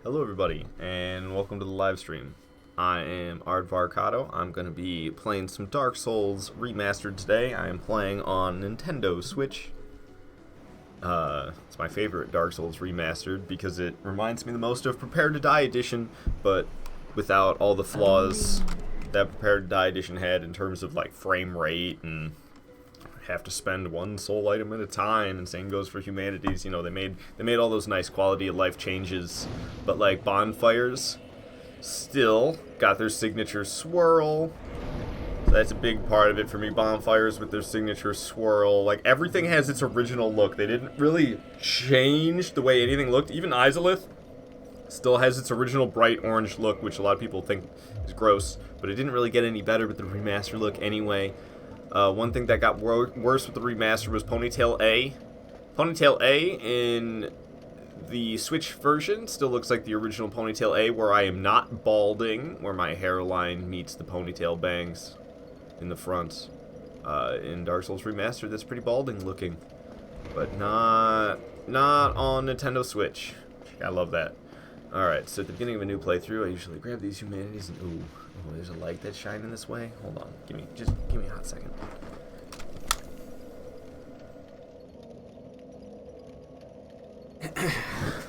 Hello everybody, and welcome to the live stream. I am Ardvarcado. I'm going to be playing some Dark Souls Remastered today. I am playing on Nintendo Switch. It's my favorite Dark Souls Remastered because it reminds me the most of Prepare to Die Edition, but without all the flaws that Prepare to Die Edition had in terms of like frame rate and have to spend one soul item at a time, and same goes for humanities. You know, they made all those nice quality of life changes, but like bonfires still got their signature swirl. So that's a big part of it for me. Bonfires with their signature swirl, like everything has its original look. They didn't really change the way anything looked. Even Izalith still has its original bright orange look, which a lot of people think is gross, but it didn't really get any better with the remaster look anyway. One thing that got worse with the remaster was Ponytail A. Ponytail A in the Switch version still looks like the original Ponytail A, where I am not balding, where my hairline meets the ponytail bangs in the front. In Dark Souls Remastered, that's pretty balding looking, but not on Nintendo Switch. I love that. Alright, so at the beginning of a new playthrough, I usually grab these humanities and ooh, there's a light that's shining this way. Hold on, give me a hot second.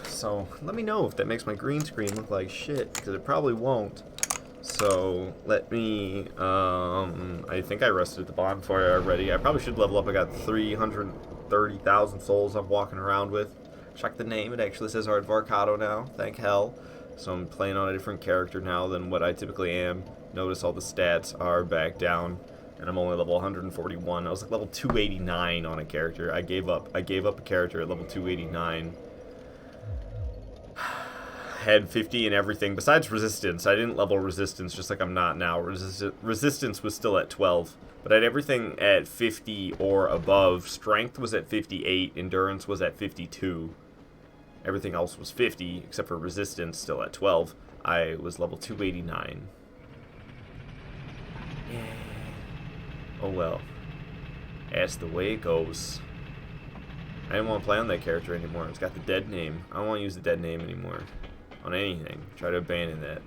So let me know if that makes my green screen look like shit, because it probably won't. So let me, I think I rested at the bonfire already. I probably should level up. I got 330,000 souls I'm walking around with. Check the name, it actually says Ardvarcado now, thank hell. So I'm playing on a different character now than what I typically am. Notice all the stats are back down, and I'm only level 141. I was like level 289 on a character. I gave up a character at level 289. Had 50 and everything, besides resistance. I didn't level resistance, just like I'm not now. Resistance was still at 12, but I had everything at 50 or above. Strength was at 58, endurance was at 52. Everything else was 50, except for resistance, still at 12. I was level 289. Yeah. Oh well. That's the way it goes. I didn't want to play on that character anymore. It's got the dead name. I don't want to use the dead name anymore on anything. Try to abandon that.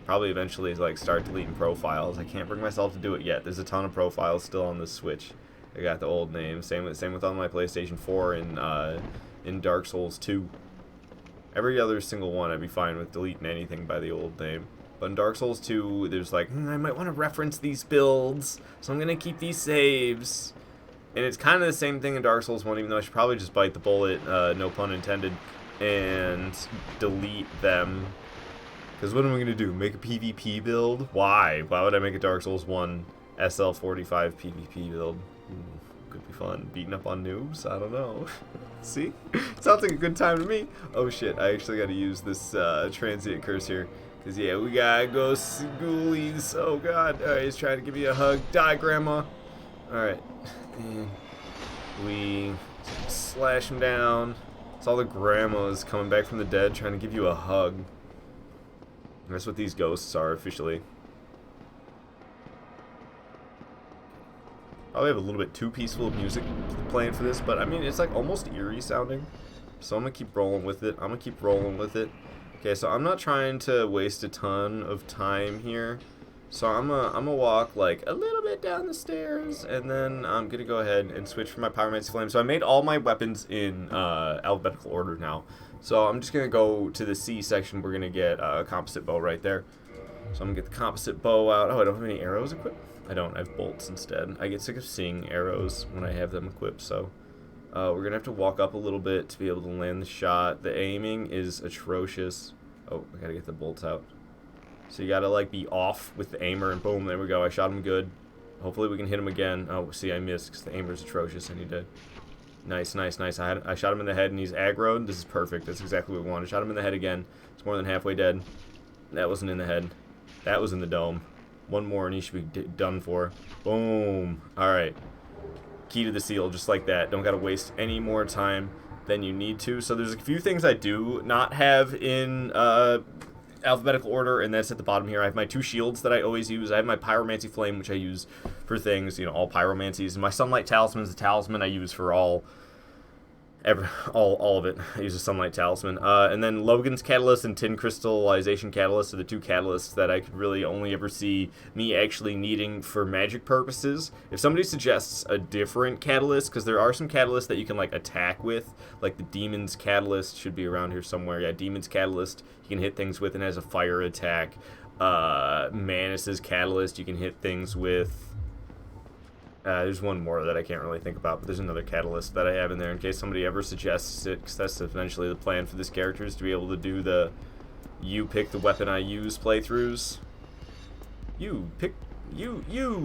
Probably eventually like start deleting profiles. I can't bring myself to do it yet. There's a ton of profiles still on the Switch. I got the old name. Same with on my PlayStation 4 in Dark Souls 2. Every other single one I'd be fine with deleting anything by the old name. But in Dark Souls 2, there's like, I might want to reference these builds, so I'm going to keep these saves. And it's kind of the same thing in Dark Souls 1, even though I should probably just bite the bullet, no pun intended, and delete them. Because what am I going to do? Make a PvP build? Why? Why would I make a Dark Souls 1 SL45 PvP build? Could be fun. Beating up on noobs? I don't know. See? Sounds like a good time to me. Oh shit, I actually gotta use this transient curse here. Because yeah, we gotta go see ghoulies. Oh god. Alright, he's trying to give me a hug. Die, grandma. Alright. And we slash him down. It's all the grandmas coming back from the dead trying to give you a hug. And that's what these ghosts are officially. Probably have a little bit too peaceful of music playing for this, but I mean, it's like almost eerie sounding. So I'm gonna keep rolling with it. Okay, so I'm not trying to waste a ton of time here. So I'm gonna walk like a little bit down the stairs, and then I'm gonna go ahead and switch for my Pyromancy Flame. So I made all my weapons in alphabetical order now. So I'm just gonna go to the C section. We're gonna get a composite bow right there. So I'm gonna get the composite bow out. Oh, I don't have any arrows equipped? I don't. I have bolts instead. I get sick of seeing arrows when I have them equipped, so we're gonna have to walk up a little bit to be able to land the shot. The aiming is atrocious. Oh, I gotta get the bolts out. So you gotta like be off with the aimer, and boom, there we go. I shot him good. Hopefully we can hit him again. Oh, see, I missed because the aimer's atrocious. I need to. Nice. I shot him in the head, and he's aggroed. This is perfect. That's exactly what we wanted. Shot him in the head again. It's more than halfway dead. That wasn't in the head. That was in the dome. One more and he should be done for. Boom. Alright. Key to the seal, just like that. Don't gotta waste any more time than you need to. So there's a few things I do not have in alphabetical order, and that's at the bottom here. I have my two shields that I always use. I have my Pyromancy Flame, which I use for things, you know, all pyromancies. And my Sunlight Talisman is the talisman I use for all all of it. I use a Sunlight Talisman. And then Logan's Catalyst and Tin Crystallization Catalyst are the two catalysts that I could really only ever see me actually needing for magic purposes. If somebody suggests a different catalyst, because there are some catalysts that you can, like, attack with, like the Demon's Catalyst should be around here somewhere. Yeah, Demon's Catalyst you can hit things with and has a fire attack. Manus's Catalyst you can hit things with. There's one more that I can't really think about, but there's another catalyst that I have in there in case somebody ever suggests it, because that's eventually the plan for this character, is to be able to do the you pick the weapon I use playthroughs. You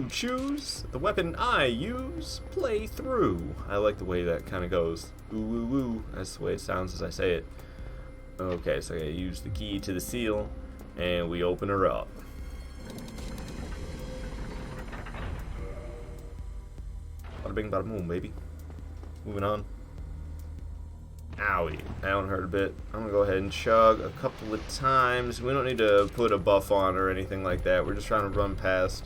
choose the weapon I use playthrough. I like the way that kind of goes. Ooh, ooh, ooh. That's the way it sounds as I say it. Okay, so I use the key to the seal, and we open her up. Bada bing, bada boom, baby. Moving on. Owie. That one hurt a bit. I'm gonna go ahead and chug a couple of times. We don't need to put a buff on or anything like that. We're just trying to run past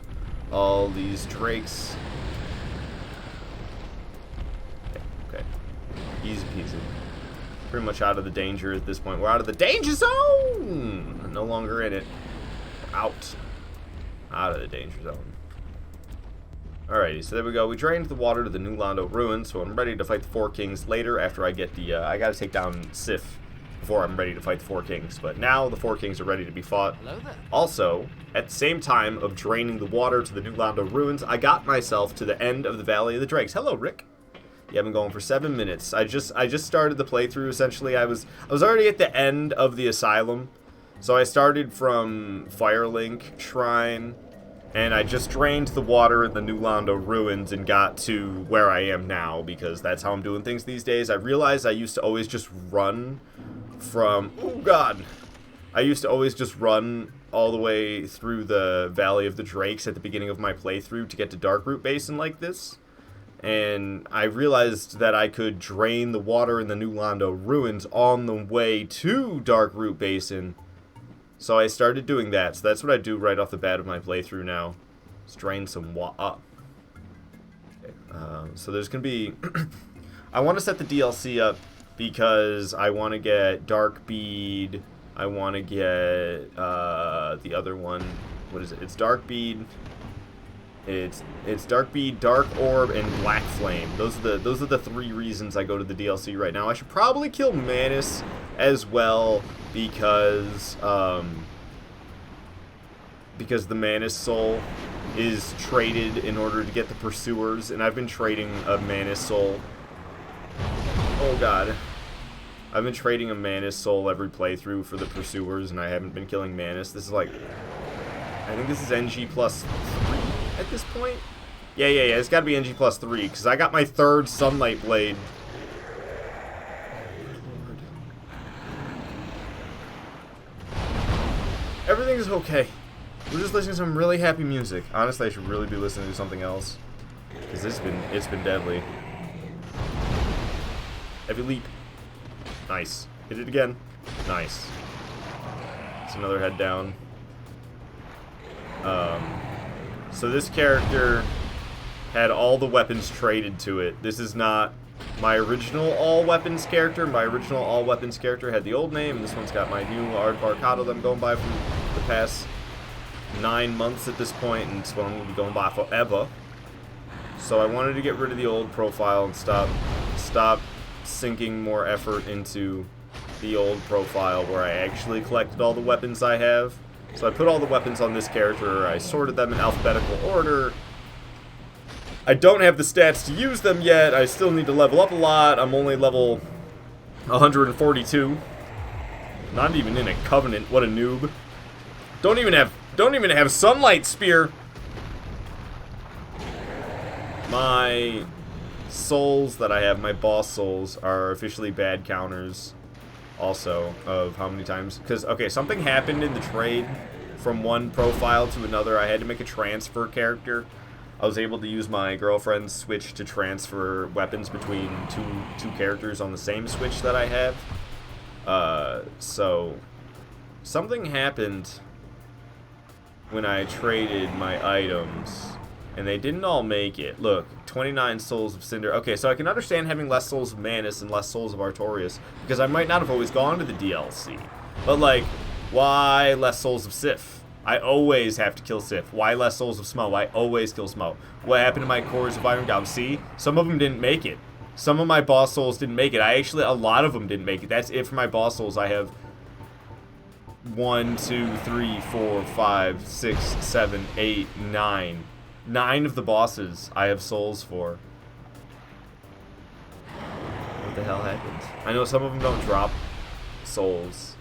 all these drakes. Okay. Easy peasy. Pretty much out of the danger at this point. We're out of the danger zone! No longer in it. We're out. Out of the danger zone. Alrighty, so there we go. We drained the water to the New Londo ruins, so I'm ready to fight the Four Kings later after I get the, I gotta take down Sif before I'm ready to fight the Four Kings. But now the Four Kings are ready to be fought. Hello there. Also, at the same time of draining the water to the New Londo ruins, I got myself to the end of the Valley of the Drakes. Hello, Rick. Yeah, I've been going for 7 minutes. I just started the playthrough, essentially. I was already at the end of the Asylum, so I started from Firelink Shrine, and I just drained the water in the New Londo ruins and got to where I am now, because that's how I'm doing things these days. I realized I used to always just run from... Oh, God! I used to always just run all the way through the Valley of the Drakes at the beginning of my playthrough to get to Darkroot Basin like this. And I realized that I could drain the water in the New Londo ruins on the way to Darkroot Basin. So I started doing that. So that's what I do right off the bat of my playthrough now. Let's drain some water. Okay. So there's going to be... I want to set the DLC up because I want to get Dark Bead. I want to get the other one. What is it? It's Dark Bead. It's Dark Bead, Dark Orb, and Black Flame. Those are the 3 reasons I go to the DLC right now. I should probably kill Manus as well because the Manus Soul is traded in order to get the Pursuers, and I've been trading a Manus Soul. Oh God. I've been trading a Manus Soul every playthrough for the Pursuers, and I haven't been killing Manus. This is like... I think this is NG plus 3 at this point. Yeah, it's gotta be NG plus 3, because I got my 3rd Sunlight Blade. Everything is okay. We're just listening to some really happy music. Honestly, I should really be listening to something else, because it's been deadly. Heavy leap. Nice. Hit it again. Nice. It's another head down. So this character had all the weapons traded to it. This is not my original all-weapons character. My original all-weapons character had the old name, and this one's got my new Aardvarkado that I'm going by for the past 9 months at this point, and it's what I'm going to be going by forever. So I wanted to get rid of the old profile and stop sinking more effort into the old profile where I actually collected all the weapons I have. So I put all the weapons on this character, I sorted them in alphabetical order. I don't have the stats to use them yet, I still need to level up a lot. I'm only level 142. Not even in a Covenant, what a noob. Don't even have Sunlight Spear. My souls that I have, my boss souls, are officially bad counters. Also, of how many times, because, okay, something happened in the trade from one profile to another. I had to make a transfer character. I was able to use my girlfriend's Switch to transfer weapons between two characters on the same Switch that I have. So, something happened when I traded my items, And they didn't all make it. Look, 29 Souls of Cinder. Okay, so I can understand having less Souls of Manus and less Souls of Artorias, because I might not have always gone to the DLC. But, like, why less Souls of Sif? I always have to kill Sif. Why less Souls of Smo? I always kill Smo. What happened to my Cores of Iron Goblin? See? Some of them didn't make it. Some of my boss souls didn't make it. A lot of them didn't make it. That's it for my boss souls. I have 1, 2, 3, 4, 5, 6, 7, 8, 9. 9 of the bosses I have souls for. What the hell happened? I know some of them don't drop souls.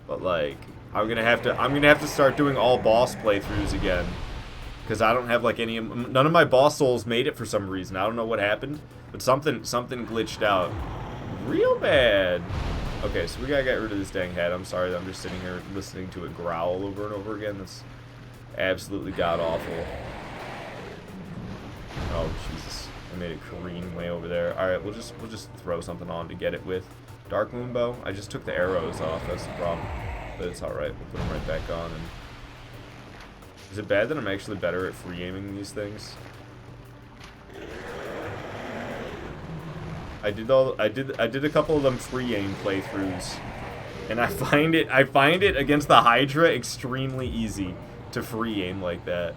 But like, I'm gonna have to start doing all boss playthroughs again. Because I don't have like none of my boss souls made it for some reason. I don't know what happened. But something glitched out real bad. Okay, so we gotta get rid of this dang head. I'm sorry that I'm just sitting here listening to it growl over and over again. That's absolutely god-awful. Oh, Jesus. I made it careen way over there. Alright, we'll just throw something on to get it with. Dark Moonbow. I just took the arrows off. That's the problem. But it's alright. We'll put them right back on. And is it bad that I'm actually better at free aiming these things? I did a couple of them free aim playthroughs, and I find it against the Hydra extremely easy to free aim like that.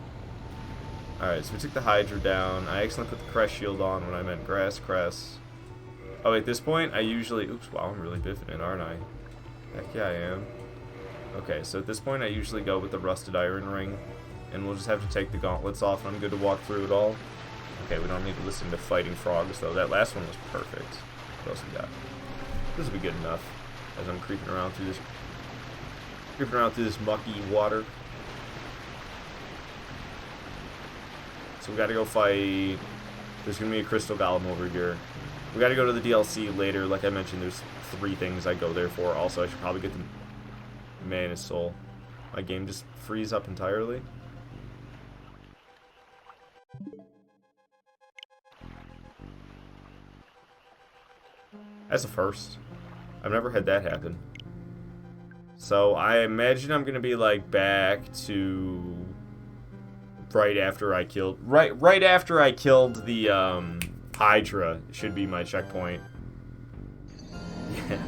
Alright, so we took the Hydra down. I accidentally put the Crest Shield on when I meant Grass Crest. Oh, at this point, I usually... Oops, wow, I'm really biffing it, aren't I? Heck yeah, I am. Okay, so at this point, I usually go with the Rusted Iron Ring, and we'll just have to take the gauntlets off, and I'm good to walk through it all. Okay, we don't need to listen to Fighting Frogs, though. That last one was perfect. What else we got? This will be good enough, as I'm creeping around through this mucky water. So we gotta go fight... There's gonna be a Crystal Golem over here. We gotta go to the DLC later. Like I mentioned, there's 3 things I go there for. Also, I should probably get the Manus Soul. My game just frees up entirely. That's a first. I've never had that happen. So I imagine I'm gonna be like back to right after I killed the Hydra should be my checkpoint. Yeah.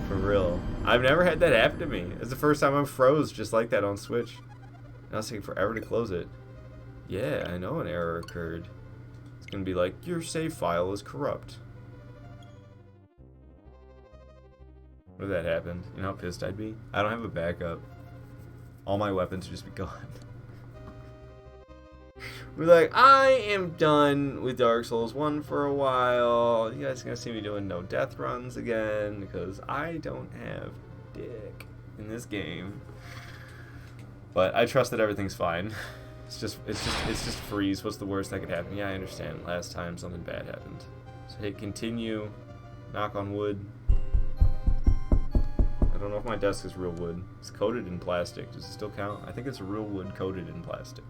For real. I've never had that happen to me. It's the first time I've froze just like that on Switch. Now it's taking forever to close it. Yeah, I know an error occurred. It's gonna be like, your save file is corrupt. What if that happened? You know how pissed I'd be? I don't have a backup. All my weapons would just be gone. We're like, I am done with Dark Souls 1 for a while. You guys are gonna see me doing no death runs again because I don't have dick in this game. But I trust that everything's fine. It's just freeze. What's the worst that could happen? Yeah, I understand. Last time something bad happened. So hit continue. Knock on wood. I don't know if my desk is real wood. It's coated in plastic. Does it still count? I think it's real wood coated in plastic.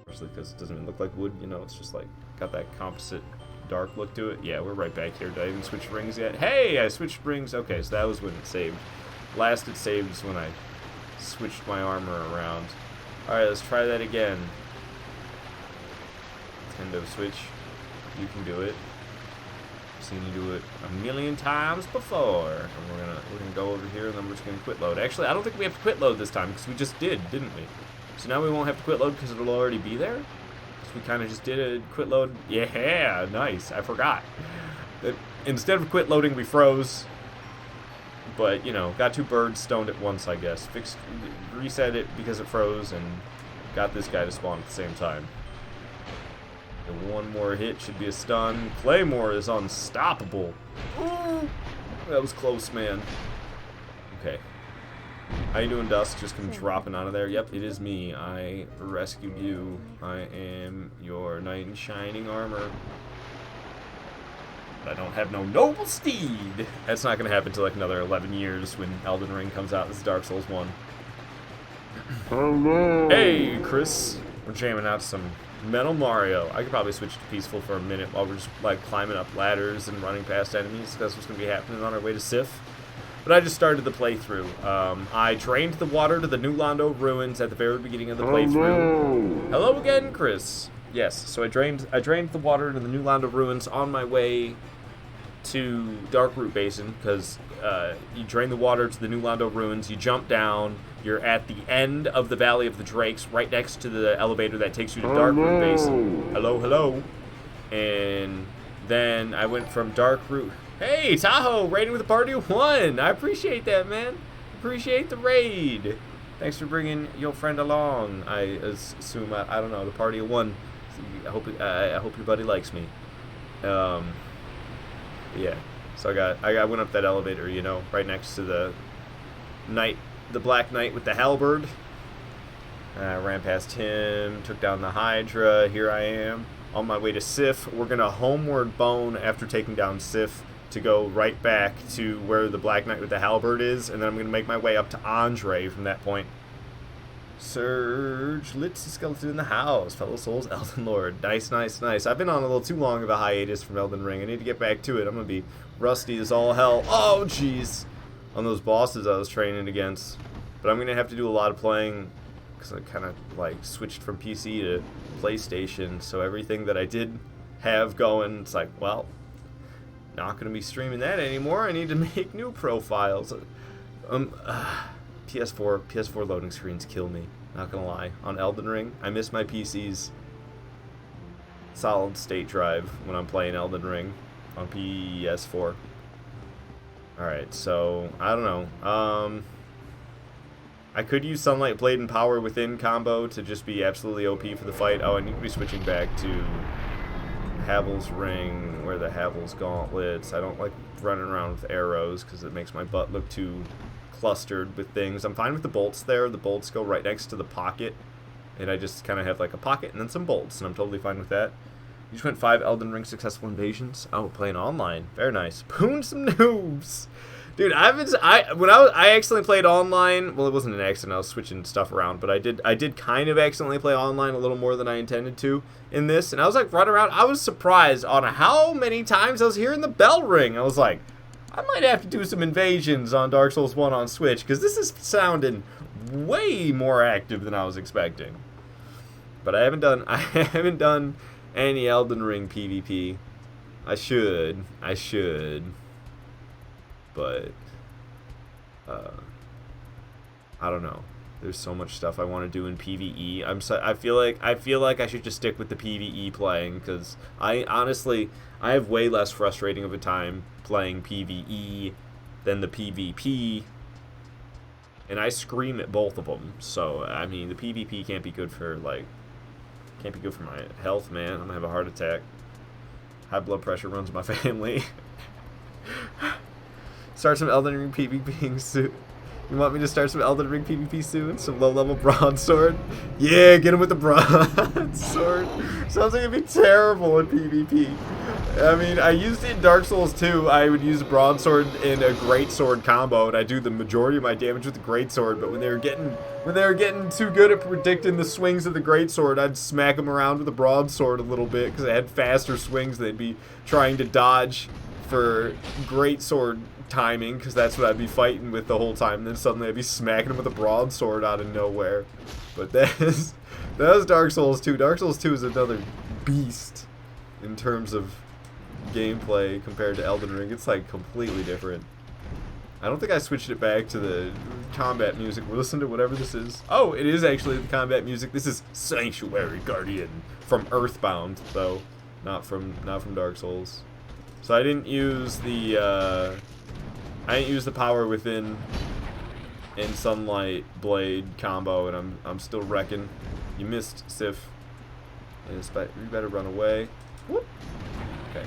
Especially because it doesn't even look like wood, you know, it's just like got that composite dark look to it. Yeah, we're right back here. Did I even switch rings yet? Hey, I switched rings. Okay, so that was when it saved. Last it saved was when I switched my armor around. Alright, let's try that again. Nintendo Switch. You can do it. I've seen you do it a million times before. And we're gonna go over here and then we're just gonna quit load. Actually, I don't think we have to quit load this time because we just did, didn't we? So now we won't have to quit load because it'll already be there? So we kind of just did a quit load. Yeah, nice. I forgot. Instead of quit loading, we froze. But, you know, got 2 birds stoned at once, I guess. Reset it because it froze and got this guy to spawn at the same time. And 1 more hit should be a stun. Claymore is unstoppable. Ooh, that was close, man. Okay. How you doing, Dusk? Just come dropping out of there. Yep, it is me. I rescued you. I am your knight in shining armor. But I don't have no noble steed. That's not going to happen until like another 11 years when Elden Ring comes out. This is Dark Souls 1. Hello. Hey, Chris. We're jamming out some Metal Mario. I could probably switch to peaceful for a minute while we're just like climbing up ladders and running past enemies. That's what's going to be happening on our way to Sif. but I just started the playthrough. I drained the water to the New Londo ruins at the very beginning of the playthrough. Hello again, Chris. Yes, so I drained the water to the New Londo ruins on my way to Darkroot Basin, because you drain the water to the New Londo ruins, you jump down, you're at the end of the Valley of the Drakes, right next to the elevator that takes you to Darkroot Basin. Hello, hello. And then I went from Darkroot. Hey, Tahoe, raiding with a party of 1. I appreciate that, man. Appreciate the raid. Thanks for bringing your friend along. I assume, I don't know, the party of 1. I hope your buddy likes me. Yeah, so I went up that elevator, you know, right next to the Black Knight with the halberd. I ran past him, took down the Hydra. Here I am on my way to Sif. We're gonna homeward bone after taking down Sif to go right back to where the Black Knight with the halberd is, and then I'm gonna make my way up to Andre from that point. Surge, Litzy Skeleton in the house, fellow souls, Elden Lord. Nice, nice, nice. I've been on a little too long of a hiatus from Elden Ring. I need to get back to it. I'm gonna be rusty as all hell. Oh, jeez. On those bosses I was training against. But I'm gonna have to do a lot of playing, because I kind of, like, switched from PC to PlayStation. So everything that I did have going, it's like, well, not gonna be streaming that anymore. I need to make new profiles. PS4 loading screens kill me, not gonna lie. On Elden Ring, I miss my PC's solid state drive when I'm playing Elden Ring on PS4. Alright, so, I don't know. I could use Sunlight Blade and Power Within combo to just be absolutely OP for the fight. Oh, I need to be switching back to Havel's Ring, where the Havel's Gauntlets. I don't like running around with arrows, because it makes my butt look too clustered with things. I'm fine with the bolts there. The bolts go right next to the pocket, and I just kind of have like a pocket and then some bolts, and I'm totally fine with that. You just went 5 Elden Ring successful invasions. Oh, playing online. Very nice. Poon some noobs. Dude, I accidentally played online. Well, it wasn't an accident. I was switching stuff around, but I did kind of accidentally play online a little more than I intended to in this, and I was like running around. I was surprised on how many times I was hearing the bell ring. I was like, I might have to do some invasions on Dark Souls 1 on Switch, because this is sounding way more active than I was expecting. But I haven't done any Elden Ring PvP. I should. But I don't know. There's so much stuff I want to do in PvE. I feel like I should just stick with the PvE playing, because I have way less frustrating of a time playing PvE than the PvP, and I scream at both of them. So I mean, the PvP can't be good for my health, man. I'm gonna have a heart attack. High blood pressure runs in my family. Start some Elden Ring PvP soon. You want me to start some Elden Ring PvP soon? Some low-level broadsword? Yeah, get him with the broadsword. Sounds like it'd be terrible in PvP. I mean, I used it in Dark Souls 2. I would use a broadsword in a greatsword combo, and I do the majority of my damage with the greatsword. But when they were getting too good at predicting the swings of the greatsword, I'd smack them around with the broadsword a little bit, because I had faster swings. They'd be trying to dodge for greatsword timing, because that's what I'd be fighting with the whole time, and then suddenly I'd be smacking him with a broadsword out of nowhere. But that was Dark Souls 2. Dark Souls 2 is another beast in terms of gameplay compared to Elden Ring. It's like completely different. I don't think I switched it back to the combat music. We'll listen to whatever this is. Oh, it is actually the combat music. This is Sanctuary Guardian from Earthbound, though, not from Dark Souls. So I didn't use the Power Within and Sunlight Blade combo, and I'm still wrecking. You missed, Sif. You better run away. Whoop. Okay.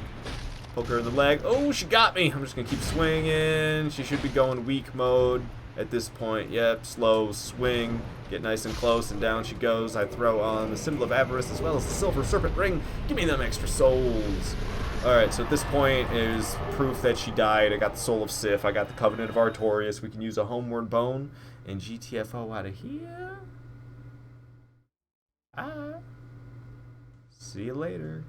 Poke her in the leg. Oh, she got me. I'm just gonna keep swinging. She should be going weak mode at this point. Yep, slow swing. Get nice and close, and down she goes. I throw on the Symbol of Avarice as well as the Silver Serpent Ring. Give me them extra souls. Alright, so at this point is proof that she died. I got the Soul of Sif. I got the Covenant of Artorias. We can use a Homeward Bone and GTFO out of here. See you later.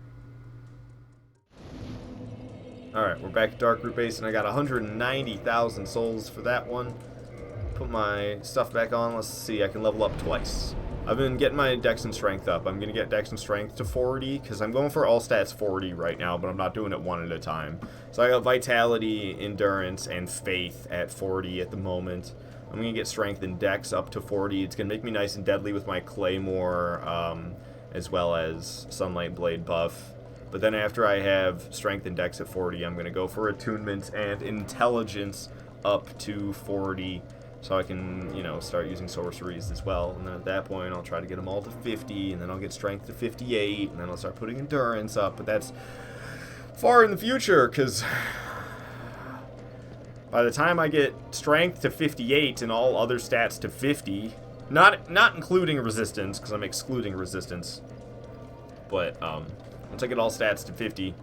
Alright, we're back at Darkroot Base, and I got 190,000 souls for that one. Put my stuff back on. Let's see, I can level up twice. I've been getting my Dex and Strength up. I'm going to get Dex and Strength to 40, because I'm going for all stats 40 right now, but I'm not doing it one at a time. So I got Vitality, Endurance, and Faith at 40 at the moment. I'm going to get Strength and Dex up to 40. It's going to make me nice and deadly with my Claymore, as well as Sunlight Blade buff. But then after I have Strength and Dex at 40, I'm going to go for Attunement and Intelligence up to 40. So I can, you know, start using sorceries as well. And then at that point, I'll try to get them all to 50. And then I'll get Strength to 58. And then I'll start putting Endurance up. But that's far in the future, because by the time I get Strength to 58 and all other stats to 50, not including Resistance, because I'm excluding Resistance. But, once I get all stats to 50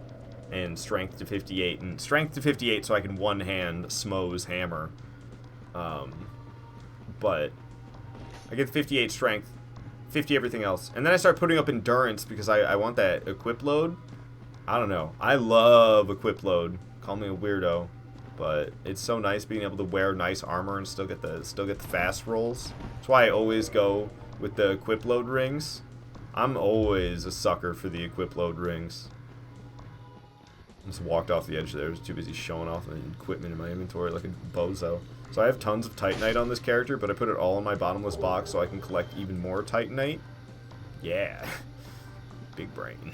and Strength to 58. And Strength to 58 so I can one-hand Smo's hammer. But I get 58 Strength, 50 everything else. And then I start putting up Endurance because I want that equip load. I don't know. I love equip load. Call me a weirdo. But it's so nice being able to wear nice armor and still get the fast rolls. That's why I always go with the equip load rings. I'm always a sucker for the equip load rings. I just walked off the edge there. I was too busy showing off the equipment in my inventory like a bozo. So I have tons of Titanite on this character, but I put it all in my bottomless box so I can collect even more Titanite. Yeah. Big brain.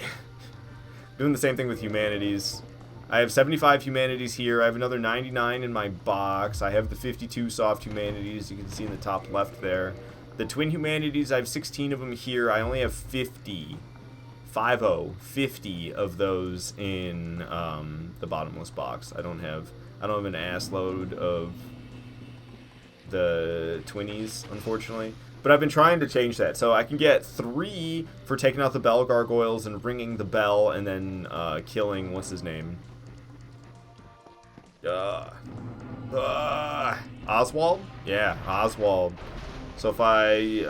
Doing the same thing with Humanities. I have 75 Humanities here. I have another 99 in my box. I have the 52 Soft Humanities. You can see in the top left there. The Twin Humanities, I have 16 of them here. I only have 50 of those in the bottomless box. I don't have an ass load of the twinnies, unfortunately. But I've been trying to change that. So I can get 3 for taking out the bell gargoyles and ringing the bell and then killing, what's his name? Oswald? Yeah, Oswald. So if I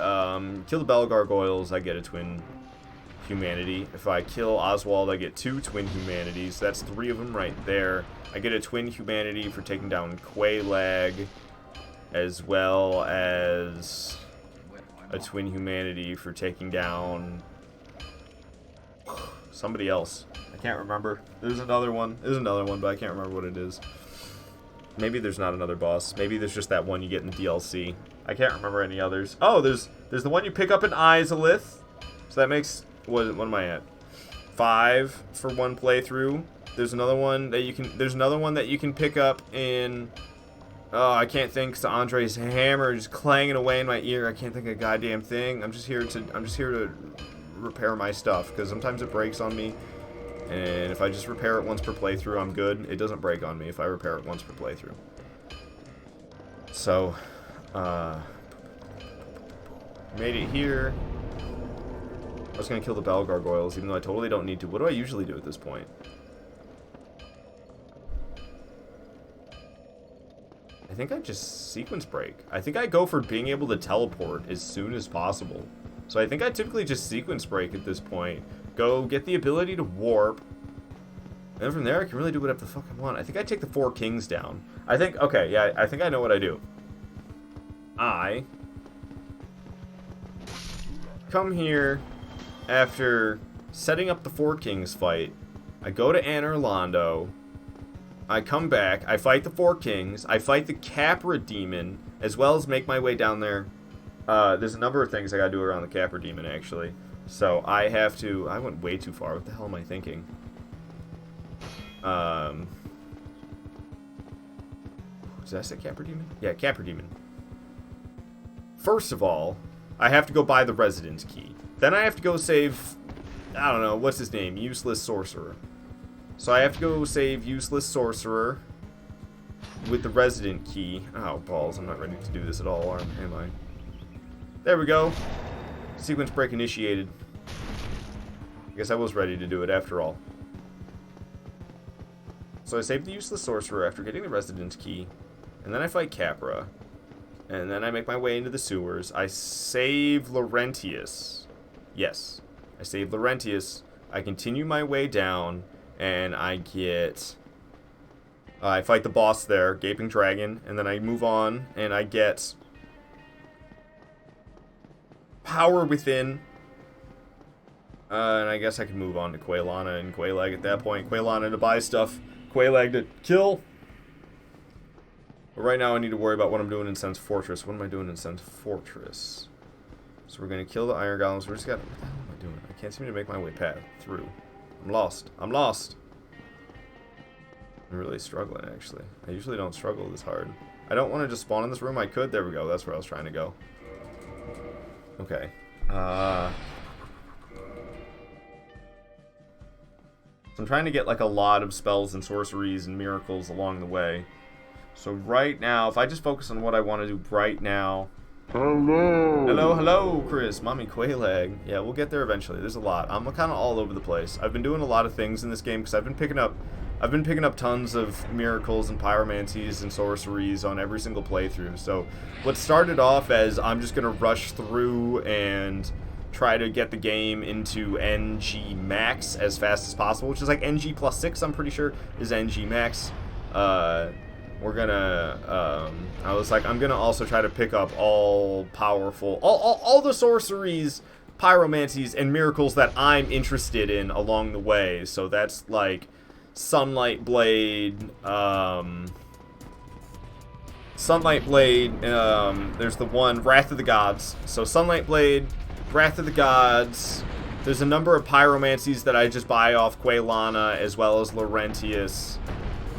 kill the bell gargoyles, I get a twin humanity. If I kill Oswald, I get 2 twin humanities. That's 3 of them right there. I get a twin humanity for taking down Quaylag, as well as a twin humanity for taking down somebody else. I can't remember. There's another one. There's another one, but I can't remember what it is. Maybe there's not another boss. Maybe there's just that one you get in the DLC. I can't remember any others. Oh, there's the one you pick up in Izalith. So that makes what am I at? 5 for one playthrough. There's another one that you can pick up in I can't think. So Andre's hammer is clanging away in my ear. I can't think of a goddamn thing. I'm just here to repair my stuff because sometimes it breaks on me. And if I just repair it once per playthrough, I'm good. It doesn't break on me if I repair it once per playthrough. So, made it here. I was going to kill the bell gargoyles, even though I totally don't need to. What do I usually do at this point? I think I just sequence break. I think I go for being able to teleport as soon as possible. So I think I typically just sequence break at this point. Go get the ability to warp. And from there, I can really do whatever the fuck I want. I think I take the 4 kings down. Okay, yeah, I think I know what I do. I come here after setting up the 4 kings fight. I go to Anor Londo. I come back. I fight the 4 kings. I fight the Capra demon, as well as make my way down there. There's a number of things I gotta do around the Capra demon, actually. So I have to... I went way too far. What the hell am I thinking? Did I say Capra demon? Yeah, Capra demon. First of all, I have to go buy the residence key. Then I have to go save... I don't know, what's his name? Useless Sorcerer. So I have to go save Useless Sorcerer with the resident key. Oh, balls. I'm not ready to do this at all, am I? There we go. Sequence break initiated. I guess I was ready to do it after all. So I saved the Useless Sorcerer after getting the residence key. And then I fight Capra. And then I make my way into the sewers. I save Laurentius. Yes. I save Laurentius. I continue my way down. And I get I fight the boss there, Gaping Dragon, and then I move on, and I get Power Within. And I guess I can move on to Quaylana and Quaylag at that point. Quaylana to buy stuff, Quaylag to kill. But right now I need to worry about what I'm doing in Sen's Fortress. What am I doing in Sen's Fortress? So we're going to kill the Iron Golems. We're just got... What the hell am I doing? I can't seem to make my way through. I'm lost. I'm lost. I'm really struggling, actually. I usually don't struggle this hard. I don't want to just spawn in this room. I could. There we go. That's where I was trying to go. Okay. So I'm trying to get like a lot of spells and sorceries and miracles along the way. So right now, if I just focus on what I want to do right now. Hello, Chris. Mommy Quaylag. Yeah, we'll get there eventually. There's a lot. I'm kind of all over the place. I've been doing a lot of things in this game because I've been picking up tons of miracles and pyromancies and sorceries on every single playthrough. So what started off as I'm just gonna rush through and try to get the game into NG max as fast as possible, which is like NG plus 6, I'm pretty sure, is NG max. We're gonna, I was like, I'm gonna also try to pick up all the sorceries, pyromancies, and miracles that I'm interested in along the way. So that's like Sunlight Blade, there's the one, Wrath of the Gods. So Sunlight Blade, Wrath of the Gods. There's a number of pyromancies that I just buy off Quaylana, as well as Laurentius.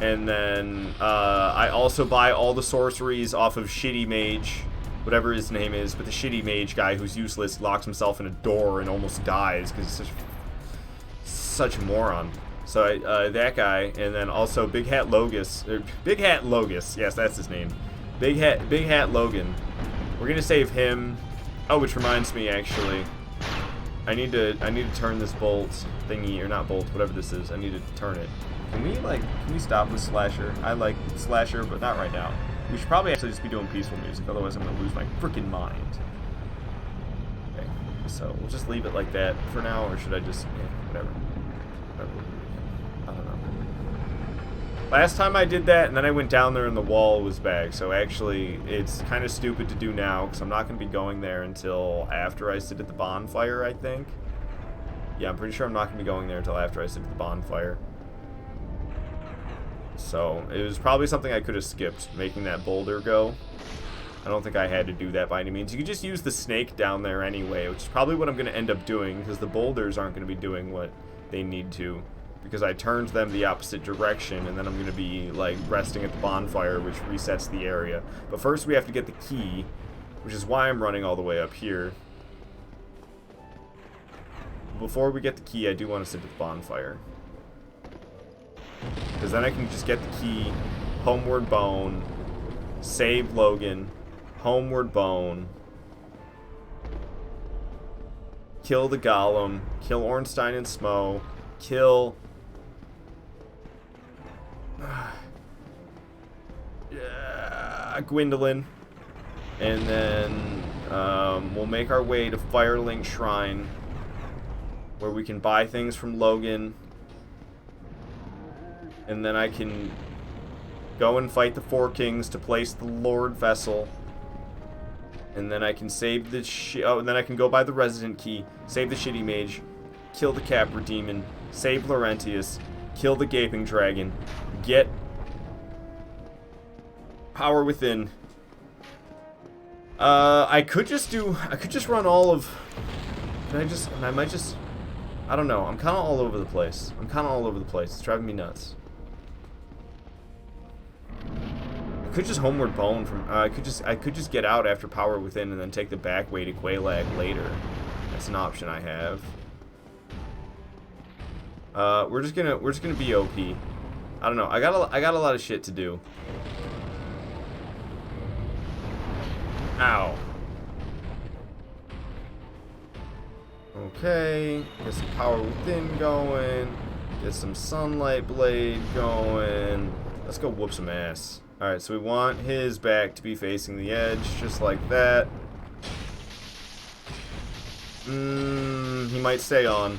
And then I also buy all the sorceries off of Shitty Mage, whatever his name is, but the Shitty Mage guy who's useless, locks himself in a door and almost dies because he's such a moron. So that guy, and then also Big Hat Logis, yes, that's his name. Big Hat Logan. We're gonna save him. Oh, which reminds me, actually, I need to turn this bolt thingy, or not bolt, whatever this is. I need to turn it. Can we stop with Slasher? I like Slasher, but not right now. We should probably actually just be doing peaceful music, otherwise I'm gonna lose my freaking mind. Okay, so we'll just leave it like that for now, or should I just, whatever. I don't know. Last time I did that, and then I went down there and the wall was back, so actually it's kind of stupid to do now, because I'm not going to be going there until after I sit at the bonfire, I think. Yeah, I'm pretty sure I'm not going to be going there until after I sit at the bonfire. So, it was probably something I could have skipped, making that boulder go. I don't think I had to do that by any means. You could just use the snake down there anyway, which is probably what I'm going to end up doing, because the boulders aren't going to be doing what they need to. Because I turned them the opposite direction, and then I'm going to be, like, resting at the bonfire, which resets the area. But first we have to get the key, which is why I'm running all the way up here. Before we get the key, I do want to sit at the bonfire. Because then I can just get the key, Homeward Bone, save Logan, Homeward Bone, kill the Golem, kill Ornstein and Smo, kill... Gwendolyn, and then we'll make our way to Firelink Shrine, where we can buy things from Logan, and then I can go and fight the Four Kings to place the Lord Vessel, and then I can save the and then I can go buy the Resident Key, save the Shitty Mage, kill the Capra Demon, save Laurentius, kill the Gaping Dragon, get Power Within. I could just run all of... I don't know. I'm kind of all over the place. It's driving me nuts. I could just Homeward Bone from... I could just get out after Power Within and then take the back way to Quaylag later. That's an option I have. We're just gonna be OP. I don't know. I got a lot of shit to do. Ow. Okay, get some Power Within going. Get some Sunlight Blade going. Let's go whoop some ass. Alright, so we want his back to be facing the edge, just like that. He might stay on.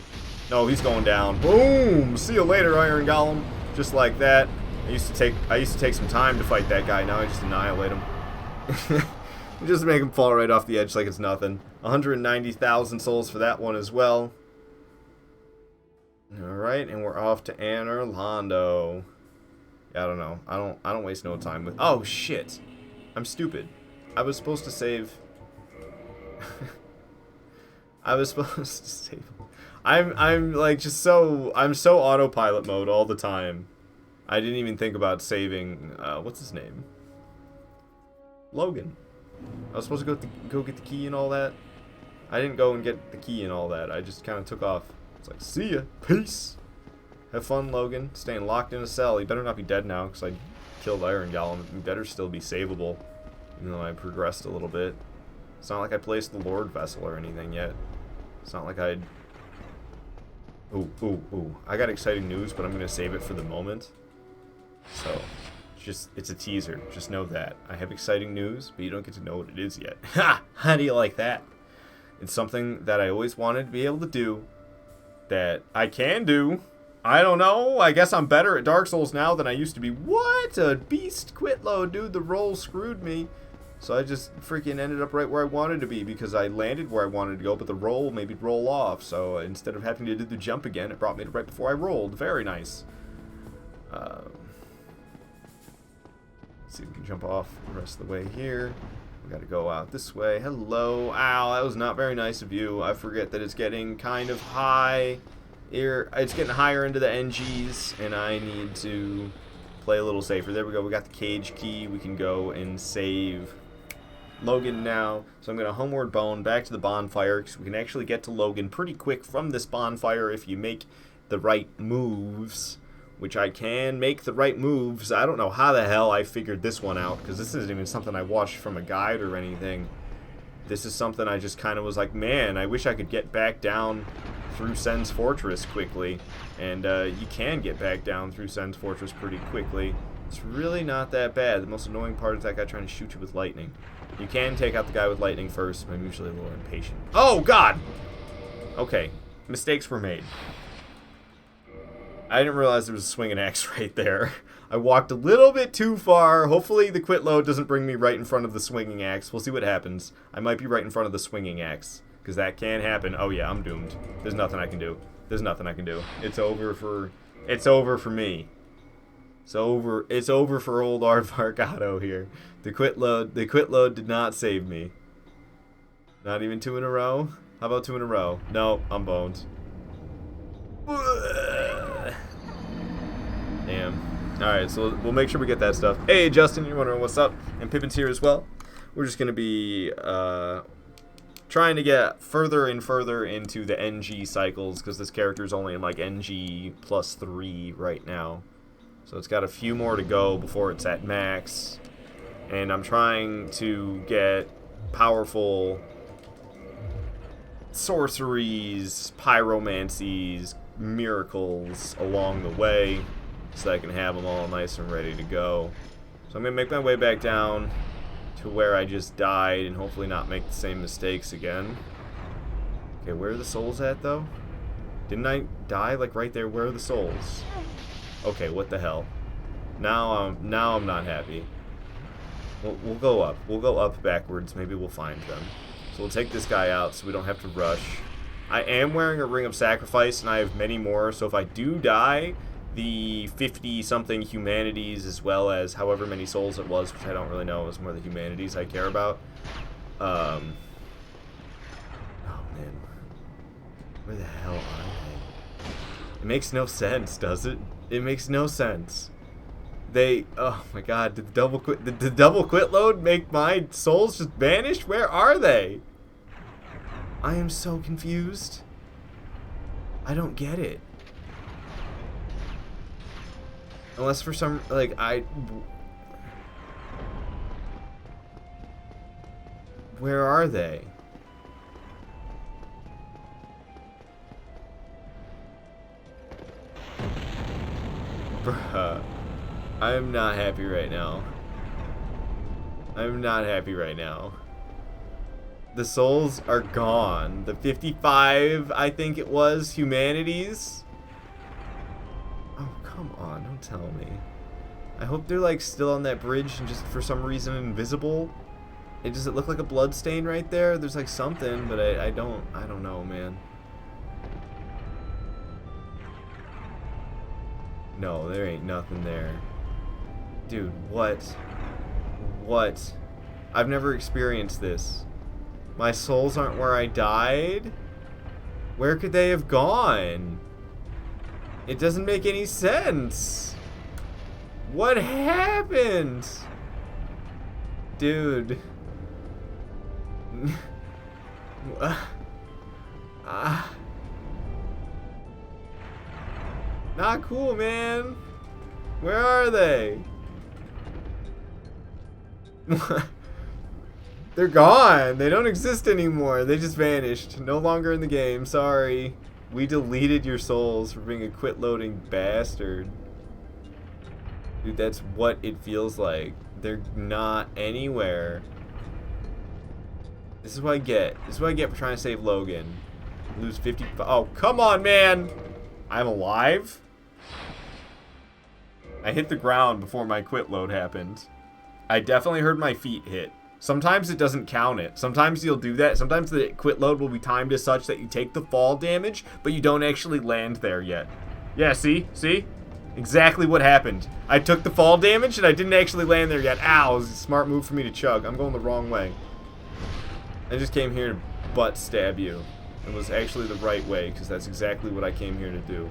No, he's going down. Boom! See you later, Iron Golem. Just like that. I used to take some time to fight that guy. Now I just annihilate him. Just make him fall right off the edge like it's nothing. 190,000 souls for that one as well. Alright, and we're off to Anor Londo. Yeah, I don't know. I don't waste no time with... Oh, shit. I'm stupid. I was supposed to save... I was supposed to save... I'm like just so... I'm so autopilot mode all the time. I didn't even think about saving... what's his name? Logan. I was supposed to go get the key and all that. I didn't go and get the key and all that. I just kind of took off. It's like, see ya. Peace. Have fun, Logan. Staying locked in a cell. He better not be dead now, because I killed Iron Golem. He better still be savable, even though I progressed a little bit. It's not like I placed the Lord Vessel or anything yet. It's not like I'd... Ooh. I got exciting news, but I'm going to save it for the moment. So... it's a teaser. Just know that. I have exciting news, but you don't get to know what it is yet. Ha! How do you like that? It's something that I always wanted to be able to do. That I can do. I don't know. I guess I'm better at Dark Souls now than I used to be. What? A beast quit load, dude. The roll screwed me. So I just freaking ended up right where I wanted to be because I landed where I wanted to go, but the roll made me roll off. So instead of having to do the jump again, it brought me to right before I rolled. Very nice. See if we can jump off the rest of the way here. We gotta go out this way. Hello. Ow, that was not very nice of you. I forget that it's getting kind of high. It's getting higher into the NGs, and I need to play a little safer. There we go. We got the cage key. We can go and save Logan now. So I'm going to homeward bone back to the bonfire, because we can actually get to Logan pretty quick from this bonfire if you make the right moves. Which I can make the right moves. I don't know how the hell I figured this one out, because this isn't even something I watched from a guide or anything. This is something I just kind of was like, man, I wish I could get back down through Sen's Fortress quickly. And you can get back down through Sen's Fortress pretty quickly. It's really not that bad. The most annoying part is that guy trying to shoot you with lightning. You can take out the guy with lightning first, but I'm usually a little impatient. Oh, God! Okay, mistakes were made. I didn't realize there was a swinging axe right there. I walked a little bit too far. Hopefully the quit load doesn't bring me right in front of the swinging axe. We'll see what happens. I might be right in front of the swinging axe, because that can happen. Oh yeah, I'm doomed. There's nothing I can do. There's nothing I can do. It's over for me. It's over for old Arvargado here. The quit load did not save me. Not even 2 in a row? How about 2 in a row? No, I'm boned. Damn. Alright, so we'll make sure we get that stuff. Hey, Justin, you're wondering what's up? And Pippin's here as well. We're just going to be trying to get further and further into the NG cycles, because this character is only in like NG plus 3 right now. So it's got a few more to go before it's at max. And I'm trying to get powerful sorceries, pyromancies, miracles along the way, so that I can have them all nice and ready to go. So I'm going to make my way back down to where I just died and hopefully not make the same mistakes again. Okay, where are the souls at, though? Didn't I die, like, right there? Where are the souls? Okay, what the hell? Now I'm not happy. We'll go up. We'll go up backwards. Maybe we'll find them. So we'll take this guy out so we don't have to rush. I am wearing a Ring of Sacrifice, and I have many more, so if I do die, the 50-something humanities, as well as however many souls it was, which I don't really know, is more the humanities I care about. Oh, man. Where the hell are they? It makes no sense, does it? It makes no sense. Oh my god, did the double quit load make my souls just vanish? Where are they? I am so confused. I don't get it. Unless for some, like, where are they? Bruh. I'm not happy right now. I'm not happy right now. The souls are gone. The 55, I think it was, humanities. Oh, come on. Don't tell me. I hope they're like still on that bridge and just for some reason invisible. Does it look like a blood stain right there? There's like something, but I don't know, man. No, there ain't nothing there. Dude, what? What? I've never experienced this. My souls aren't where I died? Where could they have gone? It doesn't make any sense. What happened? Dude. Not cool, man. Where are they? They're gone. They don't exist anymore. They just vanished. No longer in the game. Sorry. We deleted your souls for being a quit loading bastard. Dude, that's what it feels like. They're not anywhere. This is what I get. This is what I get for trying to save Logan. Lose 50. Oh, come on, man. I'm alive? I hit the ground before my quit load happened. I definitely heard my feet hit. Sometimes it doesn't count it. Sometimes you'll do that. Sometimes the quit load will be timed as such that you take the fall damage, but you don't actually land there yet. Yeah, see? See? Exactly what happened. I took the fall damage and I didn't actually land there yet. Ow, it was a smart move for me to chug. I'm going the wrong way. I just came here to butt stab you. It was actually the right way, because that's exactly what I came here to do.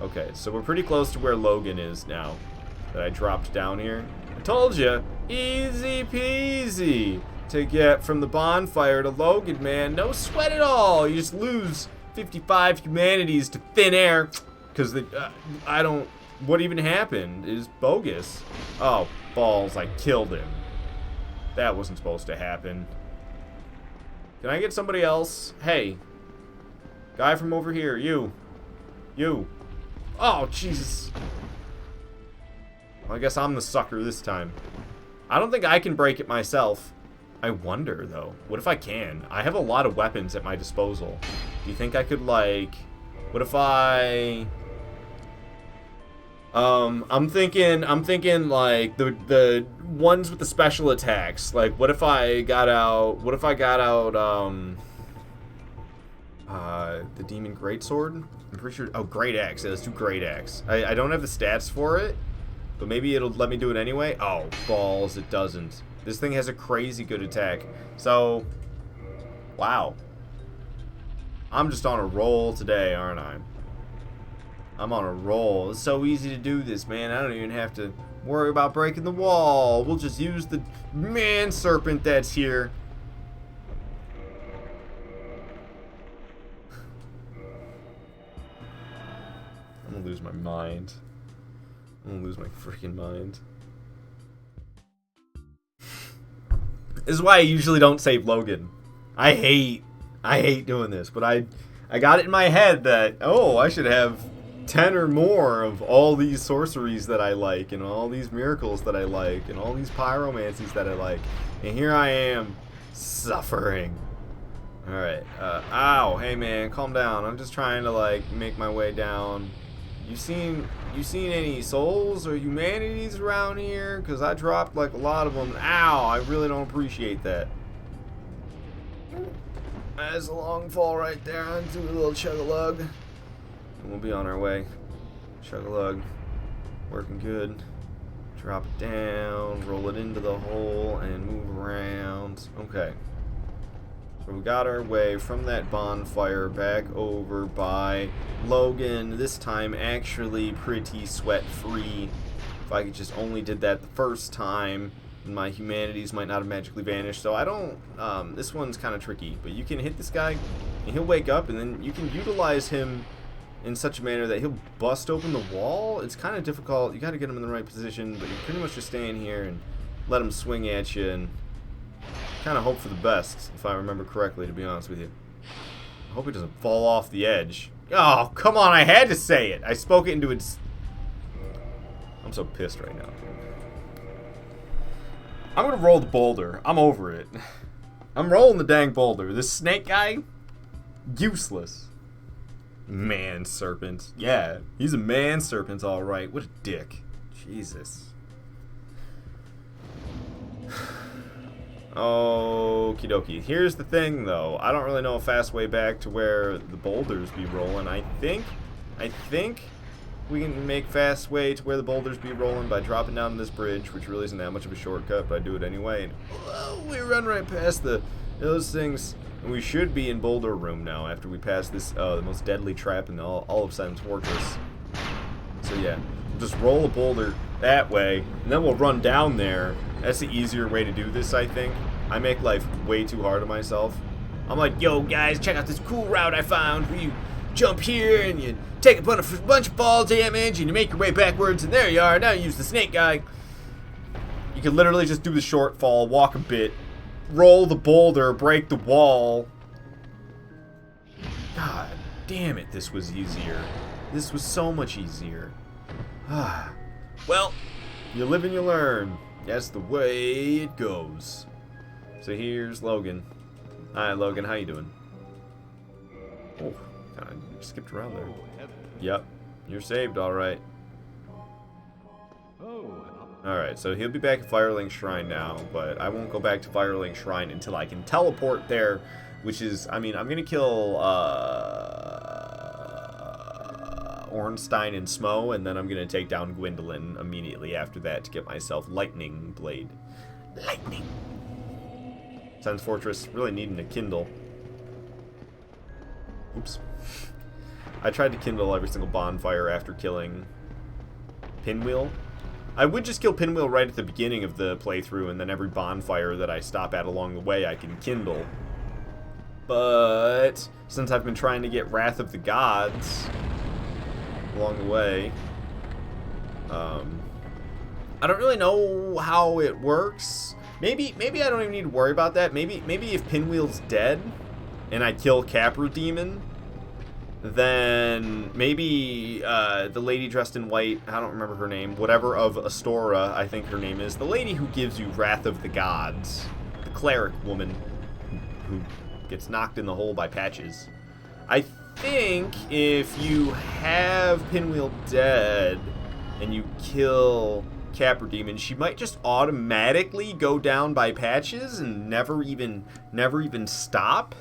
Okay, so we're pretty close to where Logan is now. That I dropped down here. I told you, easy peasy to get from the bonfire to Logan, man. No sweat at all. You just lose 55 humanities to thin air. Because I don't... What even happened is bogus. Oh, balls, I killed him. That wasn't supposed to happen. Can I get somebody else? Hey. Guy from over here. You. You. Oh, Jesus. Well, I guess I'm the sucker this time. I don't think I can break it myself. I wonder, though. What if I can? I have a lot of weapons at my disposal. Do you think I could, like... What if I... I'm thinking like the ones with the special attacks. Like, what if I got out the Demon Greatsword? I'm pretty sure. Oh, Great Axe. Yeah, let's do Great Axe. I don't have the stats for it, but maybe it'll let me do it anyway. Oh, balls, it doesn't. This thing has a crazy good attack. So, wow. I'm just on a roll today, aren't I? I'm on a roll. It's so easy to do this, man. I don't even have to worry about breaking the wall. We'll just use the man serpent that's here. I'm gonna lose my mind. I'm gonna lose my freaking mind. This is why I usually don't save Logan. I hate doing this, but I got it in my head that, oh, I should have 10 or more of all these sorceries that I like, and all these miracles that I like, and all these pyromancies that I like. And here I am, suffering. Alright, ow, hey man, calm down. I'm just trying to, like, make my way down. You seen any souls or humanities around here? Because I dropped, like, a lot of them. Ow, I really don't appreciate that. That's a long fall right there. I'll do a little chug-a-lug. And we'll be on our way. Chug-a-lug. Working good. Drop it down. Roll it into the hole. And move around. Okay. So we got our way from that bonfire back over by Logan. This time actually pretty sweat-free. If I could just only did that the first time, my humanities might not have magically vanished. So I don't... this one's kind of tricky. But you can hit this guy, and he'll wake up, and then you can utilize him in such a manner that he'll bust open the wall. It's kind of difficult. You got to get him in the right position, but you're pretty much just staying here and let him swing at you and kind of hope for the best, if I remember correctly, to be honest with you. I hope he doesn't fall off the edge. Oh, come on, I had to say it. I spoke it into its... I'm so pissed right now. I'm going to roll the boulder. I'm over it. I'm rolling the dang boulder. This snake guy, useless. Man serpent. Yeah, he's a man serpent, all right. What a dick. Jesus. Okie dokie. Here's the thing, though. I don't really know a fast way back to where the boulders be rolling. I think we can make fast way to where the boulders be rolling by dropping down this bridge, which really isn't that much of a shortcut, but I do it anyway. And we run right past those things. And we should be in Boulder Room now after we pass this, the most deadly trap in all of Silent Fortress. So yeah, we'll just roll a boulder that way, and then we'll run down there. That's the easier way to do this, I think. I make life way too hard on myself. I'm like, yo, guys, check out this cool route I found where you jump here and you take a bunch of fall damage and you make your way backwards, and there you are. Now you use the snake guy. You can literally just do the short fall, walk a bit, roll the boulder, break the wall. God damn it, this was easier. This was so much easier. Well, you live and you learn. That's the way it goes. So here's Logan. Hi, Logan. How you doing? Oh, kind of skipped around there. Yep, you're saved, all right. All right, so he'll be back at Firelink Shrine now, but I won't go back to Firelink Shrine until I can teleport there, which is, I mean, I'm gonna kill Ornstein and Smo, and then I'm gonna take down Gwendolyn immediately after that to get myself Lightning Blade. Lightning. Silent Fortress really needing a Kindle. Oops. I tried to kindle every single bonfire after killing Pinwheel. I would just kill Pinwheel right at the beginning of the playthrough, and then every bonfire that I stop at along the way I can kindle. But since I've been trying to get Wrath of the Gods along the way, I don't really know how it works. Maybe I don't even need to worry about that. Maybe if Pinwheel's dead and I kill Capra Demon, then maybe the lady dressed in white, I don't remember her name, whatever of Astora, I think her name is, the lady who gives you Wrath of the Gods, the cleric woman who gets knocked in the hole by Patches. I think if you have Pinwheel dead and you kill Capra Demon, she might just automatically go down by Patches and never even stop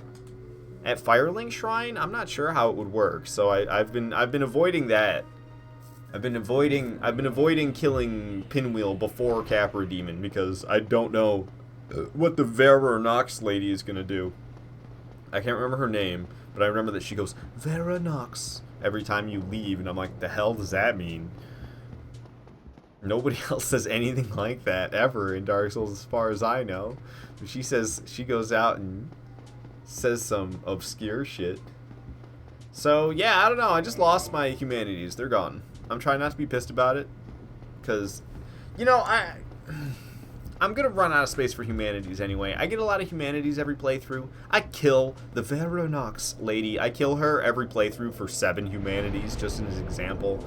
at Firelink Shrine. I'm not sure how it would work, so I've been avoiding that. I've been avoiding killing Pinwheel before Capra Demon because I don't know what the Vera Nox lady is gonna do. I can't remember her name, but I remember that she goes Vera Nox every time you leave, and I'm like, the hell does that mean? Nobody else says anything like that ever in Dark Souls, as far as I know. She says, she goes out and says some obscure shit. So yeah, I don't know. I just lost my humanities. They're gone. I'm trying not to be pissed about it, because, you know, I'm gonna run out of space for humanities anyway. I get a lot of humanities every playthrough. I kill the Vera Nox lady. I kill her every playthrough for 7 humanities, just as an example.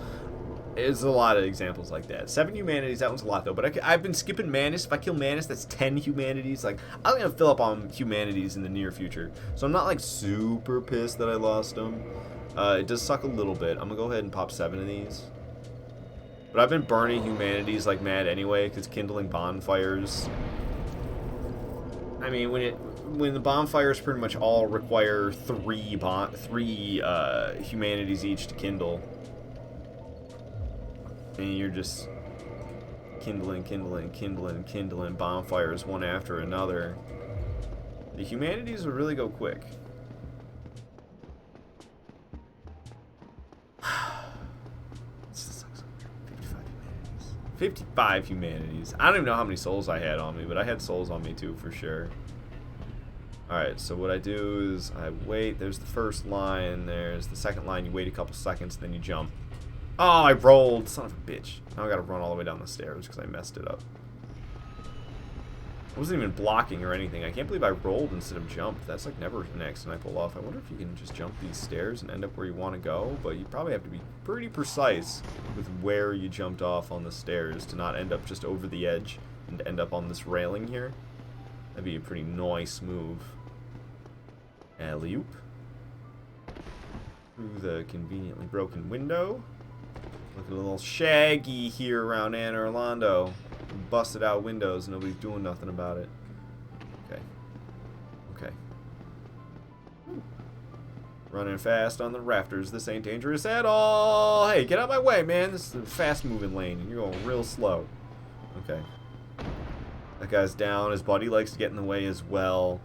There's a lot of examples like that. 7 humanities, that one's a lot though. But I've been skipping Manus. If I kill Manus, that's 10 humanities. Like, I'm gonna fill up on humanities in the near future. So I'm not like super pissed that I lost them. It does suck a little bit. I'm gonna go ahead and pop 7 of these. But I've been burning humanities like mad anyway, because kindling bonfires. I mean, when the bonfires pretty much all require 3 humanities each to kindle. And you're just kindling bonfires one after another. The humanities will really go quick. 55 humanities. I don't even know how many souls I had on me, but I had souls on me too, for sure. Alright, so what I do is I wait. There's the first line. There's the second line. You wait a couple seconds, then you jump. Oh, I rolled. Son of a bitch. Now I gotta run all the way down the stairs because I messed it up. I wasn't even blocking or anything. I can't believe I rolled instead of jumped. That's like never an accident I pull off. I wonder if you can just jump these stairs and end up where you want to go, but you probably have to be pretty precise with where you jumped off on the stairs to not end up just over the edge and end up on this railing here. That'd be a pretty nice move. Alley-oop. Through the conveniently broken window. Looking a little shaggy here around Anne Orlando. Busted out windows, nobody's doing nothing about it. Running fast on the rafters. This ain't dangerous at all. Hey, get out of my way, man. This is a fast-moving lane, and you're going real slow. Okay. That guy's down. His buddy likes to get in the way as well.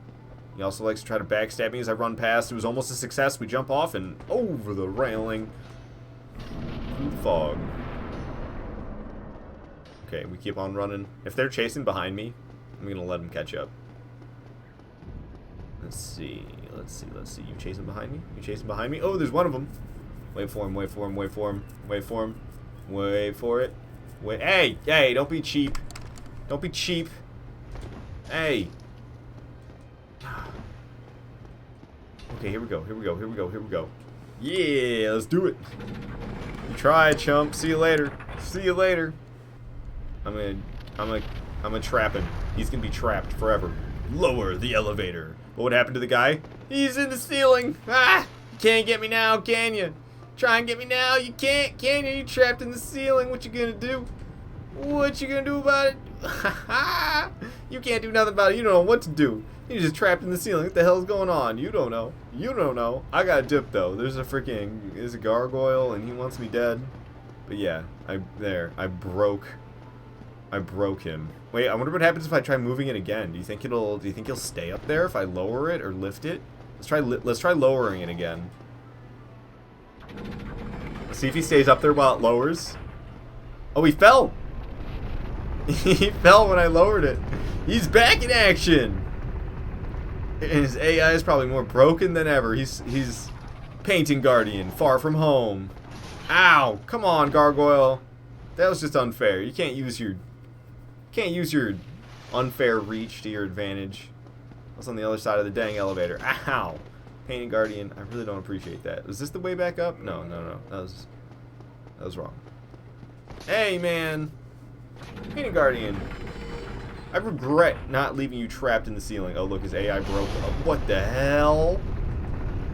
He also likes to try to backstab me as I run past. It was almost a success. We jump off and over the railing. Through the fog. Okay, we keep on running. If they're chasing behind me, I'm going to let them catch up. Let's see. You chasing behind me? You chasing behind me? Oh, there's one of them. Wait for him, wait for him, wait for him, wait for him. Wait for it. Wait. Hey, hey, don't be cheap. Don't be cheap. Hey. Okay, here we go, here we go, here we go, here we go. Yeah, let's do it. You tried, chump. See you later. See you later. I'm gonna trap him. He's gonna be trapped forever. Lower the elevator. What would happen to the guy? He's in the ceiling. Ah! You can't get me now, can you? Try and get me now. You can't, can you? You're trapped in the ceiling. What you gonna do? What you gonna do about it? You can't do nothing about it. You don't know what to do. You're just trapped in the ceiling. What the hell's going on? You don't know. You don't know. I got a dip though. There's a gargoyle and he wants me dead. But yeah, I broke him. Wait, I wonder what happens if I try moving it again. Do you think he'll stay up there if I lower it or lift it? Let's try lowering it again. Let's see if he stays up there while it lowers. Oh, he fell. He fell when I lowered it. He's back in action. And his AI is probably more broken than ever. He's Painting Guardian, far from home. Ow! Come on, gargoyle. That was just unfair. You can't use your unfair reach to your advantage. That's on the other side of the dang elevator. Ow! Painting Guardian. I really don't appreciate that. Was this the way back up? No. That was wrong. Hey, man. Painting Guardian. I regret not leaving you trapped in the ceiling. Oh, look, his AI broke. Oh, what the hell?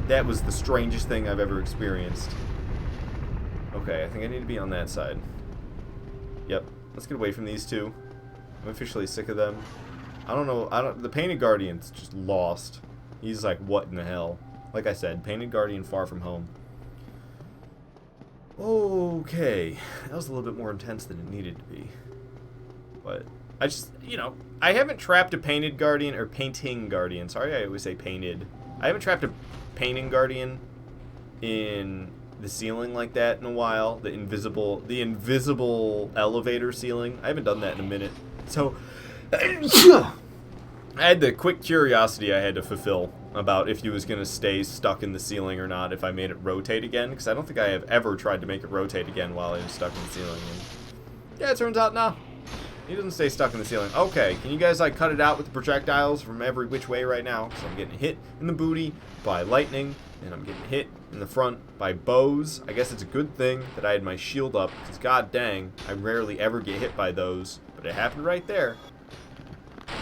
That was the strangest thing I've ever experienced. Okay, I think I need to be on that side. Yep. Let's get away from these two. I'm officially sick of them. I don't know. The Painted Guardian's just lost. He's like, what in the hell? Like I said, Painted Guardian, far from home. Okay. That was a little bit more intense than it needed to be. But I just, I haven't trapped a Painted Guardian, or Painting Guardian. Sorry, I always say painted. I haven't trapped a Painting Guardian in the ceiling like that in a while. The invisible elevator ceiling. I haven't done that in a minute. So, I had the quick curiosity I had to fulfill about if he was going to stay stuck in the ceiling or not if I made it rotate again. Because I don't think I have ever tried to make it rotate again while I was stuck in the ceiling. And yeah, it turns out, no. He doesn't stay stuck in the ceiling. Okay, can you guys like cut it out with the projectiles from every which way right now? So I'm getting hit in the booty by lightning, and I'm getting hit in the front by bows. I guess it's a good thing that I had my shield up, because god dang, I rarely ever get hit by those. But it happened right there.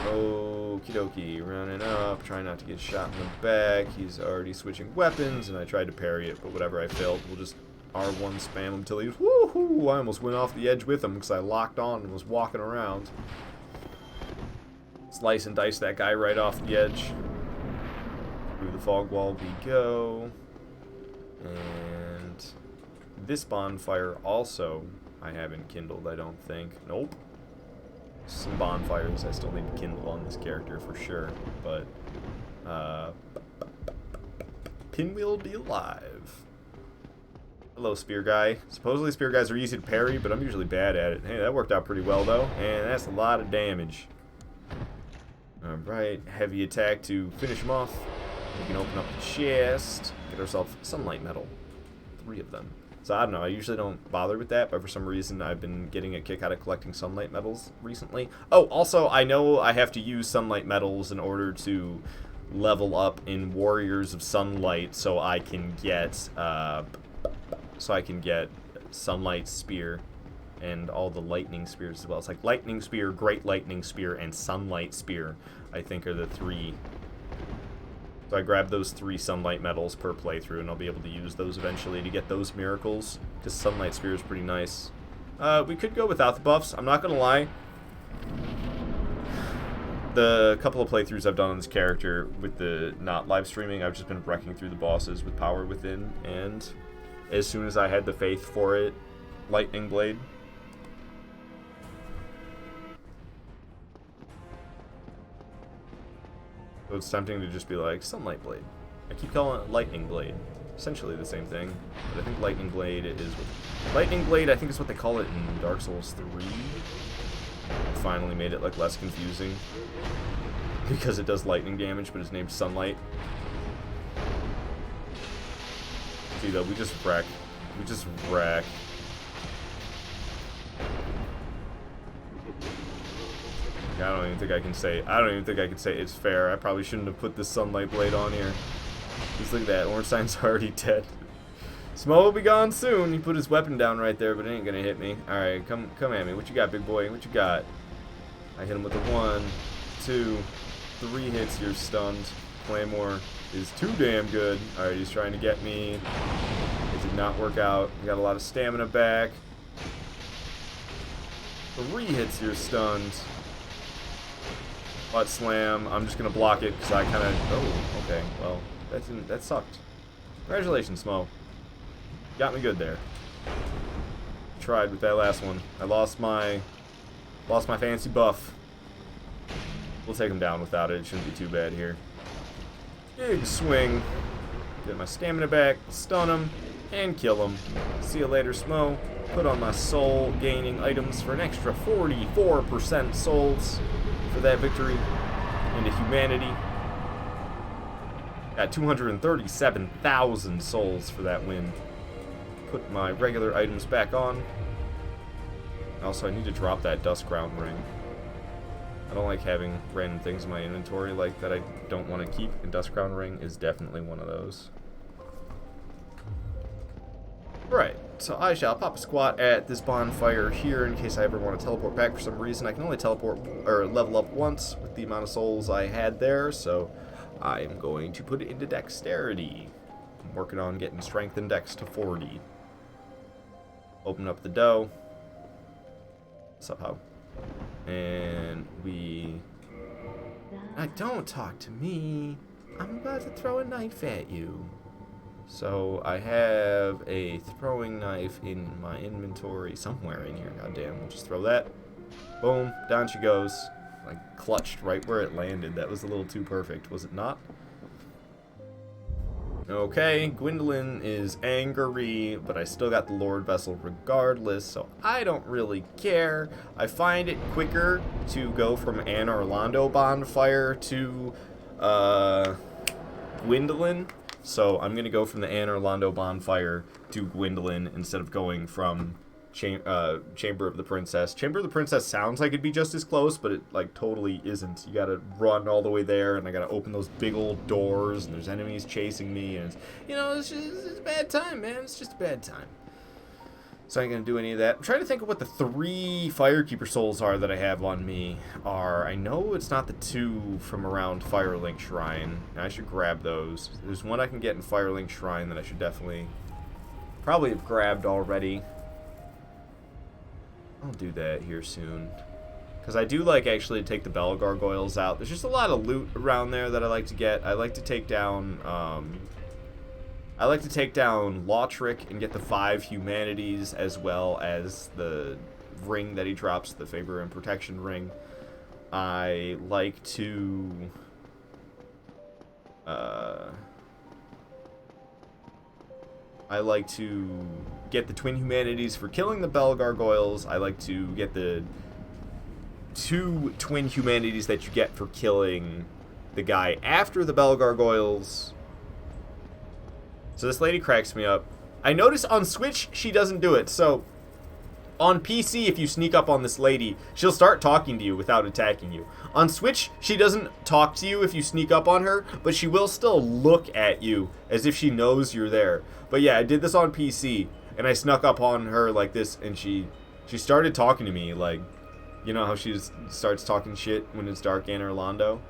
Okie dokie, running up, trying not to get shot in the back. He's already switching weapons, and I tried to parry it, but whatever, I failed. We'll just R1 spam him until he was, woohoo! I almost went off the edge with him because I locked on and was walking around. Slice and dice that guy right off the edge. Through the fog wall we go. And this bonfire also I haven't kindled, I don't think. Nope. Some bonfires I still need to kindle on this character for sure, but Pinwheel be alive. Hello, spear guy. Supposedly spear guys are easy to parry, but I'm usually bad at it. Hey, that worked out pretty well though, and that's a lot of damage. Alright, heavy attack to finish him off. We can open up the chest, get ourselves sunlight metal. 3 of them. So I don't know, I usually don't bother with that, but for some reason I've been getting a kick out of collecting sunlight metals recently. Oh, also I know I have to use sunlight metals in order to level up in Warriors of Sunlight so I can get Sunlight Spear and all the Lightning Spears as well. It's like Lightning Spear, Great Lightning Spear, and Sunlight Spear, I think are the 3. So I grab those 3 Sunlight Metals per playthrough, and I'll be able to use those eventually to get those miracles, because Sunlight Spear is pretty nice. We could go without the buffs, I'm not going to lie. the couple of playthroughs I've done on this character with the not live streaming, I've just been wrecking through the bosses with Power Within, and as soon as I had the faith for it, Lightning Blade. So it's tempting to just be like, Sunlight Blade. I keep calling it Lightning Blade. Essentially the same thing, but I think Lightning Blade is Lightning Blade, I think is what they call it in Dark Souls 3. Finally made it like less confusing because it does lightning damage, but it's named Sunlight. See though, we just wreck. We just wreck. I don't even think I can say. I don't even think I can say it's fair. I probably shouldn't have put this Sunlight Blade on here. Just look at that. Ornstein's already dead. Smo will be gone soon. He put his weapon down right there, but it ain't gonna hit me. Alright, come at me. What you got, big boy? What you got? I hit him with a 1, 2, 3 hits. You're stunned. Claymore is too damn good. Alright, he's trying to get me. It did not work out. We got a lot of stamina back. 3 hits. You're stunned. Butt slam. I'm just gonna block it because I kind of. Oh, okay. Well, that sucked. Congratulations, Smo. Got me good there. Tried with that last one. I lost my fancy buff. We'll take him down without it. It shouldn't be too bad here. Big swing. Get my stamina back. Stun him. And kill him. See you later, Smo. Put on my soul gaining items for an extra 44% souls for that victory into humanity. Got 237,000 souls for that win. Put my regular items back on. Also, I need to drop that Duskground ring. I don't like having random things in my inventory like that I don't want to keep, and Duskground ring is definitely one of those. Right, so I shall pop a squat at this bonfire here in case I ever want to teleport back for some reason. I can only teleport or level up once with the amount of souls I had there, so I'm going to put it into dexterity. I'm working on getting strength and dex to 40. Open up the dough. Somehow. And we... don't talk to me. I'm about to throw a knife at you. So I have a throwing knife in my inventory somewhere in here. Goddamn, we'll just throw that. Boom, down she goes. Like clutched right where it landed. That was a little too perfect, was it not? Okay, Gwendolyn is angry, but I still got the Lord Vessel regardless, so I don't really care. I find it quicker to go from Anne Orlando bonfire to Gwendolyn. So I'm going to go from the Anne Orlando bonfire to Gwendolyn instead of going from Chamber of the Princess. Chamber of the Princess sounds like it'd be just as close, but it like totally isn't. You gotta run all the way there, and I gotta open those big old doors, and there's enemies chasing me, and it's a bad time, man. It's just a bad time. So I ain't gonna do any of that. I'm trying to think of what the 3 Firekeeper souls are that I have on me. I know it's not the 2 from around Firelink Shrine. I should grab those. There's one I can get in Firelink Shrine that I should probably have grabbed already. I'll do that here soon. Because I do like actually to take the Bell Gargoyles out. There's just a lot of loot around there that I like to get. I like to take down Lautrec and get the 5 humanities, as well as the ring that he drops, the favor and protection ring. I like to get the twin humanities for killing the Bell Gargoyles. I like to get the 2 twin humanities that you get for killing the guy after the Bell Gargoyles. So this lady cracks me up. I notice on Switch she doesn't do it. So on PC, if you sneak up on this lady, she'll start talking to you without attacking you. On Switch, she doesn't talk to you if you sneak up on her, but she will still look at you as if she knows you're there. But yeah, I did this on PC, and I snuck up on her like this, and she started talking to me, like, you know how she starts talking shit when it's dark Anne Orlando?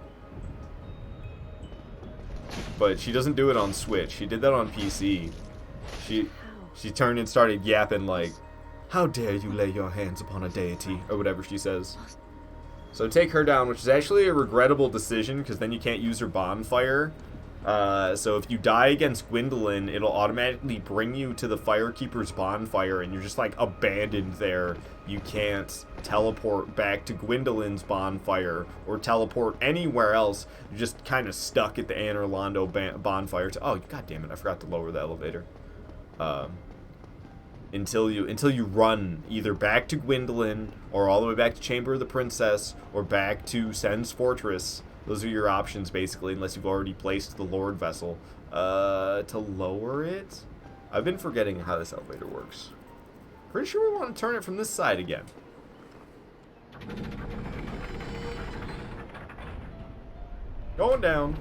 But she doesn't do it on Switch. She did that on PC. She turned and started yapping like, "How dare you lay your hands upon a deity," or whatever she says. So take her down, which is actually a regrettable decision, because then you can't use her bonfire. So if you die against Gwendolyn, it'll automatically bring you to the Firekeeper's bonfire, and you're just, like, abandoned there. You can't teleport back to Gwendolyn's bonfire, or teleport anywhere else. You're just kind of stuck at the Anne Orlando bonfire. Oh, god damn it, I forgot to lower the elevator. Until you run either back to Gwendolyn, or all the way back to Chamber of the Princess, or back to Sen's Fortress. Those are your options, basically, unless you've already placed the Lord Vessel. To lower it? I've been forgetting how this elevator works. Pretty sure we want to turn it from this side again. Going down.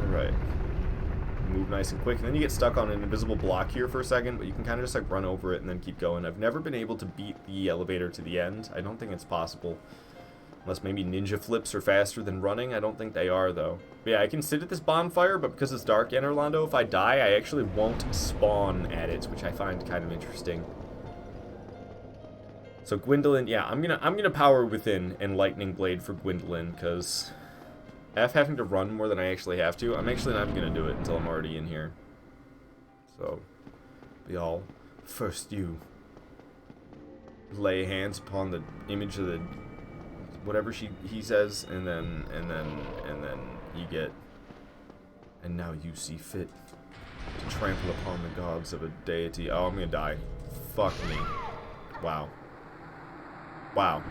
Alright. Move nice and quick, and then you get stuck on an invisible block here for a second, but you can kind of just like run over it and then keep going. I've never been able to beat the elevator to the end. I don't think it's possible. Unless maybe ninja flips are faster than running. I don't think they are, though. But yeah, I can sit at this bonfire, but because it's dark in Orlando, if I die, I actually won't spawn at it, which I find kind of interesting. So Gwendolyn, yeah, I'm gonna power within and lightning blade for Gwendolyn, because F having to run more than I actually have to. I'm actually not gonna do it until I'm already in here. So be all first you lay hands upon the image of the whatever he says, and then you get, and now you see fit to trample upon the gods of a deity. Oh, I'm gonna die. Fuck me. Wow. Wow.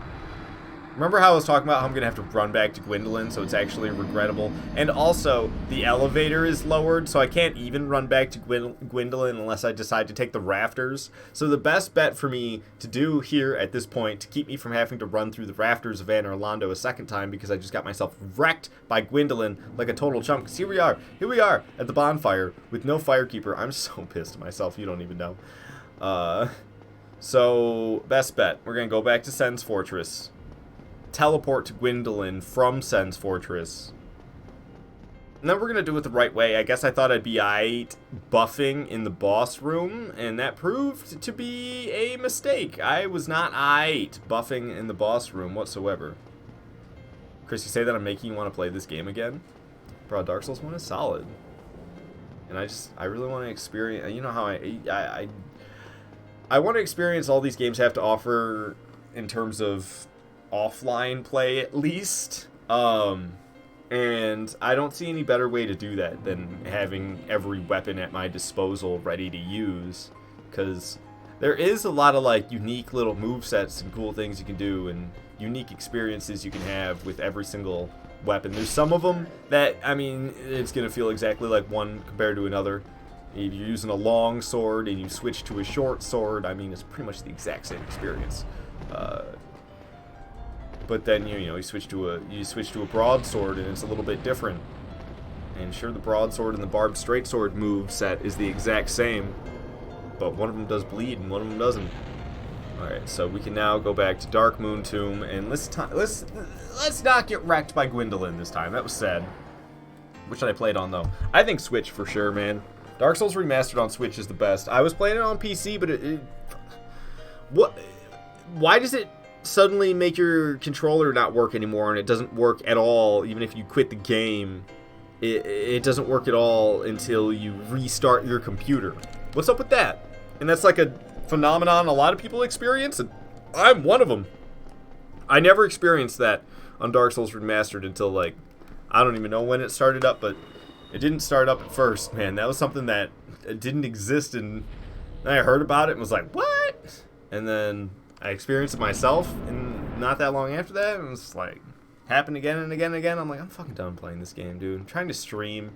Remember how I was talking about how I'm going to have to run back to Gwendolyn, so it's actually regrettable? And also, the elevator is lowered, so I can't even run back to Gwendolyn unless I decide to take the rafters. So the best bet for me to do here at this point, to keep me from having to run through the rafters of Anne Orlando a second time, because I just got myself wrecked by Gwendolyn like a total chump. Because here we are at the bonfire with no Firekeeper. I'm so pissed at myself, you don't even know. So, best bet. We're going to go back to Sen's Fortress. Teleport to Gwendolyn from Sen's Fortress. And then we're going to do it the right way. I guess I thought I'd be aight buffing in the boss room, and that proved to be a mistake. I was not aight buffing in the boss room whatsoever. Chris, you say that I'm making you want to play this game again? Bro, Dark Souls 1 is solid. And I really want to experience, you know how I want to experience all these games have to offer in terms of offline play, at least. And I don't see any better way to do that than having every weapon at my disposal ready to use. Because there is a lot of, like, unique little movesets and cool things you can do and unique experiences you can have with every single weapon. There's some of them that, I mean, it's going to feel exactly like one compared to another. If you're using a long sword and you switch to a short sword, I mean, it's pretty much the exact same experience. But then you switch to a broadsword and it's a little bit different. And sure, the broadsword and the barbed straight sword move set is the exact same, but one of them does bleed and one of them doesn't. All right, so we can now go back to Dark Moon Tomb and let's not get wrecked by Gwendolyn this time. That was sad. Which I played on though? I think Switch for sure, man. Dark Souls Remastered on Switch is the best. I was playing it on PC, but why does it suddenly make your controller not work anymore, and it doesn't work at all even if you quit the game? It doesn't work at all until you restart your computer. What's up with that? And that's like a phenomenon a lot of people experience, and I'm one of them. I never experienced that on Dark Souls Remastered until, like, I don't even know when it started up, but it didn't start up at first, man. That was something that didn't exist, and then I heard about it and was like, what? And then I experienced it myself, and not that long after that, and it was like, happened again and again and again. I'm like, I'm fucking done playing this game, dude. I'm trying to stream,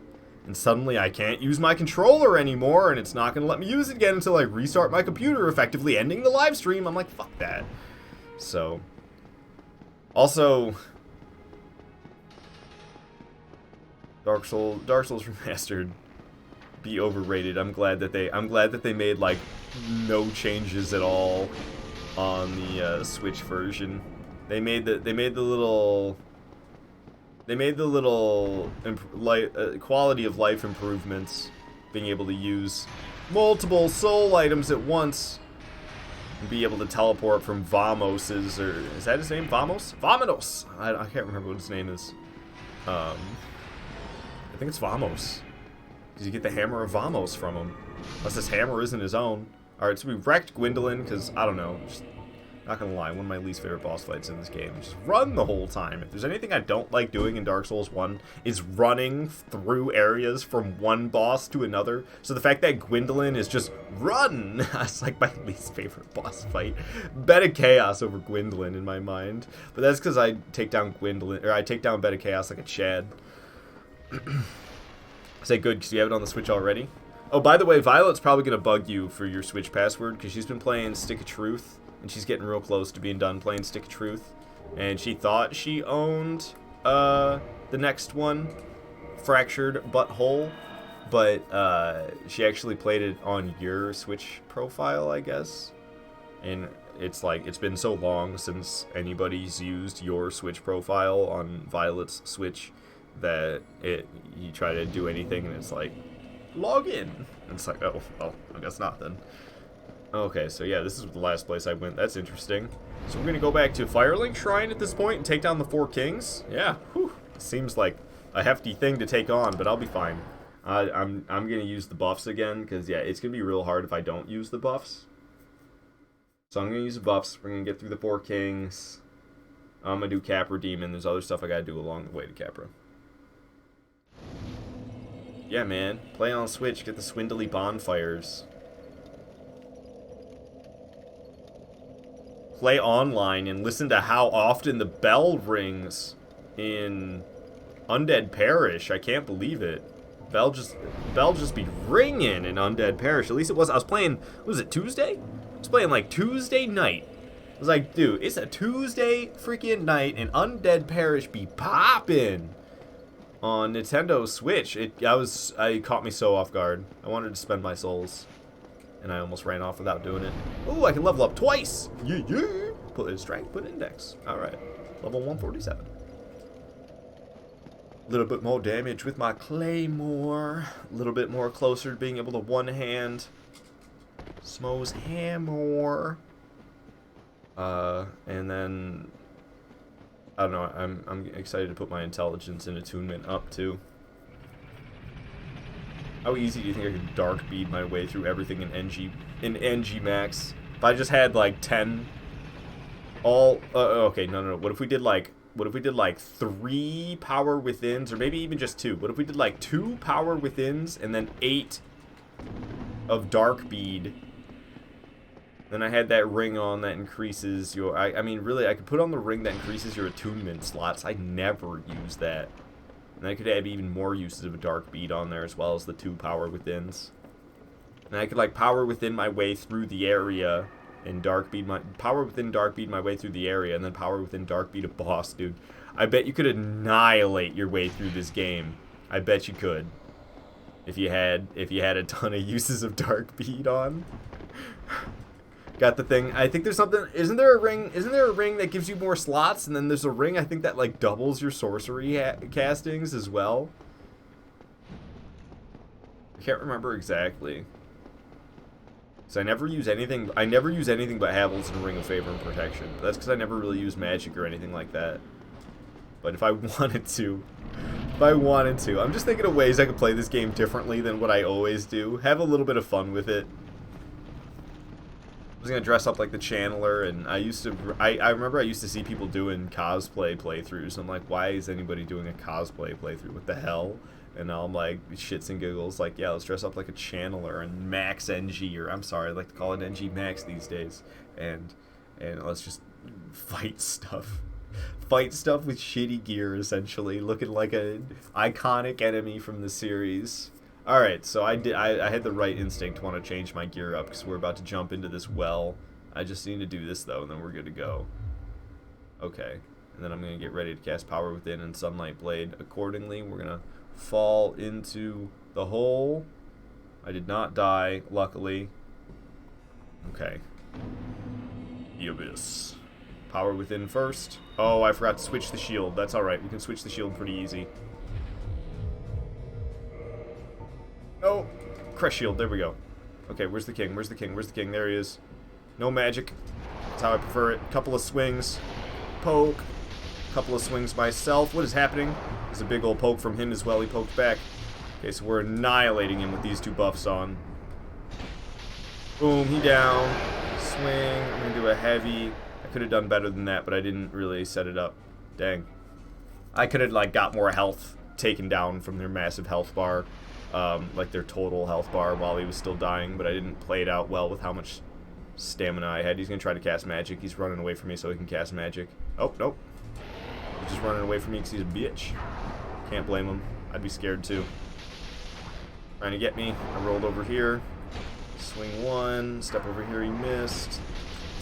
and suddenly I can't use my controller anymore, and it's not going to let me use it again until I restart my computer, effectively ending the live stream. I'm like, fuck that. So, also, Dark Souls Remastered be overrated. I'm glad that they made like no changes at all on the Switch version. They made the little quality of life improvements, being able to use multiple soul items at once. be able to teleport from Vamos's, or is that his name? Vamos? Vamonos! I can't remember what his name is. I think it's Vamos. Because you get the hammer of Vamos from him. Unless this hammer isn't his own. Alright, so we wrecked Gwendolyn, because, I don't know, just not gonna lie, one of my least favorite boss fights in this game. Just run the whole time. If there's anything I don't like doing in Dark Souls 1, is running through areas from one boss to another. So the fact that Gwendolyn is just run, that's like my least favorite boss fight. Bed of Chaos over Gwendolyn in my mind. But that's because I take down Gwendolyn, or I take down Bed of Chaos like a Chad. I say good, because you have it on the Switch already. Oh, by the way, Violet's probably gonna bug you for your Switch password, because she's been playing Stick of Truth. And she's getting real close to being done playing Stick of Truth. And she thought she owned the next one, Fractured Butthole. But she actually played it on your Switch profile, I guess. And it's like, it's been so long since anybody's used your Switch profile on Violet's Switch that you try to do anything and it's like, log in. And it's like, oh, well, I guess not then. Okay, so yeah, this is the last place I went. That's interesting. So we're going to go back to Firelink Shrine at this point and take down the 4 kings. Yeah, whew. Seems like a hefty thing to take on, but I'll be fine. I'm going to use the buffs again, because yeah, it's going to be real hard if I don't use the buffs. So I'm going to use the buffs. We're going to get through the 4 kings. I'm going to do Capra Demon. There's other stuff I got to do along the way to Capra. Yeah, man. Play on Switch. Get the swindly bonfires. Play online and listen to how often the bell rings in Undead Parish. I can't believe it. Bell just be ringing in Undead Parish. At least it was. I was playing, was it Tuesday? I was playing like Tuesday night. I was like, dude, it's a Tuesday freaking night and Undead Parish be popping on Nintendo Switch. It caught me so off guard. I wanted to spend my souls. And I almost ran off without doing it. Ooh, I can level up twice! Yeah, yeah! Put in strength, put index. Alright. Level 147. A little bit more damage with my claymore. A little bit more closer to being able to one-hand Smo's hammer. And then I don't know, I'm excited to put my intelligence and attunement up too. How easy do you think I could dark bead my way through everything in NG Max? If I just had like 10 all okay, no. What if we did like 3 power withins, or maybe even just 2? What if we did like 2 power withins and then 8 of dark bead? Then I had that ring on that increases your I mean really I could put on the ring that increases your attunement slots. I never use that. And I could have even more uses of a dark bead on there, as well as the 2 power withins. And I could like power within my way through the area and dark bead my power within dark bead my way through the area, and then power within dark bead a boss, dude. I bet you could annihilate your way through this game. I bet you could. If you had a ton of uses of dark bead on. Got the thing. I think there's something. Isn't there a ring that gives you more slots? And then there's a ring, I think, that like doubles your sorcery castings as well. I can't remember exactly. So I never use anything but Havels and Ring of Favor and Protection. But that's because I never really use magic or anything like that. But if I wanted to, I'm just thinking of ways I could play this game differently than what I always do. Have a little bit of fun with it. I was gonna dress up like the Channeler, and I remember I used to see people doing cosplay playthroughs. I'm like, why is anybody doing a cosplay playthrough? What the hell? And now I'm like, shits and giggles, like, yeah, let's dress up like a Channeler and Max NG, or I'm sorry, I like to call it NG Max these days, and let's just fight stuff. Fight stuff with shitty gear, essentially, looking like an iconic enemy from the series. Alright, so I had the right instinct to want to change my gear up, because we're about to jump into this well. I just need to do this, though, and then we're good to go. Okay, and then I'm going to get ready to cast Power Within and Sunlight Blade. Accordingly, we're going to fall into the hole. I did not die, luckily. Okay. The Abyss. Power Within first. Oh, I forgot to switch the shield. That's alright, we can switch the shield pretty easy. Oh, Crush Shield, there we go. Okay, where's the king? Where's the king? Where's the king? There he is. No magic. That's how I prefer it. Couple of swings. Poke. Couple of swings myself. What is happening? There's a big old poke from him as well. He poked back. Okay, so we're annihilating him with these two buffs on. Boom, he down. Swing. I'm going to do a heavy. I could have done better than that, but I didn't really set it up. Dang. I could have, like, got more health taken down from their massive health bar. Like their total health bar while he was still dying, but I didn't play it out well with how much stamina I had. He's going to try to cast magic. He's running away from me so he can cast magic. Oh, nope. He's just running away from me because he's a bitch. Can't blame him. I'd be scared too. Trying to get me. I rolled over here. Swing one. Step over here. He missed.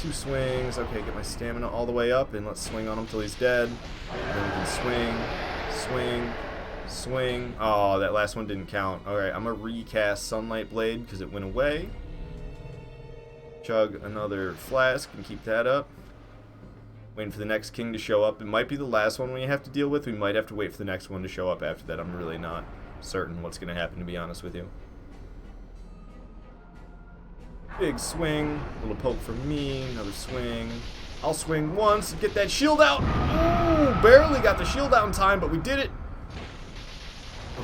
Two swings. Okay, get my stamina all the way up, and let's swing on him till he's dead. And then we can swing. Swing. Swing. Oh, that last one didn't count. Alright, I'm going to recast Sunlight Blade because it went away. Chug another flask and keep that up. Waiting for the next king to show up. It might be the last one we have to deal with. We might have to wait for the next one to show up after that. I'm really not certain what's going to happen, to be honest with you. Big swing. A little poke from me. Another swing. I'll swing once and get that shield out. Ooh, barely got the shield out in time, but we did it.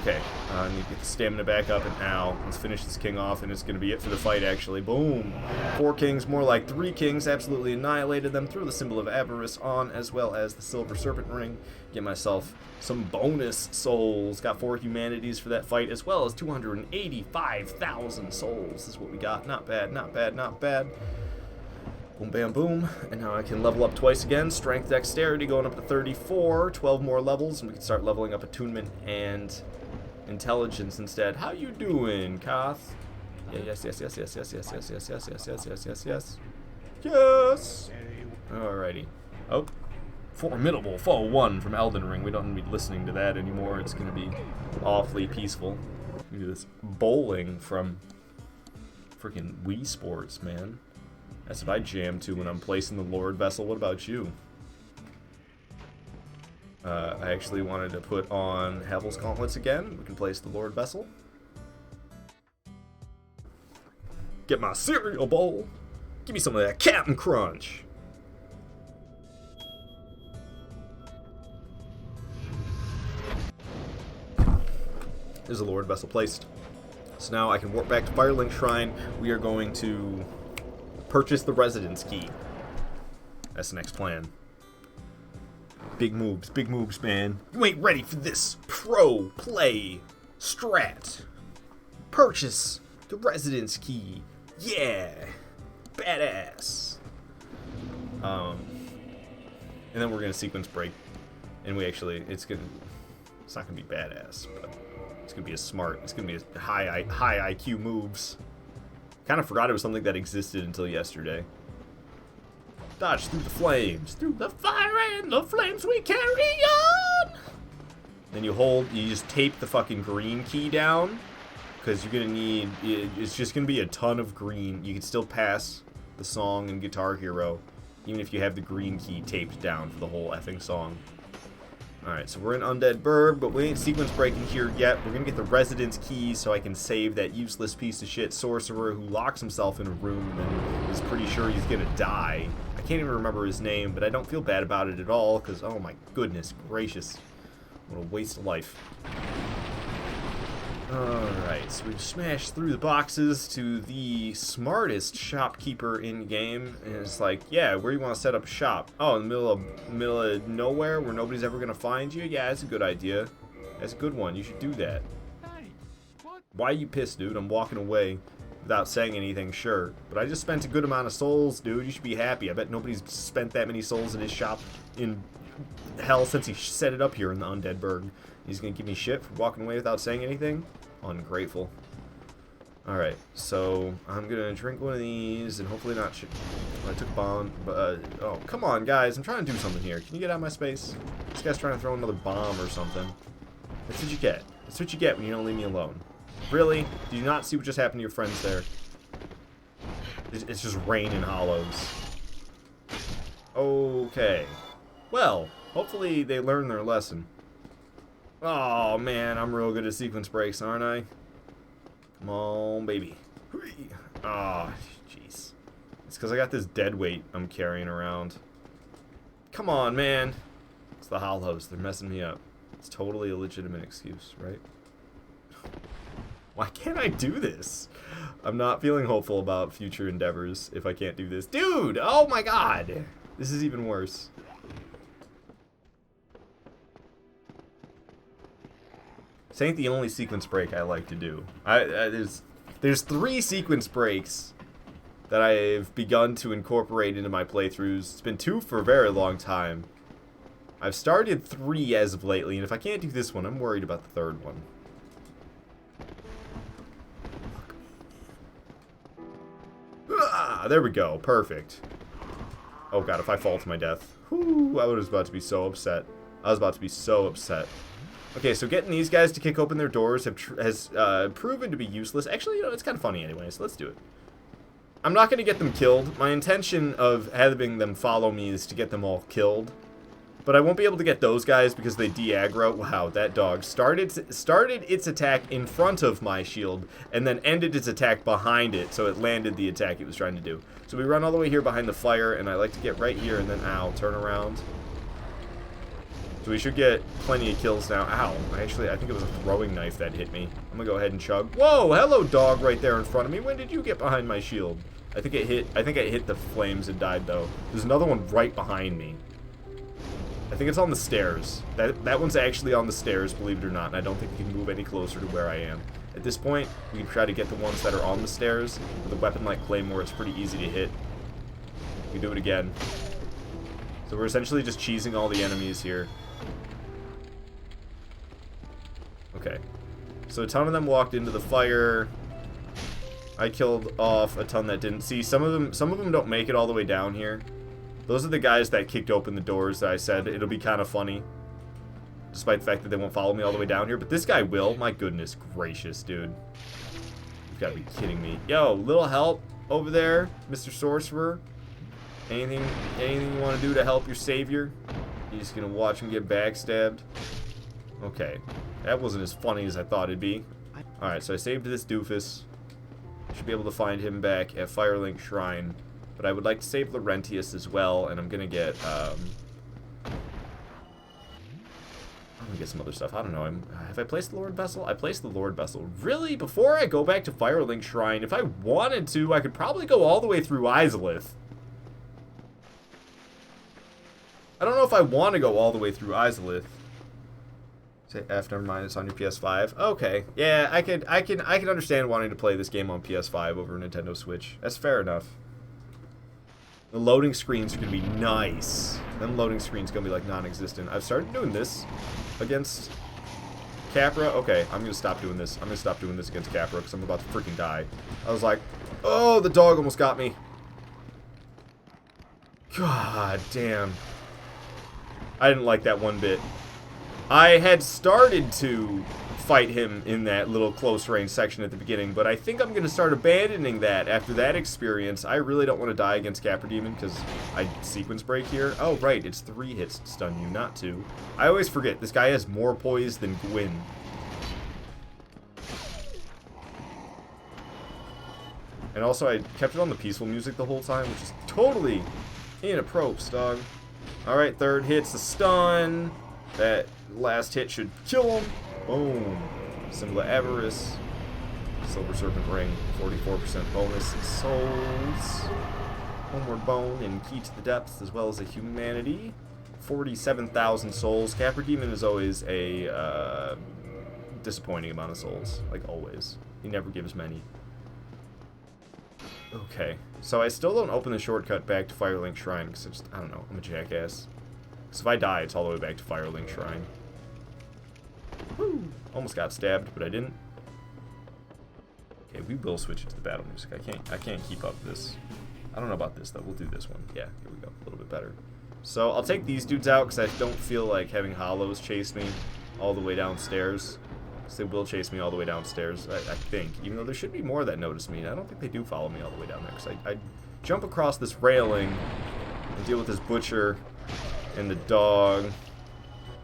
Okay, I need to get the stamina back up, and ow. Let's finish this king off, and it's going to be it for the fight, actually. Boom. 4 kings, more like 3 kings. Absolutely annihilated them. Threw the symbol of avarice on, as well as the silver serpent ring. Get myself some bonus souls. Got 4 humanities for that fight, as well as 285,000 souls is what we got. Not bad, not bad, not bad. Boom, bam, boom. And now I can level up twice again. Strength, dexterity going up to 34. 12 more levels, and we can start leveling up attunement and intelligence instead. How you doing, Koth? Yeah, yes, yes, yes, yes, yes, yes, yes, yes, yes, yes, yes, yes, yes, yes. Yes! Alrighty. Oh. Formidable Foe 1 from Elden Ring. We don't need to be listening to that anymore. It's going to be awfully peaceful. Look at this bowling from freaking Wii Sports, man. That's what I jam to when I'm placing the Lord Vessel. What about you? I actually wanted to put on Havel's Gauntlets again. We can place the Lord Vessel. Get my cereal bowl. Give me some of that Captain Crunch. There's a Lord Vessel placed. So now I can warp back to Firelink Shrine. We are going to purchase the residence key. That's the next plan. Big moves, man. You ain't ready for this. Pro play strat. Purchase the residence key. Yeah. Badass. And then we're gonna sequence break. And we actually, it's not gonna be badass, but it's gonna be a smart. It's gonna be a high IQ moves. Kind of forgot it was something that existed until yesterday. Dodge through the flames. Through the fire and the flames we carry on! Then you just tape the fucking green key down. Because you're going to need, it's just going to be a ton of green. You can still pass the song in Guitar Hero, even if you have the green key taped down for the whole effing song. Alright, so we're in Undead Burg, but we ain't sequence breaking here yet. We're going to get the residence key so I can save that useless piece of shit sorcerer who locks himself in a room and is pretty sure he's going to die. I can't even remember his name, but I don't feel bad about it at all, because, oh my goodness gracious. What a waste of life. Alright, so we've smashed through the boxes to the smartest shopkeeper in-game, and it's like, yeah, where do you want to set up a shop? Oh, in the middle of nowhere where nobody's ever going to find you? Yeah, that's a good idea. That's a good one. You should do that. Why are you pissed, dude? I'm walking away without saying anything, sure. But I just spent a good amount of souls, dude. You should be happy. I bet nobody's spent that many souls in his shop in hell since he set it up here in the Undead Burg. He's going to give me shit for walking away without saying anything? Ungrateful. Alright, so I'm going to drink one of these and hopefully not shit. I took a bomb, but, oh, come on, guys. I'm trying to do something here. Can you get out of my space? This guy's trying to throw another bomb or something. That's what you get. That's what you get when you don't leave me alone. Really? Do you not see what just happened to your friends there? It's just rain in hollows. Okay. Well, hopefully they learn their lesson. Oh, man, I'm real good at sequence breaks, aren't I? Come on, baby. Oh, jeez. It's because I got this dead weight I'm carrying around. Come on, man. It's the hollows. They're messing me up. It's totally a legitimate excuse, right? Why can't I do this? I'm not feeling hopeful about future endeavors if I can't do this. Dude! Oh my god! This is even worse. This ain't the only sequence break I like to do. There's 3 sequence breaks that I've begun to incorporate into my playthroughs. It's been 2 for a very long time. I've started 3 as of lately, and if I can't do this one, I'm worried about the 3rd one. Ah, there we go. Perfect. Oh god, if I fall to my death. Whew, I was about to be so upset. I was about to be so upset. Okay, so getting these guys to kick open their doors has proven to be useless. Actually, you know, it's kind of funny anyway, so let's do it. I'm not going to get them killed. My intention of having them follow me is to get them all killed. But I won't be able to get those guys because they de-aggro. Wow, that dog started its attack in front of my shield and then ended its attack behind it, so it landed the attack it was trying to do. So we run all the way here behind the fire, and I like to get right here and then, ow, turn around. So we should get plenty of kills now. Ow, I think it was a throwing knife that hit me. I'm gonna go ahead and chug. Whoa, hello dog right there in front of me. When did you get behind my shield? I think I hit the flames and died though. There's another one right behind me. I think it's on the stairs. That one's actually on the stairs, believe it or not, and I don't think we can move any closer to where I am. At this point, we can try to get the ones that are on the stairs. With a weapon like Claymore, it's pretty easy to hit. We can do it again. So we're essentially just cheesing all the enemies here. Okay. So a ton of them walked into the fire. I killed off a ton that didn't. See, some of them don't make it all the way down here. Those are the guys that kicked open the doors that I said it'll be kind of funny. Despite the fact that they won't follow me all the way down here. But this guy will. My goodness gracious, dude. You've got to be kidding me. Yo, little help over there, Mr. Sorcerer. Anything you want to do to help your savior? You're just going to watch him get backstabbed? Okay. That wasn't as funny as I thought it'd be. Alright, so I saved this doofus. Should be able to find him back at Firelink Shrine. But I would like to save Laurentius as well, and I'm gonna get, I'm gonna get some other stuff. I don't know. Have I placed the Lord Vessel? I placed the Lord Vessel. Really? Before I go back to Firelink Shrine, if I wanted to, I could probably go all the way through Izalith. I don't know if I want to go all the way through Izalith. Say F, never mind, it's on your PS5. Okay. Yeah, I can understand wanting to play this game on PS5 over a Nintendo Switch. That's fair enough. The loading screens are going to be nice. Them loading screens going to be like non-existent. I've started doing this against Capra. Okay, I'm going to stop doing this. I'm going to stop doing this against Capra because I'm about to freaking die. I was like, oh, the dog almost got me. God damn. I didn't like that one bit. I had started to fight him in that little close range section at the beginning, but I think I'm going to start abandoning that after that experience. I really don't want to die against Capra Demon because I sequence break here. Oh, right, it's 3 hits to stun you, not 2. I always forget, this guy has more poise than Gwyn. And also, I kept it on the peaceful music the whole time, which is totally inappropriate, dog. Alright, 3rd hit's the stun. That last hit should kill him. Boom. Symbol of Avarice. Silver Serpent Ring. 44% bonus. Souls. Homeward Bone and Key to the Depths, as well as a Humanity. 47,000 souls. Capra Demon is always a disappointing amount of souls. Like always. He never gives many. Okay. So I still don't open the shortcut back to Firelink Shrine because I don't know. I'm a jackass. So if I die, it's all the way back to Firelink Shrine. Woo! Almost got stabbed, but I didn't. Okay, we will switch it to the battle music. I can't keep up this. I don't know about this though. We'll do this one. Yeah, here we go. A little bit better. So I'll take these dudes out because I don't feel like having hollows chase me all the way downstairs. Because they will chase me all the way downstairs, I think. Even though there should be more that notice me. I don't think they do follow me all the way down there. Because I jump across this railing and deal with this butcher and the dog.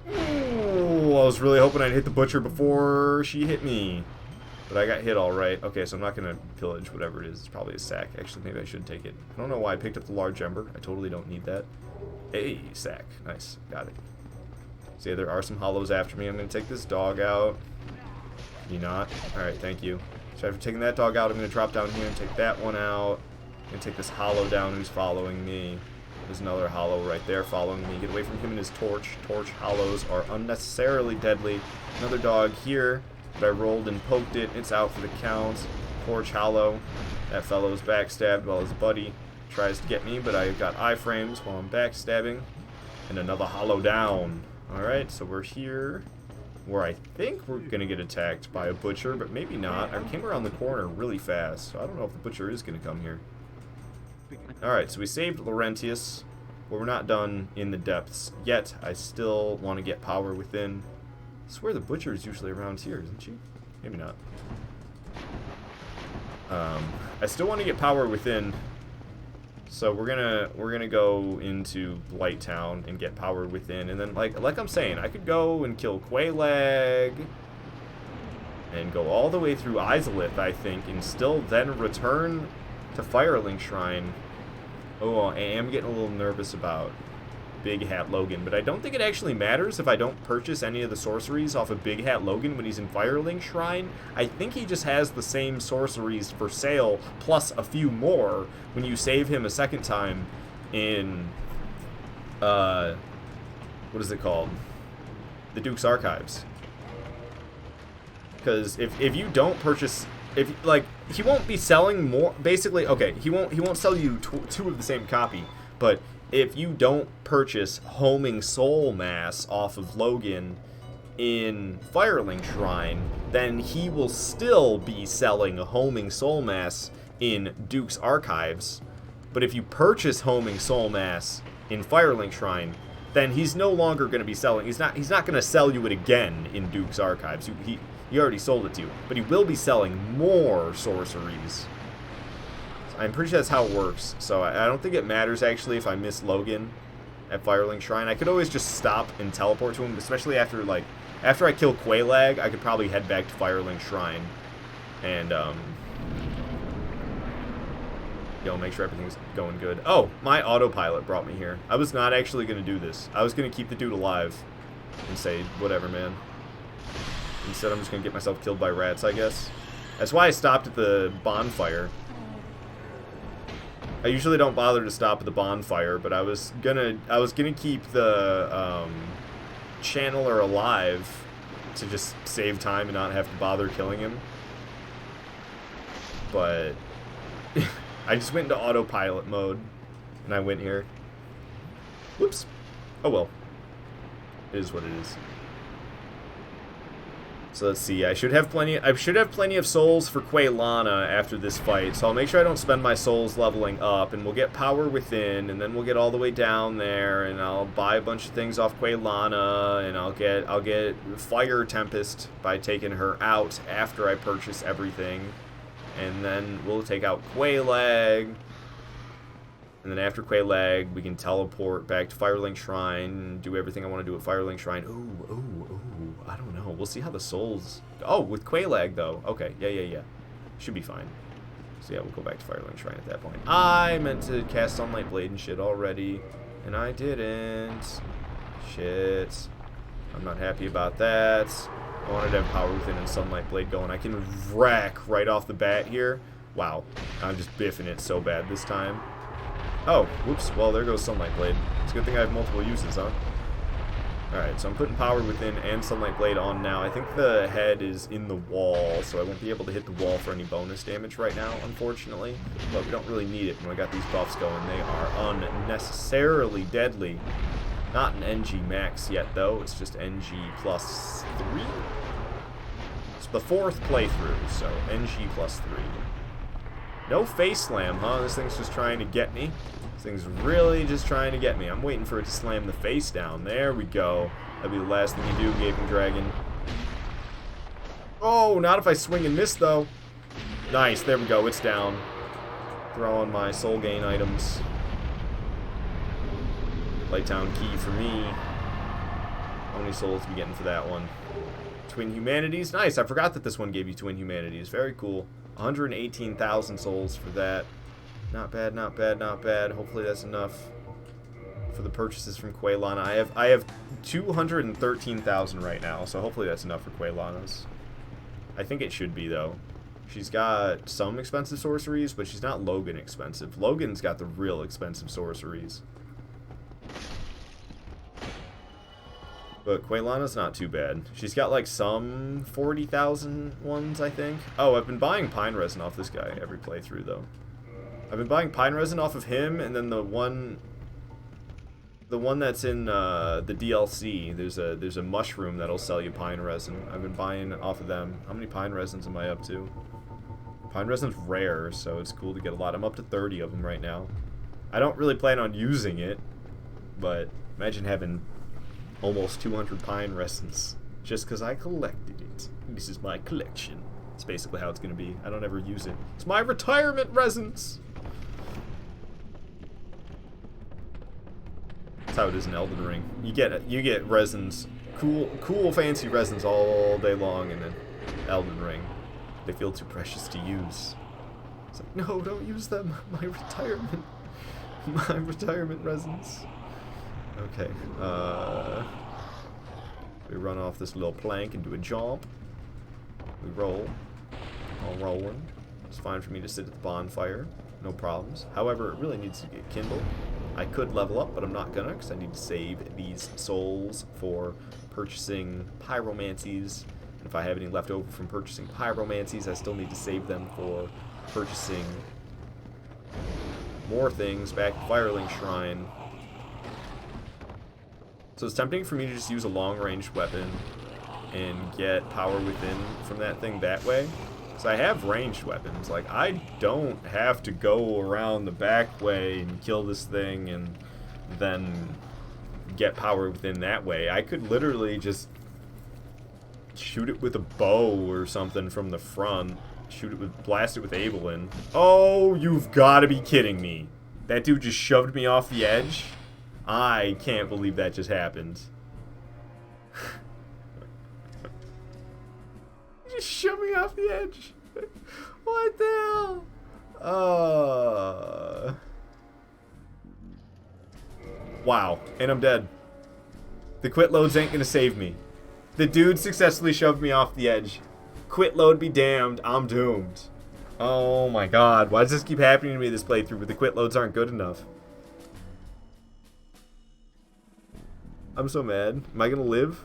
Ooh, I was really hoping I'd hit the butcher before she hit me. But I got hit all right. Okay, so I'm not going to pillage whatever it is. It's probably a sack. Actually, maybe I should take it. I don't know why I picked up the large ember. I totally don't need that. Hey, sack. Nice. Got it. So yeah, there are some hollows after me. I'm going to take this dog out. Can you not? Alright, thank you. So after taking that dog out, I'm going to drop down here and take that one out. I'm going to take this hollow down who's following me. There's another hollow right there following me. Get away from him and his torch. Torch hollows are unnecessarily deadly. Another dog here. But I rolled and poked it. It's out for the count. Torch hollow. That fellow's backstabbed while his buddy tries to get me, but I got iframes while I'm backstabbing. And another hollow down. Alright, so we're here where I think we're going to get attacked by a butcher, but maybe not. I came around the corner really fast, so I don't know if the butcher is going to come here. Alright, so we saved Laurentius, but we're not done in the depths yet. I still want to get power within. I swear the butcher is usually around here, isn't she? Maybe not. I still want to get power within, so we're gonna go into Blighttown and get power within, and then like I'm saying, I could go and kill Quelaag and go all the way through Izalith, I think, and still then return to Firelink Shrine. Oh, I am getting a little nervous about Big Hat Logan, but I don't think it actually matters if I don't purchase any of the sorceries off of Big Hat Logan when he's in Firelink Shrine. I think he just has the same sorceries for sale, plus a few more when you save him a second time in, what is it called? The Duke's Archives. Because if you don't purchase, he won't be selling more, basically, okay, he won't sell you two of the same copy, but if you don't purchase Homing Soul Mass off of Logan in Firelink Shrine, then he will still be selling a Homing Soul Mass in Duke's Archives. But if you purchase Homing Soul Mass in Firelink Shrine, then he's no longer going to be selling. He's not going to sell you it again in Duke's Archives. He already sold it to you, but he will be selling more sorceries. I'm pretty sure that's how it works, so I don't think it matters, actually, if I miss Logan at Firelink Shrine. I could always just stop and teleport to him, especially after I kill Quelaag, I could probably head back to Firelink Shrine and, make sure everything's going good. Oh, my autopilot brought me here. I was not actually going to do this. I was going to keep the dude alive and say, whatever, man. Instead, I'm just going to get myself killed by rats, I guess. That's why I stopped at the bonfire. I usually don't bother to stop at the bonfire, but I was gonna keep the channeler alive to just save time and not have to bother killing him. But I just went into autopilot mode, and I went here. Whoops. Oh well. It is what it is. So let's see, I should have plenty of souls for Quaylana after this fight, so I'll make sure I don't spend my souls leveling up, and we'll get power within, and then we'll get all the way down there, and I'll buy a bunch of things off Quaylana, and I'll get Fire Tempest by taking her out after I purchase everything, and then we'll take out Quelaag. And then after Quelaag, we can teleport back to Firelink Shrine, do everything I want to do at Firelink Shrine. Ooh, I don't know. We'll see how the souls... Oh, with Quelaag, though. Okay, yeah. Should be fine. So yeah, we'll go back to Firelink Shrine at that point. I meant to cast Sunlight Blade and shit already, and I didn't. Shit. I'm not happy about that. I wanted to have Power Within and Sunlight Blade going. I can wreck right off the bat here. Wow. I'm just biffing it so bad this time. Oh, whoops. Well, there goes Sunlight Blade. It's a good thing I have multiple uses, huh? Alright, so I'm putting Power Within and Sunlight Blade on now. I think the head is in the wall, so I won't be able to hit the wall for any bonus damage right now, unfortunately. But we don't really need it when I got these buffs going. They are unnecessarily deadly. Not an NG max yet, though. It's just NG plus 3? It's the 4th playthrough, so NG plus 3. No face slam, huh? This thing's just trying to get me. This thing's really just trying to get me. I'm waiting for it to slam the face down. There we go. That'll be the last thing you do, Gaping Dragon. Oh, not if I swing and miss, though. Nice, there we go. It's down. Throw on my soul gain items. Blighttown key for me. How many souls are we getting for that one? Twin Humanities. Nice. I forgot that this one gave you Twin Humanities. Very cool. 118,000 souls for that. Not bad, not bad, not bad. Hopefully that's enough for the purchases from Quaylana. I have 213,000 right now, so hopefully that's enough for Quaylana's. I think it should be, though. She's got some expensive sorceries, but she's not Logan expensive. Logan's got the real expensive sorceries. But Quaylana's not too bad. She's got like some 40,000 ones, I think. Oh, I've been buying Pine Resin off this guy every playthrough, though. I've been buying Pine Resin off of him, and then the one that's in the DLC. There's a mushroom that'll sell you Pine Resin. I've been buying off of them. How many Pine Resins am I up to? Pine Resin's rare, so it's cool to get a lot. I'm up to 30 of them right now. I don't really plan on using it, but imagine having almost 200 Pine Resins just because I collected it. This is my collection. It's basically how it's going to be. I don't ever use it. It's my retirement resins. That's how it is in Elden Ring. You get resins, cool fancy resins all day long, and then Elden Ring, they feel too precious to use. It's like, no, don't use them. My retirement resins. Okay, we run off this little plank and do a jump. We roll. All rolling. It's fine for me to sit at the bonfire. No problems. However, it really needs to get kindled. I could level up, but I'm not gonna, because I need to save these souls for purchasing pyromancies. And if I have any left over from purchasing pyromancies, I still need to save them for purchasing more things back at Firelink Shrine. So it's tempting for me to just use a long-range weapon and get power within from that thing that way. So I have ranged weapons. Like, I don't have to go around the back way and kill this thing and then get power within that way. I could literally just shoot it with a bow or something from the front. Blast it with Evelyn. Oh, you've got to be kidding me. That dude just shoved me off the edge? I can't believe that just happened. Just shoved me off the edge. What the hell? Wow. And I'm dead. The quit loads ain't gonna save me. The dude successfully shoved me off the edge. Quit load be damned. I'm doomed. Oh my god. Why does this keep happening to me this playthrough, but the quit loads aren't good enough? I'm so mad. Am I gonna live?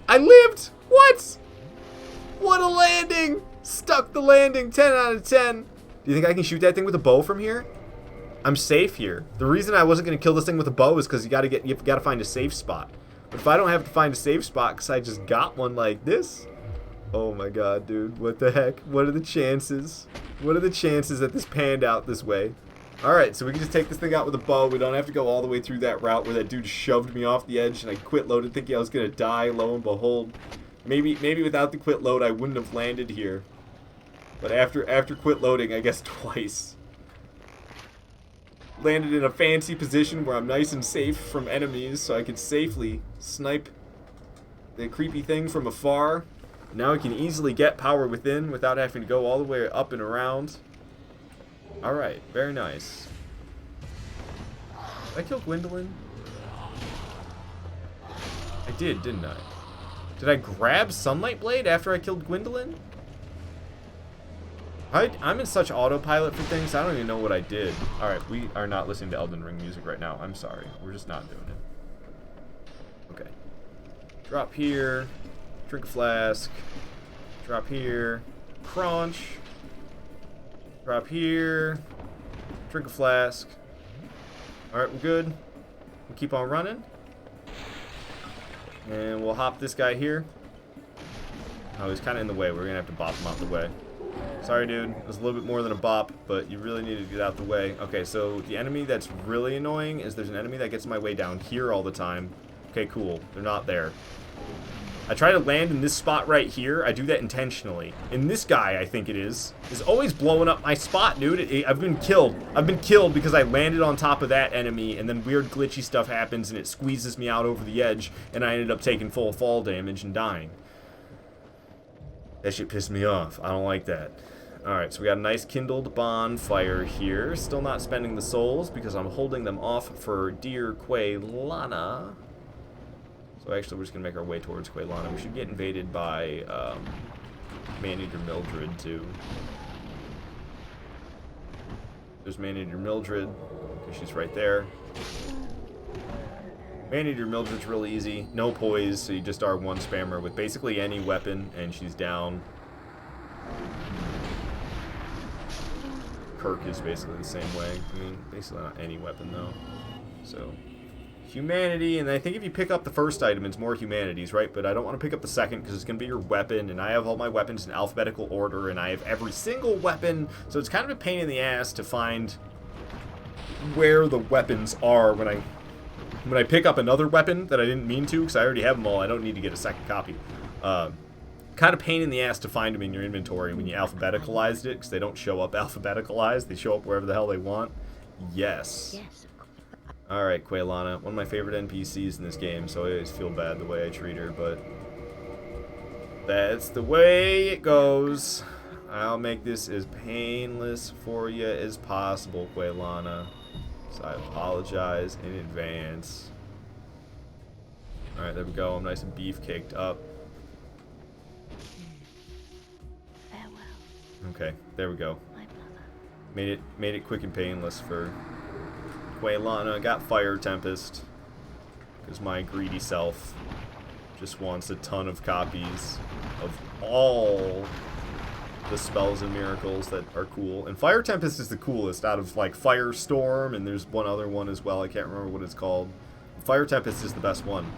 I lived! What? What a landing! Stuck the landing. 10 out of 10. Do you think I can shoot that thing with a bow from here? I'm safe here. The reason I wasn't gonna kill this thing with a bow is because you've got to find a safe spot. But if I don't have to find a safe spot because I just got one like this, oh my god, dude, what the heck? What are the chances? What are the chances that this panned out this way? Alright, so we can just take this thing out with a bow. We don't have to go all the way through that route where that dude shoved me off the edge and I quit loaded thinking I was going to die. Lo and behold, maybe without the quit load I wouldn't have landed here. But after quit loading, I guess twice. Landed in a fancy position where I'm nice and safe from enemies so I could safely snipe the creepy thing from afar. Now I can easily get power within without having to go all the way up and around. Alright, very nice. Did I kill Gwendolyn? I did, didn't I? Did I grab Sunlight Blade after I killed Gwendolyn? I'm in such autopilot for things, I don't even know what I did. Alright, we are not listening to Elden Ring music right now. I'm sorry. We're just not doing it. Okay. Drop here. Drink a flask. Drop here. Crunch. Drop here. Drink a flask. Alright, we're good. We'll keep on running. And we'll hop this guy here. Oh, he's kind of in the way. We're going to have to bop him out the way. Sorry, dude. It was a little bit more than a bop, but you really need to get out the way. Okay, so the enemy that's really annoying is there's an enemy that gets in my way down here all the time. Okay, cool. They're not there. I try to land in this spot right here. I do that intentionally. And this guy, I think it is always blowing up my spot, dude. I've been killed. I've been killed because I landed on top of that enemy, and then weird glitchy stuff happens, and it squeezes me out over the edge, and I ended up taking full fall damage and dying. That shit pissed me off. I don't like that. Alright, so we got a nice kindled bonfire here. Still not spending the souls because I'm holding them off for dear Quaylana. So actually we're just going to make our way towards Quaylana. We should get invaded by Man-Eater Mildred too. There's Man-Eater Mildred, because she's right there. Man-Eater Mildred's really easy. No poise, so you just R1 spammer with basically any weapon, and she's down. Kirk is basically the same way. I mean, basically not any weapon, though. So, humanity, and I think if you pick up the first item, it's more humanities, right? But I don't want to pick up the second, because it's going to be your weapon, and I have all my weapons in alphabetical order, and I have every single weapon, so it's kind of a pain in the ass to find where the weapons are when I pick up another weapon that I didn't mean to, because I already have them all. I don't need to get a second copy. Kind of pain in the ass to find them in your inventory when you alphabeticalized it, because they don't show up alphabeticalized. They show up wherever the hell they want. Yes. Alright, Quaylana. One of my favorite NPCs in this game, so I always feel bad the way I treat her, but that's the way it goes. I'll make this as painless for you as possible, Quaylana. So I apologize in advance. Alright, there we go. I'm nice and beef-caked up. Okay, there we go. Made it quick and painless for Quaylana. Got Fire Tempest, because my greedy self just wants a ton of copies of all the spells and miracles that are cool. And Fire Tempest is the coolest out of, like, Firestorm, and there's one other one as well. I can't remember what it's called. Fire Tempest is the best one.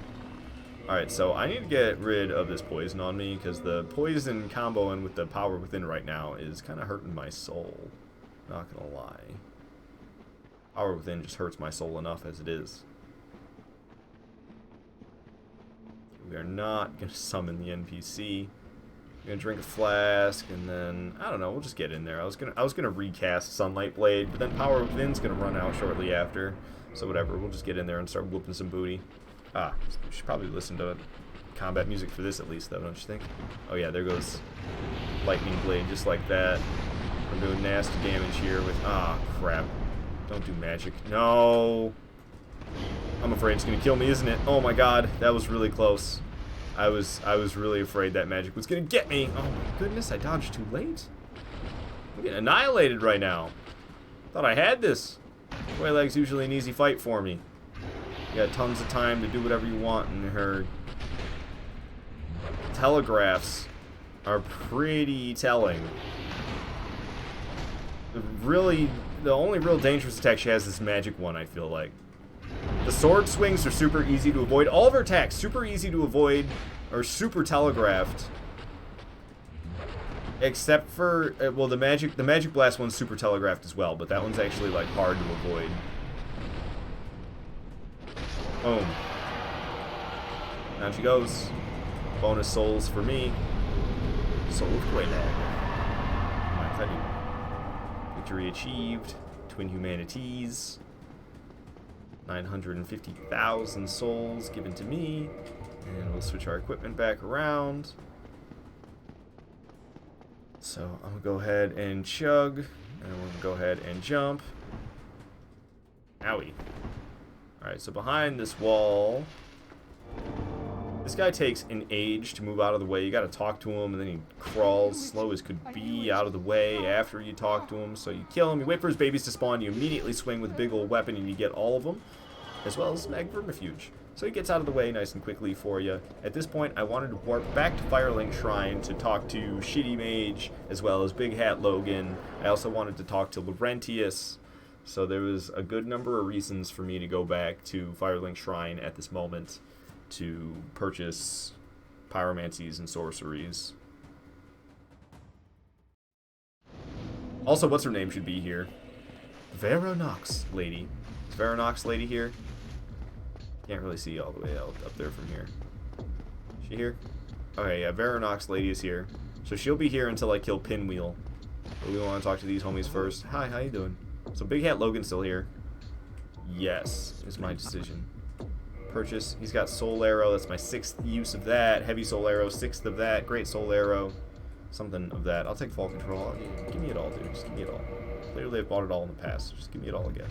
Alright, so I need to get rid of this poison on me, because the poison comboing with the power within right now is kind of hurting my soul. Not gonna lie. Power within just hurts my soul enough as it is. We are not gonna summon the NPC. We're gonna drink a flask, and then I don't know. We'll just get in there. I was gonna recast Sunlight Blade, but then Power Within's gonna run out shortly after. So whatever. We'll just get in there and start whooping some booty. Ah, we should probably listen to combat music for this at least, though, don't you think? Oh yeah, there goes Lightning Blade, just like that. I'm doing nasty damage here with... Ah, crap. Don't do magic. No! I'm afraid it's gonna kill me, isn't it? Oh my god, that was really close. I was really afraid that magic was gonna get me. Oh my goodness, I dodged too late. I'm getting annihilated right now. Thought I had this. Wayleg's usually an easy fight for me. You got tons of time to do whatever you want, and her telegraphs are pretty telling. The only real dangerous attack she has is this magic one, I feel like. The sword swings are super easy to avoid. All of her attacks, super easy to avoid, or super telegraphed. Except for, well, the magic blast one's super telegraphed as well, but that one's actually, like, hard to avoid. Boom. Down she goes. Bonus souls for me. Soul of Quaylana. Victory achieved. Twin humanities. 950,000 souls given to me. And we'll switch our equipment back around. So I'm going to go ahead and chug. And we're going to go ahead and jump. Owie. Alright, so behind this wall, this guy takes an age to move out of the way. You gotta talk to him, and then he crawls slow as could be out of the way after you talk to him. So you kill him, you wait for his babies to spawn, you immediately swing with a big old weapon, and you get all of them, as well as Mag Vermifuge. So he gets out of the way nice and quickly for you. At this point, I wanted to warp back to Firelink Shrine to talk to Shitty Mage, as well as Big Hat Logan. I also wanted to talk to Laurentius. So there was a good number of reasons for me to go back to Firelink Shrine at this moment to purchase pyromancies and sorceries. Also, what's her name should be here? Veronox Lady. Is Veronox Lady here? Can't really see all the way up there from here. Is she here? Okay, yeah, Veronox Lady is here. So she'll be here until I kill Pinwheel. But we want to talk to these homies first. Hi, how you doing? So Big Hat Logan's still here. Yes, is my decision. Purchase. He's got Soul Arrow. That's my 6th use of that. Heavy Soul Arrow, 6th of that. Great Soul Arrow. Something of that. I'll take fall control. Give me it all, dude. Just give me it all. Clearly I've bought it all in the past. Just give me it all again.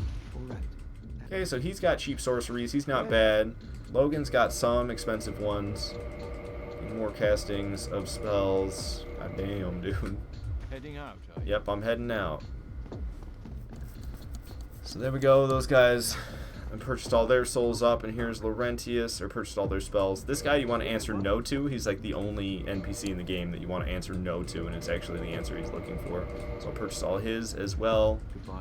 Okay, so he's got cheap sorceries. He's not bad. Logan's got some expensive ones. More castings of spells. God damn, dude. Heading out. Yep, I'm heading out. So there we go. Those guys, I purchased all their souls up, and here's Laurentius, or purchased all their spells. This guy you want to answer no to. He's like the only NPC in the game that you want to answer no to, and it's actually the answer he's looking for. So I'll purchase all his as well.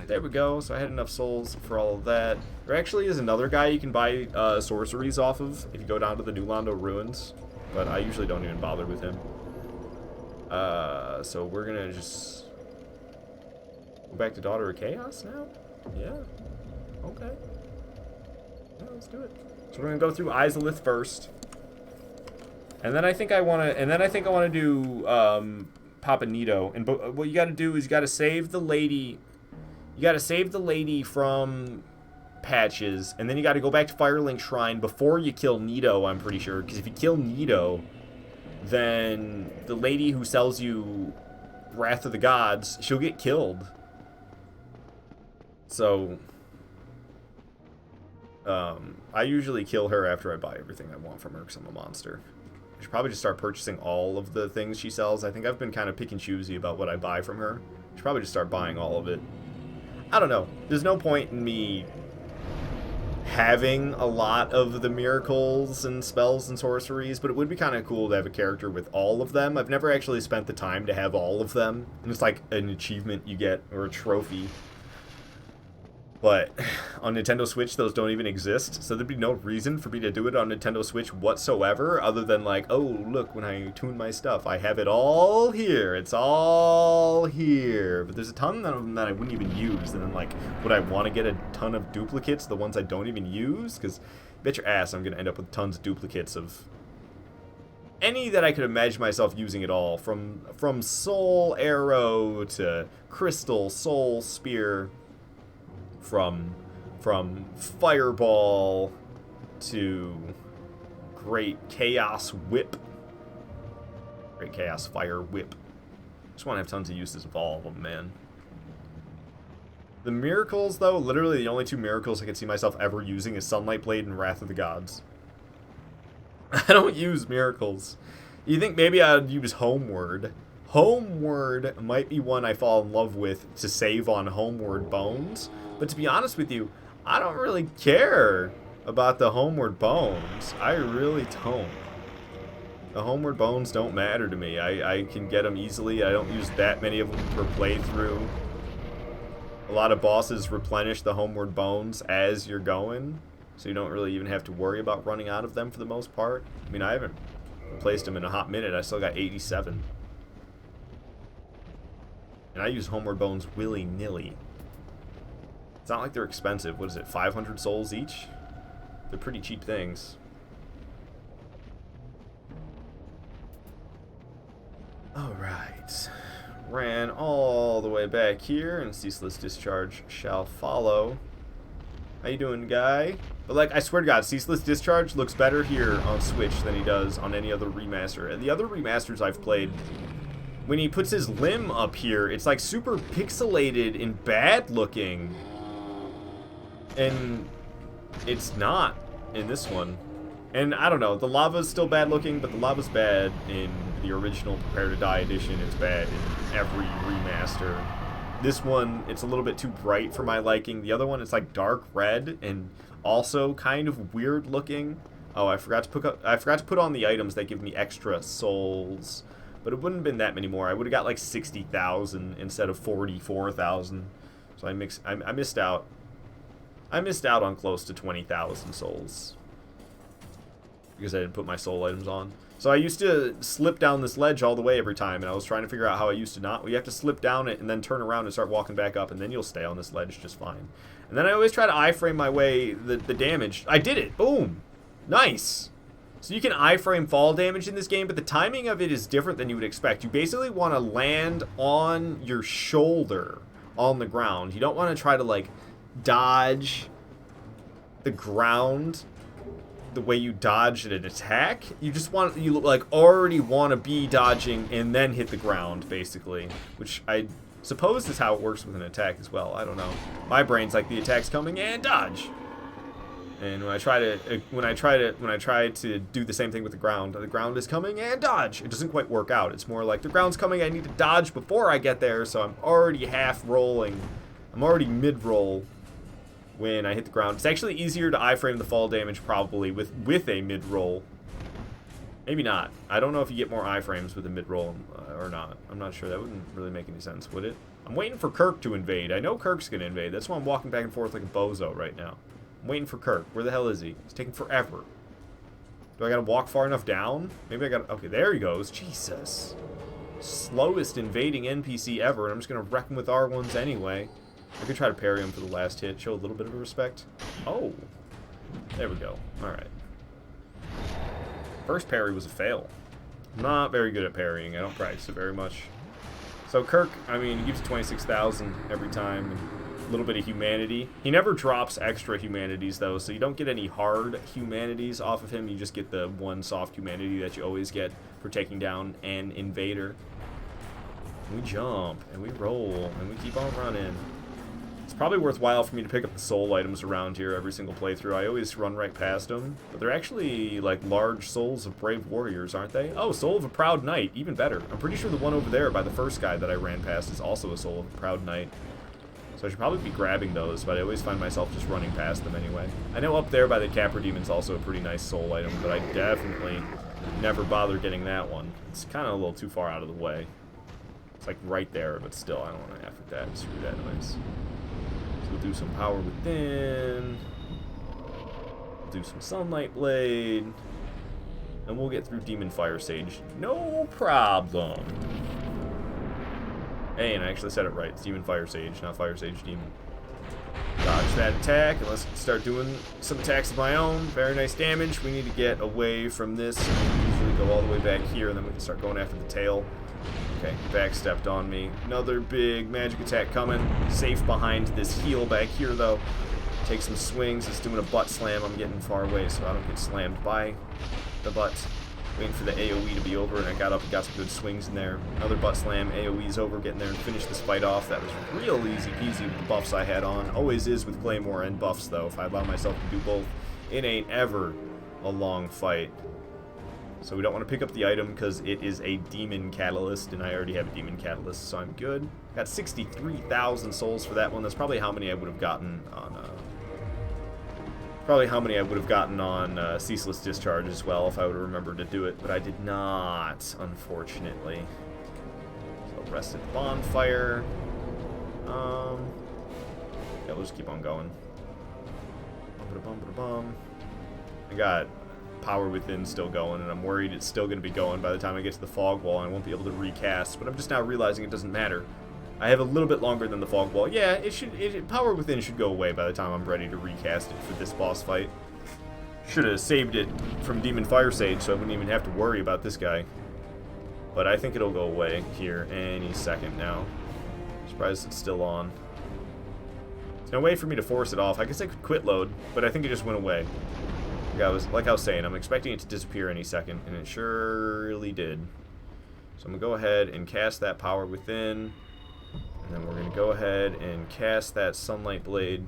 There we go. So I had enough souls for all of that. There actually is another guy you can buy sorceries off of if you go down to the New Londo Ruins, but I usually don't even bother with him. So we're gonna just go back to Daughter of Chaos now? Yeah. Okay. Yeah, let's do it. So we're gonna go through Izalith first. And then I think I wanna do Papa Nito. And what you gotta do is you gotta save the lady. You gotta save the lady from Patches, and then you gotta go back to Firelink Shrine before you kill Nito, I'm pretty sure. Because if you kill Nito, then the lady who sells you Wrath of the Gods, she'll get killed. So, I usually kill her after I buy everything I want from her because I'm a monster. I should probably just start purchasing all of the things she sells. I think I've been kind of pick and choosy about what I buy from her. I should probably just start buying all of it. I don't know. There's no point in me having a lot of the miracles and spells and sorceries, but it would be kind of cool to have a character with all of them. I've never actually spent the time to have all of them, and it's like an achievement you get, or a trophy. But on Nintendo Switch, those don't even exist, so there'd be no reason for me to do it on Nintendo Switch whatsoever, other than like, oh, look, when I tune my stuff, I have it all here. It's all here. But there's a ton of them that I wouldn't even use, and then, like, would I want to get a ton of duplicates, the ones I don't even use? Because bet your ass I'm going to end up with tons of duplicates of any that I could imagine myself using at all, from Soul Arrow to Crystal Soul Spear, from Fireball to Great Chaos Whip, Great Chaos Fire Whip. Just want to have tons of uses of all of them, man. The miracles, though, literally the only two miracles I can see myself ever using is Sunlight Blade and Wrath of the Gods. I don't use miracles. You think maybe I'd use Homeward. Homeward might be one I fall in love with to save on Homeward Bones. But to be honest with you, I don't really care about the Homeward Bones. I really don't. The Homeward Bones don't matter to me. I can get them easily. I don't use that many of them per playthrough. A lot of bosses replenish the Homeward Bones as you're going, so you don't really even have to worry about running out of them for the most part. I mean, I haven't replaced them in a hot minute. I still got 87. And I use Homeward Bones willy-nilly. It's not like they're expensive. What is it, 500 souls each? They're pretty cheap things. Alright. Ran all the way back here, and Ceaseless Discharge shall follow. How you doing, guy? But, like, I swear to God, Ceaseless Discharge looks better here on Switch than he does on any other remaster. And the other remasters I've played, when he puts his limb up here, it's, like, super pixelated and bad looking. And it's not in this one. And I don't know, the lava's still bad looking, but the lava's bad in the original Prepare to Die edition. It's bad in every remaster. This one, it's a little bit too bright for my liking. The other one, it's like dark red and also kind of weird looking. Oh, I forgot to put on the items that give me extra souls. But it wouldn't have been that many more. I would have got like 60,000 instead of 44,000. So I missed out. I missed out on close to 20,000 souls because I didn't put my soul items on. So I used to slip down this ledge all the way every time, and I was trying to figure out how I used to not. Well, you have to slip down it and then turn around and start walking back up, and then you'll stay on this ledge just fine. And then I always try to iframe my way the damage. I did it! Boom! Nice! So you can iframe fall damage in this game, but the timing of it is different than you would expect. You basically want to land on your shoulder on the ground. You don't want to try to, like, dodge the ground the way you dodge an attack. You just want, you like already want to be dodging and then hit the ground, basically. Which I suppose is how it works with an attack as well. I don't know. My brain's like the attack's coming and dodge. And when I try to do the same thing with the ground is coming and dodge. It doesn't quite work out. It's more like the ground's coming, I need to dodge before I get there, so I'm already half rolling. I'm already mid-roll when I hit the ground. It's actually easier to iframe the fall damage probably with a mid-roll. Maybe not. I don't know if you get more iframes with a mid-roll or not. I'm not sure. That wouldn't really make any sense, would it? I'm waiting for Kirk to invade. I know Kirk's going to invade. That's why I'm walking back and forth like a bozo right now. I'm waiting for Kirk. Where the hell is he? He's taking forever. Do I gotta walk far enough down? Maybe I gotta... Okay, there he goes. Jesus. Slowest invading NPC ever, and I'm just gonna wreck him with R1s anyway. I could try to parry him for the last hit. Show a little bit of respect. Oh. There we go. Alright. First parry was a fail. I'm not very good at parrying. I don't practice it very much. So Kirk, I mean, he gives 26,000 every time. And a little bit of humanity. He never drops extra humanities though, so you don't get any hard humanities off of him. You just get the one soft humanity that you always get for taking down an invader. We jump and we roll and we keep on running. It's probably worthwhile for me to pick up the soul items around here every single playthrough. I always run right past them, but they're actually like large souls of brave warriors, aren't they? Oh, soul of a proud knight, even better. I'm pretty sure the one over there by the first guy that I ran past is also a soul of a proud knight. So I should probably be grabbing those, but I always find myself just running past them anyway. I know up there by the Capra Demon's also a pretty nice soul item, but I definitely never bother getting that one. It's kind of a little too far out of the way. It's like right there, but still, I don't want to effort that. Screw that noise. So we'll do some Power Within. We'll do some Sunlight Blade. And we'll get through Demon Fire Sage. No problem. Hey, and I actually said it right. It's Demon Fire Sage, not Fire Sage Demon. Dodge that attack, and let's start doing some attacks of my own. Very nice damage. We need to get away from this. We usually go all the way back here, and then we can start going after the tail. Okay, backstepped on me. Another big magic attack coming. Safe behind this heal back here, though. Take some swings. It's doing a butt slam. I'm getting far away, so I don't get slammed by the butt. Waiting for the AoE to be over, and I got up and got some good swings in there. Another butt slam, AoE's over, getting there and finish this fight off. That was real easy peasy with the buffs I had on. Always is with Claymore and buffs, though. If I allow myself to do both, it ain't ever a long fight. So we don't want to pick up the item because it is a Demon Catalyst, and I already have a Demon Catalyst, so I'm good. Got 63,000 souls for that one. That's probably how many I would have gotten on... Ceaseless Discharge as well, if I would have remembered to do it, but I did not, unfortunately. So, Rested Bonfire. Yeah, we'll just keep on going. I got Power Within still going, and I'm worried it's still going to be going by the time I get to the Fog Wall, and I won't be able to recast, but I'm just now realizing it doesn't matter. I have a little bit longer than the Fog Wall. Yeah, Power Within should go away by the time I'm ready to recast it for this boss fight. Should have saved it from Demon Fire Sage so I wouldn't even have to worry about this guy. But I think it'll go away here any second now. Surprised it's still on. There's no way for me to force it off. I guess I could quit load, but I think it just went away. Like I was saying, I'm expecting it to disappear any second, and it surely did. So I'm going to go ahead and cast that Power Within. And then we're going to go ahead and cast that Sunlight Blade.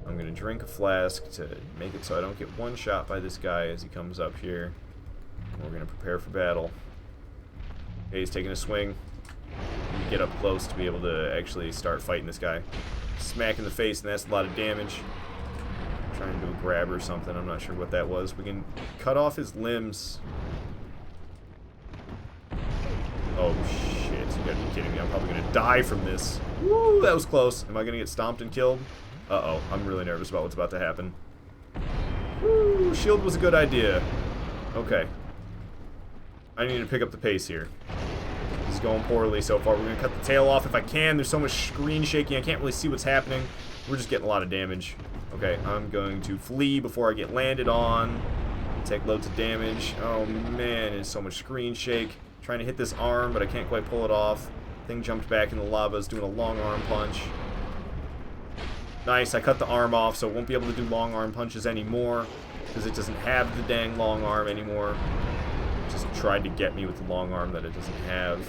I'm going to drink a flask to make it so I don't get one shot by this guy as he comes up here. And we're going to prepare for battle. Okay, he's taking a swing. You get up close to be able to actually start fighting this guy. Smack in the face, and that's a lot of damage. Trying to do a grab or something. I'm not sure what that was. We can cut off his limbs. Oh, shit. You gotta be kidding me. I'm probably gonna die from this. Woo, that was close. Am I gonna get stomped and killed? Uh-oh. I'm really nervous about what's about to happen. Woo, shield was a good idea. Okay. I need to pick up the pace here. This is going poorly so far. We're gonna cut the tail off if I can. There's so much screen shaking. I can't really see what's happening. We're just getting a lot of damage. Okay, I'm going to flee before I get landed on. Take loads of damage. Oh, man. There's so much screen shake. Trying to hit this arm, but I can't quite pull it off. Thing jumped back in the lava, is doing a long arm punch. Nice, I cut the arm off, so it won't be able to do long arm punches anymore, because it doesn't have the dang long arm anymore. Just tried to get me with the long arm that it doesn't have.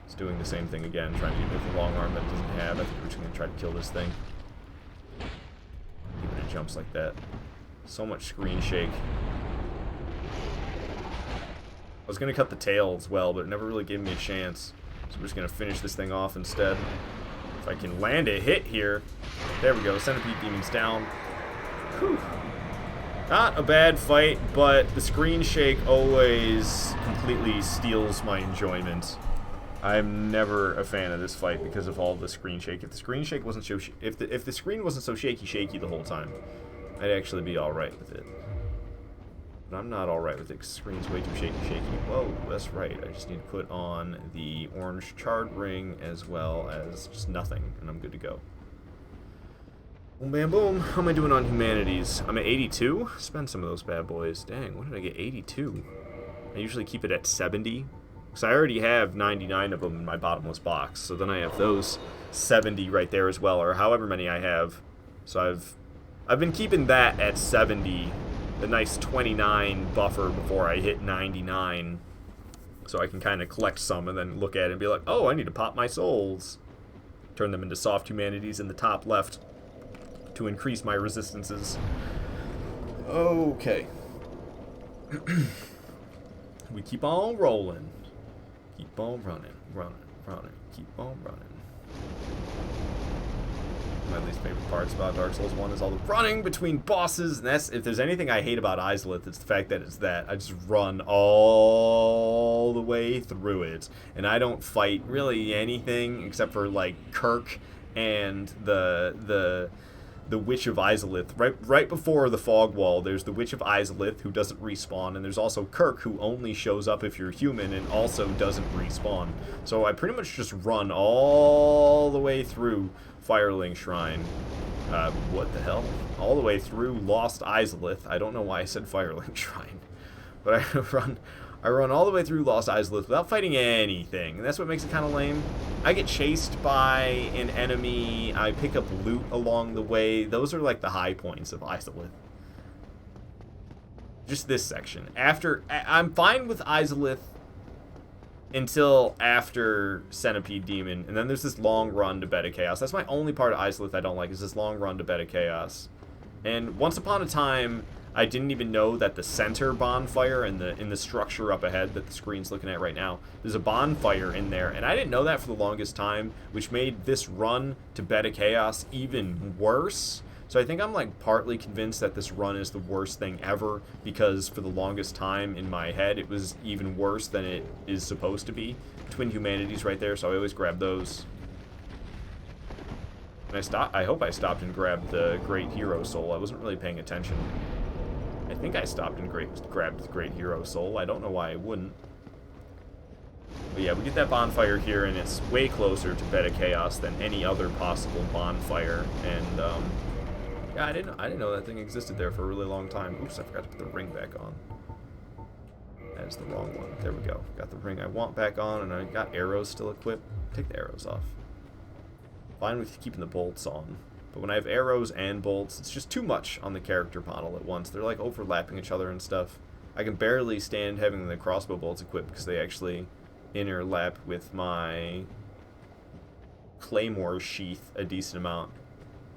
It's doing the same thing again, trying to get me with the long arm that it doesn't have. I think we're just going to try to kill this thing. Even it jumps like that. So much screen shake. I was going to cut the tail as well, but it never really gave me a chance. So we're just going to finish this thing off instead. If I can land a hit here. There we go. Centipede Demon's down. Whew. Not a bad fight, but the screen shake always completely steals my enjoyment. I'm never a fan of this fight because of all the screen shake. If the screen shake wasn't so if the screen wasn't so shaky the whole time, I'd actually be all right with it. But I'm not all right with it because the screen's way too shaky. Whoa, that's right. I just need to put on the orange charred ring as well as just nothing, and I'm good to go. Boom, bam, boom. How am I doing on humanities? I'm at 82? Spend some of those bad boys. Dang, what did I get? 82? I usually keep it at 70. Because I already have 99 of them in my bottomless box. So then I have those 70 right there as well, or however many I have. So I've been keeping that at 70. The nice 29 buffer before I hit 99. So I can kind of collect some and then look at it and be like, oh, I need to pop my souls. Turn them into soft humanities in the top left to increase my resistances. Okay. We keep on rolling. Keep on running. Keep on running. My least favorite parts about Dark Souls 1 is all the running between bosses, and that's, if there's anything I hate about Izalith, it's the fact that it's that. I just run all the way through it, and I don't fight really anything except for, like, Kirk and the Witch of Izalith. Right before the fog wall, there's the Witch of Izalith, who doesn't respawn, and there's also Kirk, who only shows up if you're human and also doesn't respawn. So I pretty much just run all the way through Firelink Shrine. What the hell? All the way through Lost Izalith. I don't know why I said Firelink Shrine. But I run all the way through Lost Izalith without fighting anything. And that's what makes it kind of lame. I get chased by an enemy. I pick up loot along the way. Those are like the high points of Izalith. Just this section. I'm fine with Izalith until after Centipede Demon. And then there's this long run to Bed of Chaos. That's my only part of Izalith I don't like, is this long run to Bed of Chaos. And once upon a time, I didn't even know that the center bonfire in the structure up ahead that the screen's looking at right now, there's a bonfire in there, and I didn't know that for the longest time, which made this run to Bed of Chaos even worse. So I think I'm like partly convinced that this run is the worst thing ever, because for the longest time in my head it was even worse than it is supposed to be. Twin Humanities right there, so I always grab those. And I hope I stopped and grabbed the Great Hero Soul. I wasn't really paying attention. I think I stopped and grabbed the Great Hero Soul. I don't know why I wouldn't. But yeah, we get that bonfire here, and it's way closer to Bed of Chaos than any other possible bonfire. And yeah, I didn't know that thing existed there for a really long time. Oops, I forgot to put the ring back on. That's the wrong one. There we go. Got the ring I want back on, and I got arrows still equipped. Take the arrows off. Fine with keeping the bolts on. But when I have arrows and bolts, it's just too much on the character model at once. They're like overlapping each other and stuff. I can barely stand having the crossbow bolts equipped because they actually interlap with my claymore sheath a decent amount.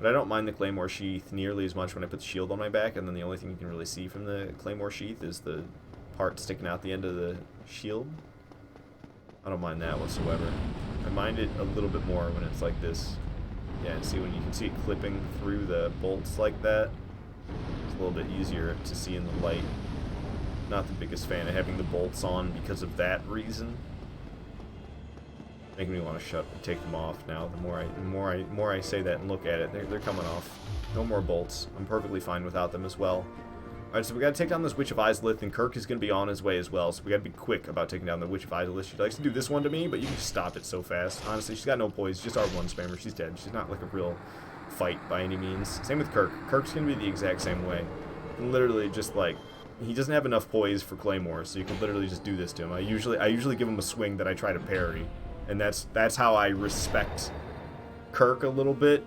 But I don't mind the claymore sheath nearly as much when I put the shield on my back, and then the only thing you can really see from the claymore sheath is the part sticking out the end of the shield. I don't mind that whatsoever. I mind it a little bit more when it's like this. Yeah, and see when you can see it clipping through the bolts like that. It's a little bit easier to see in the light. Not the biggest fan of having the bolts on because of that reason. Making me want to take them off now. The more I say that and look at it, they're coming off. No more bolts. I'm perfectly fine without them as well. Alright, so we gotta take down this Witch of Izalith, and Kirk is gonna be on his way as well, so we gotta be quick about taking down the Witch of Izalith. She likes to do this one to me, but you can just stop it so fast. Honestly, she's got no poise, just R1 spammer. She's dead. She's not like a real fight by any means. Same with Kirk. Kirk's gonna be the exact same way. And literally just like, he doesn't have enough poise for Claymore, so you can literally just do this to him. I usually give him a swing that I try to parry, and that's how I respect Kirk a little bit.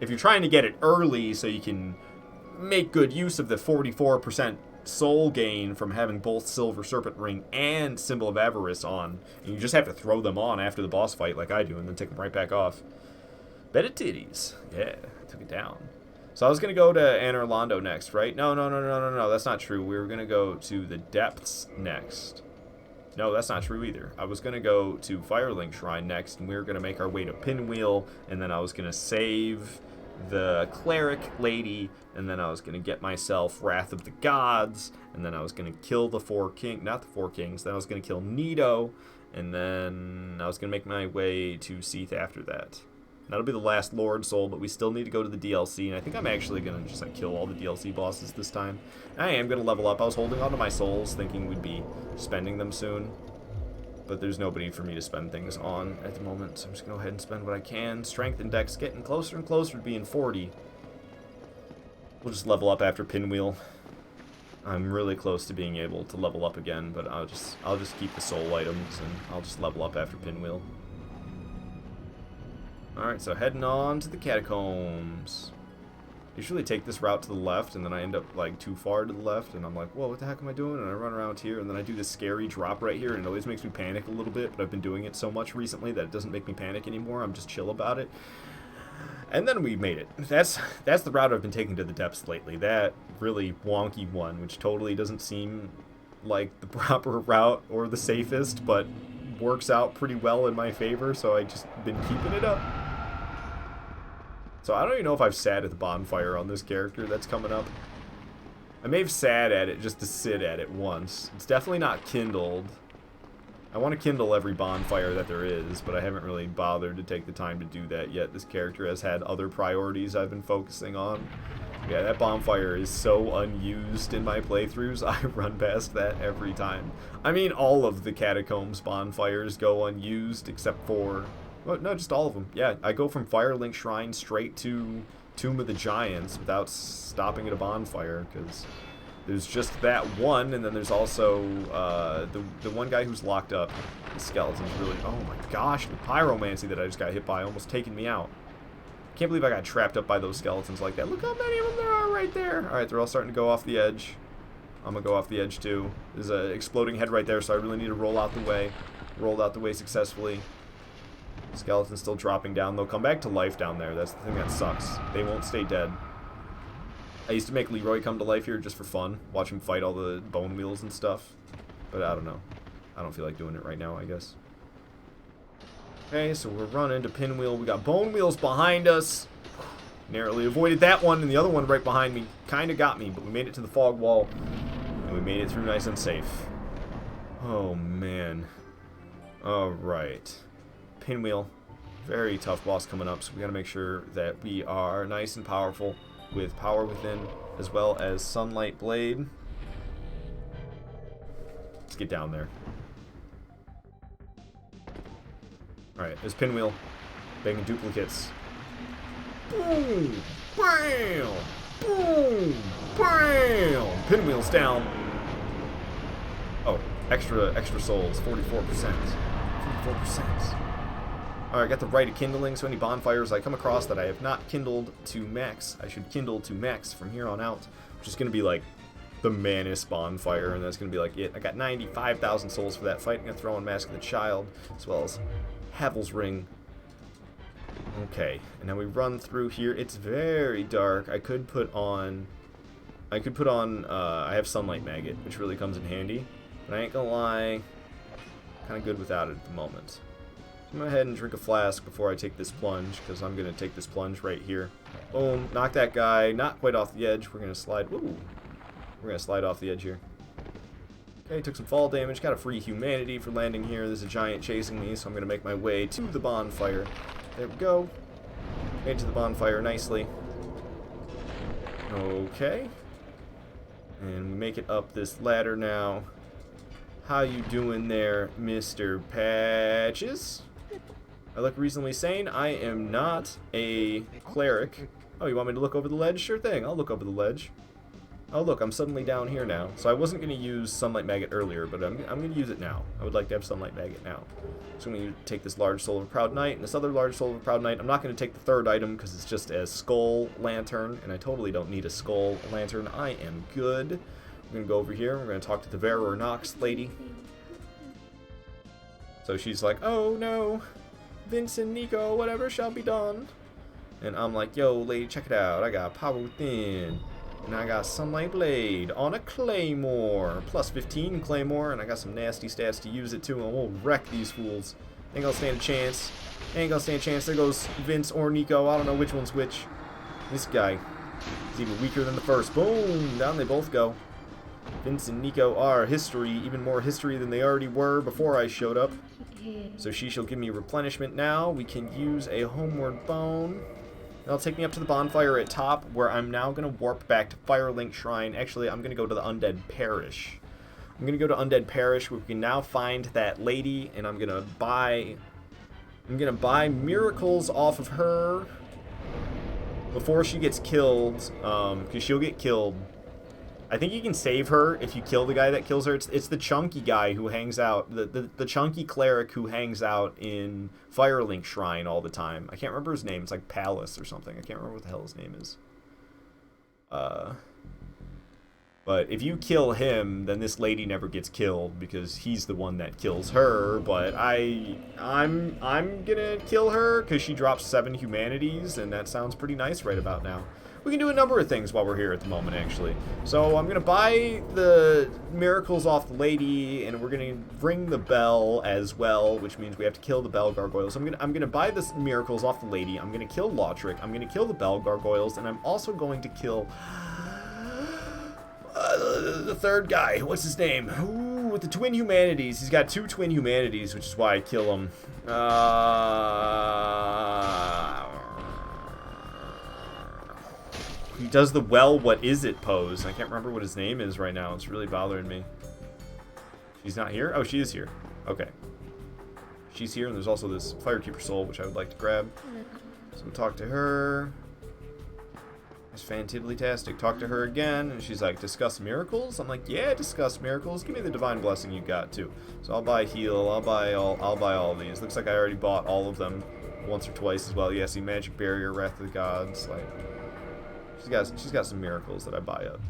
if you're trying to get it early so you can make good use of the 44% soul gain from having both Silver Serpent Ring and Symbol of Avarice on, and you just have to throw them on after the boss fight like I do and then take them right back off. Bed of titties. Yeah, took it down. So I was going to go to Anor Londo next, right? No, that's not true. We were going to go to the Depths next. No, that's not true either. I was going to go to Firelink Shrine next, and we were going to make our way to Pinwheel, and then I was going to save the Cleric Lady, and then I was going to get myself Wrath of the Gods, and then I was going to kill the Four Kings, not the Four Kings, then I was going to kill Nito, and then I was going to make my way to Seath after that. That'll be the last Lord Soul, but we still need to go to the DLC, and I think I'm actually going to just like kill all the DLC bosses this time. I am going to level up. I was holding on to my souls, thinking we'd be spending them soon, but there's nobody for me to spend things on at the moment, so I'm just going to go ahead and spend what I can. Strength Index getting closer and closer to being 40. We'll just level up after Pinwheel. I'm really close to being able to level up again, but I'll just keep the soul items, and I'll just level up after Pinwheel. Alright, so heading on to the catacombs. I usually take this route to the left, and then I end up, like, too far to the left, and I'm like, whoa, what the heck am I doing? And I run around here, and then I do this scary drop right here, and it always makes me panic a little bit, but I've been doing it so much recently that it doesn't make me panic anymore. I'm just chill about it. And then we made it. That's the route I've been taking to the depths lately. That really wonky one, which totally doesn't seem like the proper route or the safest, but works out pretty well in my favor, so I just been keeping it up. So I don't even know if I've sat at the bonfire on this character that's coming up. I may have sat at it just to sit at it once. It's definitely not kindled. I want to kindle every bonfire that there is, but I haven't really bothered to take the time to do that yet. This character has had other priorities I've been focusing on. Yeah, that bonfire is so unused in my playthroughs. I run past that every time. I mean, all of the Catacombs bonfires go unused except for... well, no, just all of them. Yeah, I go from Firelink Shrine straight to Tomb of the Giants without stopping at a bonfire, because there's just that one, and then there's also the one guy who's locked up. The skeleton's really... oh my gosh, the pyromancy that I just got hit by almost taking me out. Can't believe I got trapped up by those skeletons like that. Look how many of them there are right there. Alright, they're all starting to go off the edge. I'm going to go off the edge too. There's an exploding head right there, so I really need to roll out the way. Rolled out the way successfully. Skeleton's still dropping down. They'll come back to life down there. That's the thing that sucks. They won't stay dead. I used to make Leroy come to life here just for fun. Watch him fight all the bone wheels and stuff. But I don't know. I don't feel like doing it right now, I guess. Okay, so we're running to Pinwheel. We got bone wheels behind us. Narrowly avoided that one, and the other one right behind me kind of got me, but we made it to the fog wall, and we made it through nice and safe. Oh, man. Alright. Pinwheel. Very tough boss coming up, so we gotta make sure that we are nice and powerful with Power Within, as well as Sunlight Blade. Let's get down there. Alright, there's Pinwheel. Banging duplicates. Boom! Bam! Boom! Bam! Pinwheel's down. Oh, extra souls. 44%. 44%. Alright, got the Rite of Kindling, so any bonfires I come across that I have not kindled to max, I should kindle to max from here on out, which is going to be like the Manus bonfire, and that's going to be like it. I got 95,000 souls for that fight. I'm going to throw in Mask of the Child, as well as Havel's Ring. Okay, and now we run through here. It's very dark. I have Sunlight Maggot, which really comes in handy, but I ain't gonna lie, kind of good without it at the moment. I'm gonna go ahead and drink a flask before I take this plunge, because I'm gonna take this plunge right here. Boom, knock that guy, not quite off the edge. We're gonna slide, woo! We're gonna slide off the edge here. Okay, took some fall damage, got a free humanity for landing here. There's a giant chasing me, so I'm gonna make my way to the bonfire. There we go. Made it to the bonfire nicely. Okay. And we make it up this ladder now. How you doing there, Mr. Patches? I look reasonably sane. I am not a cleric. Oh, you want me to look over the ledge? Sure thing. I'll look over the ledge. Oh look, I'm suddenly down here now. So I wasn't going to use Sunlight Maggot earlier, but I'm going to use it now. I would like to have Sunlight Maggot now. So I'm going to take this large Soul of a Proud Knight and this other large Soul of a Proud Knight. I'm not going to take the third item because it's just a Skull Lantern, and I totally don't need a Skull Lantern. I am good. We're going to go over here. We're going to talk to the Veror Nox lady. So she's like, oh no, Vince and Nico, whatever shall be done. And I'm like, yo, lady, check it out. I got Power Within. And I got Sunlight Blade on a Claymore. Plus 15 Claymore. And I got some nasty stats to use it too. And we'll wreck these fools. Ain't gonna stand a chance. Ain't gonna stand a chance. There goes Vince or Nico. I don't know which one's which. This guy is even weaker than the first. Boom! Down they both go. Vince and Nico are history. Even more history than they already were before I showed up. So she shall give me replenishment now. We can use a Homeward Bone. That'll take me up to the bonfire at top, where I'm now going to warp back to Firelink Shrine. Actually, I'm going to go to the Undead Parish. I'm going to go to Undead Parish, where we can now find that lady, and I'm going to buy miracles off of her before she gets killed, because she'll get killed. I think you can save her if you kill the guy that kills her. It's the chunky guy who hangs out, the chunky cleric who hangs out in Firelink Shrine all the time. I can't remember his name. It's like Palace or something. I can't remember what the hell his name is. But if you kill him, then this lady never gets killed because he's the one that kills her. But I'm gonna kill her because she drops 7 humanities, and that sounds pretty nice right about now. We can do a number of things while we're here at the moment, actually. So I'm going to buy the miracles off the lady, and we're going to ring the bell as well, which means we have to kill the bell gargoyles. I'm going to buy the miracles off the lady. I'm going to kill Lautrec. I'm going to kill the bell gargoyles, and I'm also going to kill the third guy. What's his name? Ooh, with the twin humanities. He's got 2 twin humanities, which is why I kill him. He does the well, what is it pose. I can't remember what his name is right now. It's really bothering me. She's not here? Oh, she is here. Okay. She's here, and there's also this Firekeeper soul, which I would like to grab. So we'll talk to her. It's fantably-tastic. Talk to her again, and she's like, discuss miracles? I'm like, yeah, discuss miracles. Give me the divine blessing you got, too. So I'll buy heal. I'll buy all of these. Looks like I already bought all of them once or twice as well. Yeah, see, magic barrier, wrath of the gods, like... She's got some miracles that I buy up.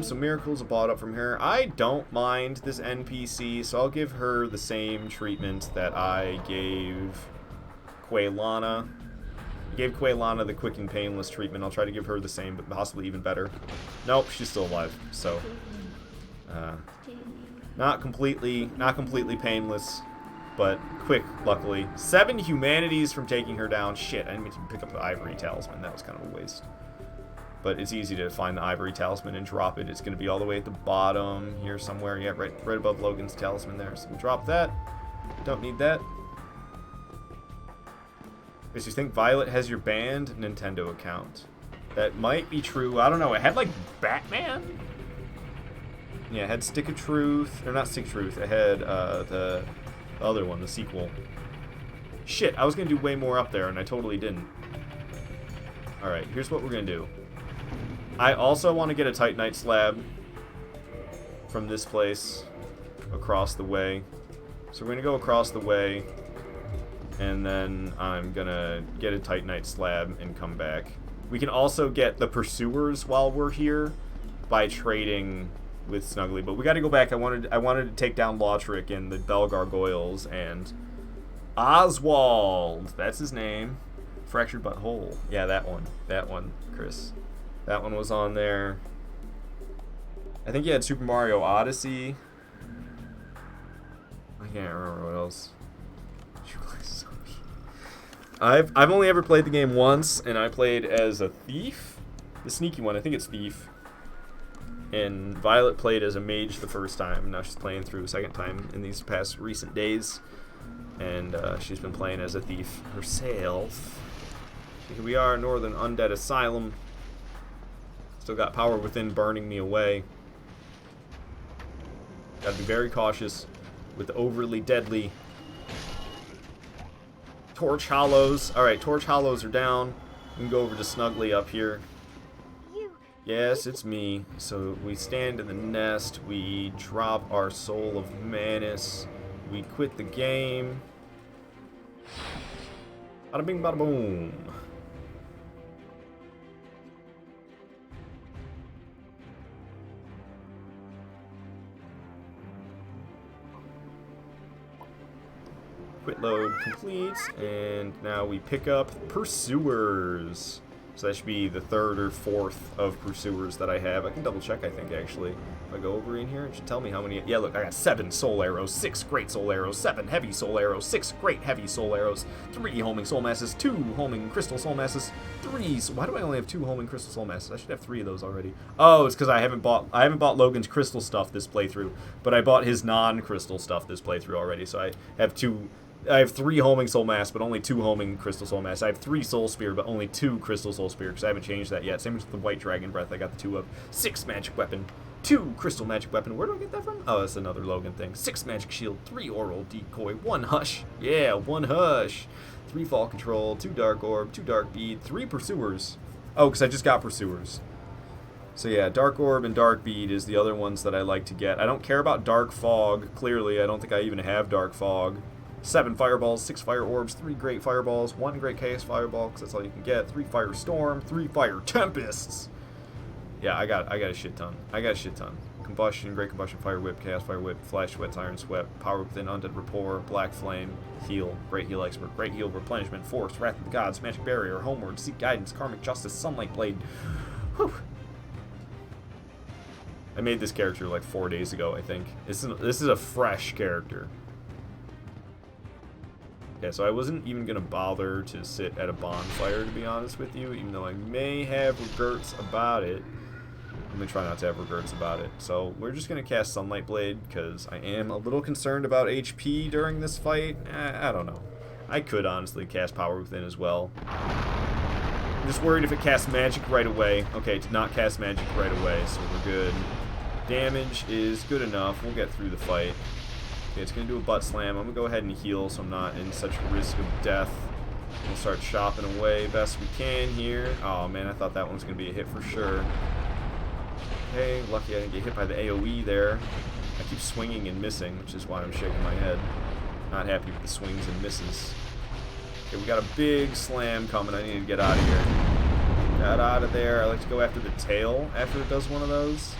Some miracles are bought up from her. I don't mind this NPC, so I'll give her the same treatment that I gave Quaylana. I gave Quaylana the quick and painless treatment. I'll try to give her the same, but possibly even better. Nope, she's still alive. So, not completely painless, but quick, luckily. 7 humanities from taking her down. Shit, I didn't mean to pick up the Ivory Talisman. That was kind of a waste. But it's easy to find the Ivory Talisman and drop it. It's going to be all the way at the bottom here somewhere. Yeah, right above Logan's Talisman there. So we'll drop that. Don't need that. Because you think Violet has your banned Nintendo account. That might be true. I don't know. It had, like, Batman? Yeah, it had Stick of Truth. Or not Stick of Truth. It had the other one, the sequel. Shit, I was going to do way more up there, and I totally didn't. Alright, here's what we're going to do. I also want to get a Titanite slab from this place across the way. So we're going to go across the way, and then I'm going to get a Titanite slab and come back. We can also get the Pursuers while we're here by trading with Snuggly, but we got to go back. I wanted to take down Lautrec and the Bell Gargoyles and Oswald. That's his name. Fractured Butthole. Yeah, that one, Chris. That one was on there. I think you had Super Mario Odyssey. I can't remember what else. I've only ever played the game once, and I played as a thief, the sneaky one. I think it's thief. And Violet played as a mage the first time. Now she's playing through a second time in these past recent days. And she's been playing as a thief herself. Here we are, Northern Undead Asylum. Still got Power Within burning me away. Gotta be very cautious with the overly deadly Torch Hollows. Alright, Torch Hollows are down. We can go over to Snuggly up here. Yes, it's me. So we stand in the nest, we drop our Soul of Manus, we quit the game. Bada bing, bada boom. Quit load completes, and now we pick up Pursuers. So that should be the third or fourth of Pursuers that I have. I can double check, I think, actually. If I go over in here, it should tell me how many. Yeah, look, I got 7 soul arrows, 6 great soul arrows, 7 heavy soul arrows, 6 great heavy soul arrows, 3 homing soul masses, 2 homing crystal soul masses, 3. So why do I only have 2 homing crystal soul masses? I should have 3 of those already. Oh, it's because I haven't bought Logan's crystal stuff this playthrough, but I bought his non-crystal stuff this playthrough already. So I have 3 homing soul mass, but only 2 homing crystal soul mass. I have 3 soul spear, but only 2 crystal soul spear, because I haven't changed that yet. Same with the white dragon breath. I got the 2 of. 6 magic weapon, 2 crystal magic weapon. Where do I get that from? Oh, that's another Logan thing. 6 magic shield, 3 oral decoy, 1 hush. Yeah, 1 hush. 3 fall control, 2 dark orb, 2 dark bead, 3 pursuers. Oh, because I just got pursuers. So yeah, dark orb and dark bead is the other ones that I like to get. I don't care about dark fog. Clearly, I don't think I even have dark fog. 7 fireballs, 6 fire orbs, 3 great fireballs, 1 great chaos fireball, because that's all you can get, 3 fire storm, 3 fire tempests. Yeah, I got a shit ton. Combustion, great combustion, fire whip, chaos fire whip, flash sweat, iron sweat, power within, undead rapport, black flame, heal, great heal expert, great heal, replenishment, force, wrath of the gods, magic barrier, homeward, seek guidance, karmic justice, sunlight blade. Whew. I made this character like 4 days ago, I think. This is a fresh character. Yeah, so I wasn't even going to bother to sit at a bonfire, to be honest with you, even though I may have regrets about it. I'm going to try not to have regrets about it. So we're just going to cast Sunlight Blade, because I am a little concerned about HP during this fight. I don't know. I could honestly cast Power Within as well. I'm just worried if it casts Magic right away. Okay, it did not cast Magic right away, so we're good. Damage is good enough. We'll get through the fight. Okay, it's going to do a butt slam. I'm going to go ahead and heal so I'm not in such risk of death. We'll start chopping away best we can here. Oh man, I thought that one was going to be a hit for sure. Okay, lucky I didn't get hit by the AoE there. I keep swinging and missing, which is why I'm shaking my head. Not happy with the swings and misses. Okay, we got a big slam coming. I need to get out of here. Got out of there. I like to go after the tail after it does one of those.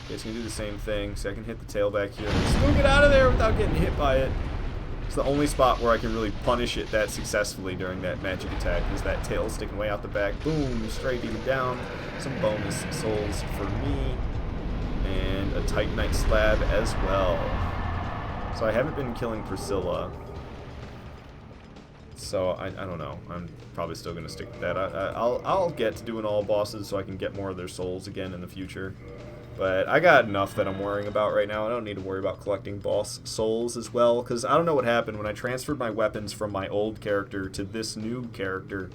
Okay, it's going to do the same thing, so I can hit the tail back here and still get out of there without getting hit by it. It's the only spot where I can really punish it that successfully during that magic attack, is that tail sticking way out the back. Boom, straight even down. Some bonus souls for me, and a Titanite slab as well. So I haven't been killing Priscilla, so I don't know. I'm probably still going to stick with that. I'll get to doing all bosses so I can get more of their souls again in the future. But I got enough that I'm worrying about right now. I don't need to worry about collecting boss souls as well, because I don't know what happened when I transferred my weapons from my old character to this new character.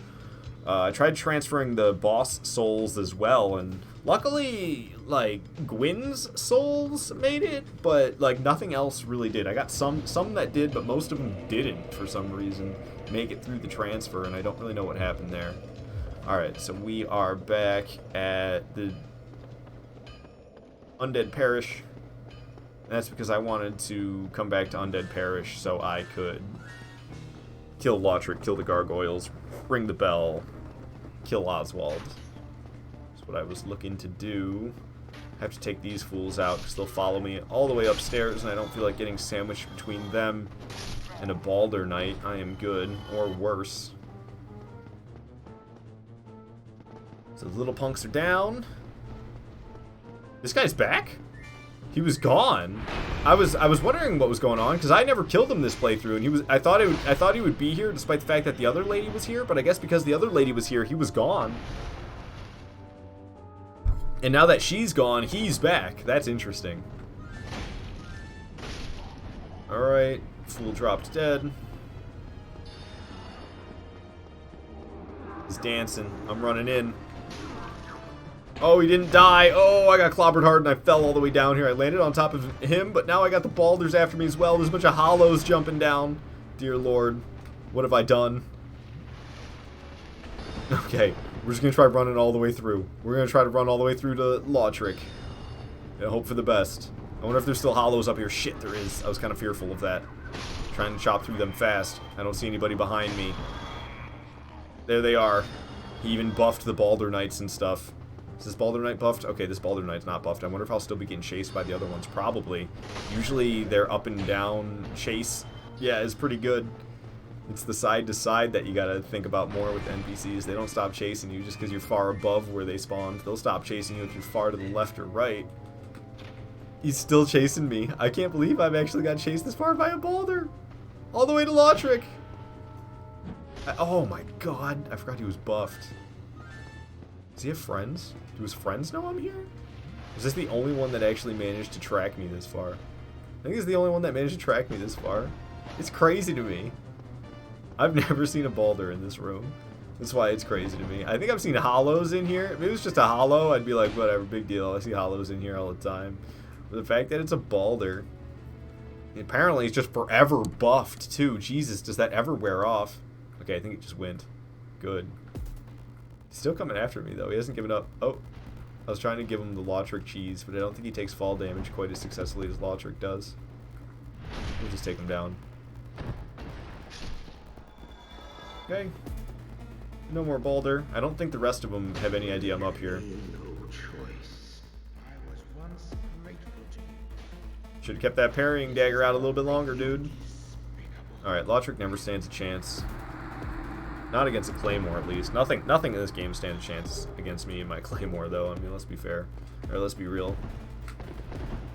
I tried transferring the boss souls as well, and luckily, like, Gwyn's souls made it, but, like, nothing else really did. I got some that did, but most of them didn't, for some reason, make it through the transfer, and I don't really know what happened there. Alright, so we are back at the Undead Parish. That's because I wanted to come back to Undead Parish so I could kill Lothric, kill the gargoyles, ring the bell, kill Oswald. That's what I was looking to do. I have to take these fools out because they'll follow me all the way upstairs, and I don't feel like getting sandwiched between them and a Balder Knight. I am good, or worse. So the little punks are down. This guy's back? He was gone. I was wondering what was going on, because I never killed him this playthrough, and I thought he would be here despite the fact that the other lady was here, but I guess because the other lady was here, he was gone. And now that she's gone, he's back. That's interesting. Alright, fool dropped dead. He's dancing. I'm running in. Oh, he didn't die. Oh, I got clobbered hard and I fell all the way down here. I landed on top of him, but now I got the balders after me as well. There's a bunch of hollows jumping down. Dear Lord, what have I done? Okay, We're just going to try running all the way through. We're going to try to run all the way through to Law Trick. And hope for the best. I wonder if there's still hollows up here. Shit, there is. I was kind of fearful of that. Trying to chop through them fast. I don't see anybody behind me. There they are. He even buffed the Balder Knights and stuff. Is this Balder Knight buffed? Okay, this Balder Knight's not buffed. I wonder if I'll still be getting chased by the other ones. Probably. Usually their up and down chase, yeah, is pretty good. It's the side to side that you gotta think about more with NPCs. They don't stop chasing you just because you're far above where they spawned. They'll stop chasing you if you're far to the left or right. He's still chasing me. I can't believe I've actually got chased this far by a Balder. All the way to Lautrec. Oh my god. I forgot he was buffed. Does he have friends? Do his friends know I'm here? Is this the only one that actually managed to track me this far? I think he's the only one that managed to track me this far. It's crazy to me. I've never seen a Balder in this room. That's why it's crazy to me. I think I've seen hollows in here. If it was just a hollow, I'd be like, whatever, big deal. I see hollows in here all the time. But the fact that it's a Balder, apparently it's just forever buffed too. Jesus, does that ever wear off? Okay, I think it just went. Good. He's still coming after me though. He hasn't given up. Oh, I was trying to give him the Lautrec cheese, but I don't think he takes fall damage quite as successfully as Lautrec does. We'll just take him down. Okay. No more Balder. I don't think the rest of them have any idea I'm up here. Should have kept that parrying dagger out a little bit longer, dude. Alright, Lautrec never stands a chance. Not against a Claymore, at least. Nothing in this game stands a chance against me and my Claymore, though. I mean, let's be fair. Or let's be real.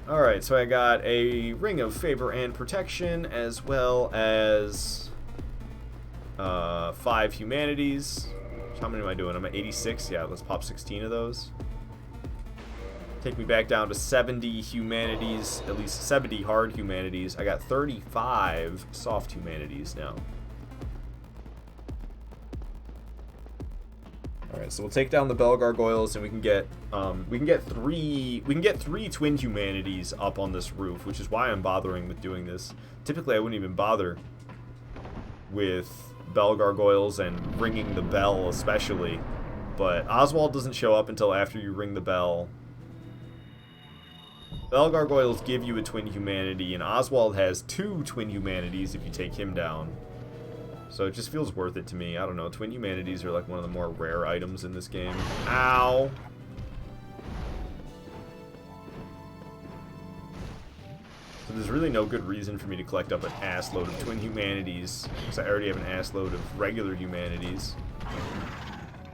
Alright, so I got a Ring of Favor and Protection, as well as 5 Humanities. How many am I doing? I'm at 86. Yeah, let's pop 16 of those. Take me back down to 70 Humanities, at least 70 hard Humanities. I got 35 soft Humanities now. Alright, so we'll take down the Bell Gargoyles and we can get three twin Humanities up on this roof, which is why I'm bothering with doing this. Typically I wouldn't even bother with Bell Gargoyles and ringing the bell especially, but Oswald doesn't show up until after you ring the bell. Bell Gargoyles give you a twin humanity, and Oswald has 2 twin humanities if you take him down. So it just feels worth it to me. I don't know, twin humanities are like one of the more rare items in this game. Ow! So there's really no good reason for me to collect up an ass load of twin humanities, because I already have an ass load of regular humanities.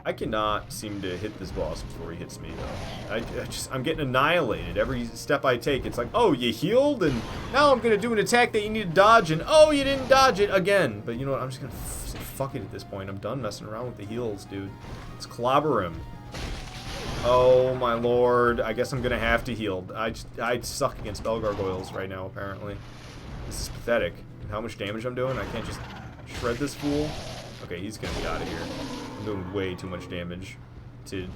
I cannot seem to hit this boss before he hits me, though. I'm getting annihilated. Every step I take, it's like, oh, you healed, and now I'm going to do an attack that you need to dodge, and oh, you didn't dodge it again. But you know what? I'm just going to fuck it at this point. I'm done messing around with the heals, dude. Let's clobber him. Oh, my lord. I guess I'm going to have to heal. I suck against Bell Gargoyles right now, apparently. This is pathetic. How much damage I'm doing? I can't just shred this fool. Okay, he's going to get out of here. I'm doing way too much damage to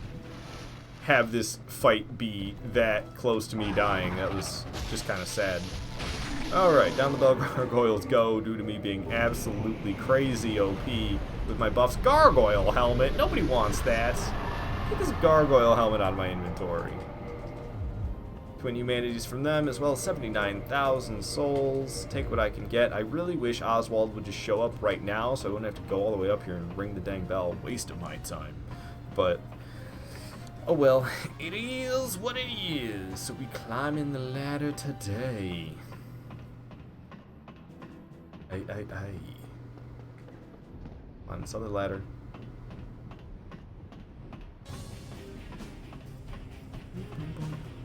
have this fight be that close to me dying. That was just kind of sad. Alright, down the Bell Gargoyles go due to me being absolutely crazy OP with my buffs. Gargoyle helmet! Nobody wants that. Get this gargoyle helmet out of my inventory. Twin humanities from them, as well as 79,000 souls. Take what I can get. I really wish Oswald would just show up right now so I wouldn't have to go all the way up here and ring the dang bell. Waste of my time. But, oh well. It is what it is. So we climb in the ladder today. On this other ladder.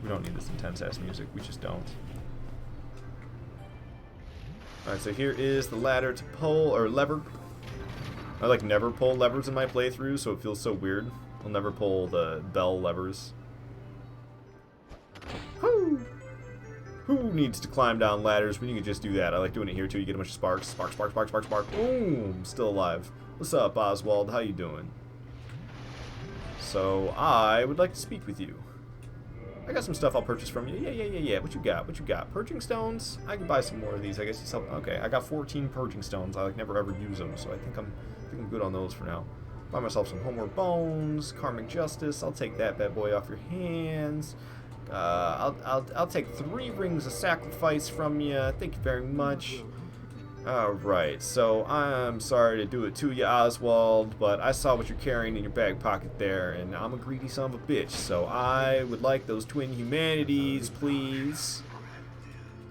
We don't need this intense-ass music. We just don't. Alright, so here is the ladder to pull, or lever. I like never pull levers in my playthrough, so it feels so weird. I'll never pull the bell levers. Whoo! Who needs to climb down ladders when you can just do that? I like doing it here too. You get a bunch of sparks. Spark, spark, spark, spark, spark. Boom! Still alive. What's up, Oswald? How you doing? So, I would like to speak with you. I got some stuff I'll purchase from you. Yeah. What you got? What you got? Purging stones? I can buy some more of these. I guess it's something. Okay, I got 14 purging stones. I like never ever use them, so I think I'm good on those for now. Buy myself some Homeward Bones, Karmic Justice. I'll take that bad boy off your hands. I'll take 3 Rings of Sacrifice from you. Thank you very much. Alright, so I'm sorry to do it to you, Oswald, but I saw what you're carrying in your back pocket there, and I'm a greedy son of a bitch, so I would like those twin humanities, please.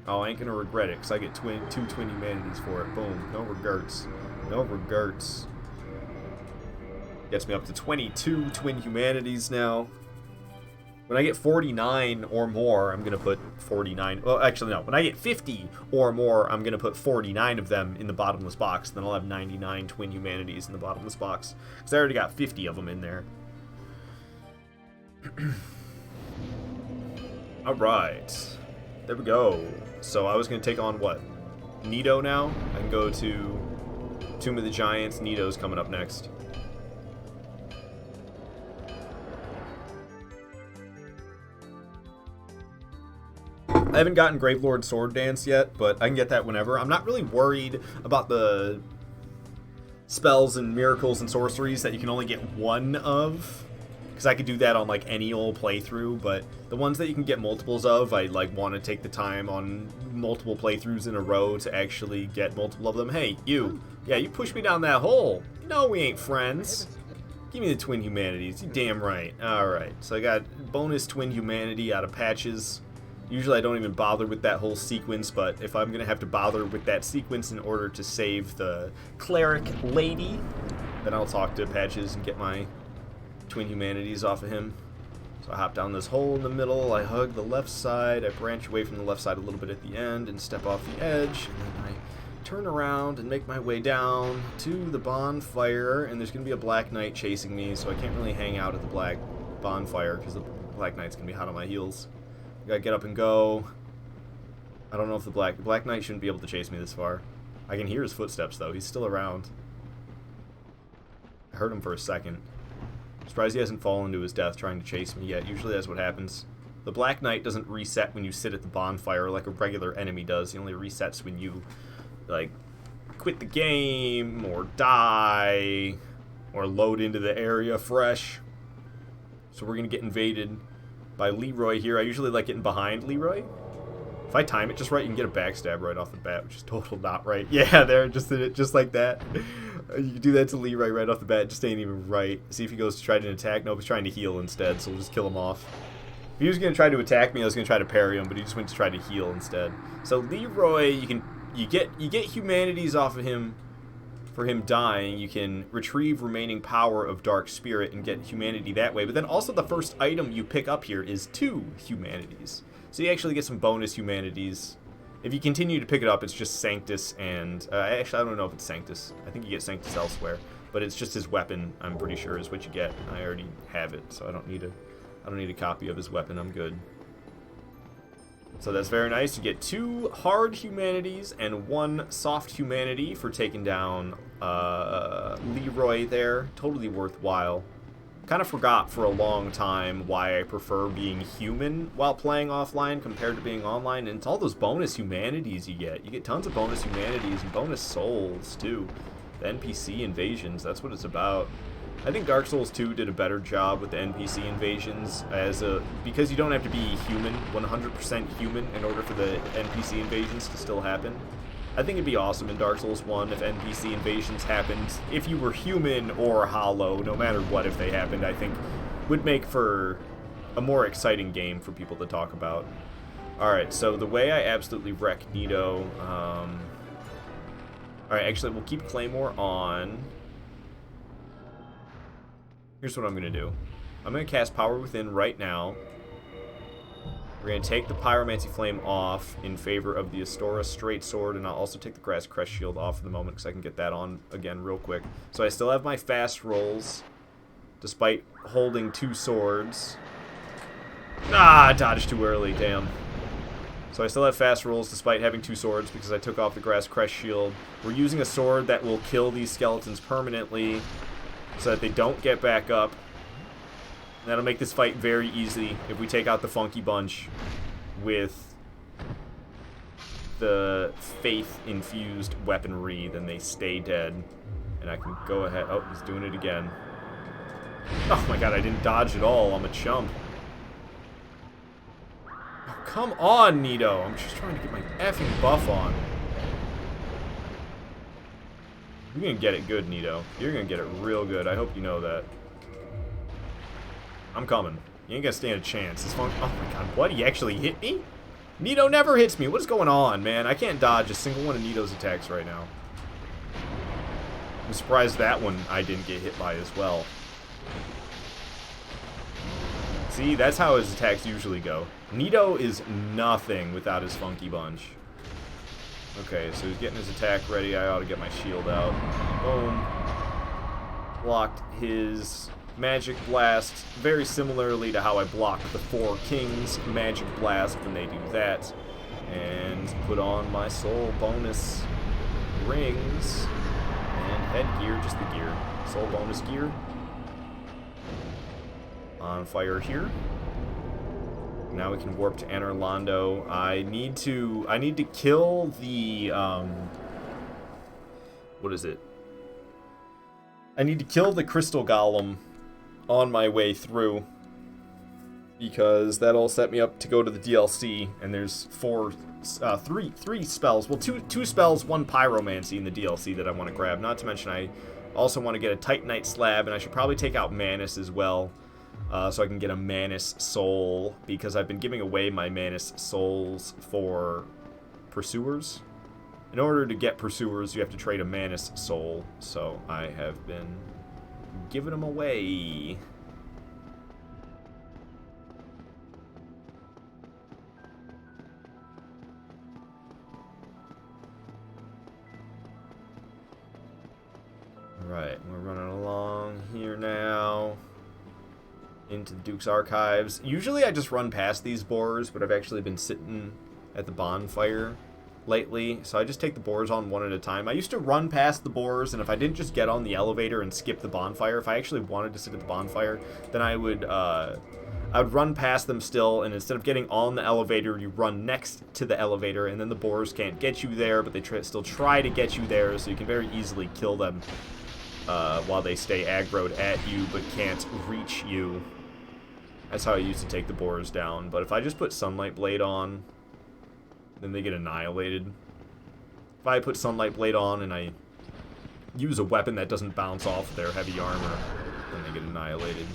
Oh, I ain't gonna regret it, because I get 2 twin humanities for it. Boom. No regrets. No regrets. Gets me up to 22 twin humanities now. When I get 49 or more, I'm going to put 49... Well, actually, no. When I get 50 or more, I'm going to put 49 of them in the bottomless box. Then I'll have 99 twin humanities in the bottomless box. Because I already got 50 of them in there. Alright. There we go. So I was going to take on what? Nito now? I can go to Tomb of the Giants. Nito's coming up next. I haven't gotten Gravelord Sword Dance yet, but I can get that whenever. I'm not really worried about the spells and miracles and sorceries that you can only get one of, because I could do that on like any old playthrough, but the ones that you can get multiples of, I like want to take the time on multiple playthroughs in a row to actually get multiple of them. Hey, you. Yeah, you pushed me down that hole. No, we ain't friends. Give me the twin humanities. You damn right. Alright, so I got bonus twin humanity out of patches. Usually I don't even bother with that whole sequence, but if I'm going to have to bother with that sequence in order to save the cleric lady, then I'll talk to Patches and get my twin humanities off of him. So I hop down this hole in the middle, I hug the left side, I branch away from the left side a little bit at the end and step off the edge, and then I turn around and make my way down to the bonfire, and there's going to be a Black Knight chasing me, so I can't really hang out at the Black Bonfire because the Black Knight's going to be hot on my heels. Gotta get up and go. I don't know if the Black Knight shouldn't be able to chase me this far. I can hear his footsteps, though. He's still around. I heard him for a second. Surprised he hasn't fallen to his death trying to chase me yet. Usually that's what happens. The Black Knight doesn't reset when you sit at the bonfire like a regular enemy does. He only resets when you, like, quit the game, or die, or load into the area fresh. So we're gonna get invaded by Leroy here. I usually like getting behind Leroy. If I time it just right, you can get a backstab right off the bat, which is total not right. Yeah, there, just like that. You can do that to Leroy right off the bat. It just ain't even right. See if he goes to try to attack. Nope, he's trying to heal instead, so we'll just kill him off. If he was going to try to attack me, I was going to try to parry him, but he just went to try to heal instead. So Leroy, you get humanities off of him for him dying. You can retrieve remaining power of Dark Spirit and get humanity that way. But then also the first item you pick up here is 2 humanities. So you actually get some bonus humanities. If you continue to pick it up, it's just Sanctus and... actually, I don't know if it's Sanctus. I think you get Sanctus elsewhere. But it's just his weapon, I'm pretty sure, is what you get. I already have it, so I don't need a copy of his weapon. I'm good. So that's very nice. You get 2 hard humanities and 1 soft humanity for taking down Leroy there. Totally worthwhile. Kind of forgot for a long time why I prefer being human while playing offline compared to being online. And it's all those bonus humanities you get. You get tons of bonus humanities and bonus souls, too. The NPC invasions, that's what it's about. I think Dark Souls 2 did a better job with the NPC invasions because you don't have to be human, 100% human, in order for the NPC invasions to still happen. I think it'd be awesome in Dark Souls 1 if NPC invasions happened if you were human or hollow, no matter what if they happened. I think would make for a more exciting game for people to talk about. Alright, so the way I absolutely wreck Nito... Alright, actually, we'll keep Claymore on... Here's what I'm going to do. I'm going to cast Power Within right now. We're going to take the Pyromancy Flame off in favor of the Astora Straight Sword, and I'll also take the Grass Crest Shield off for the moment because I can get that on again real quick. So I still have my fast rolls, despite holding 2 swords. Ah, I dodged too early, damn. So I still have fast rolls despite having 2 swords because I took off the Grass Crest Shield. We're using a sword that will kill these skeletons permanently, so that they don't get back up. And that'll make this fight very easy if we take out the Funky Bunch with the faith-infused weaponry, then they stay dead. And I can go ahead... Oh, he's doing it again. Oh my god, I didn't dodge at all. I'm a chump. Oh, come on, Nito. I'm just trying to get my effing buff on. You're gonna get it good, Nito. You're gonna get it real good. I hope you know that. I'm coming. You ain't gonna stand a chance. This phone. Oh my god, what? He actually hit me? Nito never hits me. What is going on, man? I can't dodge a single one of Nito's attacks right now. I'm surprised that one I didn't get hit by as well. See, that's how his attacks usually go. Nito is nothing without his funky bunch. Okay, so he's getting his attack ready. I ought to get my shield out. Boom. Blocked his magic blast very similarly to how I blocked the Four Kings magic blast when they do that. And put on my soul bonus rings and headgear, just the gear. Soul bonus gear. On fire here. Now we can warp to Anorlando. I need to kill the what is it? I need to kill the crystal golem on my way through, because that'll set me up to go to the DLC, and there's three spells. Well, two spells, one pyromancy in the DLC that I want to grab. Not to mention I also want to get a Titanite slab, and I should probably take out Manus as well. So I can get a Manus soul, because I've been giving away my Manus souls for pursuers. In order to get pursuers, you have to trade a Manus soul, so I have been giving them away. Alright, we're running along here now. Into the Duke's Archives. Usually I just run past these boars, but I've actually been sitting at the bonfire lately, so I just take the boars on one at a time. I used to run past the boars, and if I didn't just get on the elevator and skip the bonfire, if I actually wanted to sit at the bonfire, then I would run past them still, and instead of getting on the elevator, you run next to the elevator, and then the boars can't get you there, but they still try to get you there, so you can very easily kill them while they stay aggroed at you, but can't reach you. That's how I used to take the boars down. But if I just put Sunlight Blade on, then they get annihilated. If I put Sunlight Blade on and I use a weapon that doesn't bounce off their heavy armor, then they get annihilated.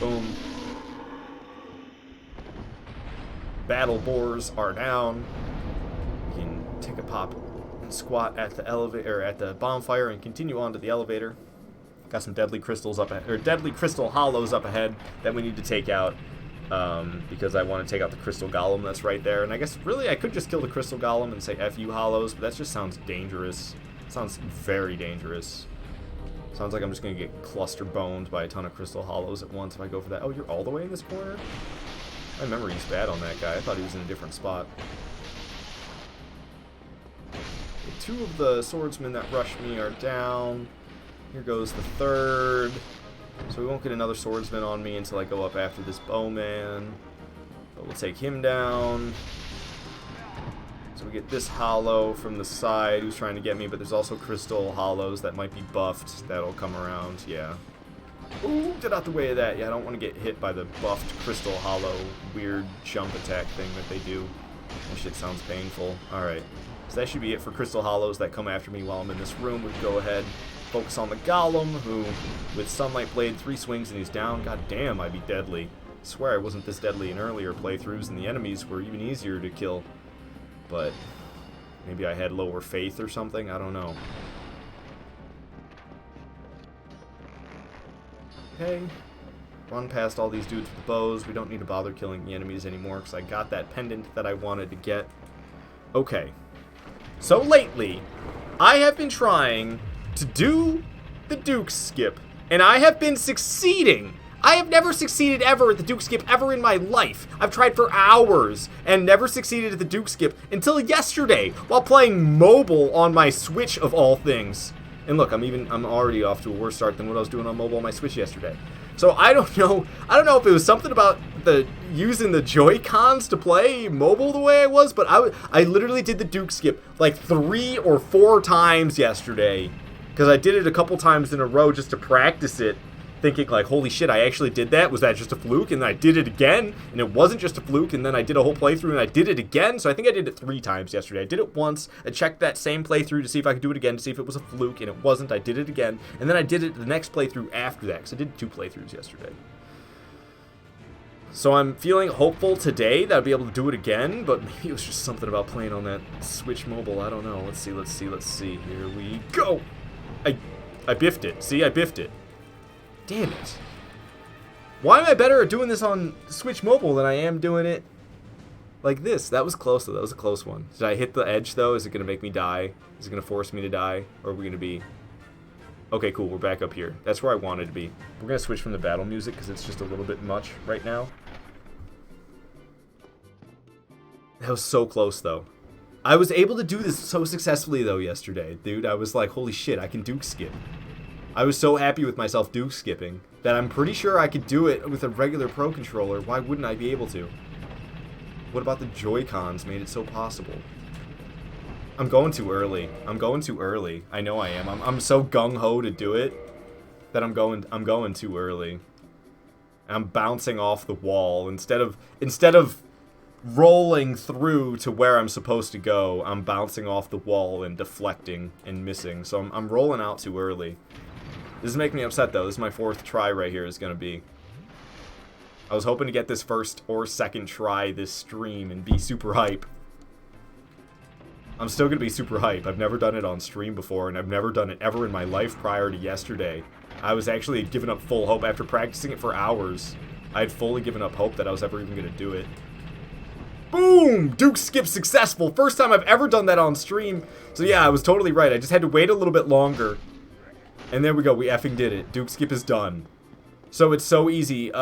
Boom. Battle boars are down. You can take a pop and squat at the elevator, at the bonfire, and continue on to the elevator. Got some deadly crystals up ahead, or deadly crystal hollows up ahead that we need to take out, because I want to take out the crystal golem that's right there. And I guess really I could just kill the crystal golem and say F you hollows, but that just sounds dangerous. It sounds very dangerous. Sounds like I'm just gonna get cluster boned by a ton of crystal hollows at once if I go for that. Oh, you're all the way in this corner? My memory's bad on that guy. I thought he was in a different spot. Two of the swordsmen that rushed me are down. Here goes the third. So we won't get another swordsman on me until I go up after this bowman. But we'll take him down. So we get this hollow from the side who's trying to get me, but there's also crystal hollows that might be buffed. That'll come around, yeah. Ooh, get out the way of that. Yeah, I don't want to get hit by the buffed crystal hollow weird jump attack thing that they do. That shit sounds painful. Alright. So that should be it for crystal hollows that come after me while I'm in this room. We go ahead, focus on the golem, who, with Sunlight Blade, 3 swings and he's down. God damn, I'd be deadly. I swear I wasn't this deadly in earlier playthroughs, and the enemies were even easier to kill. But maybe I had lower faith or something, I don't know. Okay. Run past all these dudes with the bows. We don't need to bother killing the enemies anymore because I got that pendant that I wanted to get. Okay. So lately, I have been trying to do the Duke skip, and I have been succeeding. I have never succeeded ever at the Duke skip ever in my life. I've tried for hours and never succeeded at the Duke skip until yesterday while playing mobile on my Switch of all things. And look, I'm already off to a worse start than what I was doing on mobile on my Switch yesterday. So I don't know if it was something about using the Joy-Cons to play mobile the way I was, but I literally did the Duke skip like 3 or 4 times yesterday, because I did it a couple times in a row just to practice it, thinking like, holy shit, I actually did that. Was that just a fluke? And then I did it again, and it wasn't just a fluke. And then I did a whole playthrough, and I did it again. So I think I did it 3 times yesterday. I did it once. I checked that same playthrough to see if I could do it again, to see if it was a fluke, and it wasn't. I did it again, and then I did it the next playthrough after that, because I did 2 playthroughs yesterday. So I'm feeling hopeful today that I'll be able to do it again, but maybe it was just something about playing on that Switch Mobile. I don't know. Let's see. Here we go. I biffed it. See, I biffed it. Damn it. Why am I better at doing this on Switch Mobile than I am doing it like this? That was close, though. That was a close one. Did I hit the edge, though? Is it going to make me die? Is it going to force me to die? Or are we going to be... Okay, cool. We're back up here. That's where I wanted to be. We're going to switch from the battle music because it's just a little bit much right now. That was so close, though. I was able to do this so successfully, though, yesterday. Dude, I was like, holy shit, I can Duke skip. I was so happy with myself Duke skipping that I'm pretty sure I could do it with a regular Pro Controller. Why wouldn't I be able to? What about the Joy-Cons made it so possible? I'm going too early. I know I am. I'm so gung-ho to do it that I'm going too early. I'm bouncing off the wall instead of rolling through to where I'm supposed to go. I'm bouncing off the wall and deflecting and missing. So I'm rolling out too early. This is making me upset, though. This is my 4th try right here is going to be. I was hoping to get this 1st or 2nd try this stream and be super hype. I'm still going to be super hype. I've never done it on stream before, and I've never done it ever in my life prior to yesterday. I was actually giving up full hope after practicing it for hours. I had fully given up hope that I was ever even going to do it. Boom! Duke skip successful. First time I've ever done that on stream. So yeah, I was totally right. I just had to wait a little bit longer. And there we go. We effing did it. Duke skip is done. So it's so easy.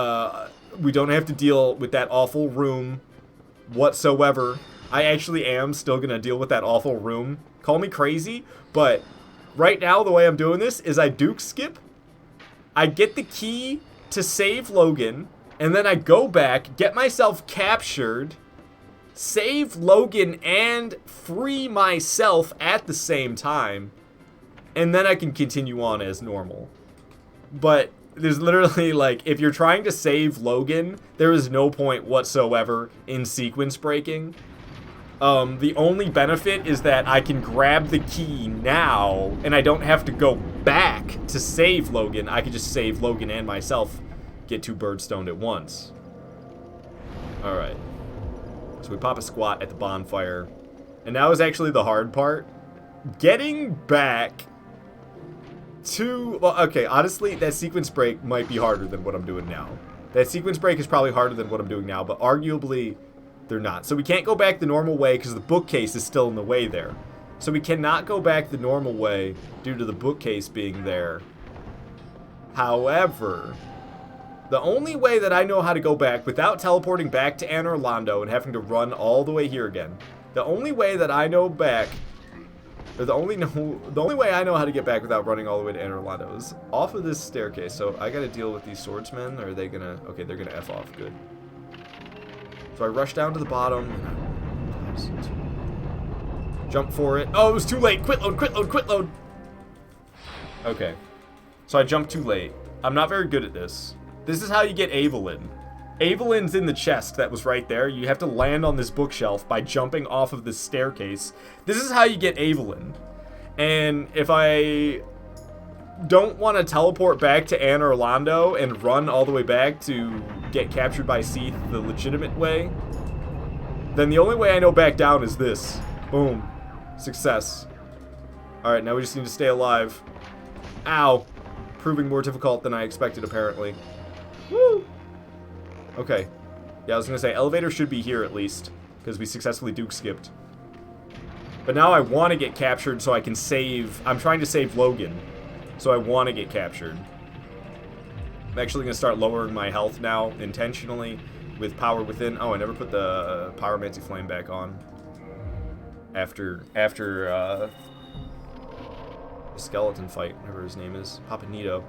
We don't have to deal with that awful room whatsoever. I actually am still going to deal with that awful room. Call me crazy, but right now the way I'm doing this is I Duke skip. I get the key to save Logan, and then I go back, get myself captured, save Logan, and free myself at the same time, and then I can continue on as normal. But there's literally, like, if you're trying to save Logan, there is no point whatsoever in sequence breaking. The only benefit is that I can grab the key now, and I don't have to go back to save Logan. I can just save Logan and myself, get 2 birds stoned at once. Alright. So we pop a squat at the bonfire. And now is actually the hard part. Getting back to... Well, okay, honestly, that sequence break might be harder than what I'm doing now. That sequence break is probably harder than what I'm doing now, but arguably... they're not. So we can't go back the normal way because the bookcase is still in the way there. So we cannot go back the normal way due to the bookcase being there. However, the only way that I know how to go back without teleporting back to Anne Orlando and having to run all the way here again, the only way that I know back, or the only way I know how to get back without running all the way to Anne Orlando is off of this staircase. So I got to deal with these swordsmen, or are they gonna? Okay, they're gonna F off. Good. So I rush down to the bottom, and I jump for it. Oh, it was too late. Quit load, quit load, quit load. Okay. So I jumped too late. I'm not very good at this. This is how you get Evelyn. Evelyn's in the chest that was right there. You have to land on this bookshelf by jumping off of this staircase. This is how you get Evelyn. And if I don't want to teleport back to Anne Orlando and run all the way back to get captured by Seath the legitimate way, then the only way I know back down is this. Boom. Success. Alright, now we just need to stay alive. Ow. Proving more difficult than I expected, apparently. Woo! Okay. Yeah, I was gonna say, elevator should be here at least, because we successfully Duke skipped. But now I want to get captured so I can save... I'm trying to save Logan. So I want to get captured. I'm actually going to start lowering my health now, intentionally, with Power Within. Oh, I never put the Pyromancy Flame back on. After the skeleton fight, whatever his name is. Papanito.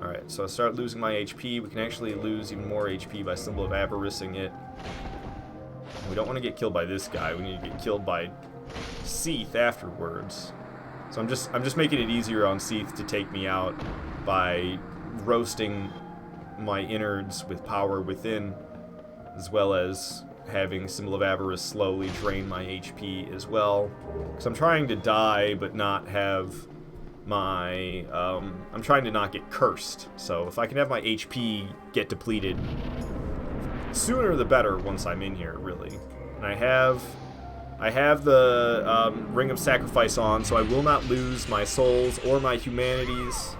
Alright, so I start losing my HP. We can actually lose even more HP by Symbol of Avaricing it. We don't want to get killed by this guy. We need to get killed by Seath afterwards. So I'm just making it easier on Seath to take me out by roasting my innards with power within, as well as having Symbol of Avarice slowly drain my HP as well. Because I'm trying to die, but not have my... I'm trying to not get cursed. So if I can have my HP get depleted sooner the better once I'm in here, really. And I have the Ring of Sacrifice on, so I will not lose my souls or my humanities.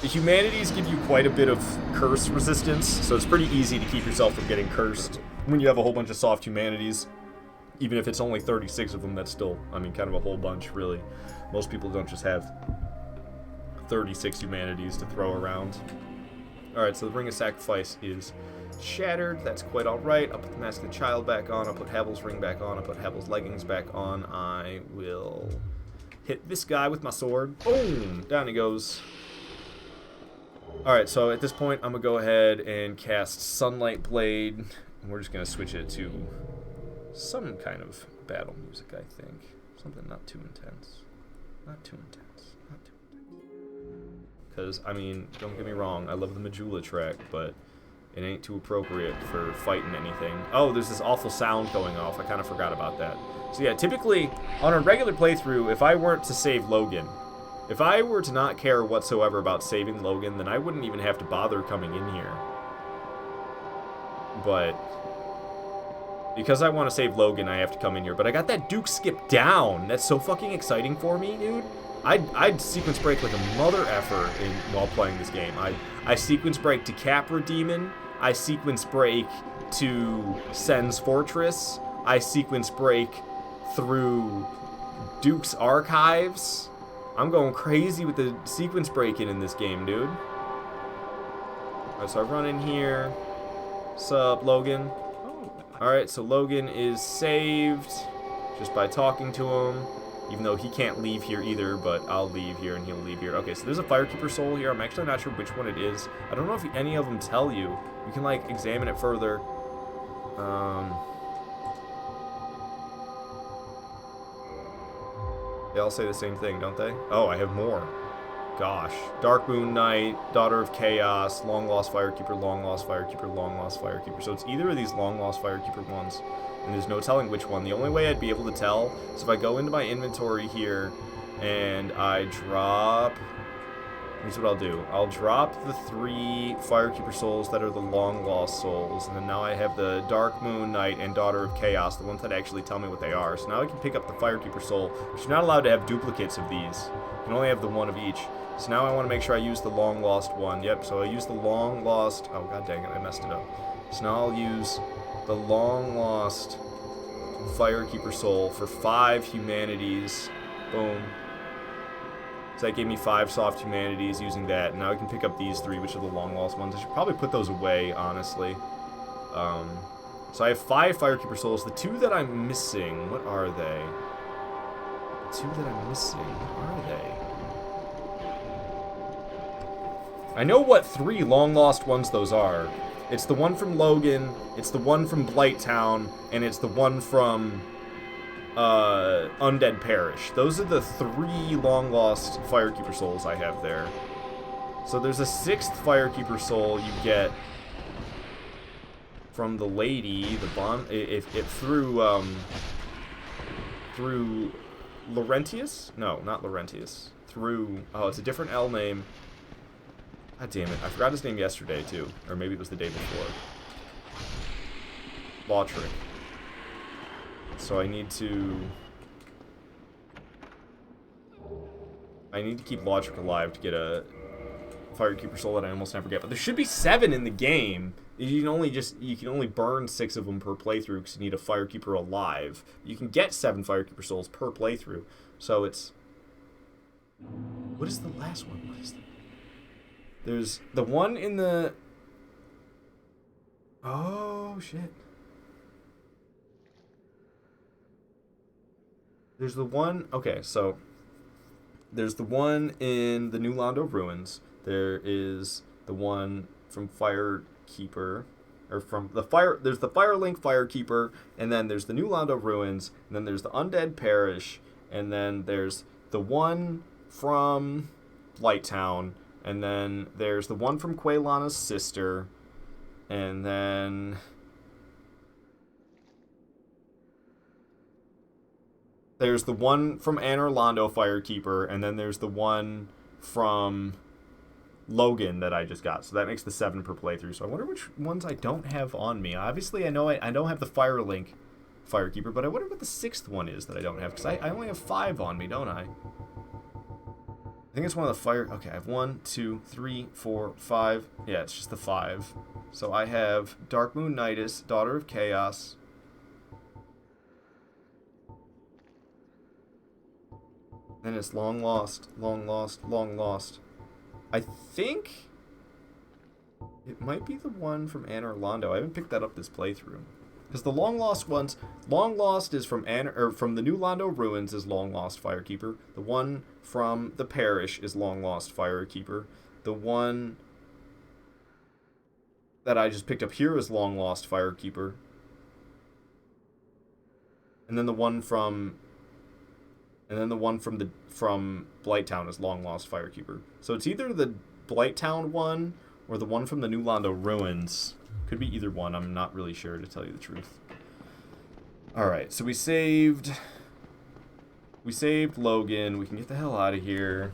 The humanities give you quite a bit of curse resistance, so it's pretty easy to keep yourself from getting cursed when you have a whole bunch of soft humanities. Even if it's only 36 of them, that's still, I mean, kind of a whole bunch, really. Most people don't just have 36 humanities to throw around. Alright, so the Ring of Sacrifice is shattered. That's quite alright. I'll put the Mask of the Child back on. I'll put Havel's ring back on. I'll put Havel's leggings back on. I will hit this guy with my sword. Boom! Down he goes. Alright, so at this point, I'm going to go ahead and cast Sunlight Blade. And we're just going to switch it to some kind of battle music, I think. Something not too intense. Not too intense. Not too intense. Because, I mean, don't get me wrong, I love the Majula track, but it ain't too appropriate for fighting anything. Oh, there's this awful sound going off. I kind of forgot about that. So yeah, typically, on a regular playthrough, if I weren't to save Logan, if I were to not care whatsoever about saving Logan, then I wouldn't even have to bother coming in here. But because I want to save Logan, I have to come in here. But I got that Duke skip down. That's so fucking exciting for me, dude. I'd sequence break like a mother effer while playing this game. I sequence break to Capra Demon. I sequence break to Sen's Fortress. I sequence break through Duke's Archives. I'm going crazy with the sequence breaking in this game, dude. Alright, so I run in here. Sup, Logan? Alright, so Logan is saved just by talking to him. Even though he can't leave here either, but I'll leave here and he'll leave here. Okay, so there's a Firekeeper soul here. I'm actually not sure which one it is. I don't know if any of them tell you. You can, like, examine it further. They all say the same thing, don't they? Oh, I have more. Gosh. Dark Moon Knight, Daughter of Chaos, Long Lost Firekeeper, Long Lost Firekeeper, Long Lost Firekeeper. So it's either of these Long Lost Firekeeper ones. And there's no telling which one. The only way I'd be able to tell is if I go into my inventory here and I drop... Here's what I'll do. I'll drop the 3 Firekeeper souls that are the Long Lost souls. And then now I have the Dark Moon Knight and Daughter of Chaos, the ones that actually tell me what they are. So now I can pick up the Firekeeper soul, because you're not allowed to have duplicates of these. You can only have the one of each. So now I want to make sure I use the Long Lost one. Yep, so I use the Long Lost... Oh, god dang it, I messed it up. So now I'll use the Long Lost Firekeeper soul for 5 humanities. Boom. So that gave me 5 soft humanities using that. And now I can pick up these 3, which are the Long Lost ones. I should probably put those away, honestly. So I have 5 Firekeeper souls. The 2 that I'm missing, what are they? The 2 that I'm missing, what are they? I know what 3 Long Lost ones those are. It's the one from Logan, it's the one from Blighttown, and it's the one from Undead Parish. Those are the 3 Long Lost Firekeeper souls I have there. So there's a 6th Firekeeper soul you get from the lady, the bond, through Laurentius? No, not Laurentius. Through, oh, it's a different L name. God damn it, I forgot his name yesterday, too. Or maybe it was the day before. Lautric. So I need to keep Lautric alive to get a Firekeeper soul that I almost never get. But there should be 7 in the game. You can only burn 6 of them per playthrough because you need a Firekeeper alive. You can get 7 Firekeeper souls per playthrough. So it's... What is the last one? What is the... There's the one in the... Oh, shit. There's the one... Okay, so... There's the one in the New Londo Ruins. There is the one from Firekeeper... Or from the Fire... There's the Firelink Firekeeper, and then there's the New Londo Ruins, and then there's the Undead Parish, and then there's the one from Blighttown, And then there's the one from Quaylana's sister. And then there's the one from Anne Orlando, Firekeeper. And then there's the one from Logan that I just got. So that makes the 7 per playthrough. So I wonder which ones I don't have on me. Obviously, I know I don't have the Firelink Firekeeper, but I wonder what the 6th one is that I don't have. Because I only have 5 on me, don't I? I think it's one of the fire... Okay, I have 1, 2, 3, 4, 5. Yeah, it's just the 5. So I have Dark Moon Nidus, Daughter of Chaos. Then it's Long Lost, Long Lost, Long Lost. I think it might be the one from Anne Orlando. I haven't picked that up this playthrough. Because the Long Lost ones... Long Lost is from from the New Londo Ruins is Long Lost Firekeeper. The one from the Parish is Long Lost Firekeeper. The one that I just picked up here is Long Lost Firekeeper. And then the one from... And then the one from Blighttown is Long Lost Firekeeper. So it's either the Blighttown one or the one from the New Londo Ruins. Could be either one. I'm not really sure, to tell you the truth. Alright, so we saved Logan. We can get the hell out of here.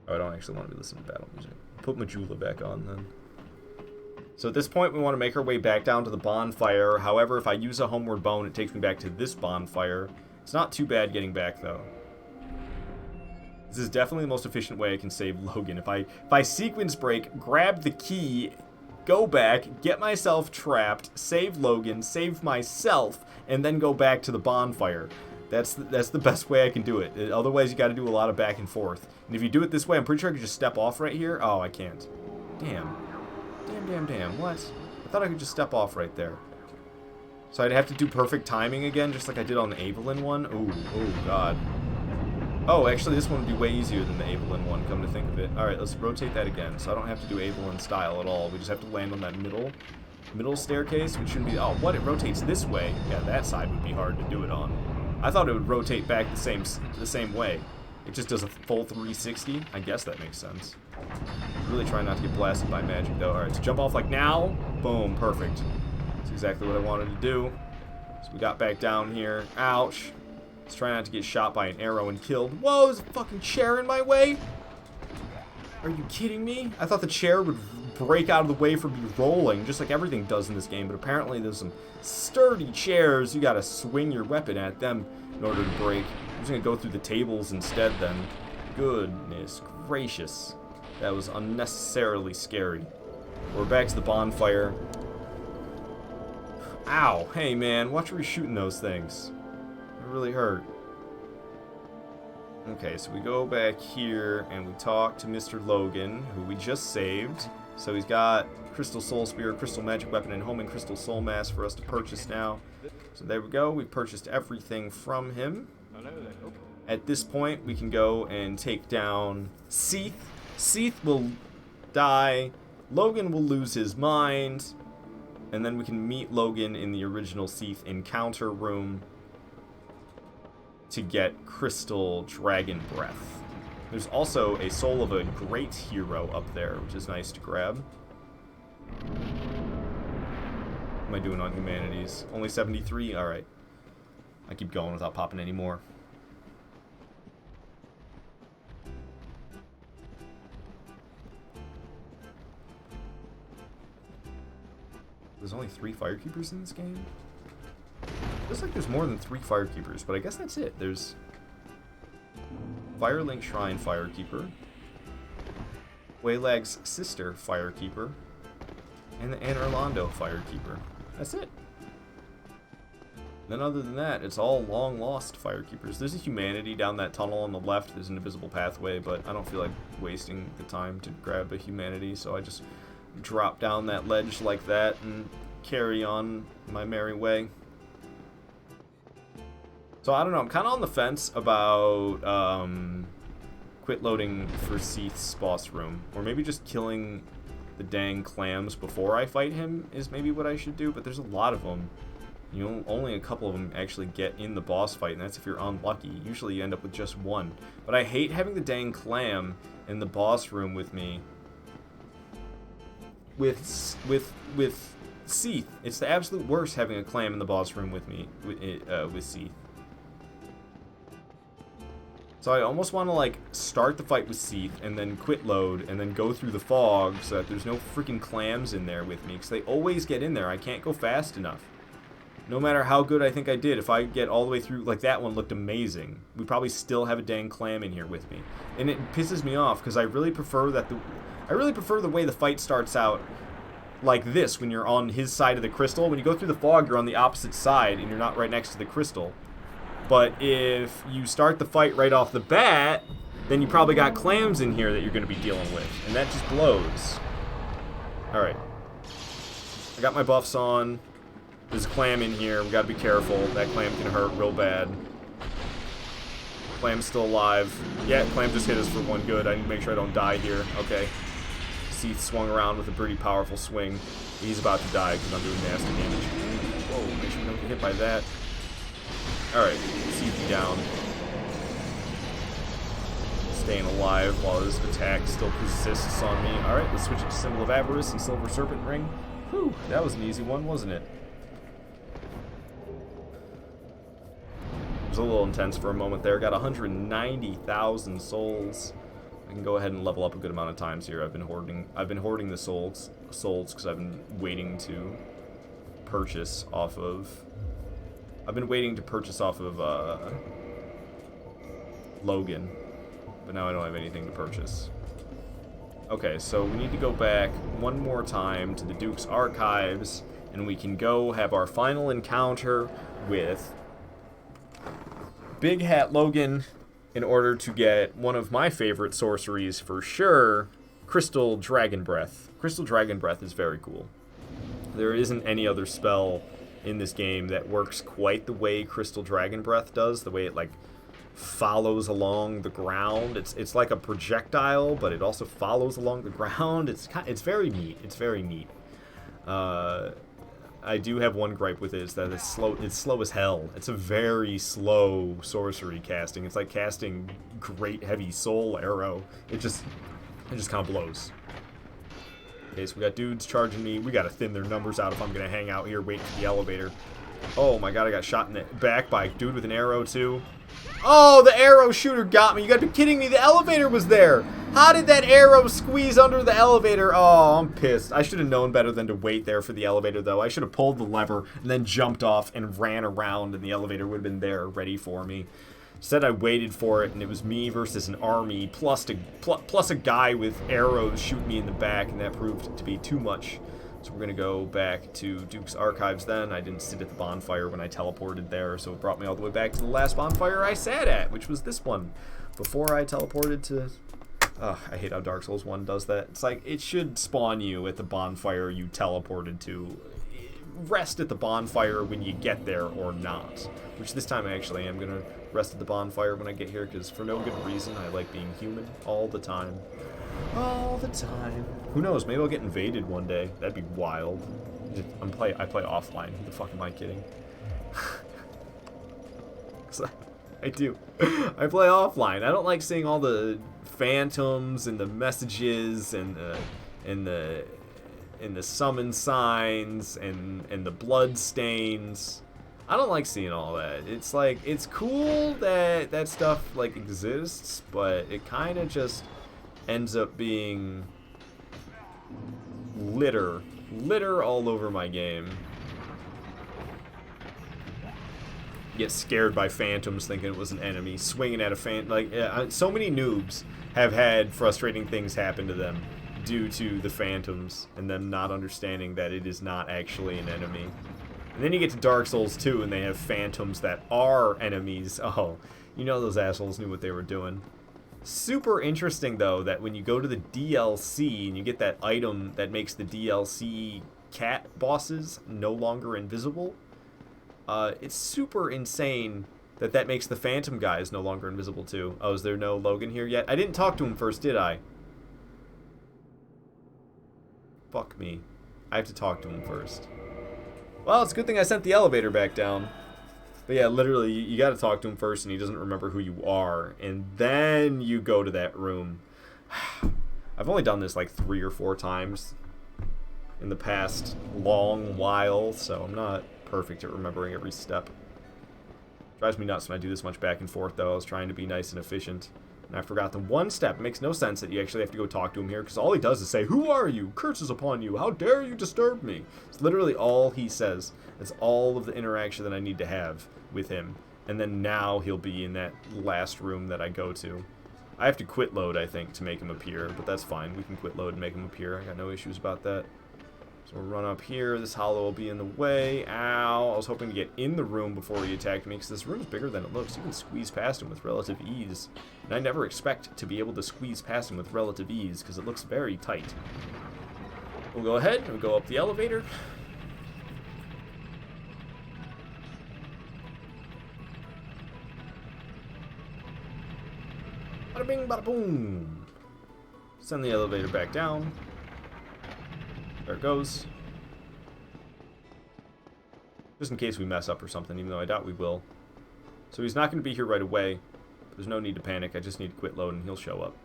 Oh, I don't actually want to be listening to battle music. Put Majula back on, then. So at this point, we want to make our way back down to the bonfire. However, if I use a Homeward Bone, it takes me back to this bonfire. It's not too bad getting back, though. This is definitely the most efficient way I can save Logan. If I sequence break, grab the key, go back, get myself trapped, save Logan, save myself, and then go back to the bonfire. That's the best way I can do it. Otherwise, you got to do a lot of back and forth. And if you do it this way, I'm pretty sure I could just step off right here. Oh, I can't. Damn. Damn. What? I thought I could just step off right there. So I'd have to do perfect timing again, just like I did on the Evelyn one. Oh, God. Oh, actually, this one would be way easier than the Evelyn one, come to think of it. Alright, let's rotate that again. So I don't have to do Evelyn style at all. We just have to land on that middle staircase, which shouldn't be... Oh, what? It rotates this way? Yeah, that side would be hard to do it on. I thought it would rotate back the same way. It just does a full 360. I guess that makes sense. Really trying not to get blasted by magic, though. Alright, so jump off like now. Boom, perfect. That's exactly what I wanted to do. So we got back down here. Ouch. Let's try not to get shot by an arrow and killed. Whoa, there's a fucking chair in my way? Are you kidding me? I thought the chair would break out of the way from me rolling, just like everything does in this game, but apparently there's some sturdy chairs. You gotta swing your weapon at them in order to break. I'm just gonna go through the tables instead then. Goodness gracious. That was unnecessarily scary. We're back to the bonfire. Ow. Hey man, watch where you're shooting those things. It really hurt. Okay, so we go back here and we talk to Mr. Logan, who we just saved. So he's got Crystal Soul Spear, Crystal Magic Weapon, and Homing Crystal Soul Mask for us to purchase now. So there we go. We've purchased everything from him. At this point, we can go and take down Seath. Seath will die. Logan will lose his mind. And then we can meet Logan in the original Seath encounter room to get Crystal Dragon Breath. There's also a Soul of a Great Hero up there, which is nice to grab. What am I doing on Humanities? Only 73? Alright. I keep going without popping any more. There's only 3 Firekeepers in this game? Looks like there's more than 3 Firekeepers, but I guess that's it. There's Firelink Shrine Firekeeper, Waylag's sister Firekeeper, and the Anne Orlando Firekeeper. That's it. Then other than that, it's all long lost Firekeepers. There's a Humanity down that tunnel on the left. There's an invisible pathway, but I don't feel like wasting the time to grab a Humanity, so I just drop down that ledge like that and carry on my merry way. So I don't know, I'm kind of on the fence about quit loading for Seath's boss room, or maybe just killing the dang clams before I fight him is maybe what I should do, but there's a lot of them. Only a couple of them actually get in the boss fight, and that's if you're unlucky. Usually you end up with just one. But I hate having the dang clam in the boss room with me. With Seath. It's the absolute worst having a clam in the boss room with me, with Seath. So I almost want to, like, start the fight with Seath, and then quit load, and then go through the fog so that there's no freaking clams in there with me, because they always get in there. I can't go fast enough. No matter how good I think I did, if I get all the way through, like that one looked amazing, we probably still have a dang clam in here with me. And it pisses me off, because I really prefer the way the fight starts out like this, when you're on his side of the crystal. When you go through the fog, you're on the opposite side, and you're not right next to the crystal. But if you start the fight right off the bat, then you probably got clams in here that you're going to be dealing with, and that just blows. Alright. I got my buffs on. There's a clam in here. We gotta be careful. That clam can hurt real bad. Clam's still alive. Yeah, clam just hit us for one good. I need to make sure I don't die here. Okay. Seath swung around with a pretty powerful swing. He's about to die because I'm doing nasty damage. Whoa, make sure we don't get hit by that. Alright, Seath down. Staying alive while his attack still persists on me. Alright, let's switch it to Symbol of Avarice and Silver Serpent Ring. Whew, that was an easy one, wasn't it? It was a little intense for a moment there. Got 190,000 souls. I can go ahead and level up a good amount of times here. I've been hoarding the souls because I've been waiting to purchase off of. Logan, but now I don't have anything to purchase. Okay, so we need to go back one more time to the Duke's Archives, and we can go have our final encounter with Big Hat Logan in order to get one of my favorite sorceries for sure, Crystal Dragon Breath. Crystal Dragon Breath is very cool. There isn't any other spell in this game that works quite the way Crystal Dragon Breath does, the way it, like, follows along the ground. It's like a projectile, but it also follows along the ground. It's very neat. It's very neat. I do have one gripe with it, is that it's slow. It's slow as hell. It's a very slow sorcery casting. It's like casting Great Heavy Soul Arrow. It just kind of blows. Okay, so we got dudes charging me. We gotta thin their numbers out if I'm gonna hang out here waiting for the elevator. Oh my god, I got shot in the back by a dude with an arrow too. Oh, the arrow shooter got me. You gotta be kidding me. The elevator was there. How did that arrow squeeze under the elevator? Oh, I'm pissed. I should have known better than to wait there for the elevator, though. I should have pulled the lever and then jumped off and ran around, and the elevator would have been there ready for me. Instead, I waited for it, and it was me versus an army, plus a guy with arrows shooting me in the back, and that proved to be too much. So we're going to go back to Duke's Archives then. I didn't sit at the bonfire when I teleported there, so it brought me all the way back to the last bonfire I sat at, which was this one. Before I teleported to... I hate how Dark Souls 1 does that. It's like, it should spawn you at the bonfire you teleported to. Rest at the bonfire when you get there or not. Which this time I actually am going to rest at the bonfire when I get here, because for no good reason I like being human all the time. All the time. Who knows? Maybe I'll get invaded one day. That'd be wild. I play offline. Who the fuck am I kidding? I do. I play offline. I don't like seeing all the phantoms and the messages and the summon signs and the blood stains. I don't like seeing all that. It's like, it's cool that that stuff like exists, but it kind of just ends up being litter all over my game. Get scared by phantoms thinking it was an enemy, swinging at a phantom. Like, so many noobs have had frustrating things happen to them due to the phantoms and them not understanding that it is not actually an enemy. And then you get to Dark Souls 2 and they have phantoms that are enemies. Oh, you know those assholes knew what they were doing. Super interesting, though, that when you go to the DLC and you get that item that makes the DLC cat bosses no longer invisible, it's super insane that that makes the phantom guys no longer invisible, too. Oh, is there no Logan here yet? I didn't talk to him first, did I? Fuck me. I have to talk to him first. Well, it's a good thing I sent the elevator back down. But yeah, literally, you got to talk to him first, and he doesn't remember who you are, and then you go to that room. I've only done this like 3 or 4 times in the past long while, so I'm not perfect at remembering every step. Drives me nuts when I do this much back and forth, though. I was trying to be nice and efficient, and I forgot the one step. It makes no sense that you actually have to go talk to him here, because all he does is say, "Who are you? Curses upon you. How dare you disturb me?" It's literally all he says. It's all of the interaction that I need to have with him. And then now he'll be in that last room that I go to. I have to quit load, I think, to make him appear, but that's fine. We can quit load and make him appear. I got no issues about that. So we'll run up here. This hollow will be in the way. Ow. I was hoping to get in the room before he attacked me, because this room's bigger than it looks. You can squeeze past him with relative ease. And I never expect to be able to squeeze past him with relative ease, because it looks very tight. We'll go ahead and we'll go up the elevator. Bada bing, bada boom. Send the elevator back down. There it goes. Just in case we mess up or something, even though I doubt we will. So he's not going to be here right away. There's no need to panic. I just need to quit load and he'll show up.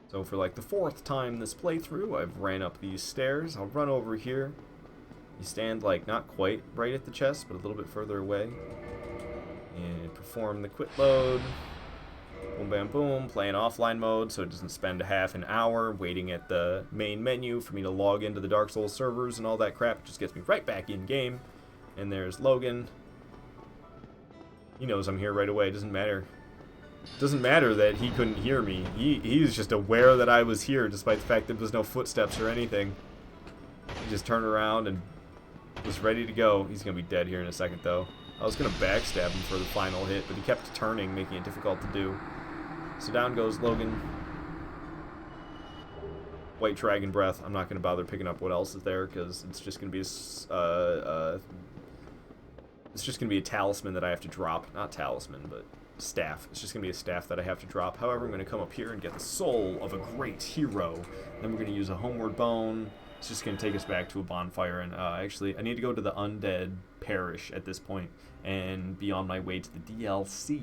So for like the 4th time this playthrough, I've ran up these stairs. I'll run over here. You stand like not quite right at the chest, but a little bit further away. And perform the quit load. Boom, bam, boom. Play in offline mode so it doesn't spend a half an hour waiting at the main menu for me to log into the Dark Souls servers and all that crap. It just gets me right back in game. And there's Logan. He knows I'm here right away. It doesn't matter. It doesn't matter that he couldn't hear me. He was just aware that I was here despite the fact that there was no footsteps or anything. He just turned around and was ready to go. He's going to be dead here in a second though. I was going to backstab him for the final hit, but he kept turning, making it difficult to do. So down goes Logan. White Dragon Breath. I'm not going to bother picking up what else is there, because it's just going to be it's just going to be a talisman that I have to drop. Not talisman, but staff. It's just going to be a staff that I have to drop. However, I'm going to come up here and get the soul of a great hero. Then we're going to use a homeward bone. It's just going to take us back to a bonfire. And actually, I need to go to the undead parish at this point and be on my way to the DLC.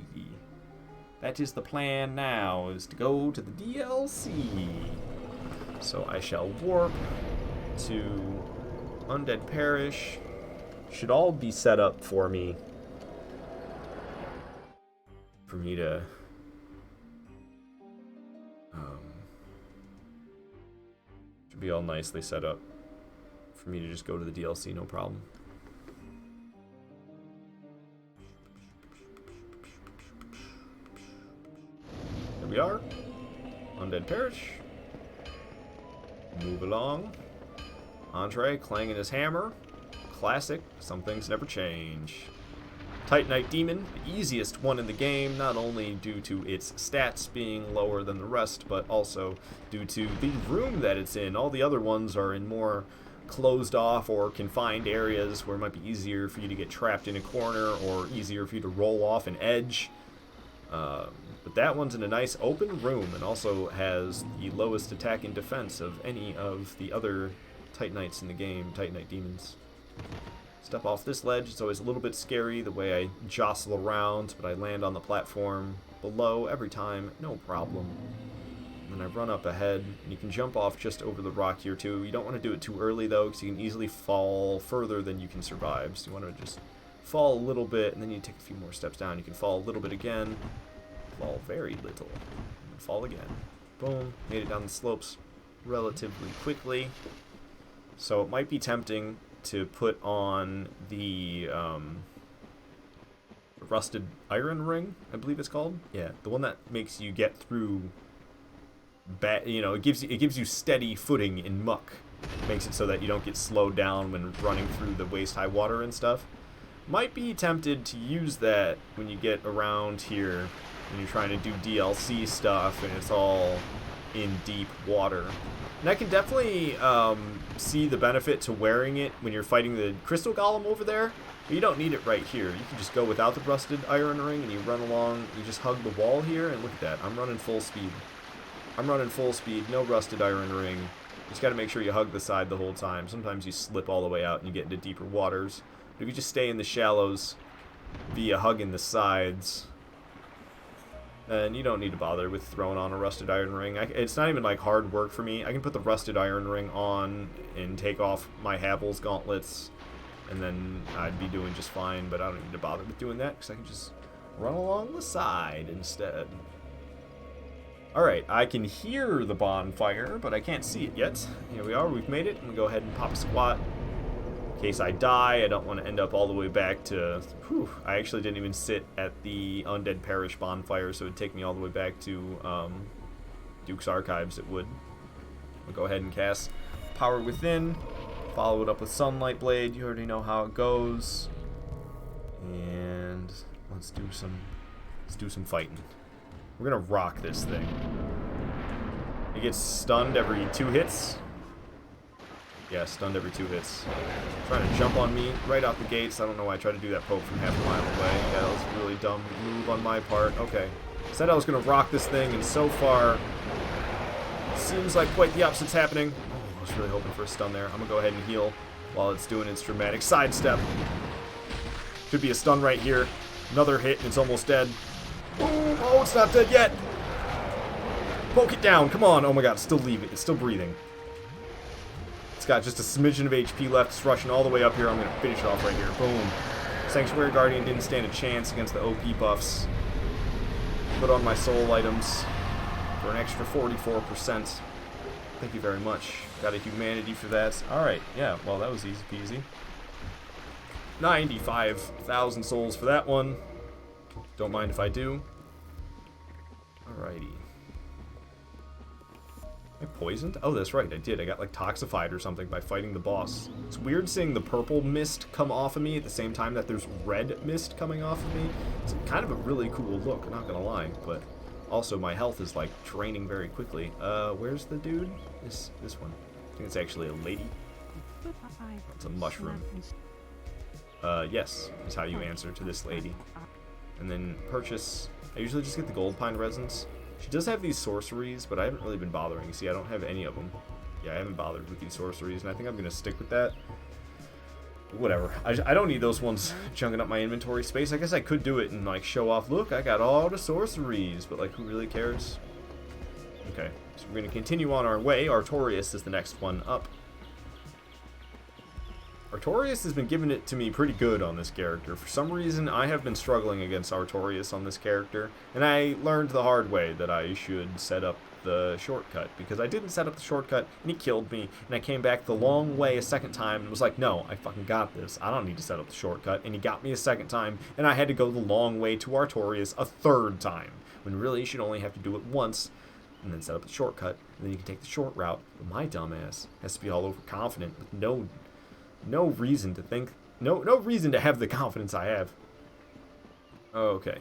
That is the plan now, is to go to the DLC. So I shall warp to Undead Parish. Should all be set up for me to should be all nicely set up for me to just go to the DLC, no problem. There we are. Undead Parish. Move along. Andre clanging his hammer. Classic. Some things never change. Titanite Demon, the easiest one in the game, not only due to its stats being lower than the rest, but also due to the room that it's in. All the other ones are in more closed off or confined areas where it might be easier for you to get trapped in a corner or easier for you to roll off an edge. But that one's in a nice open room and also has the lowest attack and defense of any of the other Titanites in the game, Titanite Demons. Step off this ledge. It's always a little bit scary the way I jostle around, but I land on the platform below every time, no problem. And then I run up ahead, and you can jump off just over the rock here too. You don't want to do it too early though, because you can easily fall further than you can survive. So you want to just fall a little bit, and then you take a few more steps down. You can fall a little bit again, fall very little, and fall again. Boom, made it down the slopes relatively quickly. So it might be tempting to put on the rusted iron ring, I believe it's called. Yeah, the one that makes you get through. It gives you steady footing in muck. Makes it so that you don't get slowed down when running through the waist-high water and stuff. Might be tempted to use that when you get around here when you're trying to do DLC stuff and it's all in deep water. And I can definitely see the benefit to wearing it when you're fighting the crystal golem over there, but you don't need it right here. You can just go without the rusted iron ring and you run along, you just hug the wall here, and look at that, I'm running full speed. I'm running full speed, no rusted iron ring. Just gotta make sure you hug the side the whole time. Sometimes you slip all the way out and you get into deeper waters. But if you just stay in the shallows via hugging the sides, then you don't need to bother with throwing on a rusted iron ring. It's not even like hard work for me. I can put the rusted iron ring on and take off my Havel's gauntlets, and then I'd be doing just fine, but I don't need to bother with doing that because I can just run along the side instead. Alright, I can hear the bonfire, but I can't see it yet. Here we are, we've made it. I'm going to go ahead and pop a squat. In case I die, I don't want to end up all the way back to... Whew, I actually didn't even sit at the Undead Parish bonfire, so it would take me all the way back to Duke's Archives, it would. I'll go ahead and cast Power Within. Follow it up with Sunlight Blade. You already know how it goes. And let's do some fighting. We're gonna rock this thing. It gets stunned every 2 hits. Yeah, stunned every 2 hits. Trying to jump on me right out the gates. I don't know why I tried to do that poke from half a mile away. Yeah, that was a really dumb move on my part. Okay. Said I was gonna rock this thing, and so far, seems like quite the opposite's happening. Oh, I was really hoping for a stun there. I'm gonna go ahead and heal while it's doing its dramatic sidestep. Could be a stun right here. Another hit, and it's almost dead. Boom. Oh, it's not dead yet. Poke it down. Come on. Oh my god, it's still leaving. It's still breathing. It's got just a smidgen of HP left. It's rushing all the way up here. I'm going to finish it off right here. Boom. Sanctuary Guardian didn't stand a chance against the OP buffs. Put on my soul items for an extra 44%. Thank you very much. Got a humanity for that. Alright, yeah, well, that was easy peasy. 95,000 souls for that one. Don't mind if I do. Alrighty. I poisoned? Oh, that's right, I did. I got like toxified or something by fighting the boss. It's weird seeing the purple mist come off of me at the same time that there's red mist coming off of me. It's kind of a really cool look, I'm not gonna lie, but also my health is like draining very quickly. Where's the dude? This one. I think it's actually a lady. It's a mushroom. Yes, is how you answer to this lady. And then purchase. I usually just get the gold pine resins. She does have these sorceries, but I haven't really been bothering. You see, I don't have any of them. Yeah, I haven't bothered with these sorceries, and I think I'm going to stick with that. Whatever. I don't need those ones chunking up my inventory space. I guess I could do it and, like, show off, look, I got all the sorceries, but, like, who really cares? Okay, so we're going to continue on our way. Artorias is the next one up. Artorias has been giving it to me pretty good on this character. For some reason, I have been struggling against Artorias on this character, and I learned the hard way that I should set up the shortcut, because I didn't set up the shortcut, and he killed me, and I came back the long way a second time, and was like, no, I fucking got this. I don't need to set up the shortcut, and he got me a second time, and I had to go the long way to Artorias a third time, when really you should only have to do it once, and then set up the shortcut, and then you can take the short route. But my dumbass has to be all overconfident with no reason to think, no reason to have the confidence I have. Okay.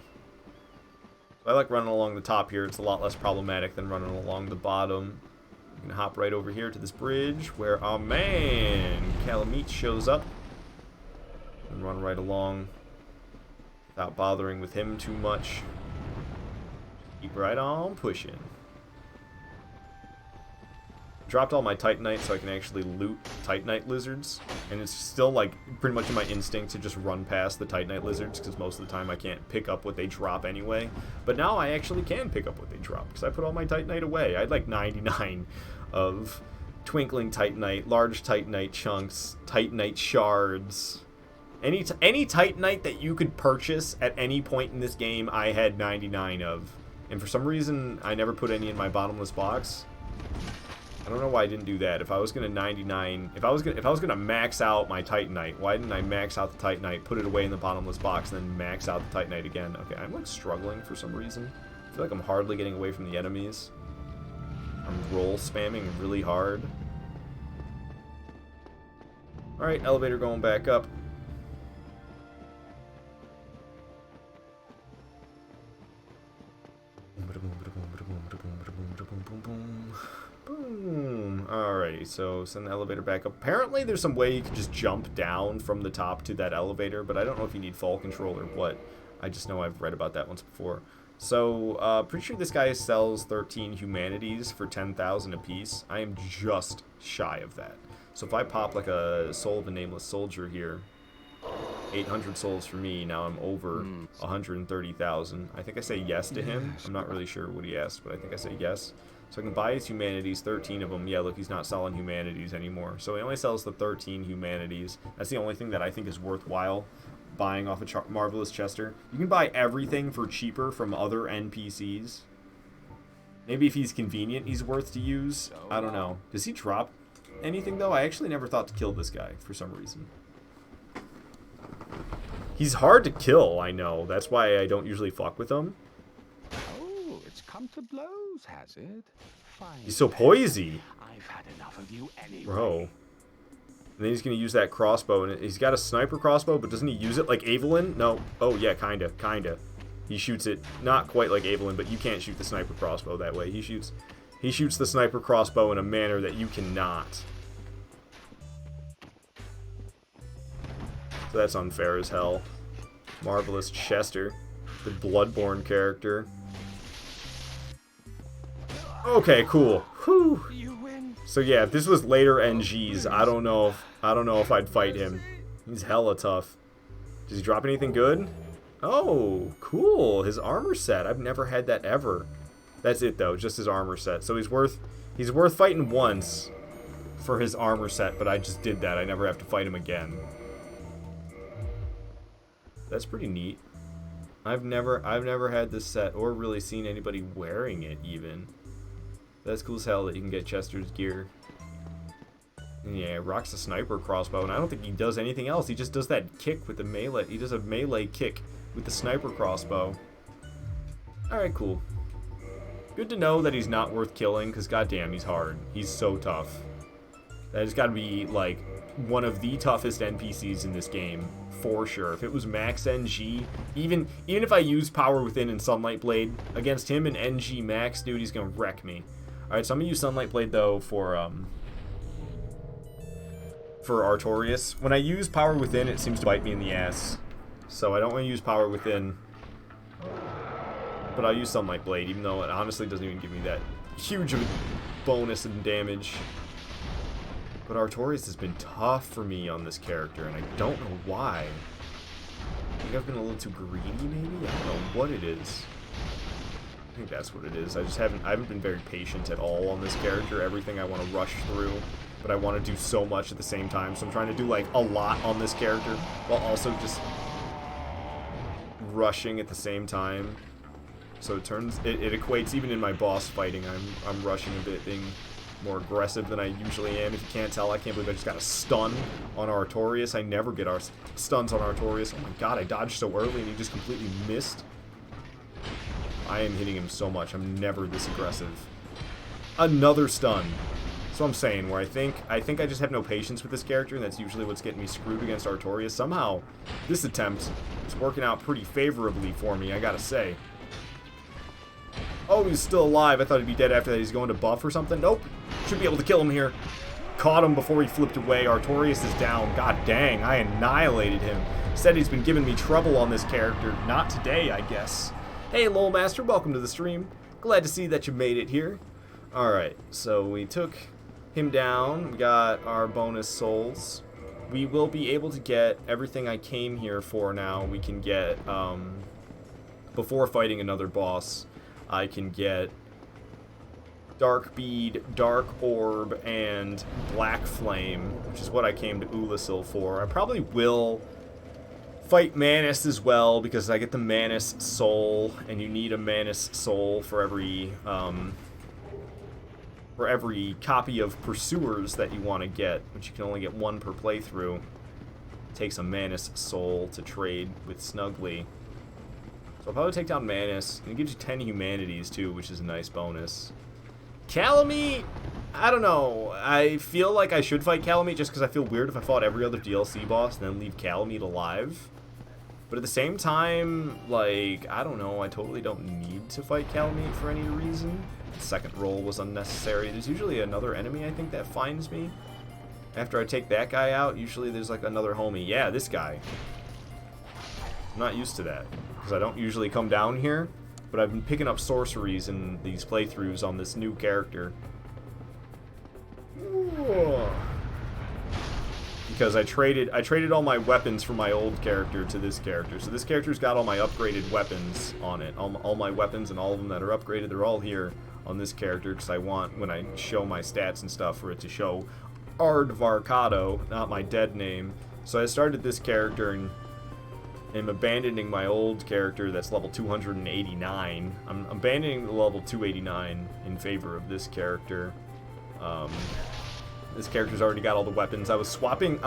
So I like running along the top here. It's a lot less problematic than running along the bottom. I'm gonna hop right over here to this bridge where, oh man, Calamite shows up. And run right along without bothering with him too much. Keep right on pushing. Dropped all my Titanite so I can actually loot Titanite lizards, and it's still like pretty much in my instinct to just run past the Titanite lizards because most of the time I can't pick up what they drop anyway. But now I actually can pick up what they drop because I put all my Titanite away. I had like 99 of twinkling Titanite, large Titanite chunks, Titanite shards. Any Titanite that you could purchase at any point in this game, I had 99 of, and for some reason I never put any in my bottomless box. I don't know why I didn't do that. If I was gonna 99, if I was gonna max out my Titanite, why didn't I max out the Titanite, put it away in the bottomless box, and then max out the Titanite again? Okay, I'm like struggling for some reason. I feel like I'm hardly getting away from the enemies. I'm roll spamming really hard. Alright, elevator going back up. Boom. Alrighty, so send the elevator back up. Apparently there's some way you can just jump down from the top to that elevator, but I don't know if you need fall control or what. I just know I've read about that once before. So, pretty sure this guy sells 13 humanities for 10,000 apiece. I am just shy of that. So if I pop like a Soul of a Nameless Soldier here, 800 souls for me, now I'm over 130,000. I think I say yes to him. I'm not really sure what he asked, but I think I say yes. So I can buy his humanities, 13 of them. Yeah, look, he's not selling humanities anymore. So he only sells the 13 humanities. That's the only thing that I think is worthwhile buying off a Marvelous Chester. You can buy everything for cheaper from other NPCs. Maybe if he's convenient, he's worth to use. I don't know. Does he drop anything, though? I actually never thought to kill this guy for some reason. He's hard to kill, I know. That's why I don't usually fuck with him. Oh, it's come to blows, has it? Fine. He's so poisy. I've had enough of you anyway. Bro. And then he's going to use that crossbow. And he's got a sniper crossbow, but doesn't he use it like Evelyn? No. Oh, yeah, kinda. He shoots it not quite like Evelyn, but you can't shoot the sniper crossbow that way. He shoots the sniper crossbow in a manner that you cannot. So that's unfair as hell. Marvelous Chester, the Bloodborne character. Okay, cool. Whew. So yeah, if this was later NGs, I don't know if I'd fight him. He's hella tough. Does he drop anything good? Oh, cool. His armor set. I've never had that ever. That's it though, just his armor set. So he's worth fighting once for his armor set, but I just did that. I never have to fight him again. That's pretty neat. I've never had this set or really seen anybody wearing it even. That's cool as hell that you can get Chester's gear. And yeah, rocks a sniper crossbow, and I don't think he does anything else. He just does that kick with the melee. He does a melee kick with the sniper crossbow. Alright, cool. Good to know that he's not worth killing, because goddamn, he's hard. He's so tough. That has got to be, like, one of the toughest NPCs in this game, for sure. If it was max NG, even if I use Power Within and Sunlight Blade against him in NG max, dude, he's going to wreck me. Alright, so I'm going to use Sunlight Blade, though, for Artorias. When I use Power Within, it seems to bite me in the ass. So I don't want to use Power Within. But I'll use Sunlight Blade, even though it honestly doesn't even give me that huge of a bonus in damage. But Artorias has been tough for me on this character, and I don't know why. I think I've been a little too greedy, maybe? I don't know what it is. I think that's what it is. I haven't been very patient at all on this character. Everything I want to rush through, but I want to do so much at the same time. So I'm trying to do like a lot on this character while also just rushing at the same time. So it equates, even in my boss fighting, I'm rushing a bit, being more aggressive than I usually am. If you can't tell, I can't believe I just got a stun on Artorias. I never get our stuns on Artorias. Oh my god, I dodged so early and he just completely missed. I am hitting him so much. I'm never this aggressive. Another stun. That's what I'm saying, where I think I just have no patience with this character, and that's usually what's getting me screwed against Artorias. Somehow, this attempt is working out pretty favorably for me, I gotta say. Oh, he's still alive. I thought he'd be dead after that. He's going to buff or something. Nope. Should be able to kill him here. Caught him before he flipped away. Artorias is down. God dang, I annihilated him. Said he's been giving me trouble on this character. Not today, I guess. Hey, Lol Master, welcome to the stream. Glad to see that you made it here. Alright, so we took him down. We got our bonus souls. We will be able to get everything I came here for now. We can get, before fighting another boss, I can get Dark Bead, Dark Orb, and Black Flame, which is what I came to Ulasil for. I probably will fight Manus as well, because I get the Manus soul, and you need a Manus soul for every copy of Pursuers that you want to get, which you can only get one per playthrough. It takes a Manus soul to trade with Snuggly. So I'll probably take down Manus, and it gives you 10 humanities too, which is a nice bonus. Calamite, I don't know. I feel like I should fight Calamite just because I feel weird if I fought every other DLC boss and then leave Calamite alive. But at the same time, like, I don't know, I totally don't need to fight Calamite for any reason. The second roll was unnecessary. There's usually another enemy, I think, that finds me. After I take that guy out, usually there's like another homie. Yeah, this guy. I'm not used to that, because I don't usually come down here but I've been picking up sorceries in these playthroughs on this new character. Because I traded all my weapons from my old character to this character. So this character's got all my upgraded weapons on it. All my weapons and all of them that are upgraded, they're all here on this character because I want, when I show my stats and stuff, for it to show Ardvarkado, not my dead name. So I started this character and am abandoning my old character that's level 289. I'm abandoning the level 289 in favor of this character. This character's already got all the weapons. I was swapping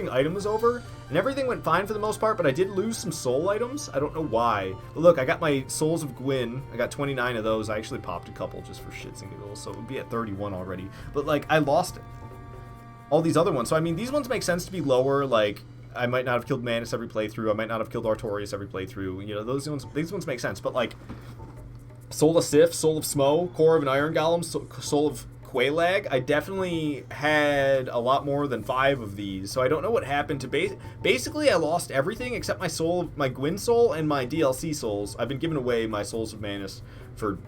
items over, and everything went fine for the most part, but I did lose some soul items. I don't know why. But look, I got my Souls of Gwyn. I got 29 of those. I actually popped a couple just for shits and giggles, so it would be at 31 already. But, like, I lost all these other ones. So, I mean, these ones make sense to be lower. Like, I might not have killed Manus every playthrough. I might not have killed Artorias every playthrough. You know, these ones make sense. But, like, Soul of Sif, Soul of Smo, Core of an Iron Golem, Soul of Qualag, I definitely had a lot more than 5 of these, so I don't know what happened to basically I lost everything except my Gwyn soul and my DLC souls. I've been giving away my Souls of Manus for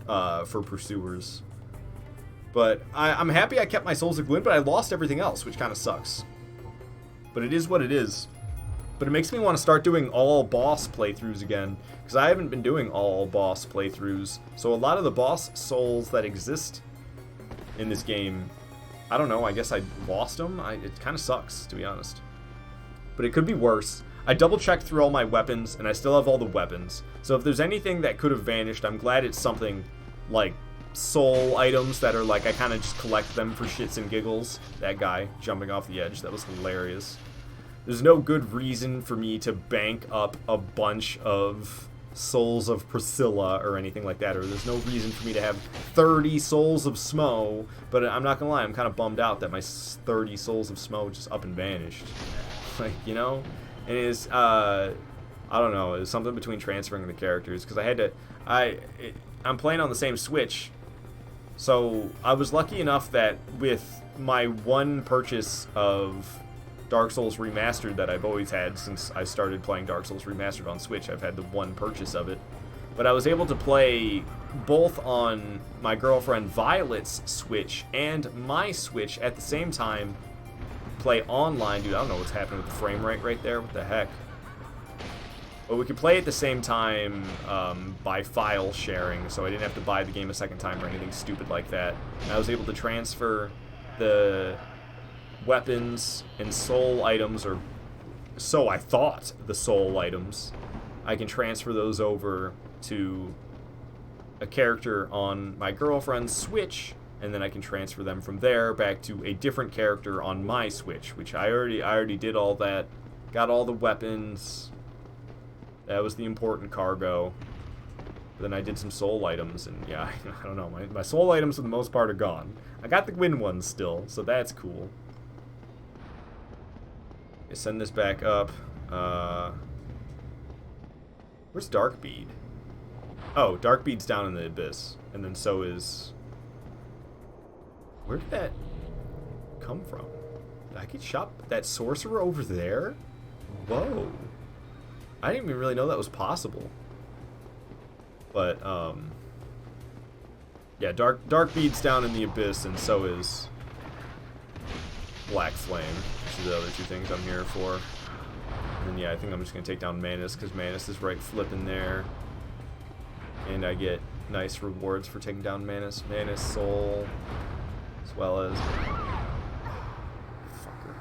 Pursuers. But I'm happy I kept my Souls of Gwyn, but I lost everything else, which kind of sucks. But it is what it is. But it makes me want to start doing all boss playthroughs again, because I haven't been doing all boss playthroughs. So a lot of the boss souls that exist in this game, I don't know, I guess I lost them. It kind of sucks, to be honest. But it could be worse. I double-checked through all my weapons, and I still have all the weapons. So if there's anything that could have vanished, I'm glad it's something like soul items that are like, I kind of just collect them for shits and giggles. That guy jumping off the edge, that was hilarious. There's no good reason for me to bank up a bunch of Souls of Priscilla or anything like that, or there's no reason for me to have 30 Souls of Smo, but I'm not gonna lie, I'm kind of bummed out that my 30 Souls of Smo just up and vanished. Like, you know? And it's, I don't know, it's something between transferring the characters, because I had to, I'm playing on the same Switch, so I was lucky enough that with my one purchase of Dark Souls Remastered that I've always had since I started playing Dark Souls Remastered on Switch. I've had the one purchase of it. But I was able to play both on my girlfriend Violet's Switch and my Switch at the same time. Play online. Dude, I don't know what's happening with the frame rate right there. What the heck? But we could play at the same time by file sharing, so I didn't have to buy the game a second time or anything stupid like that. And I was able to transfer the weapons and soul items, or so I thought, the soul items. I can transfer those over to a character on my girlfriend's Switch, and then I can transfer them from there back to a different character on my Switch, which I already did all that. Got all the weapons. That was the important cargo. But then I did some soul items, and yeah, I don't know. My soul items for the most part are gone. I got the Gwyn ones still, so that's cool. Send this back up. Where's Darkbead? Oh, Darkbead's down in the abyss. And then so is... Where did that come from? Did I get shot? That sorcerer over there? Whoa. I didn't even really know that was possible. But, yeah, Darkbead's down in the abyss, and so is Black Flame. These are the other two things I'm here for. And yeah, I think I'm just going to take down Manus, because Manus is right flipping there. And I get nice rewards for taking down Manus. Manus Soul, as well as... Fucker.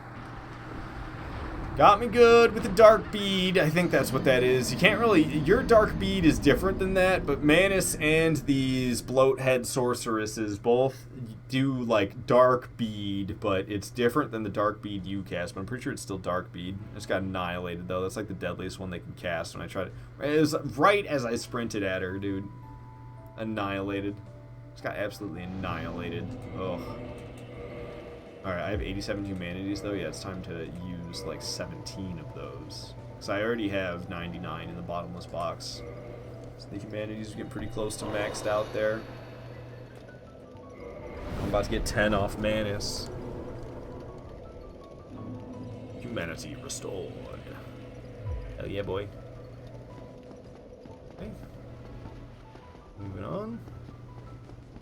Got me good with the Dark Bead. I think that's what that is. You can't really... Your Dark Bead is different than that, but Manus and these Bloathead Sorceresses both do, like, Dark Bead, but it's different than the Dark Bead you cast, but I'm pretty sure it's still Dark Bead. I just got annihilated, though. That's, like, the deadliest one they can cast when I tried to... It was right as I sprinted at her, dude. Annihilated. Just got absolutely annihilated. Ugh. Alright, I have 87 humanities, though. Yeah, it's time to use, like, 17 of those. Because I already have 99 in the bottomless box. So the humanities get pretty close to maxed out there. I'm about to get 10 off Manus. Humanity restored. Hell yeah, boy. Hey. Moving on.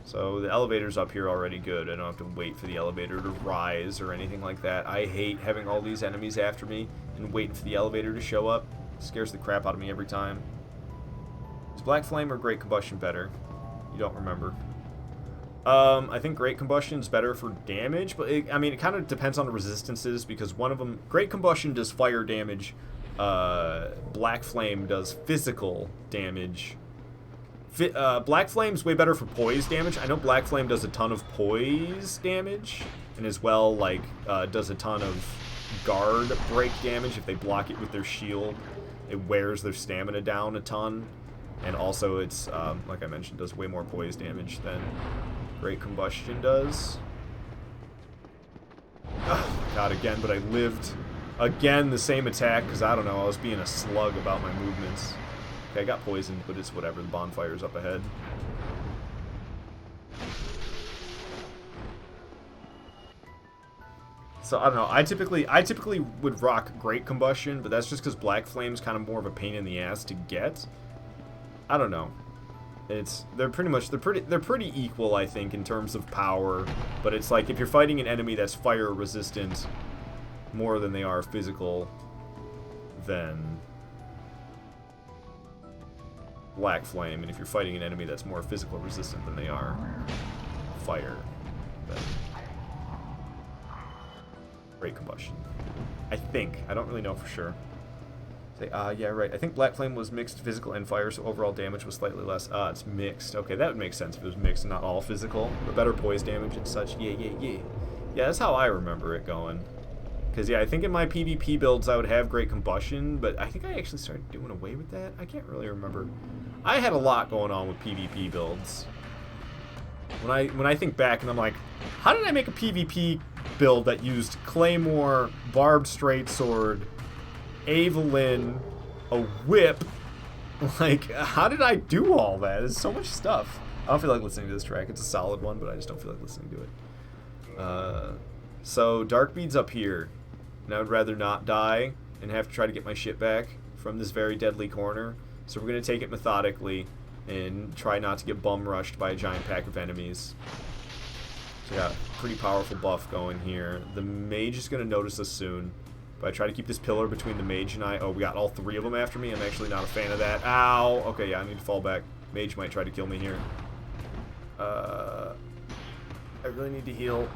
So the elevator's up here already good. I don't have to wait for the elevator to rise or anything like that. I hate having all these enemies after me and waiting for the elevator to show up. It scares the crap out of me every time. Is Black Flame or Great Combustion better? You don't remember. I think Great Combustion is better for damage, but it kind of depends on the resistances, because one of them, Great Combustion does fire damage, Black Flame does physical damage. Black Flame's way better for poise damage. I know Black Flame does a ton of poise damage, and as well, like, does a ton of guard break damage if they block it with their shield. It wears their stamina down a ton, and also it's, like I mentioned, does way more poise damage than Great Combustion does. Oh, God, again, but I lived. Again, the same attack, because I don't know, I was being a slug about my movements. Okay, I got poisoned, but it's whatever. The bonfire's up ahead. So, I don't know. I typically would rock Great Combustion, but that's just because Black Flame's kind of more of a pain in the ass to get. I don't know. They're pretty equal, I think, in terms of power, but it's like if you're fighting an enemy that's fire resistant more than they are physical, then Black Flame, and if you're fighting an enemy that's more physical resistant than they are fire, then Great Combustion. I think. I don't really know for sure. Say, yeah, right. I think Black Flame was mixed physical and fire, so overall damage was slightly less. It's mixed. Okay, that would make sense if it was mixed and not all physical. But better poise damage and such. Yeah. Yeah, that's how I remember it going. Because, yeah, I think in my PvP builds I would have Great Combustion, but I think I actually started doing away with that. I can't really remember. I had a lot going on with PvP builds. When I think back and I'm like, how did I make a PvP build that used Claymore, Barbed Straight Sword, Evelyn, a whip? Like, how did I do all that? There's so much stuff. I don't feel like listening to this track. It's a solid one, but I just don't feel like listening to it. So Darkbead's up here, and I would rather not die and have to try to get my shit back from this very deadly corner. So we're going to take it methodically and try not to get bum rushed by a giant pack of enemies. So yeah, pretty powerful buff going here. The mage is going to notice us soon. But I try to keep this pillar between the mage and I. Oh, we got all three of them after me. I'm actually not a fan of that. Ow! Okay, yeah, I need to fall back. Mage might try to kill me here. I really need to heal.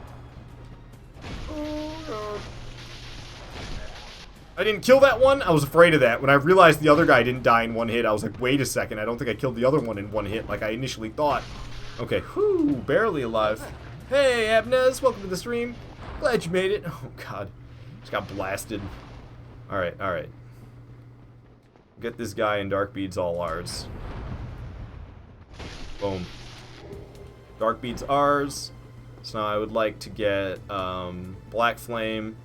Oh, God. I didn't kill that one. I was afraid of that. When I realized the other guy didn't die in one hit, I was like, wait a second. I don't think I killed the other one in one hit like I initially thought. Okay, whew, barely alive. Hey, Abnez, welcome to the stream. Glad you made it. Oh, God. Just got blasted. Alright. Get this guy and Darkbead's all ours. Boom. Darkbead's ours. So now I would like to get Black Flame.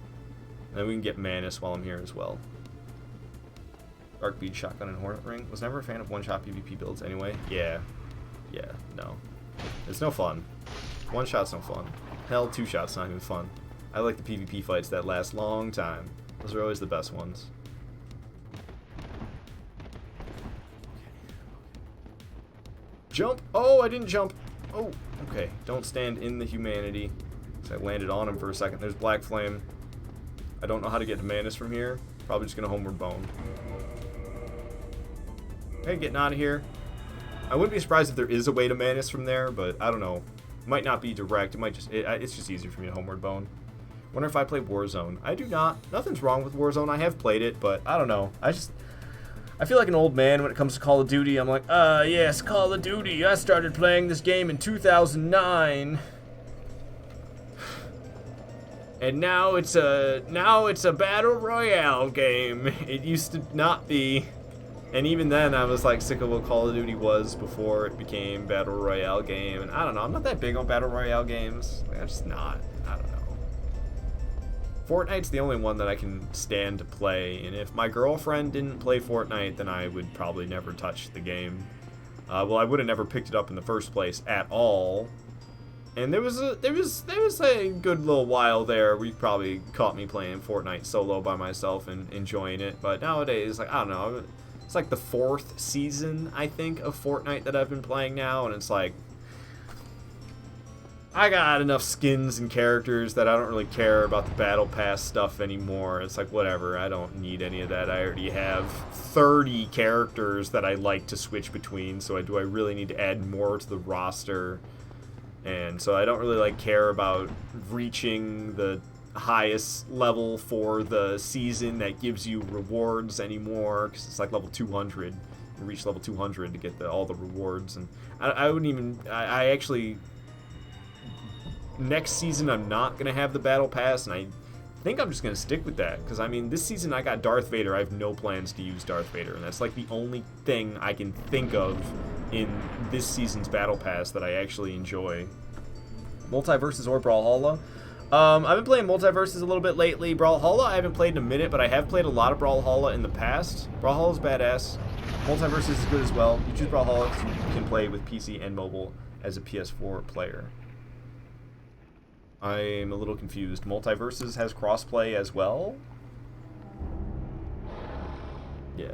And then we can get Manus while I'm here as well. Darkbead, Shotgun, and Hornet Ring. Was never a fan of one-shot PvP builds anyway. Yeah, no. It's no fun. One shot's no fun. Hell, two shots not even fun. I like the PvP fights that last long time. Those are always the best ones. Jump! Oh, I didn't jump. Oh, okay. Don't stand in the humanity. So I landed on him for a second. There's Black Flame. I don't know how to get to Manus from here. Probably just gonna Homeward Bone. Okay, getting out of here. I wouldn't be surprised if there is a way to Manus from there, but I don't know. It might not be direct. It might just it's just easier for me to Homeward Bone. Wonder if I play Warzone. I do not. Nothing's wrong with Warzone. I have played it, but I don't know. I feel like an old man when it comes to Call of Duty. I'm like, yes, Call of Duty. I started playing this game in 2009. And now it's a battle royale game. It used to not be. And even then, I was like sick of what Call of Duty was before it became battle royale game. And I don't know. I'm not that big on battle royale games. Like, I'm just not. I don't know. Fortnite's the only one that I can stand to play. And if my girlfriend didn't play Fortnite, then I would probably never touch the game. Well, I would have never picked it up in the first place at all. And there was a good little while there where you probably caught me playing Fortnite solo by myself and enjoying it. But nowadays, like, I don't know, It's like the 4th season, I think, of Fortnite that I've been playing now, and it's like, I got enough skins and characters that I don't really care about the Battle Pass stuff anymore. It's like, whatever, I don't need any of that. I already have 30 characters that I like to switch between, so do I really need to add more to the roster? And so I don't really like care about reaching the highest level for the season that gives you rewards anymore, because it's like level 200. You reach level 200 to get all the rewards, and I wouldn't even, I actually, next season I'm not gonna have the battle pass, and I think I'm just gonna stick with that, because I mean, this season I got Darth Vader. I have no plans to use Darth Vader, and that's like the only thing I can think of in this season's battle pass that I actually enjoy. Multiverses or Brawlhalla? I've been playing Multiverses a little bit lately. Brawlhalla I haven't played in a minute, but I have played a lot of Brawlhalla in the past. Brawlhalla's badass. Multiverses is good as well. You choose Brawlhalla because you can play with PC and mobile as a PS4 player. I'm a little confused. Multiverses has crossplay as well? Yeah.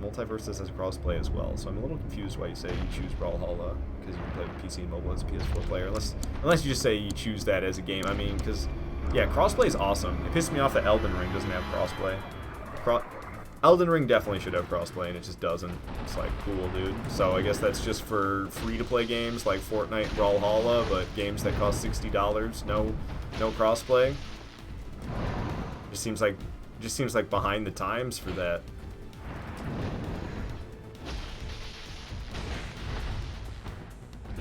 Multiverses has crossplay as well, so I'm a little confused why you say you choose Brawlhalla, because you can play with PC and mobile as a PS4 player, unless you just say you choose that as a game. I mean, because, yeah, crossplay is awesome. It pissed me off that Elden Ring doesn't have crossplay. Elden Ring definitely should have crossplay, and it just doesn't. It's like, cool, dude. So I guess that's just for free-to-play games like Fortnite and Brawlhalla, but games that cost $60, no crossplay. Just seems like behind the times for that.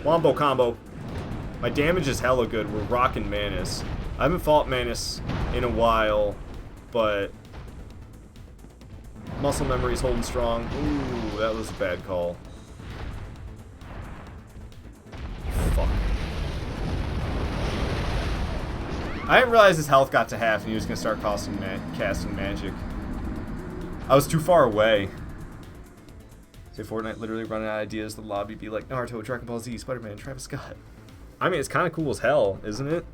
Wombo combo. My damage is hella good. We're rocking Manus. I haven't fought Manus in a while, but muscle memory's holding strong. Ooh, that was a bad call. Fuck. I didn't realize his health got to half and he was gonna start casting magic. I was too far away. Say Fortnite literally running out of ideas. The lobby be like Naruto, Dragon Ball Z, Spider-Man, Travis Scott. I mean, it's kind of cool as hell, isn't it?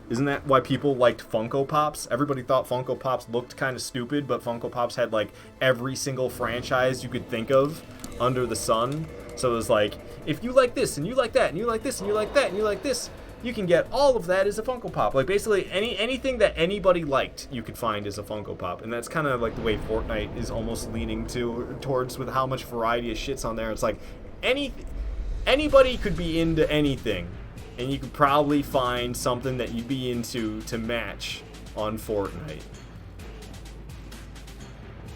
Isn't that why people liked Funko Pops? Everybody thought Funko Pops looked kind of stupid, but Funko Pops had like every single franchise you could think of under the sun. So it was like, if you like this, and you like that, and you like this, and you like that, and you like this, you can get all of that as a Funko Pop. Like, basically, anything that anybody liked, you could find as a Funko Pop. And that's kind of like the way Fortnite is almost leaning towards with how much variety of shit's on there. It's like, anybody could be into anything, and you could probably find something that you'd be into to match on Fortnite.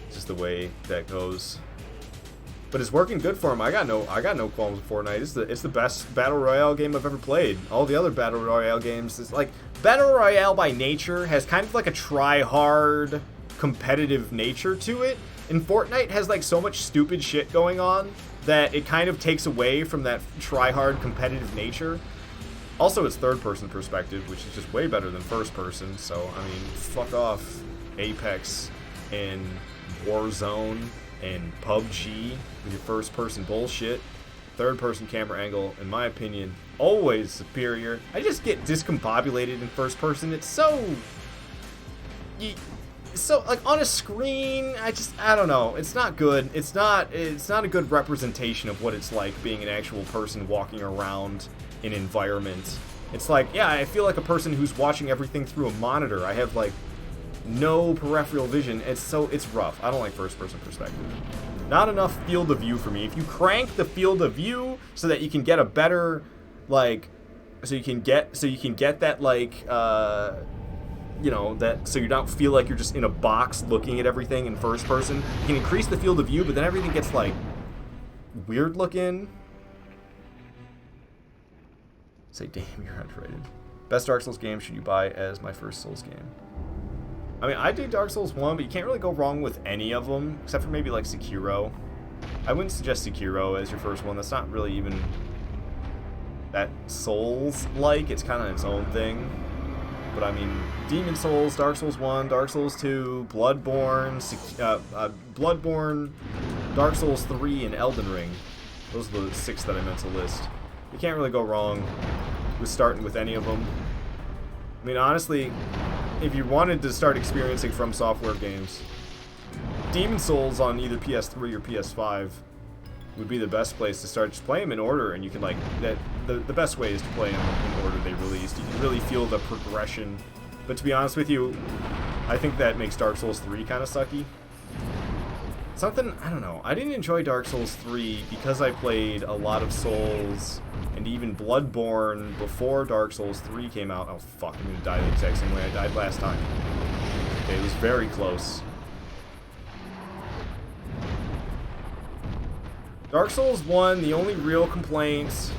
It's just the way that goes. But it's working good for him. I got no qualms with Fortnite. It's the best battle royale game I've ever played. All the other battle royale games is like, battle royale by nature has kind of like a try-hard competitive nature to it. And Fortnite has like so much stupid shit going on that it kind of takes away from that try-hard competitive nature. Also, it's third-person perspective, which is just way better than first-person. So, I mean, fuck off Apex and Warzone and PUBG with your first-person bullshit. Third-person camera angle, in my opinion, always superior. I just get discombobulated in first-person. It's so like on a screen. I don't know. It's not good. It's not a good representation of what it's like being an actual person walking around an environment. It's like, yeah, I feel like a person who's watching everything through a monitor. I have like no peripheral vision. It's rough. I don't like first-person perspective. Not enough field of view for me. If you crank the field of view so that you can get a better, like, so you can get that, like, you know, that, so you don't feel like you're just in a box looking at everything in first person. You can increase the field of view, but then everything gets like weird looking. Say, damn, you're underrated. Best Dark Souls game should you buy as my first Souls game? I mean, I did Dark Souls 1, but you can't really go wrong with any of them, except for maybe, like, Sekiro. I wouldn't suggest Sekiro as your first one. That's not really even that Souls-like. It's kind of its own thing. But, I mean, Demon Souls, Dark Souls 1, Dark Souls 2, Bloodborne, Dark Souls 3, and Elden Ring. Those are the 6 that I meant to list. You can't really go wrong with starting with any of them. I mean, honestly, if you wanted to start experiencing From Software games, Demon Souls on either PS3 or PS5 would be the best place to start. Just play them in order, and you can, like, the best way is to play them in order they released. You can really feel the progression. But to be honest with you, I think that makes Dark Souls 3 kind of sucky. Something, I don't know. I didn't enjoy Dark Souls 3 because I played a lot of Souls and even Bloodborne before Dark Souls 3 came out. Oh, fuck, I'm gonna die the exact same way I died last time. Okay, it was very close. Dark Souls 1, the only real complaints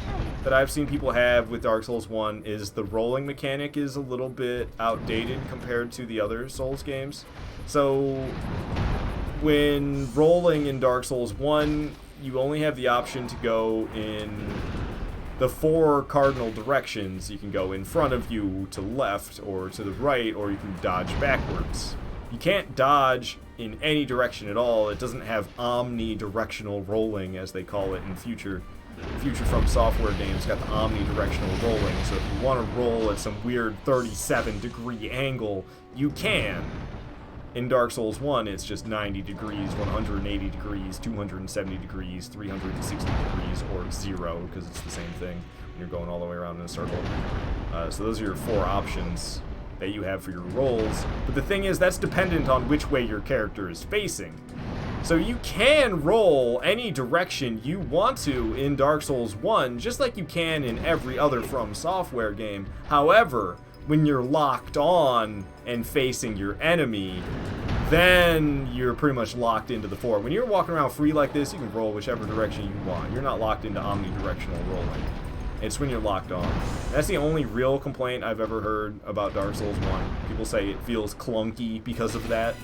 that I've seen people have with Dark Souls 1 is the rolling mechanic is a little bit outdated compared to the other Souls games. So when rolling in Dark Souls 1, you only have the option to go in the 4 cardinal directions. You can go in front of you, to the left, or to the right, or you can dodge backwards. You can't dodge in any direction at all. It doesn't have omnidirectional rolling, as they call it in future From Software games. Got the omnidirectional rolling, so if you want to roll at some weird 37-degree angle, you can. In Dark Souls 1, it's just 90 degrees, 180 degrees, 270 degrees, 360 degrees, or 0, because it's the same thing when you're going all the way around in a circle. So those are your 4 options that you have for your rolls. But the thing is, that's dependent on which way your character is facing. So you can roll any direction you want to in Dark Souls 1, just like you can in every other From Software game. However, when you're locked on and facing your enemy, then you're pretty much locked into the 4. When you're walking around free like this, you can roll whichever direction you want. You're not locked into omnidirectional rolling. It's when you're locked on. That's the only real complaint I've ever heard about Dark Souls 1. People say it feels clunky because of that.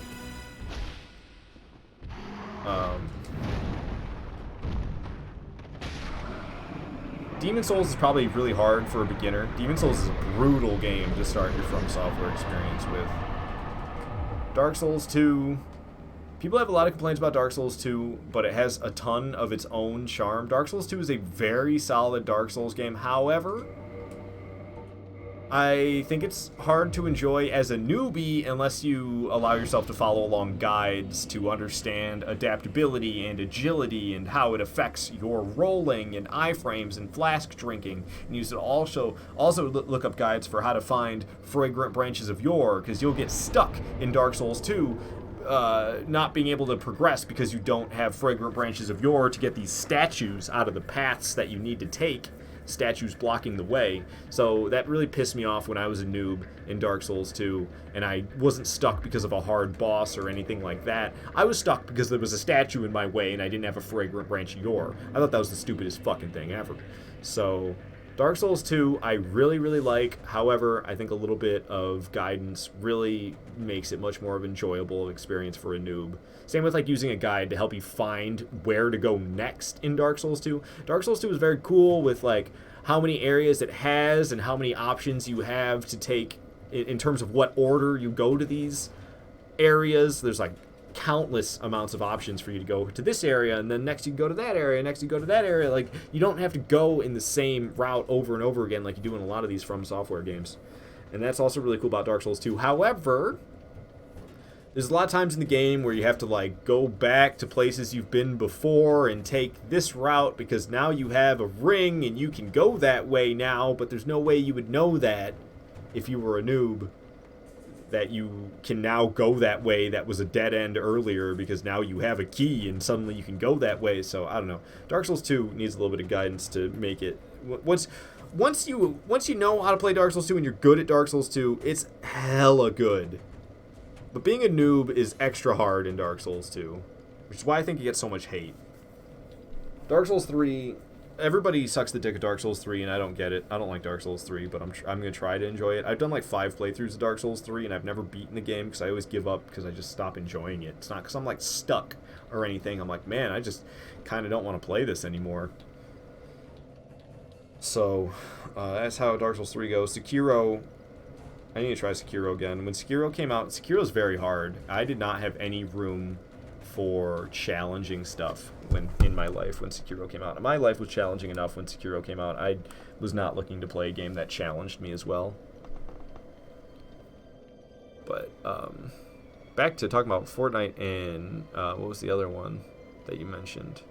Demon Souls is probably really hard for a beginner. Demon Souls is a brutal game to start your From Software experience with. Dark Souls 2... People have a lot of complaints about Dark Souls 2, but it has a ton of its own charm. Dark Souls 2 is a very solid Dark Souls game. However, I think it's hard to enjoy as a newbie unless you allow yourself to follow along guides to understand adaptability and agility and how it affects your rolling and iframes and flask drinking. And you should also look up guides for how to find fragrant branches of yore, because you'll get stuck in Dark Souls 2 not being able to progress because you don't have fragrant branches of yore to get these statues out of the paths that you need to take. Statues blocking the way. So that really pissed me off when I was a noob in Dark Souls 2, and I wasn't stuck because of a hard boss or anything like that. I was stuck because there was a statue in my way and I didn't have a fragrant branch of yore. I thought that was the stupidest fucking thing ever. So Dark Souls 2, I really, really like. However, I think a little bit of guidance really makes it much more of an enjoyable experience for a noob. Same with like using a guide to help you find where to go next in Dark Souls 2. Dark Souls 2 is very cool with like how many areas it has and how many options you have to take in terms of what order you go to these areas. There's like countless amounts of options for you to go to this area, and then next you go to that area, next you go to that area. Like, you don't have to go in the same route over and over again like you do in a lot of these From Software games. And that's also really cool about Dark Souls 2. However, there's a lot of times in the game where you have to like go back to places you've been before and take this route because now you have a ring and you can go that way now, but there's no way you would know that if you were a noob, that you can now go that way that was a dead end earlier because now you have a key and suddenly you can go that way. So I don't know. Dark Souls 2 needs a little bit of guidance to make it. Once you know how to play Dark Souls 2 and you're good at Dark Souls 2, it's hella good. But being a noob is extra hard in Dark Souls 2, which is why I think you get so much hate. Dark Souls 3, everybody sucks the dick at Dark Souls 3, and I don't get it. I don't like Dark Souls 3, but I'm going to try to enjoy it. I've done like 5 playthroughs of Dark Souls 3, and I've never beaten the game because I always give up because I just stop enjoying it. It's not because I'm like stuck or anything. I'm like, man, I just kind of don't want to play this anymore. So, that's how Dark Souls 3 goes. Sekiro, I need to try Sekiro again. When Sekiro came out, Sekiro's very hard. I did not have any room for challenging stuff in my life when Sekiro came out. My life was challenging enough when Sekiro came out. I was not looking to play a game that challenged me as well. But, back to talking about Fortnite and what was the other one that you mentioned?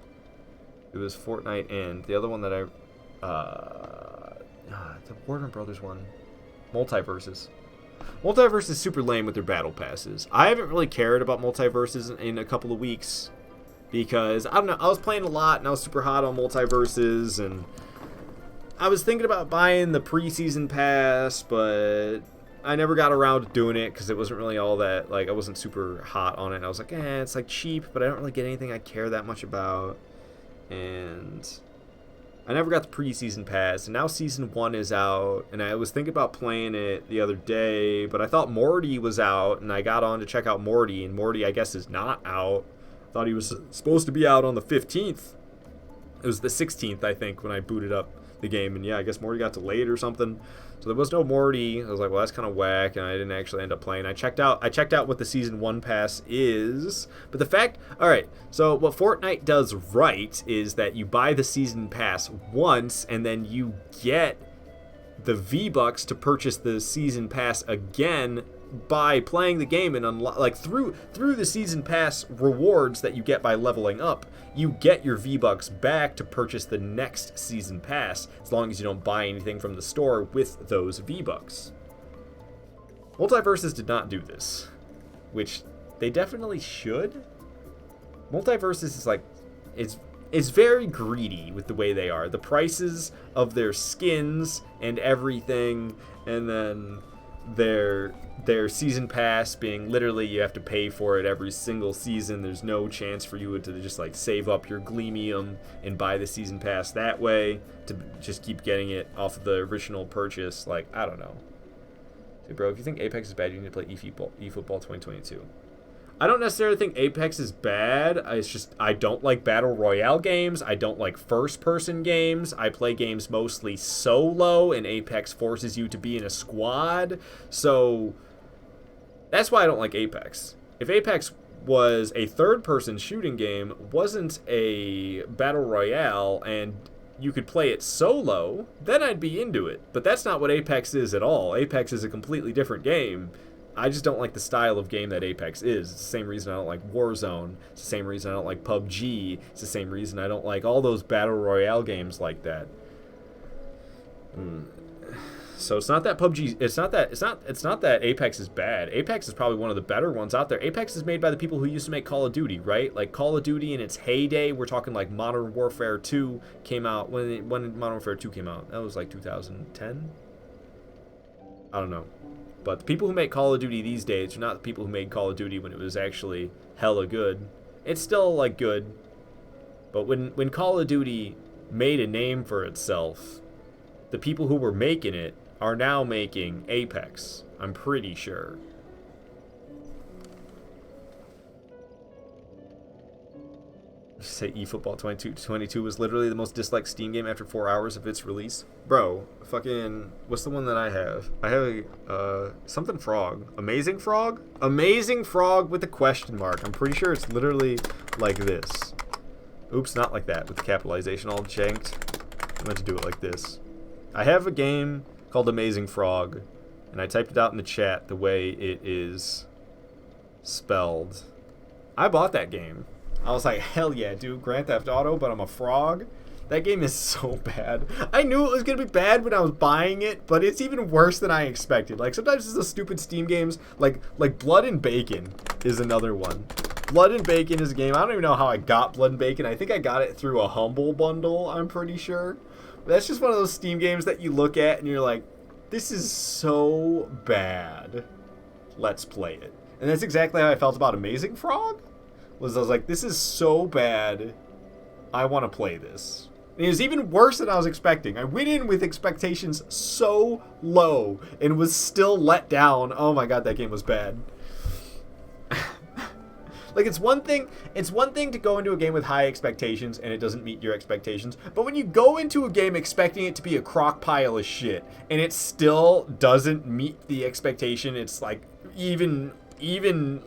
It was Fortnite and the other one that the Warner Brothers one, Multiverses. Multiverse is super lame with their battle passes. I haven't really cared about Multiverses in a couple of weeks because, I don't know, I was playing a lot and I was super hot on Multiverses, and I was thinking about buying the preseason pass, but I never got around to doing it because it wasn't really all that, like, I wasn't super hot on it. And I was like, it's like cheap, but I don't really get anything I care that much about. And I never got the preseason pass, and now season 1 is out, and I was thinking about playing it the other day, but I thought Morty was out, and I got on to check out Morty, and Morty, I guess, is not out. I thought he was supposed to be out on the 15th. It was the 16th, I think, when I booted up the game, and yeah, I guess Morty got delayed or something. So there was no Morty. I was like, well, that's kind of whack, and I didn't actually end up playing. I checked out what the season 1 pass is, but the fact, all right, so what Fortnite does right is that you buy the season pass once, and then you get the V-Bucks to purchase the season pass again by playing the game, and like through the season pass rewards that you get by leveling up, you get your V-Bucks back to purchase the next season pass, as long as you don't buy anything from the store with those V-Bucks. Multiverses did not do this, which they definitely should. Multiverses is like, it's very greedy with the way they are. The prices of their skins and everything, and then their season pass being literally you have to pay for it every single season. There's no chance for you to just like save up your Gleamium and buy the season pass that way to just keep getting it off of the original purchase. Like, I don't know. Hey, bro, if you think Apex is bad, you need to play eFootball 2022. I don't necessarily think Apex is bad. It's just I don't like Battle Royale games. I don't like first-person games. I play games mostly solo, and Apex forces you to be in a squad. So that's why I don't like Apex. If Apex was a third-person shooting game, wasn't a Battle Royale, and you could play it solo, then I'd be into it. But that's not what Apex is at all. Apex is a completely different game. I just don't like the style of game that Apex is. It's the same reason I don't like Warzone. It's the same reason I don't like PUBG. It's the same reason I don't like all those Battle Royale games like that. So it's not that PUBG, it's not that Apex is bad. Apex is probably one of the better ones out there. Apex is made by the people who used to make Call of Duty, right? Like Call of Duty in its heyday, we're talking like Modern Warfare 2 came out. When did Modern Warfare 2 came out? That was like 2010? I don't know. But the people who make Call of Duty these days are not the people who made Call of Duty when it was actually hella good. It's still, like, good. But when Call of Duty made a name for itself, the people who were making it are now making Apex. I'm pretty sure. Say eFootball 2022 was literally the most disliked Steam game after 4 hours of its release. Bro, fucking, what's the one that I have? I have something frog. Amazing Frog? Amazing Frog with a question mark. I'm pretty sure it's literally like this. Oops, not like that, with the capitalization all janked. I meant to do it like this. I have a game called Amazing Frog, and I typed it out in the chat the way it is spelled. I bought that game. I was like, hell yeah, dude, Grand Theft Auto, but I'm a frog? That game is so bad. I knew it was going to be bad when I was buying it, but it's even worse than I expected. Like, sometimes it's the stupid Steam games, like Blood and Bacon is another one. Blood and Bacon is a game, I don't even know how I got Blood and Bacon. I think I got it through a Humble bundle, I'm pretty sure. But that's just one of those Steam games that you look at and you're like, this is so bad. Let's play it. And that's exactly how I felt about Amazing Frog. I was like, this is so bad, I want to play this. And it was even worse than I was expecting. I went in with expectations so low and was still let down. Oh my god, that game was bad. Like, it's one thing to go into a game with high expectations and it doesn't meet your expectations, but when you go into a game expecting it to be a crock pile of shit and it still doesn't meet the expectation, it's like even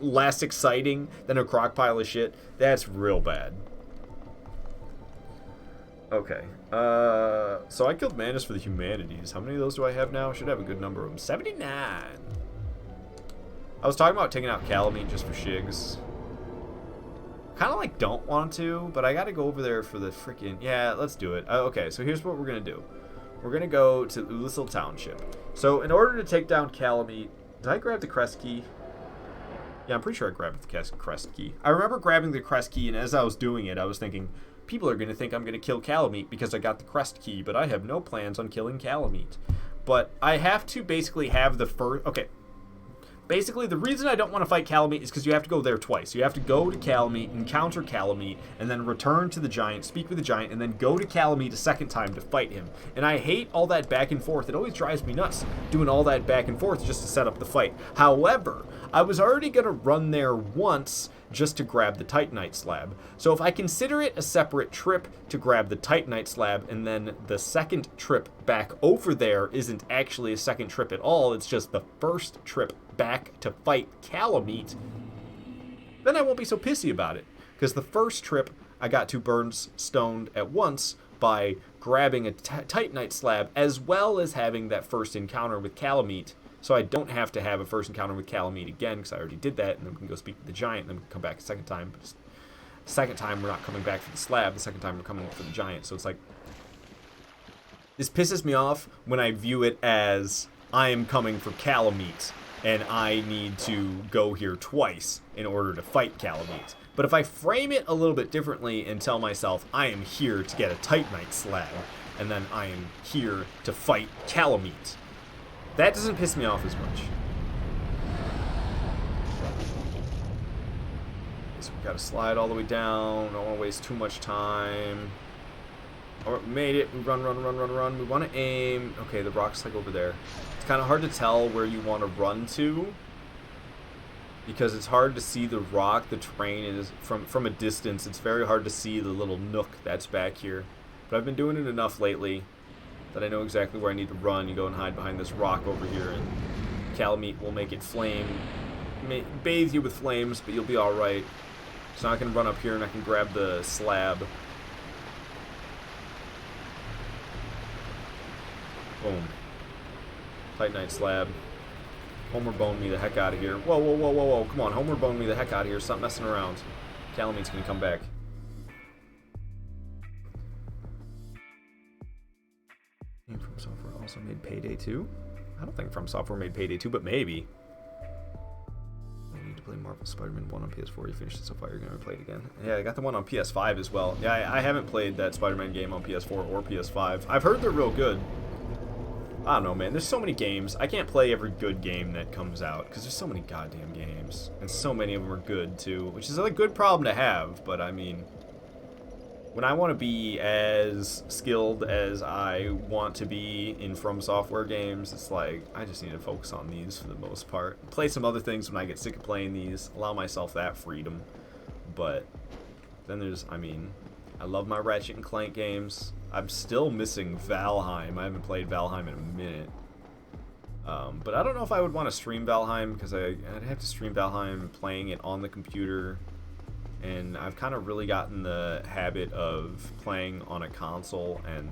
less exciting than a crock pile of shit, that's real bad. Okay, so I killed Manus for the humanities. How many of those do I have now? I should have a good number of them. 79! I was talking about taking out Calamite just for shigs. Kind of like don't want to, but I gotta go over there for the freaking... Yeah, let's do it. Okay, so here's what we're gonna do. We're gonna go to Ulyssel Township. So in order to take down Calamite... Did I grab the crest key? Yeah, I'm pretty sure I grabbed the crest key. I remember grabbing the crest key, and as I was doing it, I was thinking, people are gonna think I'm gonna kill Calamite because I got the crest key, but I have no plans on killing Calamite. But I have to basically have the first... Okay. Basically, the reason I don't want to fight Calamite is because you have to go there twice. You have to go to Calamite, encounter Calamite, and then return to the giant, speak with the giant, and then go to Calamite a second time to fight him. And I hate all that back and forth. It always drives me nuts doing all that back and forth just to set up the fight. However, I was already going to run there once just to grab the Titanite slab. So if I consider it a separate trip to grab the Titanite slab, and then the second trip back over there isn't actually a second trip at all, it's just the first trip back to fight Calamite, then I won't be so pissy about it. Because the first trip, I got 2 birds stoned at once by grabbing a Titanite slab, as well as having that first encounter with Calamite. So I don't have to have a first encounter with Calamite again, because I already did that, and then we can go speak to the giant, and then we can come back a second time. But the second time, we're not coming back for the slab. The second time, we're coming for the giant. So it's like... This pisses me off when I view it as I am coming for Calamite, and I need to go here twice in order to fight Calamite. But if I frame it a little bit differently and tell myself I am here to get a Titanite slab, and then I am here to fight Calamite, that doesn't piss me off as much. So we gotta slide all the way down. Don't want to waste too much time. Oh, made it. We run. We want to aim. Okay, the rock's like over there. It's kind of hard to tell where you want to run to, because it's hard to see the rock. The terrain is from a distance. It's very hard to see the little nook that's back here. But I've been doing it enough lately that I know exactly where I need to run. You go and hide behind this rock over here, and Calamite will make it bathe you with flames, but you'll be all right. So I can run up here and I can grab the slab. Boom. Titanite slab. Homer bone me the heck out of here. Whoa. Come on, Homer bone me the heck out of here. Stop messing around. Calamite's gonna come back. And From Software also made Payday 2? I don't think From Software made Payday 2, but maybe. I need to play Marvel Spider-Man 1 on PS4. You finished it so far, you're going to play it again. Yeah, I got the one on PS5 as well. Yeah, I haven't played that Spider-Man game on PS4 or PS5. I've heard they're real good. I don't know, man. There's so many games. I can't play every good game that comes out, because there's so many goddamn games. And so many of them are good, too. Which is a good problem to have, but I mean... When I want to be as skilled as I want to be in From Software games, it's like, I just need to focus on these for the most part. Play some other things when I get sick of playing these. Allow myself that freedom. But then there's, I mean, I love my Ratchet and Clank games. I'm still missing Valheim. I haven't played Valheim in a minute. But I don't know if I would want to stream Valheim, because I'd have to stream Valheim playing it on the computer. And I've kind of really gotten the habit of playing on a console and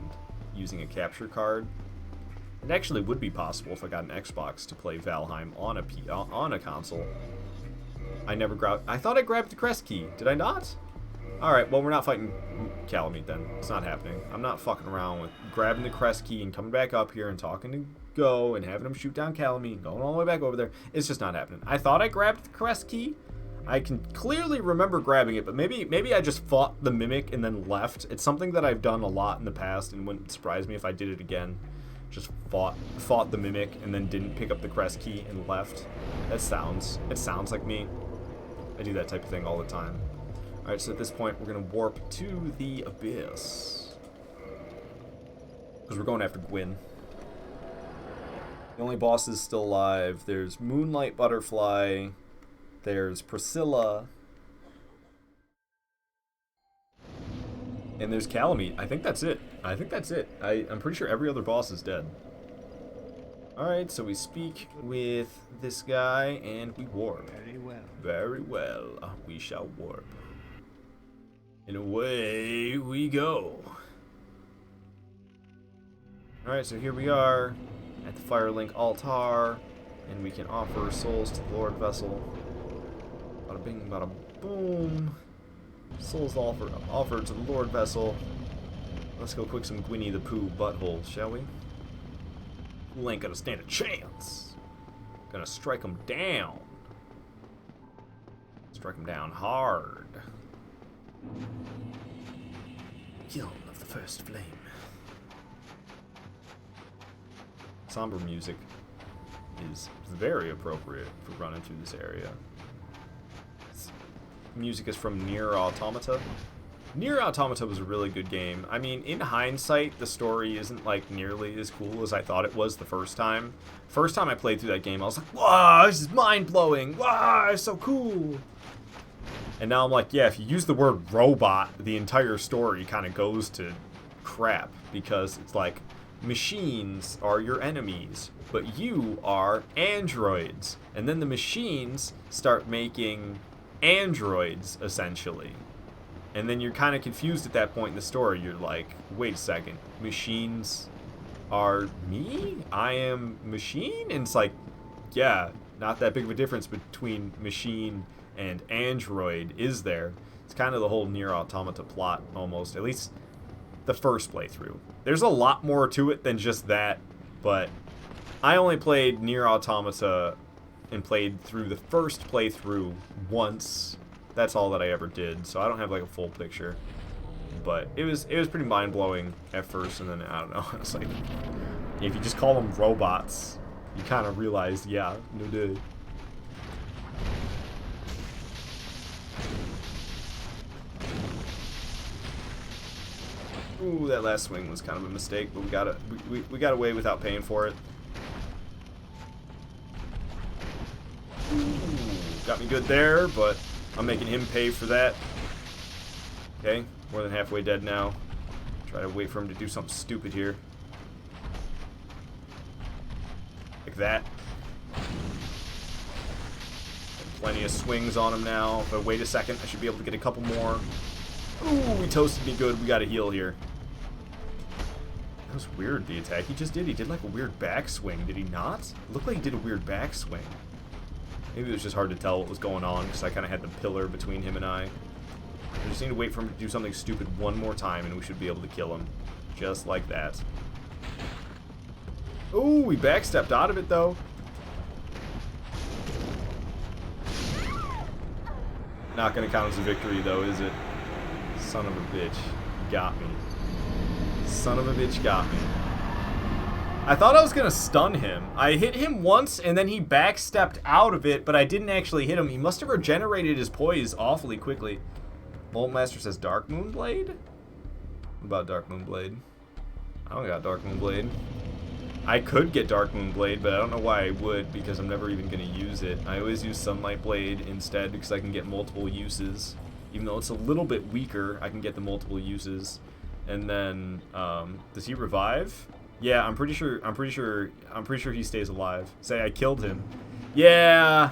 using a capture card. It actually would be possible if I got an Xbox to play Valheim on a console. I thought I grabbed the crest key. Did I not? Alright, well, we're not fighting Calamite then. It's not happening. I'm not fucking around with grabbing the crest key and coming back up here and talking to Go and having him shoot down Calamite and going all the way back over there. It's just not happening. I thought I grabbed the crest key. I can clearly remember grabbing it, but maybe I just fought the Mimic and then left. It's something that I've done a lot in the past, and wouldn't surprise me if I did it again. Just fought the Mimic and then didn't pick up the crest key and left. It sounds like me. I do that type of thing all the time. Alright, so at this point, we're going to warp to the Abyss. Because we're going after Gwyn. The only bosses still alive. There's Moonlight Butterfly. There's Priscilla. And there's Calamite. I think that's it. I'm pretty sure every other boss is dead. Alright, so we speak with this guy and we warp. Very well. Very well. We shall warp. And away we go. Alright, so here we are at the Firelink altar. And we can offer souls to the Lord Vessel. Bada bing, bada boom. Souls offered to the Lord Vessel. Let's go quick some Gwynny the Pooh butthole, shall we? Who ain't gonna stand a chance? Gonna strike him down. Strike him down hard. Kiln of the first flame. Somber music is very appropriate for running through this area. Music is from Nier Automata. Nier Automata was a really good game. I mean, in hindsight, the story isn't like nearly as cool as I thought it was the first time. First time I played through that game, I was like, wow, this is mind-blowing. Wow, it's so cool. And now I'm like, yeah, if you use the word robot, the entire story kind of goes to crap. Because it's like, machines are your enemies, but you are androids. And then the machines start making androids, essentially. And then you're kind of confused at that point in the story. You're like, wait a second, machines are me? I am machine? And it's like, yeah, not that big of a difference between machine and android, is there? It's kind of the whole Nier Automata plot, almost. At least the first playthrough. There's a lot more to it than just that, but I only played Nier Automata and played through the first playthrough once. That's all that I ever did, so I don't have like a full picture. But it was pretty mind-blowing at first, and then, I don't know, it's like, if you just call them robots, you kind of realize, yeah, no dude. Ooh, that last swing was kind of a mistake, but we got away without paying for it. Ooh, got me good there, but I'm making him pay for that. Okay, more than halfway dead now. Try to wait for him to do something stupid here. Like that. And plenty of swings on him now. But wait a second, I should be able to get a couple more. Ooh, he toasted me good. We got to heal here. That was weird, the attack he just did. He did like a weird backswing, did he not? It looked like he did a weird backswing. Maybe it was just hard to tell what was going on because I kind of had the pillar between him and I. I just need to wait for him to do something stupid one more time and we should be able to kill him. Just like that. Ooh, he backstepped out of it though. Not gonna count as a victory though, is it? Son of a bitch. Got me. Son of a bitch got me. I thought I was gonna stun him. I hit him once and then he backstepped out of it, but I didn't actually hit him. He must have regenerated his poise awfully quickly. Molt Master says Dark Moon Blade? What about Dark Moon Blade? I don't got Dark Moon Blade. I could get Dark Moon Blade, but I don't know why I would because I'm never even gonna use it. I always use Sunlight Blade instead because I can get multiple uses. Even though it's a little bit weaker, I can get the multiple uses. And then, does he revive? Yeah, I'm pretty sure he stays alive. Say I killed him. Yeah,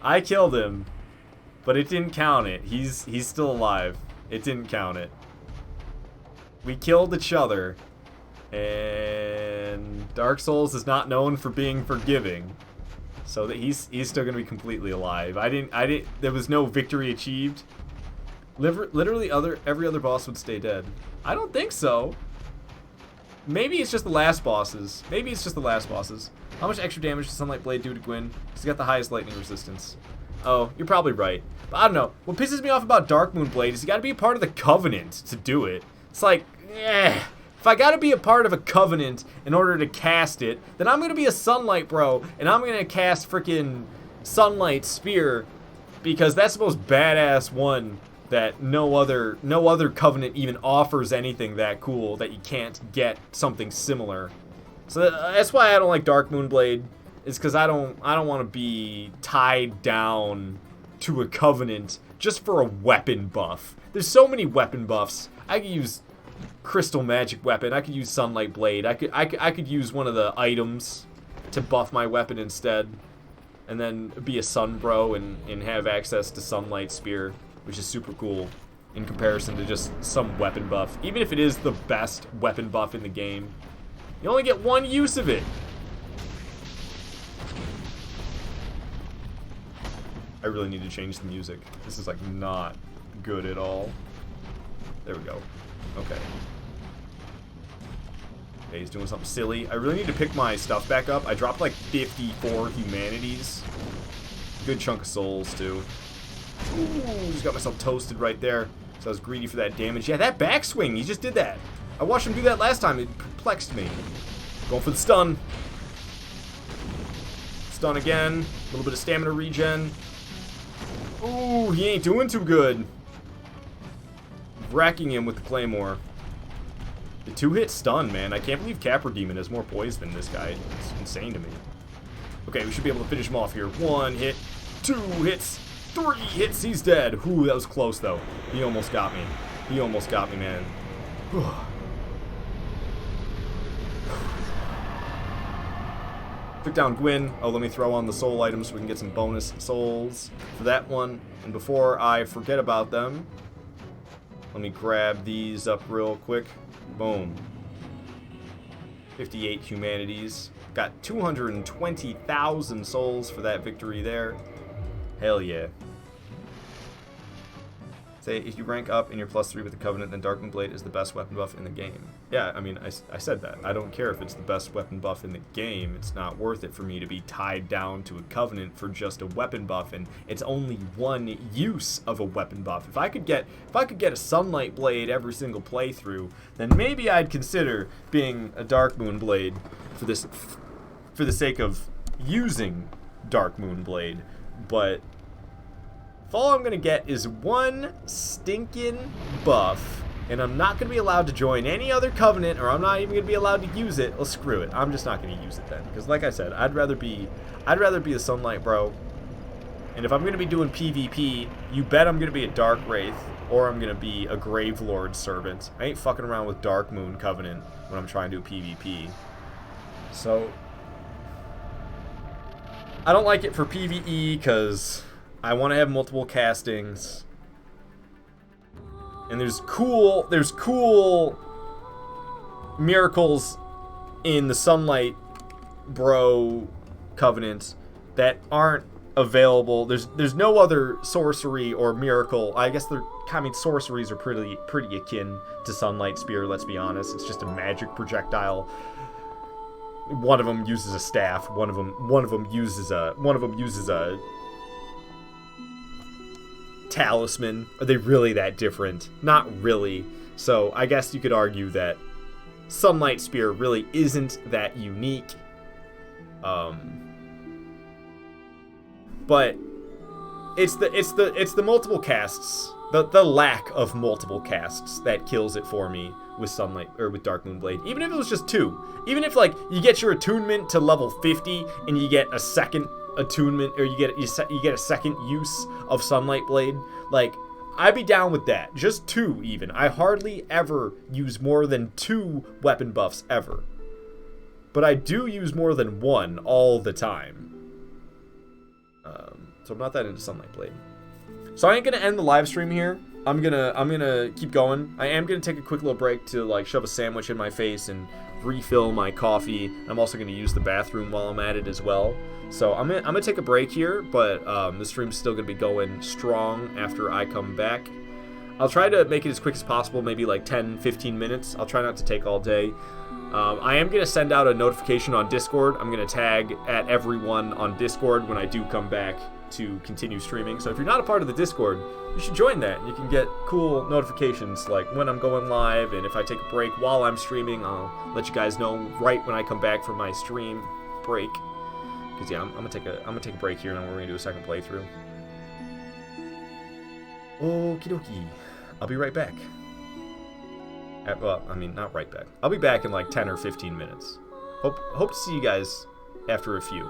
I killed him, but it didn't count it. He's still alive. It didn't count it. We killed each other, and Dark Souls is not known for being forgiving, so that he's still gonna be completely alive. There was no victory achieved. Literally, every other boss would stay dead. I don't think so. Maybe it's just the last bosses. Maybe it's just the last bosses. How much extra damage does Sunlight Blade do to Gwyn? He's got the highest lightning resistance. Oh, you're probably right. But I don't know. What pisses me off about Dark Moon Blade is you gotta be a part of the Covenant to do it. It's like, if I gotta be a part of a Covenant in order to cast it, then I'm gonna be a Sunlight bro, and I'm gonna cast freaking Sunlight Spear, because that's the most badass one that no other Covenant even offers anything that cool that you can't get something similar. So that's why I don't like Dark Moon Blade, is because I don't want to be tied down to a Covenant just for a weapon buff. There's so many weapon buffs. I could use Crystal Magic Weapon. I could use Sunlight Blade. I could use one of the items to buff my weapon instead, and then be a Sun Bro and have access to Sunlight Spear, which is super cool in comparison to just some weapon buff. Even if it is the best weapon buff in the game, you only get one use of it. really need to change the music. This is, like, not good at all. There we go. Okay. Okay, he's doing something silly. I really need to pick my stuff back up. I dropped, like, 54 humanities. Good chunk of souls, too. Ooh, just got myself toasted right there. So I was greedy for that damage. Yeah, that backswing, he just did that. I watched him do that last time. It perplexed me. Going for the stun. Stun again. A little bit of stamina regen. Ooh, he ain't doing too good. Wrecking him with the claymore. The 2-hit stun, man. I can't believe Capra Demon has more poise than this guy. It's insane to me. Okay, we should be able to finish him off here. 1 hit, 2 hits, 3 hits. He's dead. Ooh, that was close, though. He almost got me. He almost got me, man. Took down Gwyn. Oh, let me throw on the soul items so we can get some bonus souls for that one. And before I forget about them, let me grab these up real quick. Boom. 58 humanities. Got 220,000 souls for that victory there. Hell yeah. Say, if you rank up and you're +3 with the Covenant, then Darkmoon Blade is the best weapon buff in the game. Yeah, I mean, I said that. I don't care if it's the best weapon buff in the game. It's not worth it for me to be tied down to a Covenant for just a weapon buff, and it's only one use of a weapon buff. If I could get a Sunlight Blade every single playthrough, then maybe I'd consider being a Darkmoon Blade for the sake of using Darkmoon Blade. But if all I'm going to get is one stinking buff, and I'm not going to be allowed to join any other Covenant, or I'm not even going to be allowed to use it, well, screw it. I'm just not going to use it then. Because like I said, I'd rather be a Sunlight Bro. And if I'm going to be doing PvP, you bet I'm going to be a Dark Wraith, or I'm going to be a Gravelord Servant. I ain't fucking around with Darkmoon Covenant when I'm trying to do PvP. So I don't like it for PvE because I want to have multiple castings. And there's cool miracles in the Sunlight Bro Covenant that aren't available. There's no other sorcery or miracle. I guess sorceries are pretty akin to Sunlight Spear, let's be honest. It's just a magic projectile. One of them uses a staff. One of them uses a talisman. Are they really that different? Not really. So I guess you could argue that Sunlight Spear really isn't that unique. But it's the multiple casts, the lack of multiple casts that kills it for me with Sunlight or with Darkmoon Blade. Even if it was just 2, even if like you get your attunement to level 50 and you get a second attunement, or you get a second use of Sunlight Blade, like I'd be down with that. Just 2 even. I hardly ever use more than 2 weapon buffs ever. But I do use more than 1 all the time. So I'm not that into Sunlight Blade. So I ain't gonna end the live stream here. I'm gonna keep going. I am gonna take a quick little break to like shove a sandwich in my face and refill my coffee. I'm also gonna use the bathroom while I'm at it as well. So I'm gonna take a break here, but the stream's still gonna be going strong after I come back. I'll try to make it as quick as possible, maybe like 10-15 minutes. I'll try not to take all day. I am going to send out a notification on Discord. I'm going to tag at everyone on Discord when I do come back to continue streaming. So if you're not a part of the Discord, you should join that. You can get cool notifications like when I'm going live, and if I take a break while I'm streaming, I'll let you guys know right when I come back from my stream break. Because yeah, I'm gonna take a break here, and we're gonna do a second playthrough. Okie dokie. I'll be right back. Well, I mean, not right back. I'll be back in like 10 or 15 minutes. Hope to see you guys after a few.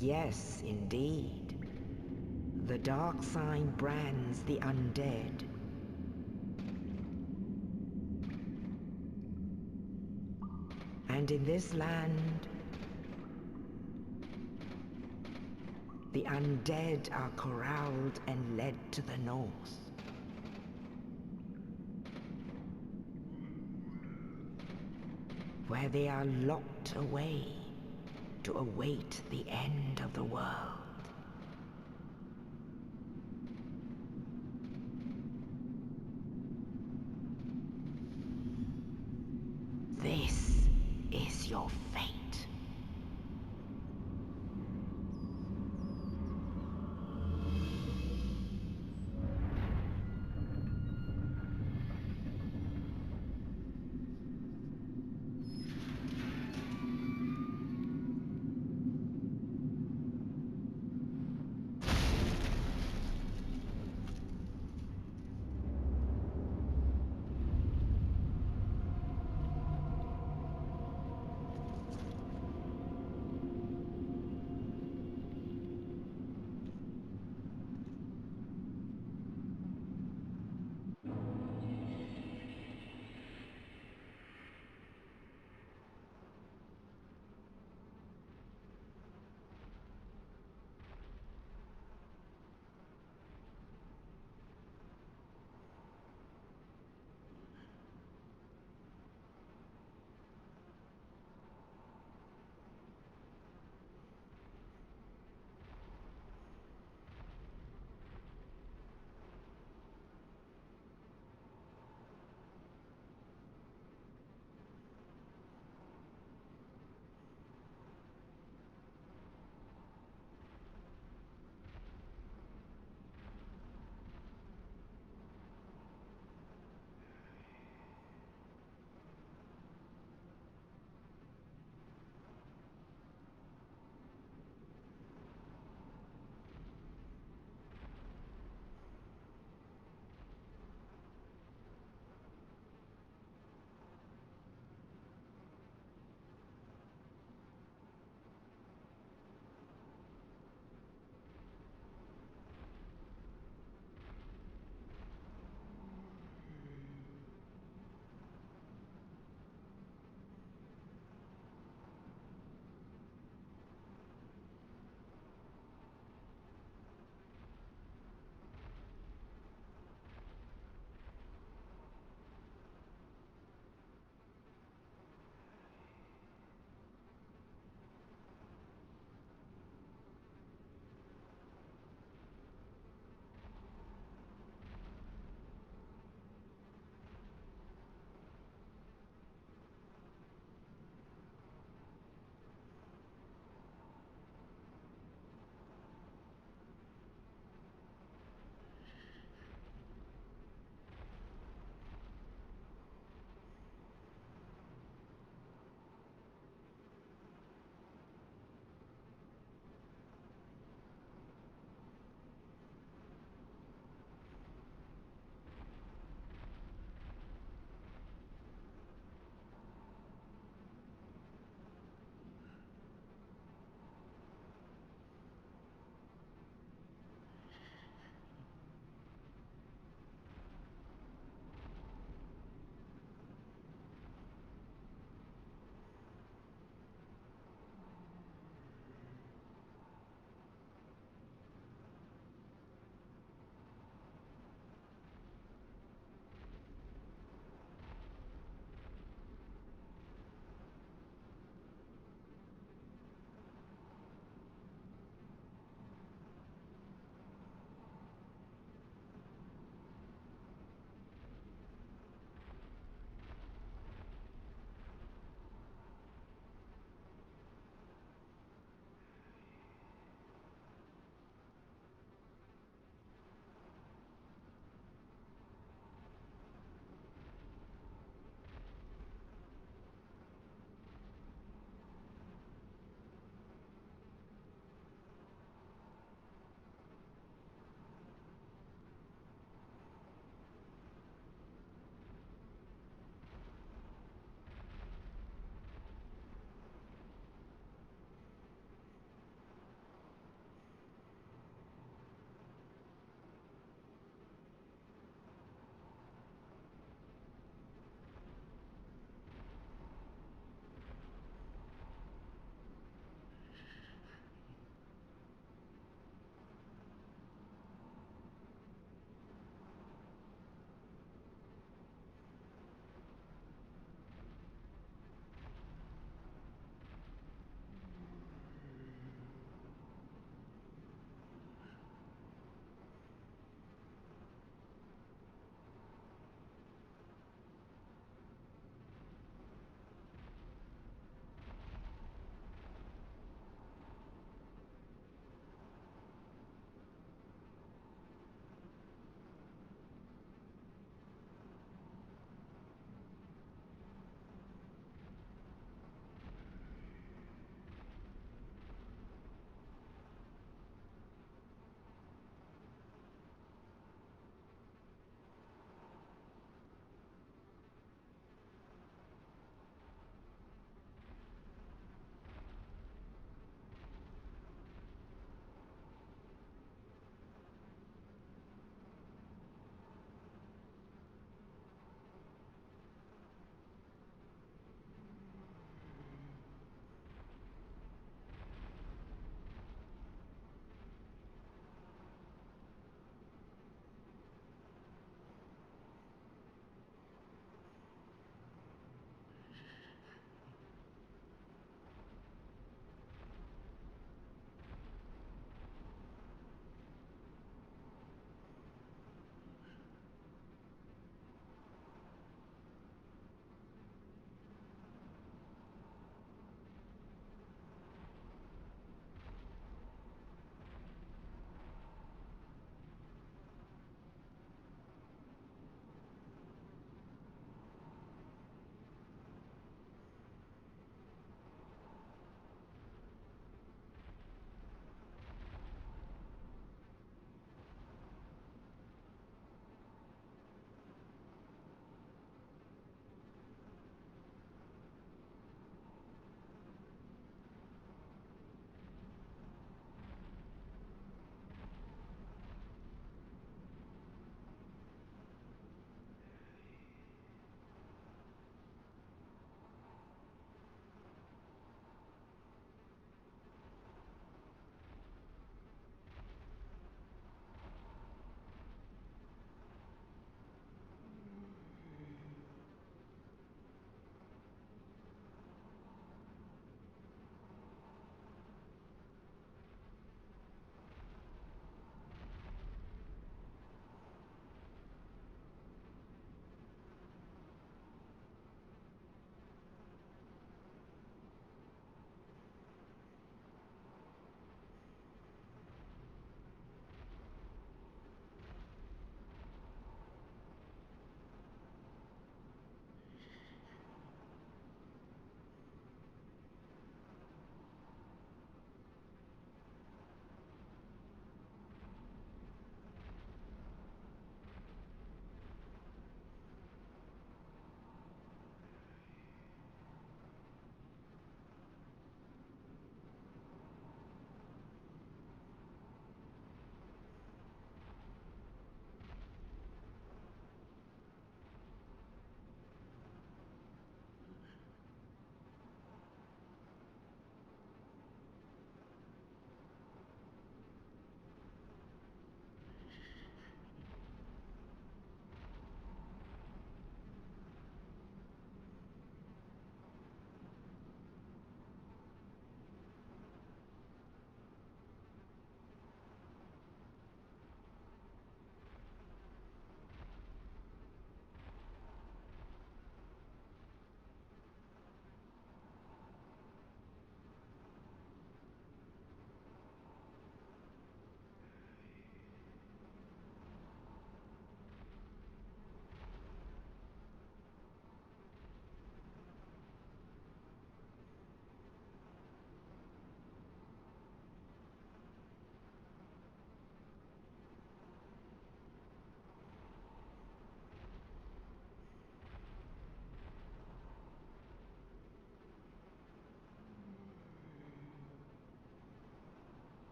Yes, indeed. The dark sign brands the undead. And in this land, the undead are corralled and led to the north. Where they are locked away to await the end of the world. This is your fate.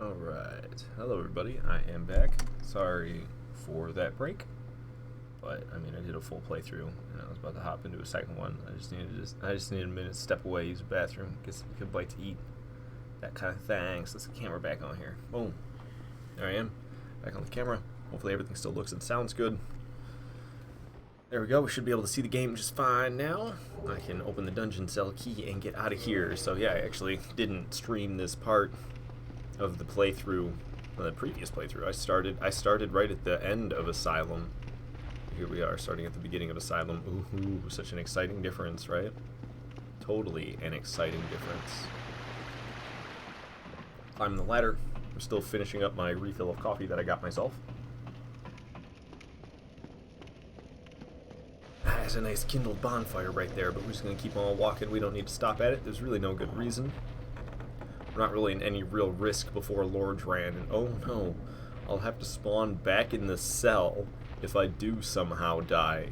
Alright, hello everybody, I am back. Sorry for that break, but I mean I did a full playthrough and I was about to hop into a second one. I just needed a minute to step away, use the bathroom, get some good bite to eat, that kind of thing. So let's get the camera back on here. Boom. There I am, back on the camera. Hopefully everything still looks and sounds good. There we go, we should be able to see the game just fine now. I can open the dungeon cell key and get out of here. So yeah, I actually didn't stream this part of the playthrough, the previous playthrough. I started right at the end of Asylum. Here we are, starting at the beginning of Asylum. Ooh, such an exciting difference, right? Totally an exciting difference. Climbing the ladder. I'm still finishing up my refill of coffee that I got myself. There's a nice kindled bonfire right there, but we're just going to keep on walking. We don't need to stop at it. There's really no good reason. We're not really in any real risk before Lord Dran, and oh no, I'll have to spawn back in the cell if I do somehow die,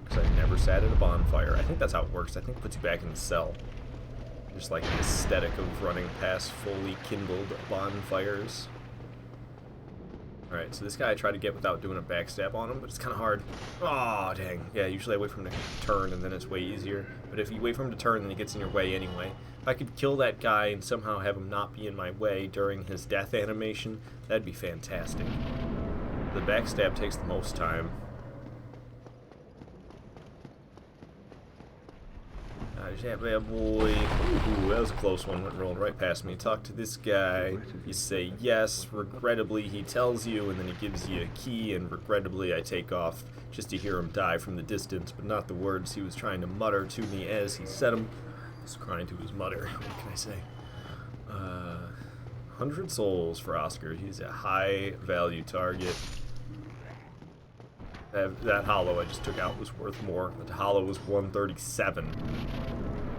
because I never sat at a bonfire. I think that's how it works. I think it puts you back in the cell. Just like the aesthetic of running past fully kindled bonfires. Alright, so this guy I tried to get without doing a backstab on him, but it's kind of hard. Aw, dang. Yeah, usually I wait for him to turn, and then it's way easier. But if you wait for him to turn, then he gets in your way anyway. If I could kill that guy and somehow have him not be in my way during his death animation, that'd be fantastic. The backstab takes the most time. Yeah, bad boy. Ooh, that was a close one. Went rolling right past me. Talk to this guy. You say yes. Regrettably, he tells you, and then he gives you a key, and regrettably, I take off just to hear him die from the distance, but not the words he was trying to mutter to me as he said them. He's crying to his mutter. What can I say? 100 souls for Oscar. He's a high-value target. That hollow I just took out was worth more. The hollow was 137.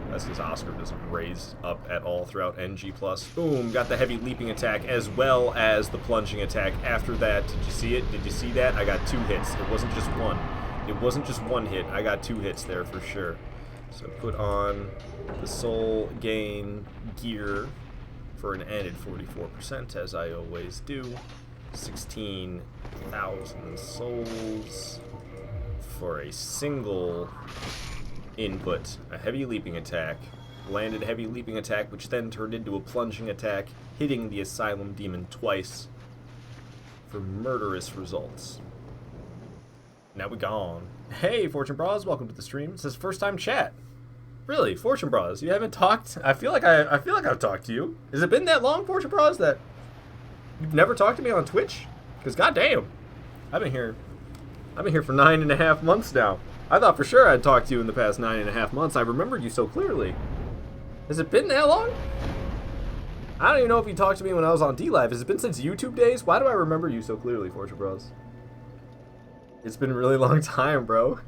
That's because Oscar doesn't raise up at all throughout NG+. Boom, got the heavy leaping attack as well as the plunging attack. After that, did you see it? Did you see that? I got 2 hits. It wasn't just one. It wasn't just one hit. I got 2 hits there for sure. So put on the soul gain gear for an added 44%, as I always do. 16,000 souls for a single input. A heavy leaping attack. Landed a heavy leaping attack, which then turned into a plunging attack, hitting the Asylum Demon twice for murderous results. Now we gone. Hey, Fortune Bras, welcome to the stream. It says first time chat. Really, Fortune Bras, you haven't talked? I feel like I've talked to you. Has it been that long, Fortune Bras, that you've never talked to me on Twitch? Because goddamn, I've been here for 9.5 months now. I thought for sure I'd talked to you in the past 9.5 months. I remembered you so clearly. Has it been that long? I don't even know if you talked to me when I was on D-Live. Has it been since YouTube days? Why do I remember you so clearly, Fortune Bros? It's been a really long time, bro.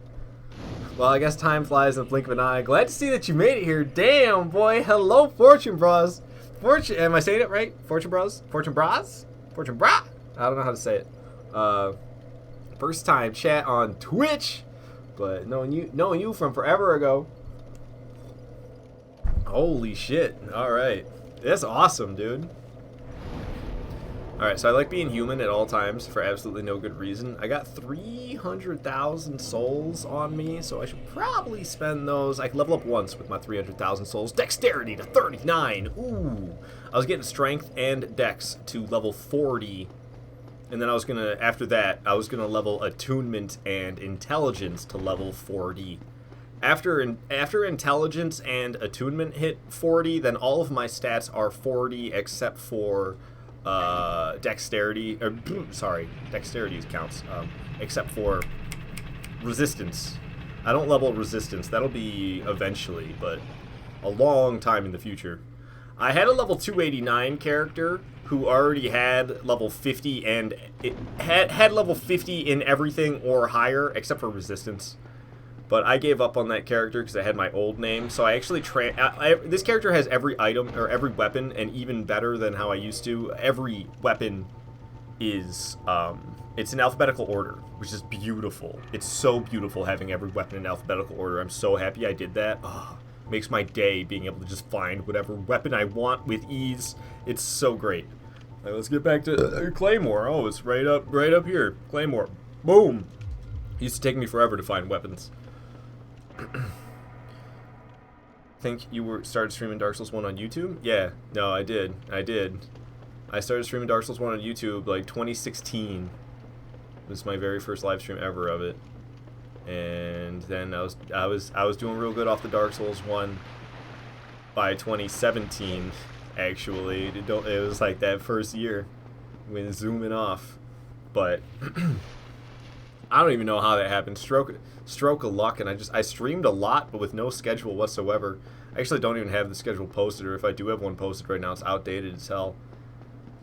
Well, I guess time flies in the blink of an eye. Glad to see that you made it here. Damn, boy. Hello, Fortune Bros. Am I saying it right? Fortune Bros? Fortune Bras? Fortune Bra? I don't know how to say it. First time chat on Twitch, but knowing you from forever ago. Holy shit. Alright. That's awesome, dude. Alright, so I like being human at all times for absolutely no good reason. I got 300,000 souls on me, so I should probably spend those. I can level up once with my 300,000 souls. Dexterity to 39. Ooh. I was getting strength and dex to level 40. And then after that, I was gonna level attunement and intelligence to level 40. After intelligence and attunement hit 40, then all of my stats are 40 except for dexterity. Dexterity counts. Except for resistance. I don't level resistance. That'll be eventually, but a long time in the future. I had a level 289 character who already had level 50 and it had level 50 in everything or higher except for resistance. But I gave up on that character because I had my old name. So I actually this character has every item or every weapon, and even better than how I used to. Every weapon is it's in alphabetical order, which is beautiful. It's so beautiful having every weapon in alphabetical order. I'm so happy I did that. Makes my day being able to just find whatever weapon I want with ease. It's so great. Like, let's get back to Claymore. Oh, it's right up here. Claymore. Boom. It used to take me forever to find weapons. Think you started streaming Dark Souls 1 on YouTube? Yeah. No, I did. I started streaming Dark Souls 1 on YouTube like 2016. It was my very first live stream ever of it. And then I was doing real good off the Dark Souls 1 by 2017. Actually, it was like that first year when zooming off, but I don't even know how that happened. Stroke of luck, and I streamed a lot, but with no schedule whatsoever. I actually don't even have the schedule posted, or if I do have one posted right now, it's outdated as hell.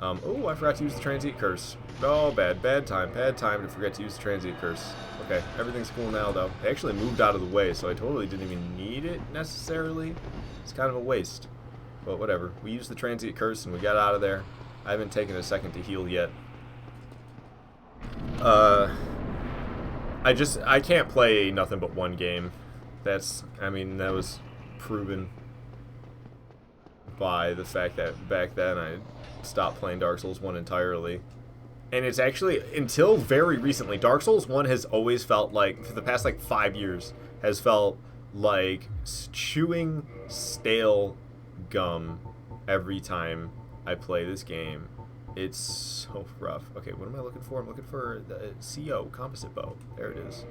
Oh, I forgot to use the transient curse. Oh, bad time to forget to use the transient curse. Okay, everything's cool now though. I actually moved out of the way, so I totally didn't even need it necessarily. It's kind of a waste. But whatever. We used the transient curse and we got out of there. I haven't taken a second to heal yet. I can't play nothing but one game. That was proven by the fact that back then I stopped playing Dark Souls 1 entirely. And it's actually, until very recently, Dark Souls 1 has always felt like, for the past like 5 years, has felt like chewing stale gum every time I play this game. It's so rough. Okay, what am I looking for? I'm looking for the CO, composite bow. There it is.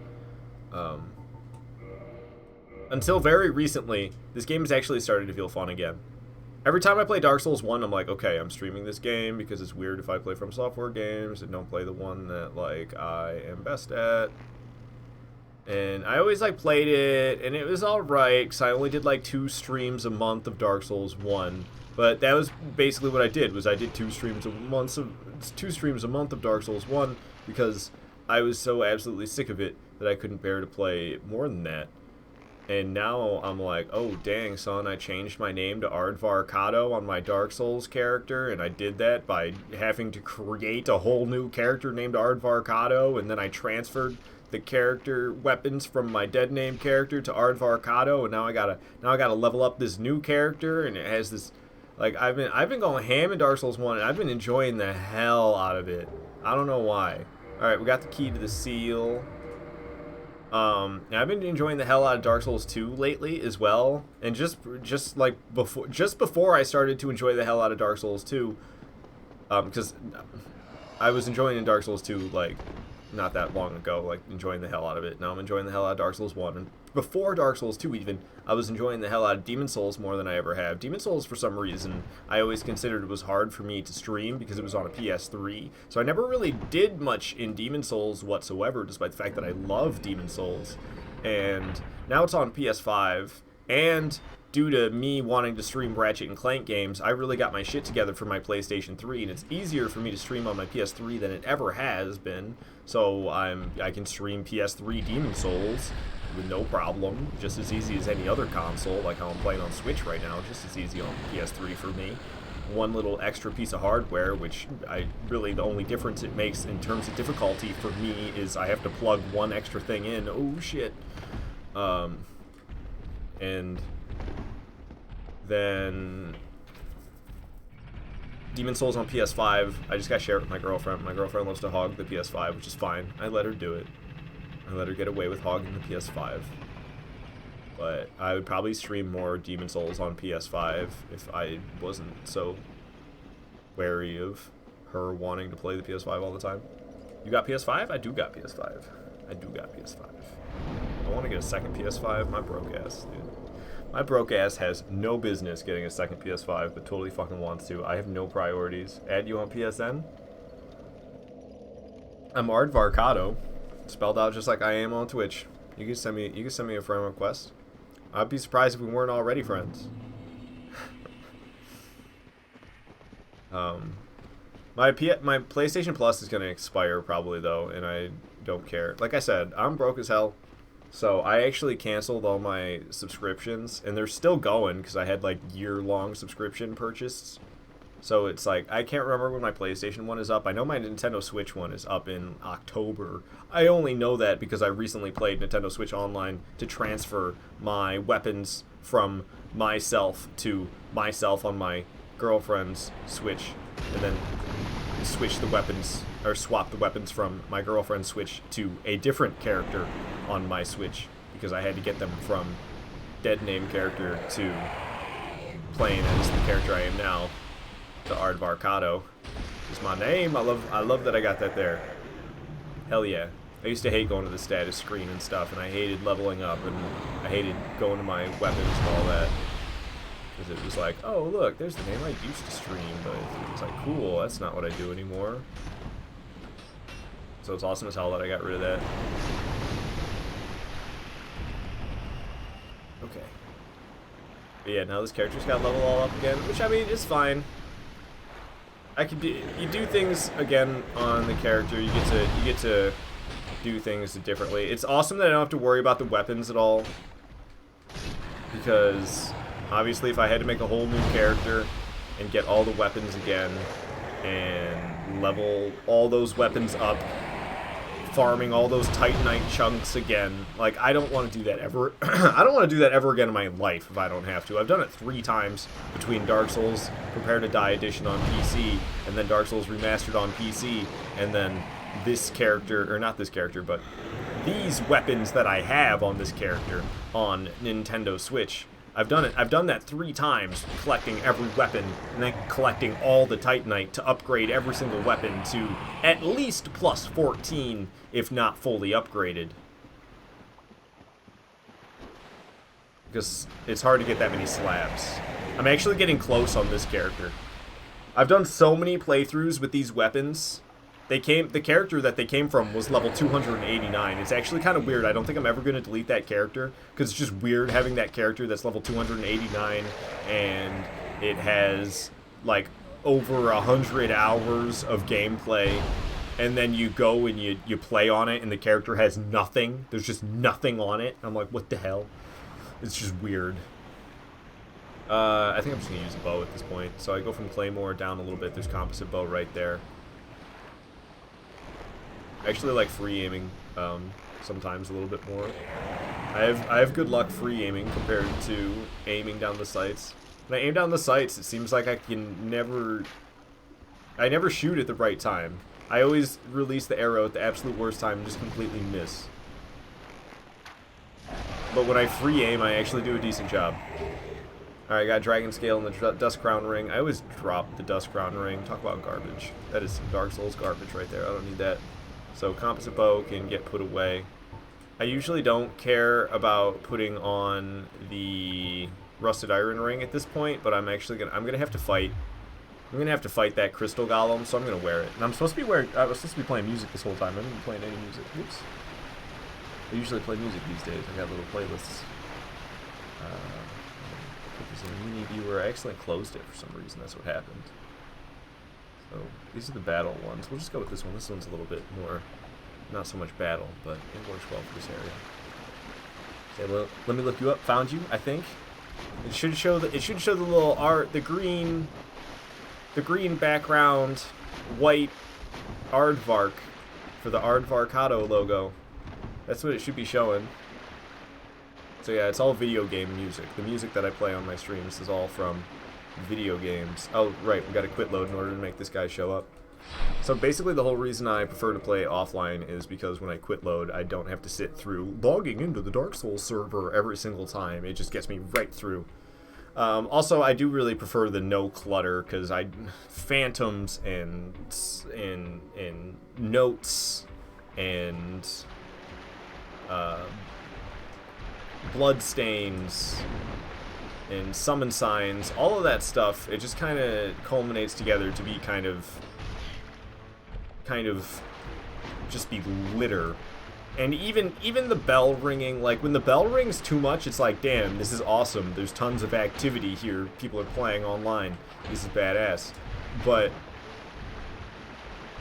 Until very recently, this game has actually started to feel fun again. Every time I play Dark Souls 1, I'm like, okay, I'm streaming this game because it's weird if I play From Software games and don't play the one that, like, I am best at. And I always, like, played it, and it was alright, because I only did, like, 2 streams a month of Dark Souls 1. But that was basically what I did, was I did 2 streams a month of Dark Souls 1, because I was so absolutely sick of it that I couldn't bear to play more than that. And now I'm like, oh, dang, son, I changed my name to Aardvark Kato on my Dark Souls character, and I did that by having to create a whole new character named Aardvark Kato, and then I transferred the character weapons from my dead name character to Aardvark Kato, and now I gotta level up this new character, and it has this, like, I've been going ham in Dark Souls 1, and I've been enjoying the hell out of it. I don't know why. Alright, we got the key to the seal. And I've been enjoying the hell out of Dark Souls 2 lately as well, and just before I started to enjoy the hell out of Dark Souls 2, because I was enjoying in Dark Souls 2 like not that long ago, like enjoying the hell out of it. Now I'm enjoying the hell out of Dark Souls 1, and before Dark Souls 2 even, I was enjoying the hell out of Demon Souls more than I ever have. Demon Souls, for some reason, I always considered it was hard for me to stream because it was on a PS3, so I never really did much in Demon Souls whatsoever, despite the fact that I love Demon Souls. And now it's on PS5, and due to me wanting to stream Ratchet and Clank games, I really got my shit together for my PlayStation 3, and it's easier for me to stream on my PS3 than it ever has been. So I can stream PS3 Demon Souls with no problem, just as easy as any other console, like how I'm playing on Switch right now, just as easy on PS3 for me. One little extra piece of hardware, which the only difference it makes in terms of difficulty for me is I have to plug one extra thing in. Oh shit. And then Demon Souls on PS5, I just gotta share it with my girlfriend. My girlfriend loves to hog the PS5, which is fine. I let her do it. I let her get away with hogging the PS5. But I would probably stream more Demon Souls on PS5 if I wasn't so wary of her wanting to play the PS5 all the time. You got PS5? I do got PS5. I want to get a second PS5. My broke ass, dude. My broke ass has no business getting a second PS5, but totally fucking wants to. I have no priorities. Add you on PSN? I'm Aardvark Kato, spelled out just like I am on Twitch. You can send me a friend request. I'd be surprised if we weren't already friends. My PlayStation Plus is gonna expire probably though, and I don't care. Like I said, I'm broke as hell. So I actually canceled all my subscriptions, and they're still going because I had like year-long subscription purchased. So it's like, I can't remember when my PlayStation one is up. I know my Nintendo Switch one is up in October. I only know that because I recently played Nintendo Switch Online to transfer my weapons from myself to myself on my girlfriend's Switch. And then switch the weapons, or swap the weapons from my girlfriend's Switch to a different character on my Switch, because I had to get them from dead name character to playing as the character I am now, the Aardvark Kato is my name. I love that I got that there. Hell yeah. I used to hate going to the status screen and stuff, and I hated leveling up, and I hated going to my weapons and all that. Because it was like, oh, look, there's the name I used to stream, but it's like, cool, that's not what I do anymore. So it's awesome as hell that I got rid of that. Okay. But yeah, now this character's got level all up again, which, I mean, is fine. You do things again on the character, you get to do things differently. It's awesome that I don't have to worry about the weapons at all, because obviously if I had to make a whole new character and get all the weapons again and level all those weapons up, farming all those Titanite chunks again, like, I don't want to do that ever. I don't want to do that ever again in my life if I don't have to. I've done it 3 times between Dark Souls Prepare to Die Edition on PC and then Dark Souls Remastered on PC, and then this character, or not this character, but these weapons that I have on this character on Nintendo Switch. I've done that 3 times, collecting every weapon, and then collecting all the Titanite to upgrade every single weapon to at least plus 14, if not fully upgraded. Because it's hard to get that many slabs. I'm actually getting close on this character. I've done so many playthroughs with these weapons. The character that they came from was level 289. It's actually kind of weird. I don't think I'm ever going to delete that character, because it's just weird having that character that's level 289, and it has, like, over 100 hours of gameplay, and then you go and you play on it, and the character has nothing. There's just nothing on it. I'm like, what the hell? It's just weird. I think I'm just going to use a bow at this point. So I go from Claymore down a little bit. There's composite bow right there. I actually like free aiming sometimes a little bit more. I have good luck free aiming compared to aiming down the sights. When I aim down the sights, it seems like I never shoot at the right time. I always release the arrow at the absolute worst time and just completely miss. But when I free aim, I actually do a decent job. Alright, got Dragon Scale and the Dust Crown Ring. I always drop the Dust Crown Ring. Talk about garbage. That is some Dark Souls garbage right there. I don't need that. So Composite Bow can get put away. I usually don't care about putting on the Rusted Iron Ring at this point, but I'm gonna have to fight. I'm gonna have to fight that Crystal Golem, so I'm gonna wear it. And I was supposed to be playing music this whole time. I haven't been playing any music. Oops. I usually play music these days. I got little playlists. Put this in a mini viewer. I accidentally closed it for some reason. That's what happened. So these are the battle ones. We'll just go with this one. This one's a little bit more, not so much battle, but it works well for this area. Okay, well, let me look you up. Found you, I think. It should show the little art, the green background, white Aardvark for the Aardvark Kato logo. That's what it should be showing. So yeah, it's all video game music. The music that I play on my streams is all from video games. Oh, right, we got to quit load in order to make this guy show up. So basically the whole reason I prefer to play offline is because when I quit load, I don't have to sit through logging into the Dark Souls server every single time. It just gets me right through. Also, I do really prefer the no clutter, because phantoms and notes and blood stains and summon signs, all of that stuff, it just kind of culminates together to be kind of just be litter. And even the bell ringing, like when the bell rings too much, it's like, damn, this is awesome. There's tons of activity here. People are playing online. This is badass. But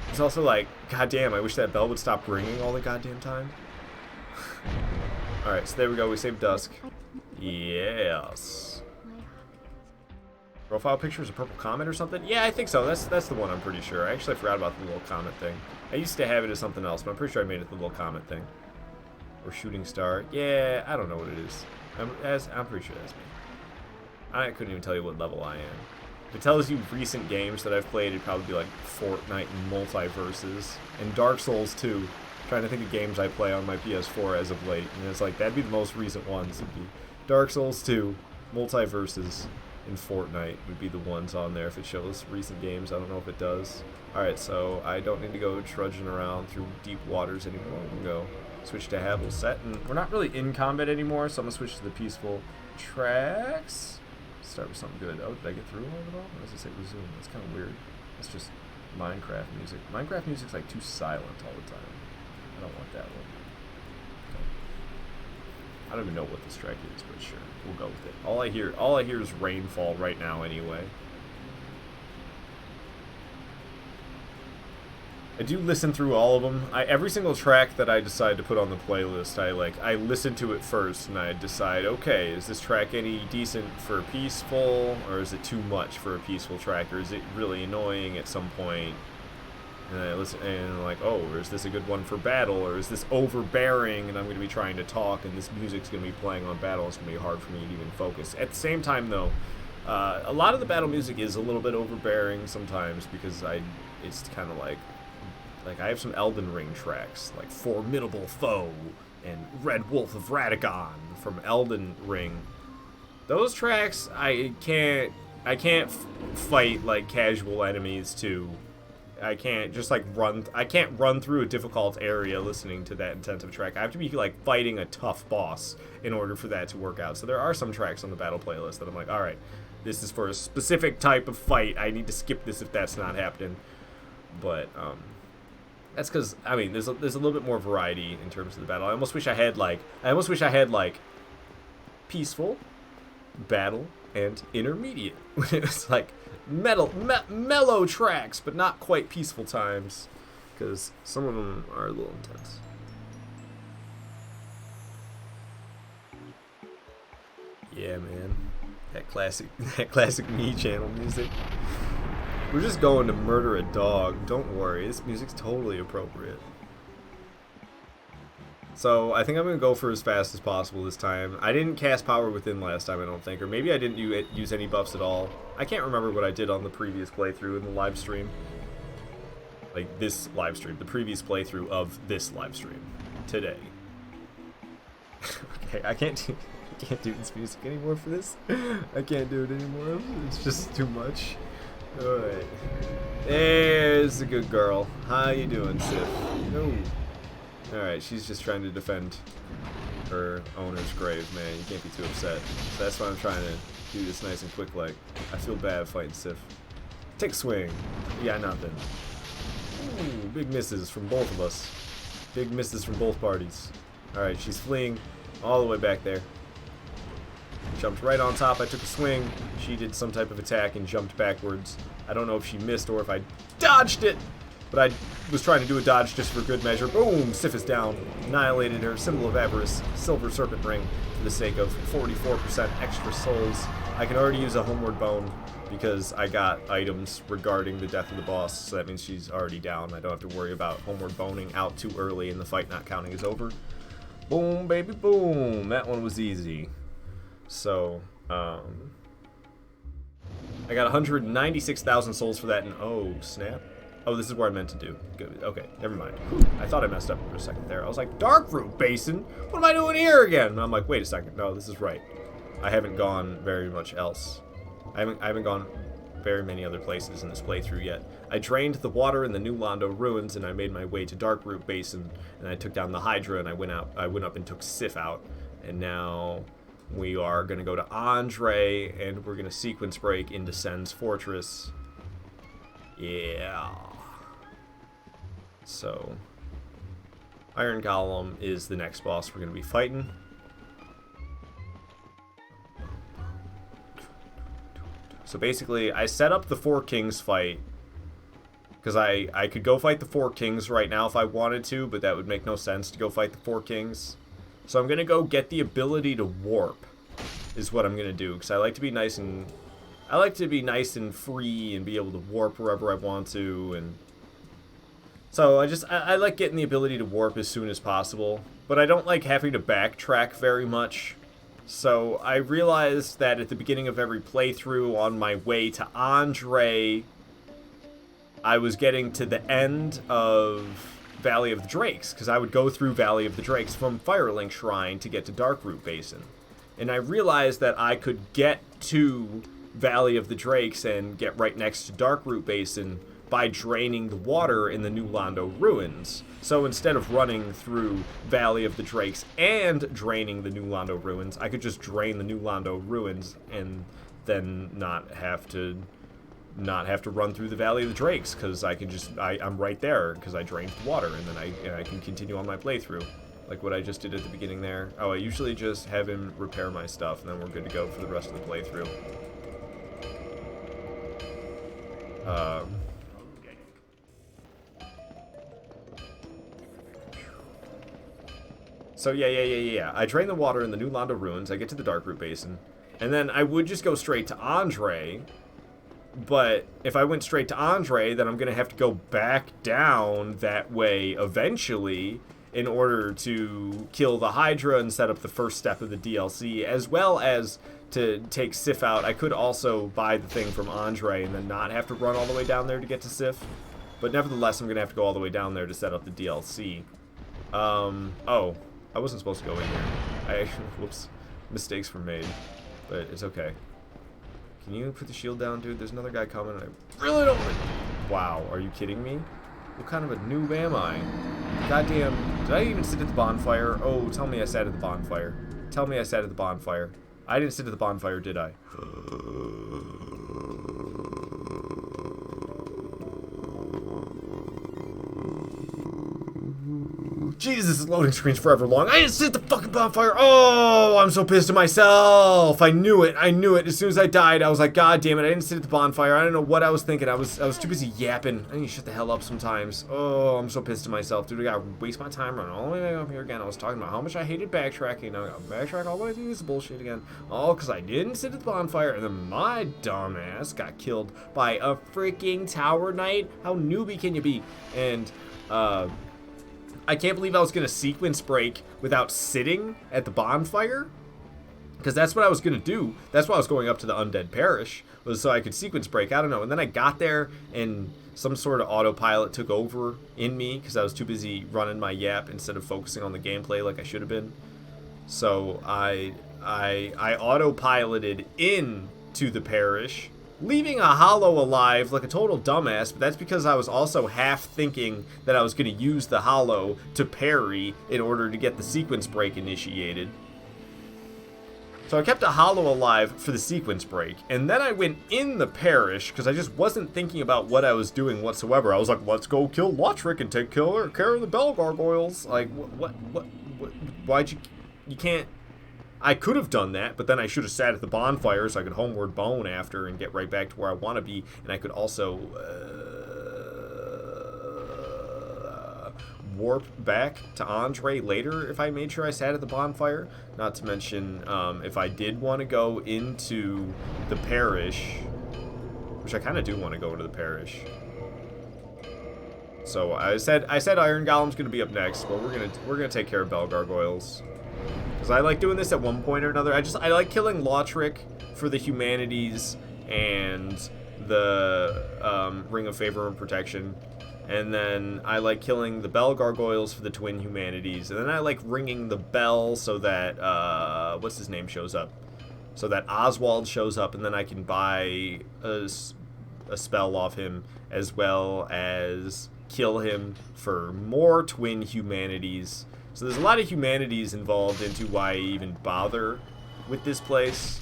it's also like, goddamn, I wish that bell would stop ringing all the goddamn time. Alright, so there we go. We saved Dusk. Yes. Profile picture is a purple comet or something? Yeah, I think so. That's the one, I'm pretty sure. I actually forgot about the little comet thing. I used to have it as something else, but I'm pretty sure I made it the little comet thing. Or shooting star. Yeah, I don't know what it is. I'm pretty sure that's me. I couldn't even tell you what level I am. If it tells you recent games that I've played, it'd probably be like Fortnite and Multiverses. And Dark Souls 2. Trying to think of games I play on my PS4 as of late. And it's like, that'd be the most recent ones. It'd be Dark Souls 2, Multiverses, and Fortnite would be the ones on there if it shows recent games. I don't know if it does. Alright, so I don't need to go trudging around through deep waters anymore. We can go switch to Havel set. And we're not really in combat anymore, so I'm going to switch to the peaceful tracks. Start with something good. Oh, did I get through all of it all? Or does it say resume? That's kind of weird. It's just Minecraft music. Minecraft music's like too silent all the time. I don't want that one. Okay. I don't even know what this track is, but sure, we'll go with it. All I hear is rainfall right now anyway. I do listen through all of them. Every single track that I decide to put on the playlist, I listen to it first and I decide, okay, is this track any decent for peaceful, or is it too much for a peaceful track, or is it really annoying at some point? And I listen and I'm like, oh, or is this a good one for battle, or is this overbearing and I'm going to be trying to talk and this music's going to be playing on battle. It's going to be hard for me to even focus. At the same time, though, a lot of the battle music is a little bit overbearing sometimes because it's kind of like I have some Elden Ring tracks, like Formidable Foe and Red Wolf of Radagon from Elden Ring. Those tracks, I can't fight like casual enemies too. I can't just like I can't run through a difficult area listening to that intensive track. I have to be like fighting a tough boss in order for that to work out. So there are some tracks on the battle playlist that I'm like, all right, this is for a specific type of fight. I need to skip this if that's not happening. But that's because, I mean, there's a little bit more variety in terms of the battle. I almost wish I had like peaceful, battle, and intermediate. It's like mellow tracks, but not quite peaceful times, because some of them are a little intense. Yeah, man, that classic me channel music. We're just going to murder a dog. Don't worry, this music's totally appropriate. So I think I'm going to go for as fast as possible this time. I didn't cast Power Within last time, I don't think. Or maybe I didn't use any buffs at all. I can't remember what I did on the previous playthrough in the live stream. Like this live stream. The previous playthrough of this live stream. Today. Okay, I can't do this music anymore for this. I can't do it anymore. It's just too much. Alright. There's a good girl. How you doing, Sif? No. Alright, she's just trying to defend her owner's grave, man. You can't be too upset. So that's why I'm trying to do this nice and quick like. I feel bad fighting Sif. Take a swing. Yeah, nothing. Ooh, big misses from both of us. Big misses from both parties. Alright, she's fleeing all the way back there. Jumped right on top. I took a swing. She did some type of attack and jumped backwards. I don't know if she missed or if I dodged it. But I was trying to do a dodge just for good measure. Boom! Sif is down. Annihilated her. Symbol of Avarice. Silver Serpent Ring. For the sake of 44% extra souls. I can already use a Homeward Bone because I got items regarding the death of the boss. So that means she's already down. I don't have to worry about Homeward Boning out too early and the fight not counting is over. Boom, baby, boom. That one was easy. So, I got 196,000 souls for that, and oh, snap. Oh, this is where I meant to do. Good. Okay, never mind. Whew. I thought I messed up for a second there. I was like, Darkroot Basin? What am I doing here again? And I'm like, wait a second. No, this is right. I haven't gone very much else. I haven't gone very many other places in this playthrough yet. I drained the water in the New Londo ruins, and I made my way to Darkroot Basin, and I took down the Hydra, and I went up and took Sif out, and now we are going to go to Andre, and we're going to sequence break into Sen's Fortress. Yeah. So, Iron Golem is the next boss we're going to be fighting. So basically, I set up the Four Kings fight, because I could go fight the Four Kings right now if I wanted to, but that would make no sense to go fight the Four Kings. So I'm going to go get the ability to warp, is what I'm going to do, because I like to be nice and free and be able to warp wherever I want to, and so I like getting the ability to warp as soon as possible, but I don't like having to backtrack very much. So I realized that at the beginning of every playthrough on my way to Andre, I was getting to the end of Valley of the Drakes, because I would go through Valley of the Drakes from Firelink Shrine to get to Darkroot Basin. And I realized that I could get to Valley of the Drakes and get right next to Darkroot Basin by draining the water in the New Londo Ruins. So instead of running through Valley of the Drakes and draining the New Londo Ruins, I could just drain the New Londo Ruins and then not have to run through the Valley of the Drakes, because I'm right there because I drained the water, and then I can continue on my playthrough, like what I just did at the beginning there. Oh, I usually just have him repair my stuff, and then we're good to go for the rest of the playthrough. So yeah. I drain the water in the New Londo Ruins, I get to the Darkroot Basin, and then I would just go straight to Andre, but if I went straight to Andre, then I'm going to have to go back down that way eventually in order to kill the Hydra and set up the first step of the DLC, as well as to take Sif out. I could also buy the thing from Andre and then not have to run all the way down there to get to Sif, but nevertheless, I'm going to have to go all the way down there to set up the DLC. Oh, I wasn't supposed to go in here. Whoops. Mistakes were made, but it's okay. Can you put the shield down, dude? There's another guy coming. I really don't want to... Wow, are you kidding me? What kind of a noob am I? Goddamn, did I even sit at the bonfire? Oh, tell me I sat at the bonfire. Tell me I sat at the bonfire. I didn't sit at the bonfire, did I? Jesus, this loading screen's forever long. I didn't sit at the fucking bonfire. Oh, I'm so pissed at myself. I knew it. As soon as I died, I was like, God damn it, I didn't sit at the bonfire. I don't know what I was thinking. I was too busy yapping. I need to shut the hell up sometimes. Oh, I'm so pissed at myself. Dude, I gotta waste my time running all the way up here again. I was talking about how much I hated backtracking. Now I gotta backtrack all the way through this bullshit again. All because I didn't sit at the bonfire, and then my dumbass got killed by a freaking tower knight. How newbie can you be? And, I can't believe I was going to sequence break without sitting at the bonfire, because that's what I was going to do. That's why I was going up to the Undead Parish, was so I could sequence break. I don't know. And then I got there and some sort of autopilot took over in me because I was too busy running my yap instead of focusing on the gameplay like I should have been. So I autopiloted into the parish, leaving a hollow alive like a total dumbass, but that's because I was also half thinking that I was going to use the hollow to parry in order to get the sequence break initiated. So I kept a hollow alive for the sequence break, and then I went in the parish because I just wasn't thinking about what I was doing whatsoever. I was like, let's go kill Lotrick and take care of the Bell Gargoyles. Like, what, why'd you can't... I could have done that, but then I should have sat at the bonfire so I could homeward bone after and get right back to where I want to be. And I could also warp back to Andre later if I made sure I sat at the bonfire. Not to mention, if I did want to go into the parish, which I kind of do want to go into the parish. So I said Iron Golem's going to be up next, but we're gonna take care of Bell Gargoyles. Because I like doing this at one point or another. I like killing Lotrick for the humanities and the Ring of Favor and Protection. And then I like killing the Bell Gargoyles for the twin humanities. And then I like ringing the bell so that, what's his name shows up. So that Oswald shows up, and then I can buy a spell off him, as well as kill him for more twin humanities. So there's a lot of humanities involved into why I even bother with this place.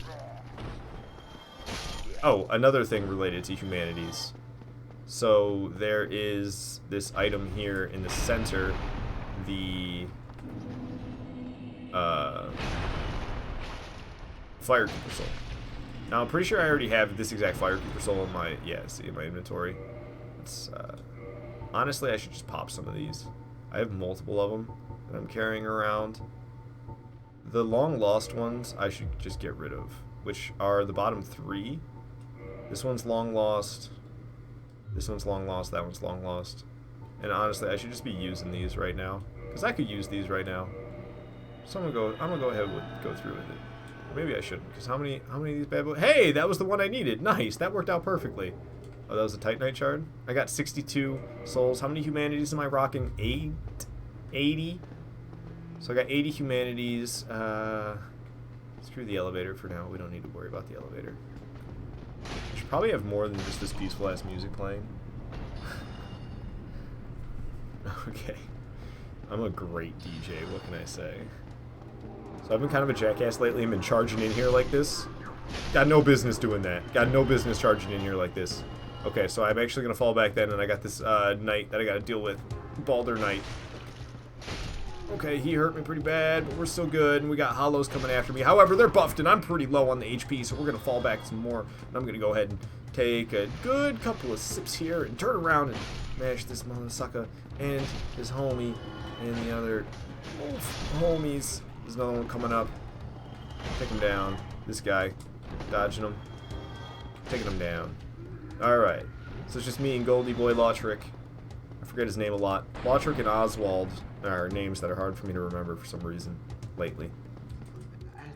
Oh, another thing related to humanities. So there is this item here in the center, the Firekeeper Soul. Now I'm pretty sure I already have this exact Firekeeper Soul in my, in my inventory. It's, honestly, I should just pop some of these. I have multiple of them that I'm carrying around. The long lost ones I should just get rid of, which are the bottom three. This one's long lost. This one's long lost. That one's long lost. And honestly, I should just be using these right now, because I could use these right now. So I'm gonna go ahead and go through with it. Maybe I shouldn't, because how many of these bad boys? Hey, that was the one I needed. Nice, that worked out perfectly. Oh, that was a Titanite shard? I got 62 souls. How many humanities am I rocking? 80? So I got 80 humanities. Screw the elevator for now. We don't need to worry about the elevator. I should probably have more than just this peaceful ass music playing. Okay. I'm a great DJ, what can I say? So I've been kind of a jackass lately. I've been charging in here like this. Got no business doing that. Got no business charging in here like this. Okay, so I'm actually going to fall back then, and I got this knight that I got to deal with. Balder Knight. Okay, he hurt me pretty bad, but we're still good, and we got hollows coming after me. However, they're buffed, and I'm pretty low on the HP, so we're going to fall back some more. And I'm going to go ahead and take a good couple of sips here and turn around and mash this motherfucker and his homie and the other homies. There's another one coming up. Take him down. This guy. Dodging him. Taking him down. Alright. So it's just me and Goldie Boy Lautrec. I forget his name a lot. Lautrec and Oswald are names that are hard for me to remember for some reason lately.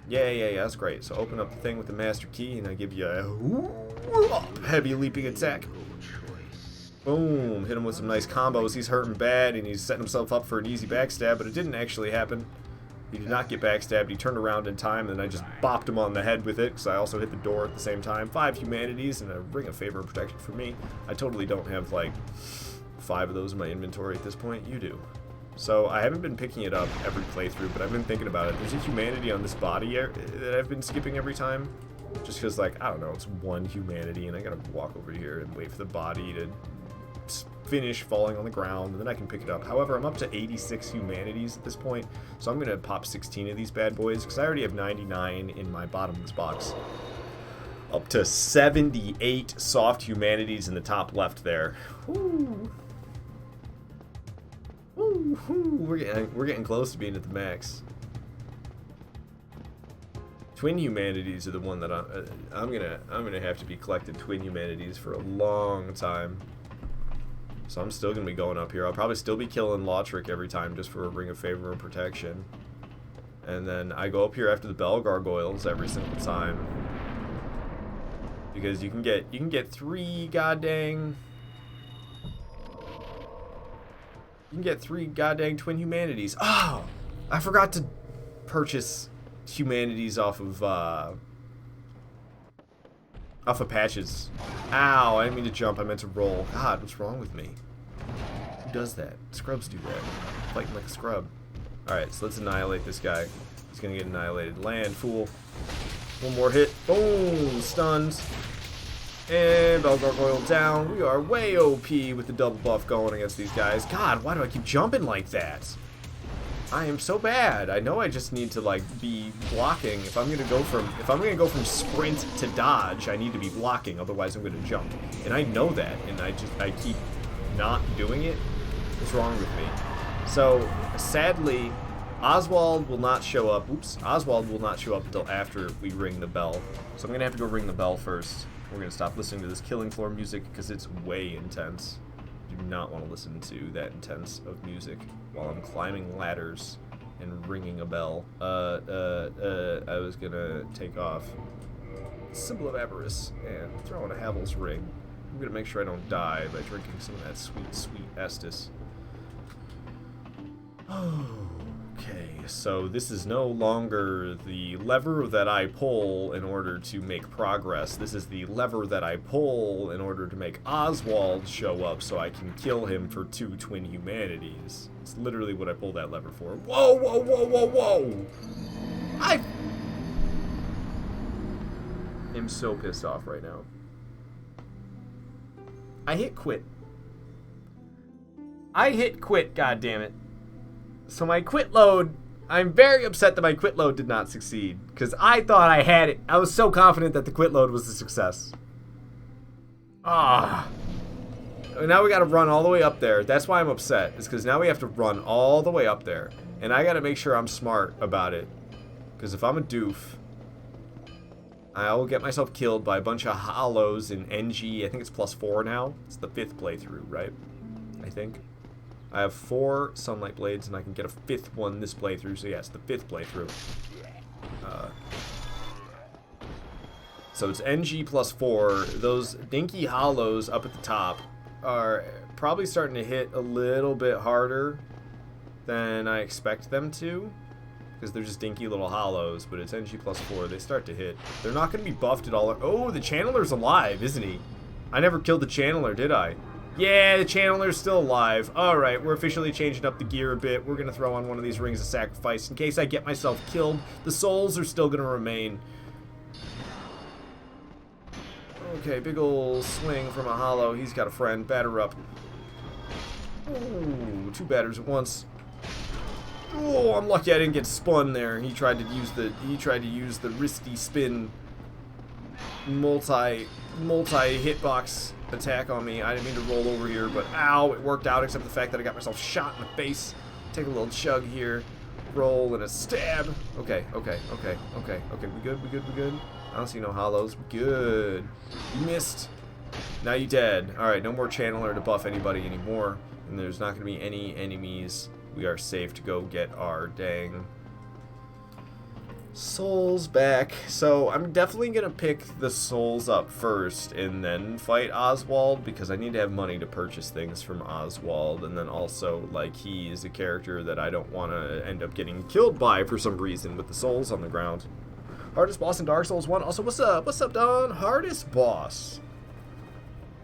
Yeah, that's great. So open up the thing with the master key and I give you a heavy leaping attack. Boom. Hit him with some nice combos. He's hurting bad and he's setting himself up for an easy backstab, but it didn't actually happen. He did not get backstabbed. He turned around in time, and then I just bopped him on the head with it, because I also hit the door at the same time. 5 humanities and a ring of favor and protection for me. I totally don't have, like, 5 of those in my inventory at this point. You do. So I haven't been picking it up every playthrough, but I've been thinking about it. There's a humanity on this body that I've been skipping every time. Just because, like, I don't know, it's 1 humanity, and I gotta walk over here and wait for the body to finish falling on the ground, and then I can pick it up. However, I'm up to 86 humanities at this point, so I'm going to pop 16 of these bad boys, because I already have 99 in my bottomless box. Up to 78 soft humanities in the top left there. Woo. Woo, woo. We're getting close to being at the max. Twin humanities are the one that I'm gonna have to be collecting twin humanities for a long time. So I'm still going to be going up here. I'll probably still be killing Lautrec every time just for a ring of favor and protection. And then I go up here after the bell gargoyles every single time. Because you can get 3 goddamn twin humanities. Oh! I forgot to purchase humanities off of patches. Ow, I didn't mean to jump, I meant to roll. God, what's wrong with me? Who does that? Scrubs do that. Fighting like a scrub. Alright, so let's annihilate this guy. He's gonna get annihilated. Land, fool. One more hit. Boom! Stunned. And Bell Gargoyle down. We are way OP with the double buff going against these guys. God, why do I keep jumping like that? I am so bad. I know I just need to like be blocking. If I'm gonna go from sprint to dodge, I need to be blocking, otherwise I'm gonna jump. And I know that, and I keep not doing it. What's wrong with me? So sadly, Oswald will not show up. Oops, Oswald will not show up until after we ring the bell. So I'm gonna have to go ring the bell first. We're gonna stop listening to this killing floor music because it's way intense. Do not want to listen to that intense of music while I'm climbing ladders and ringing a bell. I was gonna take off Symbol of Avarice and throw in a Havel's Ring. I'm gonna make sure I don't die by drinking some of that sweet, sweet Estus. Okay, so this is no longer the lever that I pull in order to make progress. This is the lever that I pull in order to make Oswald show up so I can kill him for 2 twin humanities. It's literally what I pulled that lever for. Whoa, whoa, whoa, whoa, whoa! I am so pissed off right now. I hit quit. I hit quit, goddammit. So my quit load, I'm very upset that my quit load did not succeed. Because I thought I had it. I was so confident that the quit load was a success. Ah. Now we gotta run all the way up there. That's why I'm upset. Is because now we have to run all the way up there. And I gotta make sure I'm smart about it. Because if I'm a doof, I will get myself killed by a bunch of hollows in NG. I think it's +4 now. It's the 5th playthrough, right? I think. I have 4 Sunlight Blades, and I can get a 5th one this playthrough, so yeah, it's the 5th playthrough. So it's NG plus 4. Those dinky hollows up at the top are probably starting to hit a little bit harder than I expect them to, because they're just dinky little hollows, but it's NG plus 4. They start to hit. They're not going to be buffed at all. Oh, the Channeler's alive, isn't he? I never killed the Channeler, did I? Yeah, the Channeler's still alive. Alright, we're officially changing up the gear a bit. We're going to throw on one of these Rings of Sacrifice. In case I get myself killed, the souls are still going to remain. Okay, big ol' swing from a hollow. He's got a friend. Batter up. Ooh, 2 batters at once. Oh, I'm lucky I didn't get spun there. He tried to use the wristy spin multi hitbox attack on me. I didn't mean to roll over here, but ow, it worked out, except the fact that I got myself shot in the face. Take a little chug here. Roll and a stab. Okay. We good. I don't see no hollows. Good. You missed. Now you dead. Alright, no more Channeler to buff anybody anymore. And there's not going to be any enemies. We are safe to go get our dang souls back. So I'm definitely going to pick the souls up first and then fight Oswald, because I need to have money to purchase things from Oswald. And then also, like, he is a character that I don't want to end up getting killed by for some reason with the souls on the ground. Hardest boss in Dark Souls 1. Also, what's up? What's up, Don? Hardest boss.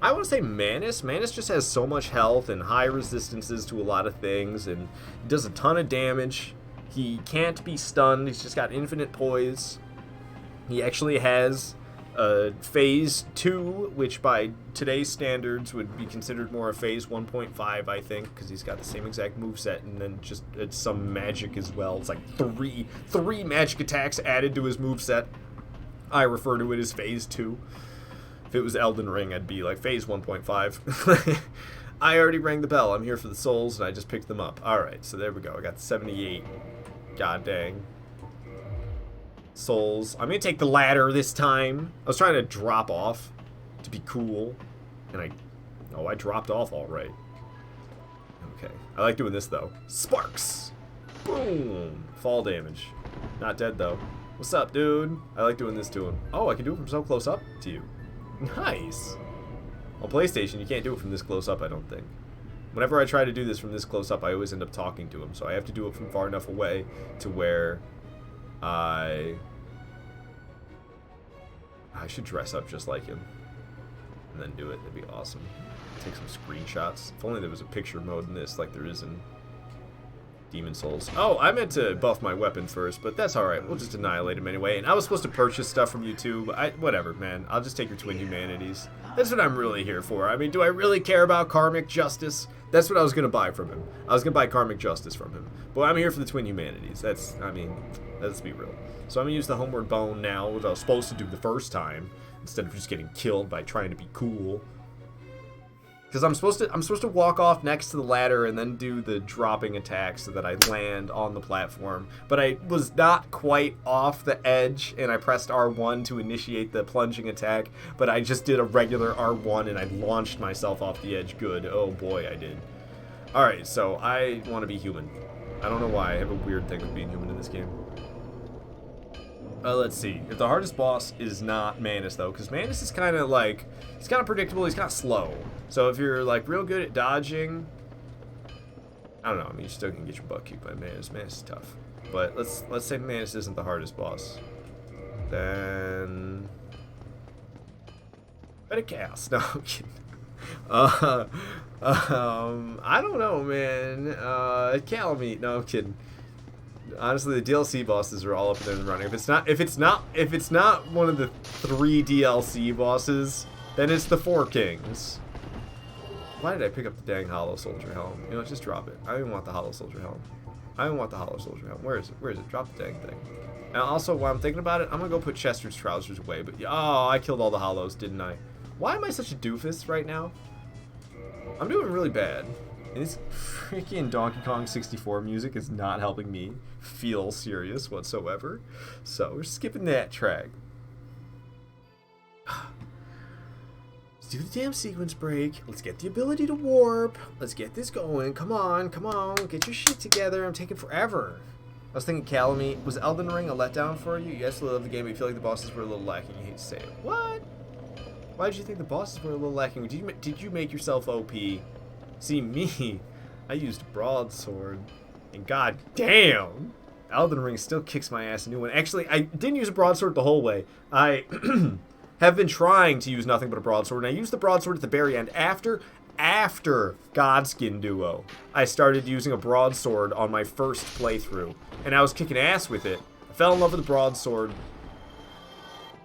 I want to say Manus. Manus just has so much health and high resistances to a lot of things, and he does a ton of damage. He can't be stunned. He's just got infinite poise. He actually has phase 2, which by today's standards would be considered more a phase 1.5, I think, because he's got the same exact moveset, and then just it's some magic as well. It's like three magic attacks added to his moveset. I refer to it as phase 2. If it was Elden Ring, I'd be like phase 1.5. I already rang the bell. I'm here for the souls, and I just picked them up. Alright, so there we go. I got 78. God dang. Souls. I'm going to take the ladder this time. I was trying to drop off to be cool. And I dropped off all right. Okay. I like doing this, though. Sparks. Boom. Fall damage. Not dead, though. What's up, dude? I like doing this to him. Oh, I can do it from so close up to you. Nice. On PlayStation, you can't do it from this close up, I don't think. Whenever I try to do this from this close up, I always end up talking to him. So I have to do it from far enough away to where I should dress up just like him and then do it. That'd be awesome. Take some screenshots. If only there was a picture mode in this like there is in Demon Souls. Oh, I meant to buff my weapon first, but that's alright. We'll just annihilate him anyway. And I was supposed to purchase stuff from you too, but whatever, man. I'll just take your twin humanities. That's what I'm really here for. I mean, do I really care about karmic justice? That's what I was going to buy from him. I was going to buy karmic justice from him. But I'm here for the twin humanities. Let's be real. So I'm going to use the homeward bone now, which I was supposed to do the first time, instead of just getting killed by trying to be cool. Because I'm supposed to walk off next to the ladder and then do the dropping attack so that I land on the platform. But I was not quite off the edge, and I pressed R1 to initiate the plunging attack. But I just did a regular R1 and I launched myself off the edge. Good. Oh boy, I did. Alright, so I want to be human. I don't know why. I have a weird thing with being human in this game. Let's see. If the hardest boss is not Manus, though, because Manus is kind of like, he's kind of predictable, he's kind of slow. So if you're like real good at dodging, I don't know, I mean, you still can get your butt kicked by Manus. Manus is tough. But let's say Manus isn't the hardest boss. Then better chaos. No, I'm kidding. I don't know, man. Calamite. No, I'm kidding. Honestly, the DLC bosses are all up there in the running. If it's not one of the 3 DLC bosses, then it's the 4 kings. Why did I pick up the dang Hollow Soldier helm? You know, just drop it. I don't even want the Hollow Soldier helm. Where is it? Drop the dang thing. And also, while I'm thinking about it, I'm gonna go put Chester's trousers away. But oh, I killed all the hollows, didn't I? Why am I such a doofus right now? I'm doing really bad. And this freaking Donkey Kong 64 music is not helping me feel serious whatsoever. So we're skipping that track. Let's do the damn sequence break. Let's get the ability to warp. Let's get this going. Come on. Get your shit together. I'm taking forever. was thinking Calamy. Was Elden Ring a letdown for you? You absolutely love the game, but you feel like the bosses were a little lacking. You hate to say it. What? Why did you think the bosses were a little lacking? Did you make yourself OP? See, me, I used broadsword, and god damn, Elden Ring still kicks my ass a new one. Actually, I didn't use a broadsword the whole way. I have been trying to use nothing but a broadsword, and I used the broadsword at the very end. After Godskin Duo, I started using a broadsword on my first playthrough, and I was kicking ass with it. I fell in love with the broadsword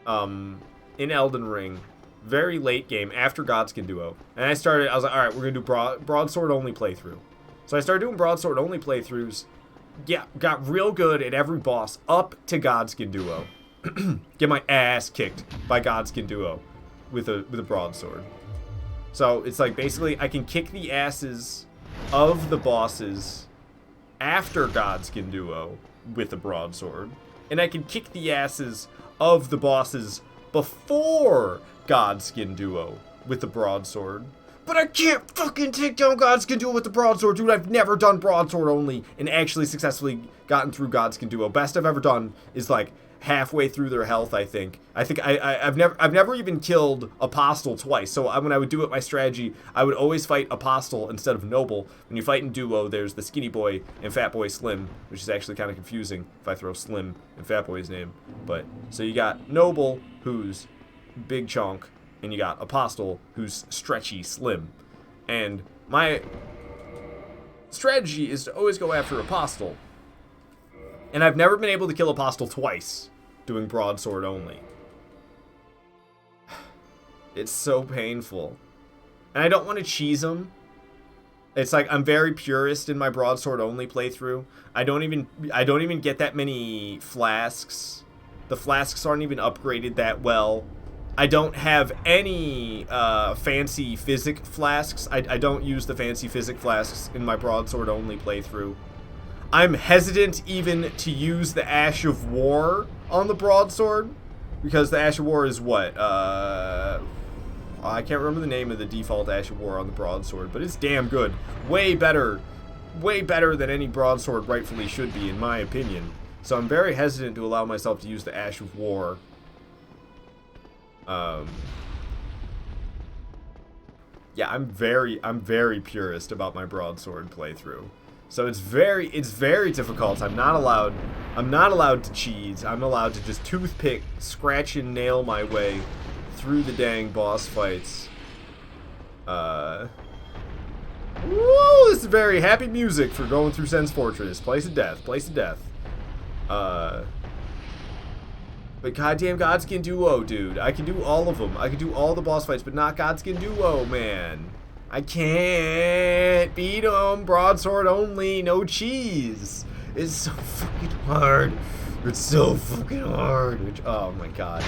in Elden Ring. Very late game after Godskin Duo. And I was like, alright, we're going to do broadsword only playthrough. So I started doing broadsword only playthroughs. Yeah, got real good at every boss up to Godskin Duo. Get my ass kicked by Godskin Duo with a broadsword. So it's like basically I can kick the asses of the bosses after Godskin Duo with a broadsword. And I can kick the asses of the bosses before Godskin Duo with the broadsword. But I can't fucking take down Godskin Duo with the broadsword, dude. I've never done broadsword only and actually successfully gotten through Godskin Duo. Best I've ever done is like halfway through their health, I think. I've never even killed Apostle twice. So when I would do it, my strategy, I would always fight Apostle instead of Noble. When you fight in duo, there's the Skinny Boy and Fat Boy Slim, which is actually kind of confusing if I throw Slim in Fat Boy's name. But so you got Noble, who's big chunk, and you got Apostle, who's stretchy slim. And my strategy is to always go after Apostle. And I've never been able to kill Apostle twice doing broadsword only. It's so painful. And I don't want to cheese him. It's like I'm very purist in my broadsword only playthrough. I don't even get that many flasks. The flasks aren't even upgraded that well. I don't have any fancy physic flasks. I don't use the fancy physic flasks in my broadsword only playthrough. I'm hesitant even to use the Ash of War on the broadsword, because the Ash of War is what? I can't remember the name of the default Ash of War on the broadsword, but it's damn good. Way better than any broadsword rightfully should be, in my opinion. So I'm very hesitant to allow myself to use the Ash of War. Yeah, I'm very purist about my broadsword playthrough. So it's very difficult. I'm not allowed to cheese. I'm allowed to just toothpick, scratch and nail my way through the dang boss fights. Woo, this is very happy music for going through Sen's Fortress. Place of death. But goddamn Godskin Duo, dude. I can do all of them. I can do all the boss fights, but not Godskin Duo, man. I can't beat him. Broadsword only, no cheese. It's so fucking hard. It's so fucking hard. Oh my god.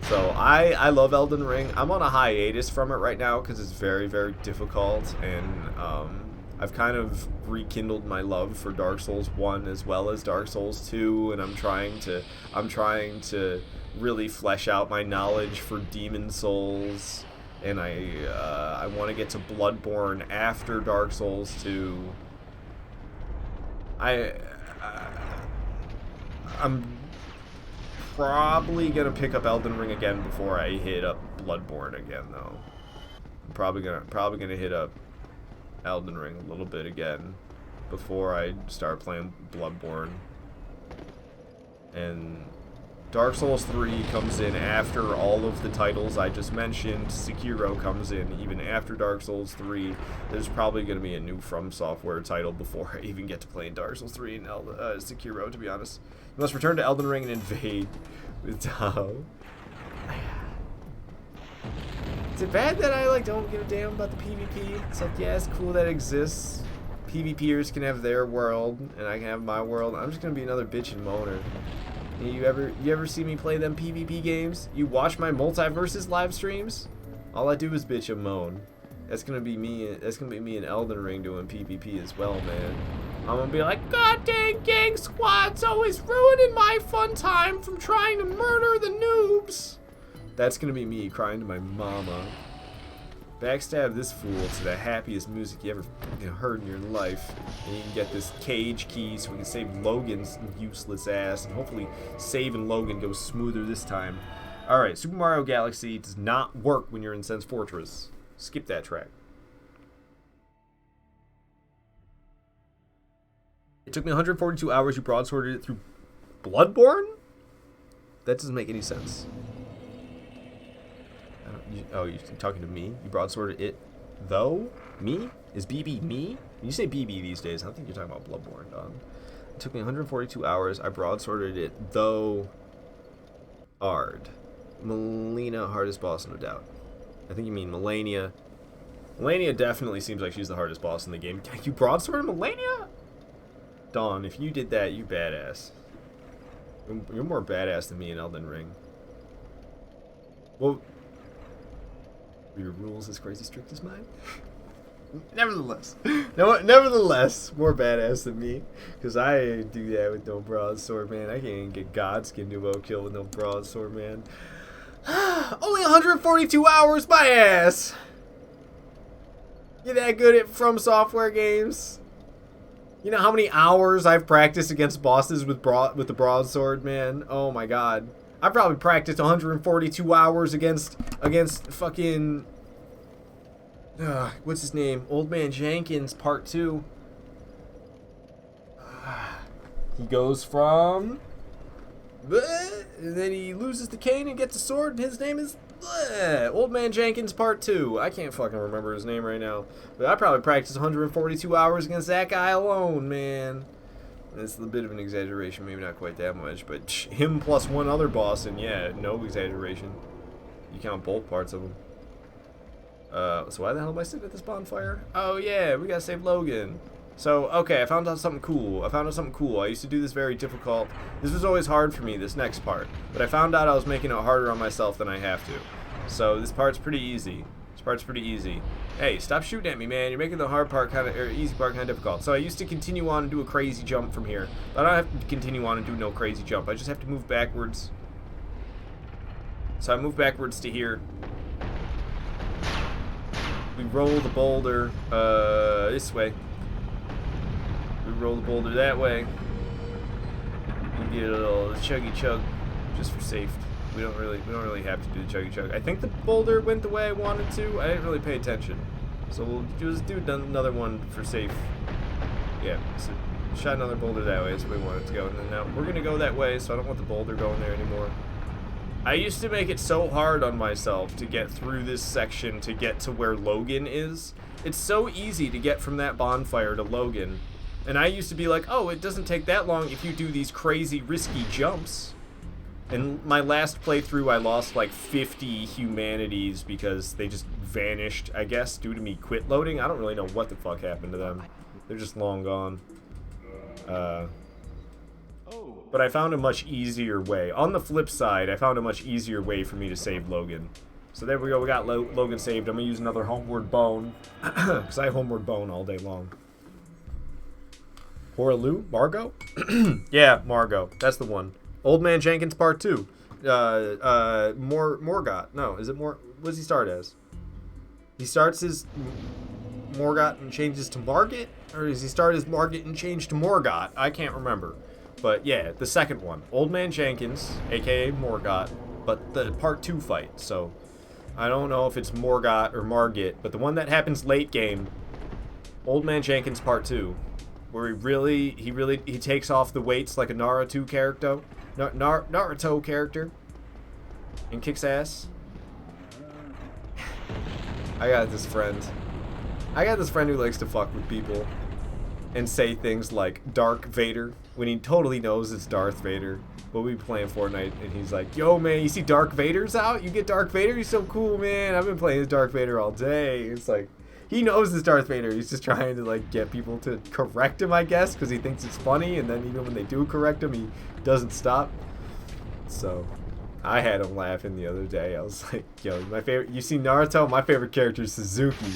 So I love Elden Ring. I'm on a hiatus from it right now because it's very difficult, and I've kind of rekindled my love for Dark Souls 1 as well as Dark Souls 2, and I'm trying to really flesh out my knowledge for Demon Souls, and I want to get to Bloodborne after Dark Souls 2. I'm probably gonna pick up Elden Ring again before I hit up Bloodborne again, though. I'm probably gonna hit up Elden Ring a little bit again before I start playing Bloodborne. And Dark Souls 3 comes in after all of the titles I just mentioned. Sekiro comes in even after Dark Souls 3. There's probably going to be a new From Software title before I even get to playing Dark Souls 3 and Sekiro, to be honest. You must return to Elden Ring and invade with Tao. Is it bad that I don't give a damn about the PvP? It's like, yeah, it's cool that it exists. PvPers can have their world, and I can have my world. I'm just gonna be another bitch and moaner. You ever see me play them PvP games? You watch my Multiverses live streams? All I do is bitch and moan. That's gonna be me. That's gonna be me in Elden Ring doing PvP as well, man. I'm gonna be like, God dang, gang squad's always ruining my fun time from trying to murder the noobs. That's gonna be me crying to my mama. Backstab this fool to the happiest music you ever heard in your life. And you can get this cage key so we can save Logan's useless ass. And hopefully saving Logan goes smoother this time. Alright, Super Mario Galaxy does not work when you're in Sense Fortress. Skip that track. It took me 142 hours. You broadsworded it through Bloodborne? That doesn't make any sense. You're talking to me? You broadsworded it, though? Me? Is BB me? When you say BB these days, I don't think you're talking about Bloodborne, dog. It took me 142 hours. I broadsworded it, though. Ard. Melina, hardest boss, no doubt. I think you mean Melania. Melania definitely seems like she's the hardest boss in the game. You broadsworded Melania? Dawn, if you did that, you badass. You're more badass than me in Elden Ring. Well, are your rules as crazy strict as mine? Nevertheless, more badass than me, because I do that with no broadsword, man. I can't even get Godskin duo kill with no broadsword, man. Only 142 hours, my ass. You that good at From Software games? You know how many hours I've practiced against bosses with the broadsword, man? Oh my god. I probably practiced 142 hours against fucking what's his name? Old Man Jenkins Part 2. He goes from and then he loses the cane and gets a sword, and his name is Old Man Jenkins Part 2. I can't fucking remember his name right now. But I probably practiced 142 hours against that guy alone, man. That's a bit of an exaggeration, maybe not quite that much, but him plus one other boss, and yeah, no exaggeration. You count both parts of him. So why the hell am I sitting at this bonfire? Oh yeah, we gotta save Logan. So, okay, I found out something cool. I used to do this very difficult. This was always hard for me, this next part. But I found out I was making it harder on myself than I have to. So, this part's pretty easy. Hey, stop shooting at me, man. You're making the hard part easy part kind of difficult. So, I used to continue on and do a crazy jump from here. But I don't have to continue on and do no crazy jump. I just have to move backwards. So, I move backwards to here. We roll the boulder, this way. We roll the boulder that way. We get a little chuggy chug, just for safety. We don't really have to do the chuggy chug. I think the boulder went the way I wanted to. I didn't really pay attention, so we'll just do another one for safe. Yeah, so shot another boulder that way. That's where we want it to go. And then now we're gonna go that way, so I don't want the boulder going there anymore. I used to make it so hard on myself to get through this section to get to where Logan is. It's so easy to get from that bonfire to Logan. And I used to be like, oh, it doesn't take that long if you do these crazy risky jumps. And my last playthrough, I lost like 50 humanities because they just vanished, I guess, due to me quit loading. I don't really know what the fuck happened to them. They're just long gone. But I found a much easier way. On the flip side, I found a much easier way for me to save Logan. So there we go, we got Logan saved. I'm gonna use another Homeward Bone. Because I Homeward Bone all day long. Horalu? Margot? Yeah, Margot. That's the one. Old Man Jenkins Part 2. Morgott. No, is it What does he start as? He starts as Morgott and changes to Margit? Or does he start as Margit and change to Morgott? I can't remember. But yeah, the second one. Old Man Jenkins, aka Morgott, but the Part 2 fight. So I don't know if it's Morgott or Margit, but the one that happens late game, Old Man Jenkins Part 2. Where he takes off the weights like a Naruto character, and kicks ass. I got this friend who likes to fuck with people and say things like Dark Vader when he totally knows it's Darth Vader. But we be playing Fortnite and he's like, yo man, you see Dark Vader's out? You get Dark Vader? He's so cool, man. I've been playing as Darth Vader all day. It's like, he knows it's Darth Vader. He's just trying to like get people to correct him, I guess, because he thinks it's funny. And then even when they do correct him, he doesn't stop. So I had him laughing the other day. I was like, yo, my favorite. You see Naruto? My favorite character is Suzuki.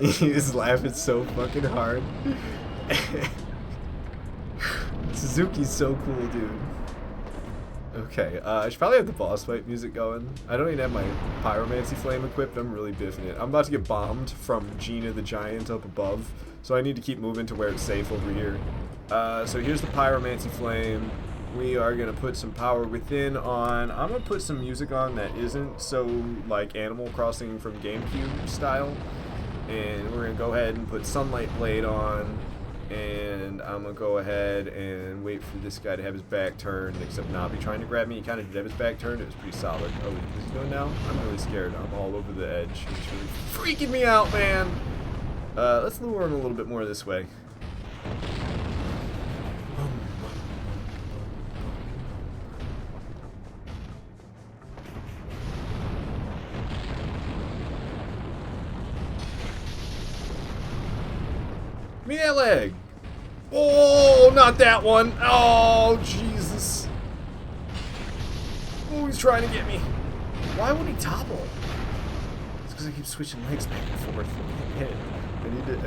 He was laughing so fucking hard. Suzuki's so cool, dude. Okay, I should probably have the boss fight music going. I don't even have my pyromancy flame equipped. I'm really biffing it. I'm about to get bombed from Gina the Giant up above, so I need to keep moving to where it's safe over here. So here's the pyromancy flame. We are gonna put some power within on. I'm gonna put some music on that isn't so like Animal Crossing from GameCube style, and we're gonna go ahead and put Sunlight Blade on. And I'm gonna go ahead and wait for this guy to have his back turned, except not be trying to grab me. He kind of did have his back turned. It was pretty solid. Oh, what's he doing now? I'm really scared. I'm all over the edge. He's really freaking me out, man. Let's lure him a little bit more this way. Give me that leg. Oh, not that one. Oh, Jesus. Oh, he's trying to get me. Why would he topple? It's because I keep switching legs back and forth. I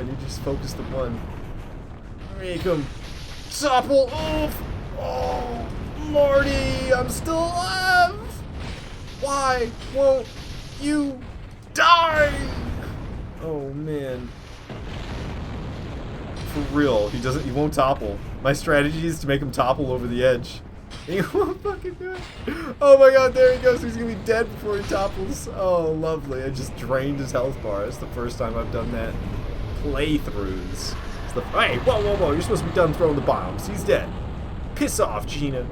need to just focus the one. Make him topple. Oh, Marty, I'm still alive. Why won't you die? Oh, man. For real, he won't topple. My strategy is to make him topple over the edge. He won't fucking do it. Oh my god, there he goes. He's gonna be dead before he topples. Oh, lovely. I just drained his health bar. It's the first time I've done that. Playthroughs. Hey, whoa, whoa, whoa. You're supposed to be done throwing the bombs. He's dead. Piss off, Gina.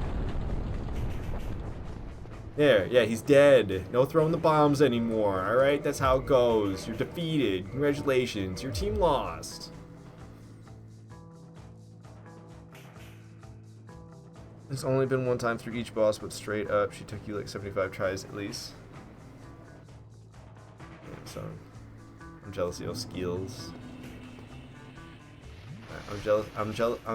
There, yeah, he's dead. No throwing the bombs anymore. Alright, that's how it goes. You're defeated. Congratulations. Your team lost. It's only been one time through each boss, but straight up, she took you like 75 tries at least. Yeah, so, I'm jealous of your skills. I'm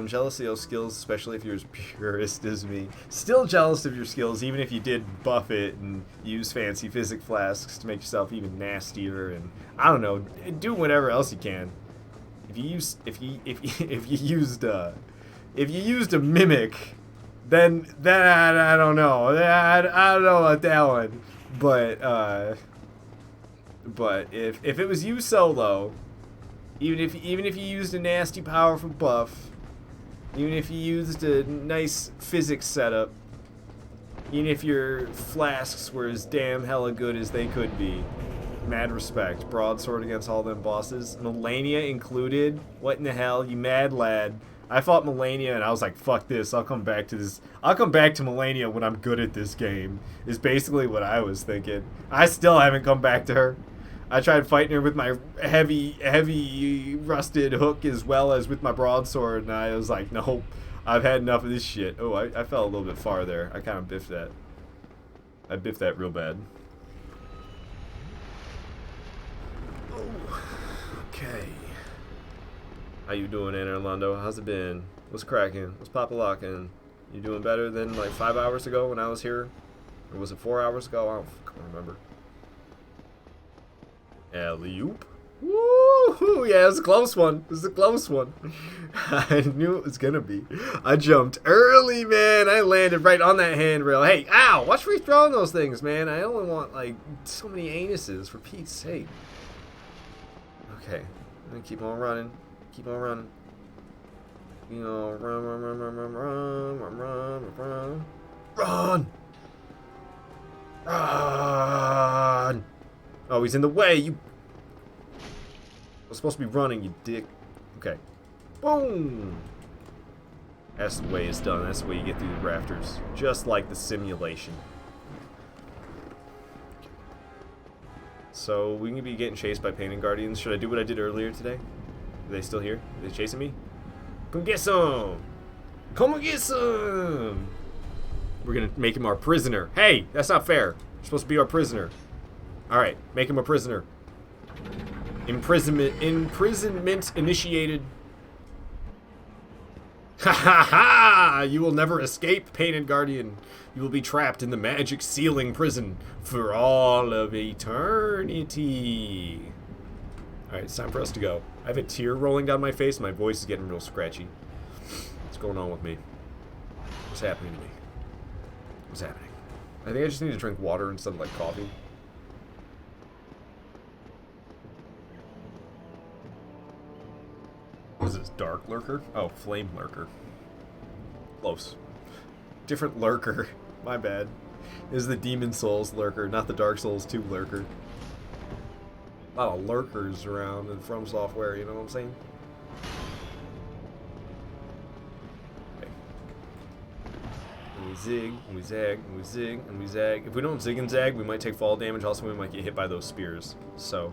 jealous of your skills, especially if you're as purist as me. Still jealous of your skills, even if you did buff it and use fancy physic flasks to make yourself even nastier, and I don't know, do whatever else you can. If you used a mimic. Then I don't know. I don't know about that one. But if it was you solo, even if you used a nasty powerful buff, even if you used a nice physics setup, even if your flasks were as damn hella good as they could be, mad respect. Broadsword against all them bosses, Melania included. What in the hell, you mad lad? I fought Melania and I was like, fuck this, I'll come back to this. I'll come back to Melania when I'm good at this game, is basically what I was thinking. I still haven't come back to her. I tried fighting her with my heavy rusted hook as well as with my broadsword, and I was like, nope, I've had enough of this shit. Oh, I fell a little bit far there. I kind of biffed that. I biffed that real bad. Oh, okay. How you doing, Anna Orlando? How's it been? What's cracking? What's pop-a-locking? You doing better than like 5 hours ago when I was here? Or was it 4 hours ago? I don't remember. Alley-oop. Woo! Yeah, it was a close one. It was a close one. I knew it was gonna be. I jumped early, man. I landed right on that handrail. Hey, ow! Watch me throwing those things, man. I only want like so many anuses, for Pete's sake. Okay, I'm gonna keep on running. Keep on running. You know, run! Run! Oh, he's in the way, you... I was supposed to be running, you dick. Okay. Boom! That's the way it's done. That's the way you get through the rafters. Just like the simulation. So, we can be getting chased by painting guardians. Should I do what I did earlier today? Are they still here? Are they chasing me? Come get some! Come and get some! We're gonna make him our prisoner. Hey, that's not fair. You're supposed to be our prisoner. Alright, make him a prisoner. Imprisonment initiated. Ha ha ha! You will never escape, Painted Guardian. You will be trapped in the magic ceiling prison for all of eternity. Alright, it's time for us to go. I have a tear rolling down my face. My voice is getting real scratchy. What's going on with me? What's happening to me? What's happening? I think I just need to drink water instead of, like, coffee. What is this, Dark Lurker? Oh, Flame Lurker. Close. Different Lurker. My bad. This is the Demon Souls Lurker, not the Dark Souls 2 Lurker. A lot of lurkers around in From Software, you know what I'm saying? Okay. And we zig, and we zag, and we zig, and we zag. If we don't zig and zag, we might take fall damage. Also, we might get hit by those spears. So,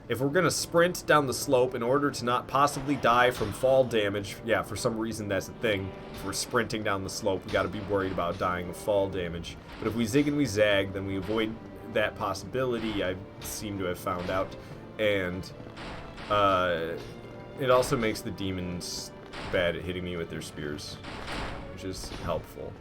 if we're gonna sprint down the slope in order to not possibly die from fall damage, yeah, for some reason that's a thing. If we're sprinting down the slope, we gotta be worried about dying of fall damage. But if we zig and we zag, then we avoid that possibility, I seem to have found out. And it also makes the demons bad at hitting me with their spears, which is helpful.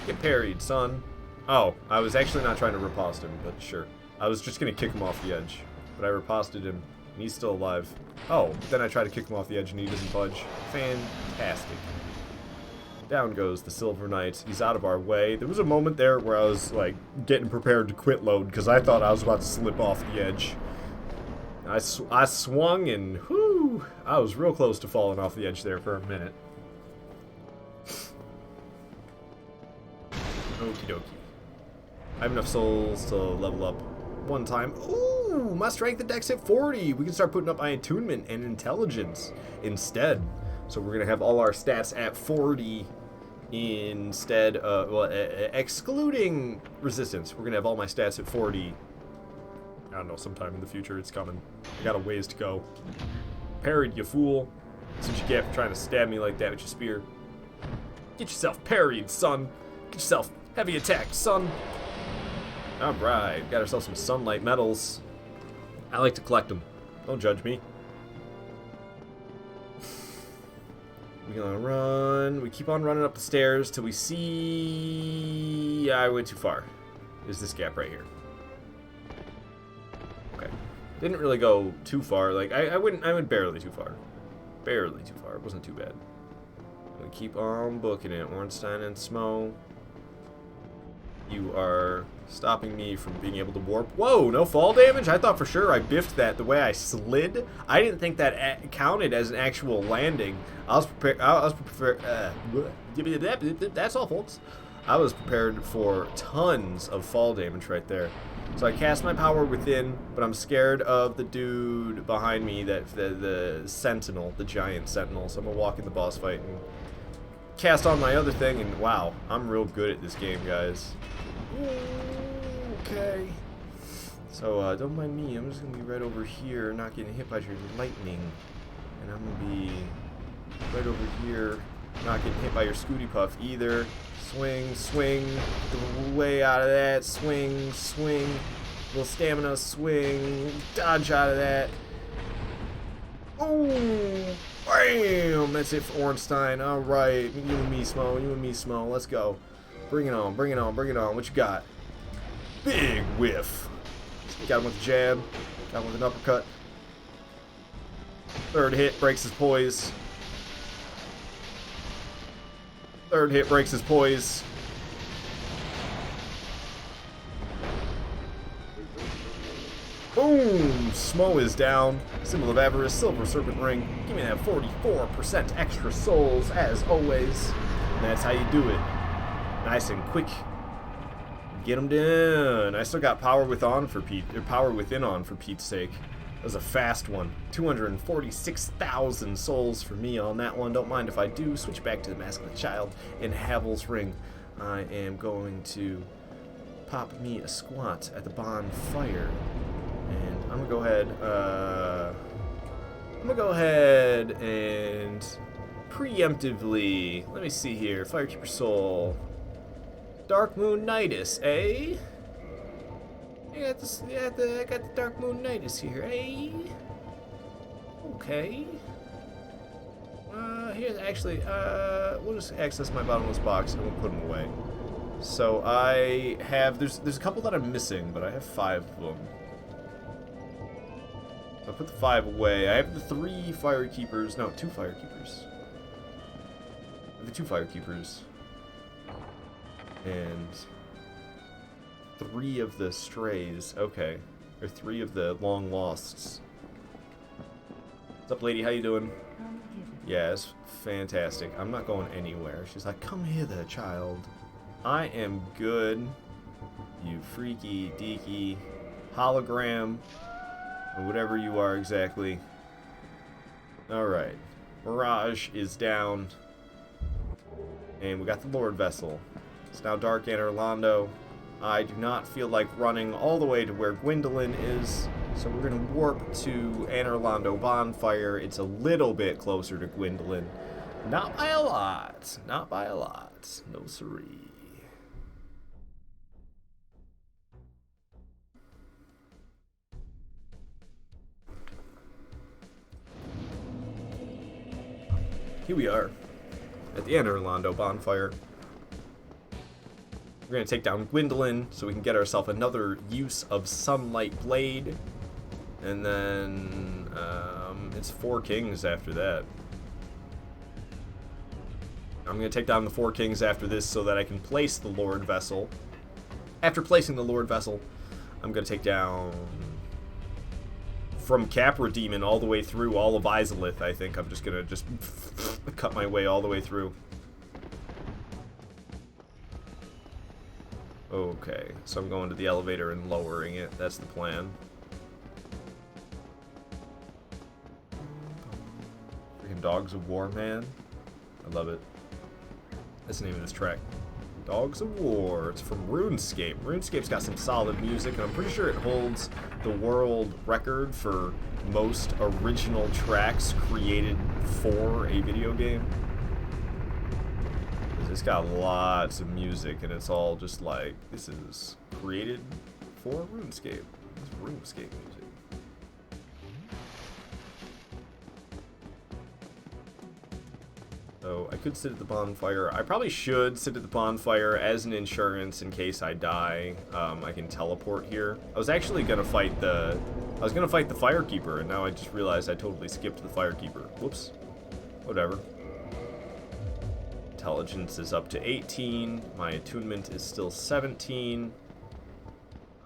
Get parried, son. Oh, I was actually not trying to riposte him, but sure. I was just gonna kick him off the edge, but I riposted him, and he's still alive. Oh, but then I try to kick him off the edge, and he doesn't budge. Fantastic. Down goes the Silver Knight. He's out of our way. There was a moment there where I was, like, getting prepared to quit load, because I thought I was about to slip off the edge. I swung, and whoo! I was real close to falling off the edge there for a minute. Okie dokie. I have enough souls to level up one time. Ooh, my strength and dex at 40. We can start putting up my attunement and intelligence instead. So we're going to have all our stats at 40 instead of, well, excluding resistance. We're going to have all my stats at 40. I don't know, sometime in the future it's coming. I got a ways to go. Parried, you fool. That's what you get for trying to stab me like that with your spear. Get yourself parried, son. Get yourself heavy attack, son. Alright, got ourselves some sunlight medals. I like to collect them. Don't judge me. We're gonna run. We keep on running up the stairs till we see... I went too far. There's this gap right here. Okay. Didn't really go too far. Like, I went barely too far. Barely too far. It wasn't too bad. We keep on booking it. Ornstein and Smo. You are stopping me from being able to warp. Whoa, no fall damage? I thought for sure I biffed that the way I slid. I didn't think that counted as an actual landing. I was prepared. That's all, folks. I was prepared for tons of fall damage right there. So I cast my power within, but I'm scared of the dude behind me, that the sentinel, the giant sentinel. So I'm gonna walk in the boss fight and cast on my other thing, and wow, I'm real good at this game, guys. Okay. So, don't mind me. I'm just gonna be right over here, not getting hit by your lightning. And I'm gonna be right over here, not getting hit by your Scooty Puff either. Swing, swing, the way out of that. Swing, swing. Little stamina, swing. Dodge out of that. Oh, bam! That's it for Ornstein. Alright, you and me, Smo. You and me, Smo. Let's go. Bring it on, bring it on, bring it on. What you got? Big whiff. Got him with a jab. Got him with an uppercut. Third hit breaks his poise. Third hit breaks his poise. Boom! Smo is down. Symbol of Avarice, Silver Serpent Ring. Give me that 44% extra souls, as always. And that's how you do it. Nice and quick. Get them done. I still got Power Within on for Pete's sake. That was a fast one. 246,000 souls for me on that one. Don't mind if I do. Switch back to the Mask of the Child and Havel's Ring. I am going to pop me a squat at the bonfire. And I'm gonna go ahead and preemptively, let me see here, Firekeeper Soul, Dark Moon Nidus, eh? I got the Dark Moon Nidus here, eh? Okay. Here's actually, we'll just access my bottomless box and we'll put them away. So I have, there's a couple that I'm missing, but I have 5 of them. So I put the 5 away. I have the 3 Firekeepers. No, 2 Firekeepers. The 2 Firekeepers. And 3 of the strays. Okay. Or 3 of the long losts. What's up, lady? How you doing? Yeah, it's fantastic. I'm not going anywhere. She's like, come hither, child. I am good. You freaky, deaky, hologram, or whatever you are exactly. Alright. Mirage is down. And we got the Lord Vessel. It's now dark in Orlando. I do not feel like running all the way to where Gwendolyn is, so we're going to warp to Anne Orlando Bonfire. It's a little bit closer to Gwendolyn. Not by a lot. Not by a lot. No siree. Here we are at the Anne Orlando Bonfire. We're going to take down Gwendolyn so we can get ourselves another use of Sunlight Blade. And then it's 4 kings after that. I'm going to take down the 4 kings after this so that I can place the Lord Vessel. After placing the Lord Vessel, I'm going to take down from Capra Demon all the way through all of Izalith. I think I'm just going to cut my way all the way through. Okay, so I'm going to the elevator and lowering it. That's the plan. Freaking Dogs of War, man. I love it. That's the name of this track. Dogs of War. It's from RuneScape. RuneScape's got some solid music, and I'm pretty sure it holds the world record for most original tracks created for a video game. It's got lots of music, and it's all just like, this is created for RuneScape. It's RuneScape music. So I could sit at the bonfire. I probably should sit at the bonfire as an insurance in case I die. I can teleport here. I was actually gonna fight the Firekeeper, and now I just realized I totally skipped the Firekeeper. Whoops. Whatever. Intelligence is up to 18. My attunement is still 17.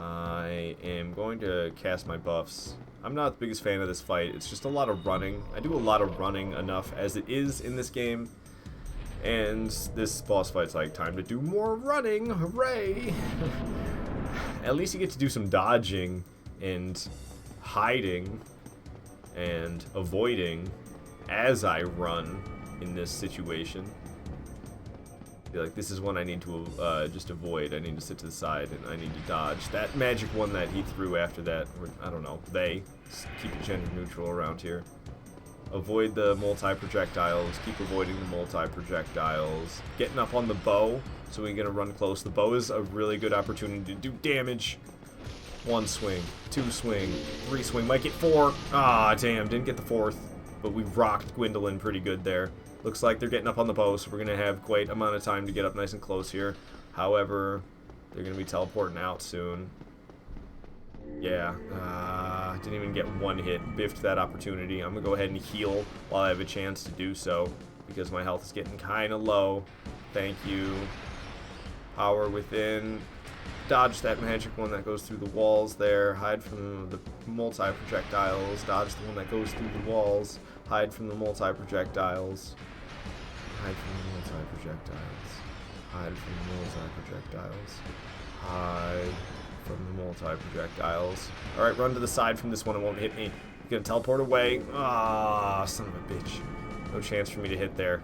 I am going to cast my buffs. I'm not the biggest fan of this fight. It's just a lot of running. I do a lot of running enough as it is in this game. And this boss fight's like, time to do more running. Hooray! At least you get to do some dodging and hiding and avoiding as I run in this situation. I feel like this is one I need to just avoid. I need to sit to the side and I need to dodge. That magic one that he threw after that, or I don't know, they keep it gender neutral around here. Avoid the multi-projectiles, keep avoiding the multi-projectiles. Getting up on the bow, so we're gonna run close. The bow is a really good opportunity to do damage. 1 swing, 2 swing, 3 swing, might get 4. Ah, damn, didn't get the 4th. But we rocked Gwendolyn pretty good there. Looks like they're getting up on the bow, so we're going to have quite a amount of time to get up nice and close here. However, they're going to be teleporting out soon. Yeah, didn't even get 1 hit. Biffed that opportunity. I'm going to go ahead and heal while I have a chance to do so, because my health is getting kind of low. Thank you. Power within. Dodge that magic one that goes through the walls there. Hide from the multi-projectiles. Dodge the one that goes through the walls. Hide from the multi-projectiles. Hide from the multi-projectiles. Hide from the multi-projectiles. Hide from the multi-projectiles. Alright, run to the side from this one. It won't hit me. Gonna teleport away. Ah, son of a bitch. No chance for me to hit there.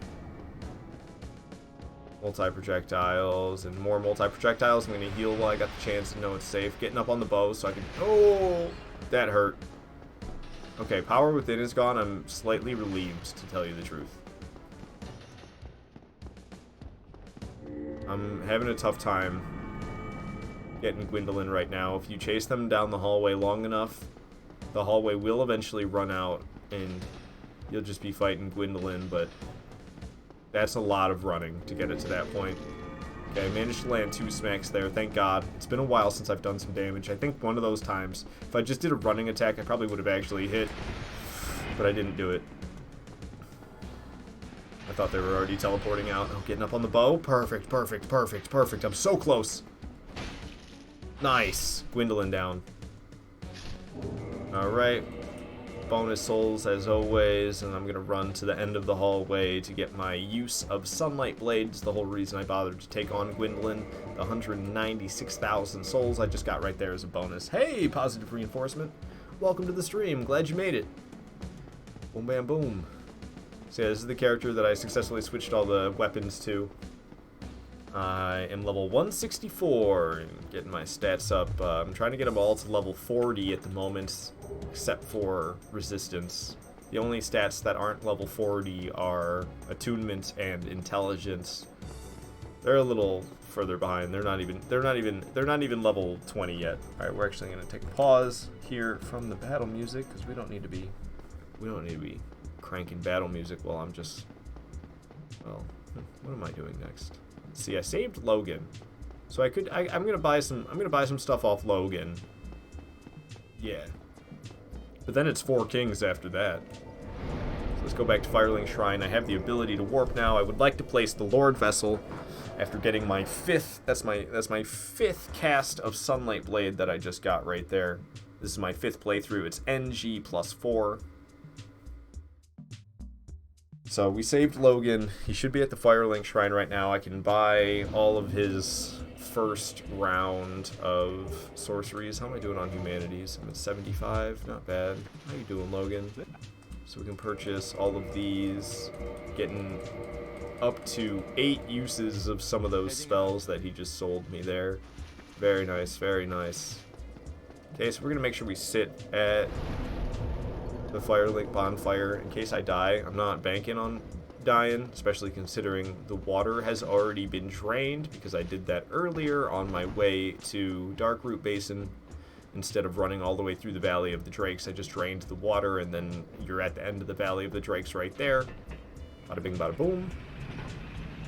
Multi-projectiles and more multi-projectiles. I'm gonna heal while I got the chance to know it's safe. Getting up on the bow so I can... Oh! That hurt. Okay, power within is gone. I'm slightly relieved, to tell you the truth. I'm having a tough time getting Gwendolyn right now. If you chase them down the hallway long enough, the hallway will eventually run out, and you'll just be fighting Gwendolyn, but that's a lot of running to get it to that point. Okay, I managed to land 2 smacks there, thank God. It's been a while since I've done some damage. I think one of those times, if I just did a running attack, I probably would have actually hit, but I didn't do it. I thought they were already teleporting out. Oh, getting up on the bow. Perfect, perfect, perfect, perfect. I'm so close. Nice. Gwendolyn down. Alright. Bonus souls as always, and I'm going to run to the end of the hallway to get my use of Sunlight Blades. The whole reason I bothered to take on Gwendolyn. The 196,000 souls I just got right there as a bonus. Hey, positive reinforcement. Welcome to the stream. Glad you made it. Boom, bam, boom. So yeah, this is the character that I successfully switched all the weapons to. I am level 164, getting my stats up. I'm trying to get them all to level 40 at the moment, except for resistance. The only stats that aren't level 40 are attunement and intelligence. They're a little further behind. They're not even level 20 yet. All right, we're actually going to take a pause here from the battle music because we don't need to be cranking battle music while I'm just, well, what am I doing next? Let's see, I saved Logan. So I'm going to buy some stuff off Logan. Yeah. But then it's 4 kings after that. So let's go back to Firelink Shrine. I have the ability to warp now. I would like to place the Lord Vessel after getting my 5th, that's my 5th cast of Sunlight Blade that I just got right there. This is my 5th playthrough. It's NG plus 4. So we saved Logan. He should be at the Firelink Shrine right now. I can buy all of his first round of sorceries. How am I doing on humanities? I'm at 75. Not bad. How you doing, Logan? So we can purchase all of these, getting up to 8 uses of some of those spells that he just sold me there. Very nice, very nice. Okay, so we're going to make sure we sit at the Firelink bonfire in case I die. I'm not banking on dying, especially considering the water has already been drained because I did that earlier on my way to Darkroot Basin. Instead of running all the way through the Valley of the Drakes, I just drained the water, and then you're at the end of the Valley of the Drakes right there. Bada bing, bada boom.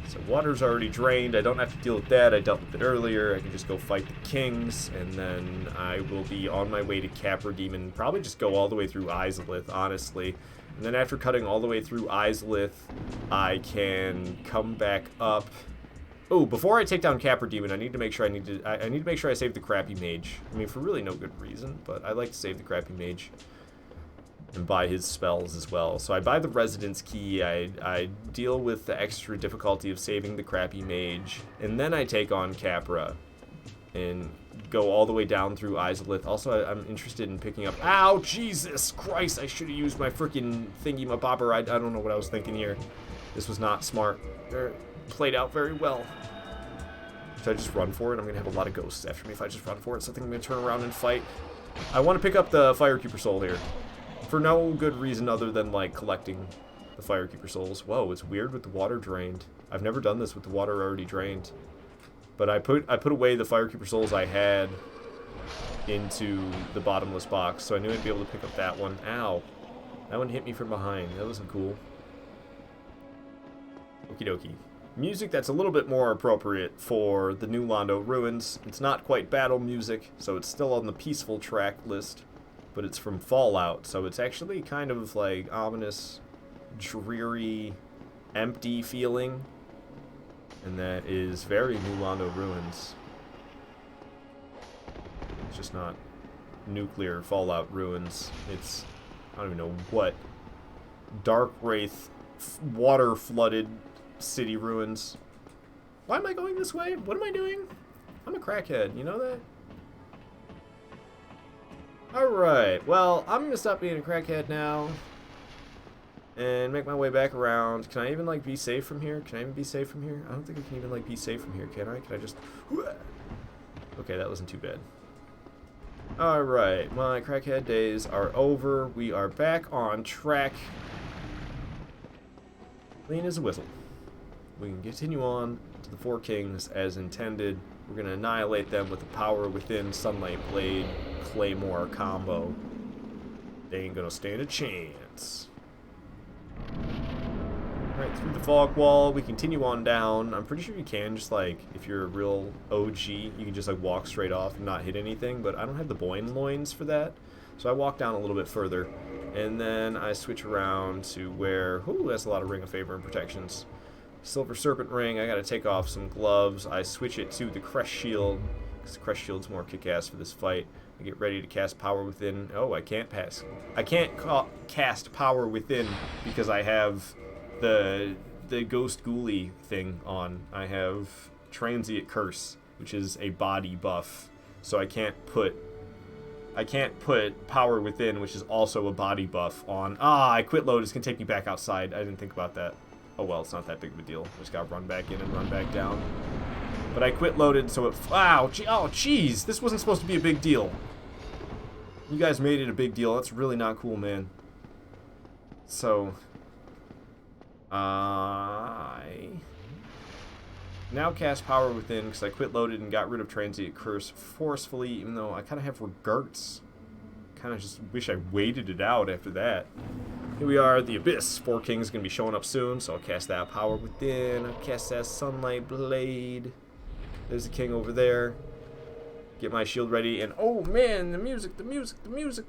So water's already drained. I don't have to deal with that. I dealt with it earlier. I can just go fight the kings, and then I will be on my way to Capra Demon. Probably just go all the way through Izalith, honestly. And then after cutting all the way through Izalith, I can come back up. Oh, before I take down Capra Demon, I need to make sure I save the crappy mage. I mean, for really no good reason, but I like to save the crappy mage and buy his spells as well. So I buy the Residence Key, I deal with the extra difficulty of saving the crappy mage, and then I take on Capra and go all the way down through Izalith. Also, I'm interested in picking up... Ow, Jesus Christ, I should have used my freaking thingy-mabobber. I don't know what I was thinking here. This was not smart. Played out very well. Should I just run for it? I'm going to have a lot of ghosts after me if I just run for it, so I think I'm going to turn around and fight. I want to pick up the Firekeeper Soul here. For no good reason other than, like, collecting the Firekeeper Souls. Whoa, it's weird with the water drained. I've never done this with the water already drained. But I put away the Firekeeper Souls I had into the bottomless box, so I knew I'd be able to pick up that one. Ow. That one hit me from behind. That wasn't cool. Okie dokie. Music that's a little bit more appropriate for the new Londo Ruins. It's not quite battle music, so it's still on the peaceful track list. But it's from Fallout, so it's actually kind of like ominous, dreary, empty feeling. And that is very New Londo Ruins. It's just not nuclear Fallout Ruins. It's, I don't even know what, Dark Wraith, water-flooded city ruins. Why am I going this way? What am I doing? I'm a crackhead, you know that? Alright, well, I'm going to stop being a crackhead now and make my way back around. Can I even, like, be safe from here? Can I even be safe from here? I don't think I can even, like, be safe from here, can I? Can I just... Okay, that wasn't too bad. Alright, my crackhead days are over. We are back on track. Clean as a whistle. We can continue on to the 4 kings as intended. We're going to annihilate them with the Power Within Sunlight Blade Claymore combo. They ain't going to stand a chance. Right through the fog wall, we continue on down. I'm pretty sure you can just like, if you're a real OG, you can just like walk straight off and not hit anything, but I don't have the Boyne loins for that. So I walk down a little bit further, and then I switch around to where, ooh, that's a lot of Ring of Favor and protections. Silver Serpent Ring, I gotta take off some gloves. I switch it to the Crest Shield, because the Crest Shield's more kick-ass for this fight. I get ready to cast Power Within. Oh, I can't pass. I can't cast Power Within because I have the Ghost Ghoulie thing on. I have Transient Curse, which is a body buff, so I can't put Power Within, which is also a body buff, on. Ah, I quit load. It's gonna take me back outside. I didn't think about that. Oh well, it's not that big of a deal. I just gotta run back in and run back down. But I quit loaded, so it. Wow. Oh, jeez. This wasn't supposed to be a big deal. You guys made it a big deal. That's really not cool, man. So, I now cast Power Within because I quit loaded and got rid of Transient Curse forcefully, even though I kind of have Regards. Kind of just wish I waited it out after that. Here we are, the Abyss. 4 Kings going to be showing up soon, so I'll cast that Power Within. I'll cast that Sunlight Blade. There's the king over there. Get my shield ready, and oh man, the music, the music, the music.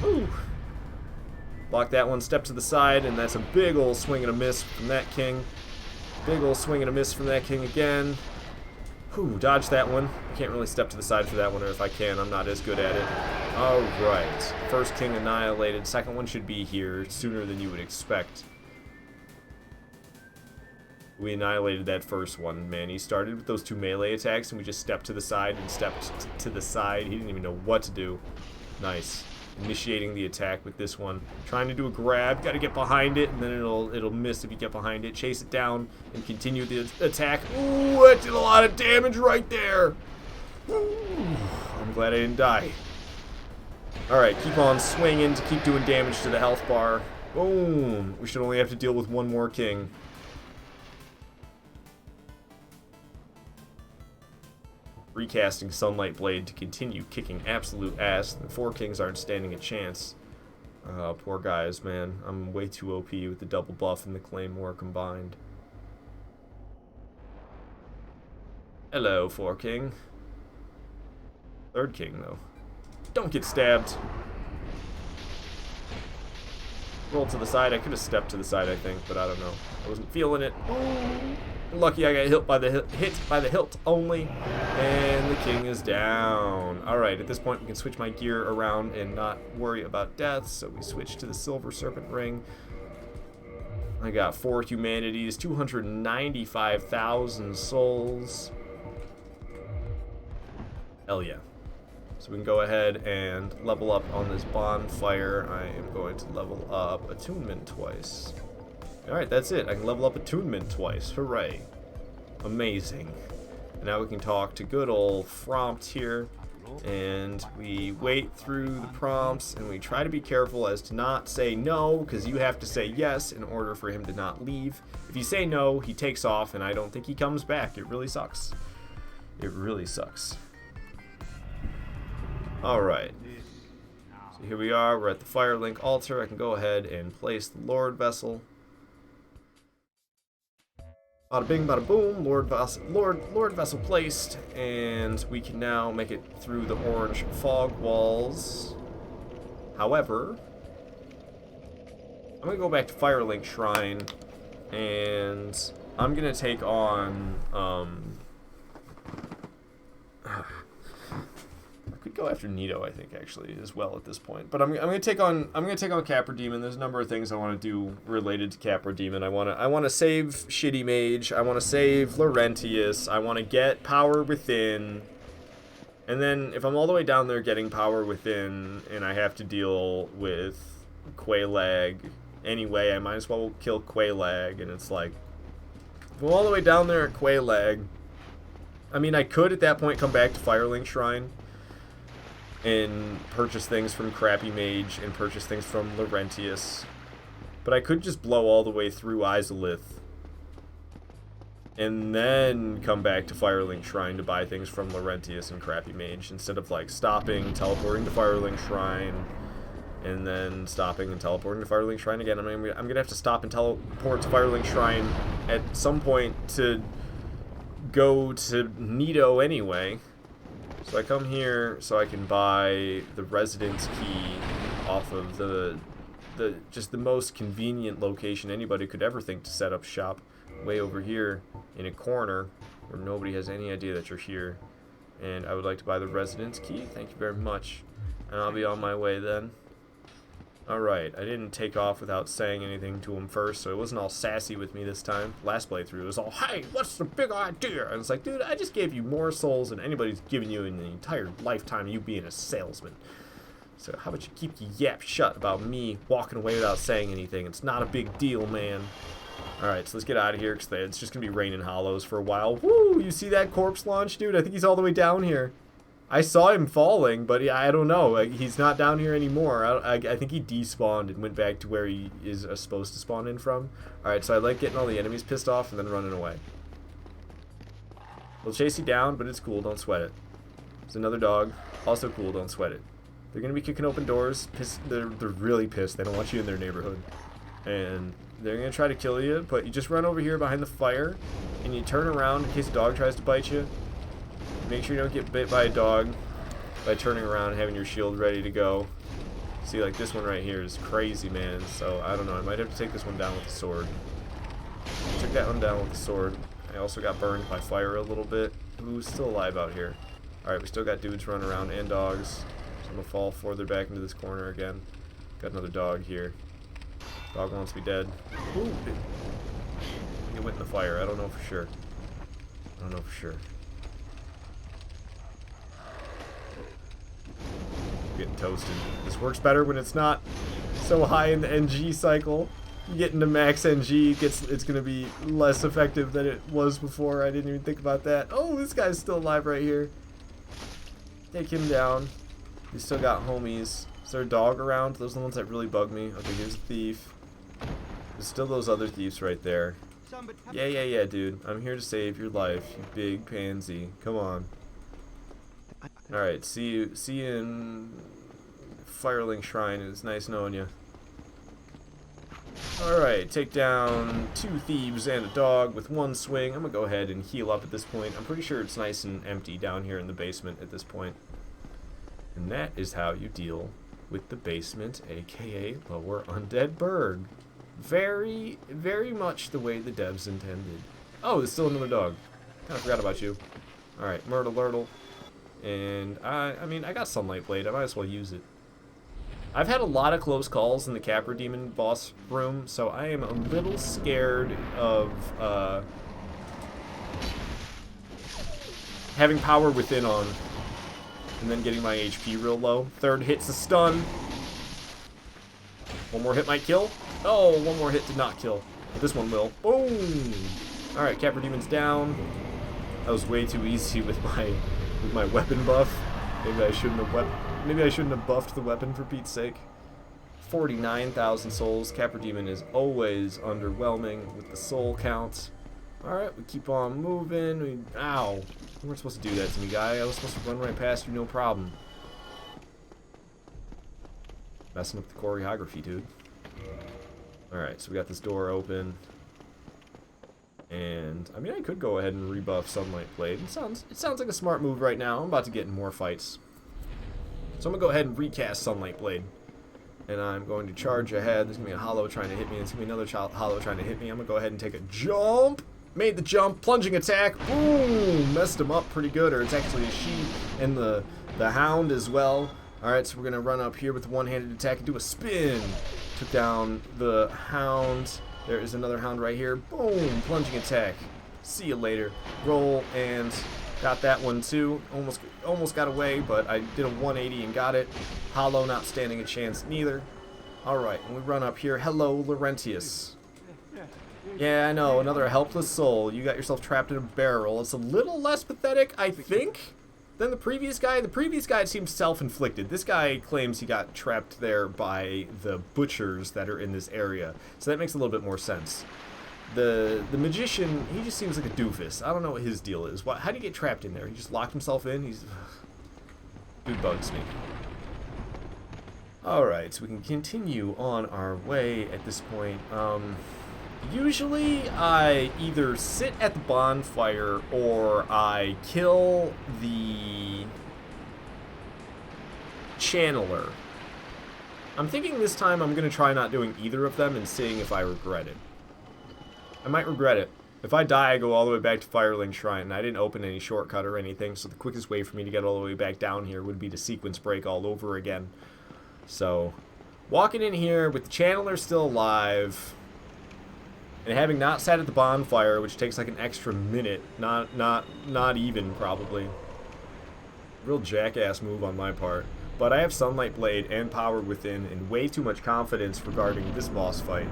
Ooh. Block that one, step to the side, and that's a big old swing and a miss from that king. Big old swing and a miss from that king again. Whew, dodge that one. I can't really step to the side for that one, or if I can, I'm not as good at it. Alright, first king annihilated. Second one should be here sooner than you would expect. We annihilated that first one, man. He started with those 2 melee attacks, and we just stepped to the side and stepped to the side. He didn't even know what to do. Nice. Initiating the attack with this one. Trying to do a grab. Got to get behind it, and then it'll miss if you get behind it. Chase it down and continue the attack. Ooh, that did a lot of damage right there. Ooh, I'm glad I didn't die. Alright, keep on swinging to keep doing damage to the health bar. Boom. We should only have to deal with one more king. Recasting Sunlight Blade to continue kicking absolute ass. The 4 kings aren't standing a chance. Poor guys, man. I'm way too OP with the double buff and the claymore combined. Hello, 4 king. 3rd king, though. Don't get stabbed. Roll to the side. I could have stepped to the side, I think, but I don't know. I wasn't feeling it. Ooh. Lucky I got hit by the hilt only, and the king is down. Alright, at this point we can switch my gear around and not worry about death, so we switch to the Silver Serpent Ring. I got 4 humanities, 295,000 souls. Hell yeah. So we can go ahead and level up on this bonfire. I am going to level up Attunement twice. Alright, that's it. I can level up Attunement twice. Hooray. Amazing. And now we can talk to good old Frompt here. And we wait through the prompts, and we try to be careful as to not say no, because you have to say yes in order for him to not leave. If you say no, he takes off, and I don't think he comes back. It really sucks. It really sucks. Alright. So here we are. We're at the Firelink altar. I can go ahead and place the Lord Vessel. Bada bing, bada boom, Lord Vessel placed, and we can now make it through the orange fog walls. However, I'm going to go back to Firelink Shrine, and I'm going to take on, I could go after Nito, I think, actually, as well at this point. But I'm gonna take on Capra Demon. There's a number of things I want to do related to Capra Demon. I wanna save Shitty Mage. I want to save Laurentius. I want to get Power Within. And then if I'm all the way down there getting Power Within, and I have to deal with Quelaag anyway, I might as well kill Quelaag. And it's like, if I'm all the way down there at Quelaag, I mean, I could at that point come back to Firelink Shrine and purchase things from Crappy Mage and purchase things from Laurentius. But I could just blow all the way through Izalith and then come back to Firelink Shrine to buy things from Laurentius and Crappy Mage, instead of like stopping, teleporting to Firelink Shrine, and then stopping and teleporting to Firelink Shrine again. I'm gonna have to stop and teleport to Firelink Shrine at some point to go to Nito anyway. So I come here so I can buy the residence key off of the just the most convenient location anybody could ever think to set up shop, way over here in a corner where nobody has any idea that you're here. And I would like to buy the residence key. Thank you very much. And I'll be on my way then. Alright, I didn't take off without saying anything to him first, so it wasn't all sassy with me this time. Last playthrough, it was all, hey, what's the big idea? And it's like, dude, I just gave you more souls than anybody's given you in the entire lifetime of you being a salesman. So how about you keep your yap shut about me walking away without saying anything? It's not a big deal, man. Alright, so let's get out of here, because it's just going to be raining hollows for a while. Woo! You see that corpse launch, dude? I think he's all the way down here. I saw him falling, but I don't know. He's not down here anymore. I think he despawned and went back to where he is supposed to spawn in from. Alright, so I like getting all the enemies pissed off and then running away. We'll chase you down, but it's cool. Don't sweat it. There's another dog. Also cool. Don't sweat it. They're going to be kicking open doors. They're really pissed. They don't want you in their neighborhood. And they're going to try to kill you, but you just run over here behind the fire, and you turn around in case a dog tries to bite you. Make sure you don't get bit by a dog by turning around and having your shield ready to go. See, like this one right here is crazy, man. So, I don't know. I might have to take this one down with the sword. I took that one down with the sword. I also got burned by fire a little bit. Who's still alive out here? Alright, we still got dudes running around and dogs. So I'm going to fall further back into this corner again. Got another dog here. Dog wants to be dead. Ooh, it went in the fire. I don't know for sure. I don't know for sure. Getting toasted. This works better when it's not so high in the NG cycle. You get into max NG, it's gonna be less effective than it was before. I didn't even think about that. Oh, this guy's still alive right here. Take him down. He's still got homies. Is there a dog around? Those are the ones that really bug me. Okay, here's a thief. There's still those other thieves right there. Yeah, dude. I'm here to save your life, you big pansy. Come on. Alright, see you in Firelink Shrine. It's nice knowing you. Alright, take down 2 thieves and a dog with 1 swing. I'm gonna go ahead and heal up at this point. I'm pretty sure it's nice and empty down here in the basement at this point. And that is how you deal with the basement, aka Lower Undead Burg. Very, very much the way the devs intended. Oh, there's still another dog. Kinda forgot about you. Alright, Myrtle Lurtle. And I mean, I got Sunlight Blade. I might as well use it. I've had a lot of close calls in the Capra Demon boss room, so I am a little scared of having Power Within on and then getting my HP real low. 3rd hit's a stun. 1 more hit might kill. Oh, 1 more hit did not kill. But this one will. Boom! Alright, Capra Demon's down. That was way too easy with my weapon buff. Maybe I shouldn't have buffed the weapon for Pete's sake. 49,000 souls. Capra Demon is always underwhelming with the soul counts. Alright, we keep on moving. Ow. You weren't supposed to do that to me, guy. I was supposed to run right past you, no problem. Messing up the choreography, dude. Alright, so we got this door open. And, I mean, I could go ahead and rebuff Sunlight Blade. It sounds like a smart move right now. I'm about to get in more fights. So I'm going to go ahead and recast Sunlight Blade. And I'm going to charge ahead. There's going to be a hollow trying to hit me. There's going to be another hollow trying to hit me. I'm going to go ahead and take a jump. Made the jump. Plunging attack. Boom. Messed him up pretty good. Or it's actually a she and the hound as well. Alright, so we're going to run up here with the one-handed attack and do a spin. Took down the hound. There is another hound right here. Boom. Plunging attack. See you later. Roll and got that one too. Almost got away, but I did a 180 and got it. Hollow not standing a chance neither. Alright, and we run up here. Hello, Laurentius. Yeah, I know. Another helpless soul. You got yourself trapped in a barrel. It's a little less pathetic, I think, than the previous guy. The previous guy seems self-inflicted. This guy claims he got trapped there by the butchers that are in this area. So that makes a little bit more sense. The magician, he just seems like a doofus. I don't know what his deal is. How do you get trapped in there? He just locked himself in? Dude bugs me. Alright, so we can continue on our way at this point. Usually I either sit at the bonfire or I kill the channeler. I'm thinking this time I'm going to try not doing either of them and seeing if I regret it. I might regret it. If I die, I go all the way back to Firelink Shrine, and I didn't open any shortcut or anything, so the quickest way for me to get all the way back down here would be to sequence break all over again. So, walking in here with the channeler still alive, and having not sat at the bonfire, which takes like an extra minute, not even probably. Real jackass move on my part. But I have Sunlight Blade and Power Within and way too much confidence regarding this boss fight.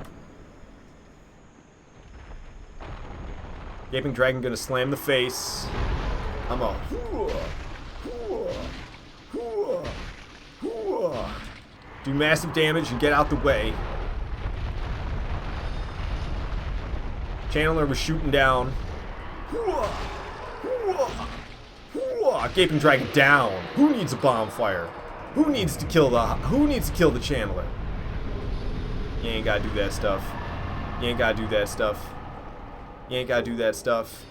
Gaping Dragon gonna slam the face. I'm a do massive damage and get out the way. Channeler was shooting down. Gaping Dragon down. Who needs a bonfire? Who needs to kill the Channeler? You ain't gotta do that stuff. You ain't gotta do that stuff. You ain't gotta do that stuff.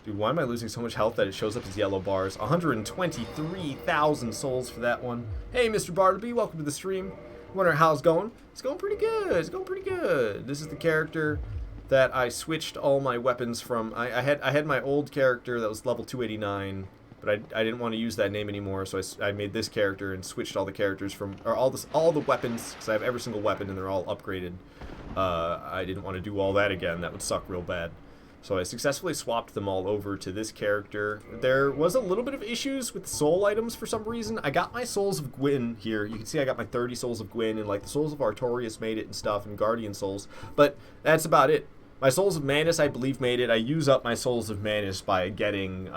Dude, why am I losing so much health that it shows up as yellow bars? 123,000 souls for that one. Hey, Mr. Bartleby, welcome to the stream. Wondering how it's going? It's going pretty good. It's going pretty good. This is the character that I switched all my weapons from. I had my old character that was level 289, but I didn't want to use that name anymore, so I made this character and switched all the characters from, or all the weapons, because I have every single weapon and they're all upgraded. I didn't want to do all that again. That would suck real bad. So I successfully swapped them all over to this character. There was a little bit of issues with soul items for some reason. I got my Souls of Gwyn here. You can see I got my 30 Souls of Gwyn, and like the Souls of Artorias made it and stuff, and Guardian Souls. But that's about it. My Souls of Manus, I believe, made it. I use up my Souls of Manus by getting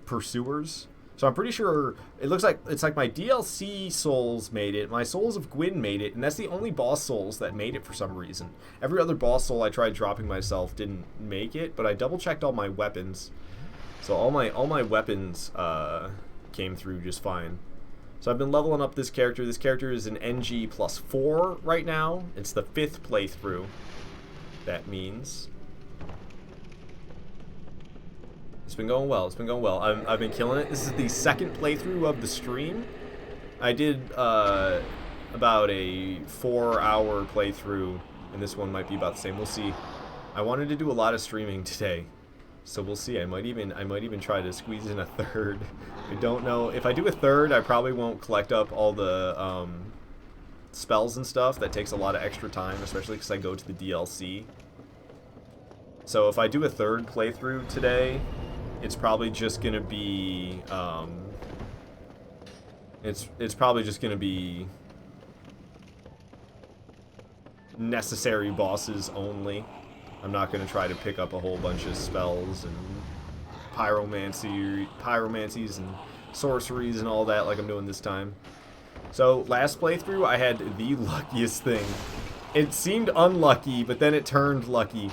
Pursuers. So I'm pretty sure it looks like it's like my DLC souls made it, my Souls of Gwyn made it, and that's the only boss souls that made it for some reason. Every other boss soul I tried dropping myself didn't make it, but I double checked all my weapons. So all my weapons came through just fine. So I've been leveling up this character. This character is an NG +4 right now. It's the 5th playthrough. That means it's been going well. It's been going well. I've been killing it. This is the 2nd playthrough of the stream. I did about a 4-hour playthrough, and this one might be about the same. We'll see. I wanted to do a lot of streaming today, so we'll see. I might even try to squeeze in a 3rd. I don't know. If I do a 3rd, I probably won't collect up all the spells and stuff. That takes a lot of extra time, especially because I go to the DLC. So if I do a 3rd playthrough today, it's probably just gonna be it's probably just gonna be necessary bosses only. I'm not gonna try to pick up a whole bunch of spells and pyromancies and sorceries and all that like I'm doing this time. So last playthrough I had the luckiest thing. It seemed unlucky, but then it turned lucky.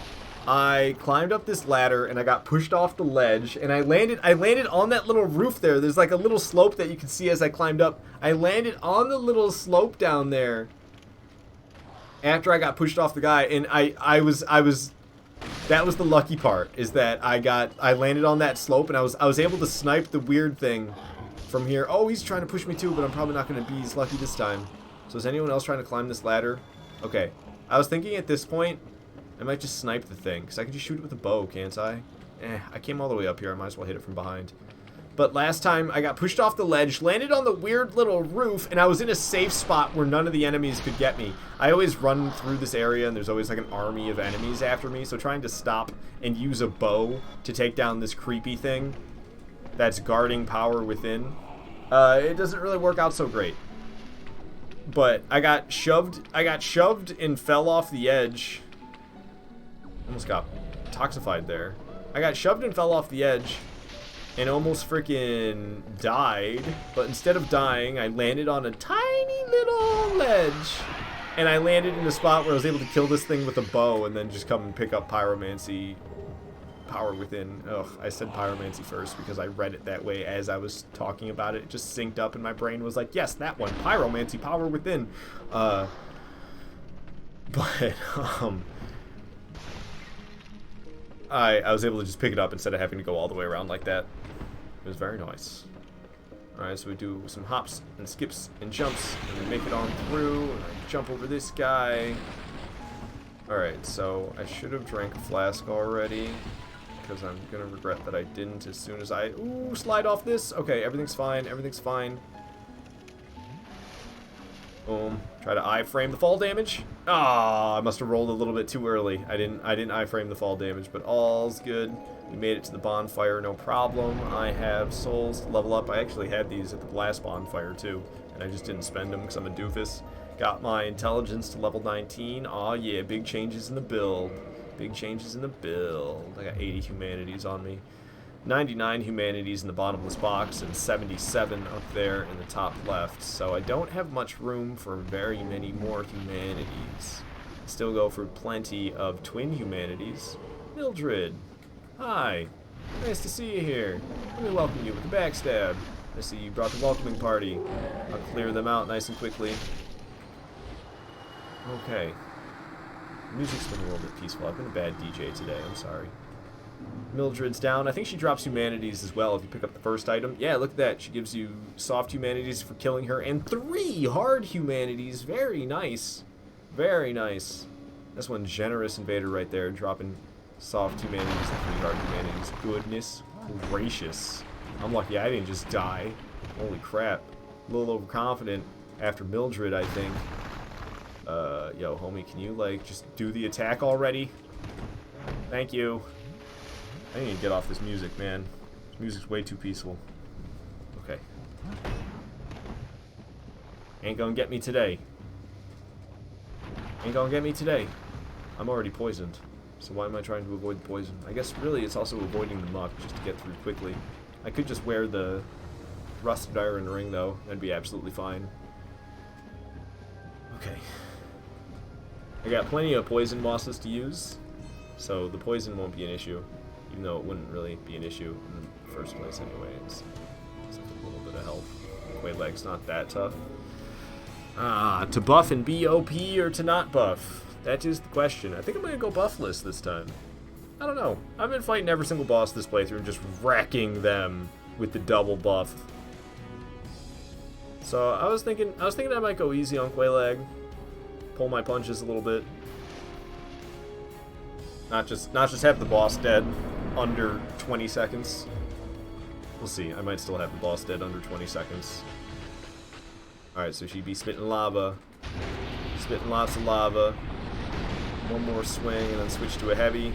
I climbed up this ladder and I got pushed off the ledge and I landed on that little roof there. There's like a little slope that you can see as I climbed up. I landed on the little slope down there after I got pushed off the guy, and I was that was the lucky part, is that I landed on that slope and I was able to snipe the weird thing from here. Oh, he's trying to push me too, but I'm probably not going to be as lucky this time. So is anyone else trying to climb this ladder? Okay. I was thinking at this point I might just snipe the thing, because I can just shoot it with a bow, can't I? I came all the way up here. I might as well hit it from behind. But last time, I got pushed off the ledge, landed on the weird little roof, and I was in a safe spot where none of the enemies could get me. I always run through this area, and there's always like an army of enemies after me, so trying to stop and use a bow to take down this creepy thing that's guarding Power Within, it doesn't really work out so great. But I got shoved and fell off the edge. Almost got toxified there. I got shoved and fell off the edge and almost freaking died. But instead of dying, I landed on a tiny little ledge. And I landed in a spot where I was able to kill this thing with a bow and then just come and pick up pyromancy power within. Ugh, I said pyromancy first because I read it that way as I was talking about it. It just synced up and my brain was like, yes, that one, pyromancy, power within. But I was able to just pick it up instead of having to go all the way around like that. It was very nice. Alright, so we do some hops and skips and jumps, and we make it on through, and I jump over this guy. Alright, so I should have drank a flask already, because I'm going to regret that I didn't as soon as I... Ooh, slide off this! Okay, everything's fine, everything's fine. Boom. Try to iframe the fall damage. Ah, I must have rolled a little bit too early. I didn't iframe the fall damage, but all's good. We made it to the bonfire, no problem. I have souls to level up. I actually had these at the last bonfire too, and I just didn't spend them because I'm a doofus. Got my intelligence to level 19. Aw, yeah, big changes in the build. Big changes in the build. I got 80 humanities on me. 99 humanities in the bottomless box and 77 up there in the top left. So I don't have much room for very many more humanities. Still go for plenty of twin humanities. Mildred. Hi. Nice to see you here. Let me welcome you with a backstab. I see you brought the welcoming party. I'll clear them out nice and quickly. Okay. The music's been a little bit peaceful. I've been a bad DJ today. I'm sorry. Mildred's down. I think she drops humanities as well if you pick up the first item. Yeah, look at that. She gives you soft humanities for killing her and 3 hard humanities. Very nice. Very nice. That's one generous invader right there, dropping soft humanities and 3 hard humanities. Goodness gracious. I'm lucky I didn't just die. Holy crap. A little overconfident after Mildred, I think. Yo, homie, can you, like, just do the attack already? Thank you. I need to get off this music, man. This music's way too peaceful. Okay. Ain't gonna get me today. Ain't gonna get me today. I'm already poisoned. So why am I trying to avoid the poison? I guess really it's also avoiding the muck just to get through quickly. I could just wear the rusted iron ring though. That'd be absolutely fine. Okay. I got plenty of poison bosses to use. So the poison won't be an issue. Even though it wouldn't really be an issue in the first place anyway. It's a little bit of help. Quaylag's not that tough. To buff and be OP or to not buff? That is the question. I think I'm going to go buffless this time. I don't know. I've been fighting every single boss this playthrough and just wrecking them with the double buff. So I was thinking I might go easy on Quaylag. Pull my punches a little bit. Not just have the boss dead under 20 seconds. We'll see. I might still have the boss dead under 20 seconds. Alright, so she'd be spitting lava. Spitting lots of lava. One more swing and then switch to a heavy.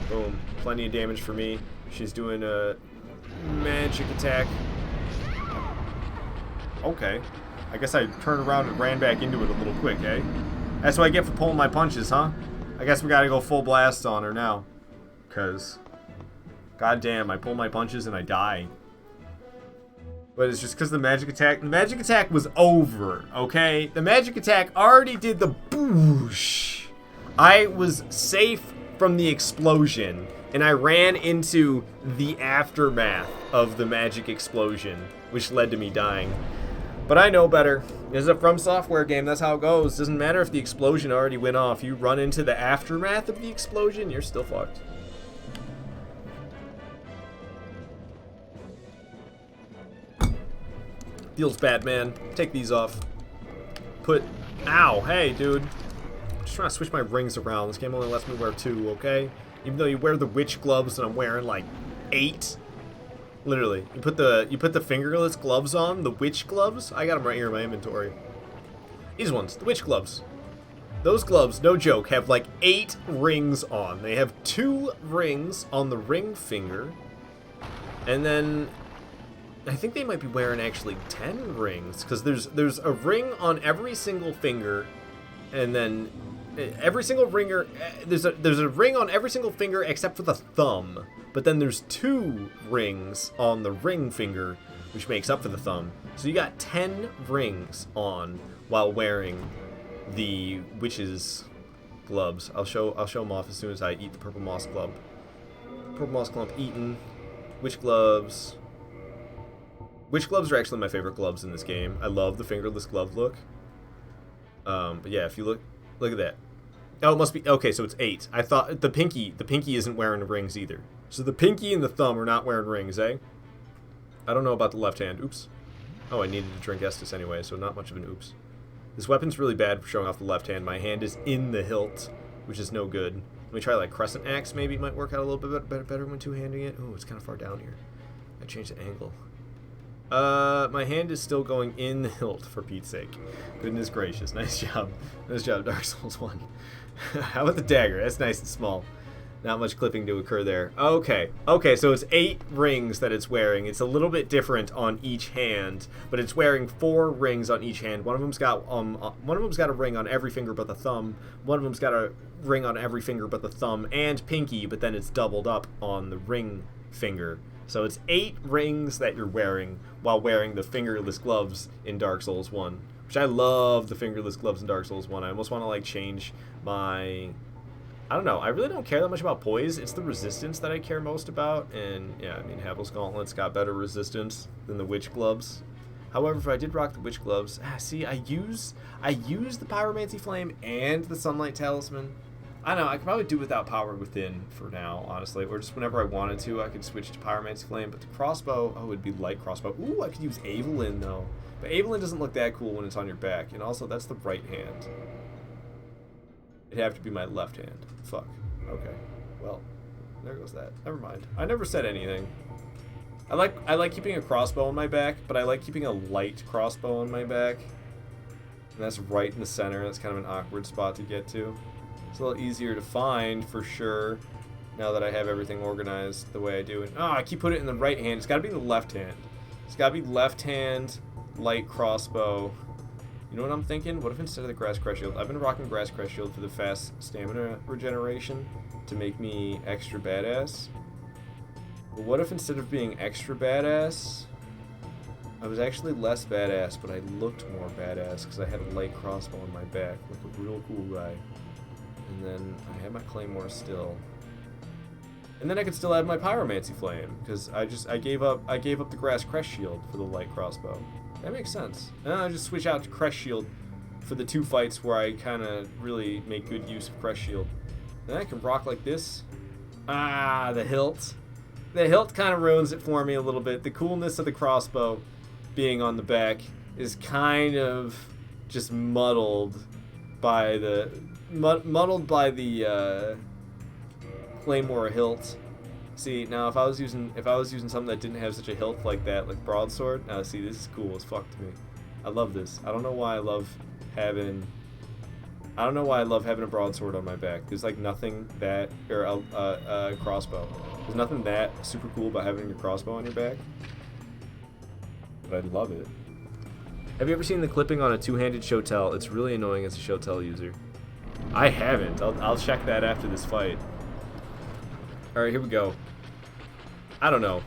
Boom. Plenty of damage for me. She's doing a magic attack. Okay. I guess I turned around and ran back into it a little quick, eh? That's what I get for pulling my punches, huh? I guess we gotta go full blast on her now. Because, goddamn, I pull my punches and I die. But it's just because the magic attack was over, okay? The magic attack already did the boosh. I was safe from the explosion, and I ran into the aftermath of the magic explosion, which led to me dying. But I know better. This is a From Software game, that's how it goes. Doesn't matter if the explosion already went off. You run into the aftermath of the explosion, you're still fucked. Feels bad, man. Take these off. Ow, hey, dude. I'm just trying to switch my rings around. This game only lets me wear 2, okay? Even though you wear the witch gloves and I'm wearing like 8. Literally. You put the fingerless gloves on, the witch gloves. I got them right here in my inventory. These ones, the witch gloves. Those gloves, no joke, have like 8 rings on. They have 2 rings on the ring finger. And then I think they might be wearing actually 10 rings, because there's a ring on every single finger, and then every single ringer there's a ring on every single finger except for the thumb, but then there's 2 rings on the ring finger, which makes up for the thumb. So you got 10 rings on while wearing the witch's gloves. I'll show them off as soon as I eat the purple moss club. Purple moss clump eaten. Witch gloves. Witch gloves are actually my favorite gloves in this game. I love the fingerless glove look. But yeah, if you look at that. Oh, it must be okay. So it's 8. I thought the pinky isn't wearing rings either. So the pinky and the thumb are not wearing rings, eh? I don't know about the left hand. Oops. Oh, I needed to drink Estus anyway, so not much of an oops. This weapon's really bad for showing off the left hand. My hand is in the hilt, which is no good. Let me try like crescent axe. Maybe it might work out a little bit better when two-handing it. Oh, it's kind of far down here. I changed the angle. My hand is still going in the hilt, for Pete's sake. Goodness gracious. Nice job. Nice job, Dark Souls 1. How about the dagger? That's nice and small. Not much clipping to occur there. Okay. Okay, so it's 8 rings that it's wearing. It's a little bit different on each hand, but it's wearing 4 rings on each hand. One of them's got a ring on every finger but the thumb. One of them's got a ring on every finger but the thumb and pinky, but then it's doubled up on the ring finger. So it's 8 rings that you're wearing while wearing the fingerless gloves in Dark Souls 1. Which I love the fingerless gloves in Dark Souls 1. I almost want to like change my... I don't know. I really don't care that much about poise. It's the resistance that I care most about. And yeah, I mean, Havel's Gauntlet's got better resistance than the Witch Gloves. However, if I did rock the Witch Gloves, see, I use the Pyromancy Flame and the Sunlight Talisman. I don't know, I could probably do without Power Within for now, honestly. Or just whenever I wanted to, I could switch to Pyromancy Flame. But the crossbow, oh, it'd be light crossbow. Ooh, I could use Evelyn, though. But Evelyn doesn't look that cool when it's on your back. And also, that's the right hand. It'd have to be my left hand. Fuck. Okay. Well, there goes that. Never mind. I never said anything. I like keeping a crossbow on my back, but I like keeping a light crossbow on my back. And that's right in the center. That's kind of an awkward spot to get to. It's a little easier to find for sure now that I have everything organized the way I do. And I keep putting it in the right hand. It's got to be the left hand. It's got to be left hand, light crossbow. You know what I'm thinking? What if instead of the Grass Crest Shield, I've been rocking Grass Crest Shield for the fast stamina regeneration to make me extra badass. But what if instead of being extra badass, I was actually less badass, but I looked more badass because I had a light crossbow on my back, like a real cool guy. And then I had my Claymore still. And then I could still add my Pyromancy Flame, because I gave up the Grass Crest Shield for the light crossbow. That makes sense. And then I just switch out to Crest Shield for the 2 fights where I kind of really make good use of Crest Shield. Then I can rock like this. The hilt. The hilt kind of ruins it for me a little bit. The coolness of the crossbow being on the back is kind of just muddled by the Claymore hilt. See, now if I was using something that didn't have such a hilt like that, like broadsword, now see, this is cool as fuck to me. I love this. I don't know why I love having a broadsword on my back. There's like nothing that, or a crossbow. There's nothing that super cool about having your crossbow on your back. But I love it. Have you ever seen the clipping on a two-handed Shotel? It's really annoying as a Shotel user. I haven't. I'll check that after this fight. Alright, here we go. I don't know.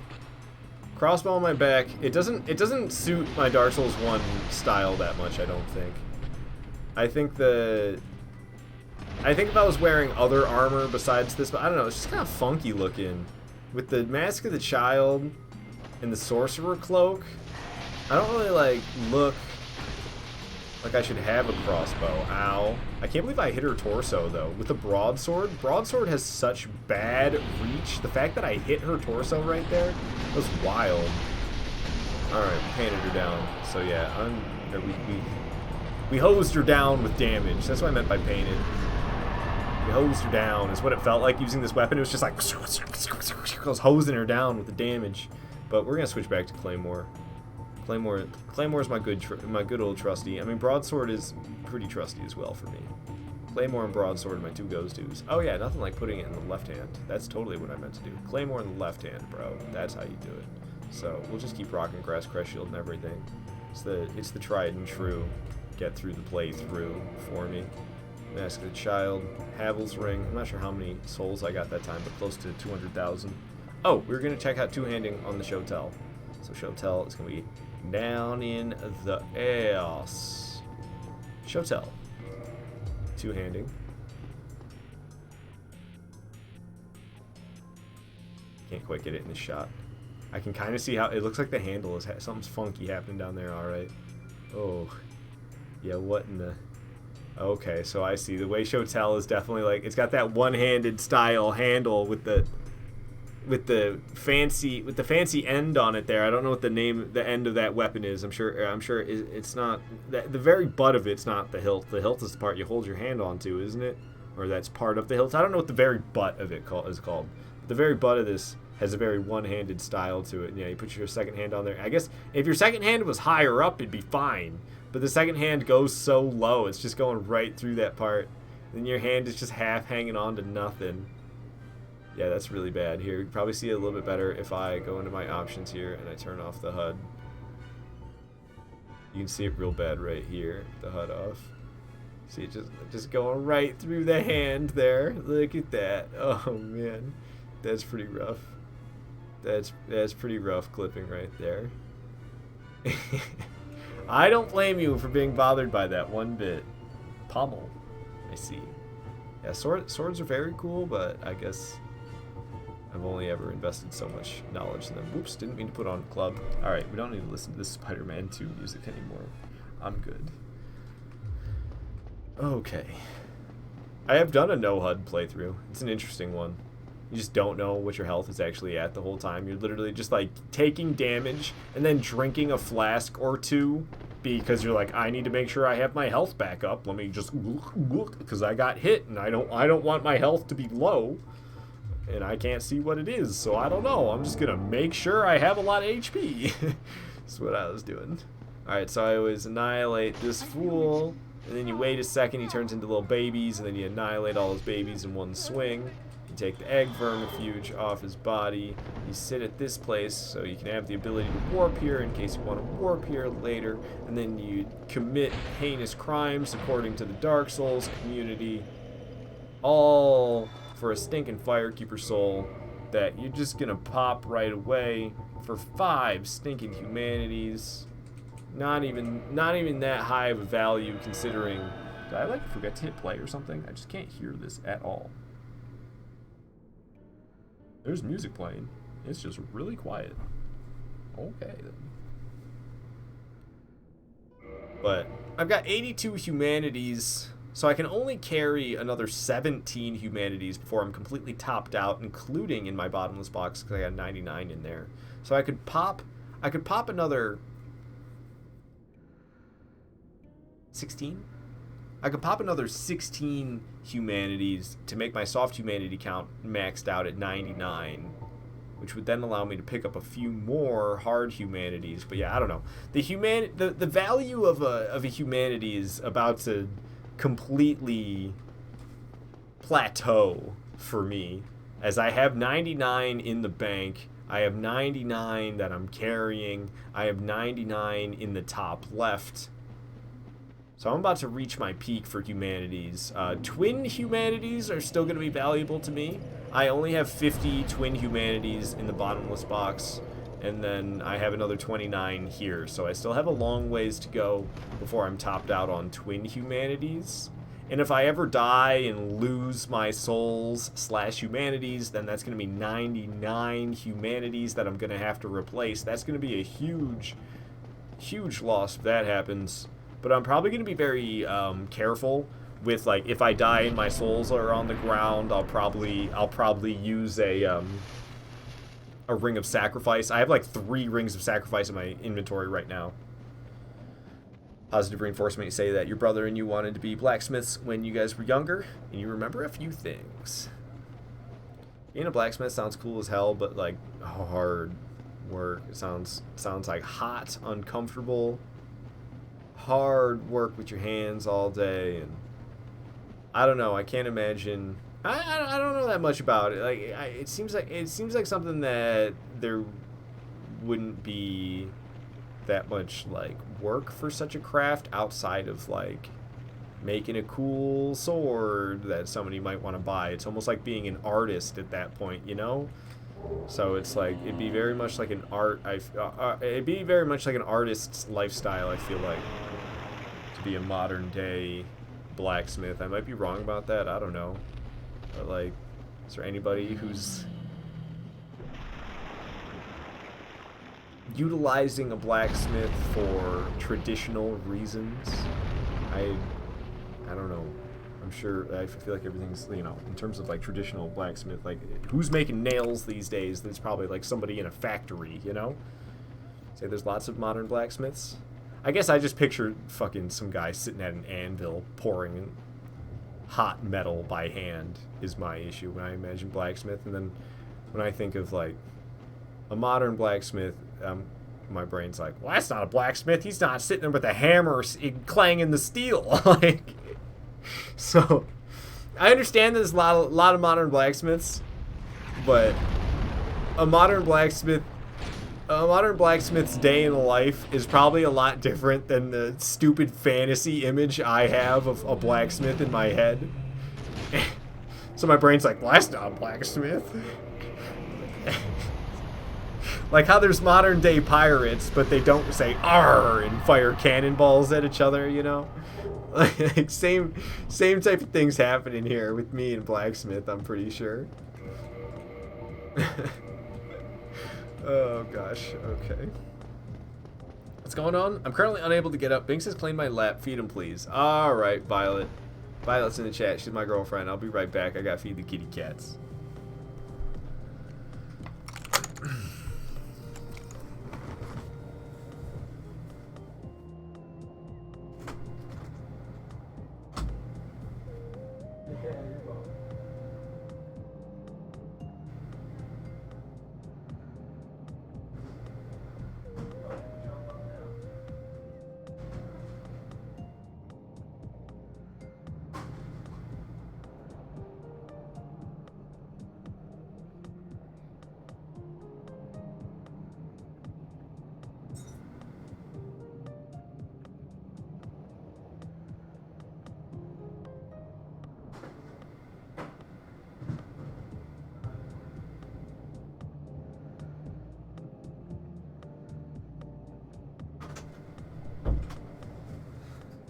Crossbow on my back. It doesn't suit my Dark Souls 1 style that much, I don't think. I think if I was wearing other armor besides this, but I don't know, it's just kind of funky looking. With the Mask of the Child and the Sorcerer Cloak, I don't really like look like I should have a crossbow. Ow. I can't believe I hit her torso, though. With the broadsword, broadsword has such bad reach. The fact that I hit her torso right there was wild. Alright, we painted her down. So yeah, we hosed her down with damage. That's what I meant by painted. We hosed her down is what it felt like using this weapon. It was just like I was hosing her down with the damage. But we're gonna switch back to Claymore. Claymore is my good old trusty. I mean, broadsword is pretty trusty as well for me. Claymore and broadsword are my 2 goes-tos. Oh yeah, nothing like putting it in the left hand. That's totally what I meant to do. Claymore in the left hand, bro. That's how you do it. So we'll just keep rocking Grass Crest Shield and everything. It's the tried and true get through the playthrough for me. Mask of the Child, Havel's Ring. I'm not sure how many souls I got that time, but close to 200,000. Oh, we're gonna check out two-handing on the Shotel. So Shotel is gonna be down in the ass. Shotel. Two-handing. Can't quite get it in the shot. I can kind of see how it looks like the handle is something's funky happening down there. All right. Oh, yeah. What in the? Okay, so I see the way Shotel is definitely like it's got that one-handed style handle with the fancy end on it there. I don't know what the end of that weapon is. I'm sure it's not the very butt of it's not the hilt. The hilt is the part you hold your hand onto, isn't it? Or that's part of the hilt. I don't know what the very butt of it is called. The very butt of this has a very one-handed style to it. Yeah, you put your second hand on there. I guess if your second hand was higher up, it'd be fine. But the second hand goes so low, it's just going right through that part. Then your hand is just half hanging on to nothing. Yeah, that's really bad. Here, you can probably see it a little bit better if I go into my options here and I turn off the HUD. You can see it real bad right here, the HUD off. See it just going right through the hand there. Look at that. Oh man, that's pretty rough. That's pretty rough clipping right there. I don't blame you for being bothered by that one bit. Pommel, I see. Yeah, swords are very cool, but I guess I've only ever invested so much knowledge in them. Whoops, didn't mean to put on club. Alright, we don't need to listen to this Spider-Man 2 music anymore. I'm good. Okay. I have done a no HUD playthrough. It's an interesting one. You just don't know what your health is actually at the whole time. You're literally just like taking damage and then drinking a flask or two because you're like, I need to make sure I have my health back up. Let me just because I got hit and I don't want my health to be low. And I can't see what it is, so I don't know. I'm just gonna make sure I have a lot of HP. That's what I was doing. Alright, so I always annihilate this fool, and then you wait a second, he turns into little babies, and then you annihilate all his babies in one swing. You take the egg vermifuge off his body. You sit at this place, so you can have the ability to warp here in case you want to warp here later, and then you commit heinous crimes according to the Dark Souls community. All for a stinking Firekeeper soul that you're just gonna pop right away for 5 stinking humanities. Not even that high of a value considering. Did I like forget to hit play or something? I just can't hear this at all. There's music playing. It's just really quiet. Okay then. But I've got 82 humanities. So I can only carry another 17 humanities before I'm completely topped out, including in my bottomless box because I got 99 in there. So I could pop another 16. I could pop another 16 humanities to make my soft humanity count maxed out at 99, which would then allow me to pick up a few more hard humanities. But yeah, I don't know. The value of a humanity is about to completely plateau for me, as I have 99 in the bank. I have 99 that I'm carrying. I have 99 in the top left. So I'm about to reach my peak for humanities. Twin humanities are still going to be valuable to me. I only have 50 twin humanities in the bottomless box, and then I have another 29 here. So I still have a long ways to go before I'm topped out on twin humanities. And if I ever die and lose my souls / humanities, then that's going to be 99 humanities that I'm going to have to replace. That's going to be a huge, huge loss if that happens. But I'm probably going to be very careful with, like, if I die and my souls are on the ground, I'll probably use a ring of sacrifice. I have like 3 rings of sacrifice in my inventory right now. Positive reinforcement, you say that your brother and you wanted to be blacksmiths when you guys were younger, and you remember a few things. Being a blacksmith sounds cool as hell, but like hard work. It sounds like hot, uncomfortable, hard work with your hands all day, and I don't know. I can't imagine. I don't know that much about it. Like it seems like something that there wouldn't be that much like work for such a craft outside of like making a cool sword that somebody might want to buy. It's almost like being an artist at that point, you know? So it's like it'd be very much like an it'd be very much like an artist's lifestyle, I feel like, to be a modern day blacksmith. I might be wrong about that. I don't know. But like, is there anybody who's utilizing a blacksmith for traditional reasons. I don't know. I'm sure, I feel like everything's, you know, in terms of like traditional blacksmith, like who's making nails these days? There's probably like somebody in a factory, you know? Say there's lots of modern blacksmiths. I guess I just pictured fucking some guy sitting at an anvil pouring hot metal by hand is my issue when I imagine blacksmith. And then when I think of like a modern blacksmith, my brain's like, well, that's not a blacksmith. He's not sitting there with a hammer clanging the steel. Like, so I understand there's a lot of modern blacksmiths, but a modern blacksmith's day in the life is probably a lot different than the stupid fantasy image I have of a blacksmith in my head. So my brain's like, well, that's not a blacksmith. Like how there's modern day pirates, but they don't say "arr" and fire cannonballs at each other, you know? Like same type of things happening here with me and blacksmith, I'm pretty sure. Oh gosh, okay. What's going on? I'm currently unable to get up. Binks has claimed my lap. Feed him, please. Alright, Violet. Violet's in the chat. She's my girlfriend. I'll be right back. I gotta feed the kitty cats.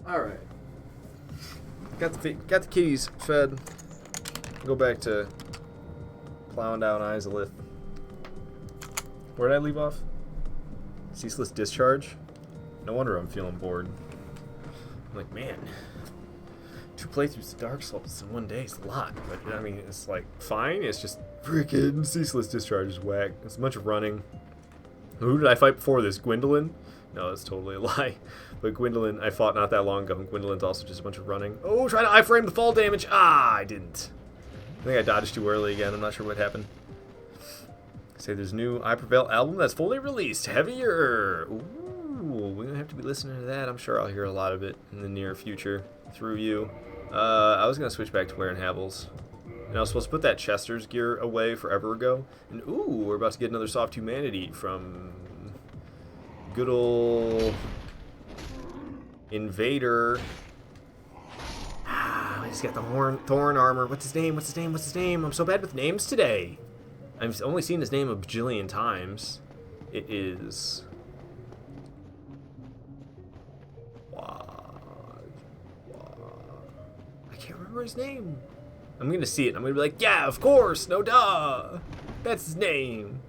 Alright. Got the kitties fed. Go back to plowing down Izalith. Where did I leave off? Ceaseless discharge? No wonder I'm feeling bored. I'm like, man, 2 playthroughs of Dark Souls in one day is a lot. But, I mean, it's like, fine. It's just freaking Ceaseless discharge is whack. It's a bunch of running. Who did I fight before this? Gwendolyn? No, that's totally a lie. But Gwendolyn, I fought not that long ago, and Gwendolyn's also just a bunch of running. Oh, trying to iframe the fall damage. Ah, I didn't. I think I dodged too early again. I'm not sure what happened. Say there's a new I Prevail album that's fully released. Heavier. Ooh, we're going to have to be listening to that. I'm sure I'll hear a lot of it in the near future through you. I was going to switch back to wearing Havels. And I was supposed to put that Chester's gear away forever ago. And ooh, we're about to get another Soft Humanity from good old Invader. Ah, he's got the thorn armor. What's his name? I'm so bad with names today. I've only seen his name a bajillion times. It is... I can't remember his name. I'm gonna see it and I'm gonna be like, yeah, of course, no duh. That's his name.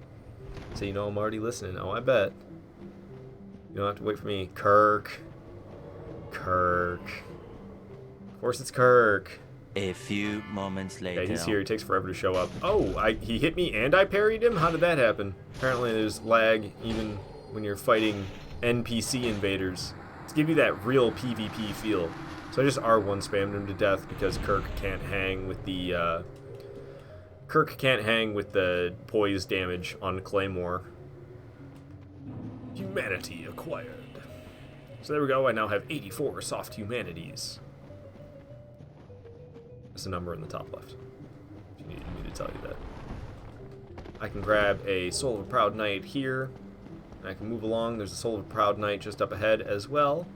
So you know I'm already listening. Oh, I bet. You don't have to wait for me. Kirk. Of course it's Kirk. A few moments later. Yeah, he's here. He takes forever to show up. Oh, he hit me and I parried him? How did that happen? Apparently there's lag even when you're fighting NPC invaders. To give you that real PvP feel. So I just R1 spammed him to death because Kirk can't hang with the poise damage on Claymore. Humanity acquired. So there we go. I now have 84 soft humanities. There's a number in the top left, if you needed me to tell you that. I can grab a Soul of a Proud Knight here. And I can move along. There's a Soul of a Proud Knight just up ahead as well.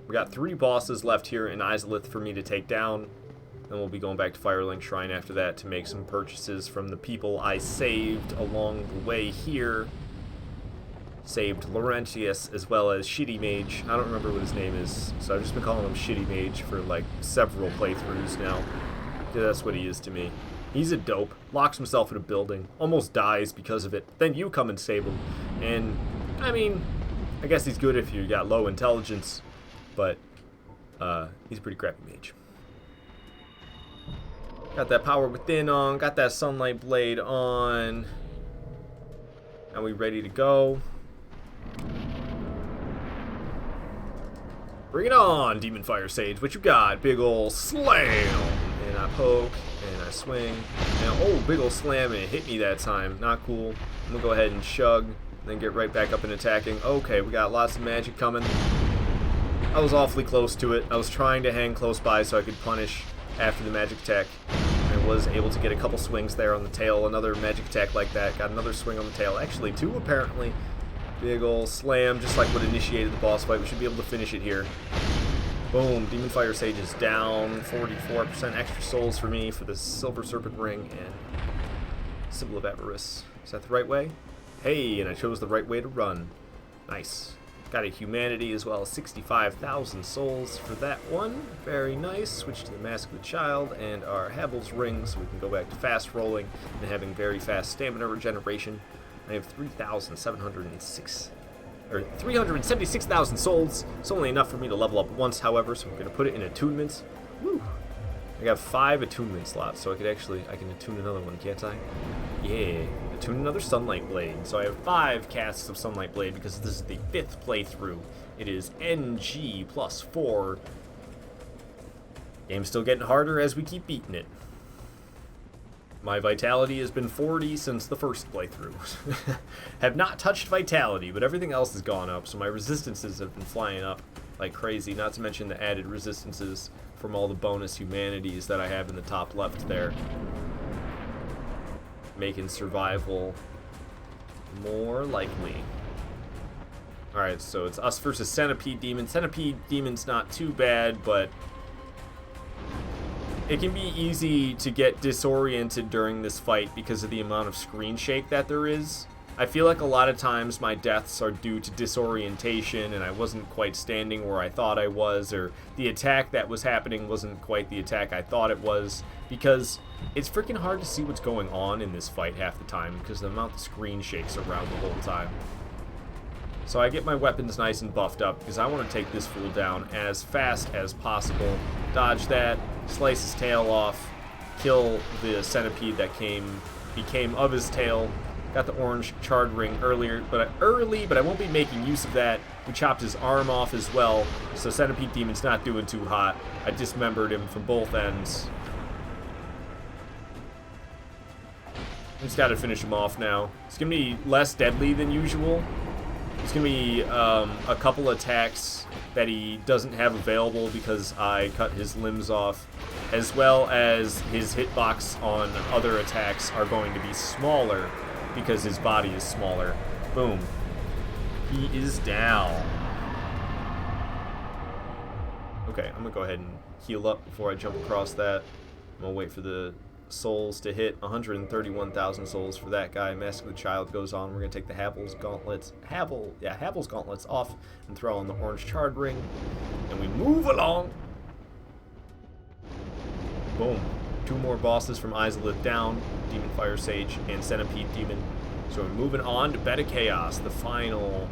We got 3 bosses left here in Izalith for me to take down. Then we'll be going back to Firelink Shrine after that to make some purchases from the people I saved along the way here. Saved Laurentius as well as Shitty Mage. I don't remember what his name is, so I've just been calling him Shitty Mage for like several playthroughs now. Yeah, that's what he is to me. He's a dope. Locks himself in a building. Almost dies because of it. Then you come and save him. And I mean, I guess he's good if you got low intelligence, but he's a pretty crappy mage. Got that power within on, got that sunlight blade on. Are we ready to go? Bring it on, Demon Fire Sage. What you got? Big ol' slam. And I poke, and I swing. And oh, big ol' slam, and it hit me that time. Not cool. I'm gonna go ahead and shug, and then get right back up and attacking. Okay, we got lots of magic coming. I was awfully close to it. I was trying to hang close by so I could punish after the magic attack. I was able to get a couple swings there on the tail. Another magic attack like that. Got another swing on the tail. Actually, two apparently. Big ol' slam, just like what initiated the boss fight. We should be able to finish it here. Boom. Demon Fire Sage is down. 44% extra souls for me for the Silver Serpent Ring and Symbol of Avarice. Is that the right way? Hey, and I chose the right way to run. Nice. Got a Humanity as well as 65,000 souls for that one. Very nice. Switch to the Mask of the Child and our Havel's Ring so we can go back to fast rolling and having very fast stamina regeneration. I have 376,000 souls. It's only enough for me to level up once, however, so I'm going to put it in attunements. Woo! I got 5 attunement slots, so I can attune another one, can't I? Yeah, attune another Sunlight Blade. So I have 5 casts of Sunlight Blade because this is the 5th playthrough. It is NG plus 4. Game's still getting harder as we keep beating it. My vitality has been 40 since the first playthrough. Have not touched vitality, but everything else has gone up, so my resistances have been flying up like crazy, not to mention the added resistances from all the bonus humanities that I have in the top left there. Making survival more likely. Alright, so it's us versus Centipede Demon. Centipede Demon's not too bad, but it can be easy to get disoriented during this fight because of the amount of screen shake that there is. I feel like a lot of times my deaths are due to disorientation and I wasn't quite standing where I thought I was, or the attack that was happening wasn't quite the attack I thought it was, because it's freaking hard to see what's going on in this fight half the time because the amount the screen shakes around the whole time. So I get my weapons nice and buffed up because I want to take this fool down as fast as possible. Dodge that, slice his tail off, kill the centipede that became of his tail. Got the orange charred ring earlier, but I won't be making use of that. We chopped his arm off as well, so Centipede Demon's not doing too hot. I dismembered him from both ends. Just gotta finish him off now. It's gonna be less deadly than usual. It's gonna be a couple attacks that he doesn't have available because I cut his limbs off, as well as his hitbox on other attacks are going to be smaller because his body is smaller. Boom. He is down. Okay, I'm gonna go ahead and heal up before I jump across that. I'm gonna wait for the souls to hit. 131,000 souls for that guy. Mask of the Child goes on. We're gonna take the Havel's gauntlets off and throw on the orange charred ring, and we move along. Boom. 2 more bosses from Izalith down, Demon Fire Sage and Centipede Demon. So we're moving on to Beta Chaos, the final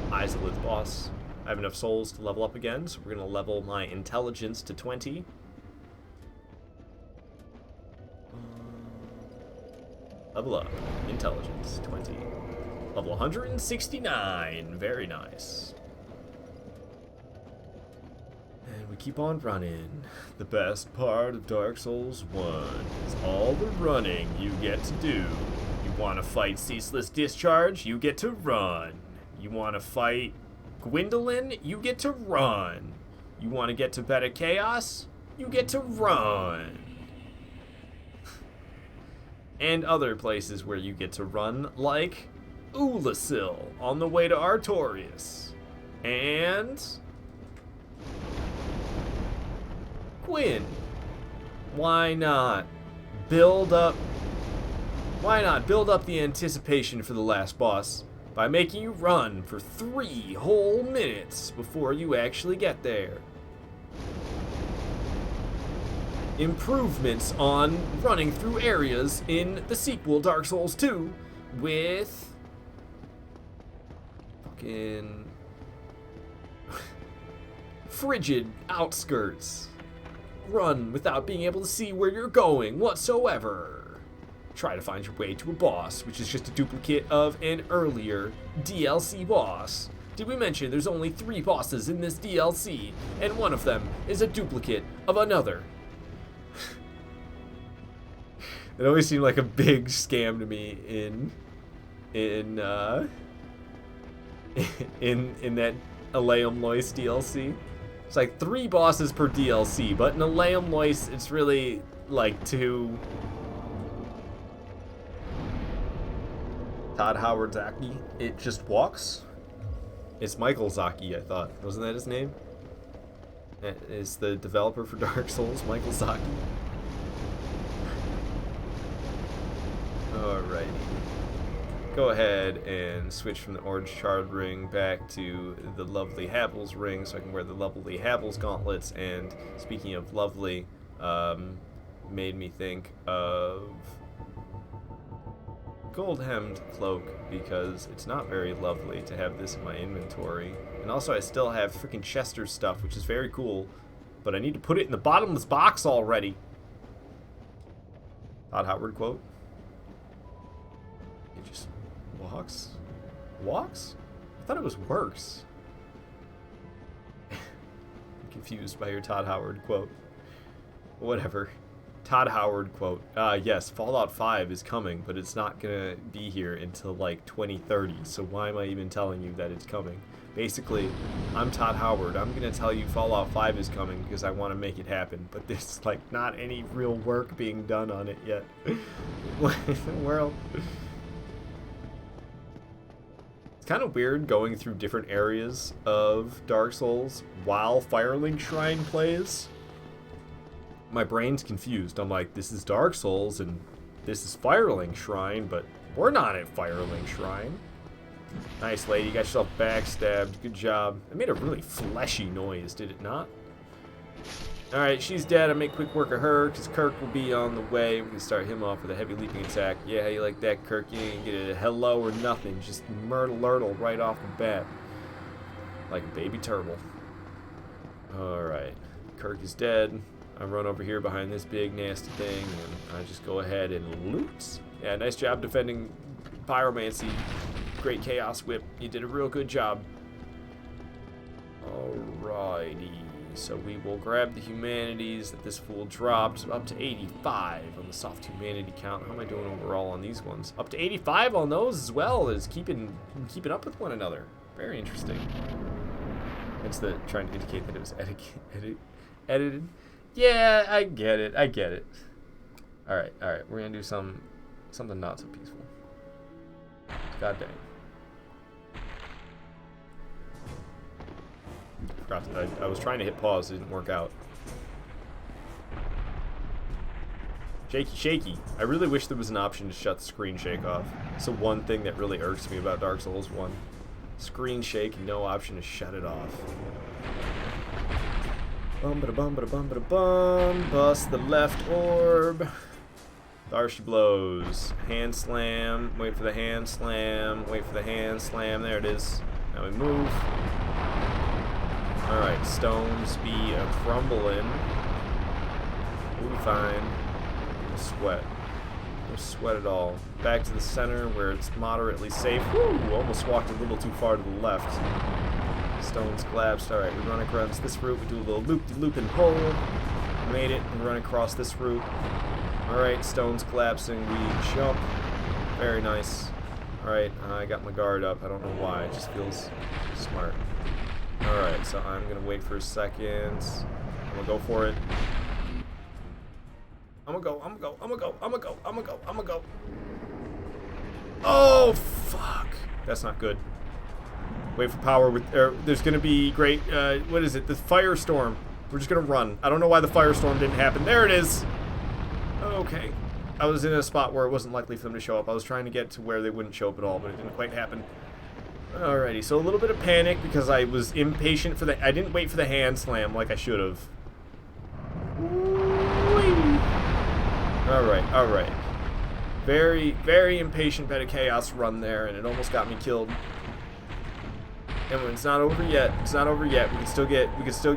Izalith boss. I have enough souls to level up again, so we're gonna level my intelligence to 20. Level up. Intelligence, 20. Level 169. Very nice. And we keep on running. The best part of Dark Souls 1 is all the running you get to do. You want to fight Ceaseless Discharge? You get to run. You want to fight Gwendolyn? You get to run. You want to get to Beta Chaos? You get to run. And other places where you get to run, like Ulasil on the way to Artorias. And Gwyn. Why not build up the anticipation for the last boss by making you run for 3 whole minutes before you actually get there? Improvements on running through areas in the sequel Dark Souls 2 with fucking frigid outskirts. Run without being able to see where you're going whatsoever. Try to find your way to a boss, which is just a duplicate of an earlier DLC boss. Did we mention there's only 3 bosses in this DLC, and one of them is a duplicate of another? It always seemed like a big scam to me in that Aleum Lois DLC. It's like 3 bosses per DLC, but in Aleum Lois it's really like 2. Todd Howard Zaki. It just walks. It's Michael Zaki, I thought. Wasn't that his name? Is the developer for Dark Souls Michael Zaki? Alrighty. Go ahead and switch from the orange charred ring back to the lovely Havel's ring so I can wear the lovely Havel's gauntlets. And speaking of lovely, made me think of gold-hemmed cloak, because it's not very lovely to have this in my inventory. And also I still have freaking Chester stuff, which is very cool, but I need to put it in the bottomless box already. Todd Howard quote. It just walks? Walks? I thought it was works. I'm confused by your Todd Howard quote. Whatever. Todd Howard quote. Yes, Fallout 5 is coming, but it's not gonna be here until like 2030, so why am I even telling you that it's coming? Basically, I'm Todd Howard. I'm gonna tell you Fallout 5 is coming because I want to make it happen, but there's like not any real work being done on it yet. What in the world? It's kind of weird going through different areas of Dark Souls while Firelink Shrine plays. My brain's confused. I'm like, this is Dark Souls and this is Firelink Shrine, but we're not at Firelink Shrine. Nice, lady. You got yourself backstabbed. Good job. It made a really fleshy noise, did it not? Alright, she's dead. I make quick work of her because Kirk will be on the way. We can start him off with a heavy leaping attack. Yeah, how you like that, Kirk? You ain't get a hello or nothing. Just myrtle right off the bat. Like a baby turtle. Alright. Kirk is dead. I run over here behind this big nasty thing, and I just go ahead and loot. Yeah, nice job defending Pyromancy. Great Chaos Whip. You did a real good job. Alrighty. So we will grab the humanities that this fool dropped. Up to 85 on the soft humanity count. How am I doing overall on these ones? Up to 85 on those as well as keeping up with one another. Very interesting. It's the trying to indicate that it was edited. Yeah, I get it. Alright. We're gonna do something not so peaceful. God dang. I was trying to hit pause, it didn't work out. Shaky. I really wish there was an option to shut the screen shake off. It's the one thing that really irks me about Dark Souls 1. Screen shake and no option to shut it off. Bum. Bust the left orb. There she blows. Hand slam. Wait for the hand slam. Wait for the hand slam. There it is. Now we move. Alright, stones be crumbling. We'll be fine. No sweat. No sweat at all. Back to the center where it's moderately safe. Woo! Almost walked a little too far to the left. Stones collapsed. Alright, we run across this route. We do a little loop-de-loop and pull. Made it. We run across this route. Alright, stones collapsing. We jump. Very nice. Alright, I got my guard up. I don't know why. It just feels smart. Alright, so I'm going to wait for a second. I'm going to go for it. I'm going to go. Oh, fuck. That's not good. Wait for power with, there's going to be great, what is it? The firestorm. We're just going to run. I don't know why the firestorm didn't happen. There it is. Okay. I was in a spot where it wasn't likely for them to show up. I was trying to get to where they wouldn't show up at all, but it didn't quite happen. Alrighty, so a little bit of panic because I was impatient for I didn't wait for the hand slam like I should have. Alright. Very, very impatient bit of chaos run there, and it almost got me killed. And it's not over yet. It's not over yet. We can still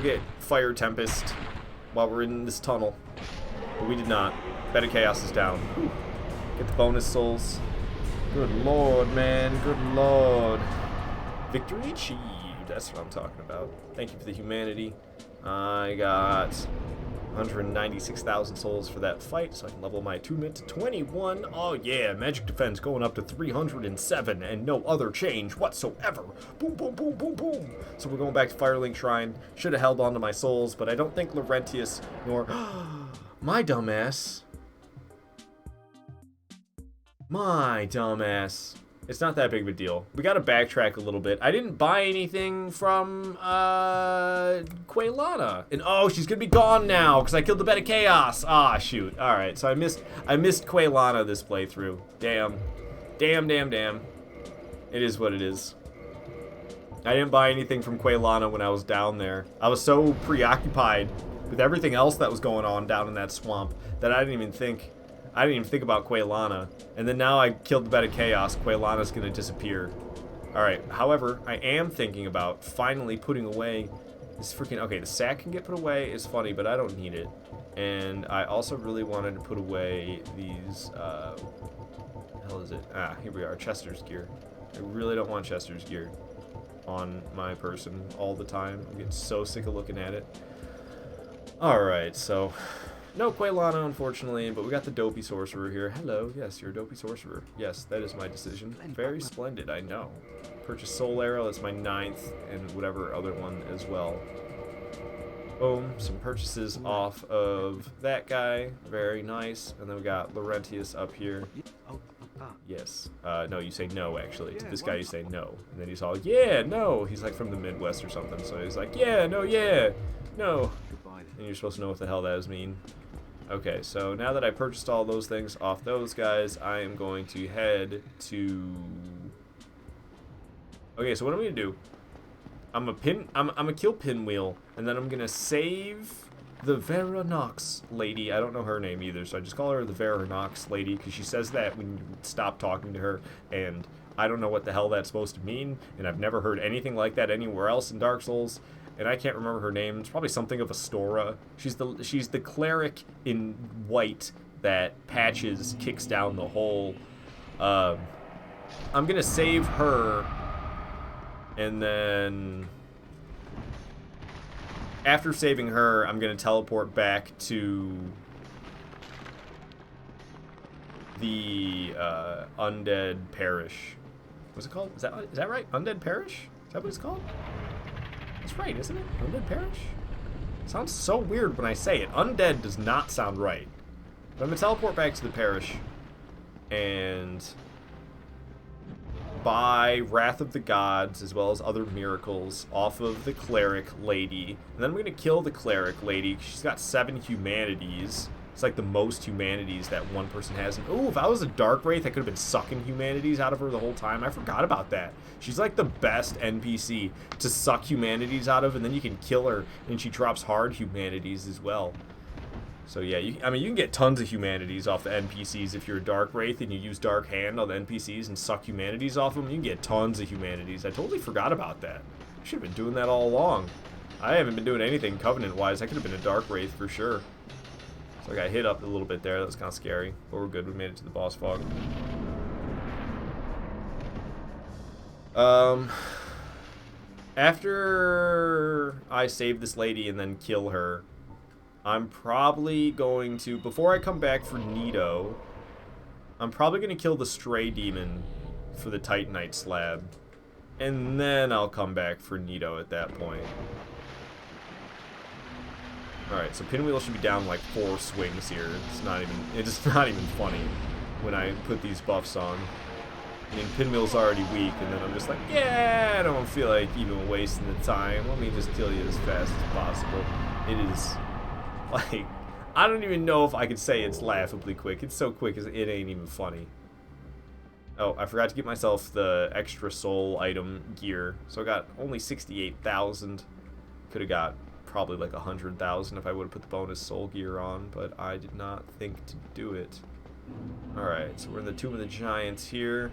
get Fire Tempest while we're in this tunnel. But we did not. Bed of Chaos is down. Whew. Get the bonus souls. Good lord, man. Good lord. Victory achieved. That's what I'm talking about. Thank you for the humanity. I got 196,000 souls for that fight, so I can level my attunement to 21. Oh yeah, magic defense going up to 307 and no other change whatsoever. Boom, boom, boom, boom, boom. So we're going back to Firelink Shrine. Should have held on to my souls, but I don't think Laurentius nor my dumbass. My dumbass. It's not that big of a deal. We gotta backtrack a little bit. I didn't buy anything from Quaylana. And oh, she's gonna be gone now because I killed the Bed of Chaos. Ah, shoot. Alright, so I missed Quaylana this playthrough. Damn. Damn. It is what it is. I didn't buy anything from Quaylana when I was down there. I was so preoccupied with everything else that was going on down in that swamp that I didn't even think about Quaylana. And then now I killed the Bed of Chaos. Quaylana's gonna disappear. Alright, however, I am thinking about finally putting away this freaking... Okay, the sack can get put away. It's funny, but I don't need it. And I also really wanted to put away these... what the hell is it? Ah, here we are. Chester's gear. I really don't want Chester's gear on my person all the time. I'm getting so sick of looking at it. Alright, so... No Quaylana, unfortunately, but we got the Dopey Sorcerer here. Hello, yes, you're a Dopey Sorcerer. Yes, that is my decision. Very splendid, I know. Purchase Soul Arrow, that's my 9th, and whatever other one as well. Boom, some purchases off of that guy. Very nice. And then we got Laurentius up here. Yes. No, you say no, actually. To this guy, you say no. And then he's all, yeah, no. He's like from the Midwest or something, so he's like, yeah, no, yeah, no. And you're supposed to know what the hell that does mean. Okay, so now that I purchased all those things off those guys, I am going to head to... Okay, so what I'm going to do, I'm gonna kill Pinwheel, and then I'm going to save the Vera Nox lady. I don't know her name either, so I just call her the Vera Nox lady, because she says that when you stop talking to her, and I don't know what the hell that's supposed to mean, and I've never heard anything like that anywhere else in Dark Souls. And I can't remember her name. It's probably something of Astora. She's the cleric in white that Patches kicks down the hole. I'm gonna save her, and then after saving her, I'm gonna teleport back to the Undead Parish. What's it called? Is that right? Undead Parish? Is that what it's called? That's right, isn't it? Undead Parish? Sounds so weird when I say it. Undead does not sound right. But I'm going to teleport back to the parish and buy Wrath of the Gods as well as other miracles off of the cleric lady. And then I'm going to kill the cleric lady. She's got 7 humanities. It's like the most humanities that one person has. And ooh, if I was a Dark Wraith, I could have been sucking humanities out of her the whole time. I forgot about that. She's like the best NPC to suck humanities out of, and then you can kill her, and she drops hard humanities as well. So yeah, I mean, you can get tons of humanities off the NPCs if you're a Dark Wraith and you use Dark Hand on the NPCs and suck humanities off them. You can get tons of humanities. I totally forgot about that. I should have been doing that all along. I haven't been doing anything Covenant-wise. I could have been a Dark Wraith for sure. So I got hit up a little bit there. That was kind of scary. But we're good. We made it to the boss fog. After I save this lady and then kill her, I'm probably going to, before I come back for Nito, I'm probably going to kill the Stray Demon for the Titanite slab. And then I'll come back for Nito at that point. Alright, so Pinwheel should be down like 4 swings here. It's not even funny when I put these buffs on. I mean, Pinwheel's already weak, and then I'm just like, yeah, I don't feel like even wasting the time. Let me just kill you as fast as possible. It is, like, I don't even know if I could say it's laughably quick. It's so quick, it ain't even funny. Oh, I forgot to get myself the extra soul item gear. So I got only 68,000. Could have got probably like 100,000 if I would have put the bonus soul gear on, but I did not think to do it. Alright, so we're in the Tomb of the Giants here.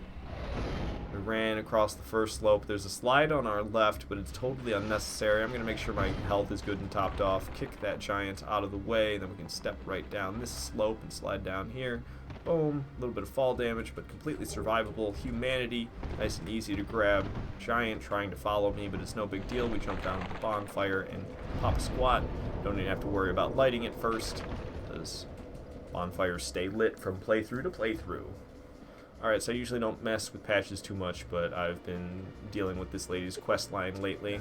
We ran across the first slope. There's a slide on our left, but it's totally unnecessary. I'm going to make sure my health is good and topped off. Kick that giant out of the way. Then we can step right down this slope and slide down here. Boom. A little bit of fall damage, but completely survivable. Humanity. Nice and easy to grab. Giant trying to follow me, but it's no big deal. We jump down to the bonfire and pop a squat. Don't even have to worry about lighting it first, because bonfires stay lit from playthrough to playthrough. Alright, so I usually don't mess with patches too much, but I've been dealing with this lady's quest line lately.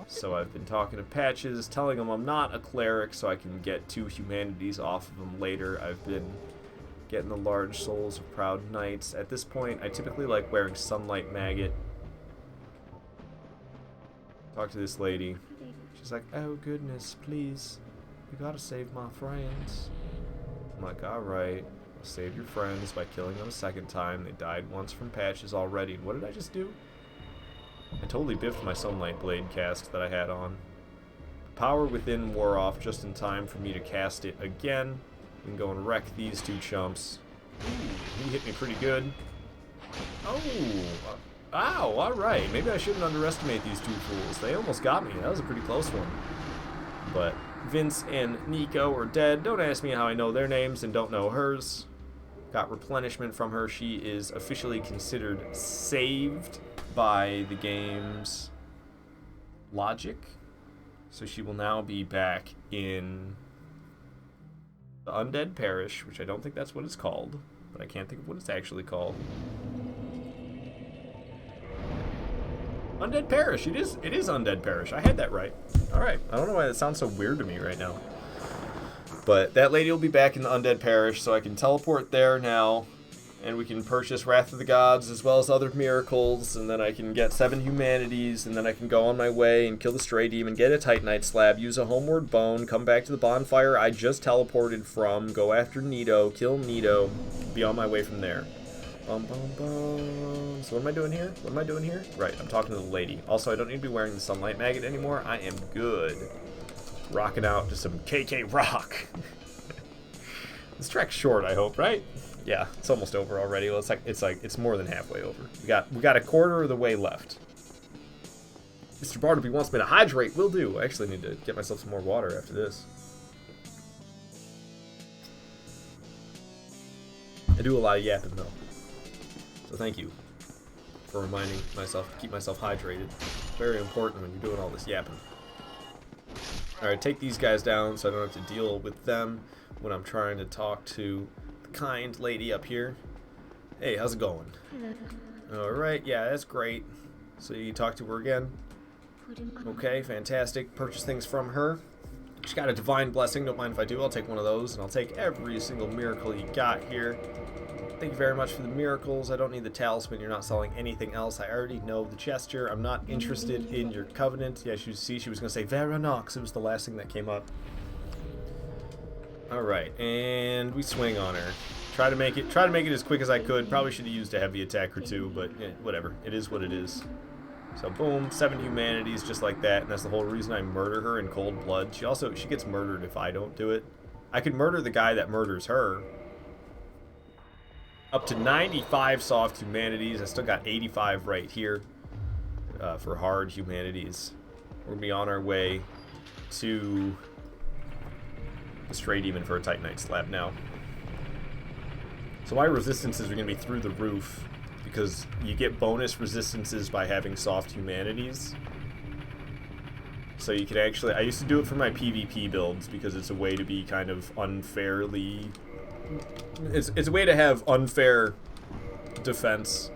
So I've been talking to patches, telling them I'm not a cleric, so I can get 2 humanities off of them later. I've been getting the large souls of proud knights. At this point, I typically like wearing sunlight maggot. Talk to this lady. She's like, oh goodness, please, you gotta save my friends. I'm like, alright. Save your friends by killing them a second time. They died once from patches already. And what did I just do? I totally biffed my Sunlight Blade cast that I had on. Power Within wore off just in time for me to cast it again. We can go and wreck these 2 chumps. Ooh, he hit me pretty good. Oh! Ow, alright. Maybe I shouldn't underestimate these 2 fools. They almost got me. That was a pretty close one. But Vince and Nico are dead. Don't ask me how I know their names and don't know hers. Got replenishment from her. She is officially considered saved by the game's logic. So she will now be back in the Undead Parish, which I don't think that's what it's called, but I can't think of what it's actually called. Undead Parish. It is Undead Parish. I had that right. Alright. I don't know why that sounds so weird to me right now. But that lady will be back in the Undead Parish, so I can teleport there now, and we can purchase Wrath of the Gods as well as other miracles, and then I can get 7 humanities, and then I can go on my way and kill the Stray Demon, get a Titanite slab, use a Homeward Bone, come back to the bonfire I just teleported from, go after Nito, kill Nito, be on my way from there. Bum, bum, bum. So what am I doing here? What am I doing here? Right, I'm talking to the lady. Also, I don't need to be wearing the Sunlight Maggot anymore. I am good. Rocking out to some KK Rock. This track's short, I hope, right? Yeah, it's almost over already. Well, it's more than halfway over. We got a quarter of the way left. Mr. Bartleby wants me to hydrate. Will do. I actually need to get myself some more water after this. I do a lot of yapping though. So thank you for reminding myself to keep myself hydrated. Very important when you're doing all this yapping. Alright, take these guys down so I don't have to deal with them when I'm trying to talk to the kind lady up here. Hey, how's it going? Alright, yeah, that's great. So you talk to her again? Okay, fantastic. Purchase things from her. She's got a divine blessing. Don't mind if I do. I'll take one of those, and I'll take every single miracle you got here. Thank you very much for the miracles. I don't need the talisman. You're not selling anything else. I already know the gesture. I'm not interested in your covenant. Yeah, she was going to say Veranox. It was the last thing that came up. Alright, and we swing on her. Try to make it as quick as I could. Probably should have used a heavy attack or 2, but whatever. It is what it is. So boom, 7 humanities just like that, and that's the whole reason I murder her in cold blood. She gets murdered if I don't do it. I could murder the guy that murders her. Up to 95 soft humanities. I still got 85 right here for hard humanities. We're gonna be on our way to the Stray Demon for a Titanite slab now. So my resistances are gonna be through the roof, because you get bonus resistances by having soft humanities. So you can actually... I used to do it for my PvP builds because it's a way to be kind of unfairly... It's a way to have unfair defense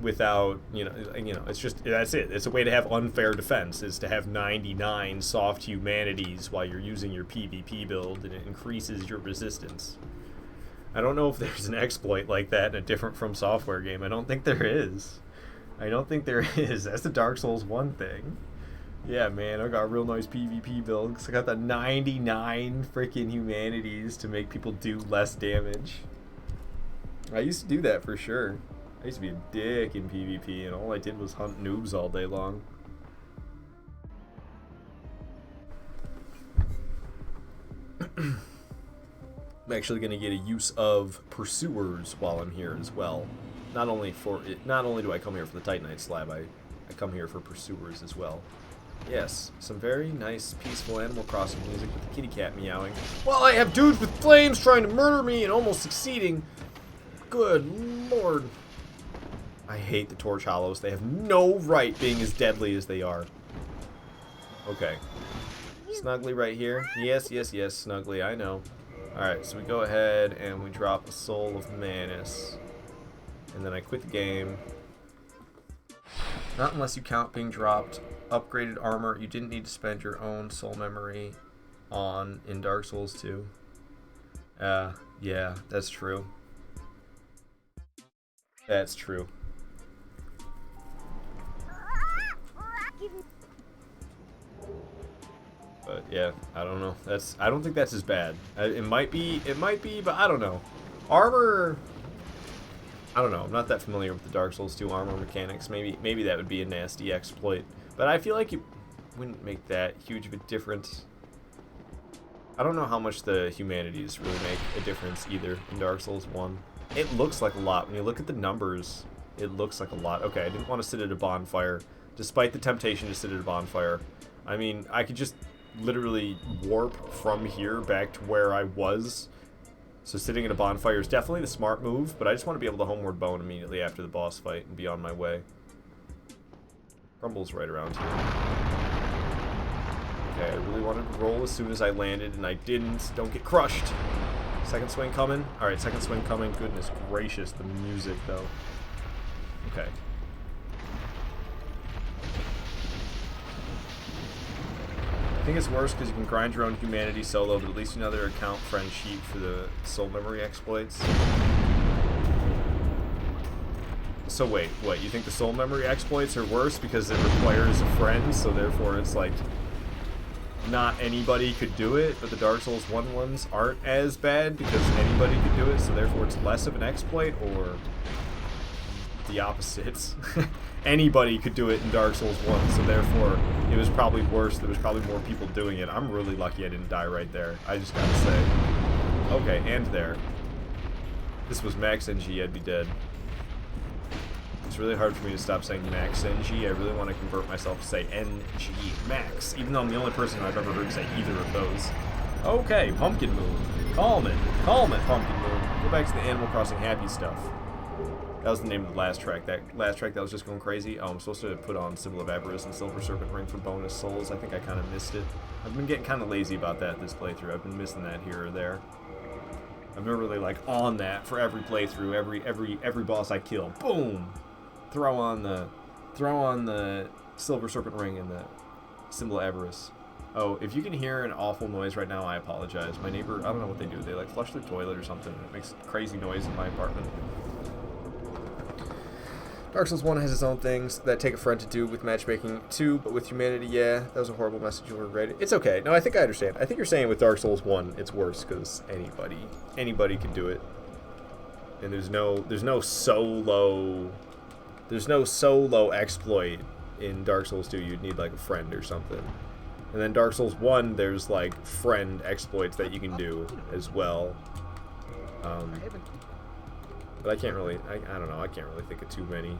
without, it's just... That's it. It's a way to have unfair defense, is to have 99 soft humanities while you're using your PvP build, and it increases your resistance. I don't know if there's an exploit like that in a different From Software game. I don't think there is. That's the Dark Souls 1 thing. Yeah, man, I got a real nice PvP build because I got the 99 freaking humanities to make people do less damage. I used to do that for sure. I used to be a dick in PvP, and all I did was hunt noobs all day long. I'm actually going to get a use of pursuers while I'm here as well. not only do I come here for the Titanite slab, I come here for pursuers as well. Yes, some very nice, peaceful Animal Crossing music with the kitty cat meowing. While I have dudes with flames trying to murder me and almost succeeding. Good lord. I hate the Torch Hollows. They have no right being as deadly as they are. Okay. Snuggly right here. Yes, yes, yes, Snuggly, I know. Alright, so we go ahead and we drop a Soul of Manus. And then I quit the game. Not unless you count being dropped upgraded armor you didn't need to spend your own soul memory on in Dark Souls 2. Yeah, that's true. That's true. But yeah, I don't know. I don't think that's as bad. It might be, but I don't know. Armor, I don't know. I'm not that familiar with the Dark Souls 2 armor mechanics. Maybe that would be a nasty exploit. But I feel like it wouldn't make that huge of a difference. I don't know how much the humanities really make a difference either in Dark Souls 1. It looks like a lot. When you look at the numbers, it looks like a lot. Okay, I didn't want to sit at a bonfire, despite the temptation to sit at a bonfire. I mean, I could just literally warp from here back to where I was. So sitting at a bonfire is definitely the smart move, but I just want to be able to homeward bone immediately after the boss fight and be on my way. Rumble's right around here. Okay, I really wanted to roll as soon as I landed, and I didn't. Don't get crushed. Second swing coming. Alright, second swing coming. Goodness gracious, the music, though. Okay. I think it's worse because you can grind your own humanity solo, but at least you know their account friend sheet for the soul memory exploits. So wait, what? You think the soul memory exploits are worse because it requires a friend, so therefore it's like not anybody could do it, but the Dark Souls 1 ones aren't as bad because anybody could do it, so therefore it's less of an exploit, or the opposite? Anybody could do it in Dark Souls 1, so therefore it was probably worse. There was probably more people doing it. I'm really lucky I didn't die right there. I just gotta say. Okay, and there. This was max NG, I'd be dead. It's really hard for me to stop saying max NG. I really want to convert myself to say NG max, even though I'm the only person I've ever heard say either of those. Okay, Pumpkin Moon. Calm it, Pumpkin Moon. Go back to the Animal Crossing happy stuff. That was the name of the last track. That last track that was just going crazy. Oh, I'm supposed to put on Symbol of Avarice and Silver Serpent Ring for bonus souls. I think I kind of missed it. I've been getting kind of lazy about that this playthrough. I've been missing that here or there. I've been really like on that for every playthrough, every boss I kill. Boom! Throw on the Silver Serpent Ring and the Symbol of Avarice. Oh, if you can hear an awful noise right now, I apologize. My neighbor, I don't know what they do. They like flush their toilet or something. It makes crazy noise in my apartment. Dark Souls 1 has its own things that take a friend to do with matchmaking too, but with humanity, yeah, that was a horrible message you were writing. It's okay. No, I think I understand. I think you're saying with Dark Souls 1, it's worse because anybody can do it. And there's no solo exploit in Dark Souls 2. You'd need like a friend or something. And then Dark Souls 1, there's like friend exploits that you can do as well. But I can't really, I don't know, I can't really think of too many.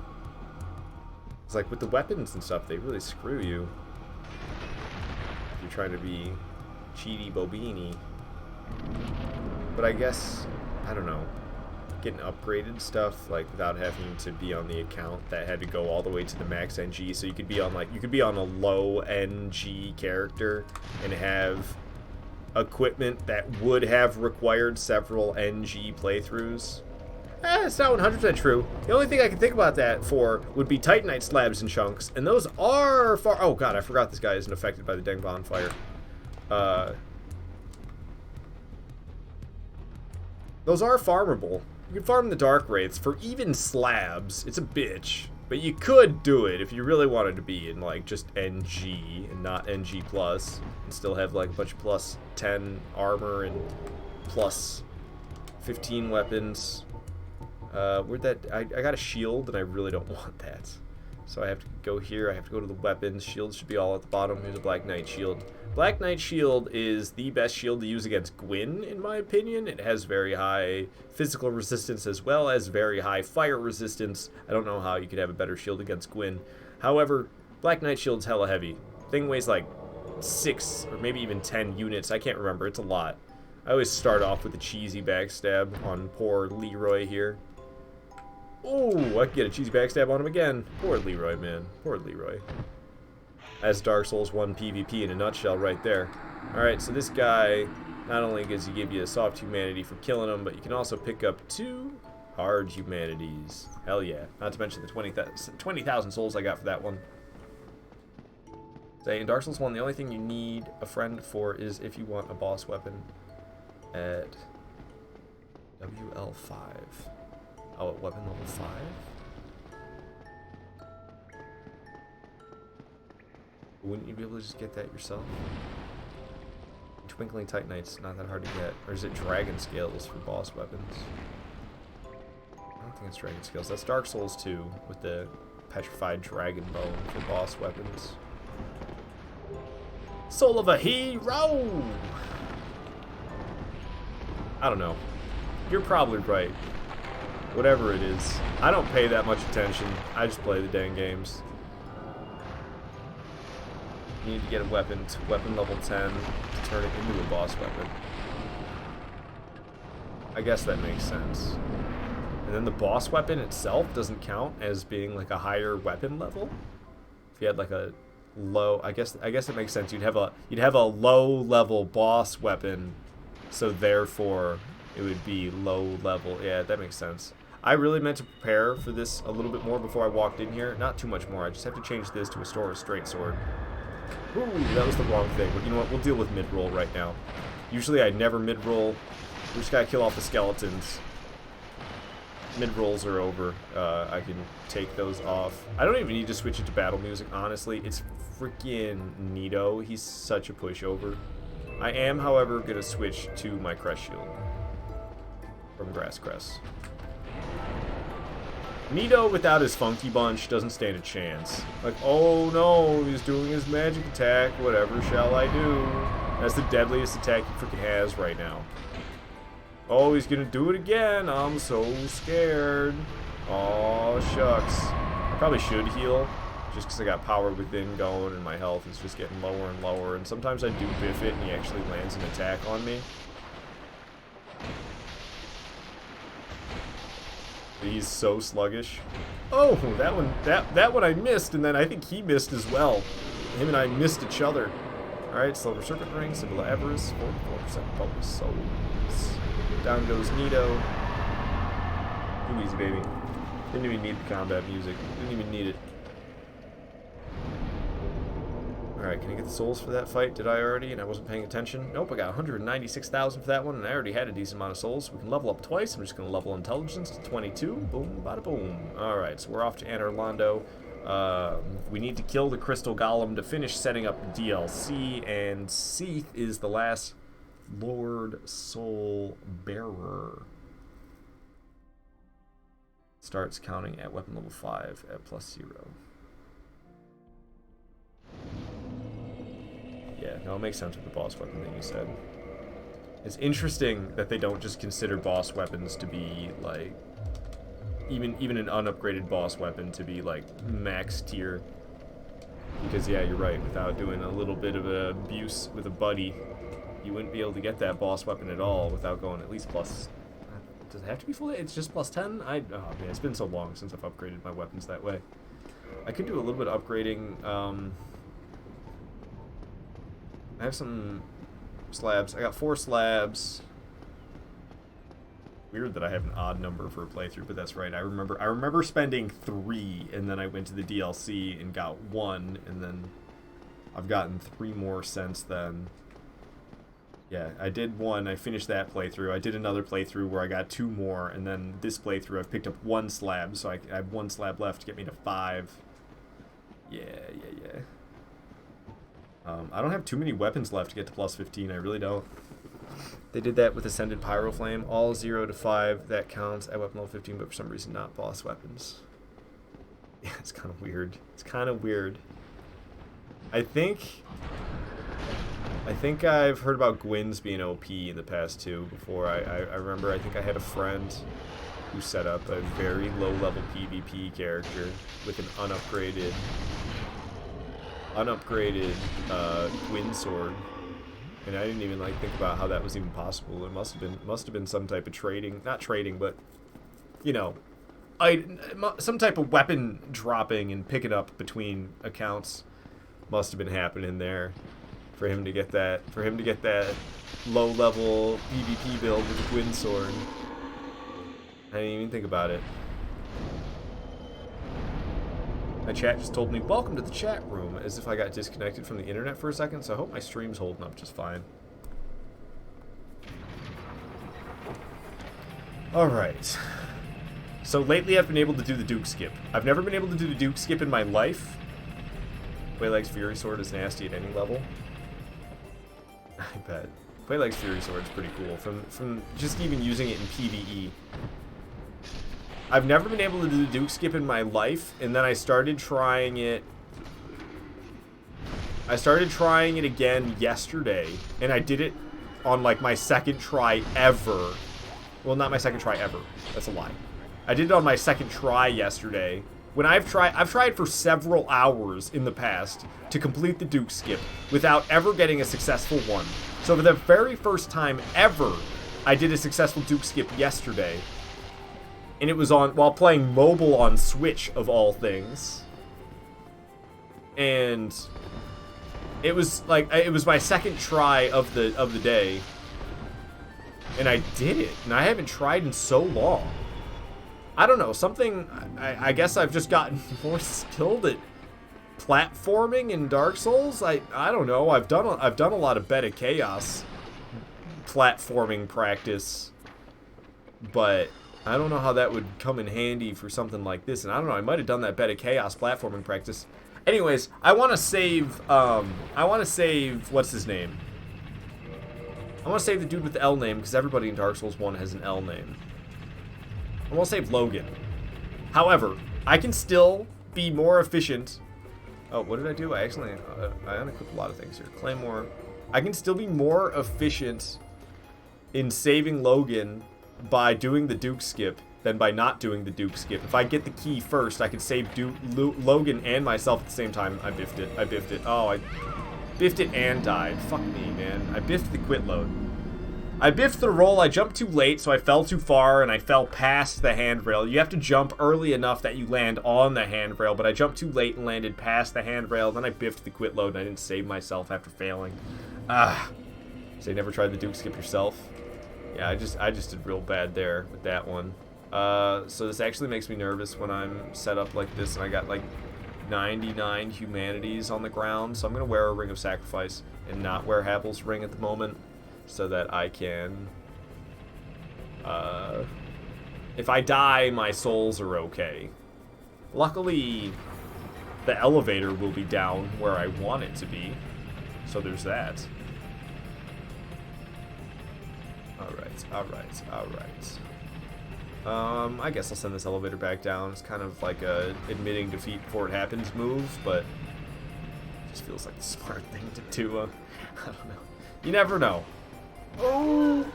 It's like with the weapons and stuff, they really screw you. If you're trying to be cheaty bobini. But I guess, I don't know, getting upgraded stuff, like without having to be on the account that had to go all the way to the max NG, so you could be on like, you could be on a low NG character and have equipment that would have required several NG playthroughs. It's not 100% true. The only thing I can think about that for would be Titanite slabs and chunks, and those are far... Oh god, I forgot this guy isn't affected by the dang bonfire. Those are farmable. You can farm the Dark Wraiths for even slabs. It's a bitch. But you could do it if you really wanted to be in, like, just NG and not NG+, and still have, like, a bunch of plus 10 armor and plus 15 weapons. Where'd that... I got a shield, and I really don't want that. So I have to go here. I have to go to the weapons. Shields should be all at the bottom. Here's a Black Knight shield. Black Knight shield is the best shield to use against Gwyn, in my opinion. It has very high physical resistance as well as very high fire resistance. I don't know how you could have a better shield against Gwyn. However, Black Knight shield's hella heavy. Thing weighs like 6 or maybe even 10 units. I can't remember. It's a lot. I always start off with a cheesy backstab on poor Leroy here. Oh, I can get a cheesy backstab on him again. Poor Leroy, man. Poor Leroy. That's Dark Souls 1 PvP in a nutshell right there. Alright, so this guy, not only does he give you a soft humanity for killing him, but you can also pick up 2 hard humanities. Hell yeah. Not to mention the 20,000 souls I got for that one. Say, in Dark Souls 1, the only thing you need a friend for is if you want a boss weapon at WL5. Oh, at weapon level 5? Wouldn't you be able to just get that yourself? Twinkling Titanite's not that hard to get. Or is it Dragon Scales for boss weapons? I don't think it's Dragon Scales. That's Dark Souls 2 with the Petrified Dragon Bone for boss weapons. Soul of a Hero! I don't know. You're probably right. Whatever it is. I don't pay that much attention. I just play the dang games. You need to get a weapon to weapon level 10 to turn it into a boss weapon. I guess that makes sense. And then the boss weapon itself doesn't count as being like a higher weapon level. If you had like a low, I guess it makes sense. You'd have a low level boss weapon, so therefore it would be low level. Yeah, that makes sense. I really meant to prepare for this a little bit more before I walked in here. Not too much more. I just have to change this to a Store Straight Sword. Ooh, that was the wrong thing. But you know what? We'll deal with mid-roll right now. Usually I never mid-roll. We just gotta kill off the skeletons. Mid-rolls are over. I can take those off. I don't even need to switch it to battle music, honestly. It's freaking neato. He's such a pushover. I am, however, gonna switch to my Crest Shield from Grass Crest. Nito without his funky bunch doesn't stand a chance. Like, oh no, he's doing his magic attack, whatever shall I do? That's the deadliest attack he freaking has right now. Oh, he's gonna do it again. I'm so scared. Oh shucks. I probably should heal, just because I got power within going and my health is just getting lower and lower. And sometimes I do biff it and he actually lands an attack on me. He's so sluggish. Oh, that one I missed, and then I think he missed as well. Him and I missed each other. Alright, Silver Circuit Ring, Symbol of Avarice, 44% bonus souls. Down goes Nito. Too easy, baby. Didn't even need the combat music. Didn't even need it. Alright, can I get the souls for that fight? Did I already? And I wasn't paying attention? Nope, I got 196,000 for that one, and I already had a decent amount of souls. So we can level up twice. I'm just going to level intelligence to 22. Boom, bada boom. Alright, so we're off to Anor Londo. We need to kill the Crystal Golem to finish setting up the DLC, and Seath is the last Lord Soul Bearer. Starts counting at weapon level 5 at +0. Yeah, no, it makes sense with the boss weapon thing you said. It's interesting that they don't just consider boss weapons to be, like, even an unupgraded boss weapon to be, like, max tier. Because, yeah, you're right, without doing a little bit of abuse with a buddy, you wouldn't be able to get that boss weapon at all without going at least plus... Does it have to be full? It's just +10? Oh, man, it's been so long since I've upgraded my weapons that way. I could do a little bit of upgrading, I have some slabs. I got 4 slabs. Weird that I have an odd number for a playthrough, but that's right. I remember spending 3, and then I went to the DLC and got 1, and then I've gotten 3 more since then. Yeah, I did 1. I finished that playthrough. I did another playthrough where I got 2 more, and then this playthrough I've picked up 1 slab, so I have 1 slab left to get me to 5. Yeah. I don't have too many weapons left to get to +15. I really don't. They did that with Ascended Pyroflame. All 0 to 5, that counts at weapon level 15, but for some reason not boss weapons. Yeah, it's kind of weird. It's kind of weird. I think I've heard about Gwyn's being OP in the past too. Before I remember, I think I had a friend who set up a very low-level PvP character with an unupgraded Gwyn sword, and I didn't even like think about how that was even possible. It must have been some type of trading, not trading, but you know, some type of weapon dropping and picking up between accounts must have been happening there for him to get that low-level PvP build with the Gwyn sword. I didn't even think about it. My chat just told me, welcome to the chat room, as if I got disconnected from the internet for a second, so I hope my stream's holding up just fine. Alright. So lately I've been able to do the Duke skip. I've never been able to do the Duke skip in my life. Quayleg's Fury Sword is nasty at any level. I bet. Quayleg's Fury Sword is pretty cool. From just even using it in PvE. I've never been able to do the Duke skip in my life, and then I started trying it. I started trying it again yesterday, and I did it on like my second try ever. Well, not my second try ever. That's a lie. I did it on my second try yesterday. When I've tried for several hours in the past to complete the Duke skip without ever getting a successful one. So for the very first time ever, I did a successful Duke skip yesterday. And it was on while playing mobile on Switch of all things. And it was like it was my second try of the day. And I did it. And I haven't tried in so long. I don't know, something I guess I've just gotten more skilled at platforming in Dark Souls. I don't know. I've done a lot of Beta Chaos platforming practice. But I don't know how that would come in handy for something like this. And I don't know, I might have done that Beta Chaos platforming practice. Anyways, I want to save, what's his name? I want to save the dude with the L name, because everybody in Dark Souls 1 has an L name. I want to save Logan. However, I can still be more efficient. Oh, what did I do? I unequipped a lot of things here. Claymore. I can still be more efficient in saving Logan by doing the Duke skip than by not doing the Duke skip. If I get the key first, I can save Logan and myself at the same time. I biffed it. Oh, I biffed it and died. Fuck me, man. I biffed the quit load. I biffed the roll. I jumped too late, so I fell too far, and I fell past the handrail. You have to jump early enough that you land on the handrail, but I jumped too late and landed past the handrail. Then I biffed the quit load, and I didn't save myself after failing. So you never tried the Duke skip yourself? Yeah, I just did real bad there with that one. So this actually makes me nervous when I'm set up like this and I got like 99 humanities on the ground. So I'm going to wear a Ring of Sacrifice and not wear Havel's Ring at the moment so that I can... if I die, my souls are okay. Luckily, the elevator will be down where I want it to be. So there's that. Alright. I guess I'll send this elevator back down. It's kind of like a admitting defeat before it happens move, but it just feels like the smart thing to do. I don't know. You never know. Oh!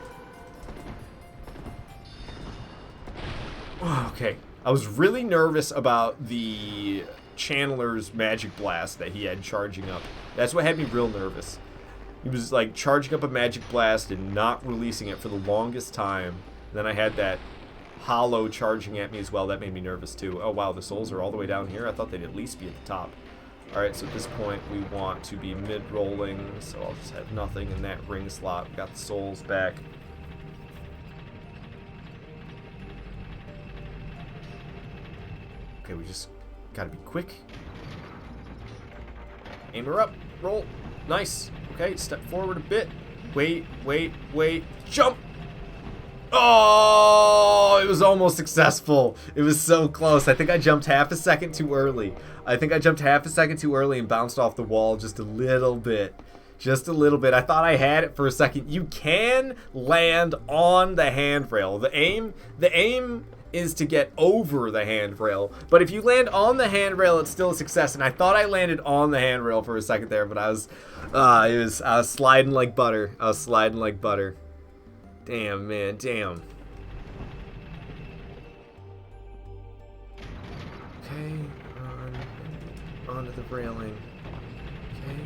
Okay. I was really nervous about the Channeler's Magic Blast that he had charging up. That's what had me real nervous. He was like charging up a Magic Blast and not releasing it for the longest time. And then I had that Hollow charging at me as well. That made me nervous too. Oh wow, the souls are all the way down here. I thought they'd at least be at the top. Alright, so at this point we want to be mid-rolling. So I'll just have nothing in that ring slot. We got the souls back. Okay, we just gotta be quick. Aim her up. Roll. Nice. Okay, step forward a bit. Wait. Jump! Oh, it was almost successful. It was so close. I think I jumped half a second too early. And bounced off the wall just a little bit. I thought I had it for a second. You can land on the handrail. The aim is to get over the handrail. But if you land on the handrail, it's still a success. And I thought I landed on the handrail for a second there, but I was sliding like butter. I was sliding like butter. Damn, man, damn. Okay, onto the railing. Okay.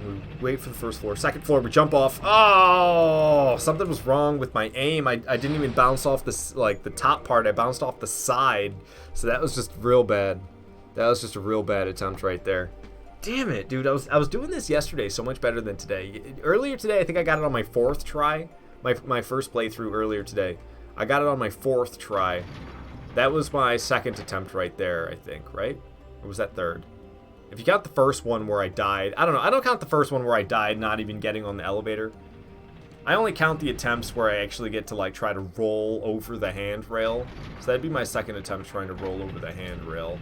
We wait for the first floor. Second floor, we jump off. Oh, something was wrong with my aim. I didn't even bounce off this, like, the top part. I bounced off the side. So that was just real bad. That was just a real bad attempt right there. Damn it, dude. I was doing this yesterday so much better than today. Earlier today, I think I got it on my 4th try. My first playthrough earlier today. I got it on my 4th try. That was my 2nd attempt right there, I think, right? Or was that 3rd? If you count the first one where I died, I don't know. I don't count the first one where I died not even getting on the elevator. I only count the attempts where I actually get to, like, try to roll over the handrail. So that'd be my 2nd attempt trying to roll over the handrail.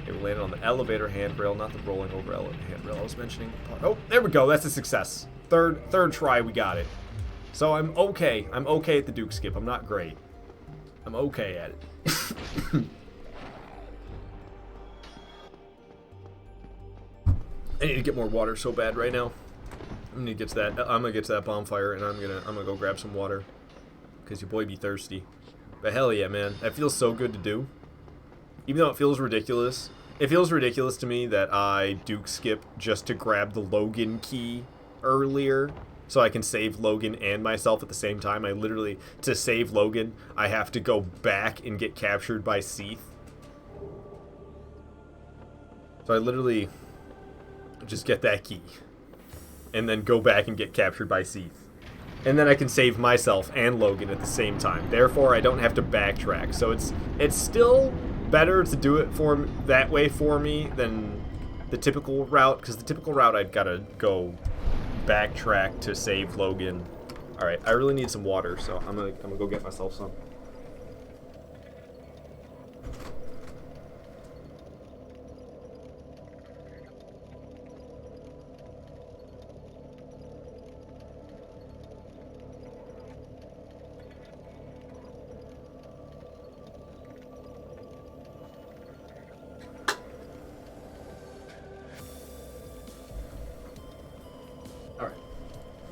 Okay, we landed on the elevator handrail, not the rolling over handrail I was mentioning. Oh, there we go. That's a success. Third try, we got it. So I'm okay. I'm okay at the Duke skip. I'm not great. I'm okay at it. I need to get more water so bad right now. I'm gonna get to that bonfire, and I'm gonna go grab some water, cause your boy be thirsty. But hell yeah, man, that feels so good to do. Even though it feels ridiculous, to me that I Duke skip just to grab the Logan key earlier, so I can save Logan and myself at the same time. I literally, to save Logan, I have to go back and get captured by Seath. So I literally just get that key and then go back and get captured by Seath. And then I can save myself and Logan at the same time. Therefore, I don't have to backtrack. So it's still better to do it that way for me than the typical route, because the typical route I'd gotta go backtrack to save Logan. All right, I really need some water, so I'm gonna go get myself some.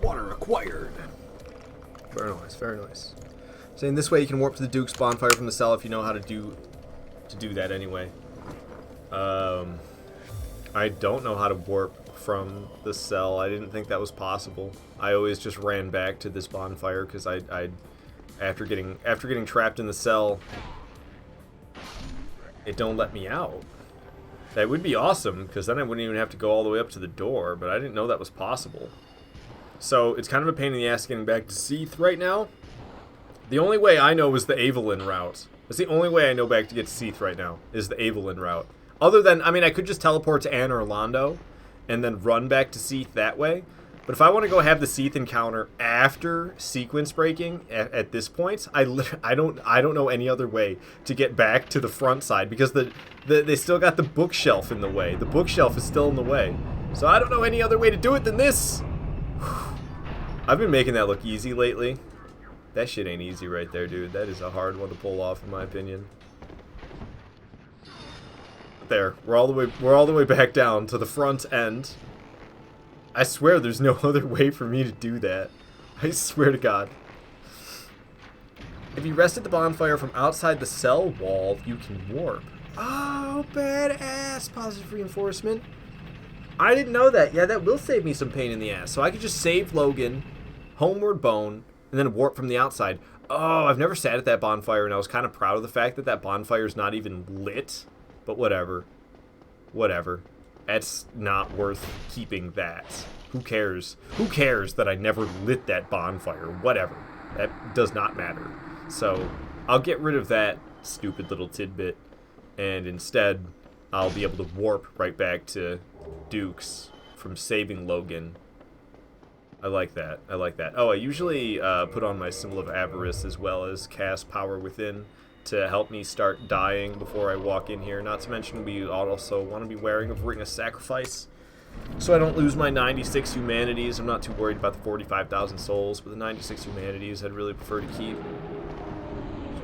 Water acquired. Very nice, very nice. Saying this way you can warp to the Duke's bonfire from the cell if you know how to do that anyway. I don't know how to warp from the cell. I didn't think that was possible. I always just ran back to this bonfire because I after getting trapped in the cell, it don't let me out. That would be awesome, because then I wouldn't even have to go all the way up to the door, but I didn't know that was possible. So it's kind of a pain in the ass getting back to Seath right now. The only way I know is the Avelin route. That's the only way I know back to get to Seath right now, is the Avelin route. Other than, I mean, I could just teleport to Anne Orlando and then run back to Seath that way. But if I want to go have the Seath encounter after sequence breaking at this point, I don't know any other way to get back to the front side, because they still got the bookshelf in the way. The bookshelf is still in the way. So I don't know any other way to do it than this. I've been making that look easy lately. That shit ain't easy right there, dude. That is a hard one to pull off, in my opinion. There, we're all the way back down to the front end. I swear there's no other way for me to do that. I swear to God. If you rest at the bonfire from outside the cell wall, you can warp. Oh, badass! Positive reinforcement. I didn't know that. Yeah, that will save me some pain in the ass. So I could just save Logan, homeward bone, and then warp from the outside. Oh, I've never sat at that bonfire, and I was kind of proud of the fact that that bonfire is not even lit. But whatever. Whatever. That's not worth keeping that. Who cares? Who cares that I never lit that bonfire? Whatever. That does not matter. So I'll get rid of that stupid little tidbit, and instead I'll be able to warp right back to Duke's from saving Logan. I like that. I like that. Oh, I usually put on my Symbol of Avarice as well as cast Power Within to help me start dying before I walk in here. Not to mention we also want to be wearing a Ring of Sacrifice so I don't lose my 96 humanities. I'm not too worried about the 45,000 souls, but the 96 humanities I'd really prefer to keep.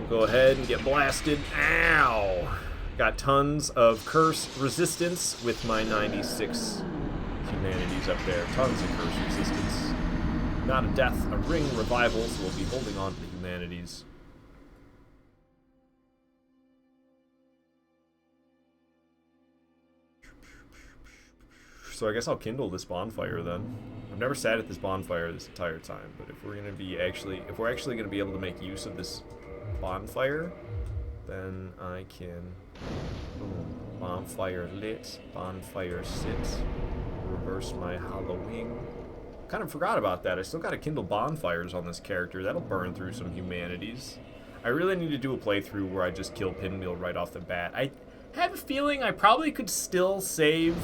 Go ahead and get blasted. Ow! Got tons of curse resistance with my 96 humanities up there. Tons of curse resistance. Not a death, a ring revival, so we'll be holding on to the humanities. So I guess I'll kindle this bonfire then. I've never sat at this bonfire this entire time, but if we're actually gonna be able to make use of this bonfire, then I can bonfire lit, bonfire sit, reverse my Halloween. Kind of forgot about that. I still gotta kindle bonfires on this character. That'll burn through some humanities. I really need to do a playthrough where I just kill Pinwheel right off the bat. I have a feeling I probably could still save.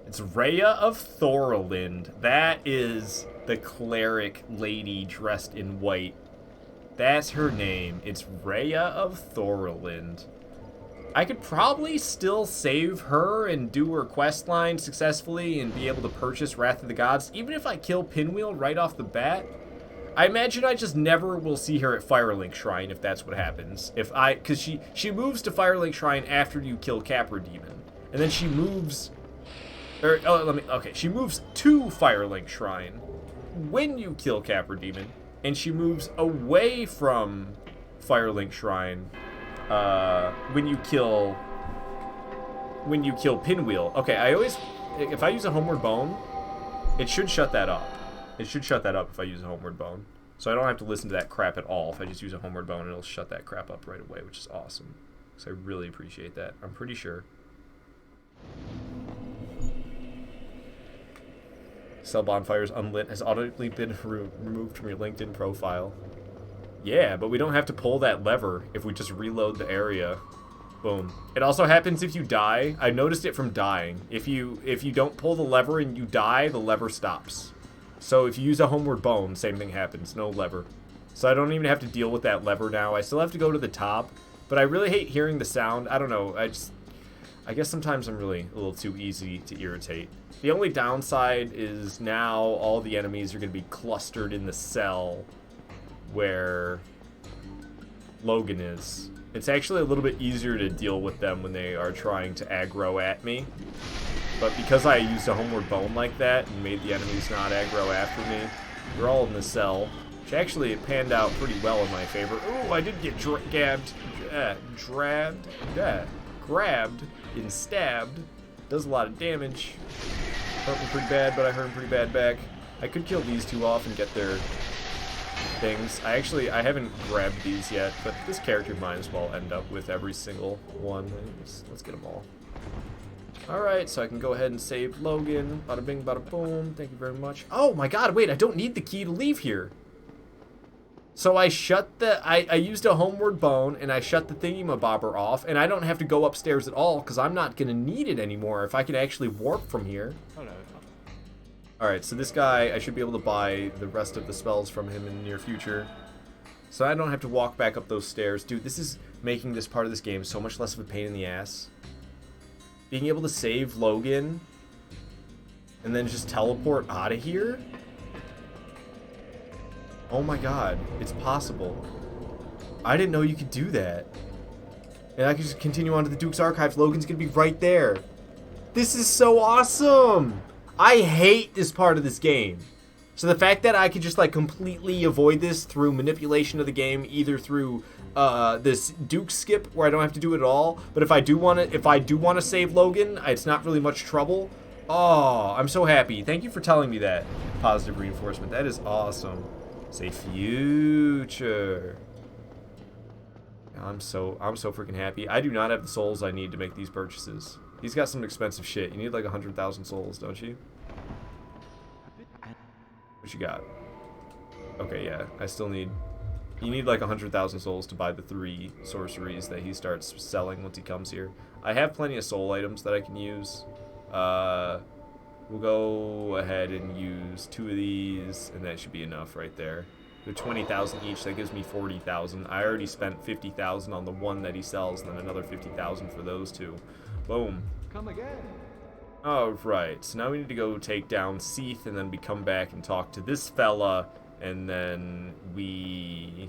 It's Rhea of Thoralind. That is the cleric lady dressed in white. That's her name. It's Rhea of Thoralind. I could probably still save her and do her quest line successfully and be able to purchase Wrath of the Gods, even if I kill Pinwheel right off the bat. I imagine I just never will see her at Firelink Shrine if that's what happens. Because she moves to Firelink Shrine after you kill Capra Demon. And then she moves... she moves to Firelink Shrine when you kill Capra Demon. And she moves away from Firelink Shrine when you kill Pinwheel. Okay, if I use a Homeward Bone, it should shut that up. It should shut that up if I use a Homeward Bone. So I don't have to listen to that crap at all. If I just use a Homeward Bone, it'll shut that crap up right away, which is awesome. So I really appreciate that. I'm pretty sure. Sell bonfires unlit has audibly been removed from your LinkedIn profile. Yeah, but we don't have to pull that lever if we just reload the area. Boom. It also happens if you die. I noticed it from dying. If you don't pull the lever and you die, the lever stops. So if you use a Homeward Bone, same thing happens. No lever. So I don't even have to deal with that lever now. I still have to go to the top, but I really hate hearing the sound. I don't know. I guess sometimes I'm really a little too easy to irritate. The only downside is now all the enemies are going to be clustered in the cell where Logan is. It's actually a little bit easier to deal with them when they are trying to aggro at me. But because I used a Homeward Bone like that and made the enemies not aggro after me, they're all in the cell. Which actually it panned out pretty well in my favor. Ooh, I did get grabbed and stabbed. Does a lot of damage. Hurt me pretty bad, but I hurt him pretty bad back. I could kill these two off and get their things. I haven't grabbed these yet, but this character might as well end up with every single one. Let's get them all. Alright, so I can go ahead and save Logan. Bada bing, bada boom. Thank you very much. Oh my god, wait, I don't need the key to leave here. So I used a Homeward Bone, and I shut the thingy-mabobber off, and I don't have to go upstairs at all, because I'm not going to need it anymore if I can actually warp from here. Oh, no. Alright, so this guy, I should be able to buy the rest of the spells from him in the near future. So I don't have to walk back up those stairs. Dude, this is making this part of this game so much less of a pain in the ass. Being able to save Logan, and then just teleport out of here? Oh my god, it's possible. I didn't know you could do that. And I can just continue on to the Duke's Archives. Logan's gonna be right there. This is so awesome! I hate this part of this game. So the fact that I could just like completely avoid this through manipulation of the game, either through this Duke skip where I don't have to do it at all, but if I do want to save Logan, it's not really much trouble. Oh, I'm so happy. Thank you for telling me that. Positive reinforcement. That is awesome. Say future. I'm so freaking happy. I do not have the souls I need to make these purchases. He's got some expensive shit. You need like 100,000 souls, don't you? What you got? Okay, yeah. I still need... You need like 100,000 souls to buy the 3 sorceries that he starts selling once he comes here. I have plenty of soul items that I can use. We'll go ahead and use 2 of these, and that should be enough right there. They're 20,000 each, that gives me 40,000. I already spent 50,000 on the one that he sells, and then another 50,000 for those 2. Boom. Come again. Alright, so now we need to go take down Seath, and then we come back and talk to this fella, and then we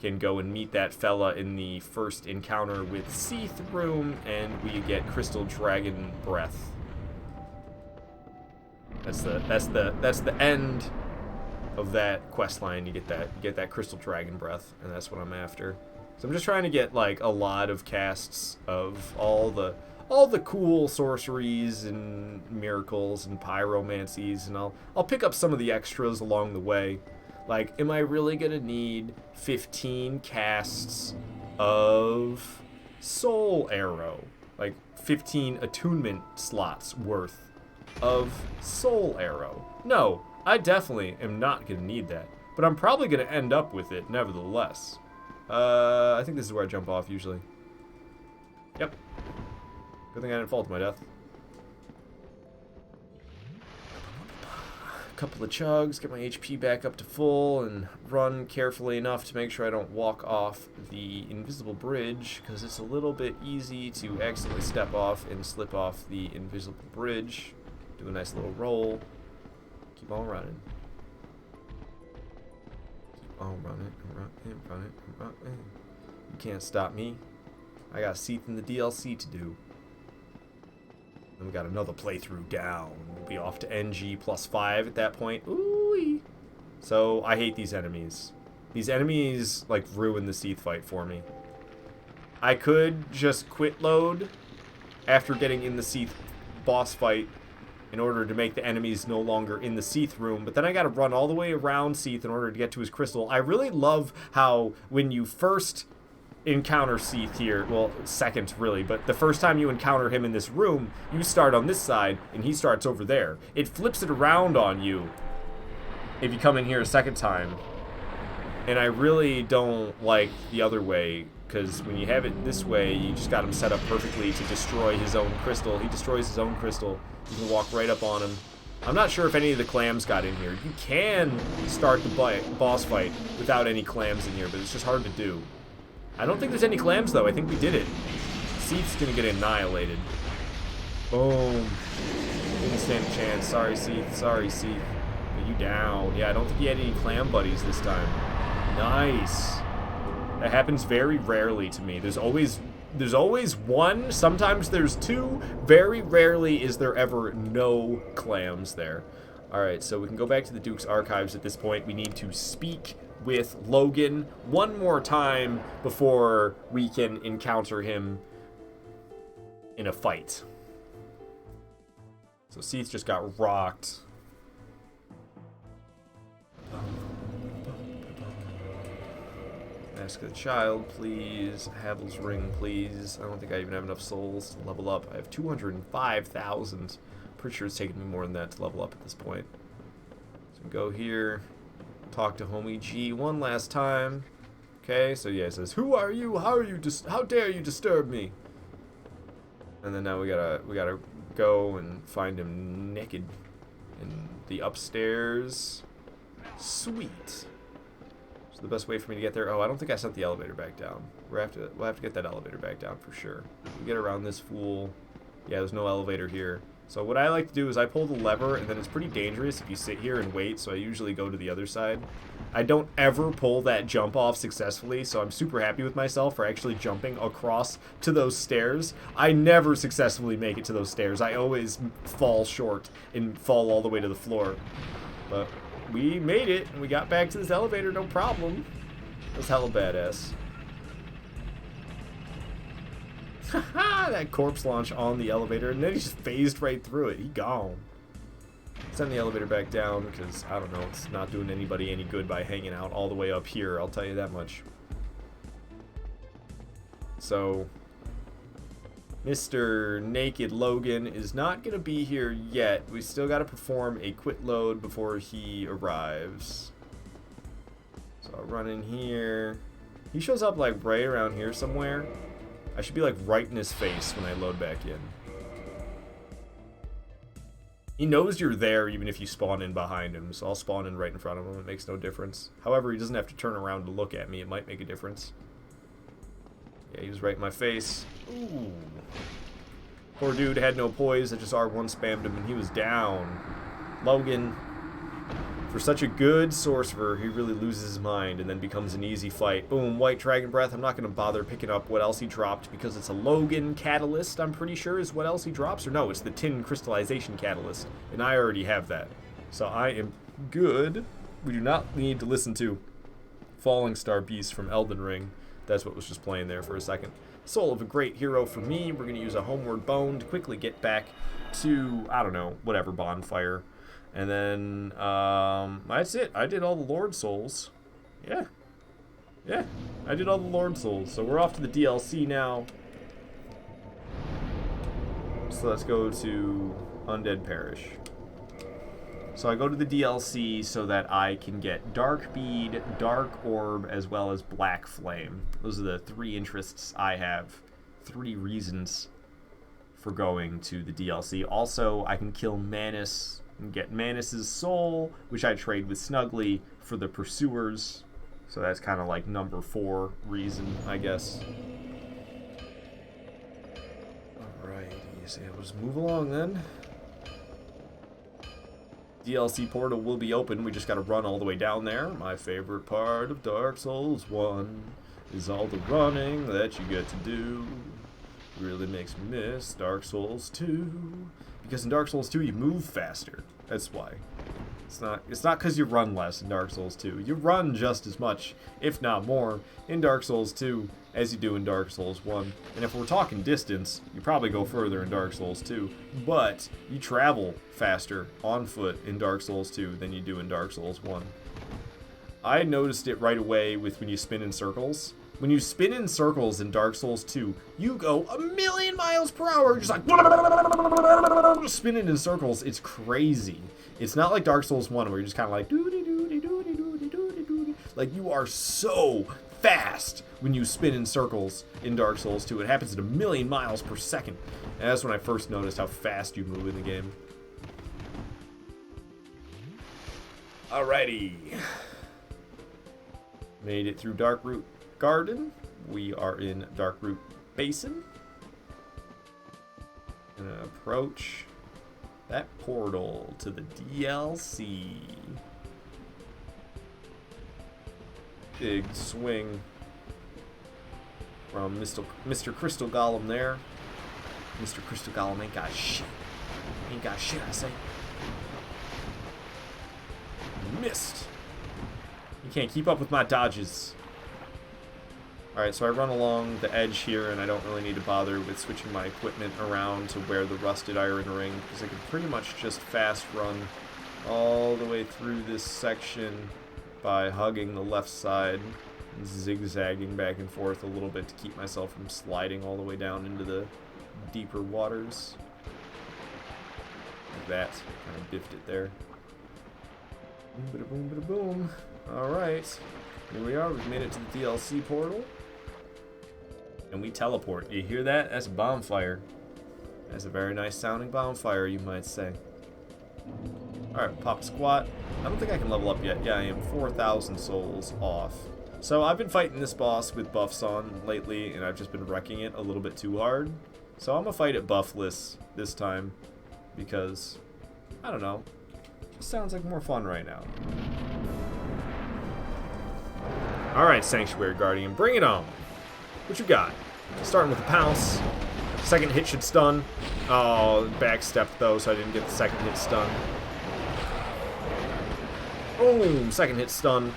can go and meet that fella in the first encounter with Seath Room, and we get Crystal Dragon Breath. That's the end of that quest line. You get that Crystal Dragon Breath, and that's what I'm after. So I'm just trying to get like a lot of casts of all the cool sorceries and miracles and pyromancies, and I'll pick up some of the extras along the way. Like, am I really gonna need 15 casts of Soul Arrow? Like 15 attunement slots worth of Soul Arrow? No, I definitely am not gonna need that, but I'm probably gonna end up with it nevertheless. I think this is where I jump off usually. Yep. Good thing I didn't fall to my death. A couple of chugs, get my HP back up to full, and run carefully enough to make sure I don't walk off the invisible bridge, because it's a little bit easy to accidentally step off and slip off the invisible bridge. Do a nice little roll. Keep on running. Keep on running, running. You can't stop me. I got Seath in the DLC to do. And we got another playthrough down. We'll be off to NG +5 at that point. Ooh-wee. So, I hate these enemies. These enemies, like, ruin the Seath fight for me. I could just quit load after getting in the Seath boss fight in order to make the enemies no longer in the Seath room, but then I gotta run all the way around Seath in order to get to his crystal. I really love how when you first encounter Seath here, well, second really, but the first time you encounter him in this room, you start on this side and he starts over there. It flips it around on you if you come in here a second time, and I really don't like the other way, because when you have it this way, you just got him set up perfectly to destroy his own crystal. He destroys his own crystal. You can walk right up on him. I'm not sure if any of the clams got in here. You can start the boss fight without any clams in here, but it's just hard to do. I don't think there's any clams, though. I think we did it. Seath's gonna get annihilated. Boom. Didn't stand a chance. Sorry, Seath. Sorry, Seath. But you down. Yeah, I don't think he had any clam buddies this time. Nice. That happens very rarely to me. There's always one, sometimes there's two. Very rarely is there ever no clams there. Alright, so we can go back to the Duke's archives at this point. We need to speak with Logan one more time before we can encounter him in a fight. So Seath just got rocked. Ask the child, please. Havel's ring, please. I don't think I even have enough souls to level up. I have 205,000. Pretty sure it's taken me more than that to level up at this point. So go here. Talk to Homie G one last time. Okay, so yeah, it says, "Who are you? How dare you disturb me?" And then now we gotta go and find him naked in the upstairs suite. So the best way for me to get there. Oh, I don't think I sent the elevator back down. We'll have to get that elevator back down for sure. We get around this fool. Yeah, there's no elevator here. So what I like to do is I pull the lever, and then it's pretty dangerous if you sit here and wait, so I usually go to the other side. I don't ever pull that jump off successfully, so I'm super happy with myself for actually jumping across to those stairs. I never successfully make it to those stairs. I always fall short and fall all the way to the floor. But we made it, and we got back to this elevator, no problem. It was hella badass. Haha, that corpse launch on the elevator, and then he just phased right through it. He gone. Send the elevator back down, because, I don't know, it's not doing anybody any good by hanging out all the way up here, I'll tell you that much. So, Mr. Naked Logan is not going to be here yet. We still got to perform a quit load before he arrives. So I'll run in here. He shows up, like, right around here somewhere. I should be like right in his face when I load back in. He knows you're there even if you spawn in behind him, so I'll spawn in right in front of him. It makes no difference. However, he doesn't have to turn around to look at me. It might make a difference. Yeah, he was right in my face. Ooh. Poor dude had no poise. I just R1 spammed him and he was down. Logan, For such a good sorcerer, he really loses his mind and then becomes an easy fight. Boom, White Dragon Breath. I'm not going to bother picking up what else he dropped because it's a Logan Catalyst, I'm pretty sure, is what else he drops. Or no, it's the Tin Crystallization Catalyst, and I already have that. So I am good. We do not need to listen to Falling Star Beast from Elden Ring. That's what was just playing there for a second. Soul of a Great Hero for me. We're going to use a Homeward Bone to quickly get back to, I don't know, whatever bonfire. And then, that's it. I did all the Lord Souls. Yeah. Yeah, I did all the Lord Souls. So we're off to the DLC now. So let's go to Undead Parish. So I go to the DLC so that I can get Dark Bead, Dark Orb, as well as Black Flame. Those are the 3 interests I have. 3 reasons for going to the DLC. Also, I can kill Manus and get Manus' soul, which I trade with Snuggly for the Pursuers. So that's kind of like number 4 reason, I guess. Alrighty, so let's move along then. DLC portal will be open. We just got to run all the way down there. My favorite part of Dark Souls 1 is all the running that you get to do. Really makes me miss Dark Souls 2. Because in Dark Souls 2 you move faster. That's why. It's not because you run less in Dark Souls 2. You run just as much, if not more, in Dark Souls 2 as you do in Dark Souls 1. And if we're talking distance, you probably go further in Dark Souls 2. But you travel faster on foot in Dark Souls 2 than you do in Dark Souls 1. I noticed it right away with when you spin in circles. When you spin in circles in Dark Souls 2, you go 1,000,000 miles per hour, just like spinning in circles. It's crazy. It's not like Dark Souls 1 where you're just kind of like like you are so fast when you spin in circles in Dark Souls 2. It happens at 1,000,000 miles per second. And that's when I first noticed how fast you move in the game. Alrighty. Made it through Darkroot Garden. We are in Darkroot Basin. Gonna approach that portal to the DLC. Big swing from Mr. Crystal Golem there. Mr. Crystal Golem ain't got shit. Ain't got shit, I say. Missed. You can't keep up with my dodges. Alright, so I run along the edge here, and I don't really need to bother with switching my equipment around to where the rusted iron ring, because I can pretty much just fast run all the way through this section by hugging the left side and zigzagging back and forth a little bit to keep myself from sliding all the way down into the deeper waters. Like that. Kind of biffed it there. Boom, boom, boom, boom. Alright. Here we are. We've made it to the DLC portal. And we teleport. You hear that? That's a bonfire. That's a very nice sounding bonfire, you might say. Alright, pop squat. I don't think I can level up yet. Yeah, I am 4,000 souls off. So I've been fighting this boss with buffs on lately, and I've just been wrecking it a little bit too hard. So I'm going to fight it buffless this time, because, I don't know, it just sounds like more fun right now. Alright, Sanctuary Guardian, bring it on. What you got? Starting with the pounce. Second hit should stun. Oh, backstepped though, so I didn't get the second hit stun. Boom! Second hit stun.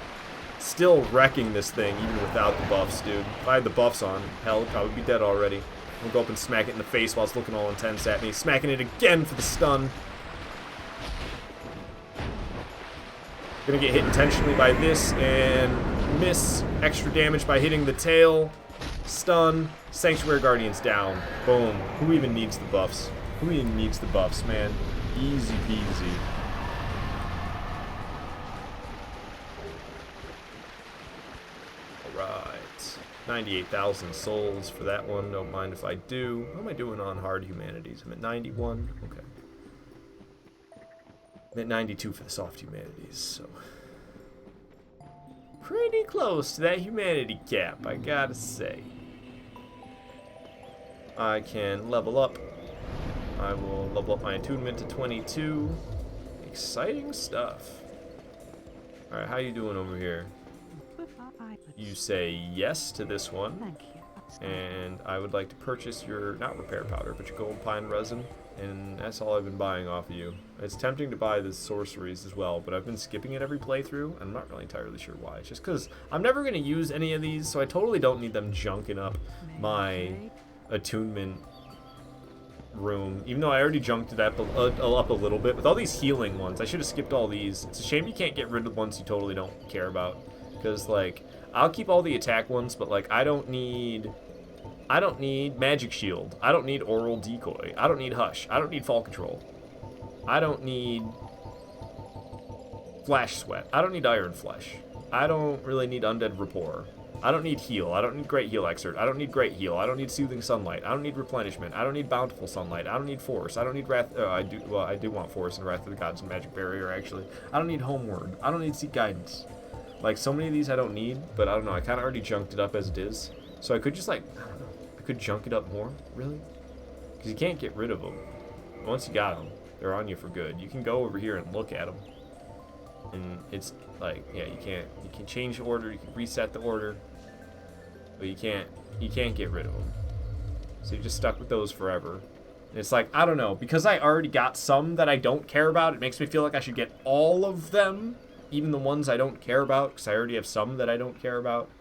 Still wrecking this thing, even without the buffs, dude. If I had the buffs on, hell, it'd probably be dead already. I'll go up and smack it in the face while it's looking all intense at me. Smacking it again for the stun. Gonna get hit intentionally by this and miss. Extra damage by hitting the tail. Stun. Sanctuary Guardian's down. Boom. Who even needs the buffs? Who even needs the buffs, man? Easy peasy. Alright. 98,000 souls for that one. Don't mind if I do. What am I doing on hard humanities? I'm at 91. Okay. I'm at 92 for the soft humanities, so pretty close to that humanity cap, I gotta say. I can level up. I will level up my attunement to 22. Exciting stuff. Alright, how you doing over here? You say yes to this one. Thank you. And I would like to purchase your, not repair powder, but your gold pine resin. And that's all I've been buying off of you. It's tempting to buy the sorceries as well, but I've been skipping it every playthrough. And I'm not really entirely sure why. It's just because I'm never going to use any of these, so I totally don't need them junking up my attunement room. Even though I already junked it up a little bit. With all these healing ones, I should have skipped all these. It's a shame you can't get rid of ones you totally don't care about. Because, like, I'll keep all the attack ones, but, like, I don't need magic shield. I don't need oral decoy. I don't need hush. I don't need fall control. I don't need flash sweat. I don't need iron flesh. I don't really need undead rapport. I don't need heal. I don't need great heal exert. I don't need great heal. I don't need soothing sunlight. I don't need replenishment. I don't need bountiful sunlight. I don't need force. I don't need wrath. I do want force and wrath of the gods and magic barrier actually. I don't need homeward. I don't need seek guidance. Like, so many of these I don't need, but I don't know, I kind of already junked it up as it is. So I could just, like, I don't know, I could junk it up more, really? Because you can't get rid of them. Once you got them, they're on you for good. You can go over here and look at them. And it's, like, yeah, you can change the order, you can reset the order. But you can't get rid of them. So you're just stuck with those forever. And it's like, I don't know, because I already got some that I don't care about, it makes me feel like I should get all of them. Even the ones I don't care about, because I already have some that I don't care about.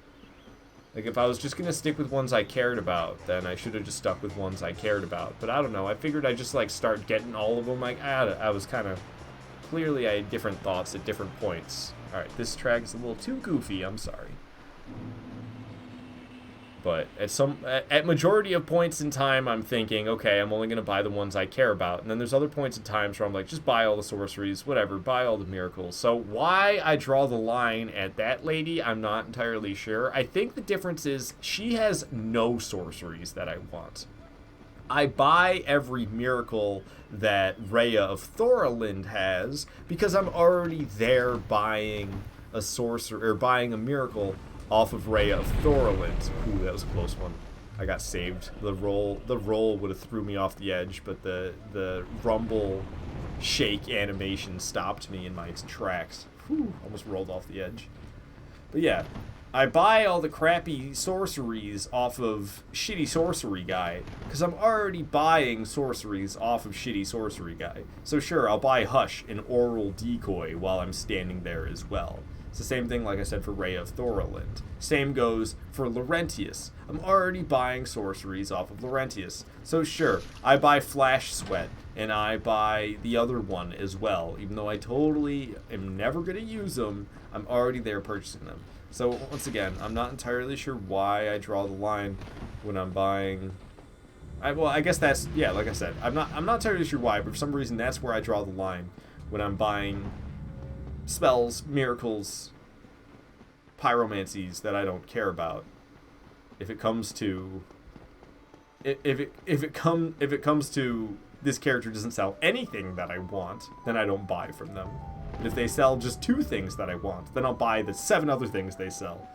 Like, if I was just going to stick with ones I cared about, then I should have just stuck with ones I cared about. But I don't know, I figured I'd just, like, start getting all of them. Like, I was kind of... Clearly, I had different thoughts at different points. Alright, this track is a little too goofy, I'm sorry. But at majority of points in time, I'm thinking, okay, I'm only going to buy the ones I care about. And then there's other points in times where I'm like, just buy all the sorceries, whatever, buy all the miracles. So why I draw the line at that lady, I'm not entirely sure. I think the difference is she has no sorceries that I want. I buy every miracle that Rhea of Thoralind has because I'm already there buying a sorcerer, or buying a miracle off of Rhea of Thoralind. Ooh, that was a close one. I got saved. The roll would have threw me off the edge, but the rumble shake animation stopped me in my tracks. Whew, almost rolled off the edge. But yeah, I buy all the crappy sorceries off of Shitty Sorcery Guy, because I'm already buying sorceries off of Shitty Sorcery Guy. So sure, I'll buy Hush and Oral Decoy while I'm standing there as well. It's the same thing, like I said, for Rhea of Thoralind. Same goes for Laurentius. I'm already buying sorceries off of Laurentius. So sure, I buy Flash Sweat, and I buy the other one as well. Even though I totally am never going to use them, I'm already there purchasing them. So once again, I'm not entirely sure why I draw the line when I'm buying... well, I guess that's... Yeah, like I said, I'm not entirely sure why, but for some reason that's where I draw the line when I'm buying spells, miracles, pyromancies that I don't care about. If it comes to if it comes to this character doesn't sell anything that I want, then I don't buy from them. But if they sell just 2 things that I want, then I'll buy the 7 other things they sell.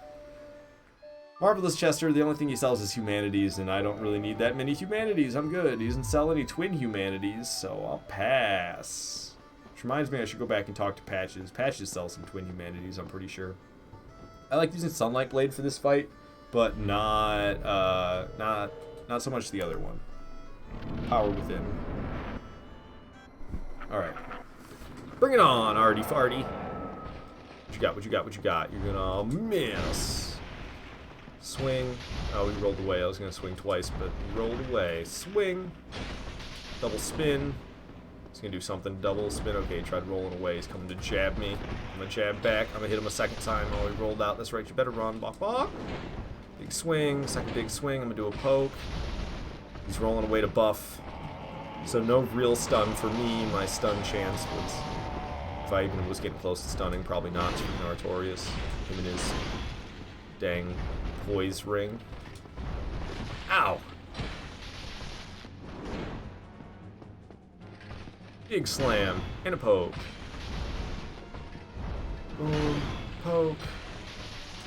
Marvelous Chester, the only thing he sells is humanities, and I don't really need that many humanities. I'm good. He doesn't sell any twin humanities, so I'll pass. Which reminds me I should go back and talk to Patches. Patches sells some twin humanities, I'm pretty sure. I like using Sunlight Blade for this fight, but not so much the other one. Power Within. Alright. Bring it on, Arty Farty. What you got, what you got, what you got? You're gonna miss. Swing. Oh, he rolled away. I was gonna swing twice, but he rolled away. Swing. Double spin. He's gonna do something, double spin. Okay, he tried rolling away. He's coming to jab me. I'm gonna jab back. I'm gonna hit him a second time. Oh, he rolled out. That's right, you better run. Bok bok. Big swing, second big swing. I'm gonna do a poke. He's rolling away to buff. So no real stun for me. My stun chance was, if I even was getting close to stunning, probably not. It's from Artorias. Him and his dang poise ring. Ow! Big slam and a poke. Boom, poke.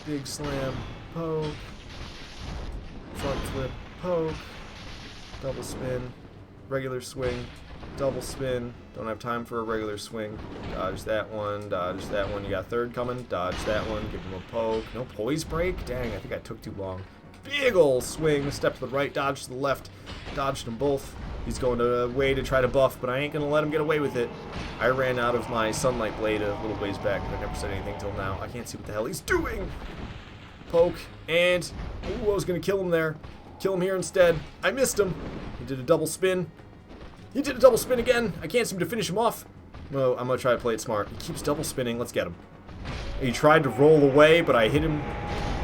Big slam, poke. Front flip, poke. Double spin. Regular swing. Double spin. Don't have time for a regular swing. Dodge that one. Dodge that one. You got third coming. Dodge that one. Give him a poke. No poise break? Dang, I think I took too long. Big ol' swing. Step to the right. Dodge to the left. Dodged them both. He's going away to try to buff, but I ain't going to let him get away with it. I ran out of my Sunlight Blade a little ways back, but I never said anything till now. I can't see what the hell he's doing. Poke. And... ooh, I was going to kill him there. Kill him here instead. I missed him. He did a double spin. He did a double spin again. I can't seem to finish him off. No, I'm going to try to play it smart. He keeps double spinning. Let's get him. He tried to roll away, but I hit him.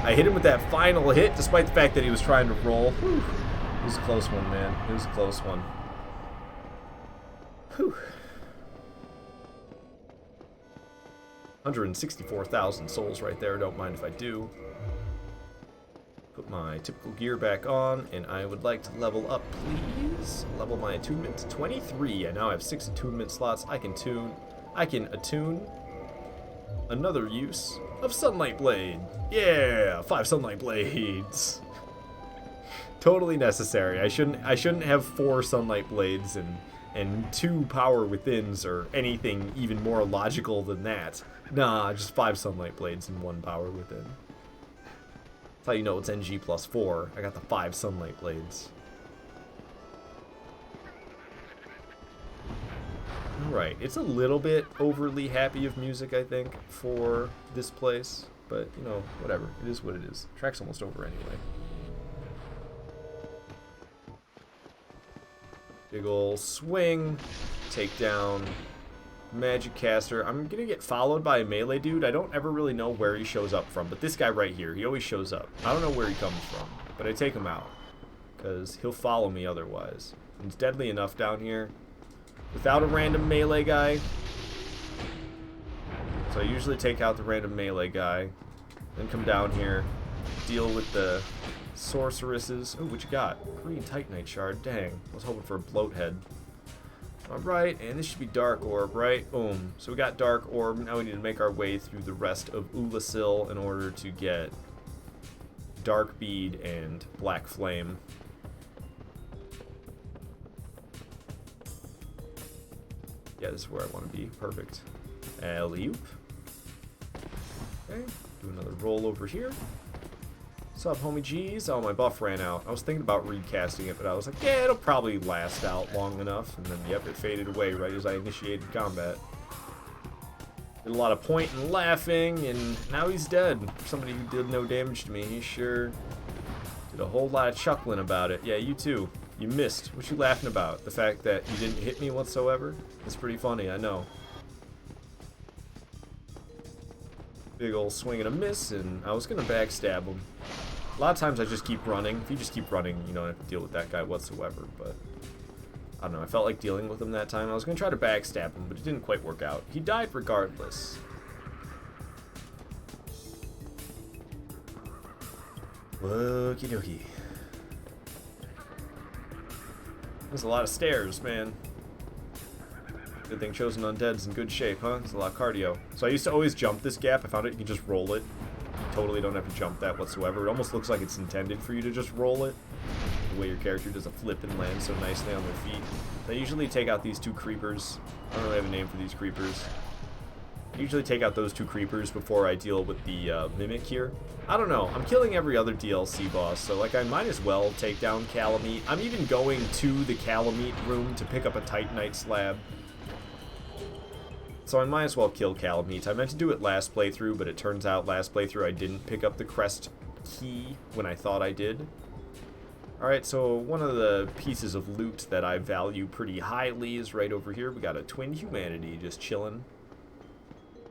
I hit him with that final hit, despite the fact that he was trying to roll. Whew. It was a close one, man. It was a close one. Whew. 164,000 souls right there. Don't mind if I do. Put my typical gear back on, and I would like to level up, please. Level my attunement to 23. I now have 6 attunement slots. I can attune another use of Sunlight Blade. Yeah, 5 Sunlight Blades. Totally necessary. I shouldn't have 4 Sunlight Blades and 2 Power Withins or anything even more logical than that. Nah, just 5 Sunlight Blades and 1 Power Within. That's how you know it's NG plus 4. I got the 5 Sunlight Blades. Alright, it's a little bit overly happy of music, I think, for this place. But, you know, whatever. It is what it is. Track's almost over anyway. Big ol' swing. Take down. Magic caster. I'm gonna get followed by a melee dude. I don't ever really know where he shows up from, but this guy right here, he always shows up. I don't know where he comes from, but I take him out because he'll follow me otherwise. He's deadly enough down here without a random melee guy. So I usually take out the random melee guy, then come down here, deal with the sorceresses. Ooh, what you got? Green Titanite shard. Dang, I was hoping for a bloat head. Alright, and this should be Dark Orb, right? Boom. So we got Dark Orb. Now we need to make our way through the rest of Ulasil in order to get Dark Bead and Black Flame. Yeah, this is where I want to be. Perfect. Alley-oop. Okay, do another roll over here. What's up, homie G's? Oh, my buff ran out. I was thinking about recasting it, but I was like, yeah, it'll probably last out long enough. And then, yep, it faded away right as I initiated combat. Did a lot of pointing and laughing, and now he's dead. Somebody who did no damage to me. He sure did a whole lot of chuckling about it. Yeah, you too. You missed. What you laughing about? The fact that you didn't hit me whatsoever? It's pretty funny, I know. Big ol' swing and a miss, and I was gonna backstab him. A lot of times I just keep running. If you just keep running, you don't have to deal with that guy whatsoever, but I don't know, I felt like dealing with him that time. I was gonna try to backstab him, but it didn't quite work out. He died regardless. Okie dokie. There's a lot of stairs, man. Good thing Chosen Undead's in good shape, huh? It's a lot of cardio. So I used to always jump this gap. I found out you can just roll it. You totally don't have to jump that whatsoever. It almost looks like it's intended for you to just roll it. The way your character does a flip and land so nicely on their feet. I usually take out these 2 creepers. I don't really have a name for these creepers. I usually take out those 2 creepers before I deal with the Mimic here. I don't know. I'm killing every other DLC boss, so like I might as well take down Calamite. I'm even going to the Calamite room to pick up a Titanite slab. So I might as well kill Calamite. I meant to do it last playthrough, but it turns out last playthrough I didn't pick up the crest key when I thought I did. Alright, so one of the pieces of loot that I value pretty highly is right over here. We got a Twin Humanity just chilling.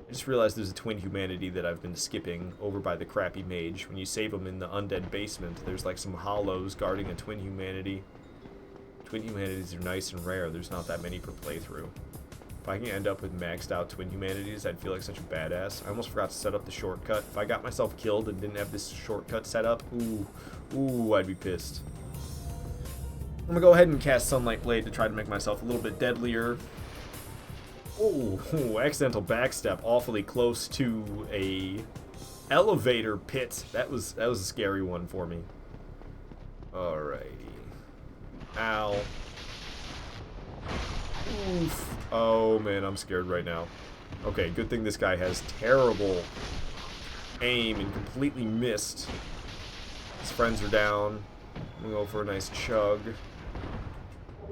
I just realized there's a Twin Humanity that I've been skipping over by the crappy mage. When you save them in the undead basement, there's like some hollows guarding a Twin Humanity. Twin Humanities are nice and rare. There's not that many per playthrough. If I can end up with maxed out Twin Humanities, I'd feel like such a badass. I almost forgot to set up the shortcut. If I got myself killed and didn't have this shortcut set up, ooh, I'd be pissed. I'm gonna go ahead and cast Sunlight Blade to try to make myself a little bit deadlier. Ooh, accidental backstep, awfully close to a elevator pit. That was a scary one for me. Alrighty. Ow. Oof. Oh, man, I'm scared right now. Okay, good thing this guy has terrible aim and completely missed. His friends are down. I'm gonna go for a nice chug.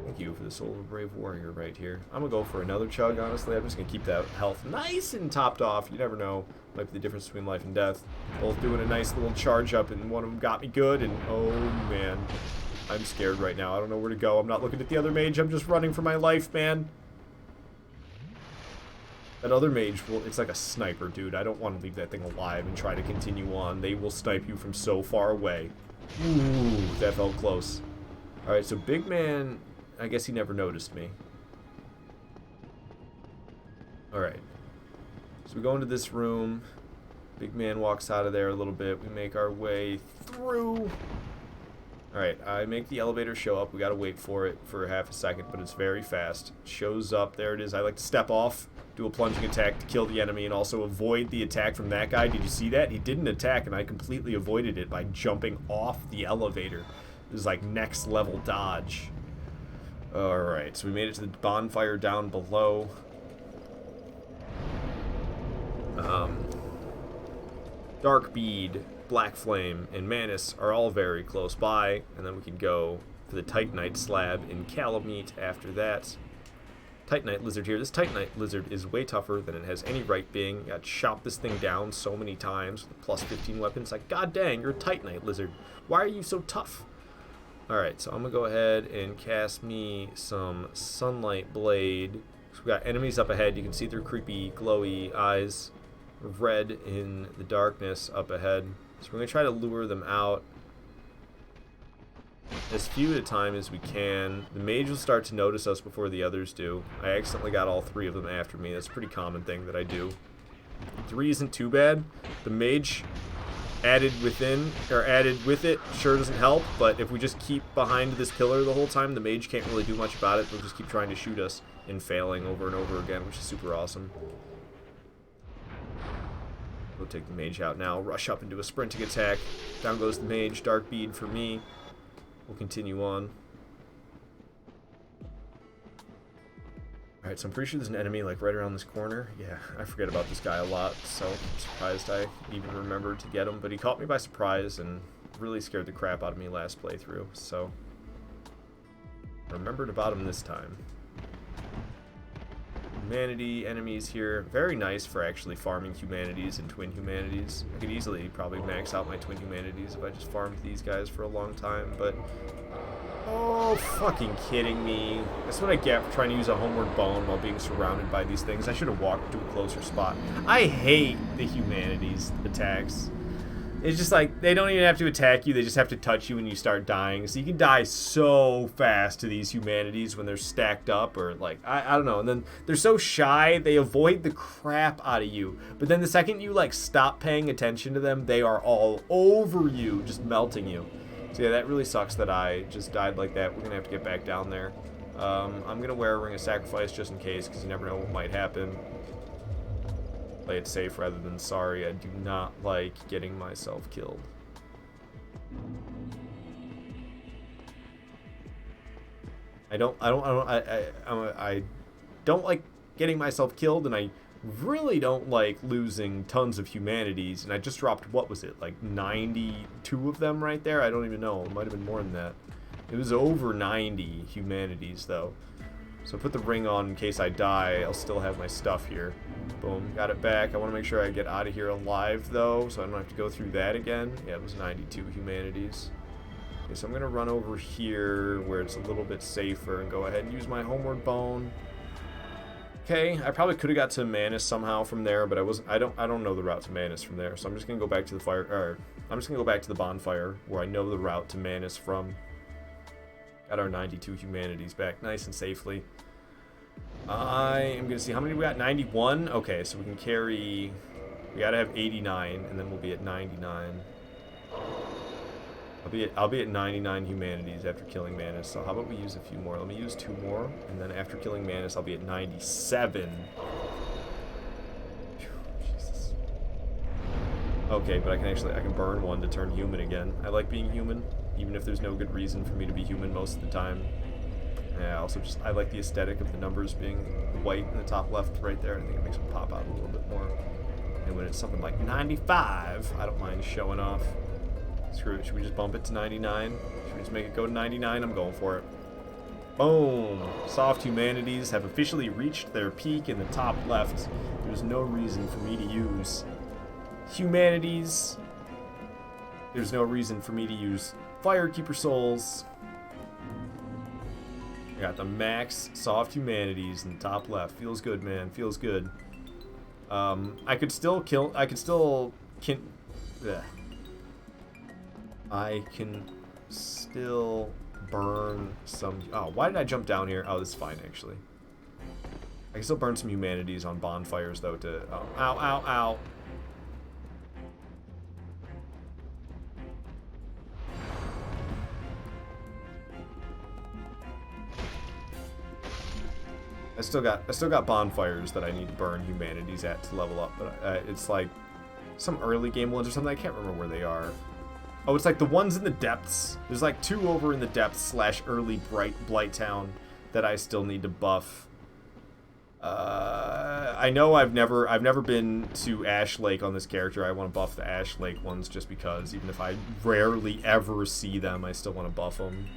Thank you for the soul of a brave warrior right here. I'm gonna go for another chug, honestly. I'm just gonna keep that health nice and topped off. You never know. Might be the difference between life and death. Both doing a nice little charge up, and one of them got me good, and oh man. I'm scared right now. I don't know where to go. I'm not looking at the other mage. I'm just running for my life, man. That other mage, well, it's like a sniper, dude. I don't want to leave that thing alive and try to continue on. They will snipe you from so far away. Ooh, that felt close. Alright, so big man, I guess he never noticed me. Alright. So we go into this room. Big man walks out of there a little bit. We make our way through. Alright, I make the elevator show up. We gotta wait for it for half a second, but it's very fast. It shows up. There it is. I like to step off, do a plunging attack to kill the enemy, and also avoid the attack from that guy. Did you see that? He didn't attack, and I completely avoided it by jumping off the elevator. It was like next level dodge. Alright, so we made it to the bonfire down below. Dark Bead, Black Flame, and Manus are all very close by, and then we can go for the Titanite slab in Calamite after that. Titanite lizard here. This Titanite lizard is way tougher than it has any right being. Got chop this thing down so many times with plus 15 weapons. Like, god dang, you're a Titanite lizard. Why are you so tough? Alright, so I'm gonna go ahead and cast me some Sunlight Blade. So we got enemies up ahead. You can see their creepy, glowy eyes. Red in the darkness up ahead. So we're going to try to lure them out as few at a time as we can. The mage will start to notice us before the others do. I accidentally got all three of them after me. That's a pretty common thing that I do. 3 isn't too bad. The mage added with it sure doesn't help, but if we just keep behind this pillar the whole time, the mage can't really do much about it. They'll just keep trying to shoot us and failing over and over again, which is super awesome. We'll take the mage out now. Rush up into a sprinting attack. Down goes the mage. Dark Bead for me. We'll continue on. Alright, so I'm pretty sure there's an enemy like right around this corner. Yeah, I forget about this guy a lot, so I'm surprised I even remembered to get him. But he caught me by surprise and really scared the crap out of me last playthrough, so I remembered about him this time. Humanity enemies here. Very nice for actually farming humanities and twin humanities. I could easily probably max out my twin humanities if I just farmed these guys for a long time, but oh, fucking kidding me. That's what I get for trying to use a homeward bone while being surrounded by these things. I should have walked to a closer spot. I hate the humanities attacks. It's just like, they don't even have to attack you, they just have to touch you when you start dying. So you can die so fast to these humanities when they're stacked up, or like, I don't know. And then they're so shy, they avoid the crap out of you. But then the second you like stop paying attention to them, they are all over you, just melting you. So yeah, that really sucks that I just died like that. We're gonna have to get back down there. I'm gonna wear a Ring of Sacrifice just in case, because you never know what might happen. Play it safe rather than sorry. I do not like getting myself killed. I don't like getting myself killed, and I really don't like losing tons of humanities. And I just dropped, what was it, like 92 of them right there? I don't even know. It might have been more than that. It was over 90 humanities though. So put the ring on in case I die. I'll still have my stuff here. Boom, got it back. I want to make sure I get out of here alive, though, so I don't have to go through that again. Yeah, it was 92 humanities. Okay, so I'm going to run over here where it's a little bit safer and go ahead and use my homeward bone. Okay, I probably could have got to Manus somehow from there, but I don't know the route to Manus from there, so I'm just going to go back to the I'm just going to go back to the bonfire where I know the route to Manus from. Got our 92 humanities back nice and safely. I am going to see how many we got. 91? Okay, so we can carry... We got to have 89, and then we'll be at 99. I'll be at 99 humanities after killing Manus, so how about we use a few more? Let me use 2 more, and then after killing Manus, I'll be at 97. Whew, Jesus. Okay, but I can burn one to turn human again. I like being human, even if there's no good reason for me to be human most of the time. Yeah, also just, I like the aesthetic of the numbers being white in the top left right there. I think it makes them pop out a little bit more. And when it's something like 95, I don't mind showing off. Screw it. Should we just bump it to 99? Should we just make it go to 99? I'm going for it. Boom! Soft humanities have officially reached their peak in the top left. There's no reason for me to use humanities. There's no reason for me to use Firekeeper Souls. I got the max soft humanities in the top left. Feels good, man. Feels good. I could still kill. I can still. I can still burn some. Oh, why did I jump down here? Oh, this is fine actually. I can still burn some humanities on bonfires though. To oh, ow, ow, ow. I still got bonfires that I need to burn humanities at to level up, but it's like some early game ones or something. I can't remember where they are. Oh, it's like the ones in the depths. There's like 2 over in the depths / early Blight Town that I still need to buff. I know I've never been to Ash Lake on this character. I want to buff the Ash Lake ones just because, even if I rarely ever see them, I still want to buff them.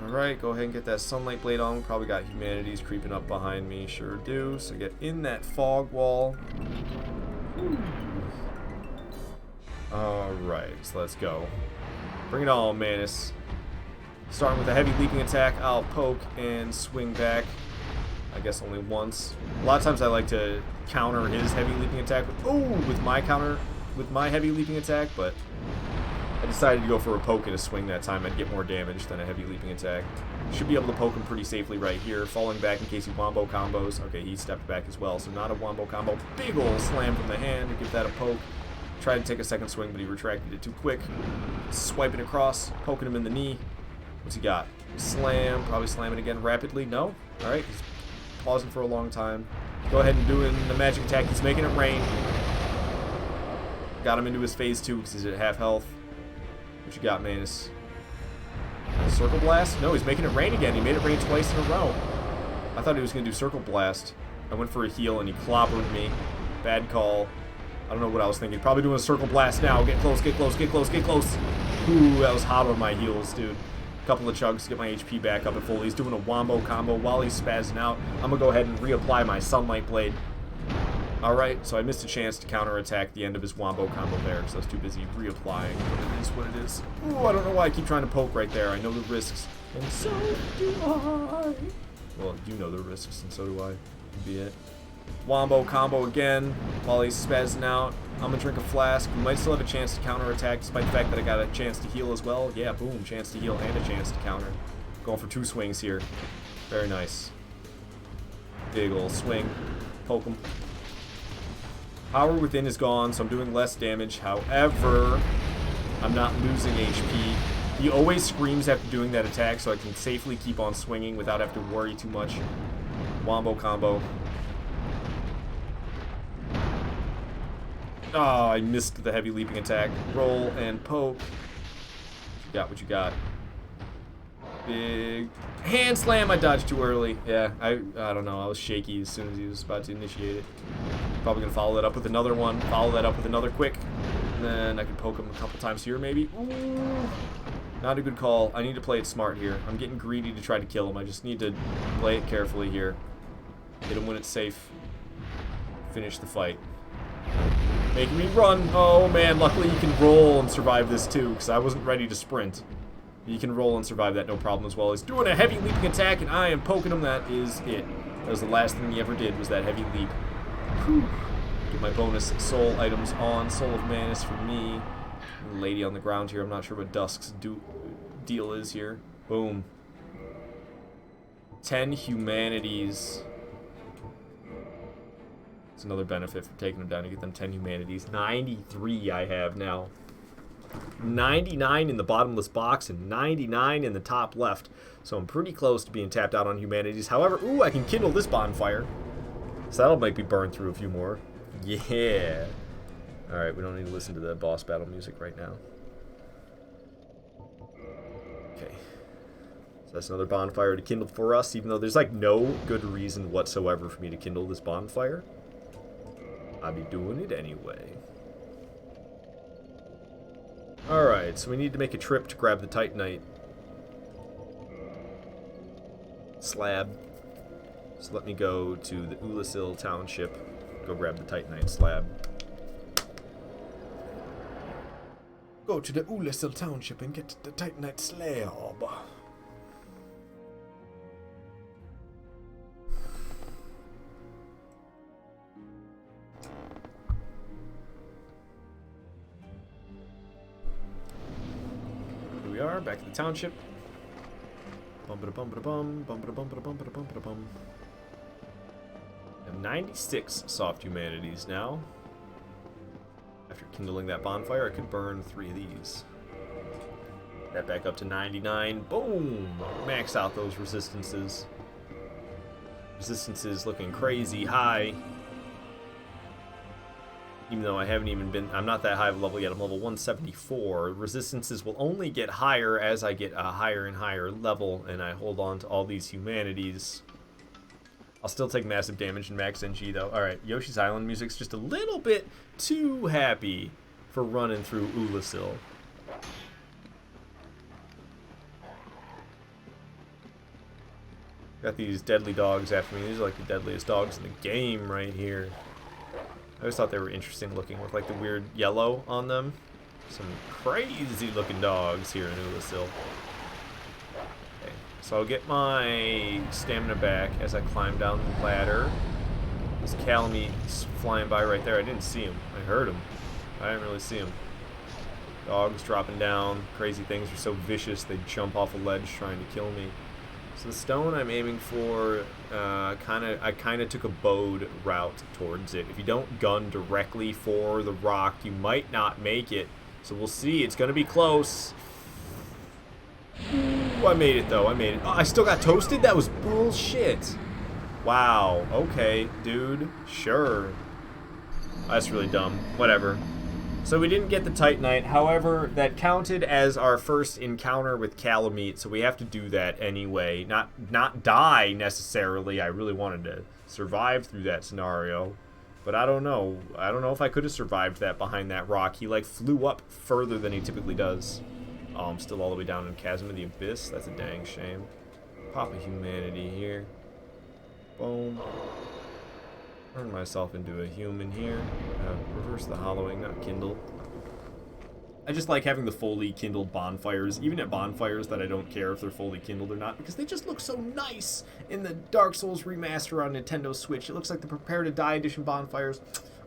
Alright, go ahead and get that Sunlight Blade on. Probably got humanities creeping up behind me. Sure do. So get in that fog wall. Alright, so let's go. Bring it on, Manus. Starting with a heavy leaping attack, I'll poke and swing back. I guess only once. A lot of times I like to counter his heavy leaping attack with my heavy leaping attack, but I decided to go for a poke and a swing that time. I'd get more damage than a heavy leaping attack. Should be able to poke him pretty safely right here. Falling back in case he wombo combos. Okay, he stepped back as well, so not a wombo combo. Big ol' slam from the hand to give that a poke. Tried to take a second swing, but he retracted it too quick. Swiping across, poking him in the knee. What's he got? Slam, probably slamming again rapidly. No? Alright, he's pausing for a long time. Go ahead and doing the magic attack. He's making it rain. Got him into his phase 2 because he's at half health. What you got, Manus? Circle Blast? No, he's making it rain again. He made it rain twice in a row. I thought he was going to do Circle Blast. I went for a heal and he clobbered me. Bad call. I don't know what I was thinking. Probably doing a Circle Blast now. Get close, get close, get close, get close. Ooh, that was hot on my heels, dude. Couple of chugs to get my HP back up at full. He's doing a wombo combo while he's spazzing out. I'm going to go ahead and reapply my Sunlight Blade. Alright, so I missed a chance to counterattack the end of his wombo combo there because I was too busy reapplying. But it is what it is. Ooh, I don't know why I keep trying to poke right there. I know the risks. And so do I. Well, you know the risks, and so do I. Be it. Wombo combo again while he's spazzing out. I'm gonna drink a flask. We might still have a chance to counterattack despite the fact that I got a chance to heal as well. Yeah, boom, chance to heal and a chance to counter. Going for 2 swings here. Very nice. Big ol' swing. Poke him. Power within is gone, so I'm doing less damage. However, I'm not losing HP. He always screams after doing that attack, so I can safely keep on swinging without having to worry too much. Wombo combo. Oh, I missed the heavy leaping attack. Roll and poke. What you got? What you got? Big hand slam. I dodged too early. Yeah, I don't know. I was shaky as soon as he was about to initiate it. Probably gonna follow that up with another one. Follow that up with another quick. And then I can poke him a couple times here, maybe. Ooh, not a good call. I need to play it smart here. I'm getting greedy to try to kill him. I just need to play it carefully here. Hit him when it's safe. Finish the fight. Make me run. Oh man, luckily you can roll and survive this too, because I wasn't ready to sprint. You can roll and survive that no problem as well. He's doing a heavy leaping attack and I am poking him. That is it. That was the last thing he ever did, was that heavy leap. Whew. Get my bonus soul items on. Soul of Manus for me. Lady on the ground here. I'm not sure what Dusk's deal is here. Boom. 10 humanities. It's another benefit for taking them down to get them 10 humanities. 93 I have now. 99 in the bottomless box and 99 in the top left. So I'm pretty close to being tapped out on humanities. However, ooh, I can kindle this bonfire. So that'll make me burn through a few more. Yeah. Alright, we don't need to listen to the boss battle music right now. Okay. So that's another bonfire to kindle for us, even though there's like no good reason whatsoever for me to kindle this bonfire. I'll be doing it anyway. Alright, so we need to make a trip to grab the Titanite slab. So let me go to the Ulasil Township, go grab the Titanite slab. Go to the Ulasil Township and get the Titanite slab. Here we are, back at the township. Bum-ba-da-bum-ba-da-bum, bum-ba-da-bum-ba-da-bum-ba-da-bum. I have 96 soft humanities now. After kindling that bonfire, I could burn 3 of these. That back up to 99. Boom! Max out those resistances. Resistances looking crazy high. Even though I haven't even been... I'm not that high of a level yet. I'm level 174. Resistances will only get higher as I get a higher and higher level, and I hold on to all these humanities. I'll still take massive damage in max NG, though. Alright, Yoshi's Island music's just a little bit too happy for running through Ulasil. Got these deadly dogs after me. These are like the deadliest dogs in the game right here. I always thought they were interesting looking with like the weird yellow on them. Some crazy looking dogs here in Ulasil. Okay, so I'll get my stamina back as I climb down the ladder. This Calamete's flying by right there. I didn't see him. I heard him. I didn't really see him. Dogs dropping down. Crazy things are so vicious they jump off a ledge trying to kill me. So the stone I'm aiming for, I kind of took a bowed route towards it. If you don't gun directly for the rock, you might not make it. So we'll see. It's going to be close. Ooh, I made it, though. I made it. Oh, I still got toasted? That was bullshit. Wow. Okay, dude. Sure. That's really dumb. Whatever. So we didn't get the Titanite, however, that counted as our first encounter with Calamite, so we have to do that anyway. Not die, necessarily. I really wanted to survive through that scenario, but I don't know. I don't know if I could have survived that behind that rock. He, like, flew up further than he typically does. Oh, I'm still all the way down in Chasm of the Abyss. That's a dang shame. Pop a humanity here. Boom. Turn myself into a human here. Reverse the hollowing, not kindle. I just like having the fully kindled bonfires, even at bonfires that I don't care if they're fully kindled or not, because they just look so nice in the Dark Souls remaster on Nintendo Switch. It looks like the Prepare to Die edition bonfires.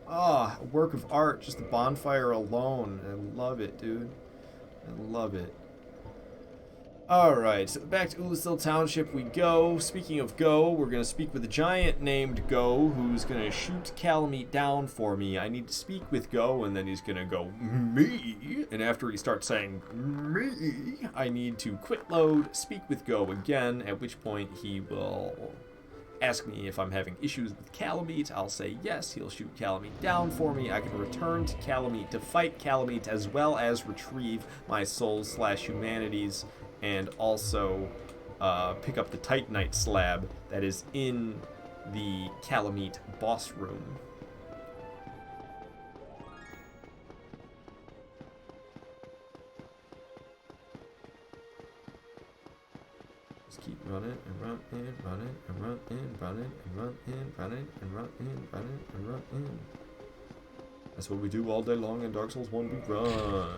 Ah, a work of art, just the bonfire alone. I love it, dude. I love it. Alright, so back to Ulasil Township we go. Speaking of go, we're going to speak with a giant named Go, who's going to shoot Calamite down for me. I need to speak with Go, and then he's going to go, me? And after he starts saying, me, I need to quit load, speak with Go again, at which point he will ask me if I'm having issues with Calamite. I'll say yes, he'll shoot Calamite down for me. I can return to Calamite to fight Calamite, as well as retrieve my souls/humanities, and also pick up the Titanite slab that is in the Calamite boss room. Just keep running and running and running and running and running and running and running and running and running and running. That's what we do all day long in Dark Souls 1. We run.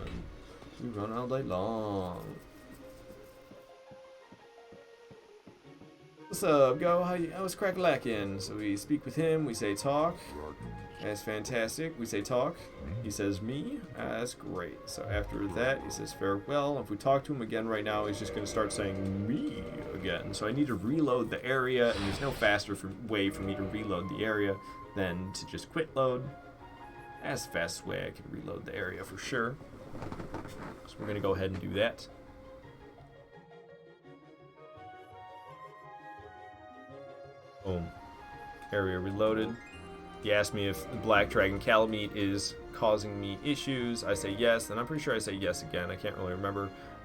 We run all day long. What's up, Go? How's Crack-a-lackin'? So we speak with him, we say talk. That's fantastic. We say talk. He says me. That's great. So after that, he says farewell. If we talk to him again right now, he's just going to start saying me again. So I need to reload the area, and there's no faster way for me to reload the area than to just quit load. That's the fastest way I can reload the area for sure. So we're going to go ahead and do that. Boom. Area reloaded. He asked me if the Black Dragon Calamite is causing me issues. I say yes, and I'm pretty sure I say yes again. I can't really remember.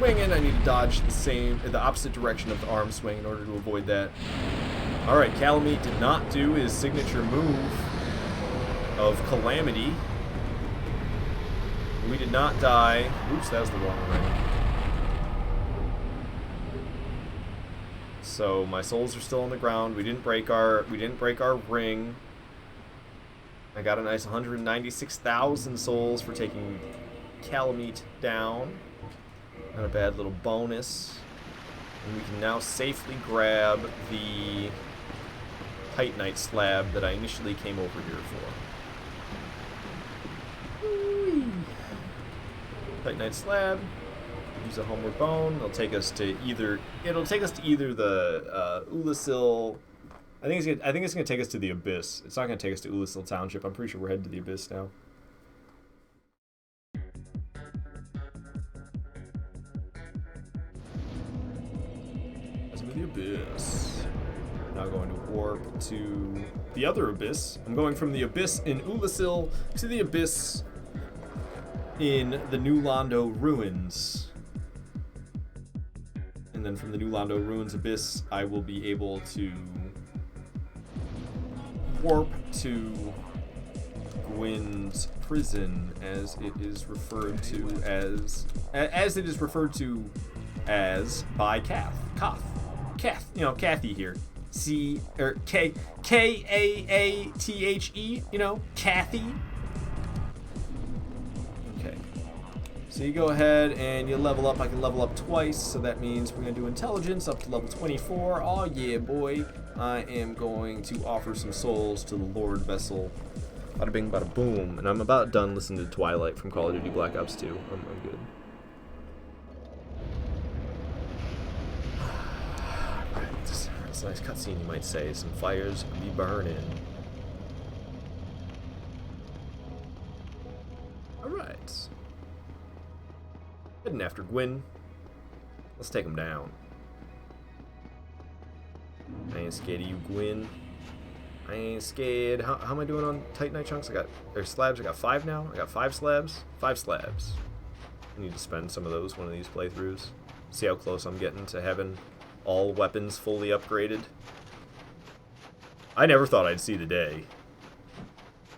swinging. I need to dodge the opposite direction of the arm swing in order to avoid that. All right, Calamite did not do his signature move of Calamity. We did not die. Oops, that was the wrong ring. So my souls are still on the ground. We didn't break our ring. I got a nice 196,000 souls for taking Calamite down. Not a bad little bonus. And we can now safely grab the Titanite slab that I initially came over here for. Whee! Titanite slab. Use a homeward bone. It'll take us to either the Ulasil. I think it's gonna take us to the Abyss. It's not gonna take us to Ulasil Township. I'm pretty sure we're headed to the Abyss now. Let's move the Abyss. Now going to warp to the other Abyss. I'm going from the Abyss in Ulasil to the Abyss in the New Londo Ruins. And then from the New Londo Ruins Abyss, I will be able to warp to Gwyn's prison, as it is referred to as by Kath, you know, Kathy here, Kaathe, you know, Kathy. Okay. So you go ahead and you level up. I can level up twice, so that means we're going to do intelligence up to level 24. Oh yeah, boy. I am going to offer some souls to the Lord Vessel. Bada bing, bada boom. And I'm about done listening to Twilight from Call of Duty Black Ops 2. I'm good. Alright, it's a nice cutscene, you might say. Some fires be burning. Alright. Heading after Gwyn. Let's take him down. I ain't scared of you, Gwyn. I ain't scared. How am I doing on Titanite chunks? Slabs. I got 5 now. I got 5 slabs. 5 slabs. I need to spend some of those one of these playthroughs. See how close I'm getting to having all weapons fully upgraded. I never thought I'd see the day.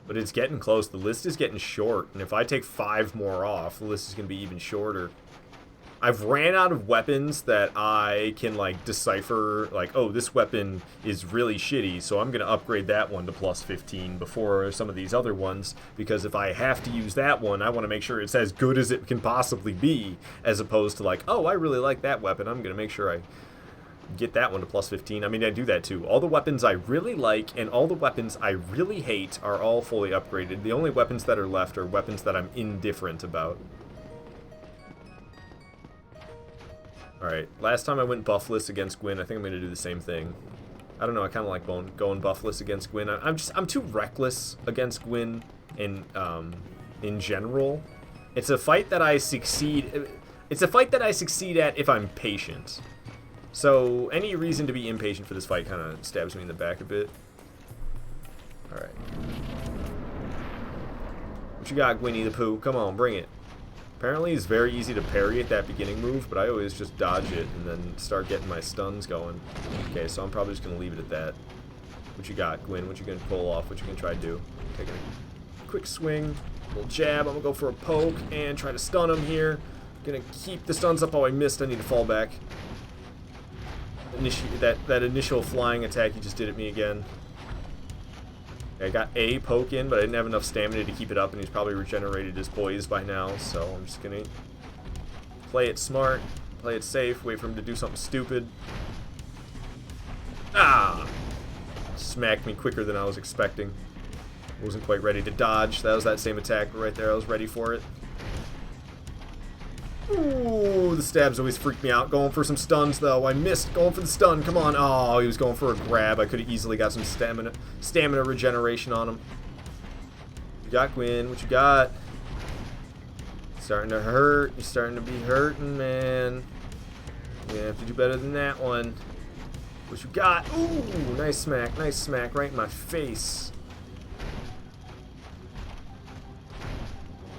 But it's getting close. The list is getting short. And if I take 5 more off, the list is going to be even shorter. I've ran out of weapons that I can, like, decipher, like, oh, this weapon is really shitty, so I'm going to upgrade that one to plus 15 before some of these other ones, because if I have to use that one, I want to make sure it's as good as it can possibly be, as opposed to, like, oh, I really like that weapon, I'm going to make sure I get that one to plus 15. I mean, I do that too. All the weapons I really like and all the weapons I really hate are all fully upgraded. The only weapons that are left are weapons that I'm indifferent about. Alright, last time I went buffless against Gwyn, I think I'm going to do the same thing. I don't know, I kind of like going buffless against Gwyn. I'm too reckless against Gwyn in general. It's a fight that I succeed at if I'm patient. So any reason to be impatient for this fight kind of stabs me in the back a bit. Alright. What you got, Gwynny the Pooh? Come on, bring it. Apparently it's very easy to parry at that beginning move, but I always just dodge it and then start getting my stuns going. Okay, so I'm probably just going to leave it at that. What you got, Gwyn? What you going to pull off? What you going to try to do? Taking a quick swing, little jab. I'm going to go for a poke and try to stun him here. Going to keep the stuns up. Oh, I missed. I need to fall back. That initial flying attack he just did at me again. I got a poke in, but I didn't have enough stamina to keep it up, and he's probably regenerated his poise by now, so I'm just gonna play it smart, play it safe, wait for him to do something stupid. Ah! Smacked me quicker than I was expecting. Wasn't quite ready to dodge. That was that same attack right there. I was ready for it. Ooh, the stabs always freak me out. Going for some stuns, though. I missed going for the stun. Come on. Oh, he was going for a grab. I could have easily got some stamina regeneration on him. What you got, Gwyn? What you got? Starting to hurt. You're starting to be hurting, man. You have to do better than that one. What you got? Ooh, nice smack. Nice smack right in my face.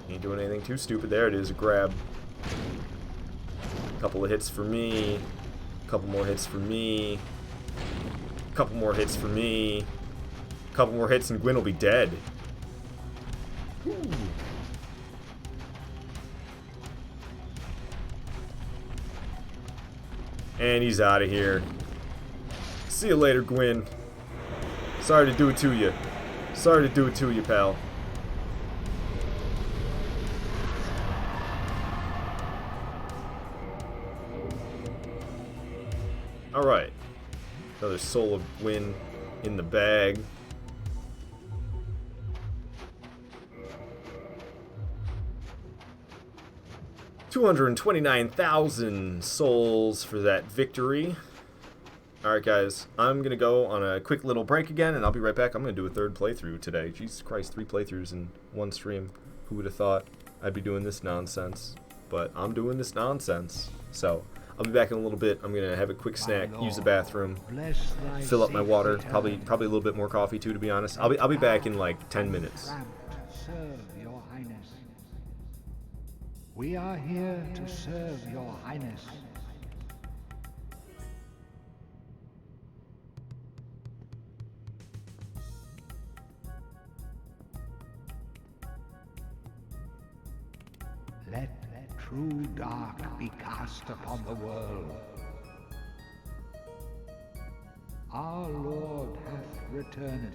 Ain't doing anything too stupid. There it is, a grab. Couple of hits for me. Couple more hits for me. Couple more hits for me. Couple more hits and Gwyn will be dead. Ooh. And he's out of here. See you later, Gwyn. Sorry to do it to you. Sorry to do it to you, pal. Alright. Another Soul of Gwyn in the bag. $229,000 souls for that victory. Alright guys, I'm going to go on a quick little break again, and I'll be right back. I'm going to do a third playthrough today. Jesus Christ, 3 playthroughs in one stream. Who would have thought I'd be doing this nonsense? But I'm doing this nonsense. So, I'll be back in a little bit. I'm going to have a quick snack, use the bathroom, fill up my water, probably a little bit more coffee too, to be honest. I'll be back in like 10 minutes. Serve your highness. We are here to serve your highness. Let true dark be cast upon the world. Our Lord hath returned.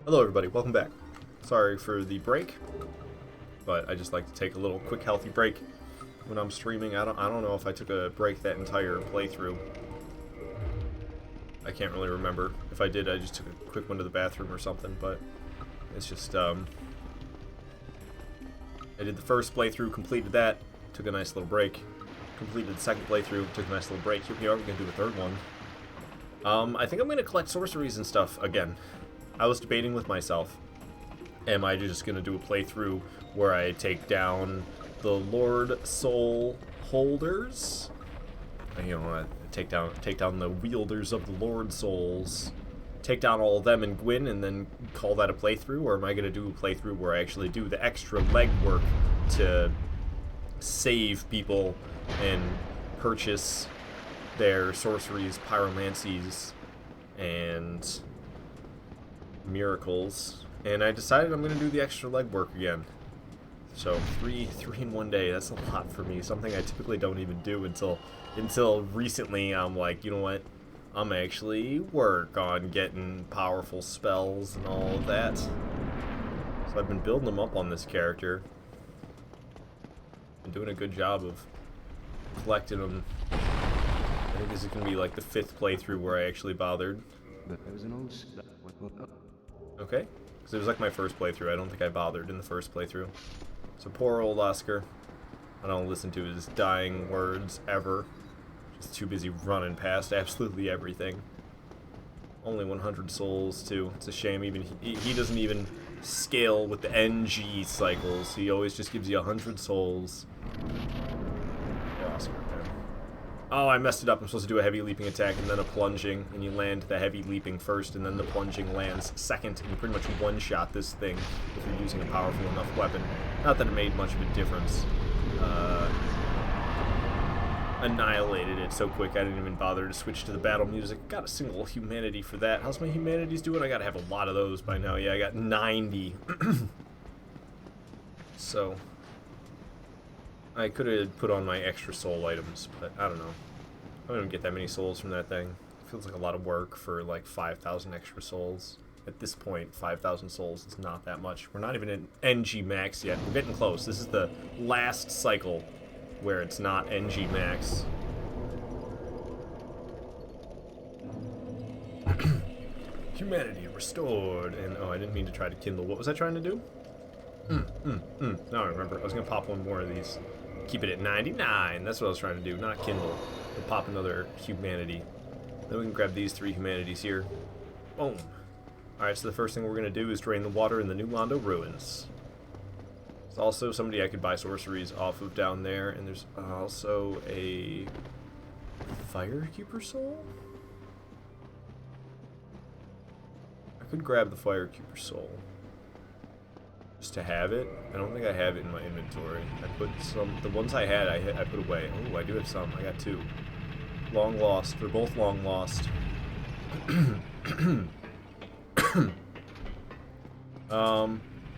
Hello everybody, welcome back. Sorry for the break, but I just like to take a little quick healthy break when I'm streaming. I don't know if I took a break that entire playthrough. I can't really remember. If I did, I just took a quick one to the bathroom or something, but it's just I did the first playthrough, completed that, took a nice little break. Completed the second playthrough, took a nice little break. Here we are, we're gonna do a third one. I think I'm gonna collect sorceries and stuff again. I was debating with myself, am I just gonna do a playthrough where I take down the Lord Soul Holders? You know, take down the wielders of the Lord Souls, take down all of them in Gwyn, and then call that a playthrough? Or am I gonna do a playthrough where I actually do the extra legwork to save people and purchase their sorceries, pyromancies, and miracles? And I decided I'm gonna do the extra legwork again. So three in one day, that's a lot for me. Something I typically don't even do until recently. I'm like, you know what? I'm actually work on getting powerful spells and all of that. So I've been building them up on this character. Been doing a good job of collecting them. I think this is gonna be like the 5th playthrough where I actually bothered. But there was an old... Okay, because it was like my first playthrough. I don't think I bothered in the first playthrough. So poor old Oscar. I don't listen to his dying words ever. Just too busy running past absolutely everything. Only 100 souls too. It's a shame. Even he doesn't even scale with the NG cycles. He always just gives you 100 souls. Yeah, Oscar, man. Oh, I messed it up. I'm supposed to do a heavy leaping attack and then a plunging, and you land the heavy leaping first, and then the plunging lands second, and you pretty much one-shot this thing if you're using a powerful enough weapon. Not that it made much of a difference. Annihilated it so quick I didn't even bother to switch to the battle music. Got a single humanity for that. How's my humanities doing? I gotta have a lot of those by now. Yeah, I got 90. So I could have put on my extra soul items, but I don't know. I don't even get that many souls from that thing. It feels like a lot of work for like 5,000 extra souls. At this point, 5,000 souls is not that much. We're not even in NG max yet. We're getting close. This is the last cycle where it's not NG max. Humanity restored. And oh, I didn't mean to try to kindle. What was I trying to do? No, I remember. I was gonna pop one more of these. Keep it at 99. That's what I was trying to do, not kindle. And pop another humanity. Then we can grab these 3 humanities here. Boom. Alright, so the first thing we're gonna do is drain the water in the New Londo ruins. There's also somebody I could buy sorceries off of down there, and there's also a Firekeeper soul? I could grab the Firekeeper soul. Just to have it. I don't think I have it in my inventory. I put some, the ones I had, I put away. Oh, I do have some. I got 2. Long lost. They're both long lost.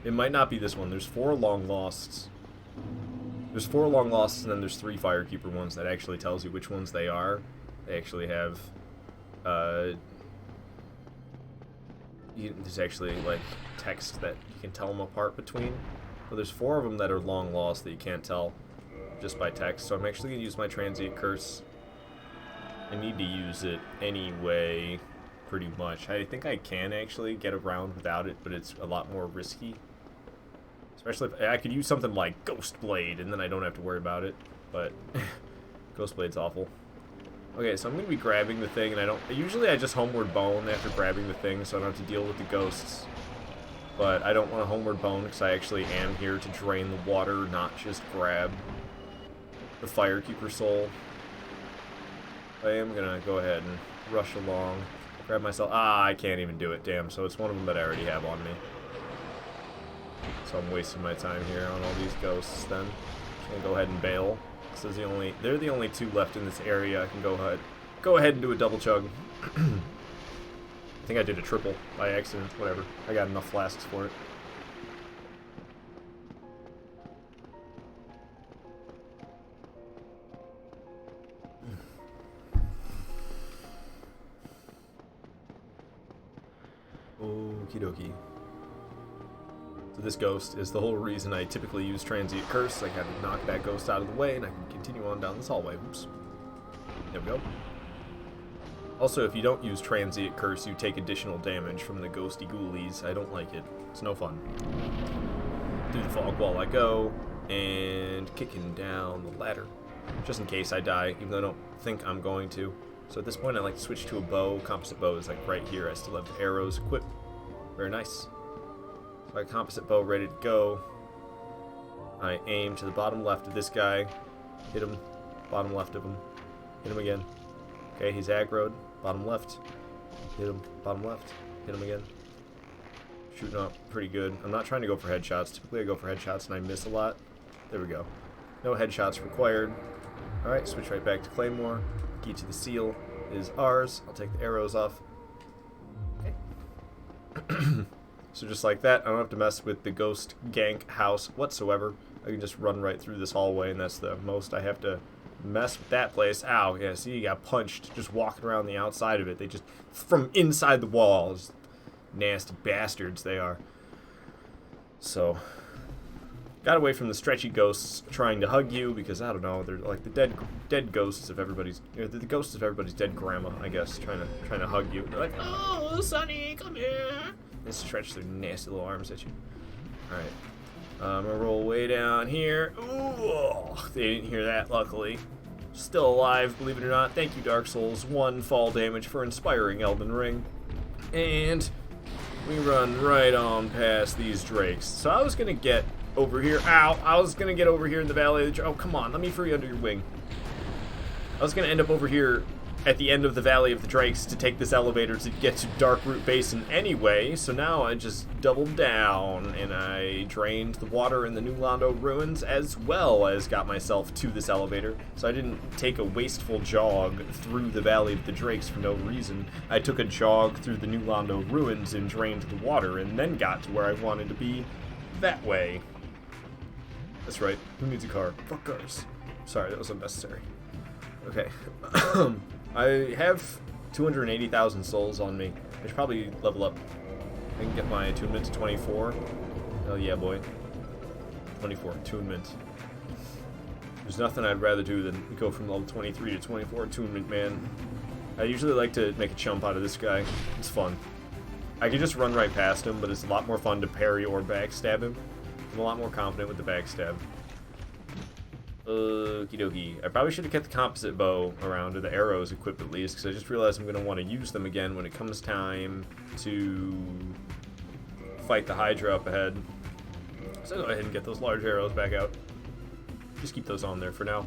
It might not be this one. There's 4 long losts. There's 4 long losts, and then there's 3 Firekeeper ones that actually tells you which ones they are. They actually have, there's actually, like, text that you can tell them apart between. But there's 4 of them that are long lost that you can't tell just by text. So I'm actually going to use my Transient Curse. I need to use it anyway, pretty much. I think I can actually get around without it, but it's a lot more risky. Especially if I could use something like Ghost Blade, and then I don't have to worry about it. But Ghost Blade's awful. Okay, so I'm going to be grabbing the thing, and usually I just Homeward Bone after grabbing the thing, so I don't have to deal with the ghosts. But I don't want to Homeward Bone, because I actually am here to drain the water, not just grab the Firekeeper soul. I am going to go ahead and rush along, grab myself. Ah, I can't even do it, damn. So it's one of them that I already have on me. So I'm wasting my time here on all these ghosts then. I'm going to go ahead and bail. So they're the only 2 left in this area. I can go ahead and do a double chug. I think I did a triple by accident, whatever. I got enough flasks for it. Okie dokie. So this ghost is the whole reason I typically use Transient Curse. I gotta knock that ghost out of the way, and I can continue on down this hallway. Oops. There we go. Also, if you don't use Transient Curse, you take additional damage from the ghosty ghoulies. I don't like it. It's no fun. Through the fog wall I go, and kicking down the ladder. Just in case I die, even though I don't think I'm going to. So at this point, I like to switch to a bow. Composite bow is like right here. I still have the arrows equipped. Very nice. My composite bow ready to go. I aim to the bottom left of this guy. Hit him. Bottom left of him. Hit him again. Okay, he's aggroed. Bottom left. Hit him. Bottom left. Hit him again. Shooting up pretty good. I'm not trying to go for headshots. Typically I go for headshots and I miss a lot. There we go. No headshots required. Alright, switch right back to Claymore. Key to the seal is ours. I'll take the arrows off. Okay. So just like that, I don't have to mess with the ghost gank house whatsoever. I can just run right through this hallway, and that's the most I have to mess with that place. Ow, yeah, see, you got punched just walking around the outside of it. They just, from inside the walls, nasty bastards they are. So, got away from the stretchy ghosts trying to hug you, because, I don't know, they're like the dead ghosts of everybody's, the ghosts of everybody's dead grandma, I guess, trying to hug you. They're like, oh, Sonny, come here. They stretch their nasty little arms at you. Alright. I'm gonna roll way down here. Ooh, they didn't hear that, luckily. Still alive, believe it or not. Thank you, Dark Souls. 1 fall damage for inspiring Elden Ring. And we run right on past these drakes. So I was gonna get over here. Ow! I was gonna get over here in the Valley of the Drakes. Oh, come on, let me free under your wing. I was gonna end up over here at the end of the Valley of the Drakes to take this elevator to get to Darkroot Basin anyway, so now I just doubled down and I drained the water in the New Londo ruins as well as got myself to this elevator, so I didn't take a wasteful jog through the Valley of the Drakes for no reason. I took a jog through the New Londo ruins and drained the water and then got to where I wanted to be that way. That's right, who needs a car? Fuck cars. Sorry, that was unnecessary. Okay. I have 280,000 souls on me. I should probably level up. I can get my attunement to 24. Oh yeah, boy. 24 attunement. There's nothing I'd rather do than go from level 23 to 24 attunement, man. I usually like to make a chump out of this guy. It's fun. I can just run right past him, but it's a lot more fun to parry or backstab him. I'm a lot more confident with the backstab. Okie dokie. I probably should have kept the composite bow around, or the arrows equipped at least, because I just realized I'm going to want to use them again when it comes time to fight the Hydra up ahead. So go ahead and get those large arrows back out. Just keep those on there for now.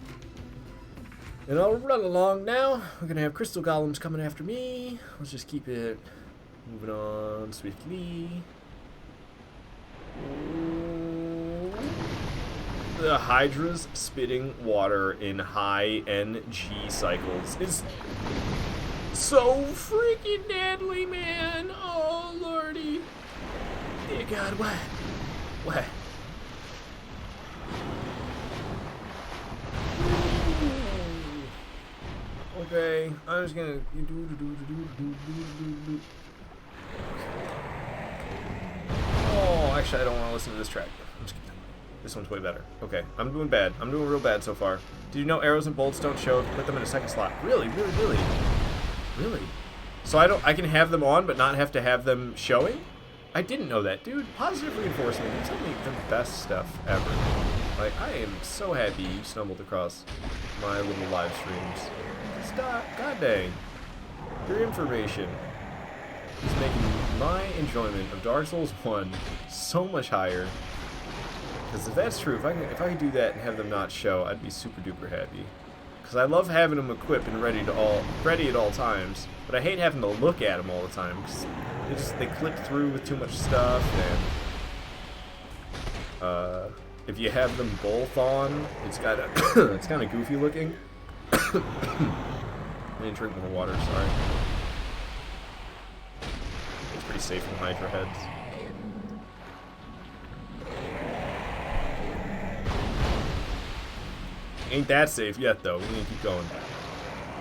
And I'll run along now. We're going to have crystal golems coming after me. Let's just keep it moving on swiftly. The Hydra's spitting water in high NG cycles is so freaking deadly, man. Oh, lordy. Dear God, what? What? Okay, I'm just gonna Oh, actually, I don't want to listen to this track. I'm just kidding. This one's way better. Okay, I'm doing bad. I'm doing real bad so far. Did you know arrows and bolts don't show if you put them in a second slot? Really? Really? Really? Really? So I can have them on but not have to have them showing? I didn't know that, dude. Positive reinforcement. It's only the best stuff ever. Like, I am so happy you stumbled across my little live streams. Stop. God dang. Your information is making my enjoyment of Dark Souls 1 so much higher. Because if that's true, if I could do that and have them not show, I'd be super duper happy. Because I love having them equipped and ready at all times, but I hate having to look at them all the time because they clip through with too much stuff. And if you have them both on, it's kind of goofy looking. I didn't drink more water. Sorry. It's pretty safe from Hydra heads. Ain't that safe yet, though. We're gonna keep going.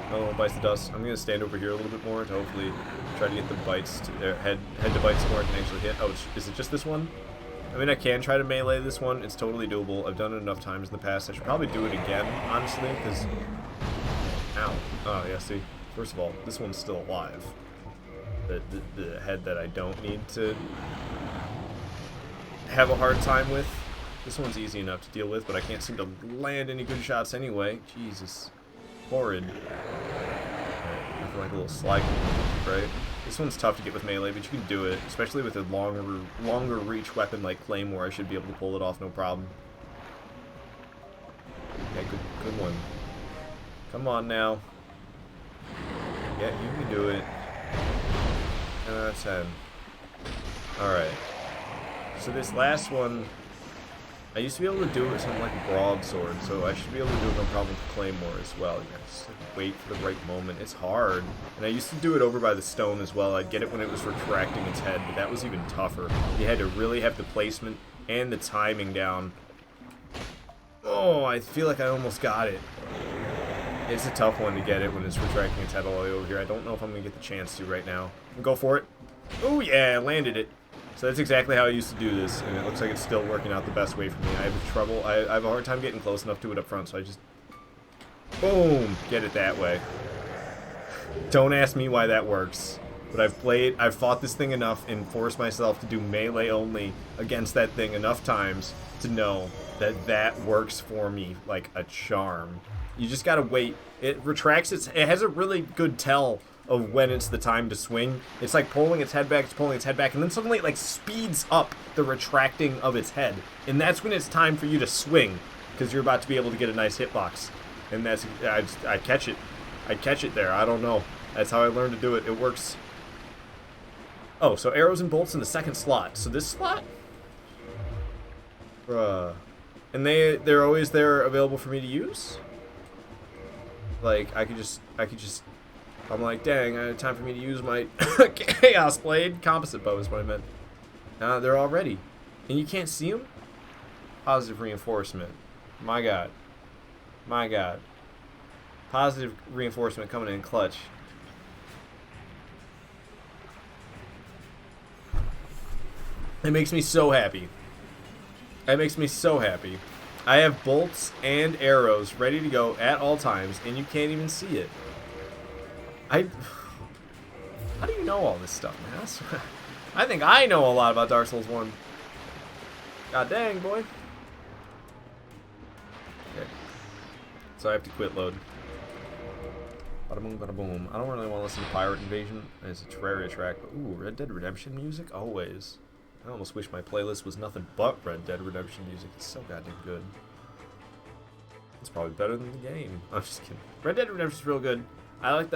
Another one bites the dust. I'm gonna stand over here a little bit more to hopefully try to get the bites to their head to bite somewhere I can actually hit. Oh, is it just this one? I mean, I can try to melee this one. It's totally doable. I've done it enough times in the past. I should probably do it again, honestly, because... Ow. Oh, yeah, see. First of all, this one's still alive. The head that I don't need to have a hard time with. This one's easy enough to deal with, but I can't seem to land any good shots anyway. Jesus. Horrid. Right, I feel like a little slide, right? This one's tough to get with melee, but you can do it, especially with a longer reach weapon like Claymore. I should be able to pull it off, no problem. Okay, good one. Come on now. Yeah, you can do it. 10 out of 10. Alright. So this last one, I used to be able to do it with something like a broadsword, so I should be able to do it no problem with Claymore as well. You gotta just wait for the right moment. It's hard. And I used to do it over by the stone as well. I'd get it when it was retracting its head, but that was even tougher. You had to really have the placement and the timing down. Oh, I feel like I almost got it. It's a tough one to get it when it's retracting its head all the way over here. I don't know if I'm going to get the chance to right now. Go for it. Oh, yeah, landed it. So that's exactly how I used to do this, and it looks like it's still working out the best way for me. I have trouble. I have a hard time getting close enough to it up front, so I just... Boom! Get it that way. Don't ask me why that works. But I've fought this thing enough and forced myself to do melee only against that thing enough times to know that that works for me like a charm. You just gotta wait. It retracts it has a really good tell of when it's the time to swing. It's like pulling its head back, and then suddenly it like speeds up the retracting of its head. And that's when it's time for you to swing, because you're about to be able to get a nice hitbox. And that's, I catch it. I catch it there. I don't know. That's how I learned to do it. It works. Oh, so arrows and bolts in the second slot. So this slot? Bruh. And they're always there available for me to use? Like, I could just, I'm like, dang, I had time for me to use my Chaos Blade. Composite bow is what I meant. They're all ready. And you can't see them? Positive reinforcement. My God. My God. Positive reinforcement coming in clutch. It makes me so happy. It makes me so happy. I have bolts and arrows ready to go at all times, and you can't even see it. How do you know all this stuff, man? I think I know a lot about Dark Souls 1. God dang, boy. Okay. So I have to quit load. Bada boom, bada boom. I don't really want to listen to Pirate Invasion. It's a Terraria track, but ooh, Red Dead Redemption music? Always. I almost wish my playlist was nothing but Red Dead Redemption music. It's so goddamn good. It's probably better than the game. I'm just kidding. Red Dead Redemption's real good. I like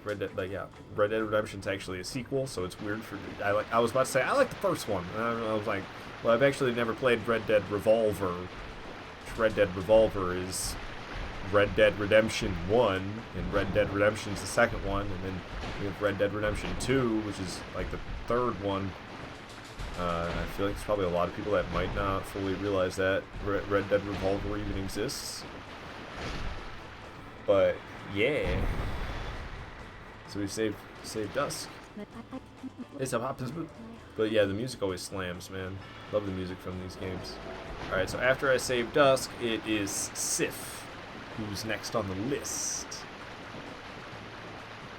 Red Dead, like, yeah. Red Dead Redemption's actually a sequel, so it's weird for, I was about to say, I like the first one. And I was like, well, I've actually never played Red Dead Revolver. Red Dead Revolver is Red Dead Redemption 1, and Red Dead Redemption's the second one, and then we have Red Dead Redemption 2, which is like the third one. I feel like there's probably a lot of people that might not fully realize that Red Dead Revolver even exists. But yeah. So we saved Dusk. It's a happens, but yeah, the music always slams, man. Love the music from these games. All right, so after I save Dusk, it is Sif, who's next on the list.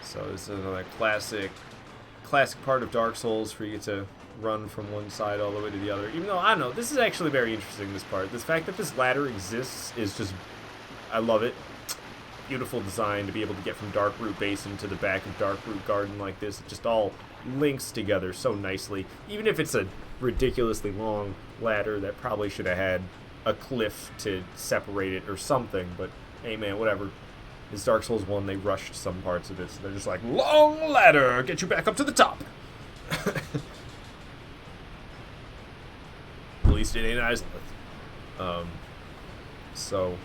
So this is another classic part of Dark Souls where you get to run from one side all the way to the other. Even though, I don't know, this is actually very interesting, this part. This fact that this ladder exists is just, I love it. Beautiful design to be able to get from Darkroot Basin to the back of Darkroot Garden like this. It just all links together so nicely. Even if it's a ridiculously long ladder that probably should have had a cliff to separate it or something, but hey man, whatever. It's Dark Souls 1, they rushed some parts of it, so they're just like, long ladder, get you back up to the top. At least it ain't Isleth. So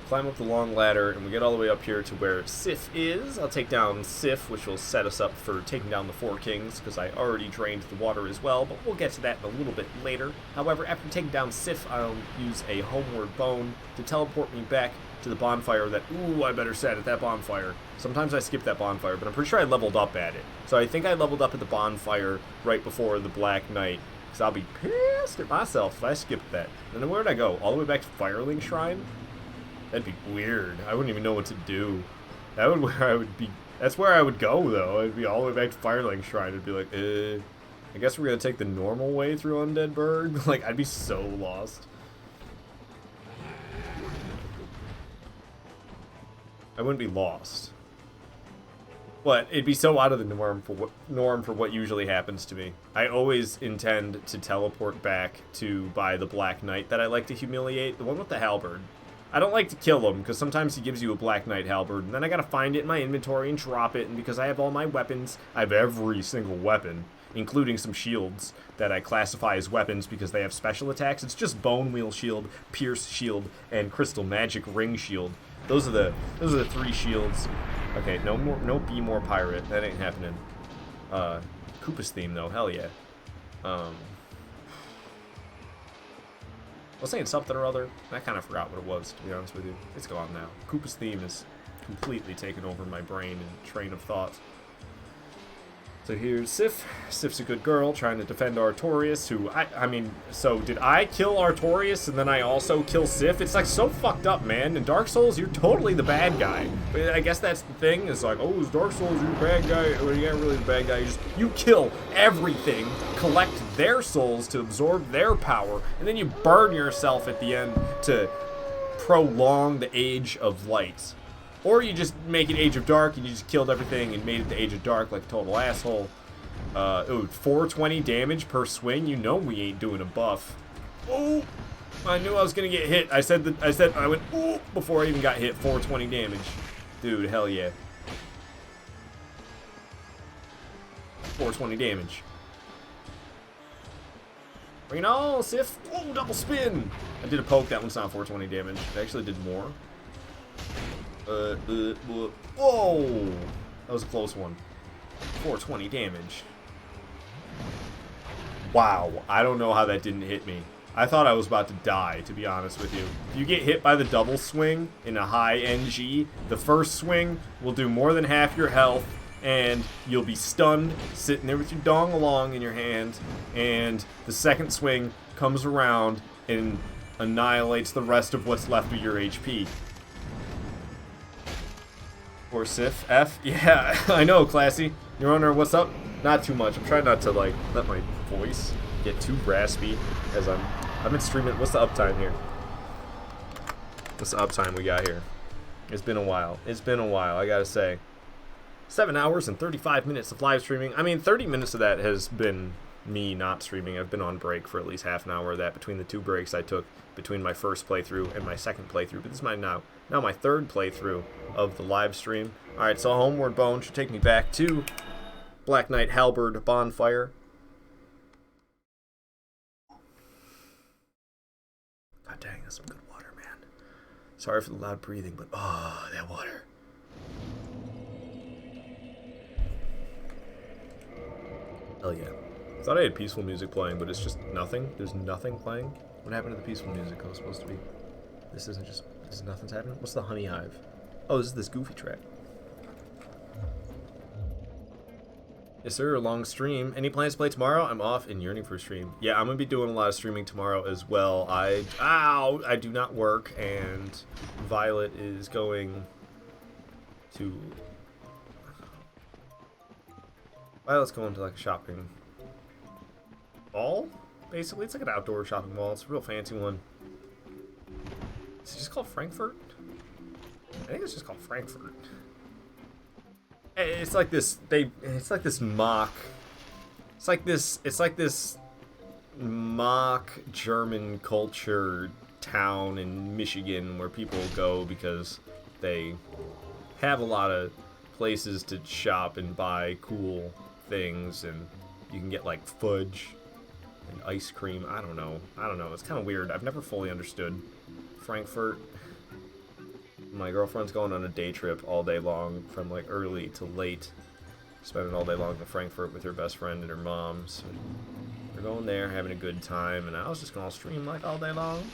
climb up the long ladder, and we get all the way up here to where Sif is. I'll take down Sif, which will set us up for taking down the Four Kings, because I already drained the water as well, but we'll get to that in a little bit later. However, after taking down Sif, I'll use a homeward bone to teleport me back to the bonfire that, ooh, I better set at that bonfire. Sometimes I skip that bonfire, but I'm pretty sure I leveled up at it. So I think I leveled up at the bonfire right before the Black Knight Because I'll be pissed at myself if I skipped that. And then where'd I go? All the way back to Firelink Shrine? That'd be weird. I wouldn't even know what to do. That would where I would be. That's where I would go, though. I'd be all the way back to Firelink Shrine. It'd be like, I guess we're gonna take the normal way through Undead Burg. Like, I'd be so lost. I wouldn't be lost. But it'd be so out of the norm for what usually happens to me. I always intend to teleport back to by the Black Knight that I like to humiliate, the one with the halberd. I don't like to kill him because sometimes he gives you a Black Knight halberd, and then I gotta find it in my inventory and drop it. And because I have all my weapons, I have every single weapon, including some shields that I classify as weapons because they have special attacks. It's just Bone Wheel Shield, Pierce Shield, and Crystal Magic Ring Shield. Those are the 3 shields. Okay, no Be More Pirate. That ain't happening. Koopa's theme though, hell yeah. I was saying something or other. I kind of forgot what it was, to be honest with you. It's gone now. Koopa's theme is completely taken over my brain and train of thought. So here's Sif. Sif's a good girl trying to defend Artorias, who, I mean, so did I kill Artorias and then I also kill Sif? It's like so fucked up, man. In Dark Souls, you're totally the bad guy. But I guess that's the thing, is like, oh, it's Dark Souls, you're the bad guy. Well, you're not really the bad guy. You kill everything, collect their souls to absorb their power, and then you burn yourself at the end to prolong the Age of Light. Or you just make it Age of Dark and you just killed everything and made it the Age of Dark like a total asshole. 420 damage per swing. You know we ain't doing a buff. Oh, I knew I was gonna get hit. I went ooh before I even got hit. 420 damage, dude. Hell yeah. 420 damage. Bring it on, Sif. Oh, double spin. I did a poke. That one's not 420 damage. I actually did more. Whoa! That was a close one. 420 damage. Wow, I don't know how that didn't hit me. I thought I was about to die, to be honest with you. If you get hit by the double swing in a high NG, the first swing will do more than half your health, and you'll be stunned, sitting there with your dong along in your hand, and the second swing comes around and annihilates the rest of what's left of your HP. Or Sif. F. Yeah, I know, Classy. You're wondering what's up? Not too much. I'm trying not to, like, let my voice get too raspy as I've been streaming. What's the uptime here? What's the uptime we got here? It's been a while. It's been a while, I gotta say. 7 hours and 35 minutes of live streaming. I mean, 30 minutes of that has been me not streaming. I've been on break for at least half an hour of that between the 2 breaks I took between my first playthrough and my second playthrough. But this is my now my third playthrough of the live stream. Alright, so Homeward Bone should take me back to Black Knight Halberd Bonfire. God dang, that's some good water, man. Sorry for the loud breathing, but oh, that water. Hell yeah. I thought I had peaceful music playing, but it's just nothing. There's nothing playing. What happened to the peaceful music? It was supposed to be. This nothing's happening? What's the Honey Hive? Oh, this is this goofy track. Yes, sir. A long stream. Any plans to play tomorrow? I'm off and yearning for a stream. Yeah, I'm gonna be doing a lot of streaming tomorrow as well. I do not work, and Violet is going to. Violet's going to like a shopping mall. Basically, it's like an outdoor shopping mall. It's a real fancy one. Is it just called Frankfurt? I think it's just called Frankfurt. It's like this. It's like this mock. It's like this mock German culture town in Michigan where people go because they have a lot of places to shop and buy cool things, and you can get like fudge and ice cream. I don't know. It's kind of weird. I've never fully understood Frankfurt. My girlfriend's going on a day trip all day long from like early to late, spending all day long in Frankfurt with her best friend and her mom. So we're going there, having a good time, and I was just gonna stream like all day long.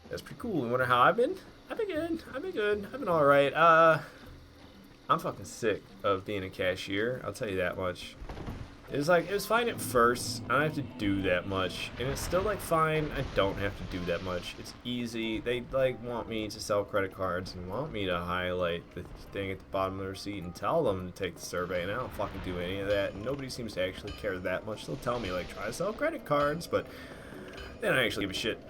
That's pretty cool. You wonder how I've been? I've been good. I've been alright. I'm fucking sick of being a cashier. I'll tell you that much. It's like, it was fine at first. I don't have to do that much. And it's still like fine. I don't have to do that much. It's easy. They like want me to sell credit cards and want me to highlight the thing at the bottom of the receipt and tell them to take the survey. And I don't fucking do any of that. And nobody seems to actually care that much. They'll tell me like, try to sell credit cards, but they don't actually give a shit.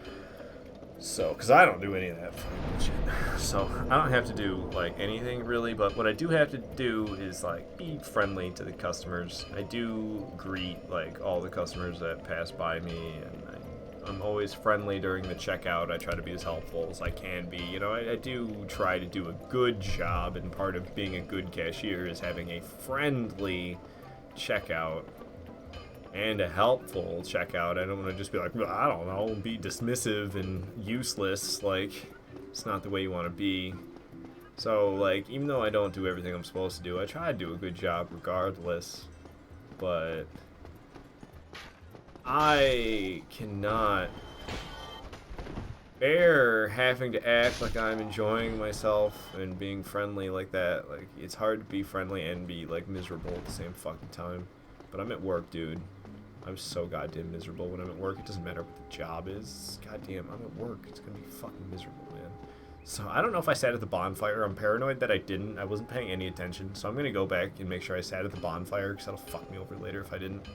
So, because I don't do any of that fucking bullshit. So, I don't have to do, like, anything, really. But what I do have to do is, like, be friendly to the customers. I do greet, like, all the customers that pass by me. And I'm always friendly during the checkout. I try to be as helpful as I can be. You know, I do try to do a good job. And part of being a good cashier is having a friendly checkout. And a helpful checkout. I don't want to just be like, I don't know, be dismissive and useless. Like, it's not the way you want to be. So, like, even though I don't do everything I'm supposed to do, I try to do a good job regardless. But I cannot bear having to act like I'm enjoying myself and being friendly like that. Like, it's hard to be friendly and be, like, miserable at the same fucking time. But I'm at work, dude. I'm so goddamn miserable when I'm at work. It doesn't matter what the job is. Goddamn, I'm at work. It's gonna be fucking miserable, man. So I don't know if I sat at the bonfire. I'm paranoid that I didn't. I wasn't paying any attention. So I'm gonna go back and make sure I sat at the bonfire, because that'll fuck me over later if I didn't.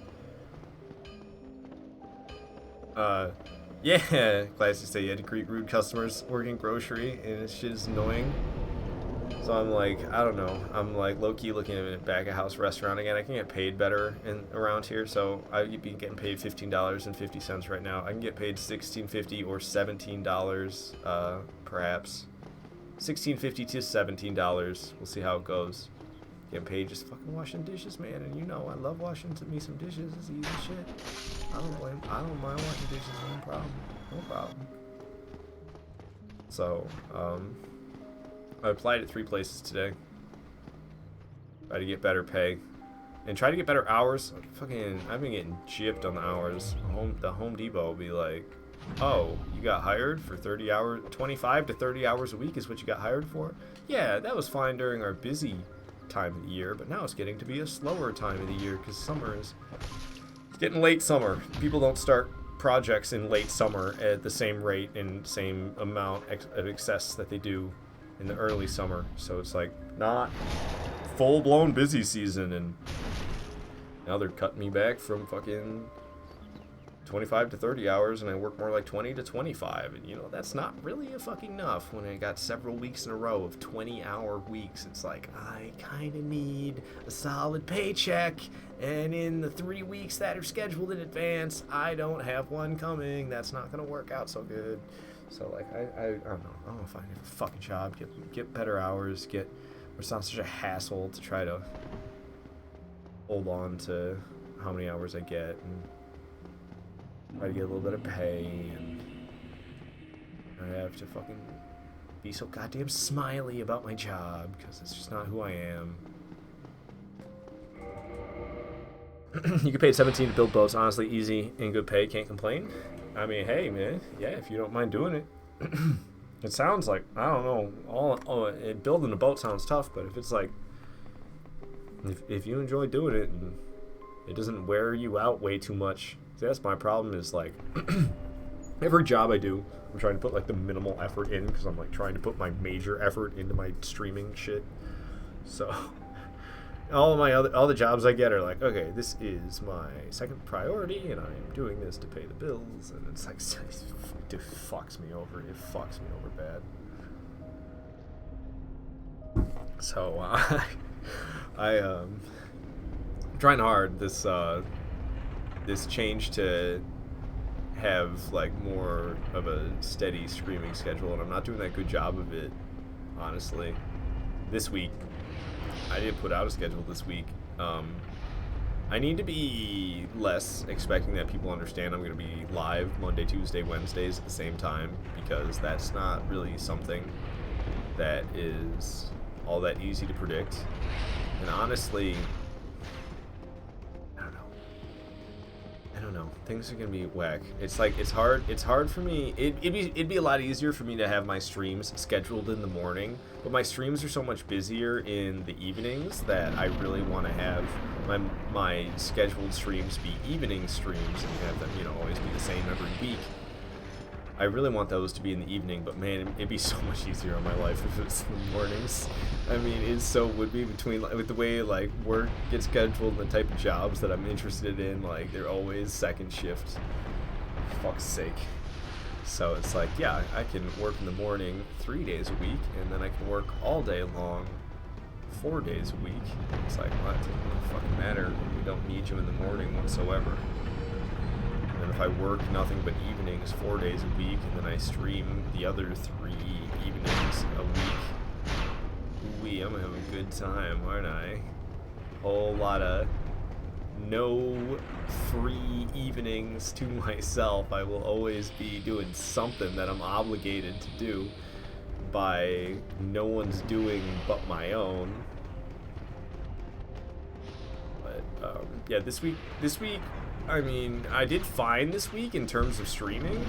Yeah, glad to say you had to greet rude customers working grocery, and this shit is annoying. So I'm like, I don't know. I'm like low-key looking at a back-of-house restaurant again. I can get paid better around here, so I'd be getting paid $15.50 right now. I can get paid $16.50 or $17, perhaps. $16.50 to $17. We'll see how it goes. Getting paid just fucking washing dishes, man. And you know, I love washing me some dishes. It's easy shit. I don't mind washing dishes. No problem. No problem. So, I applied at 3 places today. Try to get better pay. And try to get better hours. Fucking, I've been getting gypped on the hours. The Home Depot will be like, oh, you got hired for 30 hours, 25 to 30 hours a week is what you got hired for? Yeah, that was fine during our busy time of the year, but now it's getting to be a slower time of the year because summer is getting late summer. People don't start projects in late summer at the same rate and same amount of excess that they do in the early summer. So it's like not full-blown busy season, and now they're cutting me back from fucking 25 to 30 hours, and I work more like 20 to 25, and you know, that's not really a fucking enough when I got several weeks in a row of 20-hour weeks. It's like, I kind of need a solid paycheck, and in the 3 weeks that are scheduled in advance, I don't have one coming. That's not gonna work out so good. So like, I don't know. I want to find a fucking job, get better hours, where it's not such a hassle to try to hold on to how many hours I get, and try to get a little bit of pay, and I have to fucking be so goddamn smiley about my job, because it's just not who I am. You get paid $17 to build boats. Honestly, easy and good pay. Can't complain. I mean, hey, man. Yeah, if you don't mind doing it. It sounds like, I don't know, building a boat sounds tough, but if it's like, if you enjoy doing it and it doesn't wear you out way too much. See, that's my problem, is like, every job I do, I'm trying to put like the minimal effort in, because I'm like trying to put my major effort into my streaming shit. So all the jobs I get are like, okay, this is my second priority, and I'm doing this to pay the bills, and it's like, it fucks me over. It fucks me over bad. So I'm trying hard this change to have like more of a steady streaming schedule, and I'm not doing that good job of it, honestly. This week I didn't put out a schedule this week. I need to be less expecting that people understand I'm going to be live Monday, Tuesday, Wednesdays at the same time, because that's not really something that is all that easy to predict. And honestly, I don't know. know. Things are gonna be whack. It's like it's hard. It's hard for me. It'd be a lot easier for me to have my streams scheduled in the morning, but my streams are so much busier in the evenings that I really want to have my scheduled streams be evening streams and have them, you know, always be the same every week. I really want those to be in the evening, but man, it'd be so much easier on my life if it's in the mornings. I mean, it so would be with the way like work gets scheduled and the type of jobs that I'm interested in. Like they're always second shift. Fuck's sake. So it's like, yeah, I can work in the morning 3 days a week, and then I can work all day long 4 days a week. It's like, well, it doesn't really fucking matter. We don't need you in the morning whatsoever. And if I work nothing but evenings 4 days a week, and then I stream the other 3 evenings a week, ooh-wee, I'm gonna have a good time, aren't I? Whole lot of no free evenings to myself. I will always be doing something that I'm obligated to do by no one's doing but my own. But yeah, this week, I mean, I did fine this week in terms of streaming.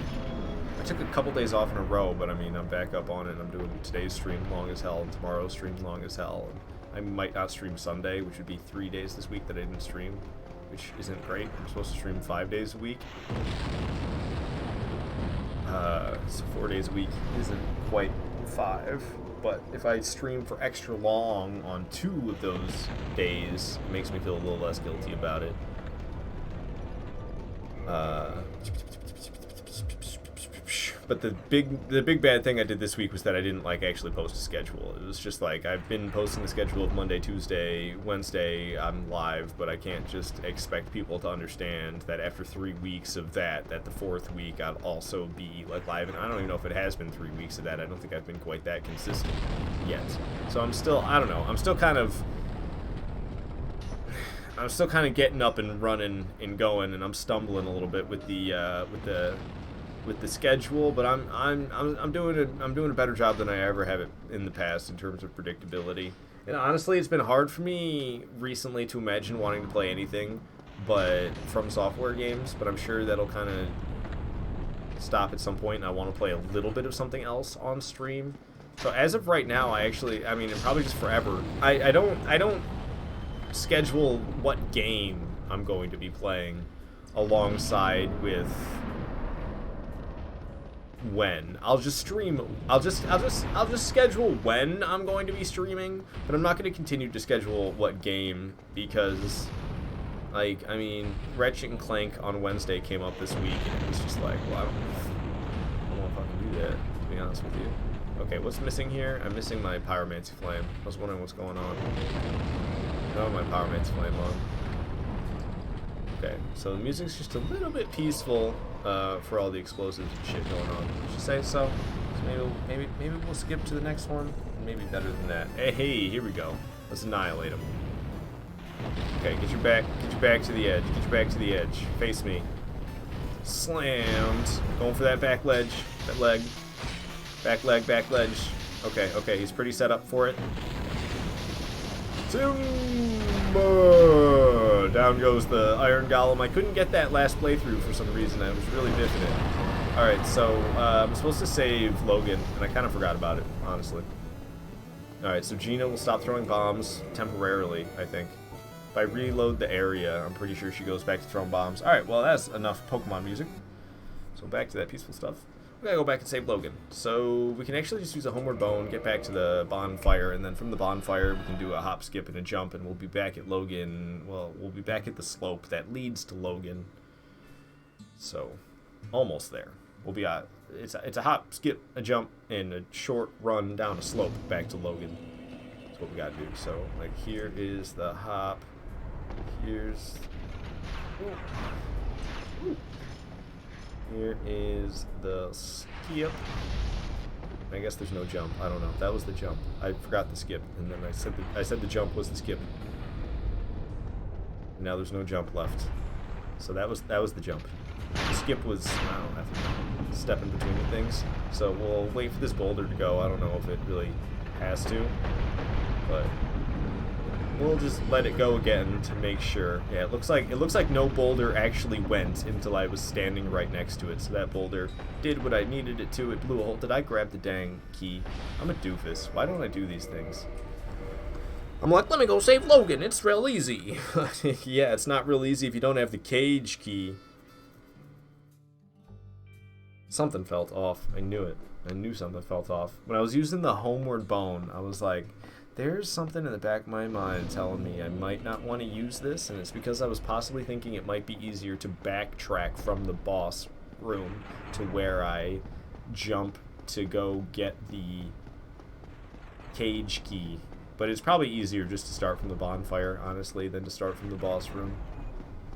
I took a couple days off in a row, but I mean, I'm back up on it. I'm doing today's stream long as hell, and tomorrow's stream long as hell. And I might not stream Sunday, which would be 3 days this week that I didn't stream, which isn't great. I'm supposed to stream 5 days a week. So 4 days a week isn't quite 5. But if I stream for extra long on 2 of those days, it makes me feel a little less guilty about it. But the big bad thing I did this week was that I didn't like actually post a schedule. It was just like I've been posting the schedule of Monday, Tuesday, Wednesday I'm live, but I can't just expect people to understand that after 3 weeks of that the 4th week I'll also be like live. And I don't even know if it has been 3 weeks of that. I don't think I've been quite that consistent yet. So I'm still, I don't know, I'm still kind of getting up and running and going, and I'm stumbling a little bit with the schedule, but I'm doing a better job than I ever have it in the past in terms of predictability. And honestly, it's been hard for me recently to imagine wanting to play anything but From Software games, but I'm sure that'll kind of stop at some point, and I want to play a little bit of something else on stream. So as of right now, I mean, and probably just forever, I don't schedule what game I'm going to be playing alongside with when. I'll just stream. I'll just schedule when I'm going to be streaming, but I'm not going to continue to schedule what game, because like, I mean, Ratchet and Clank on Wednesday came up this week, and it was just like, well, I don't want to fucking do that, to be honest with you. Okay, what's missing here? I'm missing my Pyromancy Flame. I was wondering what's going on. No, my Pyromancy Flame on. Okay, so the music's just a little bit peaceful for all the explosives and shit going on. Would you say so? So maybe we'll skip to the next one. Maybe better than that. Hey, here we go. Let's annihilate him. Okay, get your back to the edge. Get your back to the edge. Face me. Slammed. Going for that back ledge. That leg. Back leg, back ledge. Okay, he's pretty set up for it. Timber! Down goes the Iron Golem. I couldn't get that last playthrough for some reason. I was really biffing it. Alright, so I'm supposed to save Logan, and I kind of forgot about it, honestly. Alright, so Gina will stop throwing bombs temporarily, I think. If I reload the area, I'm pretty sure she goes back to throwing bombs. Alright, well, that's enough Pokemon music. So back to that peaceful stuff. We gotta go back and save Logan. So we can actually just use a homeward bone, get back to the bonfire, and then from the bonfire we can do a hop, skip, and a jump, and we'll be back at Logan. Well, we'll be back at the slope that leads to Logan. So, almost there. We'll be it's a hop, skip, a jump, and a short run down a slope back to Logan. That's what we gotta do. So, like, here is the hop. Here's... Ooh. Here is the skip. I guess there's no jump. I don't know. That was the jump. I forgot the skip, and then I said the jump was the skip. Now there's no jump left. So that was the jump. The skip was, I don't know, stepping between the things. So we'll wait for this boulder to go. I don't know if it really has to, but we'll just let it go again to make sure. Yeah, it looks like no boulder actually went until I was standing right next to it. So that boulder did what I needed it to. It blew a hole. Did I grab the dang key? I'm a doofus. Why don't I do these things? I'm like, let me go save Logan. It's real easy. Yeah, it's not real easy if you don't have the cage key. Something felt off. I knew it. I knew something felt off. When I was using the homeward bone, I was like, there's something in the back of my mind telling me I might not want to use this, and it's because I was possibly thinking it might be easier to backtrack from the boss room to where I jump to go get the cage key. But it's probably easier just to start from the bonfire, honestly, than to start from the boss room.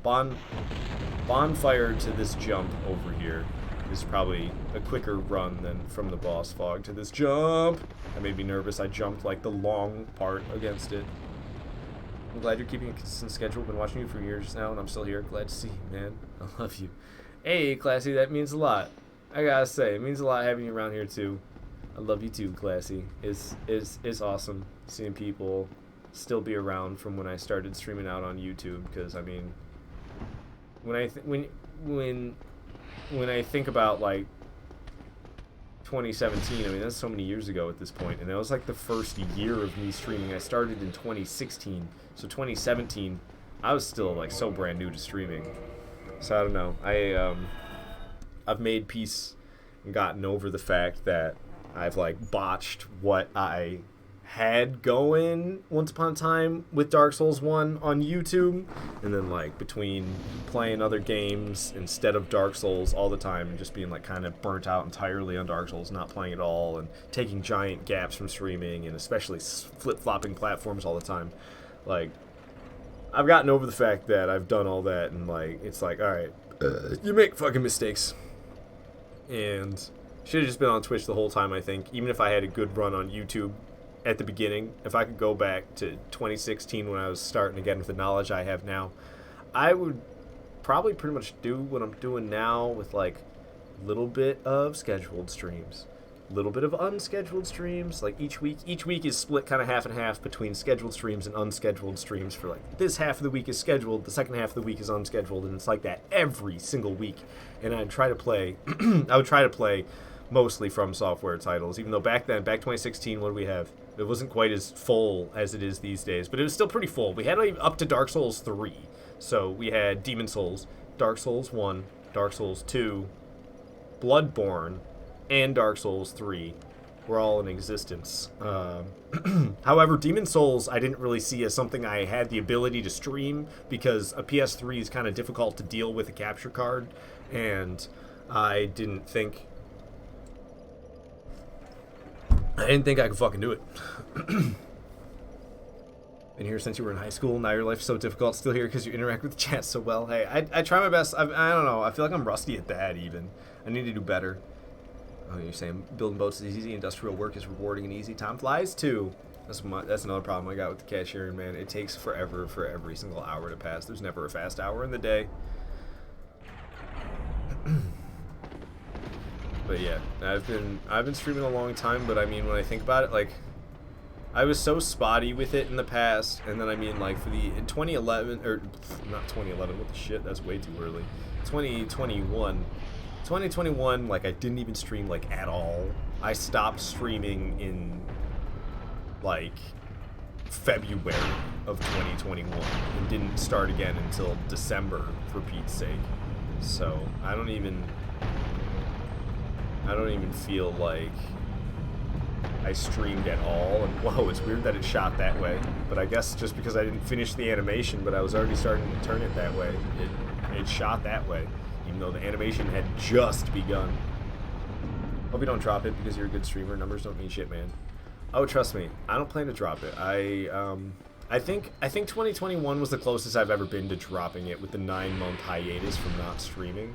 Bonfire to this jump over here is probably a quicker run than from the boss fog to this jump. That made me nervous. I jumped like the long part against it. I'm glad you're keeping a consistent schedule. Been watching you for years now, and I'm still here. Glad to see you, man. I love you. Hey, Classy, that means a lot. I gotta say, it means a lot having you around here too. I love you too, Classy. It's awesome seeing people still be around from when I started streaming out on YouTube. Because I mean, when I think about like 2017, I mean that's so many years ago at this point, and that was like the first year of me streaming. I started in 2016, so 2017, I was still like so brand new to streaming. So I don't know. I've made peace and gotten over the fact that I've like botched what I had going once upon a time with Dark Souls 1 on YouTube, and then like between playing other games instead of Dark Souls all the time and just being like kind of burnt out entirely on Dark Souls, not playing at all, and taking giant gaps from streaming, and especially flip-flopping platforms all the time. Like, I've gotten over the fact that I've done all that, and like it's like, alright, you make fucking mistakes, and should have just been on Twitch the whole time. I think even if I had a good run on YouTube at the beginning, if I could go back to 2016 when I was starting again with the knowledge I have now, I would probably pretty much do what I'm doing now with like a little bit of scheduled streams, a little bit of unscheduled streams. Like each week is split kind of half and half between scheduled streams and unscheduled streams. For like this half of the week is scheduled, the second half of the week is unscheduled, and it's like that every single week. And I'd try to play I would try to play mostly From Software titles, even though back 2016, what do we have? It wasn't quite as full as it is these days, but it was still pretty full. We had up to Dark Souls 3. So we had Demon Souls, Dark Souls 1, Dark Souls 2, Bloodborne, and Dark Souls 3 were all in existence. However, Demon Souls I didn't really see as something I had the ability to stream, because a PS3 is kind of difficult to deal with a capture card, and I didn't think I could fucking do it. Been here since you were in high school. Now your life's so difficult. Still here because you interact with the chat so well. Hey, I try my best. I don't know. I feel like I'm rusty at that even. I need to do better. Oh, you're saying building boats is easy. Industrial work is rewarding and easy. Time flies too. That's another problem I got with the cashiering, man. It takes forever for every single hour to pass. There's never a fast hour in the day. But yeah, I've been streaming a long time, but I mean, when I think about it, like, I was so spotty with it in the past, and then I mean, like, for the 2011, or not 2011, what the shit, that's way too early. 2021, like, I didn't even stream, like, at all. I stopped streaming in, like, February of 2021, and didn't start again until December, for Pete's sake. So, I don't even feel like I streamed at all. And whoa, it's weird that it shot that way. But I guess just because I didn't finish the animation, but I was already starting to turn it that way, it shot that way, even though the animation had just begun. Hope you don't drop it because you're a good streamer. Numbers don't mean shit, man. Oh, trust me, I don't plan to drop it. I think 2021 was the closest I've ever been to dropping it, with the 9-month hiatus from not streaming.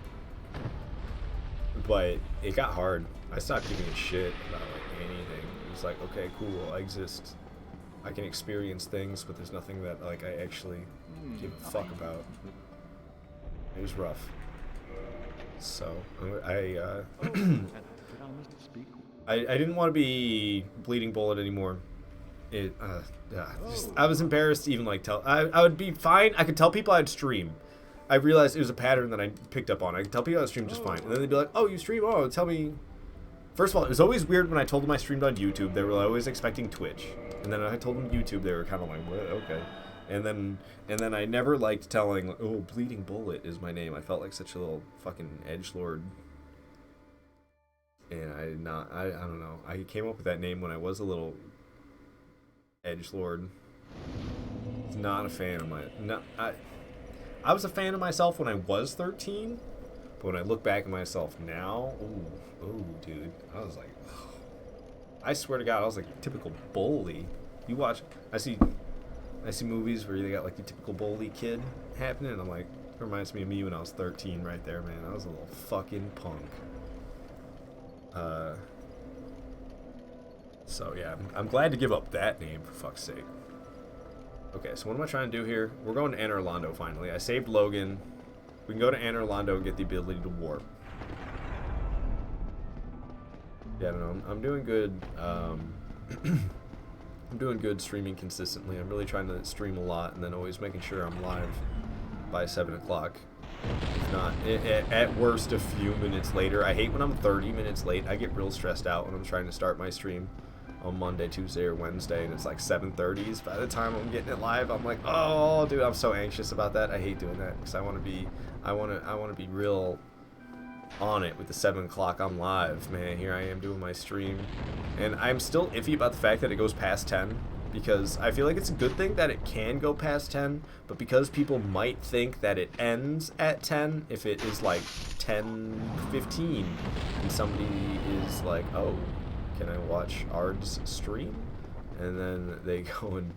But it got hard. I stopped giving a shit about like anything. It was like, okay, cool, I exist. I can experience things, but there's nothing that like I actually give a fuck about. It was rough. So I didn't want to be Bleeding Bullet anymore. I was embarrassed to even like tell. I would be fine. I could tell people I'd stream. I realized it was a pattern that I picked up on. I could tell people I'd stream just fine, and then they'd be like, "Oh, you stream? Oh, tell me." First of all, it was always weird when I told them I streamed on YouTube. They were always expecting Twitch, and then I told them YouTube. They were kind of like, "What? Okay." And then I never liked telling, "Oh, Bleeding Bullet is my name." I felt like such a little fucking edgelord. And I don't know. I came up with that name when I was a little edgelord. Not a fan of I was a fan of myself when I was 13, but when I look back at myself now, ooh, dude, I was like, I swear to God, I was like a typical bully. You watch, I see movies where they got like the typical bully kid happening, and I'm like, it reminds me of me when I was 13 right there, man. I was a little fucking punk. So yeah, I'm glad to give up that name, for fuck's sake. Okay, so what am I trying to do here? We're going to Anne Orlando finally. I saved Logan. We can go to Anne Orlando and get the ability to warp. Yeah, I don't know. I'm doing good. I'm doing good streaming consistently. I'm really trying to stream a lot and then always making sure I'm live by 7 o'clock. If not, at worst, a few minutes later. I hate when I'm 30 minutes late. I get real stressed out when I'm trying to start my stream on Monday, Tuesday, or Wednesday, and it's like 7:30s. By the time I'm getting it live, I'm like, oh, dude, I'm so anxious about that. I hate doing that because I want to be real on it with the 7 o'clock I'm live. Man, here I am doing my stream, and I'm still iffy about the fact that it goes past 10. Because I feel like it's a good thing that it can go past 10, but because people might think that it ends at 10, if it is like 10:15, and somebody is like, oh, can I watch Ard's stream? And then they go and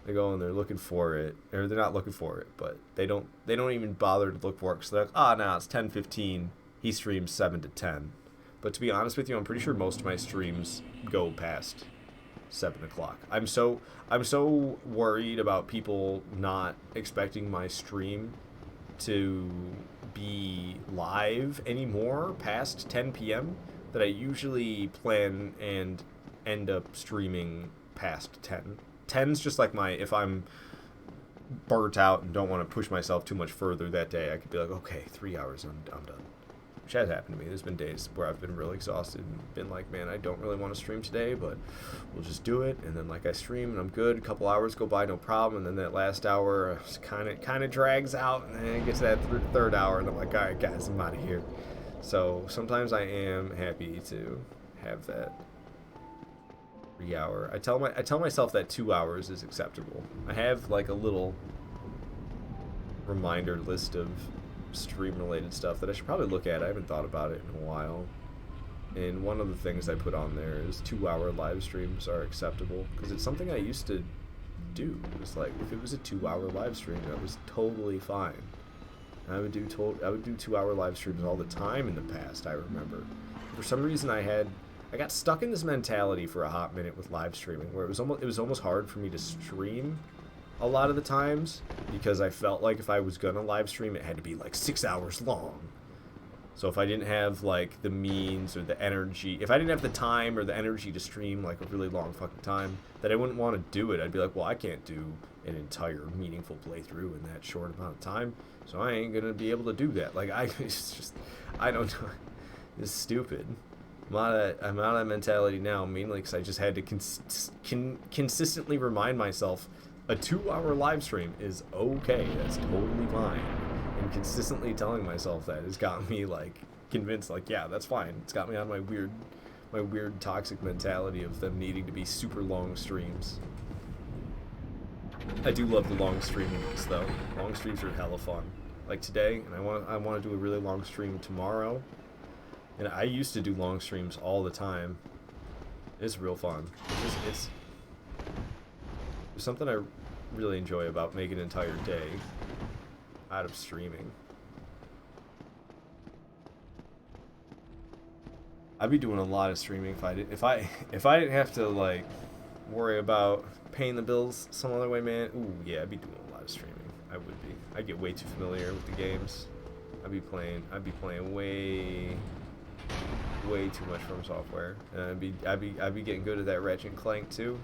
they're looking for it, or they're not looking for it, but they don't even bother to look for it because they're like, oh, no, it's 10:15. He streams 7 to 10. But to be honest with you, I'm pretty sure most of my streams go past 7 o'clock. I'm so worried about people not expecting my stream to be live anymore past 10 p.m. that I usually plan and end up streaming past 10. 10's just like if I'm burnt out and don't want to push myself too much further that day, I could be like, okay, 3 hours, I'm done. Which has happened to me. There's been days where I've been really exhausted and been like, man, I don't really want to stream today, but we'll just do it. And then like I stream and I'm good. A couple hours go by, no problem. And then that last hour kind of drags out, and then it gets to that third hour, and I'm like, all right, guys, I'm out of here. So sometimes I am happy to have that 3 hour. I tell myself that 2 hours is acceptable. I have like a little reminder list of stream related stuff that I should probably look at. I haven't thought about it in a while, and one of the things I put on there is 2 hour live streams are acceptable because it's something I used to do. It was like, if it was a 2 hour live stream, that was totally fine. And I would do 2 hour live streams all the time in the past. I remember for some reason I got stuck in this mentality for a hot minute with live streaming where it was almost hard for me to stream a lot of the times because I felt like if I was gonna live stream, it had to be like 6 hours long. So if I didn't have like the means or the energy, if I didn't have the time or the energy to stream like a really long fucking time, that I wouldn't want to do it. I'd be like, well, I can't do an entire meaningful playthrough in that short amount of time, so I ain't gonna be able to do that. Like it's just, I don't know. It's stupid. I'm out of that mentality now, mainly because I just had to consistently remind myself a 2 hour live stream is okay. That's totally fine. And consistently telling myself that has got me like convinced, like, yeah, that's fine. It's got me on my weird toxic mentality of them needing to be super long streams. I do love the long streams though. Long streams are hella fun. Like today, and I want to do a really long stream tomorrow. And I used to do long streams all the time. It's real fun. It's something I really enjoy about making an entire day out of streaming. I'd be doing a lot of streaming if I didn't have to like worry about paying the bills some other way, man. Ooh, yeah, I'd be doing a lot of streaming. I would be. I'd get way too familiar with the games. I'd be playing way too much From Software, and I'd be getting good at that Ratchet and Clank too.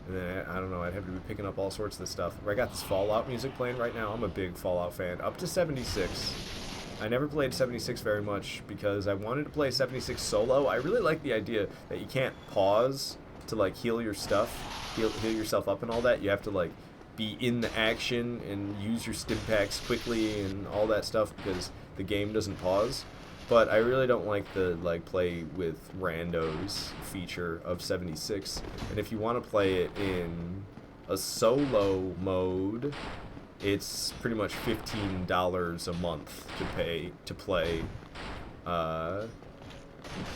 And then, I don't know, I'd have to be picking up all sorts of this stuff. I got this Fallout music playing right now. I'm a big Fallout fan. Up to 76. I never played 76 very much because I wanted to play 76 solo. I really like the idea that you can't pause to, like, heal your stuff, heal yourself up and all that. You have to, like, be in the action and use your stim packs quickly and all that stuff because the game doesn't pause. But I really don't like the, like, play with randos feature of 76. And if you want to play it in a solo mode, it's pretty much $15 a month to play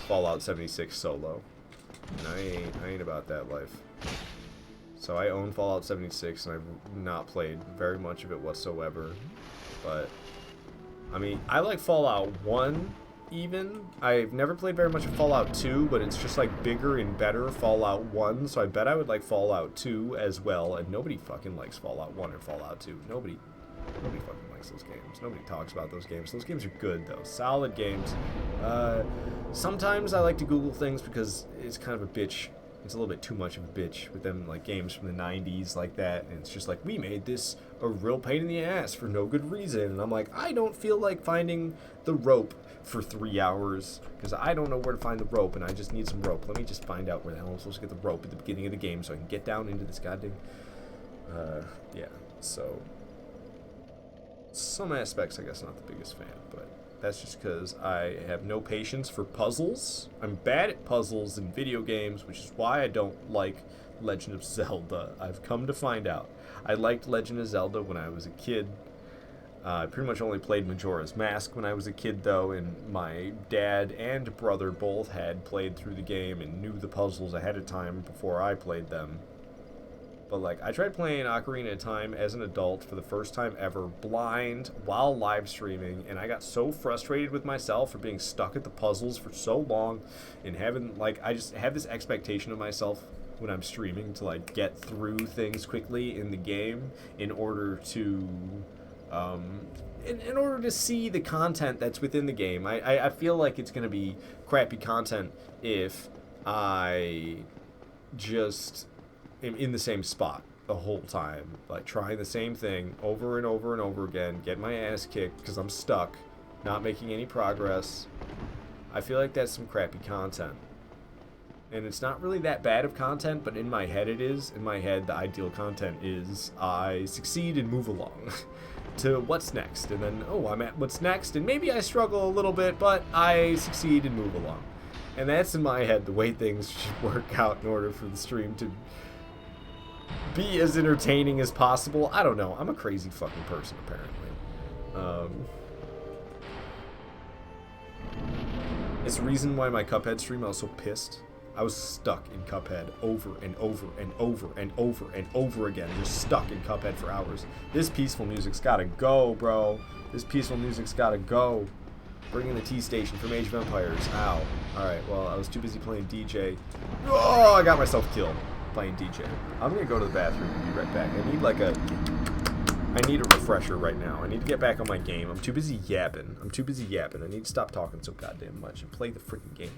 Fallout 76 solo. And I ain't about that life. So I own Fallout 76 and I've not played very much of it whatsoever. But I mean, I like Fallout 1 even. I've never played very much of Fallout 2, but it's just like bigger and better Fallout 1, so I bet I would like Fallout 2 as well, and nobody fucking likes Fallout 1 or Fallout 2. Nobody fucking likes those games. Nobody talks about those games. Those games are good though. Solid games. Sometimes I like to Google things because it's kind of a bitch. It's a little bit too much of a bitch with them, like, games from the 90s like that, and it's just like, we made this a real pain in the ass for no good reason, and I'm like, I don't feel like finding the rope for 3 hours, because I don't know where to find the rope, and I just need some rope. Let me just find out where the hell I'm supposed to get the rope at the beginning of the game so I can get down into this goddamn, yeah, so, some aspects, I guess, not the biggest fan, but that's just because I have no patience for puzzles. I'm bad at puzzles in video games, which is why I don't like Legend of Zelda. I've come to find out. I liked Legend of Zelda when I was a kid. I pretty much only played Majora's Mask when I was a kid, though, and my dad and brother both had played through the game and knew the puzzles ahead of time before I played them. But, like, I tried playing Ocarina of Time as an adult for the first time ever, blind, while live streaming, and I got so frustrated with myself for being stuck at the puzzles for so long, and having, like, I just have this expectation of myself when I'm streaming to, like, get through things quickly in the game in order to, in order to see the content that's within the game. I feel like it's going to be crappy content if I just in the same spot the whole time, like trying the same thing over and over and over again, get my ass kicked because I'm stuck, not making any progress. I feel like that's some crappy content. And it's not really that bad of content, but in my head it is. In my head, the ideal content is I succeed and move along to what's next. And then, oh, I'm at what's next, and maybe I struggle a little bit, but I succeed and move along. And that's in my head the way things should work out in order for the stream to be as entertaining as possible. I don't know. I'm a crazy fucking person, apparently. It's the reason why my Cuphead stream, I was so pissed. I was stuck in Cuphead over and over and over and over and over again. Just stuck in Cuphead for hours. This peaceful music's gotta go, bro. This peaceful music's gotta go. Bring in the T-Station from Age of Empires. Ow. Alright, well, I was too busy playing DJ. Oh, I got myself killed playing DJ. I'm gonna go to the bathroom and be right back. I need a refresher right now. I need to get back on my game. I'm too busy yapping. I need to stop talking so goddamn much and play the freaking game.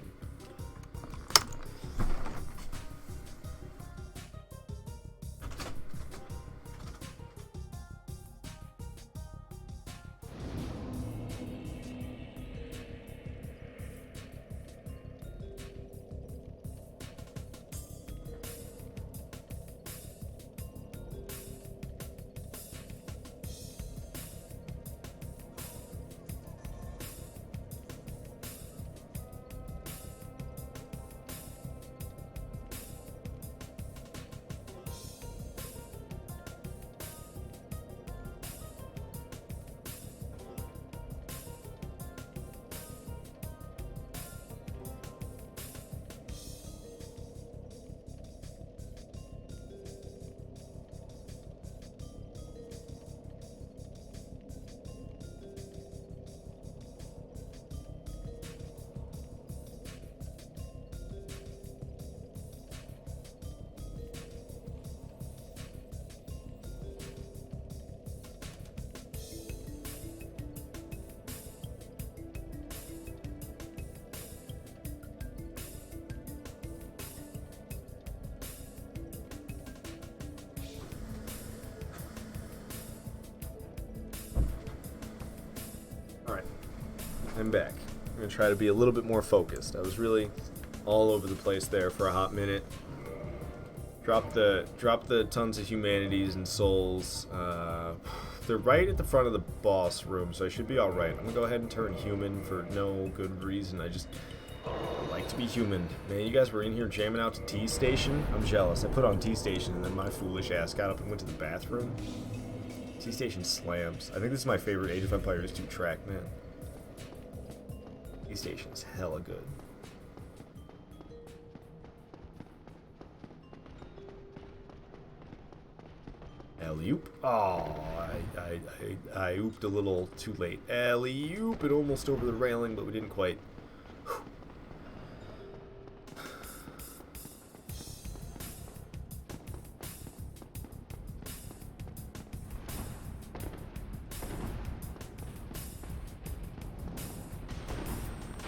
I'm back. I'm gonna try to be a little bit more focused. I was really all over the place there for a hot minute. Drop the tons of humanities and souls. They're right at the front of the boss room, so I should be all right. I'm gonna go ahead and turn human for no good reason. I just like to be human. Man, you guys were in here jamming out to T Station. I'm jealous. I put on T Station, and then my foolish ass got up and went to the bathroom. T Station slams. I think this is my favorite Age of Empires 2 track, man. T Station is hella good. Alley-oop. Oh, I ooped a little too late. Alley-oop. It almost over the railing, but we didn't quite. Whew.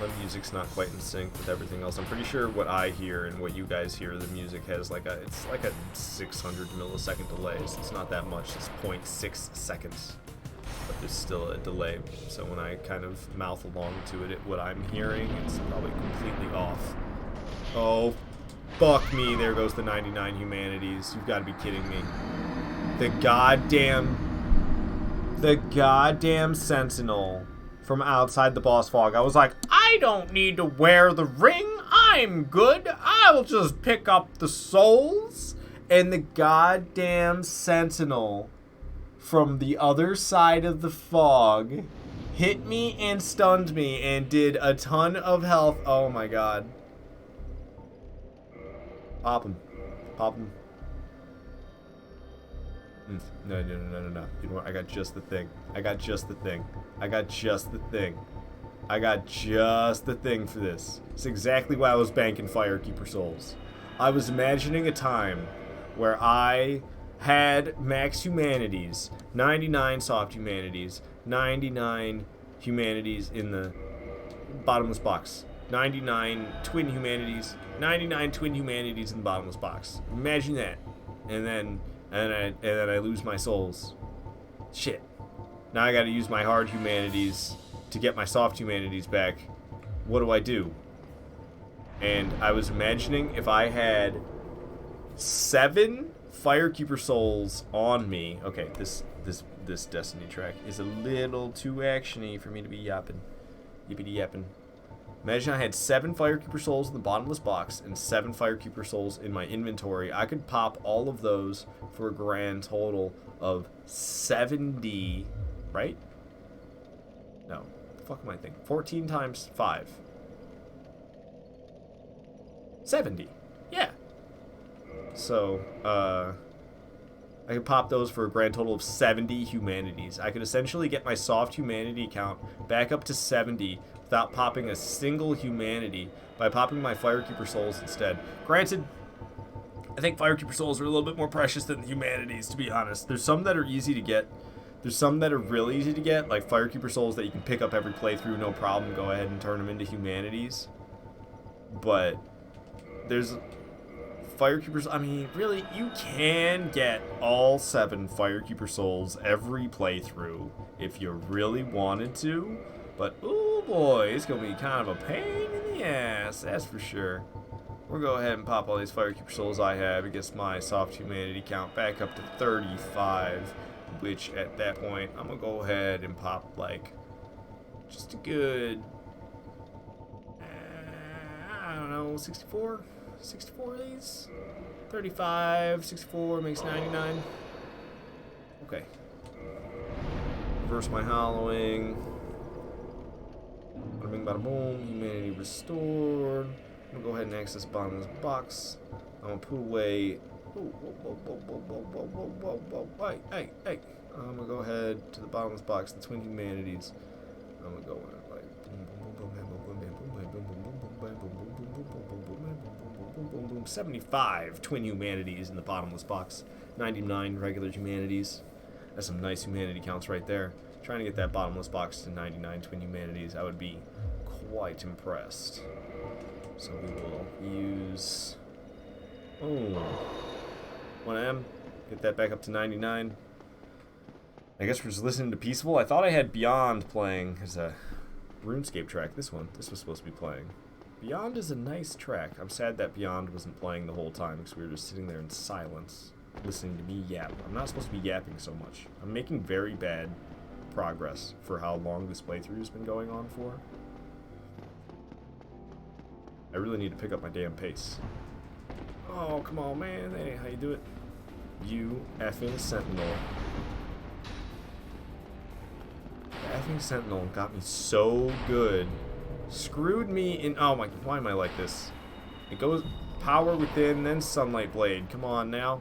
My music's not quite in sync with everything else. I'm pretty sure what I hear and what you guys hear, the music has it's like a 600 millisecond delay. So it's not that much. It's 0.6 seconds, but there's still a delay. So when I kind of mouth along to it, what I'm hearing, it's probably completely off. Oh, fuck me! There goes the 99 humanities. You've got to be kidding me. The goddamn sentinel from outside the boss fog. I was like, I don't need to wear the ring. I'm good. I'll just pick up the souls. And the goddamn sentinel from the other side of the fog hit me and stunned me and did a ton of health. Oh my god. Pop him. Pop him. No. You know what? I got just the thing. I got just the thing for this. It's exactly why I was banking Firekeeper Souls. I was imagining a time where I had max humanities, 99 soft humanities, 99 humanities in the bottomless box, 99 twin humanities, 99 twin humanities in the bottomless box. Imagine that. And then I lose my souls. Shit. Now I gotta use my hard humanities to get my soft humanities back. What do I do? And I was imagining if I had 7 Firekeeper Souls on me. Okay, this Destiny track is a little too actiony for me to be yapping. Yippity yapping. Imagine I had 7 Firekeeper Souls in the bottomless box and 7 Firekeeper Souls in my inventory. I could pop all of those for a grand total of 70, right? No. What the fuck am I thinking? 14 times 5. 70. Yeah. So, I could pop those for a grand total of 70 humanities. I could essentially get my soft humanity count back up to 70 without popping a single humanity by popping my Firekeeper Souls instead. Granted, I think Firekeeper Souls are a little bit more precious than the humanities, to be honest. There's some that are easy to get. There's some that are really easy to get, like Firekeeper Souls that you can pick up every playthrough, no problem. Go ahead and turn them into humanities. But there's Firekeepers, I mean, really, you can get all 7 Firekeeper Souls every playthrough if you really wanted to. But, oh boy, it's going to be kind of a pain in the ass, that's for sure. We'll go ahead and pop all these Firekeeper Souls I have. It gets my soft humanity count back up to 35, which at that point, I'm going to go ahead and pop, like, just a good, I don't know, 64? 64 of these? 35, 64 makes 99. Okay. Reverse my hollowing. Bada bing, bada boom. Humanity restored. I'm gonna go ahead and access bottomless box. I'm gonna put away. Hey. I'm gonna go ahead to the bottomless box, the twin humanities. I'm gonna go in like. 75 twin humanities in the bottomless box, 99 regular humanities. That's some nice humanity counts right there. Trying to get that bottomless box to 99 twin humanities, I would be quite impressed. So we will use 1M, get that back up to 99. I guess we're just listening to Peaceful. I thought I had Beyond playing as a RuneScape track. This one. This was supposed to be playing. Beyond is a nice track. I'm sad that Beyond wasn't playing the whole time because we were just sitting there in silence, listening to me yap. I'm not supposed to be yapping so much. I'm making very bad progress for how long this playthrough has been going on for. I really need to pick up my damn pace. Oh, come on, man. That ain't how you do it. You effing Sentinel. The effing Sentinel got me so good. Screwed me in. Oh my, why am I like this? It goes power within, then sunlight blade. Come on now.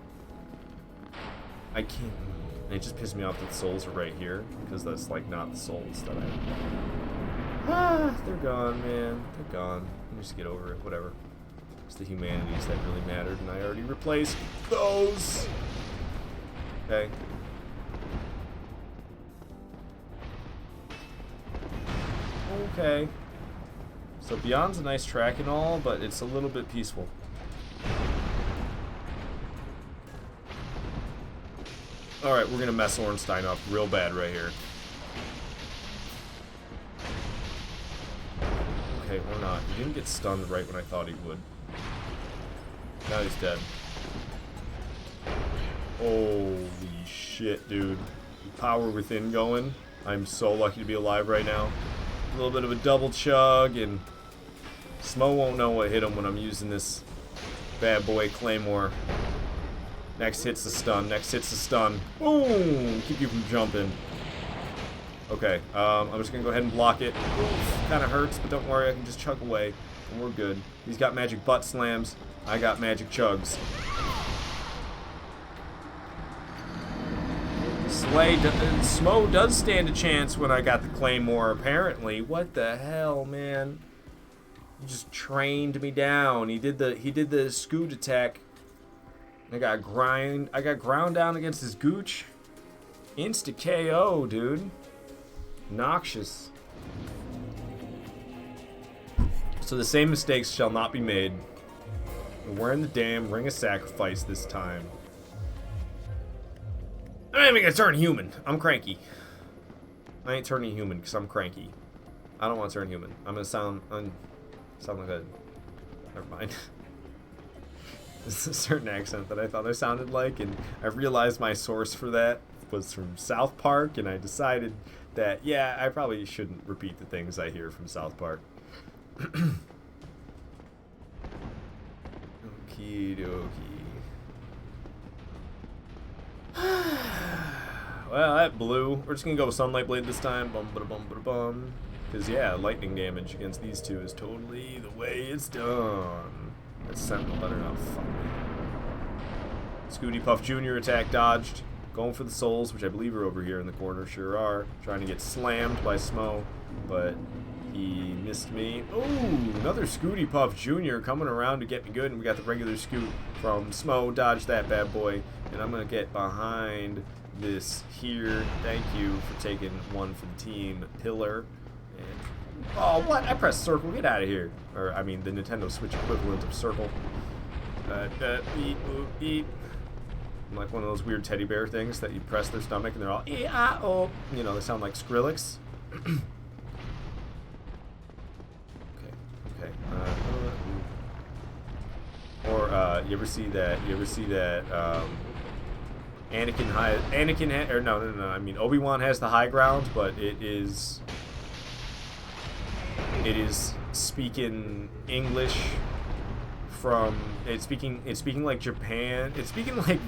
I can't. And it just pissed me off that the souls are right here, because that's like not the souls that they're gone, man. They're gone. Just get over it. Whatever. It's the humanities that really mattered, and I already replaced those. Okay. Okay. So Beyond's a nice track and all, but it's a little bit peaceful. Alright, we're gonna mess Ornstein up real bad right here. Okay, or not. He didn't get stunned right when I thought he would. Now he's dead. Holy shit, dude. Power within going. I'm so lucky to be alive right now. A little bit of a double chug, and Smo won't know what hit him when I'm using this bad boy Claymore. Next hit's the stun. Next hit's the stun. Boom! Keep you from jumping. Okay, I'm just gonna go ahead and block it. Kind of hurts, but don't worry, I can just chug away, and we're good. He's got magic butt slams. I got magic chugs. Smo does stand a chance when I got the Claymore, apparently. What the hell, man? He just trained me down. He did the scoot attack. I got ground down against his gooch. Insta KO, dude. Noxious. So the same mistakes shall not be made. We're in the damn ring of sacrifice this time. I'm not even gonna turn human. I'm cranky. I ain't turning human because I'm cranky. I don't want to turn human. I'm gonna sound like a. Never mind. There's a certain accent that I thought I sounded like, and I realized my source for that was from South Park, and I decided that, yeah, I probably shouldn't repeat the things I hear from South Park. Okie dokie. Well, that blew. We're just gonna go with Sunlight Blade this time. Bum ba bum ba bum. Because, yeah, lightning damage against these two is totally the way it's done. That Sentinel better not fuck me. Scooty Puff Jr. attack dodged. Going for the souls, which I believe are over here in the corner. Sure are. Trying to get slammed by Smo, but he missed me. Ooh, another Scooty Puff Jr. coming around to get me good. And we got the regular scoot from Smo. Dodge that bad boy. And I'm going to get behind this here. Thank you for taking one for the team. Pillar. And, oh, what? I pressed circle. Get out of here. Or, I mean, the Nintendo Switch equivalent of circle. Beep, boop, beep. I'm like one of those weird teddy bear things that you press their stomach and they're all, oh. You know, they sound like Skrillex. Okay. Or, you ever see that, I mean, Obi-Wan has the high ground, but it is speaking English from, it's speaking like Japan, it's speaking like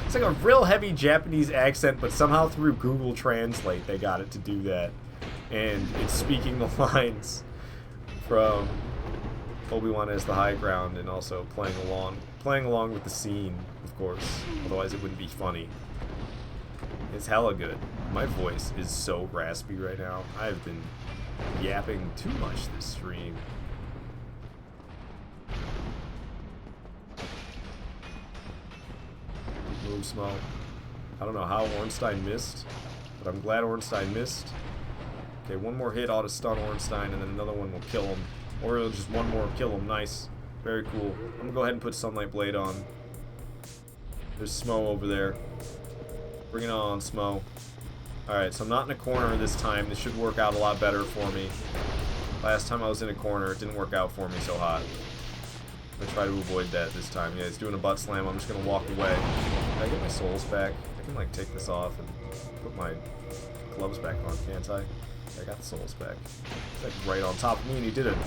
it's like a real heavy Japanese accent, but somehow through Google Translate they got it to do that, and it's speaking the lines from Obi-Wan has the high ground, and also playing along with the scene, of course, otherwise it wouldn't be funny. It's hella good. My voice is so raspy right now. I've been yapping too much this stream. Move Smo. I don't know how Ornstein missed, but I'm glad Ornstein missed. Okay, one more hit ought to stun Ornstein, and then another one will kill him. Or it'll just one more kill him. Nice. Very cool. I'm gonna go ahead and put Sunlight Blade on. There's Smo over there. Bring it on, Smo. Alright, so I'm not in a corner this time. This should work out a lot better for me. Last time I was in a corner, it didn't work out for me so hot. I'm gonna try to avoid that this time. Yeah, he's doing a butt slam. I'm just gonna walk away. Can I get my souls back? I can like take this off and put my gloves back on, can't I? I got the souls back. He's like right on top of me, and he did it.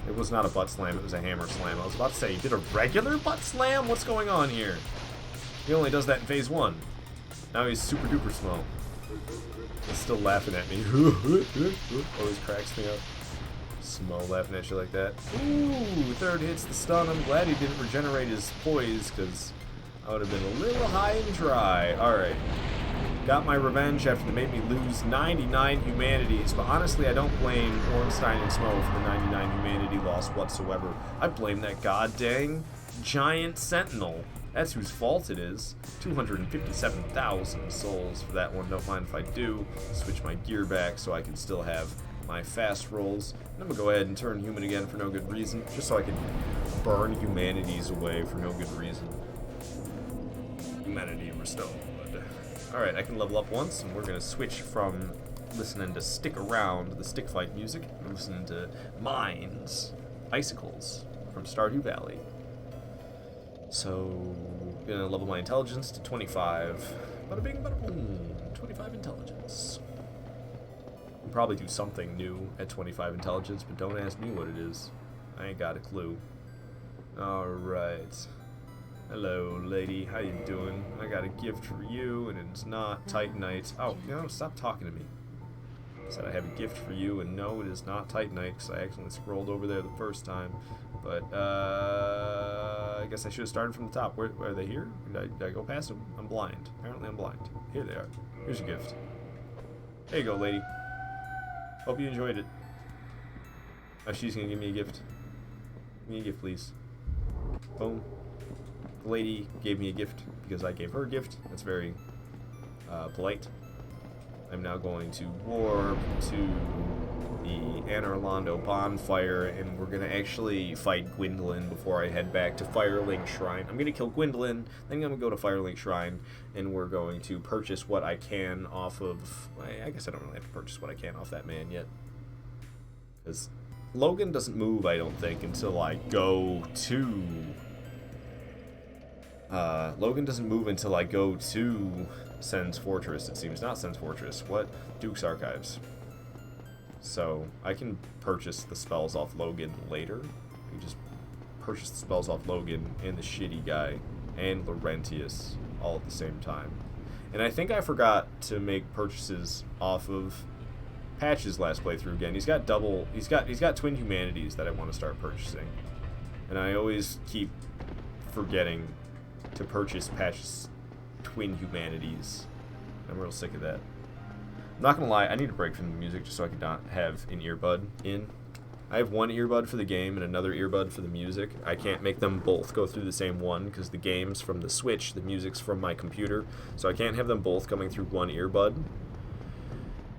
It was not a butt slam, it was a hammer slam. I was about to say, he did a regular butt slam? What's going on here? He only does that in phase 1. Now he's super duper slow. He's still laughing at me. Always cracks me up. Smo laughing at you like that. Ooh, third hits the stun. I'm glad he didn't regenerate his poise, because I would have been a little high and dry. Alright. Got my revenge after they made me lose 99 humanities, but honestly I don't blame Ornstein and Smo for the 99 humanity loss whatsoever. I blame that god dang giant sentinel. That's whose fault it is. 257,000 souls for that one. Don't mind if I do. Switch my gear back so I can still have my fast rolls. And I'm gonna go ahead and turn human again for no good reason, just so I can burn humanities away for no good reason. Humanity restored. Alright, I can level up once, and we're going to switch from listening to Stick Around, the stick fight music, and listening to Mines, Icicles, from Stardew Valley. So, I'm going to level my intelligence to 25. Bada bing, bada boom. 25 intelligence. I'll probably do something new at 25 intelligence, but don't ask me what it is. I ain't got a clue. Alright. Hello, lady. How you doing? I got a gift for you, and it's not Titanite. Oh, you know, stop talking to me. I said I have a gift for you, and no, it is not Titanite, because I accidentally scrolled over there the first time. But, I guess I should have started from the top. Where are they here? Did I go past them? I'm blind. Apparently I'm blind. Here they are. Here's your gift. There you go, lady. Hope you enjoyed it. Oh, she's gonna give me a gift. Give me a gift, please. Boom. The lady gave me a gift because I gave her a gift. That's very polite. I'm now going to warp to the Anor Londo bonfire, and we're going to actually fight Gwendolyn before I head back to Firelink Shrine. I'm going to kill Gwendolyn, then I'm going to go to Firelink Shrine, and we're going to purchase what I can off of... I guess I don't really have to purchase what I can off that man yet. Because Logan doesn't move, I don't think, until I go to... Logan doesn't move until I go to Sen's Fortress, it seems. Not Sen's Fortress. What? Duke's Archives. So, I can purchase the spells off Logan later. You just purchase the spells off Logan and the shitty guy and Laurentius all at the same time. And I think I forgot to make purchases off of Patch's last playthrough again. He's got twin humanities that I want to start purchasing. And I always keep forgetting to purchase Patch's twin humanities. I'm real sick of that. I'm not gonna lie, I need a break from the music just so I can not have an earbud in. I have one earbud for the game and another earbud for the music. I can't make them both go through the same one because the game's from the Switch, the music's from my computer, so I can't have them both coming through one earbud.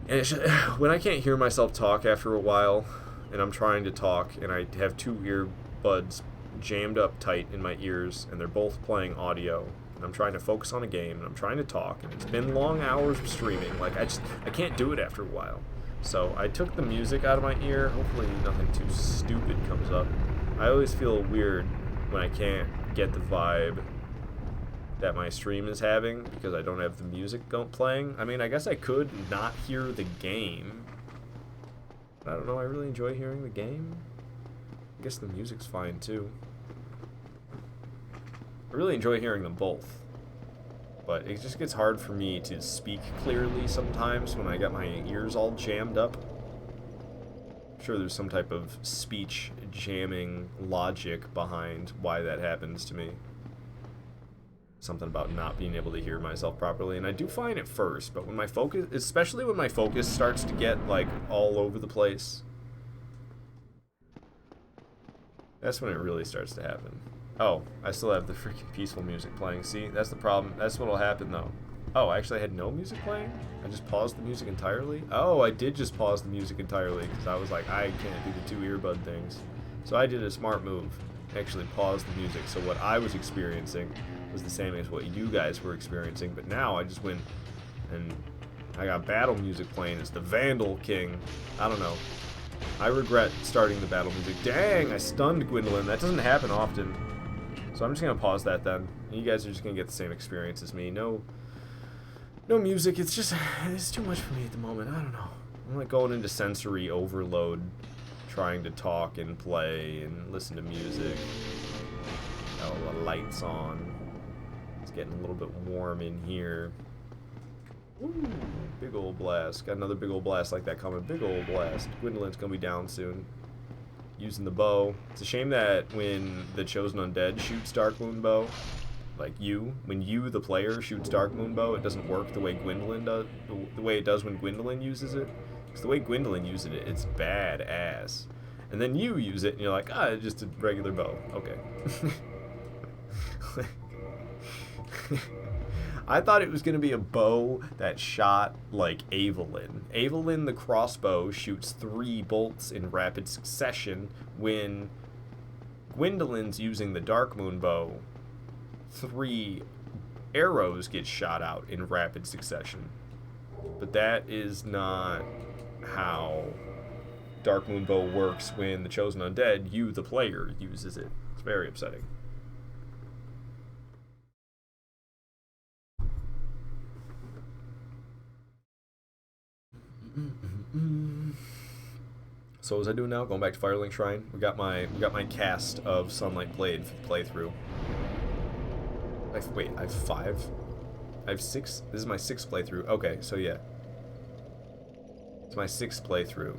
And it's just, when I can't hear myself talk after a while, and I'm trying to talk, and I have two earbuds jammed up tight in my ears, and they're both playing audio, and I'm trying to focus on a game, and I'm trying to talk, and it's been long hours of streaming. Like, I can't do it after a while. So I took the music out of my ear. Hopefully nothing too stupid comes up. I always feel weird when I can't get the vibe that my stream is having because I don't have the music playing. I mean, I guess I could not hear the game. I don't know, I really enjoy hearing the game. I guess the music's fine too. I really enjoy hearing them both. But it just gets hard for me to speak clearly sometimes when I got my ears all jammed up. I'm sure there's some type of speech jamming logic behind why that happens to me. Something about not being able to hear myself properly, and I do fine at first, but when my focus, especially when my focus starts to get like all over the place, that's when it really starts to happen. Oh, I still have the freaking peaceful music playing. See, that's the problem. That's what'll happen, though. Oh, actually, I had no music playing? I just paused the music entirely? Oh, I did just pause the music entirely, because I was like, I can't do the two earbud things. So I did a smart move. Actually paused the music, so what I was experiencing was the same as what you guys were experiencing, but now I just went and I got battle music playing. It's the Vandal King. I don't know. I regret starting the battle music. Dang, I stunned Gwendolyn. That doesn't happen often. So I'm just going to pause that then. You guys are just going to get the same experience as me. No music. It's too much for me at the moment. I don't know. I'm like going into sensory overload, trying to talk and play and listen to music. Got a lot of lights on. It's getting a little bit warm in here. Ooh, big old blast. Got another big old blast like that coming. Big old blast. Gwendolyn's gonna be down soon. Using the bow. It's a shame that when the Chosen Undead shoots Dark Moon Bow, like when you, the player, shoots Dark Moon Bow, it doesn't work the way Gwendolyn does, the way it does when Gwendolyn uses it. Because the way Gwendolyn uses it, it's badass. And then you use it, and you're like, ah, just a regular bow. Okay. I thought it was going to be a bow that shot like Evelyn. Evelyn the crossbow shoots 3 bolts in rapid succession when Gwendolyn's using the Dark Moon bow. 3 arrows get shot out in rapid succession. But that is not how Dark Moon bow works when the Chosen Undead, you the player, uses it. It's very upsetting. So what was I doing now? Going back to Firelink Shrine. We got my cast of Sunlight Blade for the playthrough. Wait, I have 5? I have 6? This is my 6th playthrough. Okay, so yeah. It's my 6th playthrough.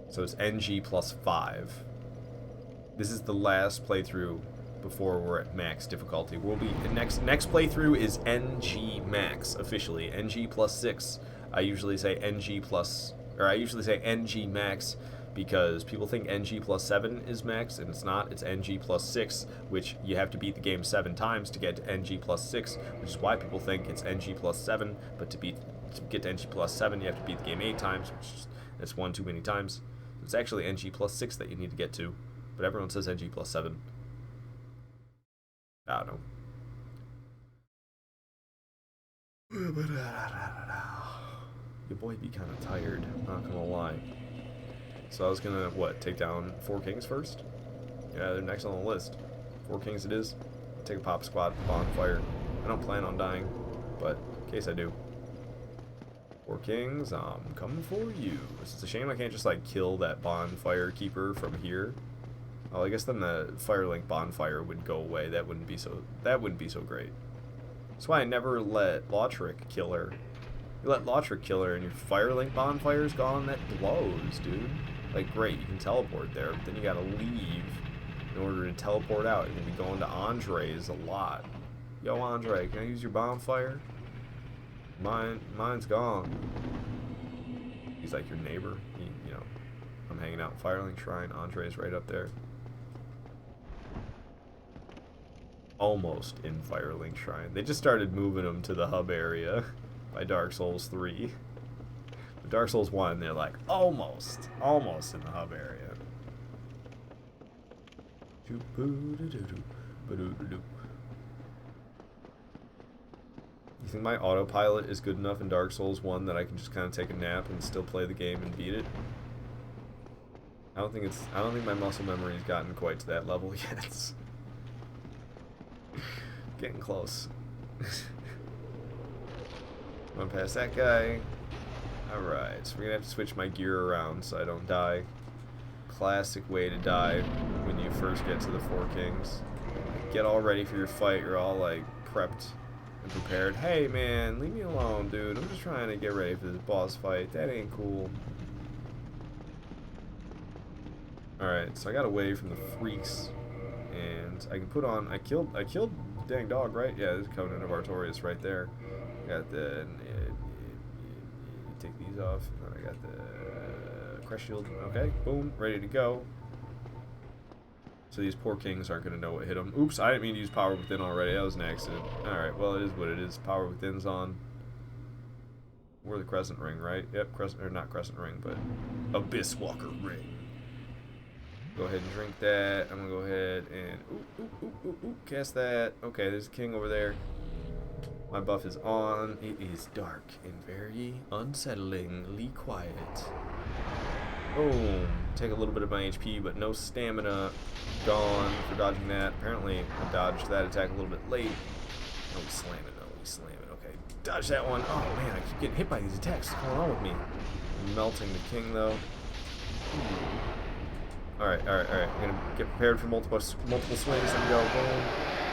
So it's NG plus 5. This is the last playthrough before we're at max difficulty. We'll be next playthrough is NG max officially. NG plus 6. I usually say NG max because people think NG plus 7 is max, and it's not. It's NG plus 6, which you have to beat the game 7 times to get to NG plus 6, which is why people think it's NG plus 7, but to get to NG plus 7, you have to beat the game 8 times, that's 1 too many times. It's actually NG plus 6 that you need to get to, but everyone says NG plus 7. I don't know. Your boy be kind of tired, not gonna lie. So I was gonna, take down 4 kings first? Yeah, they're next on the list. 4 kings it is. Take a pop squad, bonfire. I don't plan on dying, but in case I do. 4 kings, I'm coming for you. It's a shame I can't just, kill that bonfire keeper from here. Oh, I guess then the Firelink bonfire would go away. That wouldn't be so great. That's why I never let Lautrec kill her. You let Lautrec kill her and your Firelink bonfire's gone, that blows, dude. Great, you can teleport there, but then you gotta leave in order to teleport out. You're gonna be going to Andre's a lot. Yo, Andre, can I use your bonfire? Mine's gone. He's like your neighbor. I'm hanging out in Firelink Shrine. Andre's right up there. Almost in Firelink Shrine. They just started moving them to the hub area by Dark Souls 3. But Dark Souls 1, they're like, almost in the hub area. You think my autopilot is good enough in Dark Souls 1 that I can just kind of take a nap and still play the game and beat it? I don't think my muscle memory has gotten quite to that level yet. Getting close. Run past that guy. Alright, so we're gonna have to switch my gear around so I don't die. Classic way to die when you first get to the 4 kings. Get all ready for your fight, you're all prepped and prepared. Hey man, leave me alone, dude. I'm just trying to get ready for this boss fight. That ain't cool. Alright, so I got away from the freaks. And I can put on, I killed the dang dog, right? Yeah, there's Covenant of Artorias right there. Got the, take these off. And then I got the Crush Shield. Okay, boom, ready to go. So these poor kings aren't going to know what hit them. Oops, I didn't mean to use Power Within already. That was an accident. Alright, well, it is what it is. Power Within's on. We're the Crescent Ring, right? Yep, not Crescent Ring, but Abyss Walker Ring. Go ahead and drink that. I'm gonna go ahead and cast that. Okay, there's a king over there. My buff is on. It is dark and very unsettlingly quiet. Boom. Take a little bit of my HP, but no stamina. Gone for dodging that. Apparently, I dodged that attack a little bit late. Oh, we slam it. No, we slam it. Okay. Dodge that one. Oh, man, I keep getting hit by these attacks. What's going on with me? I'm melting the king, though. Alright. I'm going to get prepared for multiple swings. There we go. Boom.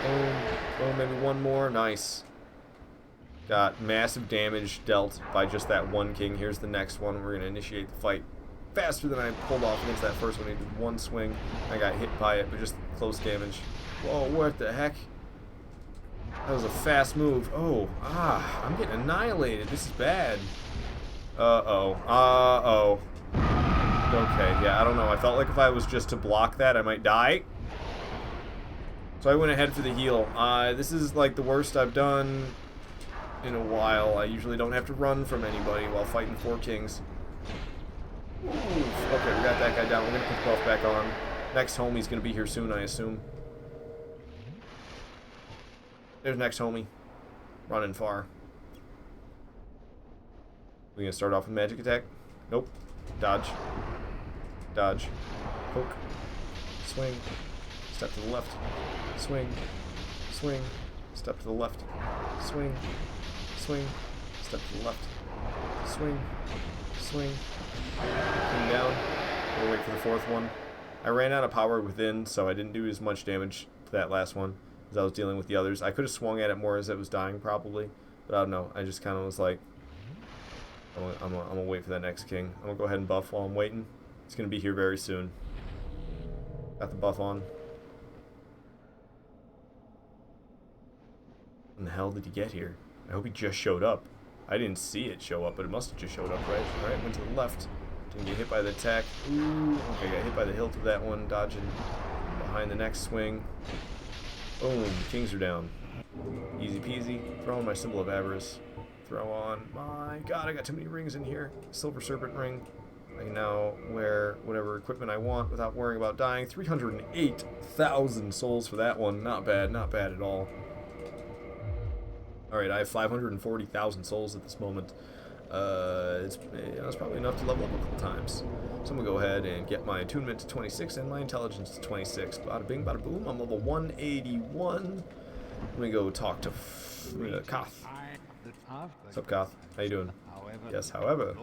Boom. Boom. Maybe one more. Nice. Got massive damage dealt by just that one king. Here's the next one. We're going to initiate the fight faster than I pulled off against that first one. He did one swing. I got hit by it, but just close damage. Whoa, what the heck? That was a fast move. Oh, I'm getting annihilated. This is bad. Uh-oh. Okay, yeah, I don't know. I felt like if I was just to block that, I might die. So I went ahead for the heal. This is like the worst I've done in a while. I usually don't have to run from anybody while fighting 4 kings. Oof. Okay, we got that guy down. We're going to put the buff back on. Next homie's going to be here soon, I assume. There's next homie. Running far. We going to start off with magic attack? Nope. Dodge. Dodge. Poke. Swing. Step to the left. Swing. Swing. Step to the left. Swing. Swing. Step to the left. Swing. Swing. Come down. We'll wait for the 4th one. I ran out of power within, so I didn't do as much damage to that last one as I was dealing with the others. I could have swung at it more as it was dying, probably. But I don't know. I just kind of was like, I'm gonna wait for that next king. I'm gonna go ahead and buff while I'm waiting. It's gonna be here very soon. Got the buff on. When the hell did he get here? I hope he just showed up. I didn't see it show up, but it must have just showed up, right? Alright, went to the left. Didn't get hit by the attack. Ooh, okay, got hit by the hilt of that one, dodging behind the next swing. Boom, kings are down. Easy peasy. Throwing my symbol of avarice. Throw on. My god, I got too many rings in here. Silver serpent ring. I can now wear whatever equipment I want without worrying about dying. 308,000 souls for that one. Not bad at all. Alright, I have 540,000 souls at this moment. It's probably enough to level up a couple times. So I'm going to go ahead and get my attunement to 26 and my intelligence to 26. Bada bing, bada boom. I'm level 181. Let me go talk to Koth. What's up, Koth? How you doing? Yes, however.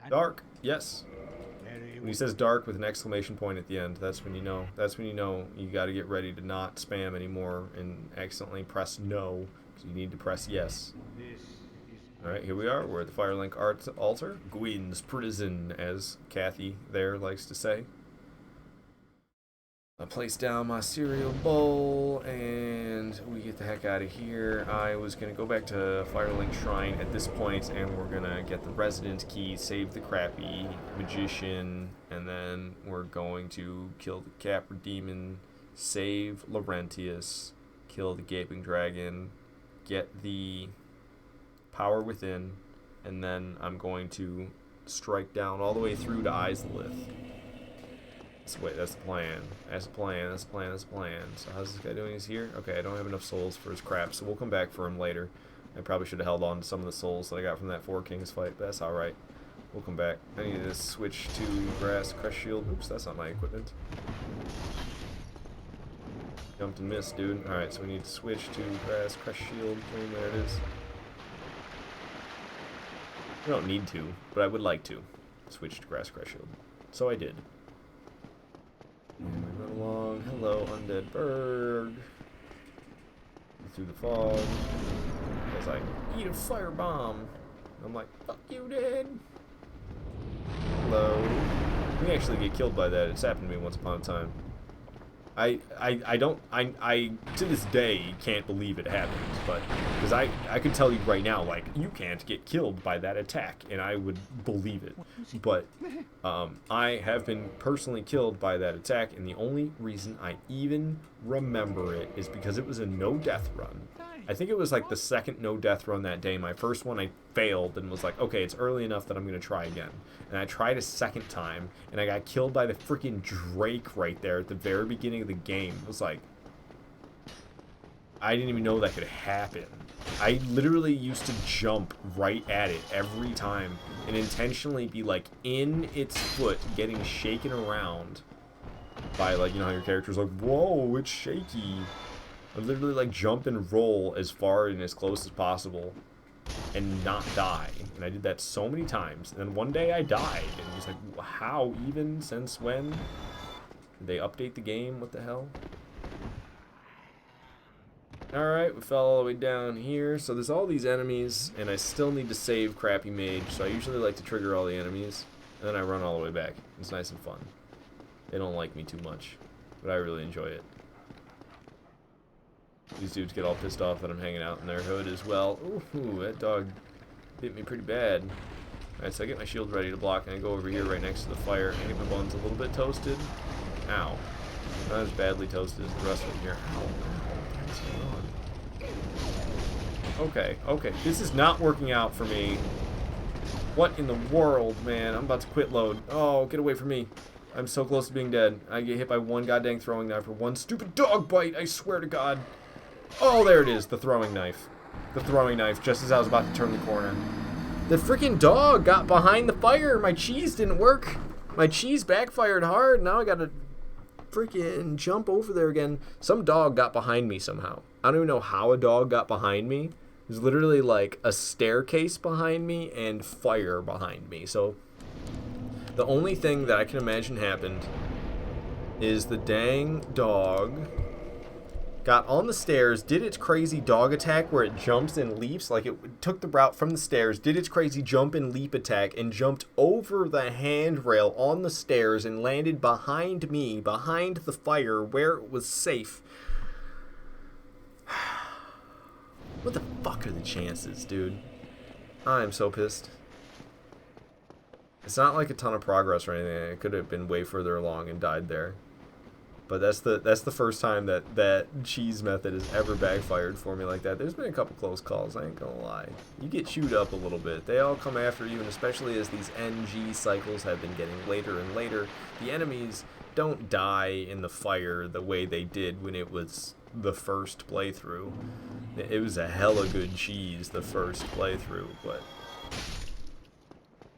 Dark. Yes. When he says dark with an exclamation point at the end, that's when you know. That's when you know you got to get ready to not spam anymore and accidentally press no. So you need to press yes. Alright, here we are. We're at the Firelink altar. Gwyn's prison, as Kathy there likes to say. I place down my cereal bowl, and we get the heck out of here. I was going to go back to Firelink Shrine at this point, and we're going to get the resident key, save the crappy magician, and then we're going to kill the Capra demon, save Laurentius, kill the gaping dragon, get the power within, and then I'm going to strike down all the way through to Izalith. So wait, that's the plan. That's the plan. So how's this guy doing? He's here? Okay, I don't have enough souls for his crap, so we'll come back for him later. I probably should have held on to some of the souls that I got from that 4 Kings fight, but that's alright. We'll come back. I need to switch to Grass Crush Shield. Oops, that's not my equipment. Jumped and missed, dude. Alright, so we need to switch to Grass Crush Shield. Boom, there it is. I don't need to, but I would like to switch to Grass Crush Shield. So I did. And we run along. Hello, undead bird. Through the fog. As I eat a firebomb. I'm like, fuck you, Dad. Hello. We actually get killed by that. It's happened to me once upon a time. I to this day can't believe it happened, but because I could tell you right now, like, you can't get killed by that attack, and I would believe it. But I have been personally killed by that attack, and the only reason I even remember it is because it was a no-death run. I think it was like the second no-death run that day. My first one I failed and was like, okay, it's early enough that I'm going to try again. And I tried a second time, and I got killed by the freaking Drake right there at the very beginning of the game. It was like, I didn't even know that could happen. I literally used to jump right at it every time and intentionally be like in its foot getting shaken around by, like, you know how your character's like, whoa, it's shaky. I literally like jump and roll as far and as close as possible and not die. And I did that so many times. And then one day I died. And it was like, how even? Since when? Did they update the game? What the hell? Alright, we fell all the way down here. So there's all these enemies, and I still need to save Crappy Mage. So I usually like to trigger all the enemies, and then I run all the way back. It's nice and fun. They don't like me too much, but I really enjoy it. These dudes get all pissed off that I'm hanging out in their hood as well. Ooh, that dog hit me pretty bad. Alright, so I get my shield ready to block, and I go over here right next to the fire, and get my buns a little bit toasted. Ow. Not as badly toasted as the rest of them here. Ow. What's going on? Okay, okay. This is not working out for me. What in the world, man? I'm about to quit load. Oh, get away from me. I'm so close to being dead. I get hit by one goddamn throwing knife for one stupid dog bite, I swear to God. Oh, there it is, the throwing knife. The throwing knife, just as I was about to turn the corner. The freaking dog got behind the fire. My cheese didn't work. My cheese backfired hard. Now I gotta freaking jump over there again. Some dog got behind me somehow. I don't even know how a dog got behind me. There's literally like a staircase behind me and fire behind me. So the only thing that I can imagine happened is the dang dog got on the stairs, did its crazy dog attack where it jumps and leaps, like it took the route from the stairs, did its crazy jump and leap attack, and jumped over the handrail on the stairs and landed behind me, behind the fire, where it was safe. What the fuck are the chances, dude? I'm so pissed. It's not like a ton of progress or anything. It could have been way further along and died there. But that's the first time that cheese method has ever backfired for me like that. There's been a couple close calls, I ain't gonna lie. You get chewed up a little bit. They all come after you, and especially as these NG cycles have been getting later and later, the enemies don't die in the fire the way they did when it was the first playthrough. It was a hella good cheese the first playthrough, but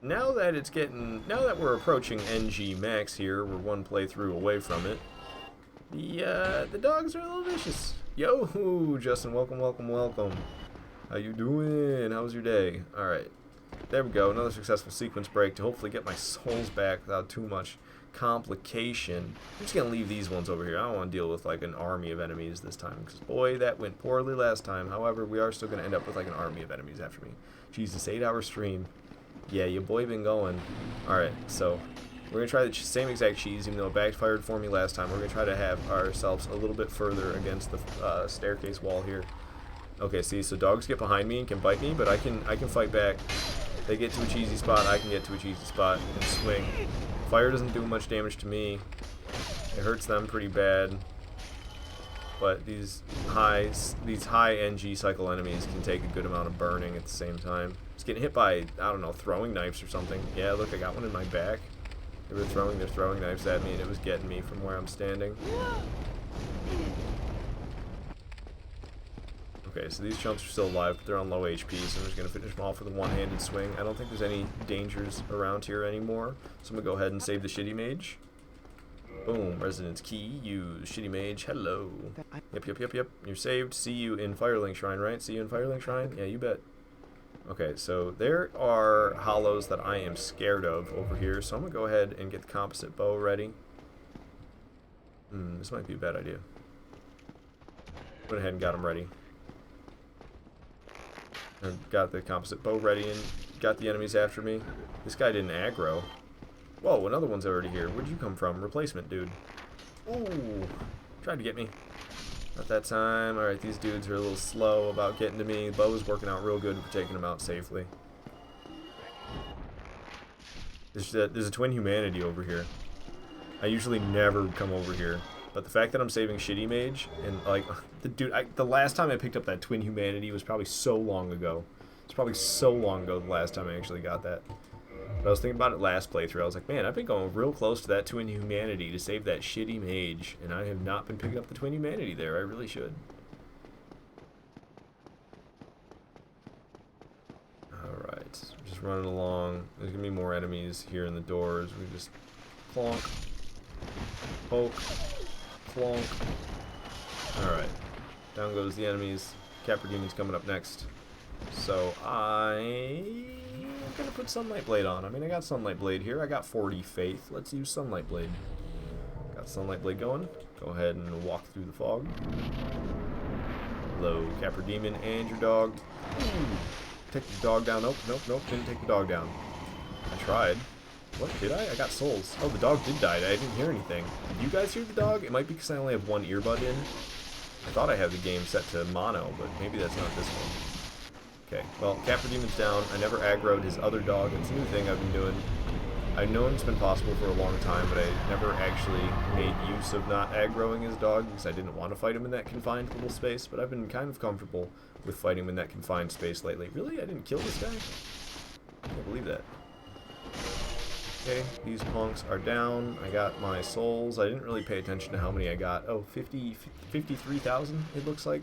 now that we're approaching NG max here, we're one playthrough away from it. The dogs are a little vicious. Yo, Justin, welcome, welcome, welcome. How you doing? How was your day? Alright. There we go. Another successful sequence break to hopefully get my souls back without too much complication. I'm just going to leave these ones over here. I don't want to deal with like an army of enemies this time, because boy, that went poorly last time. However, we are still going to end up with like an army of enemies after me. Jesus, 8-hour stream. Yeah, your boy been going. Alright, so we're going to try the same exact cheese, even though it backfired for me last time. We're going to try to have ourselves a little bit further against the staircase wall here. Okay, see, so dogs get behind me and can bite me, but I can fight back. They get to a cheesy spot, I can get to a cheesy spot and swing. Fire doesn't do much damage to me. It hurts them pretty bad. But these high NG cycle enemies can take a good amount of burning at the same time. Just getting hit by, I don't know, throwing knives or something. Yeah, look, I got one in my back. They were throwing their throwing knives at me, and it was getting me from where I'm standing. Okay, so these chumps are still alive, but they're on low HP, so I'm just going to finish them off with a one-handed swing. I don't think there's any dangers around here anymore, so I'm going to go ahead and save the Shitty Mage. Boom, Residence Key, use Shitty Mage, hello. Yep, you're saved. See you in Firelink Shrine, right? See you in Firelink Shrine? Yeah, you bet. Okay, so there are hollows that I am scared of over here, so I'm going to go ahead and get the composite bow ready. This might be a bad idea. Went ahead and got them ready. I've got the composite bow ready and got the enemies after me. This guy didn't aggro. Whoa, another one's already here. Where'd you come from? Replacement, dude. Ooh, tried to get me. Not that time. Alright, these dudes are a little slow about getting to me. The bow is working out real good for taking them out safely. There's a twin humanity over here. I usually never come over here. But the fact that I'm saving Shitty Mage, and like, the last time I picked up that twin humanity was probably so long ago. It's probably so long ago the last time I actually got that. But I was thinking about it last playthrough. I was like, man, I've been going real close to that twin humanity to save that Shitty Mage, and I have not been picking up the twin humanity there. I really should. Alright. Alright, just running along. There's gonna be more enemies here in the doors. We just clonk, poke, clonk. Alright, down goes the enemies. Capra Demon's coming up next. So I'm gonna put Sunlight Blade on. I mean, I got Sunlight Blade here. I got 40 faith. Let's use Sunlight Blade. Got Sunlight Blade going. Go ahead and walk through the fog. Hello, Capra Demon and your dog. Ooh. Take the dog down. Nope, nope, nope. Didn't take the dog down. I tried. What, did I? I got souls. Oh, the dog did die. I didn't hear anything. Did you guys hear the dog? It might be because I only have one earbud in. I thought I had the game set to mono, but maybe that's not this one. Okay, well, Capra Demon's down. I never aggroed his other dog. It's a new thing I've been doing. I've known it's been possible for a long time, but I never actually made use of not aggroing his dog because I didn't want to fight him in that confined little space, but I've been kind of comfortable with fighting him in that confined space lately. Really? I didn't kill this guy? I can't believe that. Okay, these punks are down. I got my souls. I didn't really pay attention to how many I got. Oh, 53,000 it looks like.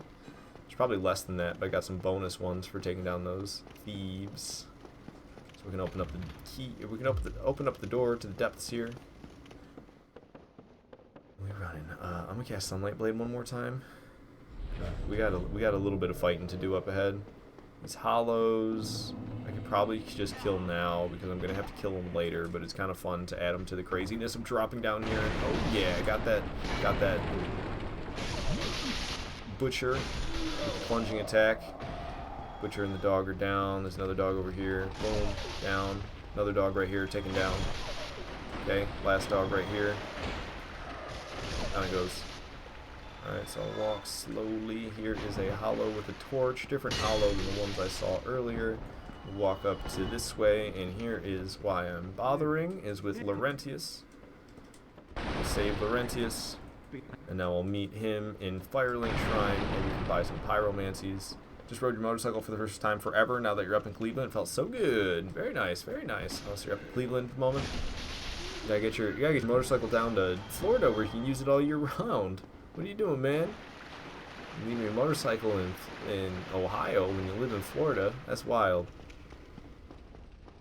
It's probably less than that, but I got some bonus ones for taking down those thieves. We can open up the key. We can open up the door to the depths here. We're running. I'm gonna cast Sunlight Blade one more time. We got a little bit of fighting to do up ahead. These hollows, I could probably just kill now because I'm gonna have to kill them later. But it's kind of fun to add them to the craziness of dropping down here. Oh yeah, I got that butcher with the plunging attack. Butcher and the dog are down. There's another dog over here. Boom. Down. Another dog right here. Taken down. Okay. Last dog right here. Down it goes. Alright, so I'll walk slowly. Here is a hollow with a torch. Different hollow than the ones I saw earlier. Walk up to this way, and here is why I'm bothering, is with Laurentius. We'll save Laurentius. And now we'll meet him in Firelink Shrine, and we can buy some pyromancies. Just rode your motorcycle for the first time forever now that you're up in Cleveland. It felt so good. Very nice, very nice. Oh, so you're up in Cleveland at the moment. You gotta get your motorcycle down to Florida where you can use it all year round. What are you doing, man? You leave your motorcycle in Ohio when you live in Florida. That's wild.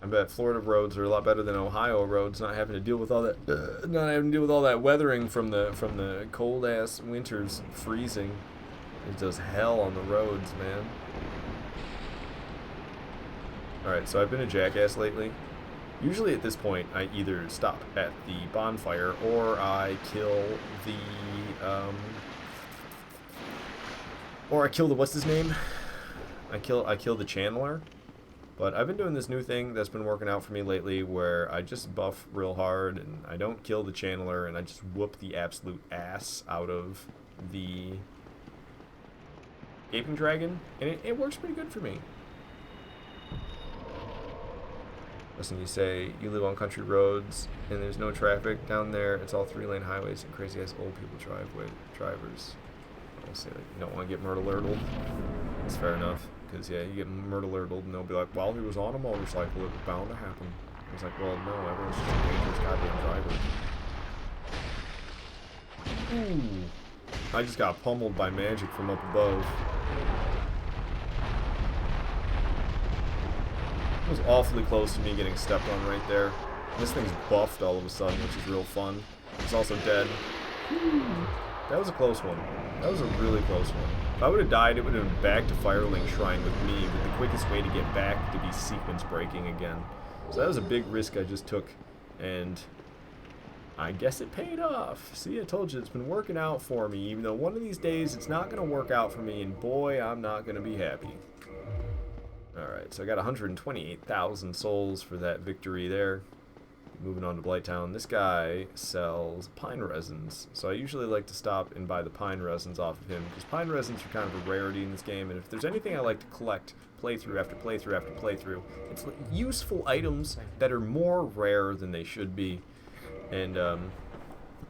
I bet Florida roads are a lot better than Ohio roads, not having to deal with all that weathering from the cold ass winters, freezing. It does hell on the roads, man. Alright, so I've been a jackass lately. Usually at this point, I either stop at the bonfire or I kill the, what's his name? I kill the channeler. But I've been doing this new thing that's been working out for me lately where I just buff real hard and I don't kill the channeler and I just whoop the absolute ass out of the Gaping Dragon, and it works pretty good for me. Listen, you say you live on country roads and there's no traffic down there. It's all 3-lane highways and crazy ass old people drivers. I'll say like you don't want to get murder-lertled. That's fair enough, because yeah, you get murder-lertled and they'll be like, well, he was on a motorcycle. It was bound to happen. I was like, well, no, everyone's just a dangerous goddamn driver. Ooh. I just got pummeled by magic from up above. It was awfully close to me getting stepped on right there. This thing's buffed all of a sudden, which is real fun. It's also dead. That was a close one. That was a really close one. If I would have died, it would have been back to Firelink Shrine with me, with the quickest way to get back to be sequence breaking again. So that was a big risk I just took, and I guess it paid off. See, I told you, it's been working out for me, even though one of these days it's not going to work out for me, and boy, I'm not going to be happy. Alright, so I got 128,000 souls for that victory there. Moving on to Blighttown. This guy sells pine resins, so I usually like to stop and buy the pine resins off of him, because pine resins are kind of a rarity in this game, and if there's anything I like to collect playthrough after playthrough after playthrough, it's useful items that are more rare than they should be. And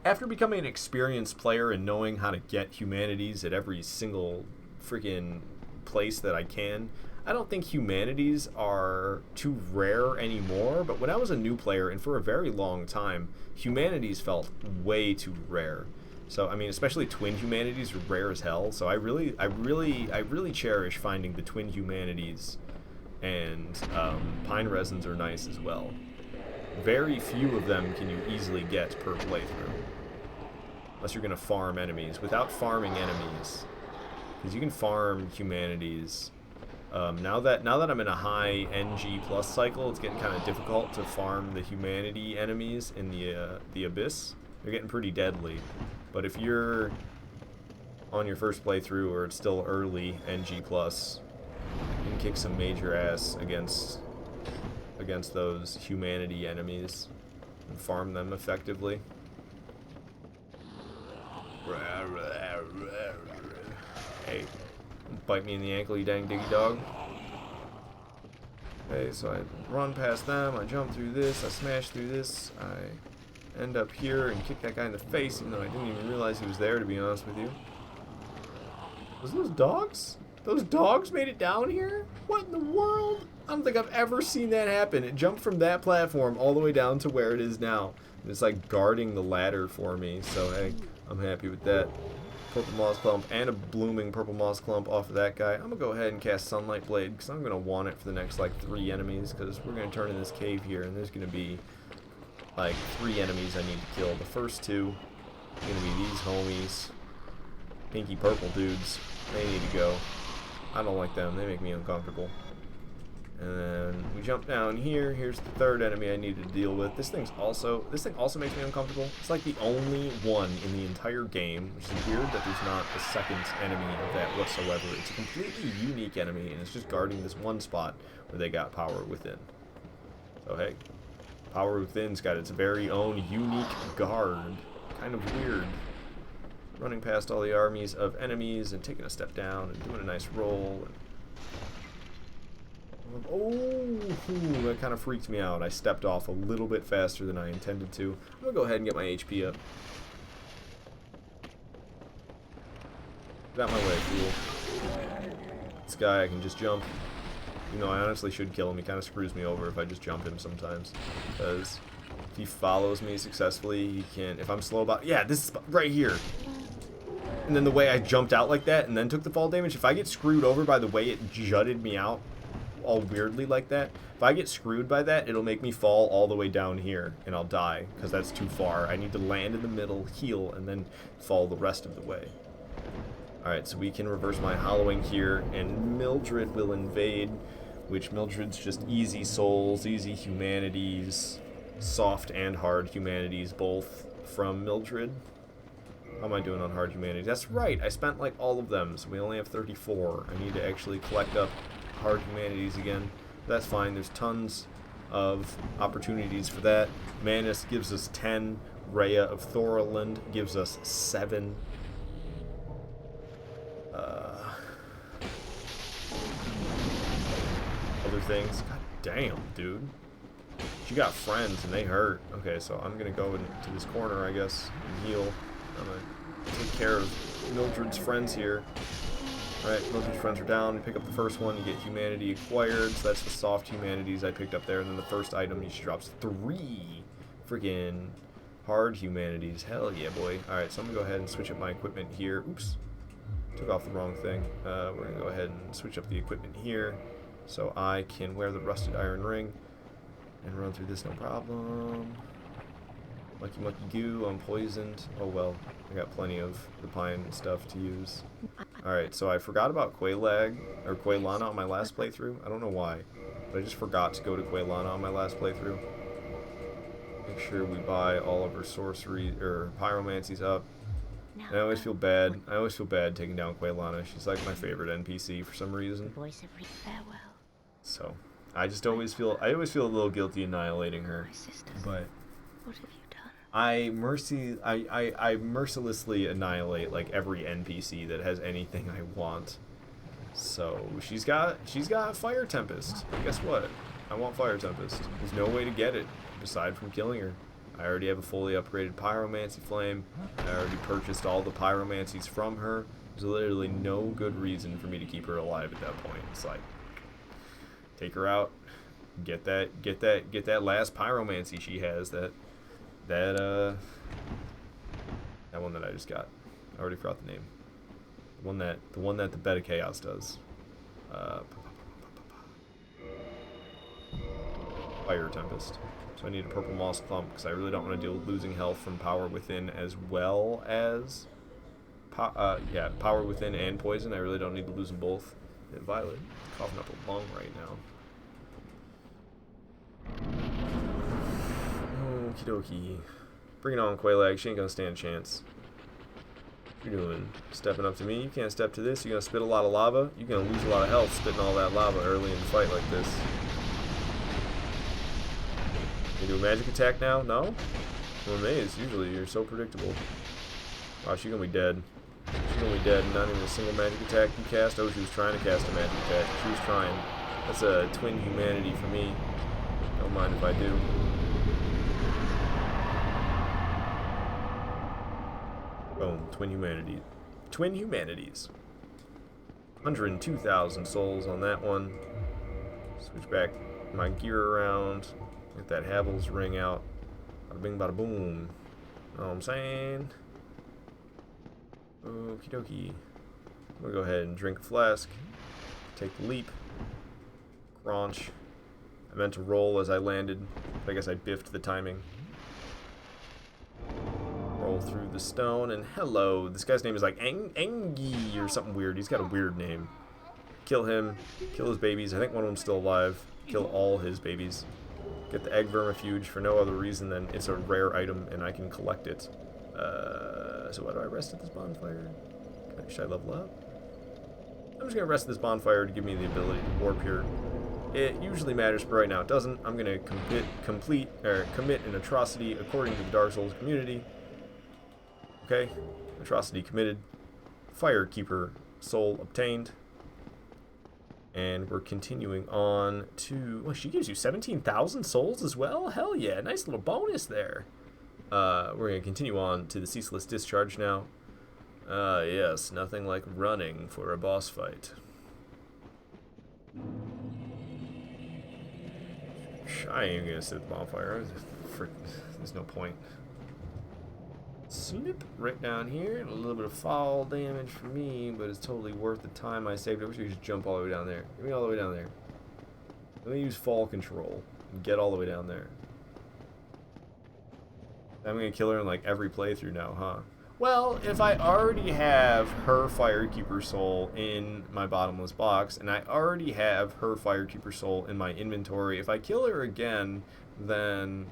after becoming an experienced player and knowing how to get humanities at every single freaking place that I can, I don't think humanities are too rare anymore, but when I was a new player and for a very long time, humanities felt way too rare. So, I mean, especially twin humanities are rare as hell, so I really cherish finding the twin humanities and pine resins are nice as well. Very few of them can you easily get per playthrough, unless you're gonna farm enemies. Without farming enemies, because you can farm humanities. Now that I'm in a high NG plus cycle, it's getting kind of difficult to farm the humanity enemies in the abyss. They're getting pretty deadly. But if you're on your first playthrough or it's still early NG plus, you can kick some major ass against those humanity enemies and farm them effectively. Hey, bite me in the ankle, you dang diggy dog. Okay, so I run past them, I jump through this, I smash through this, I end up here and kick that guy in the face, even though I didn't even realize he was there, to be honest with you. Was those dogs? Those dogs made it down here? What in the world? I don't think I've ever seen that happen. It jumped from that platform all the way down to where it is now. And it's like guarding the ladder for me, so hey, I'm happy with that. Purple moss clump and a blooming purple moss clump off of that guy. I'm gonna go ahead and cast Sunlight Blade because I'm gonna want it for the next like 3 enemies, because we're gonna turn in this cave here and there's gonna be like 3 enemies I need to kill. The first 2 are gonna be these homies, pinky purple dudes. They need to go. I don't like them. They make me uncomfortable. And then we jump down here. Here's the 3rd enemy I needed to deal with. This thing also makes me uncomfortable. It's like the only one in the entire game, which is weird that there's not a second enemy of that whatsoever. It's a completely unique enemy, and it's just guarding this one spot where they got Power Within. So hey, Power Within's got its very own unique guard. Kind of weird. Running past all the armies of enemies and taking a step down and doing a nice roll. Oh, that kind of freaked me out. I stepped off a little bit faster than I intended to. I'm going to go ahead and get my HP up. Get out my way, fool. This guy, I can just jump. You know, I honestly should kill him. He kind of screws me over if I just jump him sometimes. Because if he follows me successfully, he can... If I'm slow about... Yeah, this is right here. And then the way I jumped out like that and then took the fall damage, if I get screwed over by the way it jutted me out all weirdly like that, if I get screwed by that, it'll make me fall all the way down here and I'll die because that's too far. I need to land in the middle, heal, and then fall the rest of the way. Alright, so we can reverse my hollowing here, and Mildred will invade, which Mildred's just easy souls, easy humanities, soft and hard humanities, both from Mildred. How am I doing on hard humanities? That's right, I spent like all of them, so we only have 34. I need to actually collect up hard humanities again. That's fine, there's tons of opportunities for that. Manus gives us 10. Rhea of Thorland gives us 7. Other things. God damn, dude. She got friends and they hurt. Okay, so I'm gonna go into this corner, I guess, and heal. I'm gonna take care of Mildred's friends here. Alright, Mildred's friends are down. You pick up the first one, you get humanity acquired. So that's the soft humanities I picked up there. And then the first item, she drops 3 freaking hard humanities. Hell yeah, boy. Alright, so I'm gonna go ahead and switch up my equipment here. Oops. Took off the wrong thing. We're gonna go ahead and switch up the equipment here so I can wear the rusted iron ring and run through this no problem. Mucky mucky goo, I'm poisoned. Oh well, I got plenty of the pine stuff to use. Alright, so I forgot about Quaylana on my last playthrough. I don't know why, but I just forgot to go to Quaylana on my last playthrough. Make sure we buy all of her sorcery or pyromancies up. And I always feel bad. I always feel bad taking down Quaylana. She's like my favorite NPC for some reason. So I just always feel a little guilty annihilating her. But What have you done? I mercilessly annihilate like every NPC that has anything I want. So she's got Fire Tempest. Guess what? I want Fire Tempest. There's no way to get it aside from killing her. I already have a fully upgraded Pyromancy Flame. I already purchased all the Pyromancies from her. There's literally no good reason for me to keep her alive at that point. It's like, take her out, get that last Pyromancy she has. That one that I just got. I already forgot the name. The one that the Bed of Chaos does. Fire Tempest. So I need a purple moss clump because I really don't want to deal with losing health from power within as well as power within and poison. I really don't need to lose them both. And Violet coughing up a lung right now. Okie dokie. Bring it on, Quelaag. She ain't gonna stand a chance. What you doing? Stepping up to me? You can't step to this. You're gonna spit a lot of lava. You're gonna lose a lot of health spitting all that lava early in the fight like this. You do a magic attack now? No? I'm amazed. Usually you're so predictable. Wow, she's gonna be dead. She's gonna be dead. Not even a single magic attack you cast. Oh, she was trying to cast a magic attack. She was trying. That's a twin humanity for me. Don't mind if I do. Boom. Twin humanity. Twin humanities. 102,000 souls on that one. Switch back my gear around. Get that Havel's ring out. Bada bing, bada boom. Know what I'm saying? Okie dokie. I'm gonna go ahead and drink a flask. Take the leap. Crunch. I meant to roll as I landed, but I guess I biffed the timing. Roll through the stone, and hello. This guy's name is like Engi or something weird. He's got a weird name. Kill him. Kill his babies. I think one of them's still alive. Kill all his babies. Get the egg vermifuge for no other reason than it's a rare item and I can collect it. So why do I rest at this bonfire? Should I level up? I'm just going to rest at this bonfire to give me the ability to warp here. It usually matters, but right now it doesn't. I'm going to commit an atrocity according to the Dark Souls community. Okay, atrocity committed. Firekeeper soul obtained. And we're continuing on to... Well, she gives you 17,000 souls as well? Hell yeah, nice little bonus there. We're going to continue on to the Ceaseless Discharge now. Yes, nothing like running for a boss fight. I ain't even going to sit at the bonfire. There's no point. Slip right down here. A little bit of fall damage for me, but it's totally worth the time I saved. I wish we could just jump all the way down there. Give me all the way down there. Let me use fall control and get all the way down there. I'm gonna kill her in like every playthrough now, huh? Well, if I already have her Firekeeper soul in my bottomless box, and I already have her Firekeeper soul in my inventory, if I kill her again, then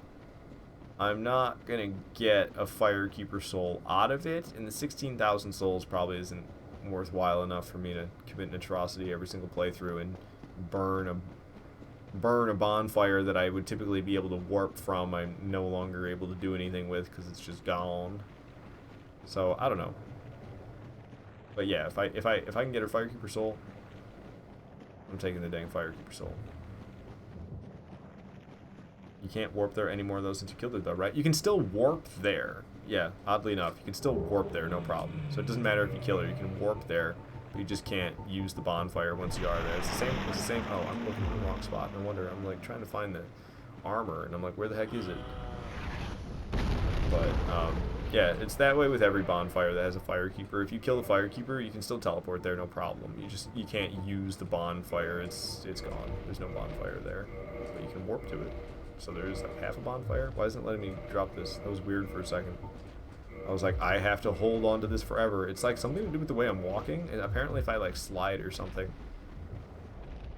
I'm not gonna get a Firekeeper soul out of it, and the 16,000 souls probably isn't worthwhile enough for me to commit an atrocity every single playthrough and burn a bonfire that I would typically be able to warp from. I'm no longer able to do anything with because it's just gone. So I don't know. But yeah, if I can get her Firekeeper soul, I'm taking the dang Firekeeper soul. You can't warp there anymore though since you killed her though, right? You can still warp there. Yeah, oddly enough, you can still warp there, no problem. So it doesn't matter if you kill her, you can warp there, but you just can't use the bonfire once you are there. It's the same, oh, I'm looking in the wrong spot. No wonder, I'm like trying to find the armor, and I'm like, where the heck is it? But, yeah, it's that way with every bonfire that has a Firekeeper. If you kill the Firekeeper, you can still teleport there, no problem. You can't use the bonfire, it's gone. There's no bonfire there, but you can warp to it. So there's like half a bonfire. Why isn't it letting me drop this? That was weird for a second. I was like, I have to hold on to this forever. It's like something to do with the way I'm walking, and apparently if I like slide or something.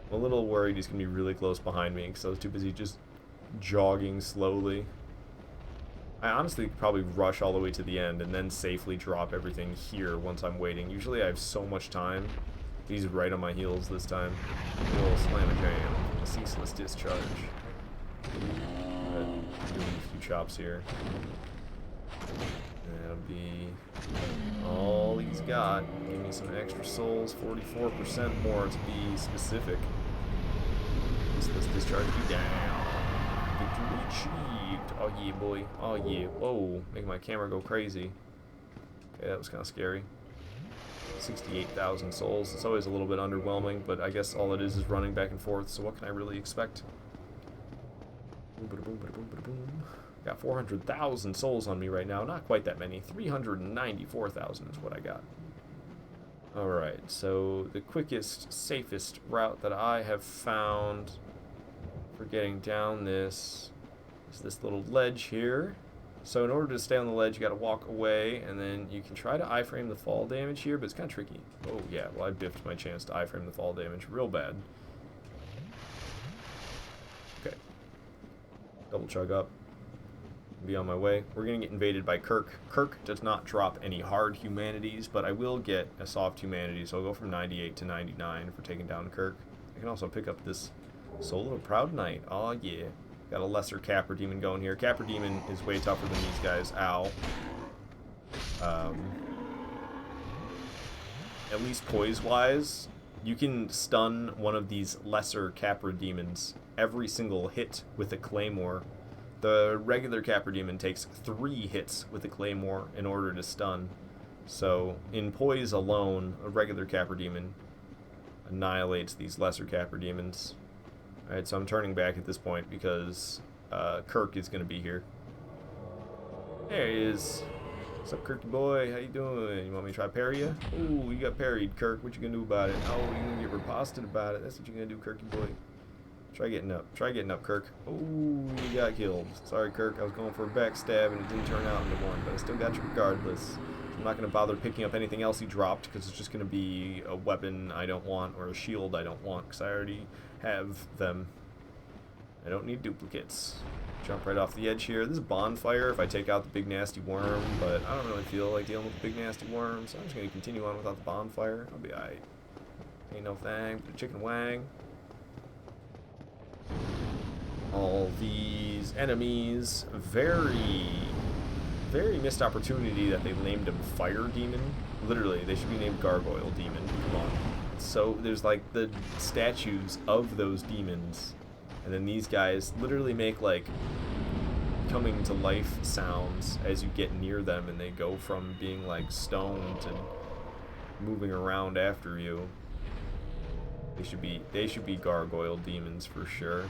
I'm a little worried he's gonna be really close behind me because I was too busy just jogging slowly. I honestly could probably rush all the way to the end and then safely drop everything here once I'm waiting. Usually I have so much time. He's right on my heels this time. A little slam and jam. A ceaseless discharge. Doing a few chops here. That'll be all he's got. Give me some extra souls, 44% more to be specific. Let's discharge you down. Victory achieved. Oh yeah, boy. Oh yeah. Whoa, making my camera go crazy. Okay, that was kind of scary. 68,000 souls. It's always a little bit underwhelming, but I guess all it is running back and forth, so what can I really expect? Got 400,000 souls on me right now. Not quite that many. 394,000 is what I got. Alright, so the quickest, safest route that I have found for getting down this is this little ledge here. So in order to stay on the ledge, you got to walk away, and then you can try to iframe the fall damage here, but it's kind of tricky. Oh yeah, well I biffed my chance to iframe the fall damage real bad. Okay. Double chug up. Be on my way. We're gonna get invaded by Kirk. Kirk does not drop any hard humanities, but I will get a soft humanity, so I'll go from 98 to 99 for taking down Kirk. I can also pick up this Soul of a Proud Knight. Oh yeah. Got a lesser Capper Demon going here. Capper Demon is way tougher than these guys. Ow. At least poise-wise, you can stun one of these lesser Capper Demons every single hit with a Claymore. The regular Capper Demon takes 3 hits with a Claymore in order to stun. So, in poise alone, a regular Capper Demon annihilates these lesser Capper Demons. Alright, so I'm turning back at this point because Kirk is going to be here. There he is. What's up, Kirky boy? How you doing? You want me to try parry you? Ooh, you got parried, Kirk. What you going to do about it? Oh, you're going to get riposted about it. That's what you're going to do, Kirky boy. Try getting up. Try getting up, Kirk. Ooh, you got killed. Sorry, Kirk. I was going for a backstab and it didn't turn out into one, but I still got you regardless. I'm not going to bother picking up anything else he dropped because it's just going to be a weapon I don't want or a shield I don't want because I already have them. I don't need duplicates. Jump right off the edge here. This is bonfire if I take out the big nasty worm, but I don't really feel like dealing with the big nasty worm, so I'm just going to continue on without the bonfire. I'll be alright. Ain't no thing but a chicken wang. All these enemies, very missed opportunity that they named him Fire Demon. Literally, they should be named Gargoyle Demon. Come on. So there's like the statues of those demons, and then these guys literally make like coming to life sounds as you get near them, and they go from being like stone to moving around after you. They should be Gargoyle Demons for sure.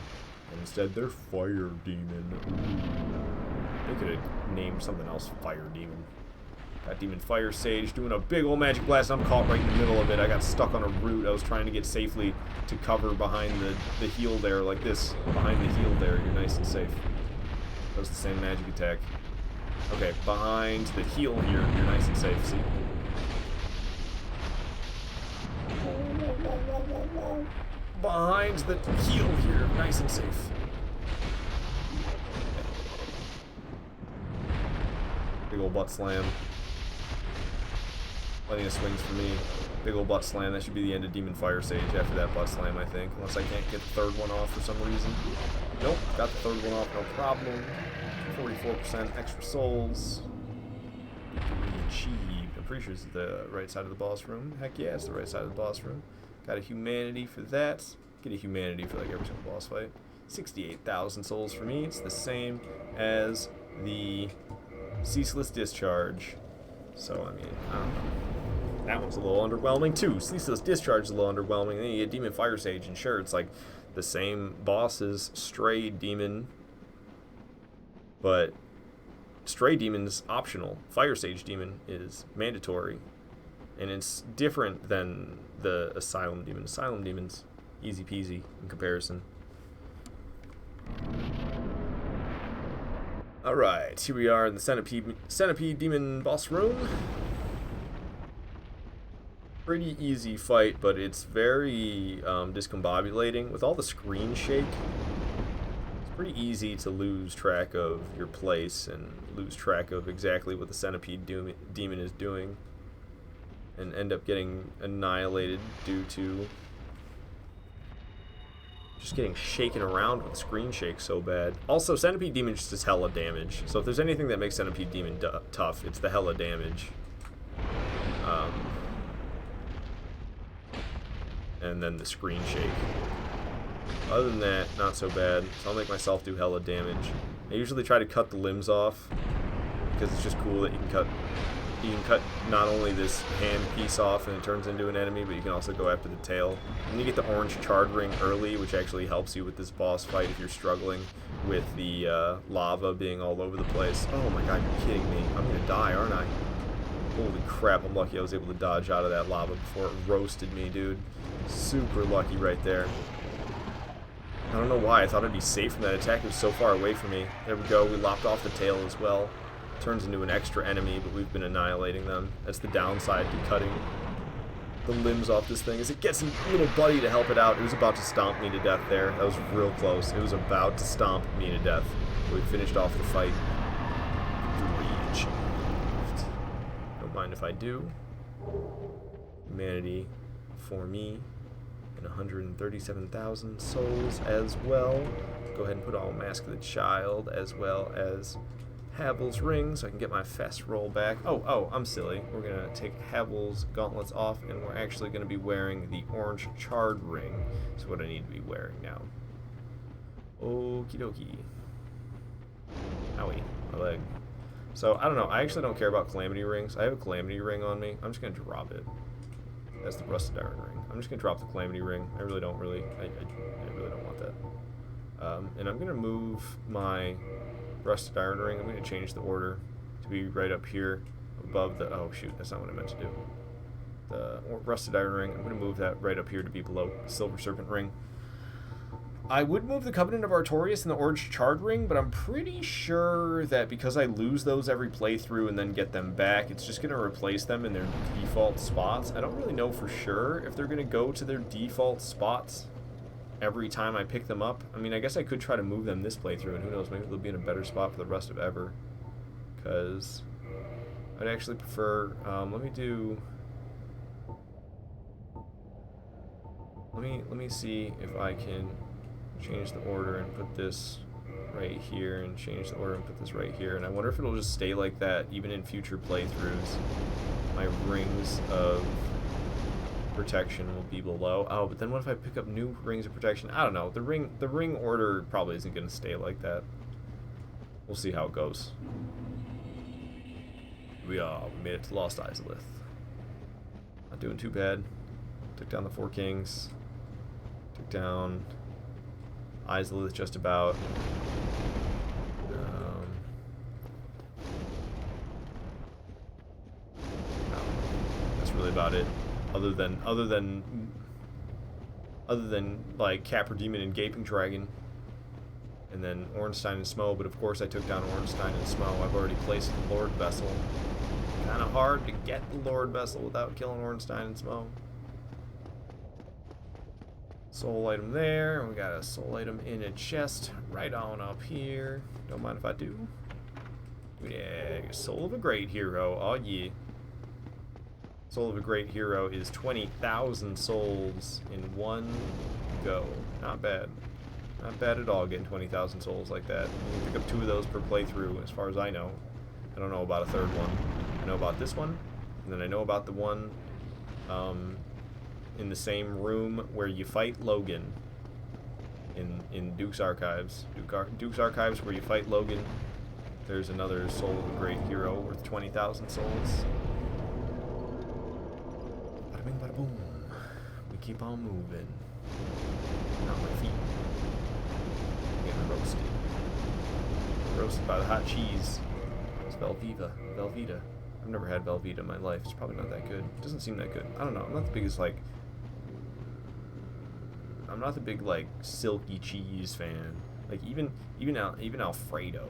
And instead they're Fire Demon. Ooh. They could have named something else Fire Demon. Got Demon Fire Sage doing a big old magic blast. I'm caught right in the middle of it. I got stuck on a root. I was trying to get safely to cover behind the heel there like this. Behind the heel there, you're nice and safe. That was the same magic attack. Okay, behind the heel here, you're nice and safe, see? Behind the heel here, nice and safe. Big ol' butt slam. Plenty of swings for me. Big ol' butt slam. That should be the end of Demon Fire Sage after that butt slam, I think. Unless I can't get the third one off for some reason. Nope, got the third one off, no problem. 44% extra souls. Achieved. I'm pretty sure it's the right side of the boss room. Heck yeah, it's the right side of the boss room. Got a humanity for that. Get a humanity for like every single boss fight. 68,000 souls for me. It's the same as the Ceaseless Discharge. So, I mean, I don't know. That one's a little underwhelming too. Ceaseless Discharge is a little underwhelming. Then you get Demon Fire Sage, and sure, it's like the same boss as Stray Demon. But Stray Demon's optional. Fire Sage Demon is mandatory. And it's different than the Asylum Demon. Asylum Demon's easy peasy in comparison. Alright, here we are in the Centipede Demon boss room. Pretty easy fight, but it's very discombobulating. With all the screen shake, it's pretty easy to lose track of your place and lose track of exactly what the Centipede Demon is doing. And end up getting annihilated due to just getting shaken around with screen shake so bad. Also, Centipede Demon just does hella damage. So if there's anything that makes Centipede Demon tough, it's the hella damage. And then the screen shake. Other than that, not so bad. So I'll make myself do hella damage. I usually try to cut the limbs off because it's just cool that you can cut not only this hand piece off and it turns into an enemy, but you can also go after the tail. And you get the orange charred ring early, which actually helps you with this boss fight if you're struggling with the lava being all over the place. Oh my god, you're kidding me. I'm gonna die, aren't I? Holy crap, I'm lucky I was able to dodge out of that lava before it roasted me, dude. Super lucky right there. I don't know why. I thought I'd be safe from that attack. It was so far away from me. There we go. We lopped off the tail as well. Turns into an extra enemy, but we've been annihilating them. That's the downside to cutting the limbs off this thing, is it gets a little buddy to help it out. It was about to stomp me to death there. That was real close. It was about to stomp me to death. We finished off the fight. Victory achieved. Don't mind if I do. Humanity for me. And 137,000 souls as well. Go ahead and put on Mask of the Child as well as Havel's ring so I can get my fast roll back. Oh, I'm silly. We're going to take Havel's gauntlets off and we're actually going to be wearing the orange charred ring. That's what I need to be wearing now. Okie dokie. Owie, my leg. So, I don't know. I actually don't care about Calamity rings. I have a Calamity ring on me. I'm just going to drop it. That's the Rusted Iron ring. I'm just going to drop the Calamity ring. I really don't really want that. And I'm going to move my Rusted Iron ring. I'm going to change the order to be right up here above the... Oh, shoot. That's not what I meant to do. The Rusted Iron ring. I'm going to move that right up here to be below the Silver Serpent ring. I would move the Covenant of Artorias and the Orange Charred ring, but I'm pretty sure that because I lose those every playthrough and then get them back, it's just going to replace them in their default spots. I don't really know for sure if they're going to go to their default spots every time I pick them up. I mean, I guess I could try to move them this playthrough, and who knows, maybe they'll be in a better spot for the rest of ever. Because I'd actually prefer, let me see if I can change the order and put this right here, and change the order and put this right here. And I wonder if it'll just stay like that even in future playthroughs. My rings of protection will be below. Oh, but then what if I pick up new rings of protection? I don't know. The ring order probably isn't going to stay like that. We'll see how it goes. We made it to Lost Izalith. Not doing too bad. Took down the 4 kings. Took down Izalith just about. That's really about it. Other than like Capra Demon and Gaping Dragon, and then Ornstein and Smo. But of course, I took down Ornstein and Smo. I've already placed the Lord Vessel. Kind of hard to get the Lord Vessel without killing Ornstein and Smo. Soul item there. We got a soul item in a chest right on up here. Don't mind if I do. Yeah, Soul of a Great Hero. Oh yeah. Soul of a Great Hero is 20,000 souls in one go. Not bad. Not bad at all getting 20,000 souls like that. You can pick up 2 of those per playthrough as far as I know. I don't know about a 3rd one. I know about this one, and then I know about the one in the same room where you fight Logan in Duke's Archives. Duke's Archives where you fight Logan. There's another Soul of a Great Hero worth 20,000 souls. Bada bing, bada boom. We keep on moving. Not my feet. Getting roasted. Roasted by the hot cheese. It's Velveeta. I've never had Velveeta in my life. It's probably not that good. It doesn't seem that good. I don't know. I'm not the biggest, like... I'm not the big, like, silky cheese fan. Like, even Alfredo.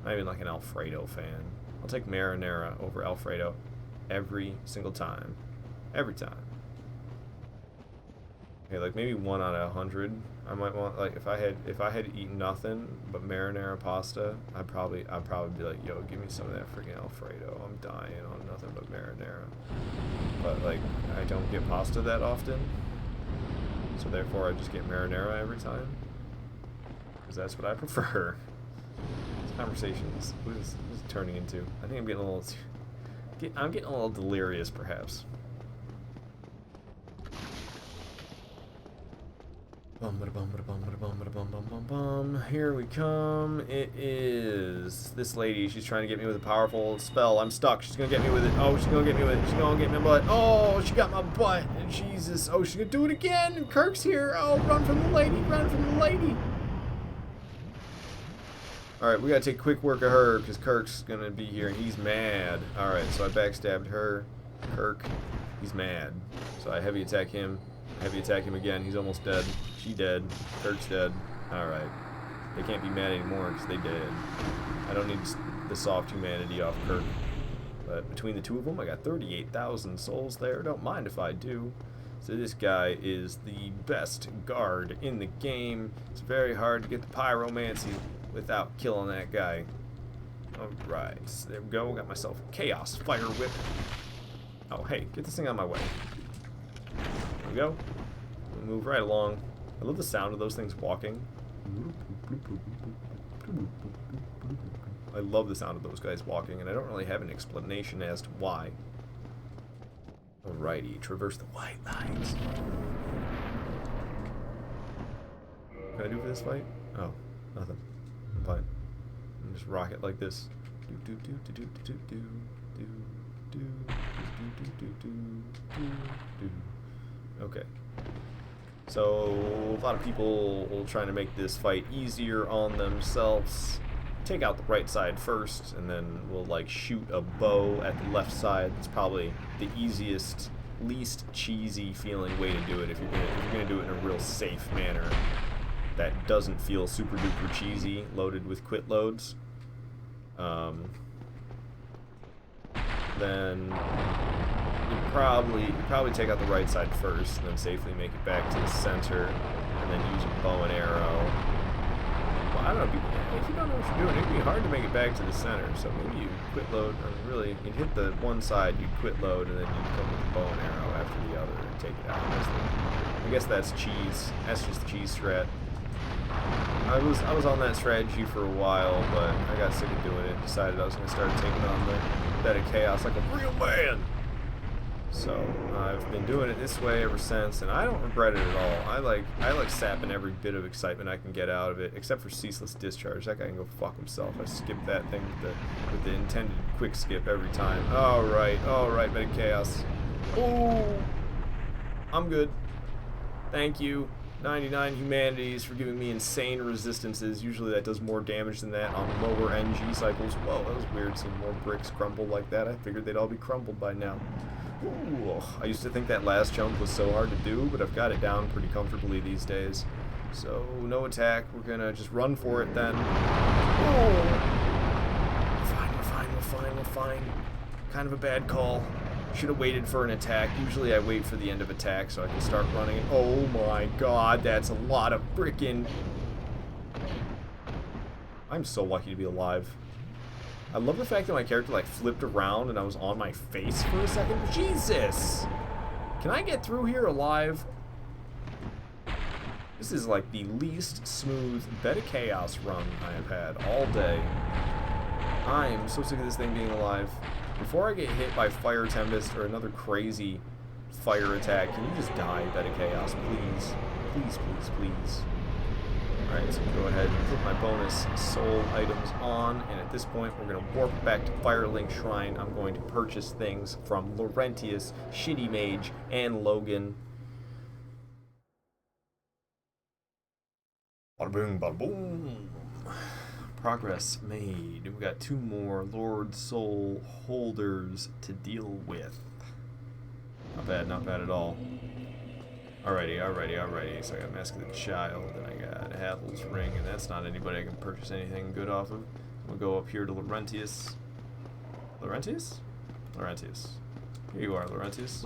Not even, like, an Alfredo fan. I'll take marinara over Alfredo every single time. Every time. Okay, like, maybe 1 out of 100. I might want, like, if I had eaten nothing but marinara pasta, I'd probably be like, yo, give me some of that freaking Alfredo. I'm dying on nothing but marinara. But, like, I don't get pasta that often. So therefore, I just get marinara every time. Because that's what I prefer. This conversation is, what is it turning into? I think I'm getting a little... I'm getting a little delirious, perhaps. Here we come. It is this lady. She's trying to get me with a powerful spell. I'm stuck. She's gonna get me with it. Oh, she's gonna get me with it. She's gonna get my butt. Oh, she got my butt. And Jesus. Oh, she's gonna do it again. And Kirk's here. Oh, run from the lady. Run from the lady. Alright, we gotta take quick work of her because Kirk's gonna be here and he's mad. Alright, so I backstabbed her. Kirk, he's mad. So I heavy attack him. Heavy attack him again. He's almost dead. She dead. Kirk's dead. Alright. They can't be mad anymore because they dead. I don't need the soft humanity off Kirk. But between the two of them, I got 38,000 souls there. Don't mind if I do. So this guy is the best guard in the game. It's very hard to get the pyromancy without killing that guy. Alright, so there we go. Got myself a chaos fire whip. Oh, hey, get this thing out of my way. There we go. We'll move right along. I love the sound of those things walking. I love the sound of those guys walking, and I don't really have an explanation as to why. Alrighty, traverse the white lines. What can I do for this fight? Oh, nothing. I'm fine. I'm just rock it like this. Okay. So a lot of people will try to make this fight easier on themselves. Take out the right side first, and then we'll like shoot a bow at the left side. It's probably the easiest, least cheesy feeling way to do it if you're gonna do it in a real safe manner that doesn't feel super duper cheesy, loaded with quit loads. Then you probably take out the right side first, and then safely make it back to the center, and then use a bow and arrow. Well, I don't know, if you don't know what you're doing, it'd be hard to make it back to the center, so maybe you quit load, or really, you'd hit the one side, you'd quit load, and then you'd come with the bow and arrow after the other and take it out. I guess that's cheese. That's just the cheese strat. I was on that strategy for a while, but I got sick of doing it. Decided I was going to start taking on the bed of chaos like a real man. So I've been doing it this way ever since, and I don't regret it at all. I like sapping every bit of excitement I can get out of it, except for ceaseless discharge. That guy can go fuck himself. I skip that thing with the intended quick skip every time. All right, bed of chaos. Oh, I'm good. Thank you. 99 humanities for giving me insane resistances. Usually that does more damage than that on lower NG cycles. Whoa, that was weird seeing more bricks crumble like that. I figured they'd all be crumbled by now. Ooh, I used to think that last jump was so hard to do, but I've got it down pretty comfortably these days. So, no attack. We're gonna just run for it then. Oh! We're fine. Kind of a bad call. Should have waited for an attack. Usually I wait for the end of attack so I can start running. Oh my god, that's a lot of frickin'... I'm so lucky to be alive. I love the fact that my character like flipped around and I was on my face for a second. Jesus! Can I get through here alive? This is like the least smooth bed of chaos run I have had all day. I am so sick of this thing being alive. Before I get hit by Fire Tempest or another crazy fire attack, can you just die, bed of chaos, please? Please. Alright, so go ahead and put my bonus soul items on, and at this point we're going to warp back to Firelink Shrine. I'm going to purchase things from Laurentius, Shitty Mage, and Logan. Bada boom, bada boom. Progress made. We got 2 more Lord Soul holders to deal with. Not bad at all. Alrighty. So I got Mask of the Child, and I got Havel's Ring, and that's not anybody I can purchase anything good off of. We'll go up here to Laurentius. Laurentius? Here you are, Laurentius.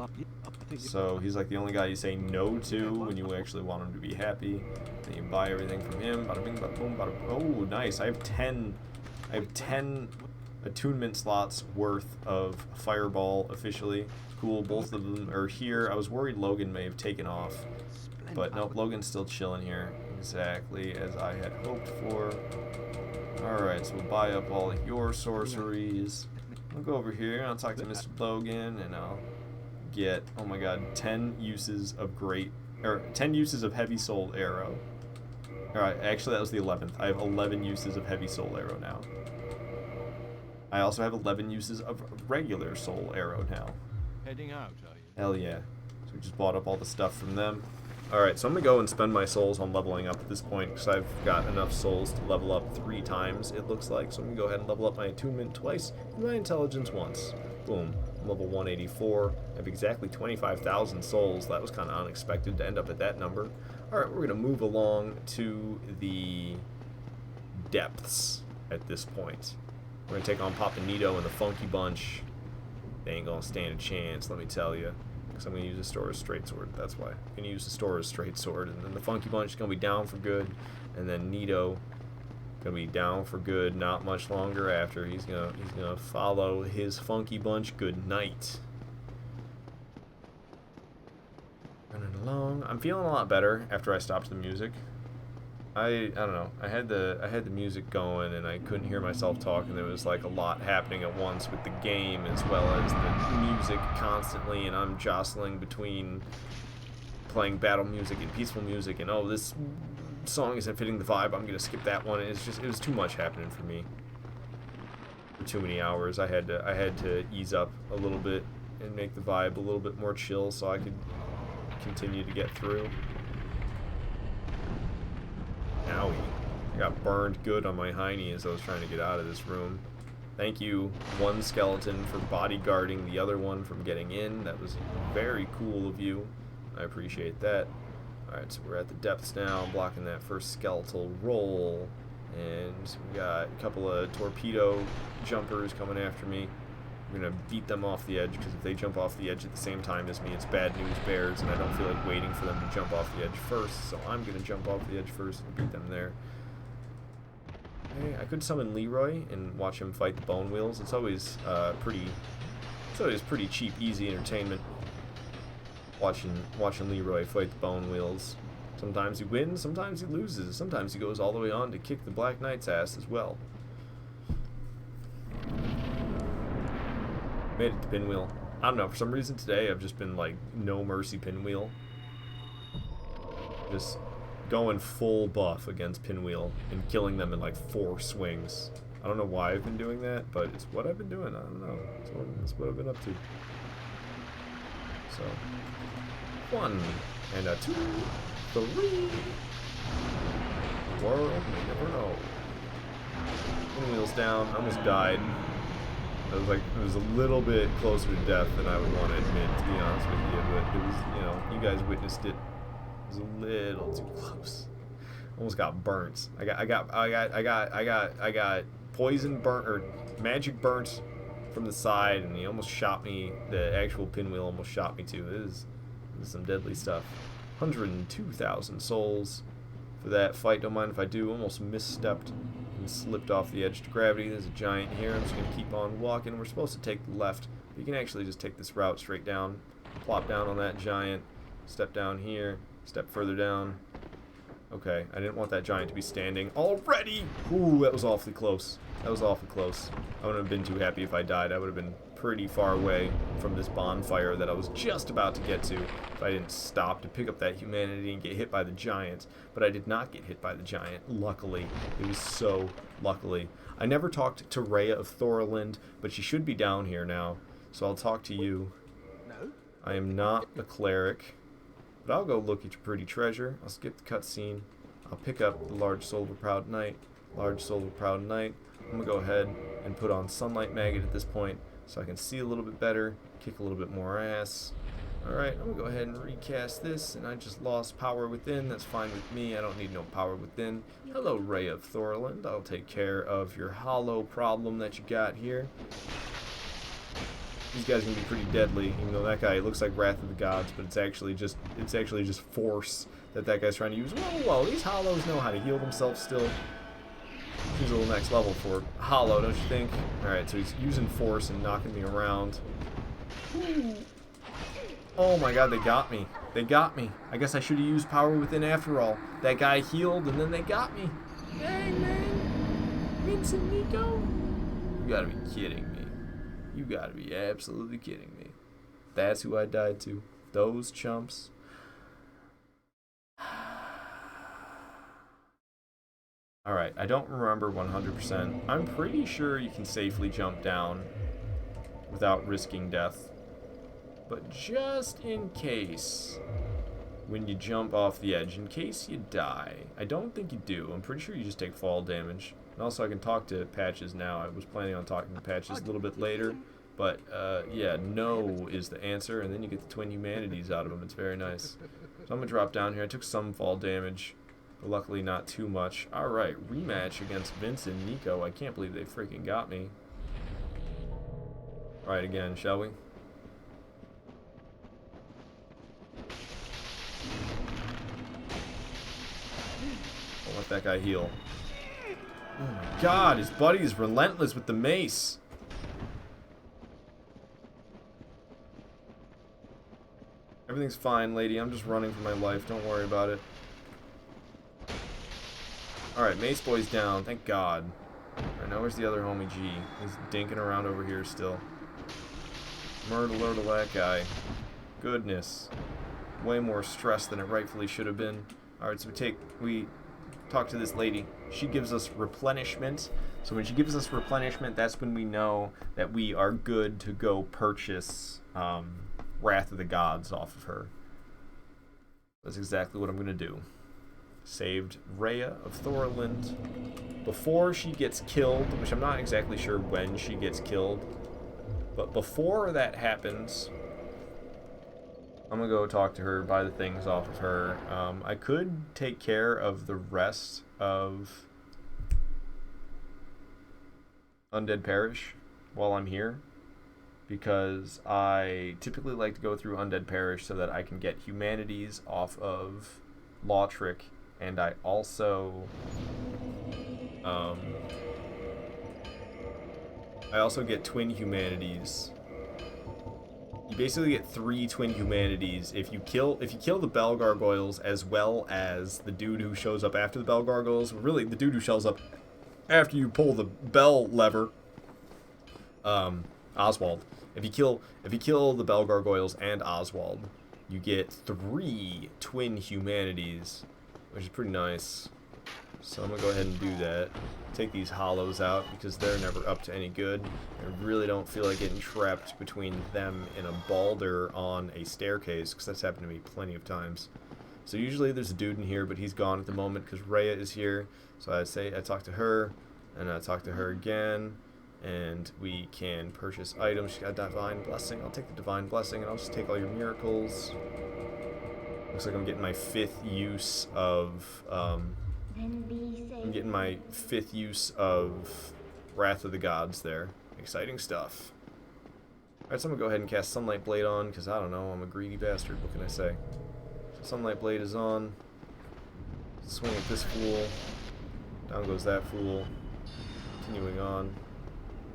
So he's like the only guy you say no to when you actually want him to be happy. Then you buy everything from him. Bada bing, bada boom, bada. Oh, nice. I have 10 attunement slots worth of Fireball officially. Cool. Both of them are here. I was worried Logan may have taken off, but nope. Logan's still chilling here, exactly as I had hoped for. All right, so we'll buy up all of your sorceries. I'll go over here and I'll talk to Mr. Logan, and I'll get, oh my god, 10 uses of 10 uses of Heavy Soul Arrow. Alright, actually that was the 11th. I have 11 uses of Heavy Soul Arrow now. I also have 11 uses of regular Soul Arrow now. Heading out, are you? Hell yeah. So we just bought up all the stuff from them. Alright, so I'm going to go and spend my souls on leveling up at this point, because I've got enough souls to level up 3 times, it looks like. So I'm going to go ahead and level up my attunement twice, and my intelligence once. Boom. I'm level 184. I have exactly 25,000 souls. That was kind of unexpected to end up at that number. Alright, we're going to move along to the depths at this point. We're going to take on Papanito and the Funky Bunch. They ain't going to stand a chance, let me tell you. Because I'm going to use the Stora's Straight Sword. That's why. I'm going to use the Stora's Straight Sword. And then the Funky Bunch is going to be down for good. And then Nito going to be down for good not much longer after. He's gonna follow his Funky Bunch good night. Running along. I'm feeling a lot better after I stopped the music. I don't know. I had the music going and I couldn't hear myself talk, and there was like a lot happening at once with the game as well as the music constantly, and I'm jostling between playing battle music and peaceful music, and oh, this song isn't fitting the vibe, I'm gonna skip that one. It was too much happening for me. For too many hours. I had to ease up a little bit and make the vibe a little bit more chill so I could continue to get through. Owie. I got burned good on my hiney as I was trying to get out of this room. Thank you, one skeleton, for bodyguarding the other one from getting in. That was very cool of you. I appreciate that. Alright, so we're at the depths now. I'm blocking that first skeletal roll. And we got a couple of torpedo jumpers coming after me. I'm going to beat them off the edge, because if they jump off the edge at the same time as me, it's bad news bears, and I don't feel like waiting for them to jump off the edge first, so I'm going to jump off the edge first and beat them there. Okay, I could summon Leroy and watch him fight the bone wheels. It's always pretty cheap, easy entertainment watching Leroy fight the bone wheels. Sometimes he wins, sometimes he loses, sometimes he goes all the way on to kick the Black Knight's ass as well. Made it to Pinwheel. I don't know, for some reason today I've just been like no mercy Pinwheel. Just going full buff against Pinwheel and killing them in like 4 swings. I don't know why I've been doing that, but it's what I've been doing. I don't know. It's what I've been up to. So 1 and a 2, 3. The world may never know. Pinwheel's down. I almost died. It was a little bit closer to death than I would want to admit, to be honest with you, but it was, you know, you guys witnessed it. It was a little too close. Almost got burnt. I got poison burnt, or magic burnt from the side, and he almost shot me. The actual Pinwheel almost shot me too. This is some deadly stuff. 102,000 souls for that fight. Don't mind if I do. Almost misstepped and slipped off the edge to gravity. There's a giant here. I'm just going to keep on walking. We're supposed to take the left. You can actually just take this route straight down. Plop down on that giant. Step down here. Step further down. Okay, I didn't want that giant to be standing already. Ooh, that was awfully close. That was awfully close. I wouldn't have been too happy if I died. I would have been pretty far away from this bonfire that I was just about to get to if I didn't stop to pick up that humanity and get hit by the giant. But I did not get hit by the giant, luckily. It was so luckily. I never talked to Rhea of Thorland, but she should be down here now, so I'll talk to you. No? I am not a cleric, but I'll go look at your pretty treasure. I'll skip the cutscene. I'll pick up the Large Soul of a Proud Knight. Large Soul of a Proud Knight. I'm going to go ahead and put on Sunlight Maggot at this point so I can see a little bit better, kick a little bit more ass. Alright, I'm going to go ahead and recast this, and I just lost power within. That's fine with me. I don't need no power within. Hello, Ray of Thorland. I'll take care of your hollow problem that you got here. These guys are going to be pretty deadly, even though that guy looks like Wrath of the Gods, but it's actually just force that guy's trying to use. Whoa, these hollows know how to heal themselves still. Seems a little next level for hollow, don't you think? Alright, so he's using force and knocking me around. Oh my god, they got me. They got me. I guess I should have used power within after all. That guy healed and then they got me. Dang, man. Vincent Nico? You gotta be kidding me. You gotta be absolutely kidding me. That's who I died to. Those chumps. Alright, I don't remember 100%. I'm pretty sure you can safely jump down without risking death. But just in case, when you jump off the edge, in case you die, I don't think you do. I'm pretty sure you just take fall damage. And also I can talk to Patches now. I was planning on talking to Patches a little bit later, But, yeah, no is the answer, and then you get the twin humanities out of them. It's very nice. So I'm going to drop down here. I took some fall damage, but luckily not too much. Alright, rematch against Vince and Nico. I can't believe they freaking got me. Alright, again, shall we? I'll let that guy heal. Oh my god, his buddy is relentless with the mace. Everything's fine, lady. I'm just running for my life. Don't worry about it. Alright, Mace Boy's down. Thank God. Alright, now where's the other homie G? He's dinking around over here still. Murder alert to that guy. Goodness. Way more stress than it rightfully should have been. Alright, so we talk to this lady. She gives us replenishment. So when she gives us replenishment, that's when we know that we are good to go purchase Wrath of the Gods off of her. That's exactly what I'm going to do. Saved Rhea of Thorland before she gets killed, which I'm not exactly sure when she gets killed. But before that happens, I'm going to go talk to her, buy the things off of her. I could take care of the rest of Undead Parish while I'm here, because I typically like to go through Undead Parish so that I can get humanities off of Lautrec, and I also get twin humanities. You basically get 3 twin humanities if you kill the Bell Gargoyles, as well as the dude who shows up after the Bell Gargoyles. Really, the dude who shows up after you pull the bell lever. Oswald. If you kill the Bell Gargoyles and Oswald, you get 3 twin humanities, which is pretty nice. So I'm gonna go ahead and do that. Take these hollows out because they're never up to any good. I really don't feel like getting trapped between them and a Balder on a staircase, because that's happened to me plenty of times. So usually there's a dude in here, but he's gone at the moment because Rhea is here. So I talk to her, and I talk to her again, and we can purchase items. She's got Divine Blessing. I'll take the Divine Blessing, and I'll just take all your miracles. Looks like I'm getting my 5th use of Wrath of the Gods there. Exciting stuff. Alright, so I'm gonna go ahead and cast Sunlight Blade on, because I don't know, I'm a greedy bastard. What can I say? So Sunlight Blade is on. Swing at this fool. Down goes that fool. Continuing on.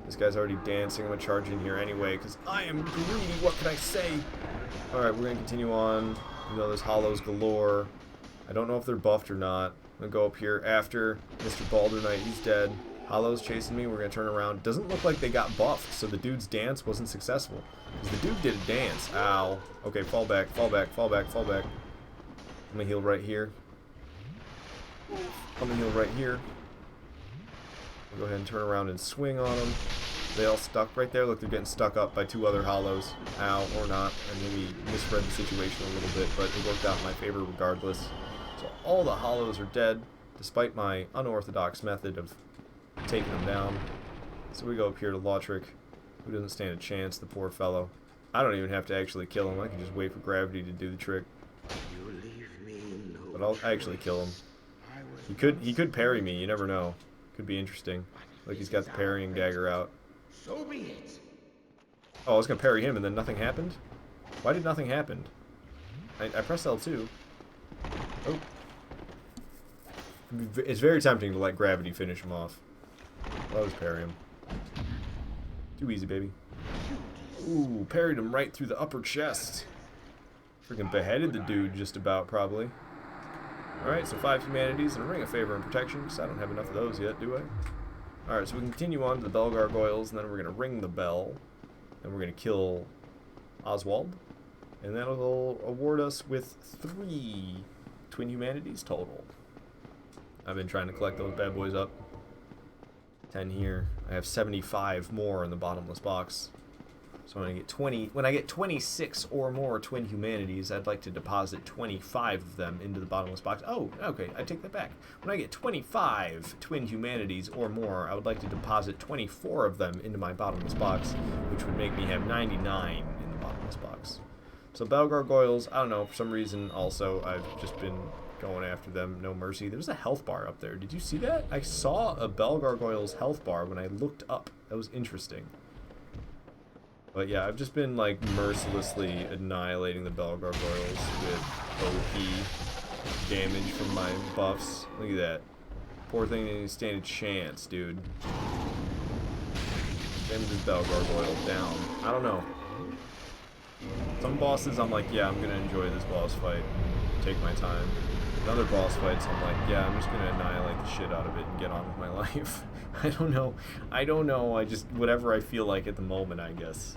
This guy's already dancing. I'm gonna charge in here anyway, because I am greedy. What can I say? Alright, we're gonna continue on. You know, there's hollows galore. I don't know if they're buffed or not. I'm gonna go up here after Mr. Balder Knight. He's dead. Hollow's chasing me. We're gonna turn around. Doesn't look like they got buffed, so the dude's dance wasn't successful. Because the dude did a dance. Ow. Okay, fall back, fall back, fall back, fall back. I'm gonna heal right here. I'm gonna heal right here. I'll go ahead and turn around and swing on them. They all stuck right there. Look, they're getting stuck up by 2 other hollows. Ow, or not. I maybe misread the situation a little bit, but it worked out in my favor regardless. So all the hollows are dead, despite my unorthodox method of taking them down. So we go up here to Lautrec, who doesn't stand a chance, the poor fellow. I don't even have to actually kill him. I can just wait for gravity to do the trick. But I'll actually kill him. He could parry me, you never know. Could be interesting. Like he's got the parrying dagger out. So be it. Oh, I was gonna parry him and then nothing happened? Why did nothing happen? I pressed L2. Oh. It's very tempting to let gravity finish him off. I'll always parry him. Too easy, baby. Ooh, parried him right through the upper chest. Freaking beheaded the dude just about, probably. Alright, so 5 humanities and a Ring of Favor and Protection, because I don't have enough of those yet, do I? Alright, so we can continue on to the Bell Gargoyles, and then we're going to ring the bell. And we're going to kill Oswald. And that'll award us with 3 twin humanities total. I've been trying to collect those bad boys up. 10 here. I have 75 more in the bottomless box. So when I get 26 or more twin humanities, I'd like to deposit 25 of them into the bottomless box. Oh, okay, I take that back. When I get 25 twin humanities or more, I would like to deposit 24 of them into my bottomless box, which would make me have 99 in the bottomless box. So bell gargoyles, I don't know, for some reason also I've just been going after them, no mercy. There's a health bar up there. Did you see that? I saw a bell gargoyle's health bar when I looked up. That was interesting. But yeah, I've just been like mercilessly annihilating the bell gargoyles with OP damage from my buffs. Look at that. Poor thing didn't even stand a chance, dude. Damage this bell gargoyle down. I don't know. Some bosses I'm like, yeah, I'm gonna enjoy this boss fight. Take my time. In other boss fights I'm like, yeah, I'm just gonna annihilate the shit out of it and get on with my life. I don't know. I just, whatever I feel like at the moment, I guess.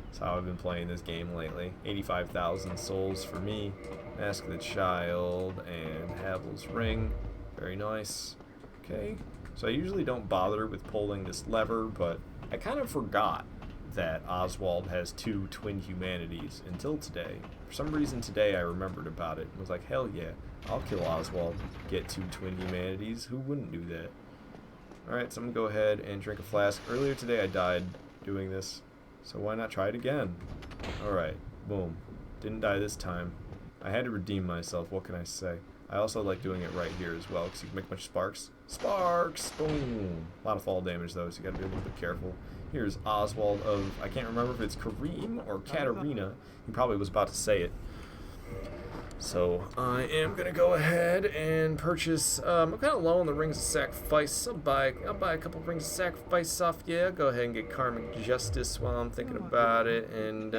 That's how I've been playing this game lately. 85,000 souls for me. Mask of the Child and Havel's Ring. Very nice. Okay. So I usually don't bother with pulling this lever, but I kind of forgot that Oswald has 2 twin humanities until today. For some reason today I remembered about it and was like, hell yeah, I'll kill Oswald, get 2 twin humanities. Who wouldn't do that? Alright, so I'm going to go ahead and drink a flask. Earlier today I died doing this, so why not try it again? Alright, boom. Didn't die this time. I had to redeem myself, what can I say? I also like doing it right here as well, because you can make a bunch of sparks. Sparks! Boom! A lot of fall damage though, so you gotta be a little bit careful. Here's Oswald of, I can't remember if it's Kareem or Katarina. He probably was about to say it. So I am gonna go ahead and purchase. I'm kind of low on the rings of sacrifice. I'll buy a couple rings of sacrifice off. Yeah, go ahead and get karmic justice while I'm thinking about it. And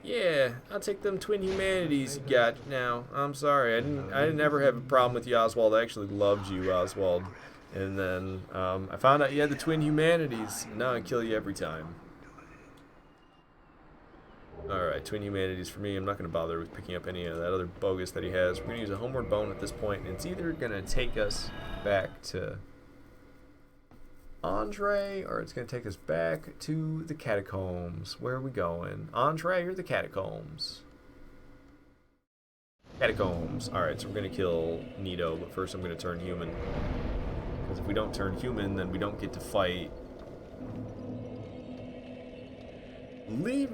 yeah, I'll take them twin humanities you got now. I'm sorry, I didn't ever have a problem with you, Oswald. I actually loved you, Oswald. And then I found out you had the twin humanities. And now I kill you every time. Alright, twin humanities for me. I'm not going to bother with picking up any of that other bogus that he has. We're going to use a homeward bone at this point, and it's either going to take us back to Andre, or it's going to take us back to the catacombs. Where are we going? Andre or the catacombs? Catacombs. Alright, so we're going to kill Nito, but first I'm going to turn human. Because if we don't turn human, then we don't get to fight Leroy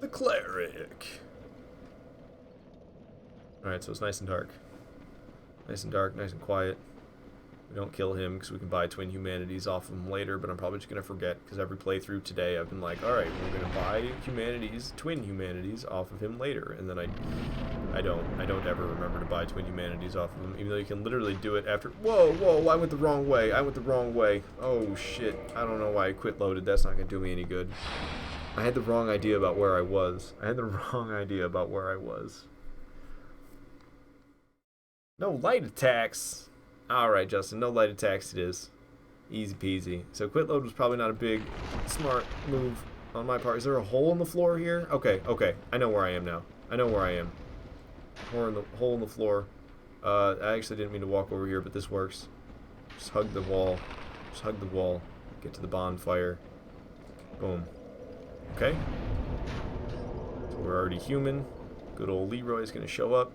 the Cleric. Alright, so it's nice and dark. Nice and dark, nice and quiet. We don't kill him because we can buy twin humanities off of him later, but I'm probably just going to forget because every playthrough today I've been like, alright, we're going to buy humanities, twin humanities off of him later, and then I don't ever remember to buy twin humanities off of him, even though you can literally do it after. Whoa, I went the wrong way. Oh shit, I don't know why I quit loaded. That's not going to do me any good. I had the wrong idea about where I was. No light attacks. Alright, Justin, no light attacks it is. Easy peasy. So quit load was probably not a big, smart move on my part. Is there a hole in the floor here? Okay. I know where I am now. Hole in the floor. I actually didn't mean to walk over here, but this works. Just hug the wall. Get to the bonfire. Boom. Okay. So we're already human. Good old Leroy's gonna show up.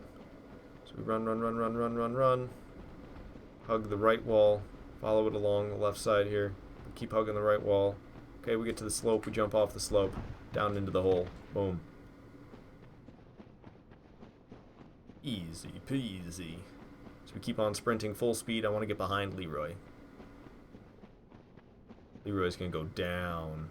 So we run. Hug the right wall. Follow it along the left side here. Keep hugging the right wall. Okay, we get to the slope. We jump off the slope. Down into the hole. Boom. Easy peasy. So we keep on sprinting full speed. I want to get behind Leroy. Leroy's going to go down.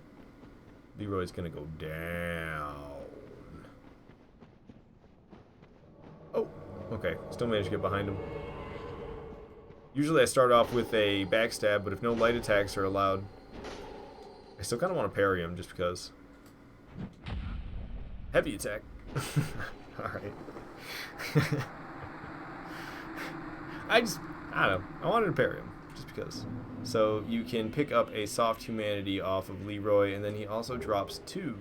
Oh, okay. Still managed to get behind him. Usually I start off with a backstab, but if no light attacks are allowed, I still kind of want to parry him just because. Heavy attack. Alright. I don't know. I wanted to parry him just because. So you can pick up a soft humanity off of Leroy, and then he also drops 2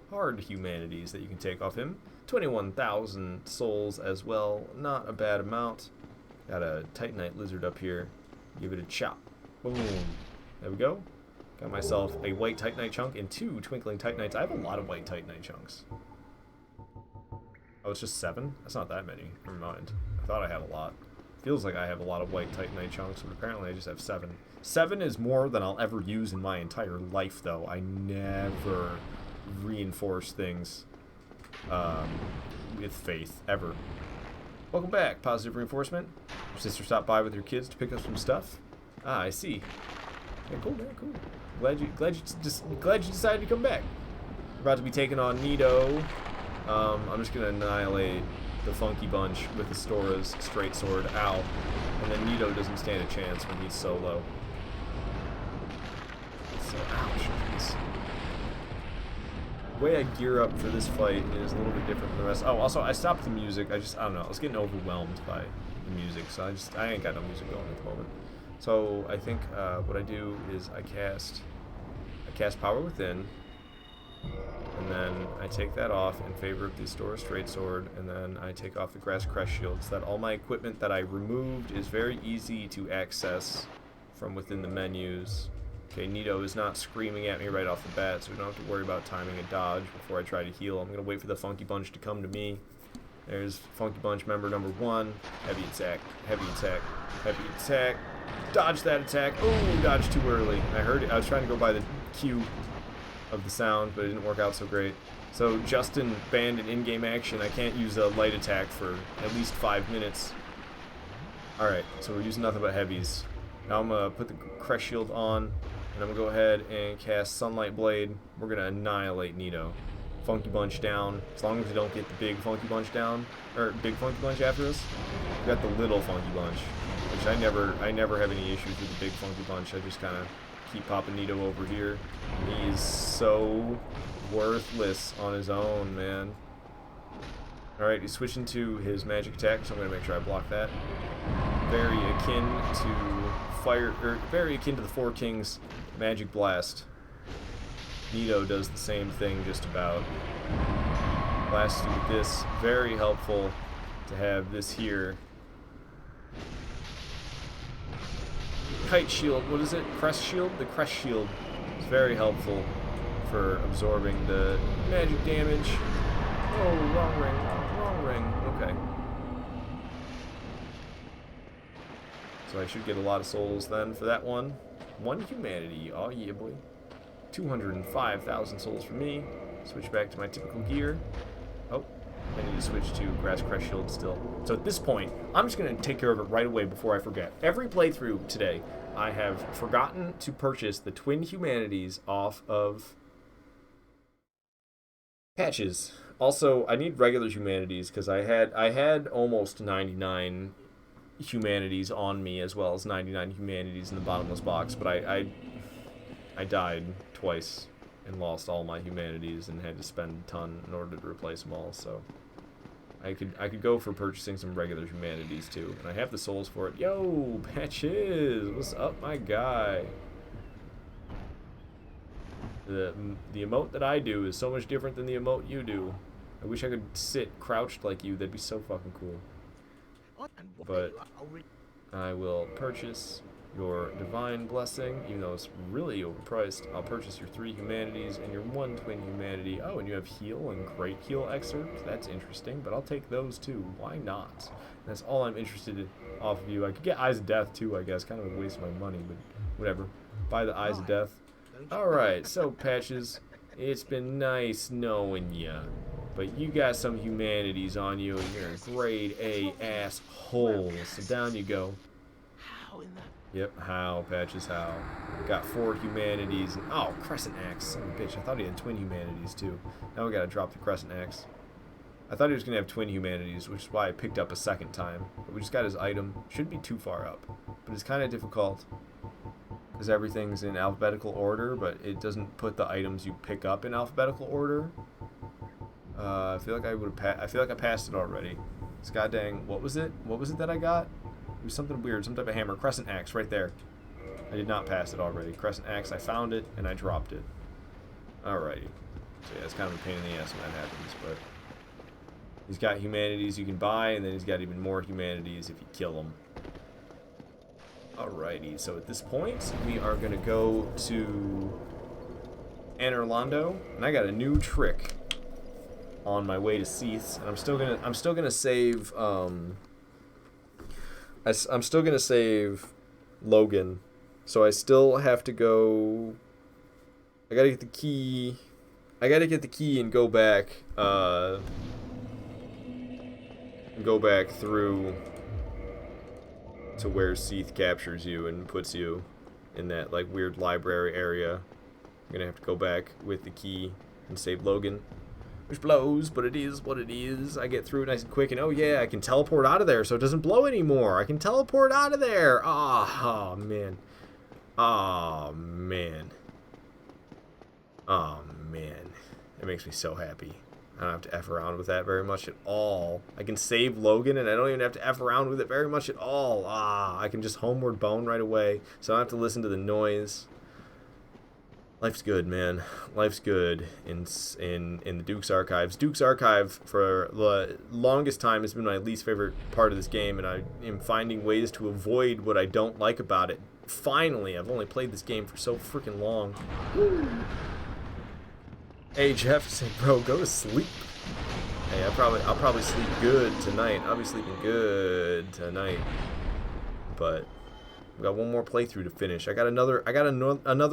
hard humanities that you can take off him. 21,000 souls as well. Not a bad amount. Got a Titanite lizard up here. Give it a chop. Boom. There we go. Got myself a white Titanite chunk and 2 twinkling Titanites. I have a lot of white Titanite chunks. Oh, it's just 7? That's not that many. Never mind. I thought I had a lot. Feels like I have a lot of white Titanite chunks, but apparently I just have 7. 7 is more than I'll ever use in my entire life, though. I never reinforce things with faith, ever. Welcome back, Positive Reinforcement. Your sister stopped by with her kids to pick up some stuff. Ah, I see. Yeah, cool, man, cool. Glad you decided to come back. We're about to be taking on Nito. I'm just gonna annihilate the Funky Bunch with Astora's straight sword. Ow. And then Nito doesn't stand a chance when he's solo. So, ouch, jeez. The way I gear up for this fight is a little bit different from the rest. Oh, also, I stopped the music. I don't know. I was getting overwhelmed by the music, so I ain't got no music going at the moment. So, I think what I do is I cast Power Within, and then I take that off in favor of the Astora Straight Sword, and then I take off the Grass Crest Shield, so that all my equipment that I removed is very easy to access from within the menus. Okay, Nito is not screaming at me right off the bat, so we don't have to worry about timing a dodge before I try to heal. I'm going to wait for the Funky Bunch to come to me. There's Funky Bunch member number 1. Heavy attack, heavy attack, heavy attack. Dodge that attack. Oh, dodged too early. I heard it. I was trying to go by the cue of the sound, but it didn't work out so great. So Justin banned an in-game action. I can't use a light attack for at least 5 minutes. Alright, so we're using nothing but heavies. Now I'm going to put the Crest Shield on, and I'm going to go ahead and cast Sunlight Blade. We're going to annihilate Nito. Funky Bunch down. As long as we don't get the big Funky Bunch down, or big Funky Bunch after us. We got the little Funky Bunch, which I never have any issues with the big Funky Bunch. I just kind of keep popping Nito over here. He is so worthless on his own, man. Alright, he's switching to his magic attack, so I'm going to make sure I block that. Very akin to the Four Kings Magic Blast. Nito does the same thing just about. Blasting with this, very helpful to have this here. Kite Shield, what is it? Crest Shield? The Crest Shield is very helpful for absorbing the magic damage. Oh, wrong ring, wrong ring. Okay. So I should get a lot of souls then for that one. 1 humanity. Oh yeah, boy. 205,000 souls for me. Switch back to my typical gear. Oh, I need to switch to Grass Crest Shield still. So at this point, I'm just going to take care of it right away before I forget. Every playthrough today, I have forgotten to purchase the Twin Humanities off of Patches. Also, I need regular Humanities because I had almost 99 Humanities on me as well as 99 Humanities in the bottomless box, but I died twice and lost all my Humanities and had to spend a ton in order to replace them all, so I could go for purchasing some regular Humanities too, and I have the souls for it. Yo, Patches, what's up, my guy? The emote that I do is so much different than the emote you do. I wish I could sit crouched like you. That'd be so fucking cool. But I will purchase your Divine Blessing, even though it's really overpriced. I'll purchase your 3 Humanities and your 1 Twin Humanity. Oh, and you have Heal and Great Heal Excerpt. That's interesting, but I'll take those too. Why not? That's all I'm interested in off of you. I could get Eyes of Death too, I guess. Kind of a waste of my money, but whatever. Buy the Eyes of Death. Alright, so Patches, it's been nice knowing ya. But you got some Humanities on you, and you're a grade A asshole. So down you go. Yep, how, Patches, how. Got 4 Humanities, and oh, Crescent Axe, son of a bitch. I thought he had Twin Humanities too. Now we gotta drop the Crescent Axe. I thought he was gonna have Twin Humanities, which is why I picked up a second time. But we just got his item. Shouldn't be too far up, but it's kind of difficult because everything's in alphabetical order, but it doesn't put the items you pick up in alphabetical order. I feel like I feel like I passed it already. This goddamn, what was it? What was it that I got? It was something weird, some type of hammer. Crescent Axe, right there. I did not pass it already. Crescent Axe, I found it, and I dropped it. Alrighty. So yeah, it's kind of a pain in the ass when that happens, but he's got Humanities you can buy, and then he's got even more Humanities if you kill him. Alrighty, so at this point, we are gonna go to Anorlando, and I got a new trick on my way to Seath's, and I'm still gonna save I'm still gonna save Logan, so I still have to go. I gotta get the key. I gotta get the key and go back. Go back through to where Seath captures you and puts you in that like weird library area. I'm gonna have to go back with the key and save Logan, which blows, but it is what it is. I get through it nice and quick, and oh yeah, I can teleport out of there so it doesn't blow anymore. I can teleport out of there. Oh man. Oh man. Oh man. It makes me so happy. I don't have to F around with that very much at all. I can save Logan, and I don't even have to F around with it very much at all. I can just homeward bone right away, so I don't have to listen to the noise. Life's good, man. Life's good in the Duke's Archives. Duke's Archive, for the longest time, has been my least favorite part of this game, and I am finding ways to avoid what I don't like about it. Finally, I've only played this game for so freaking long. Woo. Hey Jeff, say bro, go to sleep. Hey, I'll probably sleep good tonight. I'll be sleeping good tonight. But we got one more playthrough to finish. I got another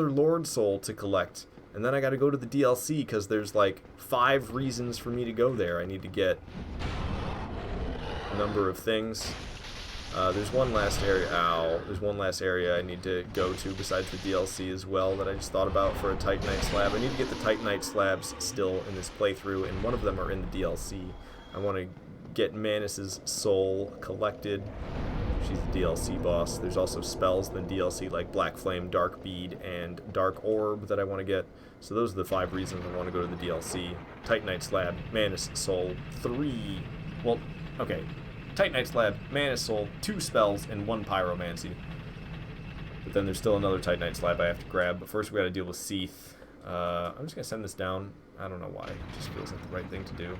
Lord Soul to collect, and then I got to go to the DLC because there's like 5 reasons for me to go there. I need to get a number of things. There's one last area. There's one last area I need to go to besides the DLC as well that I just thought about for a Titanite slab. I need to get the Titanite slabs still in this playthrough, and one of them are in the DLC. I want to get Manus's soul collected. She's the DLC boss. There's also spells in the DLC like Black Flame, Dark Bead, and Dark Orb that I want to get. So those are the 5 reasons I want to go to the DLC. Titanite slab, Manus soul, 3. Well, okay. Titanite slab, Mana Soul, 2 spells, and 1 pyromancy. But then there's still another Titanite slab I have to grab. But first we got to deal with Seath. I'm just gonna send this down. I don't know why. It just feels like the right thing to do.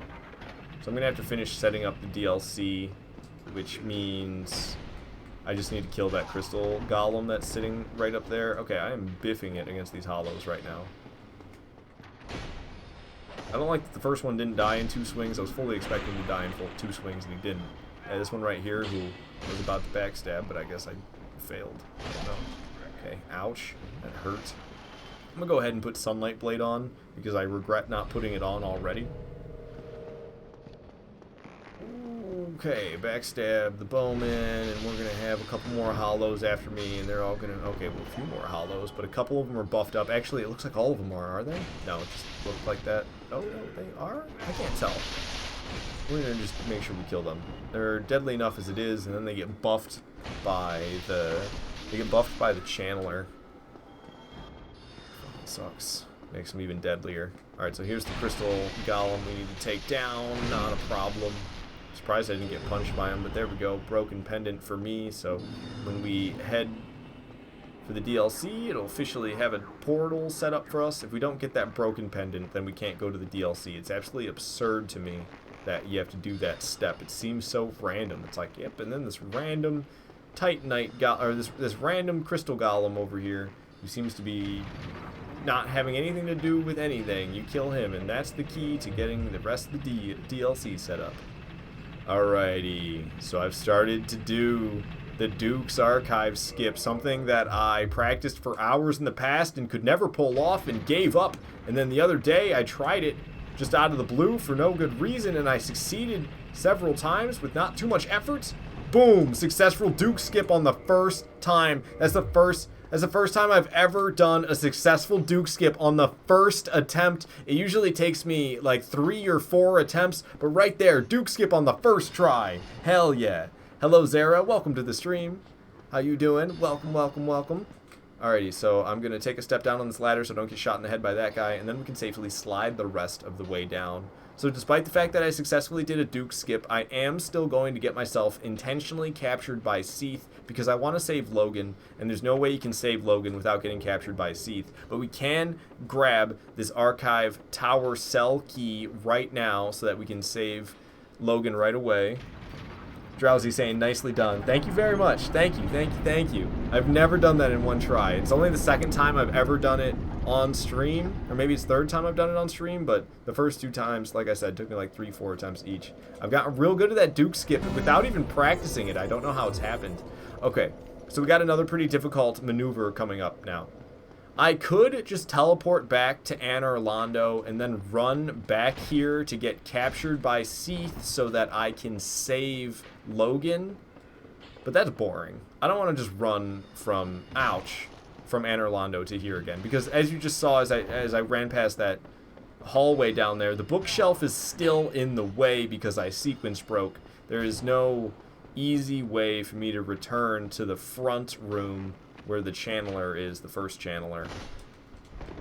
So I'm gonna have to finish setting up the DLC, which means I just need to kill that crystal golem that's sitting right up there. Okay, I am biffing it against these hollows right now. I don't like that the first one didn't die in 2 swings. I was fully expecting to die in 2 swings, and he didn't. This one right here, who was about to backstab, but I guess I failed. I don't know. Okay, ouch. That hurt. I'm gonna go ahead and put Sunlight Blade on, because I regret not putting it on already. Okay, backstab the bowman, and we're gonna have a couple more hollows after me, and they're all gonna... Okay, well, a few more hollows, but a couple of them are buffed up. Actually, it looks like all of them are they? No, it just looks like that. Oh, no, they are? I can't tell. We're gonna just make sure we kill them. They're deadly enough as it is, and then they get buffed by the... They get buffed by the channeler. Fucking sucks. Makes them even deadlier. Alright, so here's the crystal golem we need to take down. Not a problem. Surprised I didn't get punched by him, but there we go. Broken pendant for me, so when we head for the DLC, it'll officially have a portal set up for us. If we don't get that broken pendant, then we can't go to the DLC. It's absolutely absurd to me that you have to do that step. It seems so random. It's like, yep, and then this random Titanite or this random crystal golem over here who seems to be not having anything to do with anything. You kill him, and that's the key to getting the rest of the DLC set up. Alrighty, so I've started to do the Duke's Archive skip, something that I practiced for hours in the past and could never pull off and gave up. And then the other day I tried it just out of the blue for no good reason, and I succeeded several times with not too much effort. Boom! Successful Duke skip on the first time. That's the first time I've ever done a successful Duke skip on the first attempt. It usually takes me like 3 or 4 attempts, but right there, Duke skip on the first try. Hell yeah. Hello Zara, welcome to the stream. How you doing? Welcome, welcome, welcome. Alrighty, so I'm gonna take a step down on this ladder so I don't get shot in the head by that guy, and then we can safely slide the rest of the way down. So despite the fact that I successfully did a Duke skip, I am still going to get myself intentionally captured by Seath because I want to save Logan, and there's no way you can save Logan without getting captured by Seath. But we can grab this Archive Tower cell key right now so that we can save Logan right away. Drowsy saying, nicely done. Thank you very much. Thank you, thank you, thank you. I've never done that in one try. It's only the second time I've ever done it on stream, or maybe it's third time I've done it on stream, but the first 2 times, like I said, took me like 3-4 attempts each. I've gotten real good at that Duke skip without even practicing it. I don't know how it's happened. Okay, so we got another pretty difficult maneuver coming up now. I could just teleport back to Anor Londo and then run back here to get captured by Seath so that I can save Logan, but that's boring. I don't want to just run from, from Anor Londo to here again, because as you just saw as I ran past that hallway down there, the bookshelf is still in the way because I sequence broke. There is no easy way for me to return to the front room where the channeler is, the first channeler.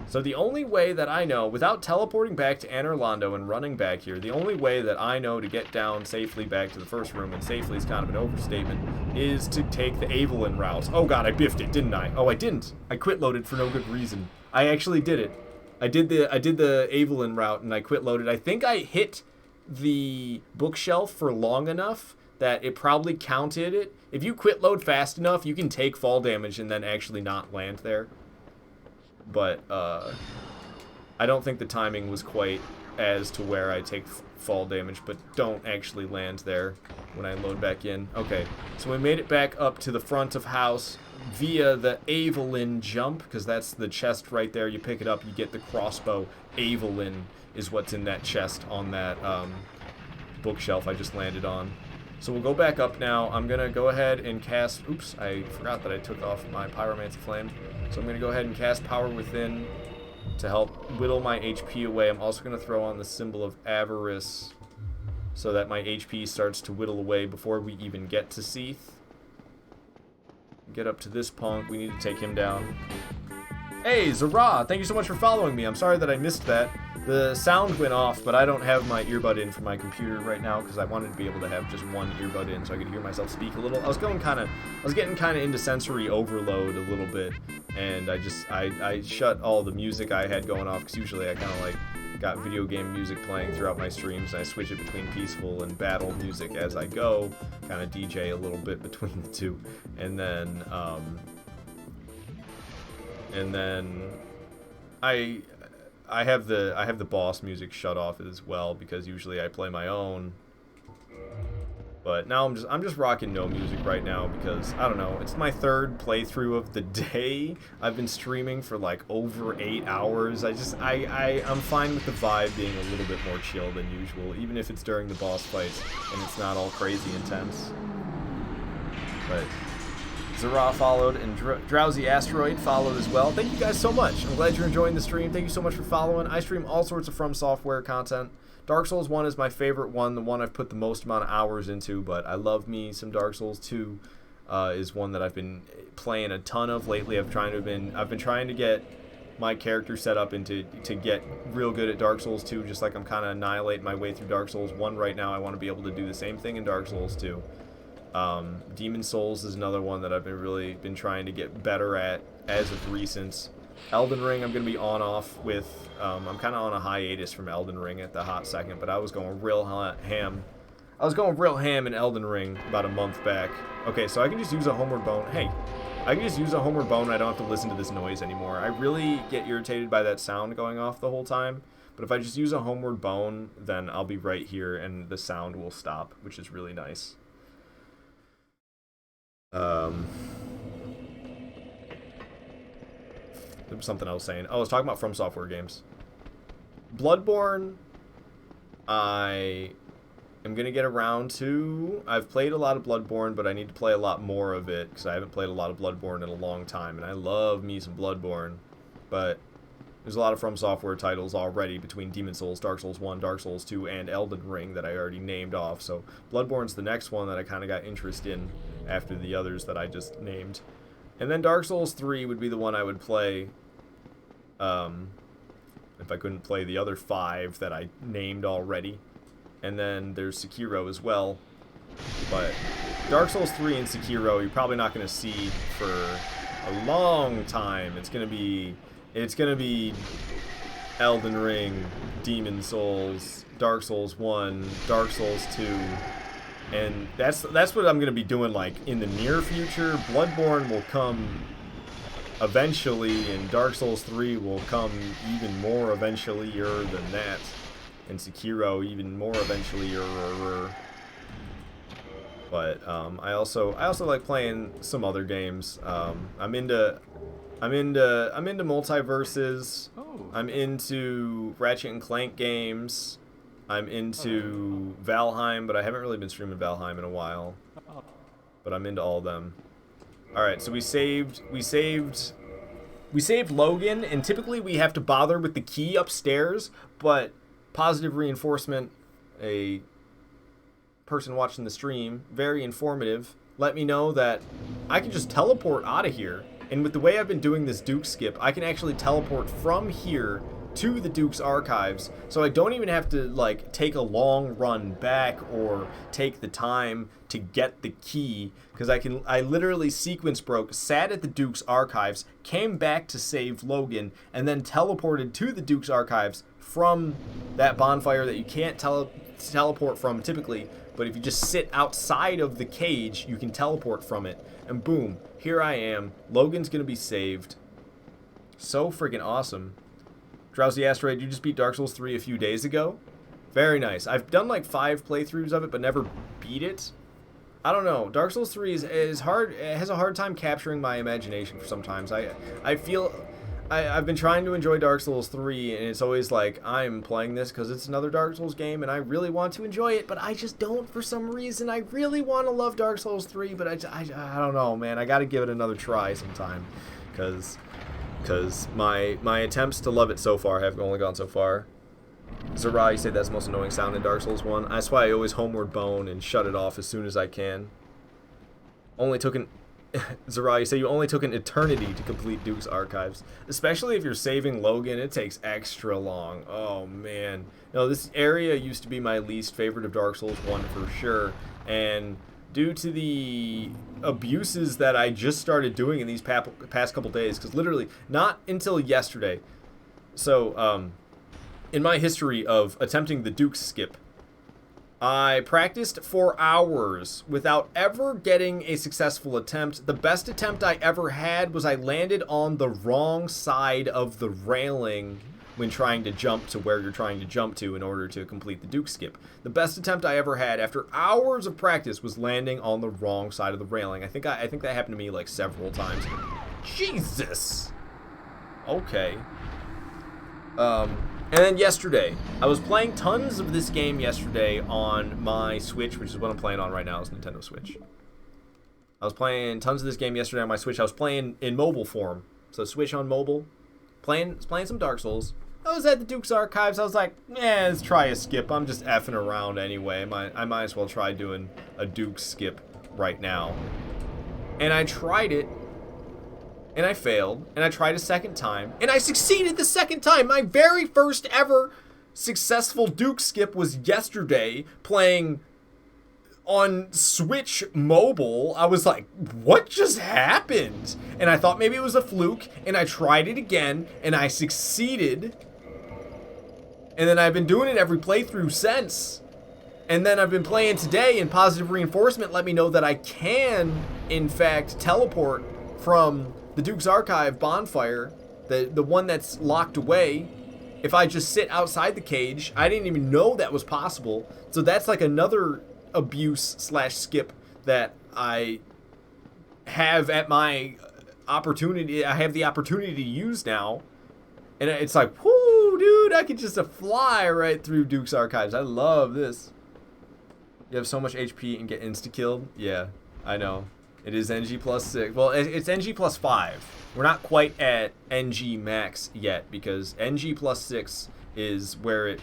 So the only way that I know, without teleporting back to Anor Londo and running back here, the only way that I know to get down safely back to the first room, and safely is kind of an overstatement, is to take the Evelyn route. Oh god, I biffed it, didn't I? Oh, I didn't. I quit loaded for no good reason. I actually did it. I did the Evelyn route and I quit loaded. I think I hit the bookshelf for long enough that it probably counted it. If you quit load fast enough, you can take fall damage and then actually not land there. But I don't think the timing was quite as to where I take fall damage, but don't actually land there when I load back in. Okay, so we made it back up to the front of house via the Evelyn jump, because that's the chest right there. You pick it up, you get the crossbow. Evelyn is what's in that chest on that bookshelf I just landed on. So we'll go back up now. I'm going to go ahead and cast... Oops, I forgot that I took off my Pyromancy Flame. So I'm going to go ahead and cast Power Within to help whittle my HP away. I'm also going to throw on the Symbol of Avarice so that my HP starts to whittle away before we even get to Seath. Get up to this punk. We need to take him down. Hey, Zara! Thank you so much for following me. I'm sorry that I missed that. The sound went off, but I don't have my earbud in for my computer right now because I wanted to be able to have just one earbud in so I could hear myself speak a little. I was getting kind of into sensory overload a little bit, and I shut all the music I had going off because usually I kind of like got video game music playing throughout my streams, and I switch it between peaceful and battle music as I go, kind of DJ a little bit between the two, and then I have the boss music shut off as well because usually I play my own. But now I'm just rocking no music right now because I don't know, it's my third playthrough of the day. I've been streaming for like over 8 hours. I'm fine with the vibe being a little bit more chill than usual, even if it's during the boss fights and it's not all crazy intense. But Zara followed, and Drowsy Asteroid followed as well. Thank you guys so much. I'm glad you're enjoying the stream. Thank you so much for following. I stream all sorts of From Software content. Dark Souls 1 is my favorite one, the one I've put the most amount of hours into, but I love me some Dark Souls 2 is one that I've been playing a ton of lately. I've been trying to get my character set up to get real good at Dark Souls 2, just like I'm kind of annihilating my way through Dark Souls 1 right now. I want to be able to do the same thing in Dark Souls 2. Demon Souls is another one that I've been trying to get better at as of recent. Elden Ring I'm going to be on-off with. I'm kind of on a hiatus from Elden Ring at the hot second, but I was going real ham. I was going real ham in Elden Ring about a month back. Okay, so I can just use a Homeward Bone. Hey, I can just use a Homeward Bone and I don't have to listen to this noise anymore. I really get irritated by that sound going off the whole time, but if I just use a Homeward Bone, then I'll be right here and the sound will stop, which is really nice. There was something I was saying. Oh, I was talking about From Software games. Bloodborne, I am going to get around to. I've played a lot of Bloodborne, but I need to play a lot more of it because I haven't played a lot of Bloodborne in a long time, and I love me some Bloodborne, but there's a lot of From Software titles already between Demon Souls, Dark Souls 1, Dark Souls 2, and Elden Ring that I already named off, so Bloodborne's the next one that I kind of got interest in after the others that I just named. And then Dark Souls 3 would be the one I would play if I couldn't play the other 5 that I named already. And then there's Sekiro as well. But Dark Souls 3 and Sekiro you're probably not going to see for a long time. It's going to be Elden Ring, Demon Souls, Dark Souls 1, Dark Souls 2, And that's what I'm gonna be doing like in the near future. Bloodborne will come eventually, and Dark Souls 3 will come even more eventually-er than that. And Sekiro even more eventually-er. But I also like playing some other games. I'm into multiverses. I'm into Ratchet and Clank games. I'm into Valheim, but I haven't really been streaming Valheim in a while. But I'm into all of them. All right, so we saved Logan, and typically we have to bother with the key upstairs, but positive reinforcement, a person watching the stream, very informative, let me know that I can just teleport out of here. And with the way I've been doing this Duke skip, I can actually teleport from here to the Duke's archives, so I don't even have to like take a long run back or take the time to get the key, because I literally sequence broke, sat at the Duke's archives, came back to save Logan, and then teleported to the Duke's archives from that bonfire that you can't teleport from typically, but if you just sit outside of the cage, you can teleport from it, and boom, here I am. Logan's gonna be saved. So freaking awesome. Drowsy Asteroid, you just beat Dark Souls 3 a few days ago? Very nice. I've done like 5 playthroughs of it, but never beat it. I don't know. Dark Souls 3 is hard. It has a hard time capturing my imagination for sometimes. I feel... I've been trying to enjoy Dark Souls 3, and it's always like, I'm playing this because it's another Dark Souls game, and I really want to enjoy it, but I just don't for some reason. I really want to love Dark Souls 3, but I don't know, man. I got to give it another try sometime, because my attempts to love it so far have only gone so far. Zerai, you say that's the most annoying sound in Dark Souls 1. That's why I always homeward bone and shut it off as soon as I can. Only took an... Zerai, you say you only took an eternity to complete Duke's archives. Especially if you're saving Logan, it takes extra long. Oh, man. No, this area used to be my least favorite of Dark Souls 1 for sure. And due to the abuses that I just started doing in these past couple days, because literally not until yesterday. So, in my history of attempting the Duke skip, I practiced for hours without ever getting a successful attempt. The best attempt I ever had was I landed on the wrong side of the railing when trying to jump to where you're trying to jump to in order to complete the Duke skip. The best attempt I ever had after hours of practice was landing on the wrong side of the railing. I think that happened to me like several times. Jesus! Okay. And then yesterday, I was playing tons of this game yesterday on my Switch, which is what I'm playing on right now, is Nintendo Switch. I was playing tons of this game yesterday on my Switch. I was playing in mobile form, so Switch on mobile, playing some Dark Souls. I was at the Duke's Archives. I was like, let's try a skip. I'm just effing around anyway. I might as well try doing a Duke skip right now. And I tried it. And I failed, and I tried a second time, and I succeeded the second time. My very first ever successful Duke skip was yesterday, playing on Switch Mobile. I was like, what just happened? And I thought maybe it was a fluke, and I tried it again, and I succeeded. And then I've been doing it every playthrough since. And then I've been playing today, and positive reinforcement let me know that I can, in fact, teleport from the Duke's Archive bonfire, the one that's locked away, if I just sit outside the cage. I didn't even know that was possible. So that's like another abuse / skip that I have at my opportunity. I have the opportunity to use now. And it's like, whoo, dude, I could just fly right through Duke's Archives. I love this. You have so much HP and get insta-killed? Yeah, I know. It is NG plus 6. Well, it's NG plus 5. We're not quite at NG max yet, because NG plus 6 is where it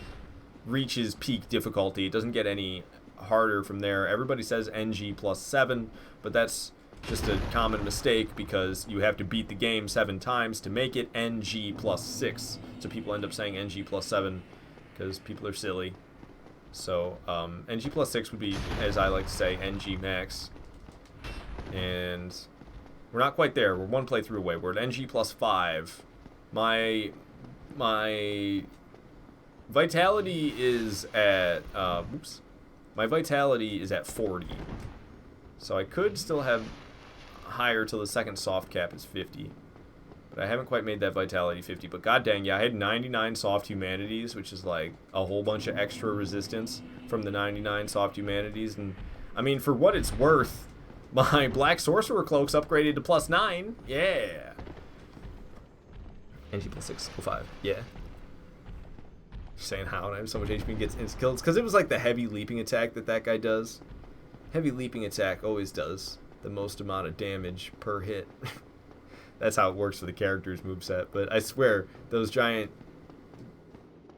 reaches peak difficulty. It doesn't get any harder from there. Everybody says NG plus 7, but that's just a common mistake, because you have to beat the game 7 times to make it NG plus 6. So people end up saying NG plus 7 because people are silly. So NG plus 6 would be, as I like to say, NG max. And we're not quite there. We're one playthrough away. We're at NG plus 5. My vitality is at My vitality is at 40. So I could still have higher till the second soft cap is 50. But I haven't quite made that vitality 50. But god dang, yeah, I had 99 soft humanities, which is like a whole bunch of extra resistance from the 99 soft humanities. And I mean, for what it's worth, my Black Sorcerer Cloak's upgraded to +9. Yeah. NG +6, +5. Yeah. Just saying how, and I have so much HP and gets insta kills. Because it was like the heavy leaping attack that guy does. Heavy leaping attack always does the most amount of damage per hit. That's how it works for the character's moveset. But I swear, those giant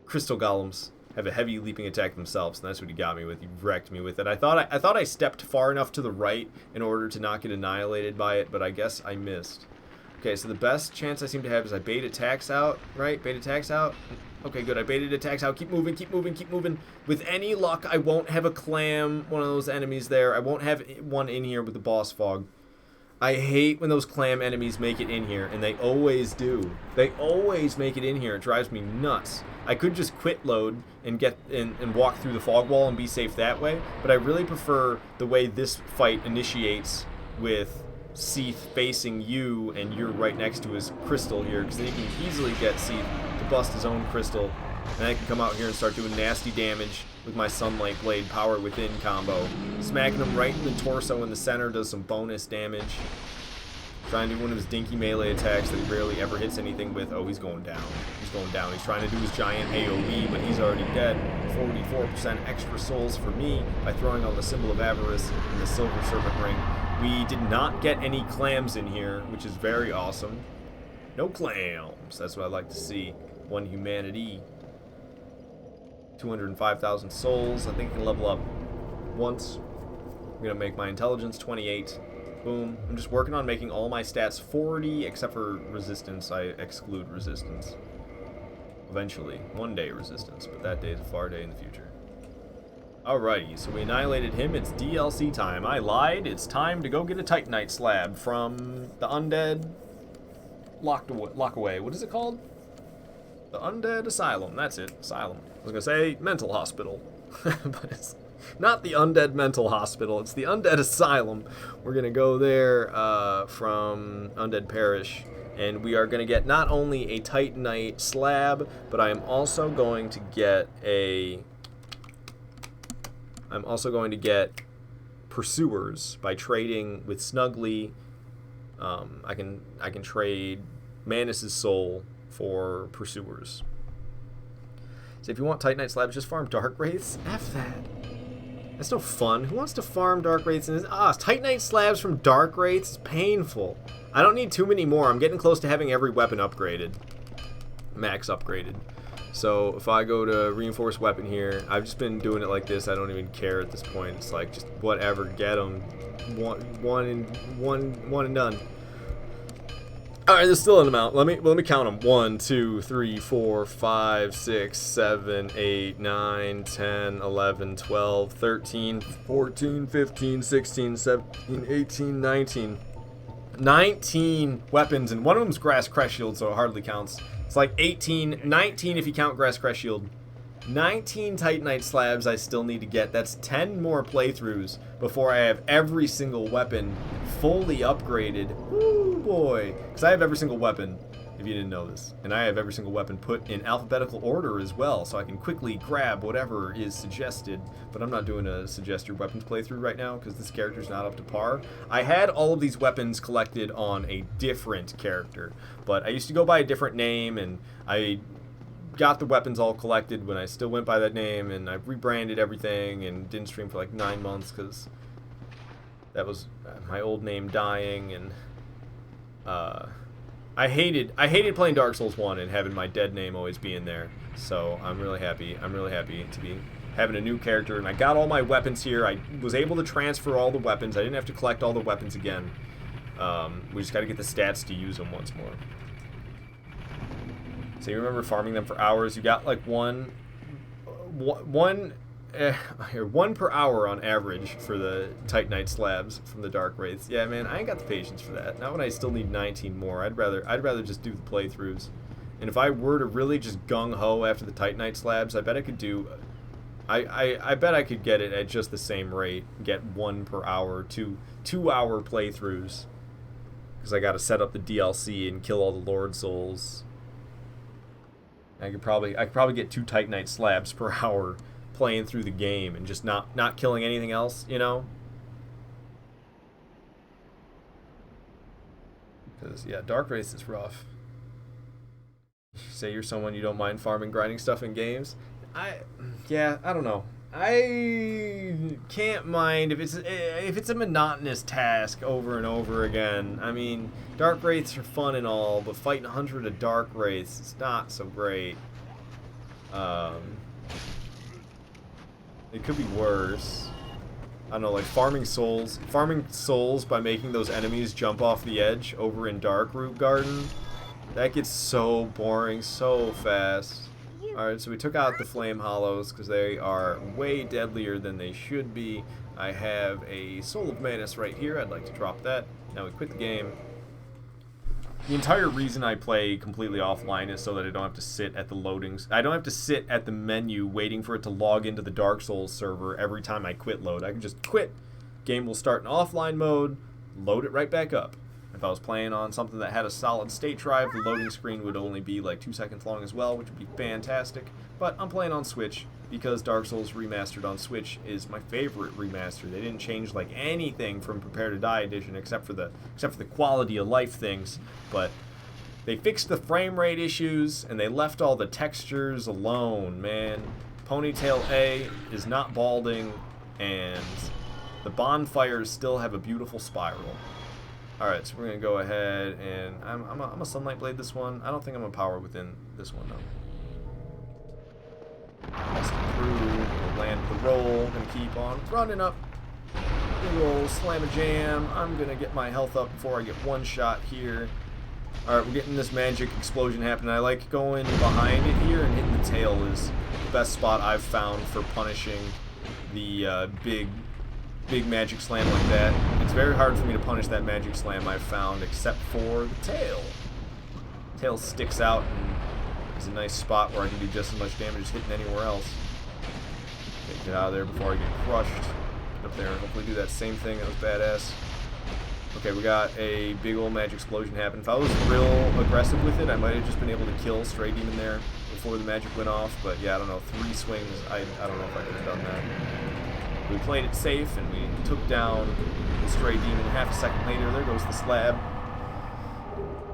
crystal golems have a heavy leaping attack themselves, and that's what he got me with. He wrecked me with it. I thought I stepped far enough to the right in order to not get annihilated by it, but I guess I missed. Okay, so the best chance I seem to have is I bait attacks out, right? Bait attacks out. Okay, good. I baited attacks out. Keep moving, keep moving, keep moving. With any luck, I won't have a clam, one of those enemies there. I won't have one in here with the boss fog. I hate when those clam enemies make it in here, and they always do. They always make it in here. It drives me nuts. I could just quit load and get and walk through the fog wall and be safe that way, but I really prefer the way this fight initiates with Seath facing you and you're right next to his crystal here, because then you can easily get Seath to bust his own crystal, and I can come out here and start doing nasty damage with my Sunlight Blade Power Within combo. Smacking him right in the torso in the center does some bonus damage. Trying to do one of his dinky melee attacks that he rarely ever hits anything with. Oh, he's going down. He's going down. He's trying to do his giant AoE, but he's already dead. 44% extra souls for me by throwing on the Symbol of Avarice and the Silver Serpent Ring. We did not get any clams in here, which is very awesome. No clams. That's what I like to see. One humanity. 205,000 souls. I think I can level up once. I'm going to make my intelligence 28. Boom. I'm just working on making all my stats 40, except for resistance. I exclude resistance. Eventually. One day resistance, but that day is a far day in the future. Alrighty, so we annihilated him. It's DLC time. I lied. It's time to go get a Titanite slab from the Undead Lockaway. What is it called? The Undead Asylum. That's it. Asylum. I was going to say mental hospital. But it's not the Undead Mental Hospital. It's the Undead Asylum. We're going to go there from Undead Parish. And we are going to get not only a Titanite slab, but I am also going to get Pursuers by trading with Snuggly. I can trade Manus' soul for Pursuers. So if you want Titanite slabs, just farm Dark Wraiths. F that. That's no fun. Who wants to farm Dark Wraiths? Titanite slabs from Dark Wraiths is painful. I don't need too many more. I'm getting close to having every weapon upgraded. Max upgraded. So if I go to reinforced weapon here, I've just been doing it like this. I don't even care at this point. It's like just whatever, get them. One and done. All right, there's still an amount. Let me count them. 1, 2, 3, 4, 5, 6, 7, 8, 9, 10, 11, 12, 13, 14, 15, 16, 17, 18, 19. 19 weapons, and one of them's Grass Crest Shield, so it hardly counts. It's like 18, 19 if you count Grass Crest Shield. 19 Titanite slabs I still need to get. That's 10 more playthroughs before I have every single weapon fully upgraded. Woo boy. Because I have every single weapon, if you didn't know this. And I have every single weapon put in alphabetical order as well, so I can quickly grab whatever is suggested. But I'm not doing a suggest your weapons playthrough right now because this character's not up to par. I had all of these weapons collected on a different character, but I used to go by a different name, and I got the weapons all collected when I still went by that name, and I rebranded everything and didn't stream for like 9 months because that was my old name dying, and I hated playing Dark Souls 1 and having my dead name always be in there. So I'm really happy to be having a new character, and I got all my weapons here. I was able to transfer all the weapons. I didn't have to collect all the weapons again. We just got to get the stats to use them once more. So you remember farming them for hours. You got like one per hour on average for the Titanite slabs from the Dark Wraiths. Yeah, man, I ain't got the patience for that. Not when I still need 19 more. I'd rather just do the playthroughs. And if I were to really just gung ho after the Titanite slabs, I bet I could do I bet I could get it at just the same rate. Get 1 per hour, 2 hour playthroughs. Because I got to set up the DLC and kill all the Lord Souls. I could probably get 2 Titanite slabs per hour playing through the game and just not killing anything else, you know? Because, yeah, Dark Wraith is rough. Say you're someone you don't mind farming, grinding stuff in games. I don't know. I can't mind if it's a monotonous task over and over again. I mean, Dark Wraiths are fun and all, but fighting 100 of Dark Wraiths is not so great. It could be worse. I don't know, like farming souls by making those enemies jump off the edge over in Darkroot Garden. That gets so boring so fast. Alright, so we took out the Flame Hollows because they are way deadlier than they should be. I have a Soul of Manus right here. I'd like to drop that. Now we quit the game. The entire reason I play completely offline is so that I don't have to sit at the loadings. I don't have to sit at the menu waiting for it to log into the Dark Souls server every time I quit load. I can just quit. Game will start in offline mode, load it right back up. If I was playing on something that had a solid state drive, the loading screen would only be like 2 seconds long as well, which would be fantastic. But I'm playing on Switch because Dark Souls Remastered on Switch is my favorite remaster. They didn't change like anything from Prepare to Die Edition except for the quality of life things, but they fixed the frame rate issues and they left all the textures alone, man. Ponytail A is not balding and the bonfires still have a beautiful spiral. Alright, so we're going to go ahead and I'm a Sunlight Blade this one. I don't think I'm a power within this one though. Bust through, we'll land the roll, gonna keep on running up. Big ol' slam a jam. I'm gonna get my health up before I get one shot here. Alright, we're getting this magic explosion happening. I like going behind it here and hitting the tail is the best spot I've found for punishing the big magic slam like that. It's very hard for me to punish that magic slam I've found except for the tail. Tail sticks out and is a nice spot where I can do just as much damage as hitting anywhere else. Okay, get out of there before I get crushed. Get up there and hopefully do that same thing. That was badass. Okay, we got a big old magic explosion happen. If I was real aggressive with it, I might have just been able to kill Stray Demon there before the magic went off. But yeah, I don't know. 3 swings, I don't know if I could have done that. We played it safe and we took down the Stray Demon. Half a second later, there goes the slab.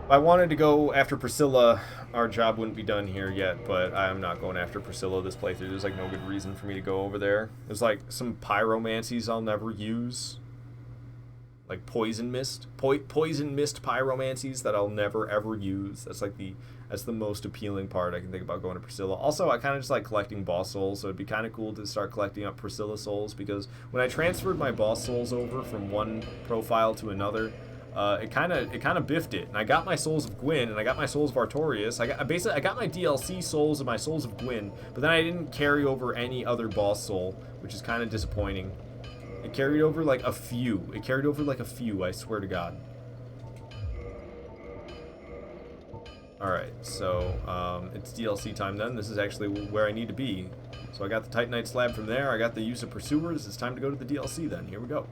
If I wanted to go after Priscilla, our job wouldn't be done here yet, but I'm not going after Priscilla this playthrough. There's like no good reason for me to go over there. There's like some pyromancies I'll never use. Like poison mist pyromancies that I'll never ever use. That's the most appealing part I can think about going to Priscilla. Also, I kind of just like collecting boss souls, so it'd be kind of cool to start collecting up Priscilla souls because when I transferred my boss souls over from one profile to another, it kind of biffed it. And I got my souls of Gwyn and I got my souls of Artorias. I got my DLC souls and my souls of Gwyn, but then I didn't carry over any other boss soul, which is kind of disappointing. It carried over like a few. I swear to God. Alright, so it's DLC time then. This is actually where I need to be. So I got the Titanite slab from there. I got the use of Pursuers. It's time to go to the DLC then. Here we go.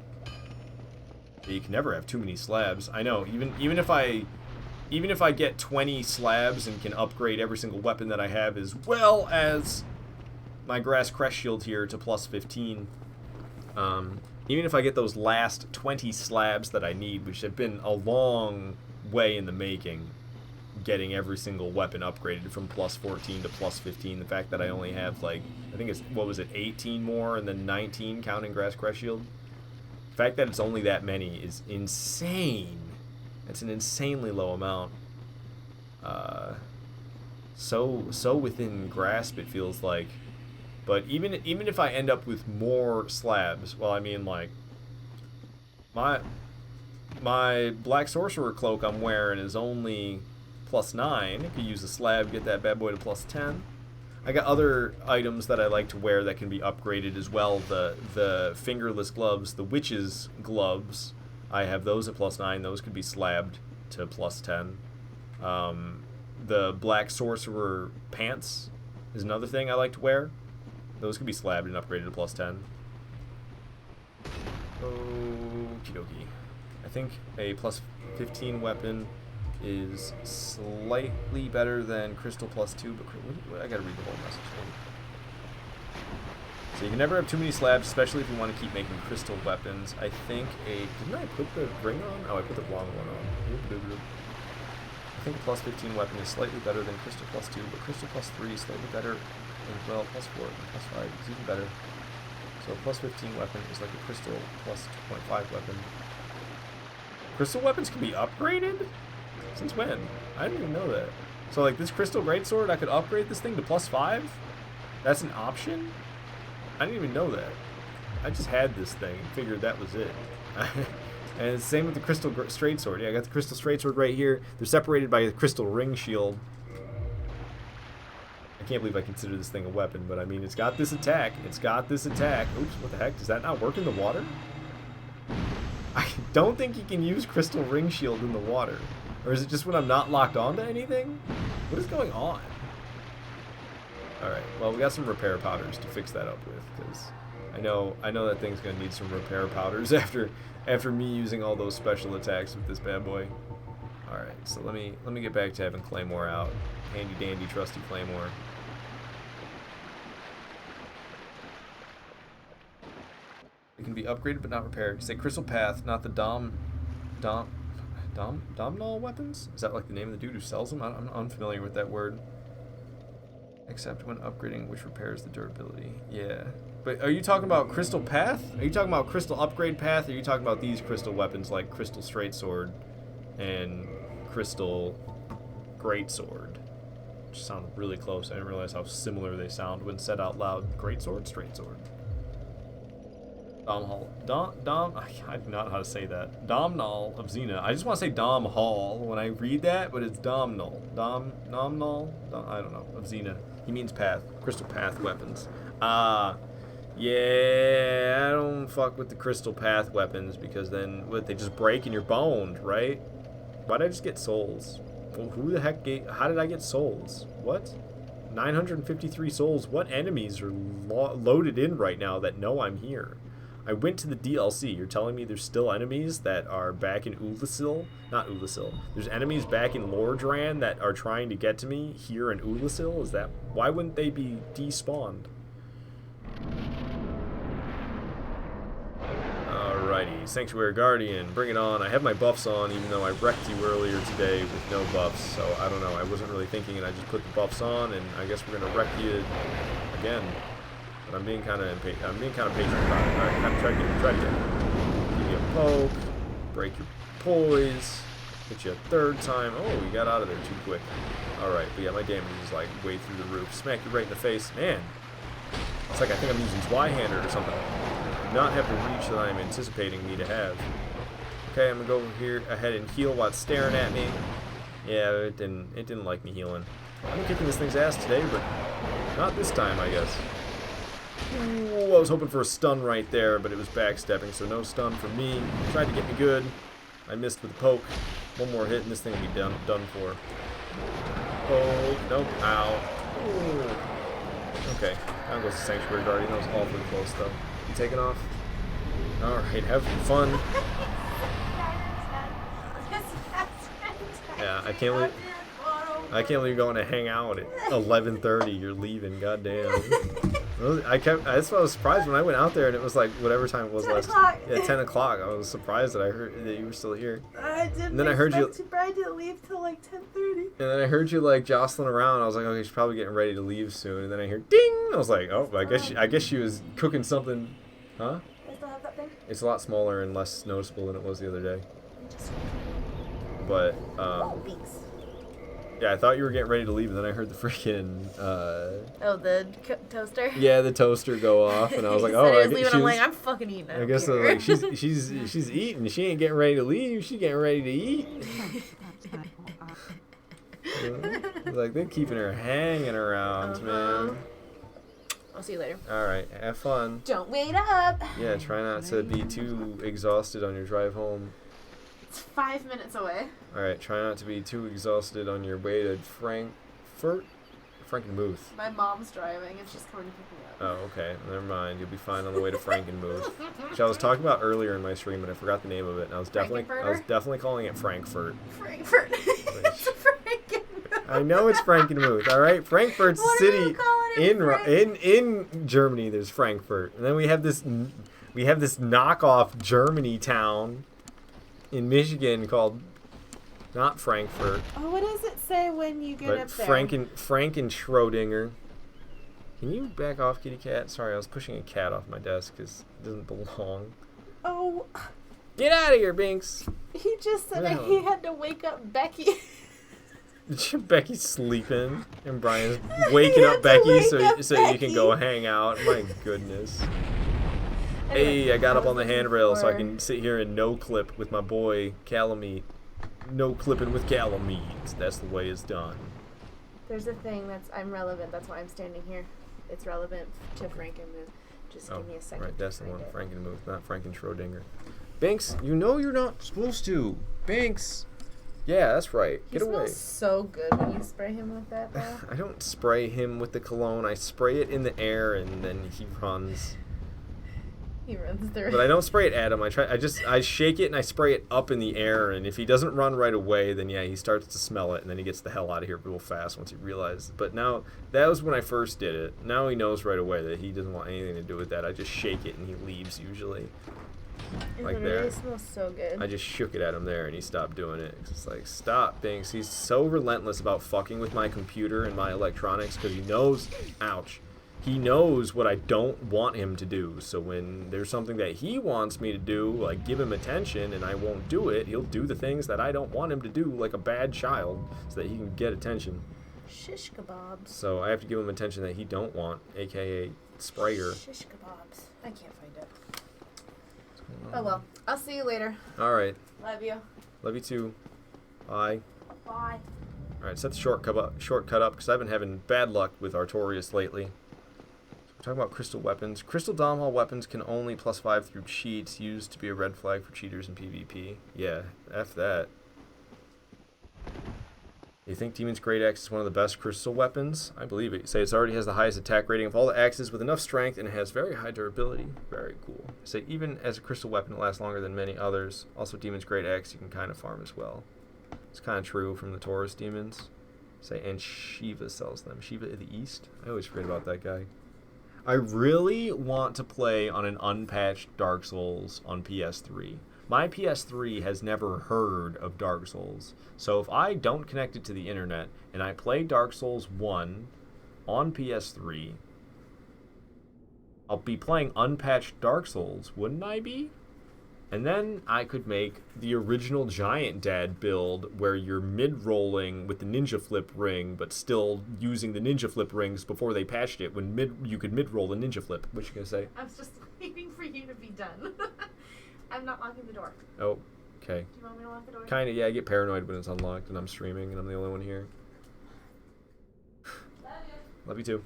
You can never have too many slabs. I know, even if I get 20 slabs and can upgrade every single weapon that I have as well as my Grass Crest Shield here to plus 15, even if I get those last 20 slabs that I need, which have been a long way in the making, getting every single weapon upgraded from plus 14 to plus 15, the fact that I only have like, I think it's, 18 more and then 19 counting Grass Crest Shield. The fact that it's only that many is insane. It's an insanely low amount. So within grasp it feels like. But even if I end up with more slabs, well, I mean like my Black Sorcerer cloak I'm wearing is only plus 9. I could use a slab, get that bad boy to plus 10. I got other items that I like to wear that can be upgraded as well. The fingerless gloves, the witch's gloves, I have those at plus 9. Those could be slabbed to plus 10. The Black Sorcerer pants is another thing I like to wear. Those can be slabbed and upgraded to +10. Okie dokie. I think a +15 weapon is slightly better than crystal +2, but I gotta read the whole message. So you can never have too many slabs, especially if you want to keep making crystal weapons. I think didn't I put the ring on? Oh, I put the wrong one on. I think a +15 weapon is slightly better than crystal +2, but crystal +3 is slightly better, and well, +4 and +5 is even better. So a +15 weapon is like a crystal +2.5 weapon. Crystal weapons can be upgraded? Since when? I didn't even know that. So like this crystal greatsword, I could upgrade this thing to +5? That's an option? I didn't even know that. I just had this thing and figured that was it. And it's the same with the crystal straight sword. Yeah, I got the crystal straight sword right here. They're separated by the crystal ring shield. I can't believe I consider this thing a weapon, but I mean, it's got this attack. It's got this attack. Oops, what the heck? Does that not work in the water? I don't think you can use crystal ring shield in the water. Or is it just when I'm not locked onto anything? What is going on? Alright, well, we got some repair powders to fix that up with, because I know that thing's going to need some repair powders after me using all those special attacks with this bad boy. Alright, so let me get back to having Claymore out. Handy dandy trusty Claymore. It can be upgraded but not repaired. Say Crystal Path, not the Domnall weapons? Is that like the name of the dude who sells them? I'm unfamiliar with that word. Except when upgrading, which repairs the durability. Yeah. But are you talking about Crystal Path? Are you talking about Crystal Upgrade Path? Or are you talking about these crystal weapons like Crystal Straight Sword and Crystal Great Sword? Which sound really close. I didn't realize how similar they sound when said out loud. Great Sword, Straight Sword. I do not know how to say that. Domnall of Xena. I just want to say Dom Hall when I read that, but it's Domnall. Domnall? I don't know. Of Xena. He means path. Crystal Path weapons. Yeah, I don't fuck with the Crystal Path weapons because then they just break and you're boned, right? Why'd I just get souls? Well, who the heck how did I get souls? What? 953 souls. What enemies are loaded in right now that know I'm here? I went to the DLC. You're telling me there's still enemies that are back in Ulasil? Not Ulasil. There's enemies back in Lordran that are trying to get to me here in Ulasil? Is that... Why wouldn't they be despawned? Alrighty. Sanctuary Guardian. Bring it on. I have my buffs on even though I wrecked you earlier today with no buffs. So I don't know. I wasn't really thinking and I just put the buffs on and I guess we're going to wreck you again. But I'm being kind of patient about it. Alright, kind of try to get it. Give you a poke, break your poise, hit you a third time. Oh, you got out of there too quick. Alright, but yeah, my damage is like way through the roof. Smack you right in the face. Man, it's like I think I'm using Zweihander or something. Do not have the reach that I'm anticipating me to have. Okay, I'm gonna go here ahead and heal while it's staring at me. Yeah, it didn't like me healing. I'm kicking this thing's ass today, but not this time, I guess. Ooh, I was hoping for a stun right there, but it was backstepping, so no stun for me. Tried to get me good. I missed with the poke. One more hit and this thing will be done for. Poke. Nope. Ow. Ooh. Okay. Now goes the Sanctuary Guardian. That was awfully close, though. You taking off? Alright, have fun. Yeah, I can't believe you're going to hang out at 11:30. You're leaving. Goddamn. That's why I was surprised when I went out there and it was like whatever time it was last. Yeah, 10 o'clock. I was surprised that I heard that you were still here. I didn't. And then I heard you. I didn't leave till like 10:30. And then I heard you like jostling around. I was like, okay, she's probably getting ready to leave soon. And then I hear ding. I was like, oh, I guess she was cooking something. Huh? I still have that thing. It's a lot smaller and less noticeable than it was the other day. But Thanks. yeah, I thought you were getting ready to leave, and then I heard the freaking Oh, the toaster. yeah, the toaster go off, and I was like, He oh, said he I was guess leaving. she I'm was, like, I'm fucking eating. I guess I was like, she's eating. She ain't getting ready to leave. She's getting ready to eat. Like they're keeping her hanging around, man. I'll see you later. All right, have fun. Don't wait up. Yeah, try not to be too exhausted on your drive home. It's 5 minutes away. All right, try not to be too exhausted on your way to Frankfurt. Frankenmuth. My mom's driving and she's coming to pick me up. Oh, okay. Never mind. You'll be fine on the way to Frankenmuth, which I was talking about earlier in my stream, and I forgot the name of it. And I was definitely calling it Frankfurt. Frankfurt. It's Frankenmuth. I know it's Frankenmuth. All right, Frankfurt's What a are city you calling it, in Germany. There's Frankfurt, and then we have this knockoff Germany town in Michigan called not Frankfurt, Oh, what does it say when you get but up there? Franken Schrodinger. Can you back off, kitty cat? Sorry, I was pushing a cat off my desk because it doesn't belong. Oh, Get out of here, Binks. he just said No. he had to wake up Becky. Becky's sleeping, and Brian's waking had up to Becky wake so up you can go Becky. hang out. My goodness. Anyway, Hey, I got up was on the looking handrail so I for- can sit here and no clip with my boy Calamite. No clipping with Calamite. That's the way it's done. There's a thing I'm relevant. That's why I'm standing here. It's relevant to Frankenmuth. Just give me a second. Right, that's to the one. find it. Frankenmuth, not Franken Schrodinger. Binks, you know you're not supposed to. Binks. Yeah, that's right. He Get away. smells so good when you spray him with that, though. I don't spray him with the cologne. I spray it in the air and then he runs. He runs through. But I don't spray it at him. I shake it and I spray it up in the air, and if he doesn't run right away, then yeah, he starts to smell it, and then he gets the hell out of here real fast once he realizes. But now, that was when I first did it. Now he knows right away that he doesn't want anything to do with that. I just shake it and he leaves usually. It like literally there. smells so good. I just shook it at him there and he stopped doing it. It's just like, stop, Binks. He's so relentless about fucking with my computer and my electronics because he knows, ouch, he knows what I don't want him to do. So when there's something that he wants me to do, like give him attention and I won't do it, he'll do the things that I don't want him to do like a bad child so that he can get attention. Shish kebabs. So I have to give him attention that he don't want, aka sprayer. Shish kebabs. I can't find it. Oh well. I'll see you later. Alright, Love you. love you too. Bye. Bye. Alright, set the shortcut up because I've been having bad luck with Artorias lately. We're talking about crystal weapons. Crystal Dom Hall weapons can only +5 through cheats, used to be a red flag for cheaters in PvP. Yeah, F that. You think Demon's Great Axe is one of the best crystal weapons? I believe it. You say it already has the highest attack rating of all the axes with enough strength and it has very high durability. Very cool. You say even as a crystal weapon it lasts longer than many others. Also Demon's Great Axe you can kind of farm as well. It's kind of true from the Taurus demons. Say, and Shiva sells them. Shiva of the East? I always forget about that guy. I really want to play on an unpatched Dark Souls on PS3. My PS3 has never heard of Dark Souls. So if I don't connect it to the internet and I play Dark Souls 1 on PS3, I'll be playing unpatched Dark Souls, wouldn't I be? And then I could make the original Giant Dad build where you're mid-rolling with the ninja flip ring, but still using the ninja flip rings before they patched it when you could mid-roll the ninja flip. What you gonna say? I'm just waiting for you to be done. I'm not locking the door. Oh, okay. Do you want me to lock the door? Kinda, yeah, I get paranoid when it's unlocked and I'm streaming and I'm the only one here. Love you too.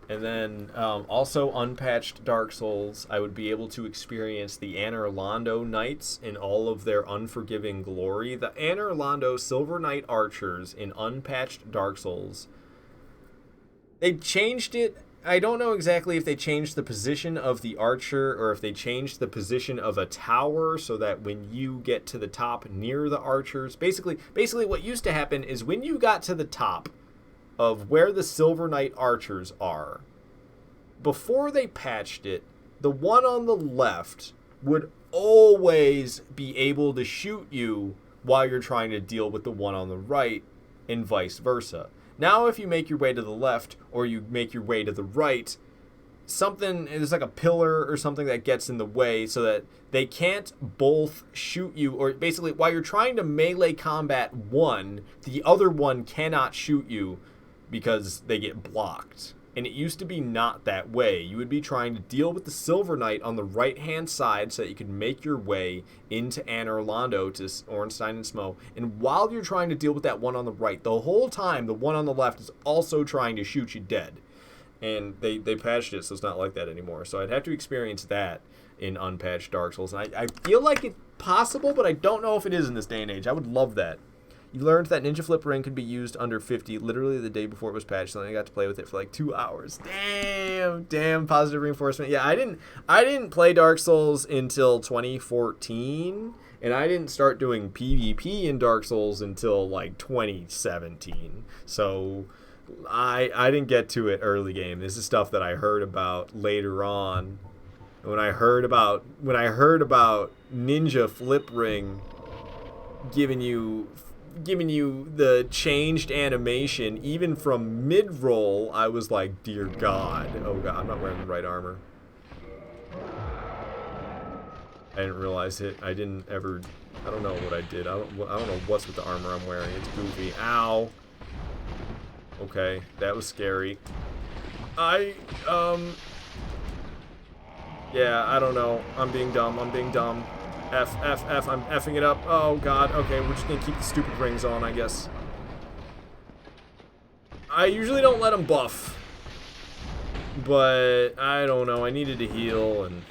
And then, also unpatched Dark Souls, I would be able to experience the Anor Londo Knights in all of their unforgiving glory. The Anor Londo Silver Knight Archers in unpatched Dark Souls. They changed it. I don't know exactly if they changed the position of the archer or if they changed the position of a tower so that when you get to the top near the archers, basically what used to happen is when you got to the top of where the Silver Knight archers are, before they patched it, the one on the left would always be able to shoot you while you're trying to deal with the one on the right, and vice versa. Now if you make your way to the left or you make your way to the right, there's like a pillar or something that gets in the way so that they can't both shoot you, or basically while you're trying to melee combat one, the other one cannot shoot you because they get blocked. And it used to be not that way. You would be trying to deal with the Silver Knight on the right-hand side so that you could make your way into Anor Londo to Ornstein and Smo. And while you're trying to deal with that one on the right, the whole time the one on the left is also trying to shoot you dead. And they patched it so it's not like that anymore. So I'd have to experience that in unpatched Dark Souls. And I feel like it's possible, but I don't know if it is in this day and age. I would love that. You learned that Ninja Flip Ring could be used under 50 literally the day before it was patched, and I got to play with it for like 2 hours. Damn, positive reinforcement. Yeah, I didn't play Dark Souls until 2014, and I didn't start doing PvP in Dark Souls until like 2017. So I didn't get to it early game. This is stuff that I heard about later on. When I heard about Ninja Flip Ring giving you the changed animation even from mid-roll, I was like, dear God. Oh God, I'm not wearing the right armor. I didn't realize it. I don't know what I did. I don't know what's with the armor I'm wearing. It's goofy. Ow. Okay, that was scary. Yeah, I don't know. I'm being dumb. I'm effing it up. Oh, God. Okay, we're just gonna keep the stupid rings on, I guess. I usually don't let them buff. But, I don't know. I needed to heal and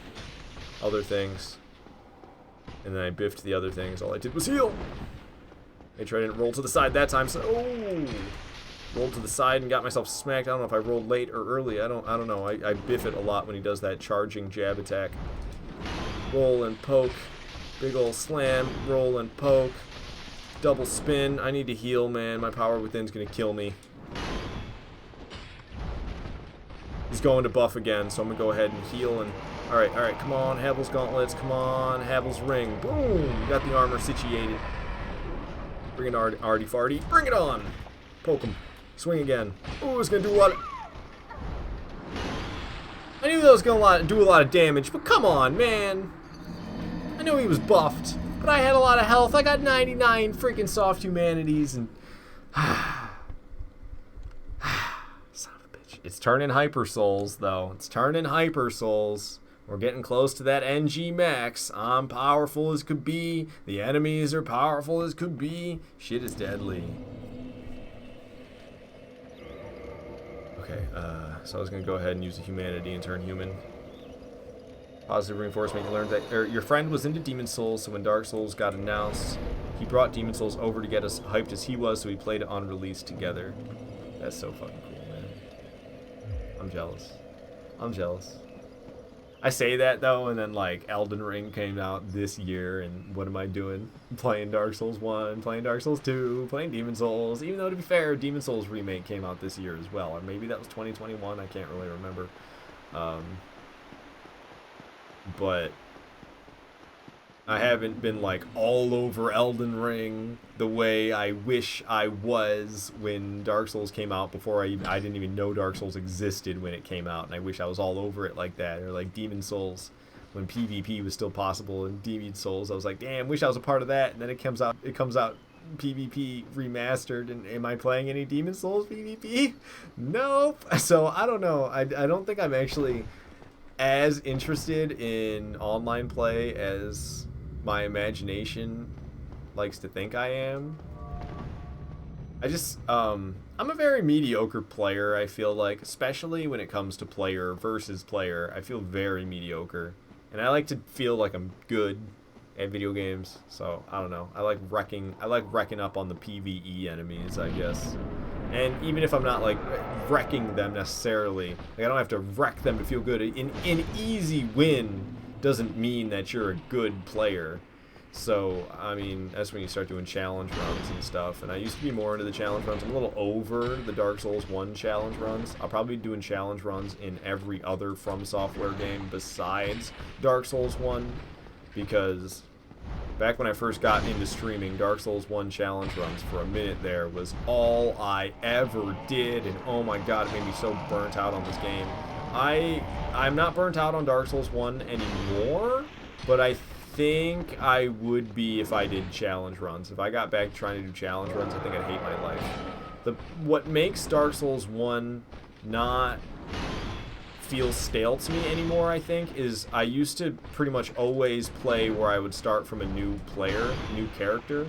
other things. And then I biffed the other things. All I did was heal. Make sure I didn't roll to the side that time. So, oh! Rolled to the side and got myself smacked. I don't know if I rolled late or early. I don't know. I biff it a lot when he does that charging jab attack. Roll and poke. Big ol' slam. Roll and poke. Double spin. I need to heal, man. My power within's gonna kill me. He's going to buff again, so I'm gonna go ahead and heal and... Alright, come on, Havel's gauntlets, come on, Havel's ring. Boom! Got the armor situated. Bring it, arty farty. Bring it on! Poke him. Swing again. Ooh, it's gonna do a lot of... I knew that was gonna do a lot of damage, but come on, man. I knew he was buffed, but I had a lot of health. I got 99 freaking soft humanities, and... Son of a bitch. It's turning Hyper Souls, though. It's turning Hyper Souls. We're getting close to that NG max. I'm powerful as could be. The enemies are powerful as could be. Shit is deadly. Okay, so I was going to go ahead and use the humanity and turn human. Positive reinforcement. You learned that your friend was into Demon Souls, so when Dark Souls got announced, he brought Demon Souls over to get us hyped as he was, so we played it on release together. That's so fucking cool, man. I'm jealous. I'm jealous. I say that, though, and then, like, Elden Ring came out this year, and what am I doing? Playing Dark Souls 1, playing Dark Souls 2, playing Demon Souls, even though, to be fair, Demon Souls Remake came out this year as well, or maybe that was 2021, I can't really remember. But I haven't been, like, all over Elden Ring the way I wish I was when Dark Souls came out before I didn't even know Dark Souls existed when it came out, and I wish I was all over it like that. Or like Demon Souls when PvP was still possible, and Demon Souls, I was like, damn, wish I was a part of that. And then it comes out PvP remastered, and am I playing any Demon Souls PvP? Nope. So I don't know. I don't think I'm actually as interested in online play as my imagination likes to think I am. I just, I'm a very mediocre player, I feel like, especially when it comes to player versus player. I feel very mediocre. And I like to feel like I'm good at video games, so I don't know. I like wrecking up on the PvE enemies, I guess. And even if I'm not like wrecking them necessarily, like I don't have to wreck them to feel good. An easy win doesn't mean that you're a good player. So, I mean, that's when you start doing challenge runs and stuff. And I used to be more into the challenge runs. I'm a little over the Dark Souls 1 challenge runs. I'll probably be doing challenge runs in every other From Software game besides Dark Souls 1. Because back when I first got into streaming, Dark Souls 1 challenge runs for a minute there was all I ever did. And oh my god, it made me so burnt out on this game. I'm not burnt out on Dark Souls 1 anymore, but I think I would be if I did challenge runs. If I got back trying to do challenge runs, I think I'd hate my life. What makes Dark Souls 1 not feel stale to me anymore, I think, is I used to pretty much always play where I would start from a new character,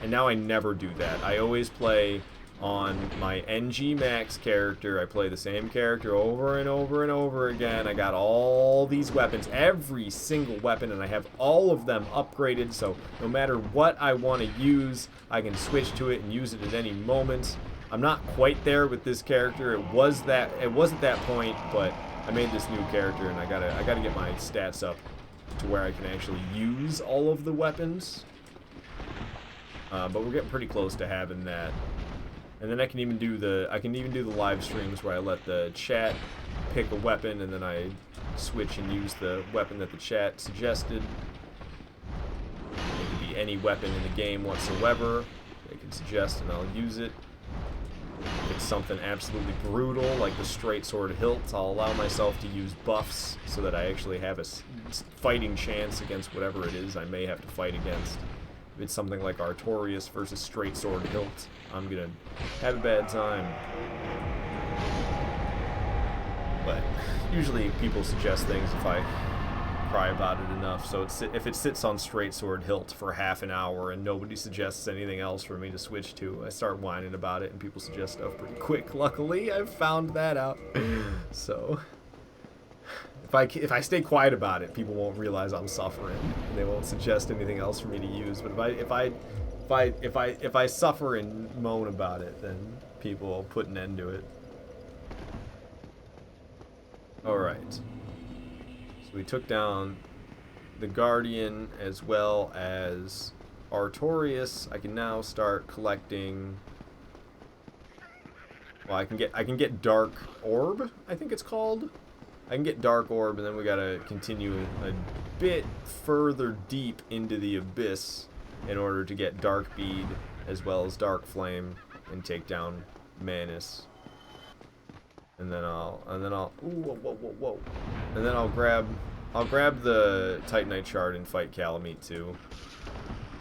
and now I never do that. I always play on my NG Max character. I play the same character over and over and over again. I got all these weapons, every single weapon, and I have all of them upgraded, so no matter what I want to use, I can switch to it and use it at any moment. I'm not quite there with this character. It was at that point, but I made this new character, and I gotta get my stats up to where I can actually use all of the weapons. But we're getting pretty close to having that. And then I can even do the live streams where I let the chat pick a weapon, and then I switch and use the weapon that the chat suggested. It could be any weapon in the game whatsoever. They can suggest, and I'll use it. If it's something absolutely brutal, like the straight sword hilt, I'll allow myself to use buffs so that I actually have a fighting chance against whatever it is I may have to fight against. If it's something like Artorias versus straight sword hilt, I'm gonna have a bad time. But usually people suggest things if I cry about it enough. So if it sits on straight sword hilt for half an hour and nobody suggests anything else for me to switch to, I start whining about it and people suggest stuff pretty quick. Luckily, I've found that out. So if I stay quiet about it, people won't realize I'm suffering. And they won't suggest anything else for me to use. But if I suffer and moan about it, then people will put an end to it. All right. So we took down the Guardian as well as Artorias. I can now start collecting. Well, I can get Dark Orb, I think it's called. I can get Dark Orb, and then we gotta continue a bit further deep into the Abyss in order to get Dark Bead as well as Dark Flame and take down Manus. And then I'll whoa. And then I'll grab the Titanite shard and fight Calamite too.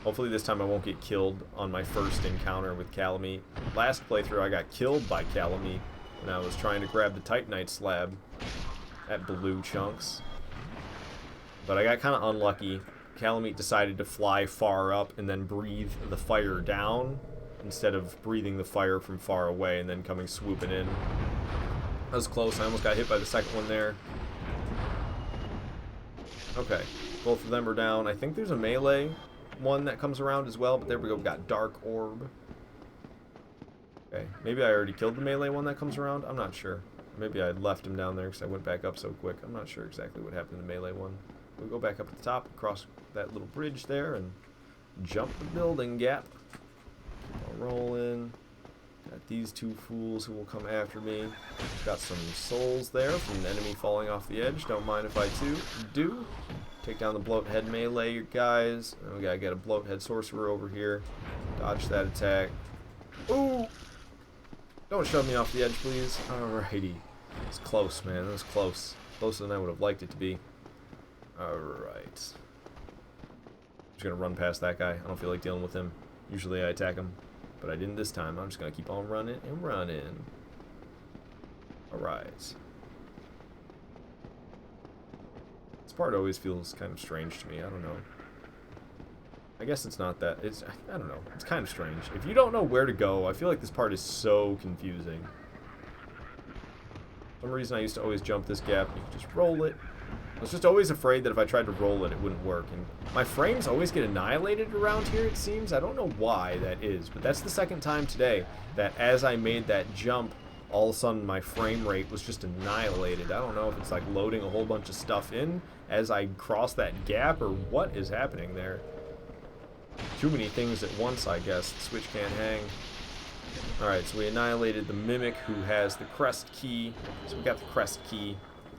Hopefully this time I won't get killed on my first encounter with Calamite. Last playthrough I got killed by Calamite when I was trying to grab the Titanite slab at blue chunks. But I got kind of unlucky. Calamite decided to fly far up and then breathe the fire down instead of breathing the fire from far away and then coming swooping in. That was close. I almost got hit by the second one there. Okay, both of them are down. I think there's a melee one that comes around as well, but there we go. We got Dark Orb. Okay, maybe I already killed the melee one that comes around. I'm not sure. Maybe I left him down there because I went back up so quick. I'm not sure exactly what happened to the melee one. We'll go back up at the top, across that little bridge there, and jump the building gap. Keep on rolling. Got these two fools who will come after me. Got some souls there from an enemy falling off the edge. Don't mind if I do. Take down the bloathead melee guys. And we gotta get a bloathead sorcerer over here. Dodge that attack. Ooh! Don't shove me off the edge, please. Alrighty. It's close, man. It was close. Closer than I would have liked it to be. Alright. Just gonna run past that guy. I don't feel like dealing with him. Usually I attack him, but I didn't this time. I'm just gonna keep on running and running. Alright. This part always feels kind of strange to me. I don't know. I guess it's not that. I don't know. It's kind of strange. If you don't know where to go, I feel like this part is so confusing. For some reason I used to always jump this gap and you could just roll it. I was just always afraid that if I tried to roll it, it wouldn't work. And my frames always get annihilated around here, it seems. I don't know why that is, but that's the second time today that as I made that jump, all of a sudden my frame rate was just annihilated. I don't know if it's like loading a whole bunch of stuff in as I cross that gap or what is happening there. Too many things at once, I guess. The switch can't hang. Alright, so we annihilated the Mimic who has the Crest Key. So we got the Crest Key.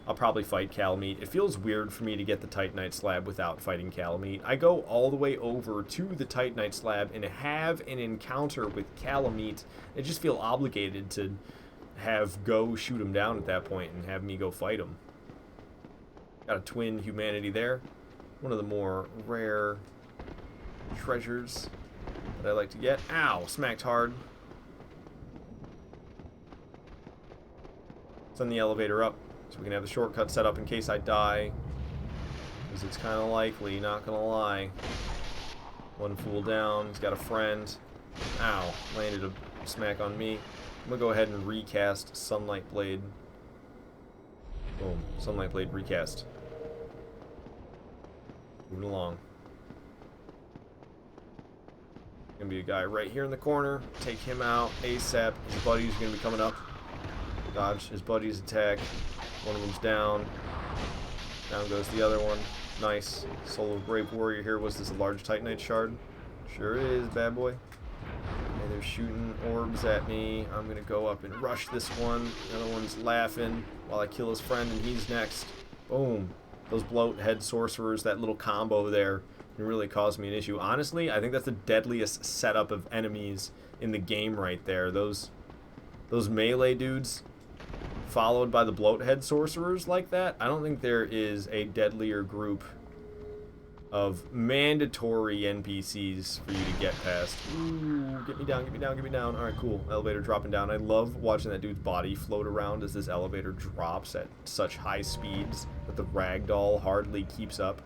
I'll probably fight Calamite. It feels weird for me to get the Titanite slab without fighting Calamite. I go all the way over to the Titanite slab and have an encounter with Calamite. I just feel obligated to go shoot him down at that point and have me go fight him. Got a twin humanity there. One of the more rare treasures that I like to get. Ow! Smacked hard. Send the elevator up so we can have the shortcut set up in case I die. Because it's kind of likely, not gonna lie. One fool down. He's got a friend. Ow. Landed a smack on me. I'm gonna go ahead and recast Sunlight Blade. Boom. Sunlight Blade recast. Moving along. Gonna be a guy right here in the corner. Take him out ASAP. His buddies are gonna be coming up. Dodge his buddy's attack. One of them's down. Down goes the other one. Nice. Solo Brave Warrior here. Was this a large Titanite shard? Sure is, bad boy. Okay, they're shooting orbs at me. I'm gonna go up and rush this one. The other one's laughing while I kill his friend, and he's next. Boom. Those bloat head sorcerers, that little combo there, really caused me an issue. Honestly, I think that's the deadliest setup of enemies in the game right there. Those melee dudes followed by the bloathead sorcerers like that. I don't think there is a deadlier group of mandatory NPCs for you to get past. Ooh, get me down, get me down, get me down. Alright, cool. Elevator dropping down. I love watching that dude's body float around as this elevator drops at such high speeds that the ragdoll hardly keeps up.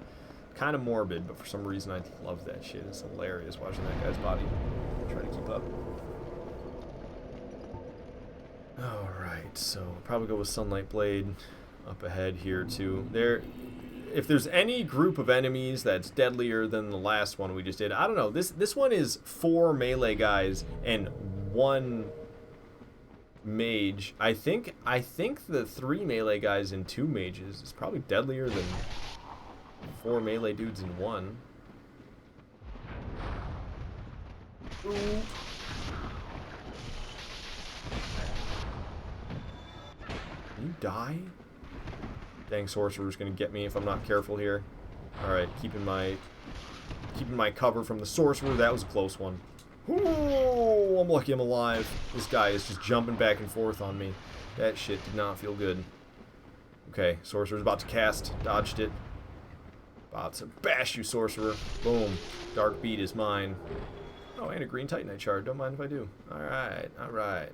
Kind of morbid, but for some reason I love that shit. It's hilarious watching that guy's body try to keep up. Alright, so probably go with Sunlight Blade up ahead here too. If there's any group of enemies that's deadlier than the last one we just did, I don't know. This one is 4 melee guys and 1 mage. I think the 3 melee guys and 2 mages is probably deadlier than 4 melee dudes in 1. Ooh. Can you die? Dang, sorcerer's gonna get me if I'm not careful here. Alright, keeping my cover from the sorcerer. That was a close one. Ooh, I'm lucky I'm alive. This guy is just jumping back and forth on me. That shit did not feel good. Okay, sorcerer's about to cast. Dodged it. About to bash you, sorcerer. Boom. Dark beat is mine. Oh, and a green Titanite shard. Don't mind if I do. Alright, alright.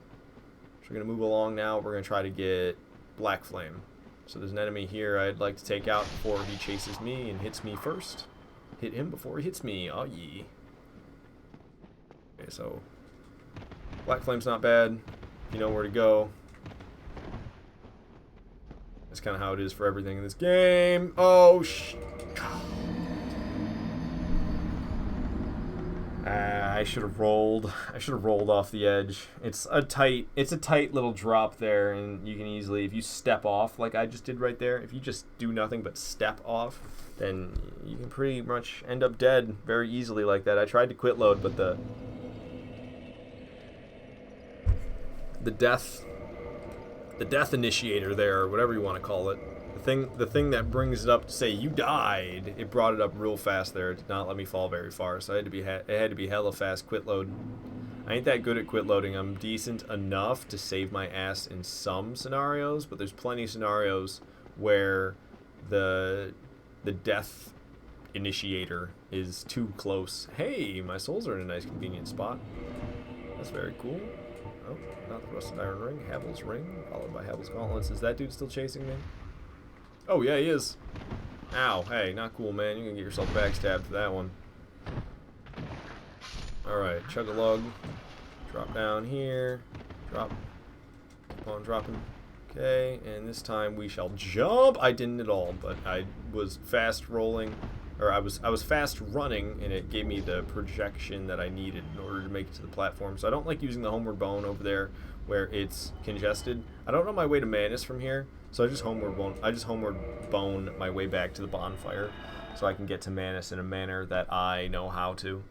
So we're gonna move along now. We're gonna try to get Black Flame. So there's an enemy here I'd like to take out before he chases me and hits me first. Hit him before he hits me. Oh, yeah. Okay, so Black Flame's not bad. You know where to go. That's kind of how it is for everything in this game. Oh, I should have rolled. I should have rolled off the edge. It's a tight little drop there, and you can easily, if you step off like I just did right there, if you just do nothing but step off, then you can pretty much end up dead very easily like that. I tried to quit load, but the death initiator there, or whatever you want to call it, the thing that brings it up to say you died, it brought it up real fast there. It did not let me fall very far, so it had to be hella fast quit load. I ain't that good at quit loading. I'm decent enough to save my ass in some scenarios, but there's plenty of scenarios where the death initiator is too close. Hey, my souls are in a nice convenient spot. That's very cool. Oh, not the rusted iron ring. Havel's ring, followed by Havel's gauntlets. Is that dude still chasing me? Oh, yeah, he is. Ow, hey, not cool, man. You're gonna get yourself backstabbed for that one. Alright, chug-a-lug. Drop down here. Drop. Keep on dropping. Okay, and this time we shall jump. I didn't at all, but I was fast rolling. Or I was fast running, and it gave me the projection that I needed in order to make it to the platform. So I don't like using the homeward bone over there where it's congested. I don't know my way to Manus from here, so I just homeward bone my way back to the bonfire so I can get to Manus in a manner that I know how to.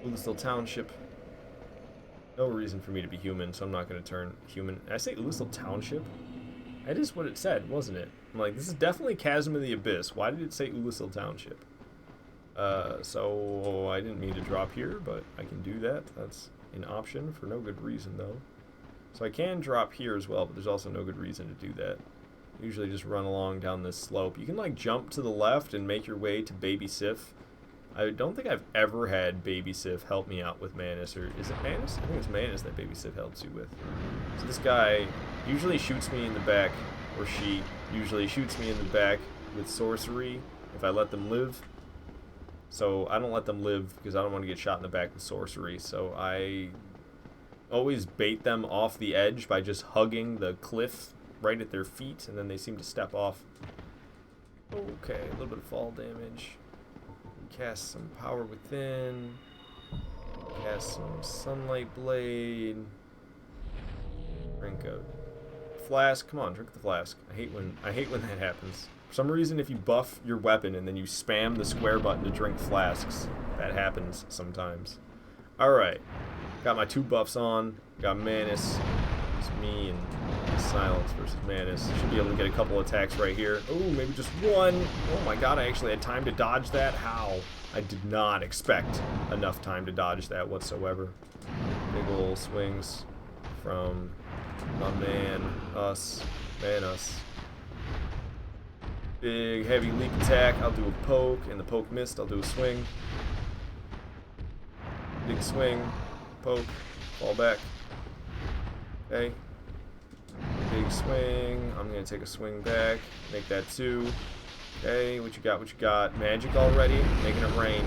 Ulistil Township. No reason for me to be human, so I'm not going to turn human. Did I say Ulistil Township? That is what it said, wasn't it? I'm like, this is definitely Chasm of the Abyss. Why did it say Ulistil Township? So I didn't mean to drop here, but I can do that. That's an option for no good reason, though. So I can drop here as well, but there's also no good reason to do that. Usually just run along down this slope. You can, like, jump to the left and make your way to Baby Sif. I don't think I've ever had Baby Sif help me out with Manus, or is it Manus? I think it's Manus that Baby Sif helps you with. So this guy usually shoots me in the back, or she usually shoots me in the back with sorcery if I let them live. So I don't let them live because I don't want to get shot in the back with sorcery. So I always bait them off the edge by just hugging the cliff right at their feet, and then they seem to step off. Okay, a little bit of fall damage. Cast some power within. Cast some sunlight blade. Drink a flask. Come on, drink the flask. I hate when that happens. For some reason, if you buff your weapon and then you spam the square button to drink flasks, that happens sometimes. All right, got my 2 buffs on. Got Manus. It's me and Silence versus Manus. Should be able to get a couple attacks right here. Oh, maybe just one. Oh my god, I actually had time to dodge that. How? I did not expect enough time to dodge that whatsoever. Big ol' swings from my Manus. Big heavy leap attack. I'll do a poke, and the poke missed. I'll do a swing. Big swing. Poke. Fall back. Okay. Big swing. I'm going to take a swing back. Make that 2. Okay, what you got? What you got? Magic already. Making it rain.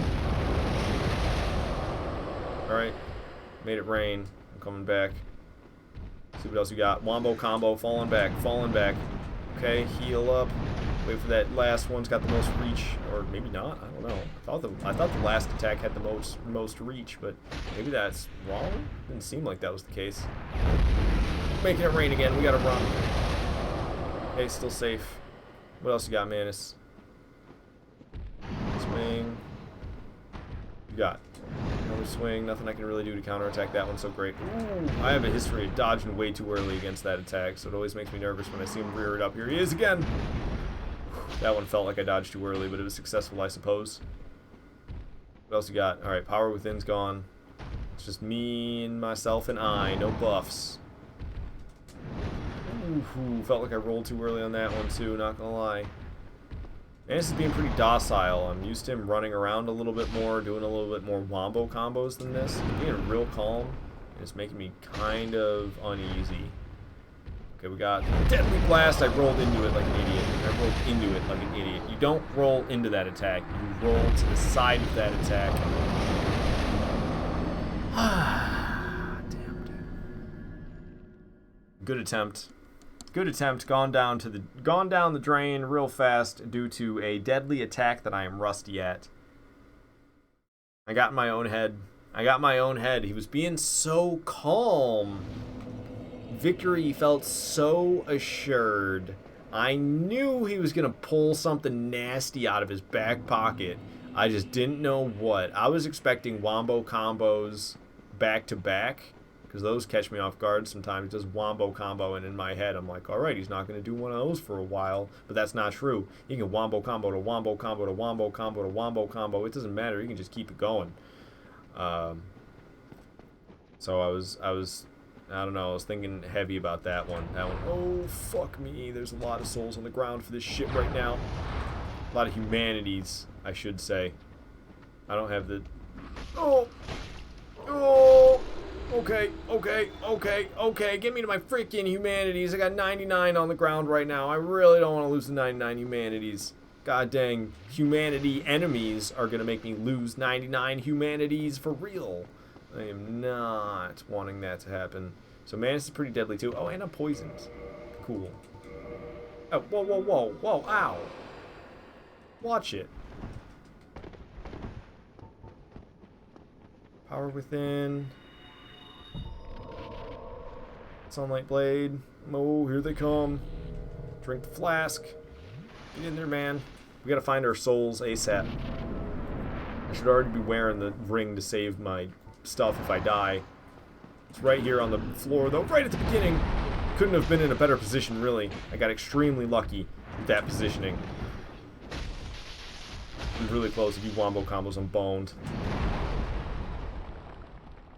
Alright. Made it rain. I'm coming back. See what else you got. Wombo combo. Falling back. Falling back. Okay, heal up. Wait for that last one's got the most reach. Or maybe not. I don't know. I thought the last attack had the most reach, but maybe that's wrong? Didn't seem like that was the case. Making it rain again. We gotta run. Okay, still safe. What else you got, Manus? Swing. You got another swing. Nothing I can really do to counterattack that one so great. Ooh, I have a history of dodging way too early against that attack, so it always makes me nervous when I see him rear it up. Here he is again. That one felt like I dodged too early, but it was successful, I suppose. What else you got? Alright, power within's gone. It's just me and myself and I. No buffs. Ooh, felt like I rolled too early on that one too, not gonna lie. Manus is being pretty docile. I'm used to him running around a little bit more, doing a little bit more wombo combos than this. He's being real calm, and it's making me kind of uneasy. Okay, we got Deadly Blast. I rolled into it like an idiot. You don't roll into that attack. You roll to the side of that attack. Damn, dude. Good attempt. Good attempt. Gone down the drain real fast due to a deadly attack that I am rusty at. I got in my own head. He was being so calm. Victory felt so assured. I knew he was going to pull something nasty out of his back pocket. I just didn't know what. I was expecting wombo combos back to back, because those catch me off guard sometimes. Just wombo combo, and in my head I'm like, alright, he's not going to do one of those for a while. But that's not true. He can wombo combo to wombo combo to wombo combo to wombo combo. It doesn't matter. He can just keep it going. So I don't know, I was thinking heavy about that one. Oh, fuck me. There's a lot of souls on the ground for this shit right now. A lot of humanities, I should say. I don't have the... Oh! Okay. Get me to my freaking humanities. I got 99 on the ground right now. I really don't want to lose the 99 humanities. God dang, humanity enemies are going to make me lose 99 humanities for real. I am not wanting that to happen. So Manus is pretty deadly too. Oh, and I'm poisoned. Cool. Oh, whoa, ow. Watch it. Power within. Sunlight blade. Oh, here they come. Drink the flask. Get in there, man. We gotta find our souls ASAP. I should already be wearing the ring to save my stuff if I die. It's right here on the floor, though, right at the beginning. Couldn't have been in a better position, really. I got extremely lucky with that positioning. It was really close. If you wombo combos, I'm boned.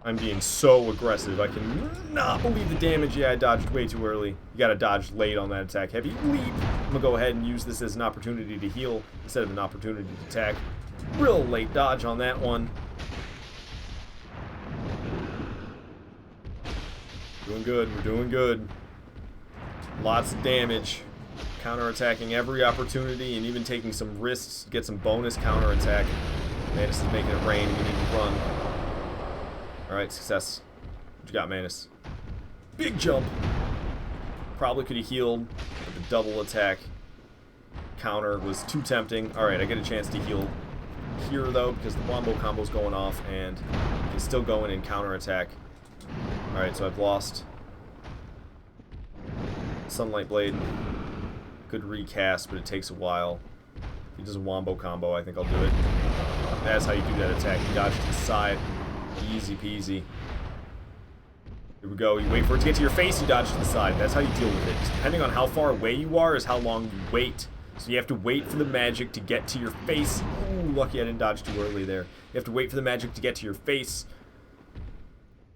I'm being so aggressive. I cannot believe the damage. Yeah, I dodged way too early. You gotta dodge late on that attack. Heavy leap. I'm gonna go ahead and use this as an opportunity to heal instead of an opportunity to attack. Real late dodge on that one. Doing good. We're doing good. Lots of damage. Counterattacking every opportunity and even taking some risks to get some bonus counterattack. Manus is making it rain. We need to run. Alright, success. What you got, Manus? Big jump. Probably could have healed, but the double attack counter was too tempting. Alright, I get a chance to heal here, though, because the wombo combo's going off, and I can still go in and counterattack. Alright, so I've lost Sunlight Blade. Could recast, but it takes a while. If he does a wombo combo, I think I'll do it. That's how you do that attack. You dodge to the side. Easy peasy. Here we go. You wait for it to get to your face, you dodge to the side. That's how you deal with it. Depending on how far away you are is how long you wait. So you have to wait for the magic to get to your face. Ooh, lucky I didn't dodge too early there. You have to wait for the magic to get to your face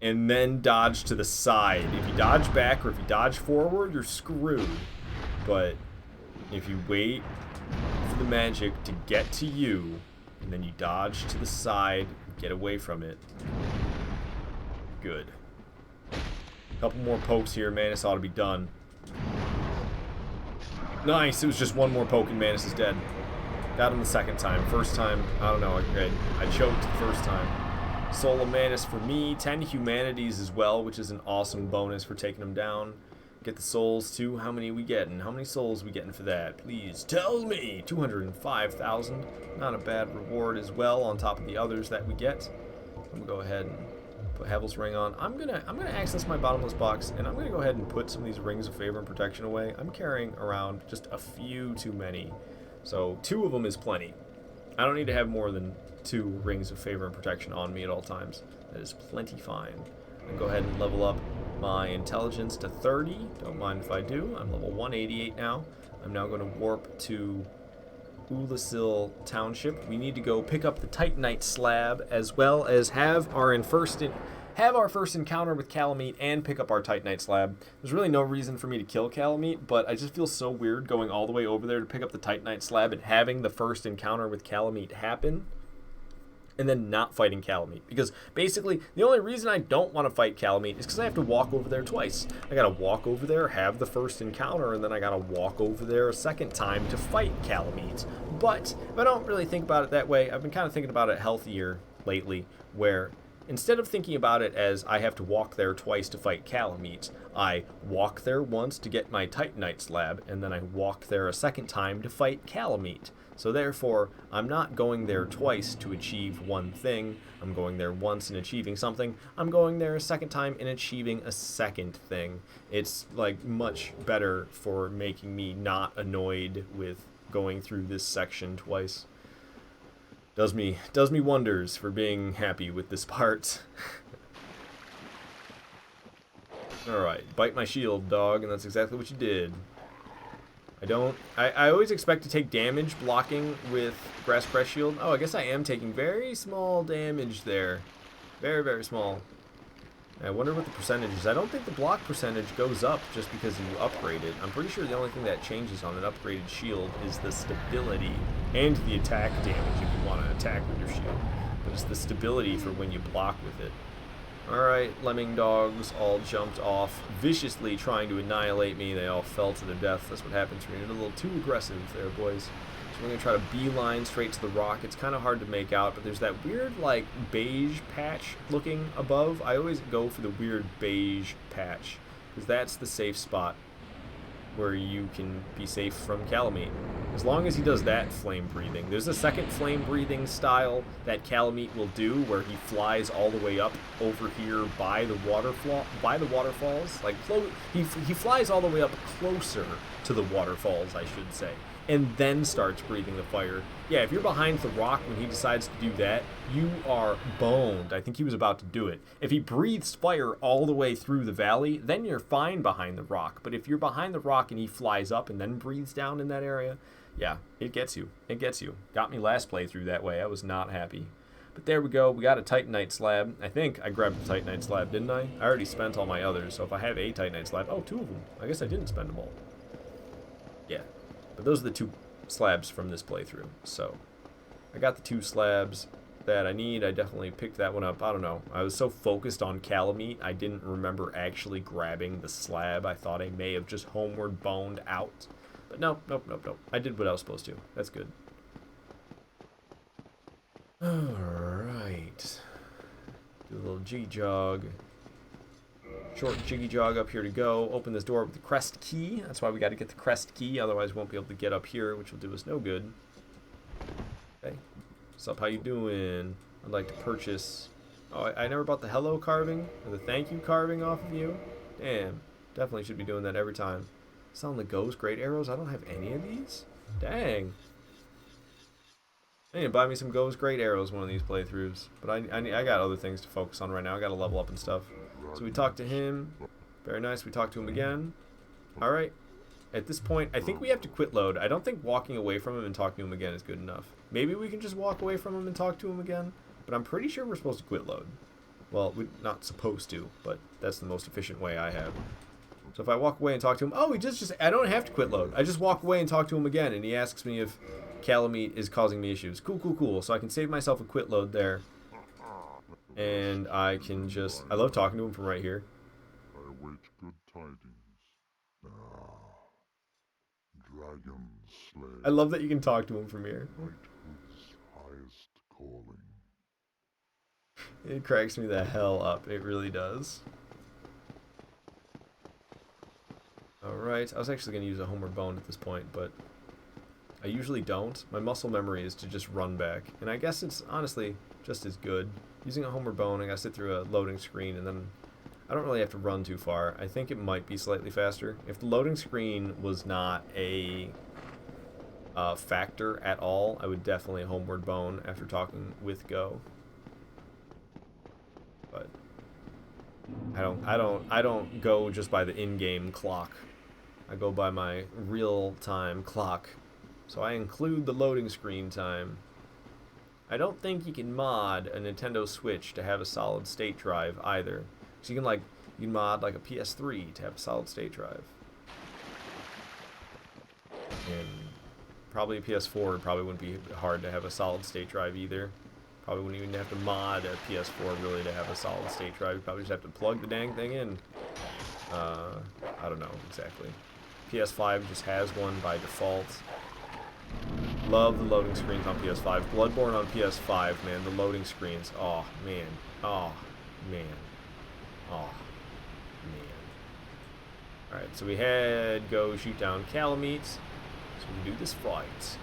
and then dodge to the side. If you dodge back or if you dodge forward, you're screwed. But if you wait for the magic to get to you and then you dodge to the side and get away from it, good. Couple more pokes here, Manus ought to be done. Nice, it was just one more poke and Manus is dead. Got him the second time. First time, I don't know, I choked the first time. Soul of Manus for me, 10 humanities as well, which is an awesome bonus for taking him down. Get the souls too. How many we getting? How many souls we getting for that? Please tell me. 205,000. Not a bad reward as well on top of the others that we get. I'm gonna go ahead and put Havel's ring on. I'm gonna access my bottomless box, and I'm gonna go ahead and put some of these rings of favor and protection away. I'm carrying around just a few too many, so 2 of them is plenty. I don't need to have more than 2 rings of favor and protection on me at all times. That is plenty fine. I'll go ahead and level up my intelligence to 30. Don't mind if I do. I'm level 188 now. I'm now going to warp to Ulasil Township. We need to go pick up the Titanite slab as well as have our first encounter with Calamite and pick up our Titanite slab. There's really no reason for me to kill Calamite, but I just feel so weird going all the way over there to pick up the Titanite slab and having the first encounter with Calamite happen and then not fighting Calamite. Because basically, the only reason I don't want to fight Calamite is because I have to walk over there twice. I gotta walk over there, have the first encounter, and then I gotta walk over there a second time to fight Calamite. But if I don't really think about it that way, I've been kind of thinking about it healthier lately, where instead of thinking about it as I have to walk there twice to fight Calamite, I walk there once to get my Titanite slab, and then I walk there a second time to fight Calamite. So therefore, I'm not going there twice to achieve one thing. I'm going there once and achieving something. I'm going there a second time and achieving a second thing. It's like much better for making me not annoyed with going through this section twice. Does me wonders for being happy with this part. Alright, bite my shield, dog, and that's exactly what you did. I always expect to take damage blocking with Grass Crest Shield. Oh, I guess I am taking very small damage there. Very, very small. I wonder what the percentage is. I don't think the block percentage goes up just because you upgrade it. I'm pretty sure the only thing that changes on an upgraded shield is the stability and the attack damage if you want to attack with your shield. But it's the stability for when you block with it. Alright, lemming dogs all jumped off, viciously trying to annihilate me. They all fell to their death. That's what happens when you're a little too aggressive there, boys. So we're going to try to beeline straight to the rock. It's kind of hard to make out, but there's that weird, like, beige patch looking above. I always go for the weird beige patch, because that's the safe spot where you can be safe from Calamite. As long as he does that flame breathing. There's a second flame breathing style that Calamite will do where he flies all the way up over here by the waterfalls. Like he flies all the way up closer to the waterfalls, I should say, and then starts breathing the fire. Yeah, if you're behind the rock when he decides to do that, you are boned. I think he was about to do it. If he breathes fire all the way through the valley, then you're fine behind the rock. But if you're behind the rock and he flies up and then breathes down in that area, yeah, it gets you. It gets you. Got me last playthrough that way. I was not happy. But there we go. We got a Titanite slab. I think I grabbed the Titanite slab, didn't I? I already spent all my others, so if I have a Titanite slab... Oh, 2 of them. I guess I didn't spend them all. Yeah. But those are the 2 slabs from this playthrough, so I got the 2 slabs that I need. I definitely picked that one up. I don't know. I was so focused on Calamite, I didn't remember actually grabbing the slab. I thought I may have just homeward boned out. But nope. I did what I was supposed to. That's good. Alright. Do a little jiggy jog. Short jiggy jog up here to go. Open this door with the crest key. That's why we got to get the crest key. Otherwise, we won't be able to get up here, which will do us no good. Okay. What's up? How you doing? I'd like to purchase... Oh, I never bought the hello carving or the thank you carving off of you. Damn. Definitely should be doing that every time. Selling the ghost great arrows? I don't have any of these? Dang. I need to buy me some ghost great arrows one of these playthroughs. But I got other things to focus on right now. I got to level up and stuff. So we talked to him. Very nice. We talked to him again. Alright. At this point, I think we have to quit load. I don't think walking away from him and talking to him again is good enough. Maybe we can just walk away from him and talk to him again. But I'm pretty sure we're supposed to quit load. Well, we're not supposed to, but that's the most efficient way I have. So if I walk away and talk to him... Oh, he just I don't have to quit load. I just walk away and talk to him again, and he asks me if Calamite is causing me issues. Cool. So I can save myself a quit load there. And I can just... I love talking to him from right here. I await good tidings. Dragon Slayer. I love that you can talk to him from here. Knighthood's highest calling. It cracks me the hell up. It really does. Alright, I was actually going to use a homeward bone at this point, but I usually don't. My muscle memory is to just run back. And I guess it's honestly just as good. Using a homeward bone, I got to sit through a loading screen, and then I don't really have to run too far. I think it might be slightly faster. If the loading screen was not a factor at all, I would definitely homeward bone after talking with Go. But I don't go just by the in-game clock. I go by my real-time clock. So I include the loading screen time. I don't think you can mod a Nintendo Switch to have a solid state drive either. So you can mod like a PS3 to have a solid state drive. And probably a PS4 probably wouldn't be hard to have a solid state drive either. Probably wouldn't even have to mod a PS4 really to have a solid state drive. You probably just have to plug the dang thing in. I don't know exactly. PS5 just has one by default. Love the loading screens on PS5. Bloodborne on PS5, man. The loading screens. Oh, man. Oh, man. Oh, man. Alright, so we had Go shoot down Calamite. So we can do this fight.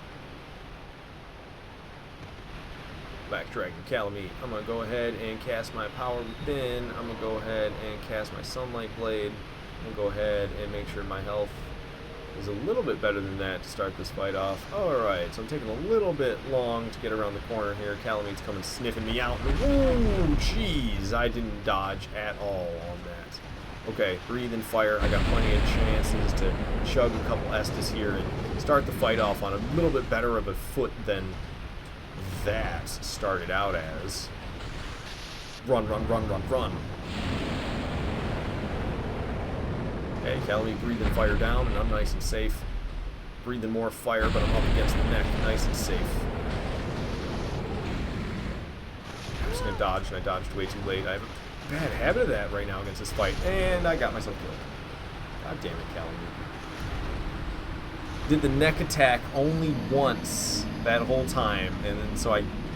Black Dragon Calamite. I'm going to go ahead and cast my Power Within. I'm going to go ahead and cast my Sunlight Blade. I'm going to go ahead and make sure my health is a little bit better than that to start this fight off. Alright, so I'm taking a little bit long to get around the corner here. Calamite's coming sniffing me out. Ooh, jeez, I didn't dodge at all on that. Okay, breathe and fire. I got plenty of chances to chug a couple Estus here and start the fight off on a little bit better of a foot than that started out as. Run. Okay, Calamite breathing fire down, and I'm nice and safe. Breathing more fire, but I'm up against the neck, nice and safe. I'm just gonna dodge, and I dodged way too late. I have a bad habit of that right now against this fight, and I got myself killed. God damn it, Calamite. Did the neck attack only once that whole time, and then so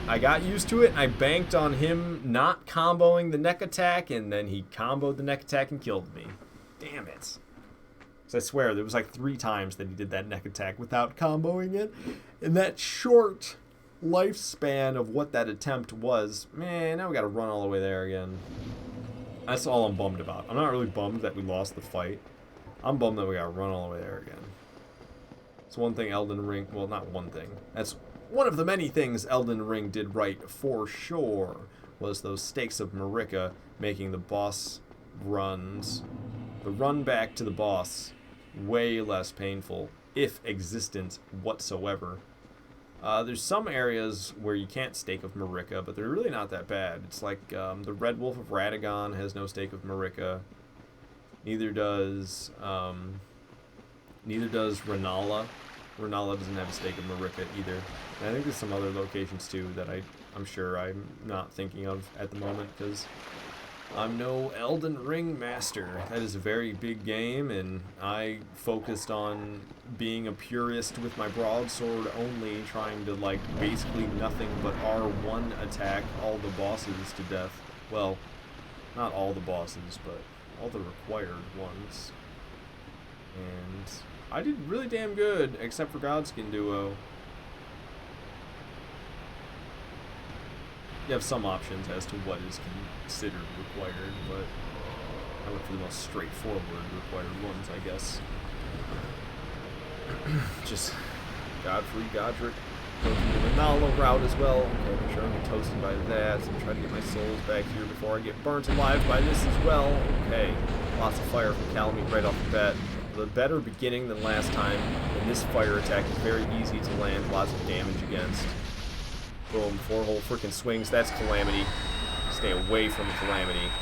I got used to it, and I banked on him not comboing the neck attack, and then he comboed the neck attack and killed me. Damn it. Because I swear, there was like 3 times that he did that neck attack without comboing it. And that short lifespan of what that attempt was, man, now we gotta run all the way there again. That's all I'm bummed about. I'm not really bummed that we lost the fight. I'm bummed that we gotta run all the way there again. It's one thing Elden Ring, well, not one thing. That's one of the many things Elden Ring did right for sure, was those stakes of Marika making the boss runs, the run back to the boss, way less painful, if existent whatsoever. There's some areas where you can't stake of Marika, but they're really not that bad. It's like the Red Wolf of Radagon has no stake of Marika. Neither does Renala. Renala doesn't have a stake of Marika either. And I think there's some other locations too that I'm sure I'm not thinking of at the moment because I'm no Elden Ring master. That is a very big game, and I focused on being a purist with my broadsword only, trying to like basically nothing but R1 attack all the bosses to death. Well, not all the bosses, but all the required ones. And I did really damn good, except for Godskin Duo. You have some options as to what is considered required, but I went for the most straightforward required ones, I guess. Just Godfrey, Godric, go through the Renala route as well. Okay, I'm sure I'm getting toasted by that. So I'm trying to get my souls back here before I get burnt alive by this as well. Okay, lots of fire from Calamite right off the bat. The better beginning than last time, and this fire attack is very easy to land lots of damage against. Boom, 4 whole freaking swings. That's Calamity. Stay away from Calamity.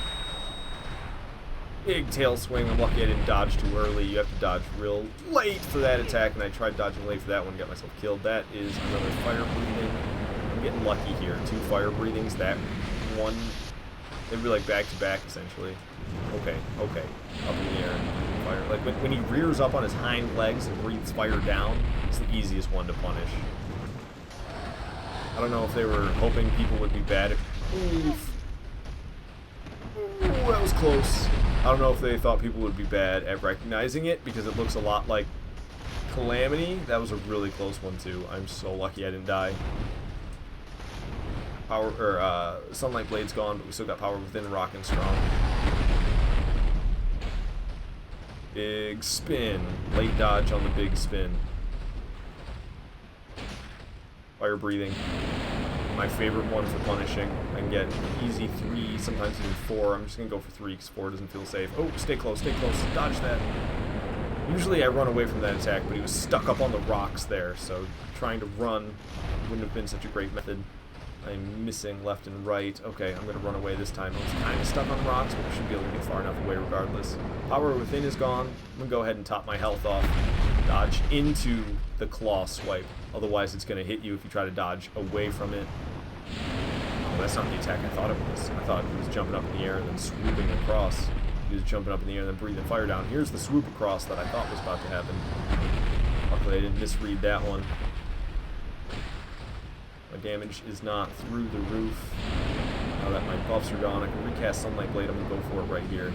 Big tail swing. I'm lucky I didn't dodge too early. You have to dodge real late for that attack, and I tried dodging late for that one, got myself killed. That is another fire breathing. I'm getting lucky here. 2 fire breathings. That one, they'd be like back to back essentially. Okay, okay. Up in the air. Fire. Like when he rears up on his hind legs and breathes fire down, it's the easiest one to punish. I don't know if they were hoping people would be bad at... Oof. Ooh, that was close. I don't know if they thought people would be bad at recognizing it because it looks a lot like Calamity. That was a really close one too. I'm so lucky I didn't die. Power, or Sunlight Blade's gone, but we still got power within Rockin' Strong. Big spin. Late dodge on the big spin. Fire breathing. My favorite one for punishing. I can get easy 3, sometimes even 4. I'm just going to go for 3 because 4 doesn't feel safe. Oh, stay close, stay close. Dodge that. Usually I run away from that attack, but he was stuck up on the rocks there, so trying to run wouldn't have been such a great method. I'm missing left and right. Okay, I'm going to run away this time. I was kind of stuck on rocks, but I should be able to get far enough away regardless. Power within is gone. I'm going to go ahead and top my health off. Dodge into the claw swipe. Otherwise, it's going to hit you if you try to dodge away from it. Oh, that's not the attack I thought it was. I thought he was jumping up in the air and then swooping across. He was jumping up in the air and then breathing fire down. Here's the swoop across that I thought was about to happen. Luckily, I didn't misread that one. My damage is not through the roof. Now that my buffs are gone, I can recast Sunlight Blade. I'm going to go for it right here.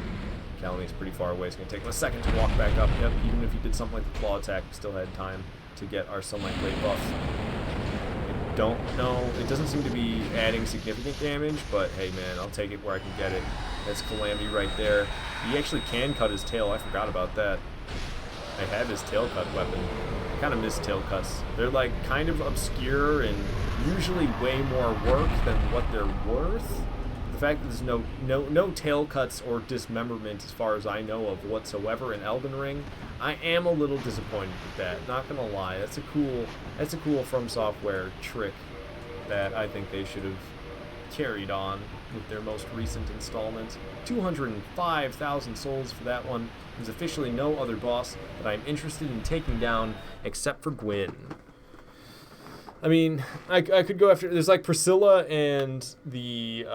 Calamite's pretty far away. It's going to take him a second to walk back up. Yep, even if he did something like the claw attack, we still had time to get our Sunlight Blade buff. I don't know. It doesn't seem to be adding significant damage, but hey man, I'll take it where I can get it. That's Calamity right there. He actually can cut his tail. I forgot about that. I have his tail cut weapon. I kind of miss tail cuts. They're like kind of obscure and usually way more work than what they're worth. The fact that there's no tail cuts or dismemberment as far as I know of whatsoever in Elden Ring, I am a little disappointed with that. Not gonna lie, that's a cool From Software trick that I think they should have carried on with their most recent installment. 205,000 souls for that one. There's officially no other boss that I'm interested in taking down except for Gwyn. I mean, I could go after... There's like Priscilla and the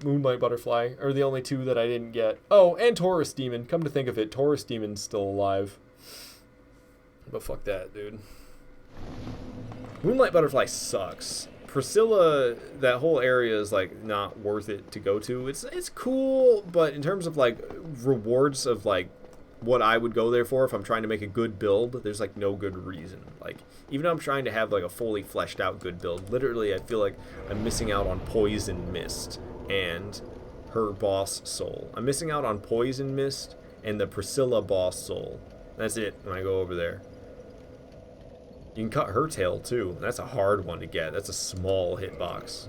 Moonlight Butterfly are the only 2 that I didn't get. Oh, and Taurus Demon. Come to think of it, Taurus Demon's still alive. But fuck that, dude. Moonlight Butterfly sucks. Priscilla, that whole area is like not worth it to go to. It's cool, but in terms of like rewards of like what I would go there for if I'm trying to make a good build, there's like no good reason. Like even though I'm trying to have like a fully fleshed out good build, literally I feel like I'm missing out on Poison Mist and her boss soul. I'm missing out on Poison Mist and the Priscilla boss soul. That's it when I go over there. You can cut her tail too. That's a hard one to get. That's a small hitbox.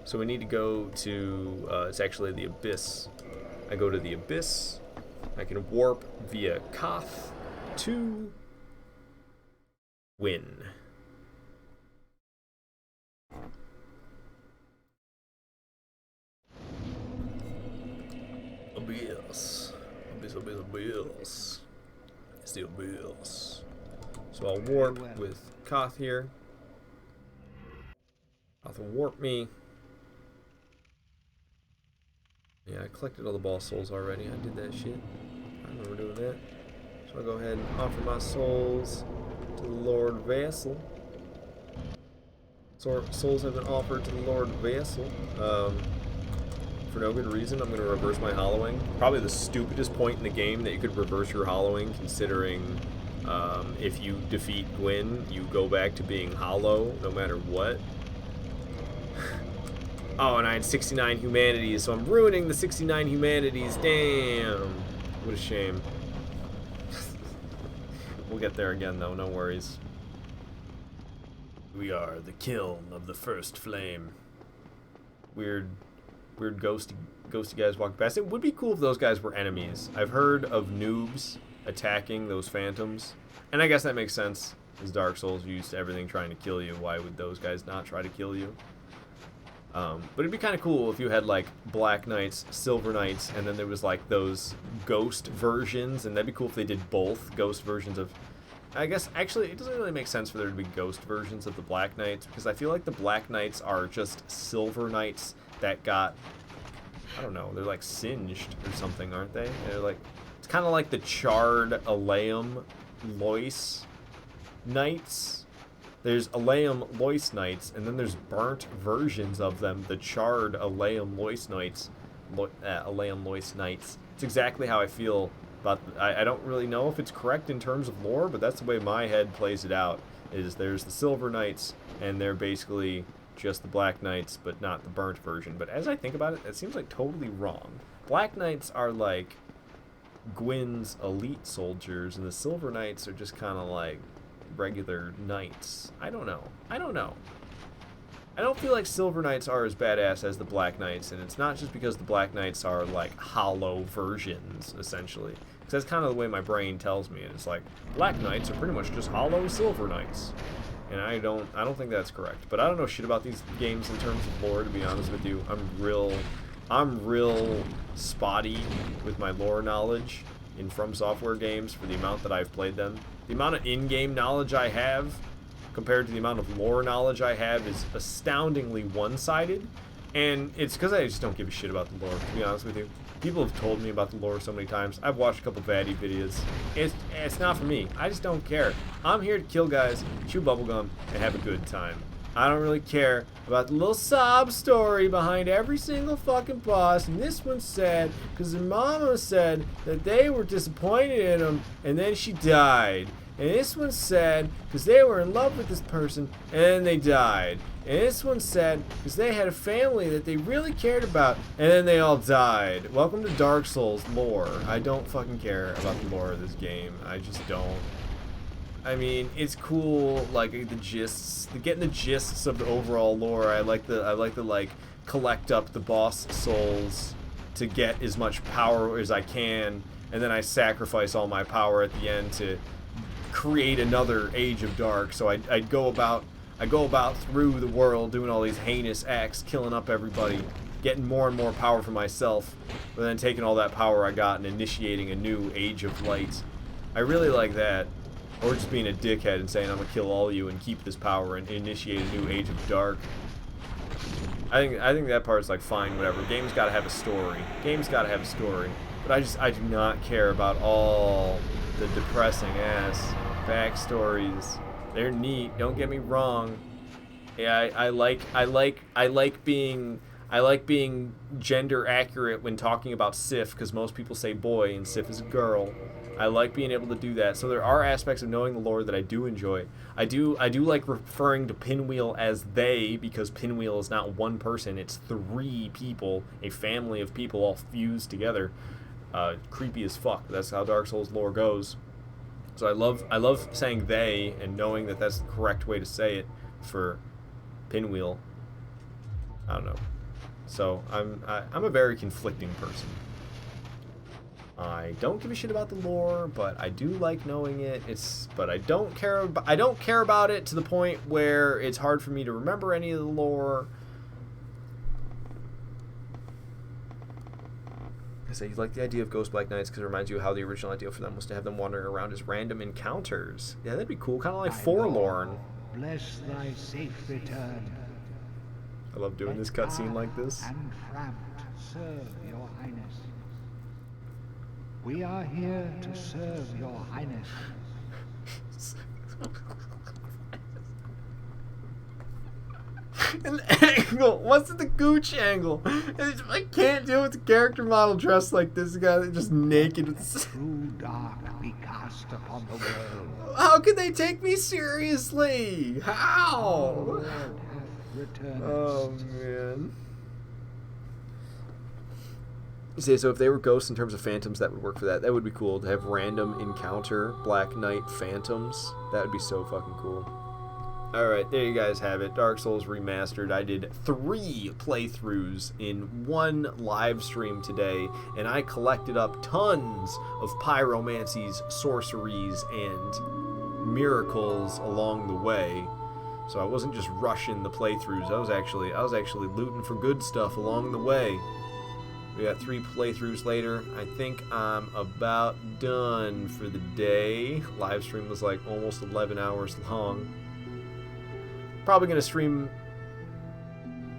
So we need to go to, it's actually the Abyss. I go to the Abyss. I can warp via Koth to Win. Abyss. Abyss. It's the Abyss. So I'll warp with Koth here. Koth will warp me. Yeah, I collected all the boss souls already. I did that shit. I remember doing that. So I'll go ahead and offer my souls to the Lord Vassal. So souls have been offered to the Lord Vassal. For no good reason, I'm going to reverse my hollowing. Probably the stupidest point in the game that you could reverse your hollowing, considering if you defeat Gwyn, you go back to being hollow no matter what. Oh, and I had 69 humanities, so I'm ruining the 69 humanities. Damn. What a shame. We'll get there again, though. No worries. We are the kiln of the first flame. Weird ghosty guys walking past. It would be cool if those guys were enemies. I've heard of noobs attacking those phantoms, and I guess that makes sense. As Dark Souls used to everything trying to kill you, why would those guys not try to kill you? But it'd be kind of cool if you had like Black Knights, Silver Knights, and then there was like those ghost versions, and that'd be cool if they did both ghost versions of. I guess actually it doesn't really make sense for there to be ghost versions of the Black Knights, because I feel like the Black Knights are just Silver Knights that got, I don't know, they're like singed or something, aren't they? They're like, it's kind of like the charred Aleum Lois Knights. There's Aleum Lois Knights, and then there's burnt versions of them, the charred Aleum Lois Knights. Aleum Lois Knights. It's exactly how I feel about. I don't really know if it's correct in terms of lore, but that's the way my head plays it out. Is there's the Silver Knights, and they're basically just the Black Knights, but not the burnt version. But as I think about it, it seems like totally wrong. Black Knights are like Gwyn's elite soldiers, and the Silver Knights are just kind of like regular knights. I don't know. I don't feel like Silver Knights are as badass as the Black Knights, and it's not just because the Black Knights are like hollow versions, essentially. Because that's kind of the way my brain tells me. It's like, Black Knights are pretty much just hollow Silver Knights. And I don't think that's correct. But I don't know shit about these games in terms of lore, to be honest with you. I'm real spotty with my lore knowledge in From Software games for the amount that I've played them. The amount of in-game knowledge I have compared to the amount of lore knowledge I have is astoundingly one-sided, and it's because I just don't give a shit about the lore, to be honest with you. People have told me about the lore so many times. I've watched a couple Vaddy videos. It's not for me. I just don't care. I'm here to kill guys, chew bubblegum, and have a good time. I don't really care about the little sob story behind every single fucking boss, and this one's sad because their mama said that they were disappointed in them, and then she died. And this one's sad because they were in love with this person, and then they died. And this one's sad because they had a family that they really cared about, and then they all died. Welcome to Dark Souls lore. I don't fucking care about the lore of this game. I just don't. I mean, it's cool, like the gists, getting the gists of the overall lore. I like the like collect up the boss souls to get as much power as I can, and then I sacrifice all my power at the end to create another Age of Dark. So I go about through the world doing all these heinous acts, killing up everybody, getting more and more power for myself, but then taking all that power I got and initiating a new Age of Light. I really like that. Or just being a dickhead and saying I'm gonna kill all of you and keep this power and initiate a new Age of Dark. I think that part's like fine, whatever. Game's gotta have a story. Game's gotta have a story. But I do not care about all the depressing ass backstories. They're neat, don't get me wrong. Yeah, I like being gender accurate when talking about Sif, because most people say boy and Sif is a girl. I like being able to do that. So there are aspects of knowing the lore that I do enjoy. I do like referring to Pinwheel as they, because Pinwheel is not one person, it's 3 people, a family of people all fused together. Creepy as fuck. That's how Dark Souls lore goes. So I love saying they and knowing that that's the correct way to say it for Pinwheel. I don't know. So I'm a very conflicting person. I don't give a shit about the lore, but I do like knowing it. But I don't care about it to the point where it's hard for me to remember any of the lore. I say you like the idea of Ghost Black Knights because it reminds you of how the original idea for them was to have them wandering around as random encounters. Yeah, that'd be cool. Kind of like Forlorn. Bless thy safe return. I love doing this cutscene like this. And cramped serve your highness. We are here to serve your highness. An angle. What's the gooch angle? I can't deal with the character model dressed like this guy, just naked. True dark be cast upon the world. How can they take me seriously? How? Lord hath returned. Oh man. See, so if they were ghosts in terms of phantoms, that would work for that. That would be cool to have random encounter Black Knight phantoms. That would be so fucking cool. Alright, there you guys have it. Dark Souls Remastered. I did 3 playthroughs in 1 live stream today, and I collected up tons of pyromancies, sorceries, and miracles along the way. So I wasn't just rushing the playthroughs. I was actually looting for good stuff along the way. We got 3 playthroughs later. I think I'm about done for the day. Live stream was like almost 11 hours long. Probably going to stream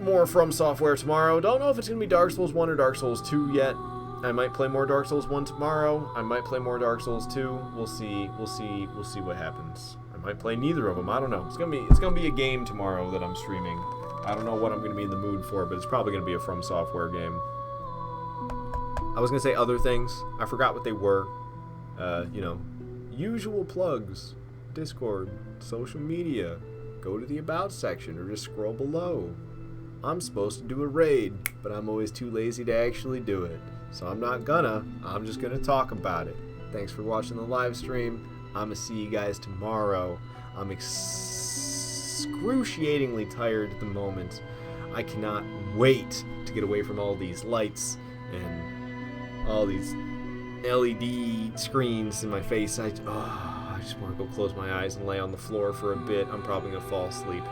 more From Software tomorrow. Don't know if it's going to be Dark Souls 1 or Dark Souls 2 yet. I might play more Dark Souls 1 tomorrow. I might play more Dark Souls 2. We'll see what happens. I might play neither of them. I don't know. It's going to be a game tomorrow that I'm streaming. I don't know what I'm going to be in the mood for, but it's probably going to be a From Software game. I was going to say other things. I forgot what they were. Usual plugs. Discord, social media. Go to the About section or just scroll below. I'm supposed to do a raid, but I'm always too lazy to actually do it. So I'm just gonna talk about it. Thanks for watching the live stream. I'm gonna see you guys tomorrow. I'm excruciatingly tired at the moment. I cannot wait to get away from all these lights and all these LED screens in my face. I just want to go close my eyes and lay on the floor for a bit. I'm probably going to fall asleep.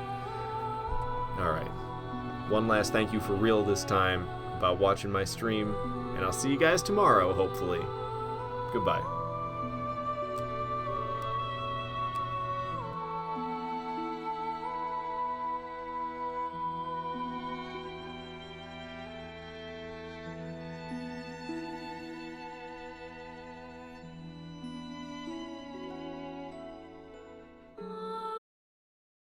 Alright. One last thank you for real this time about watching my stream. And I'll see you guys tomorrow, hopefully. Goodbye.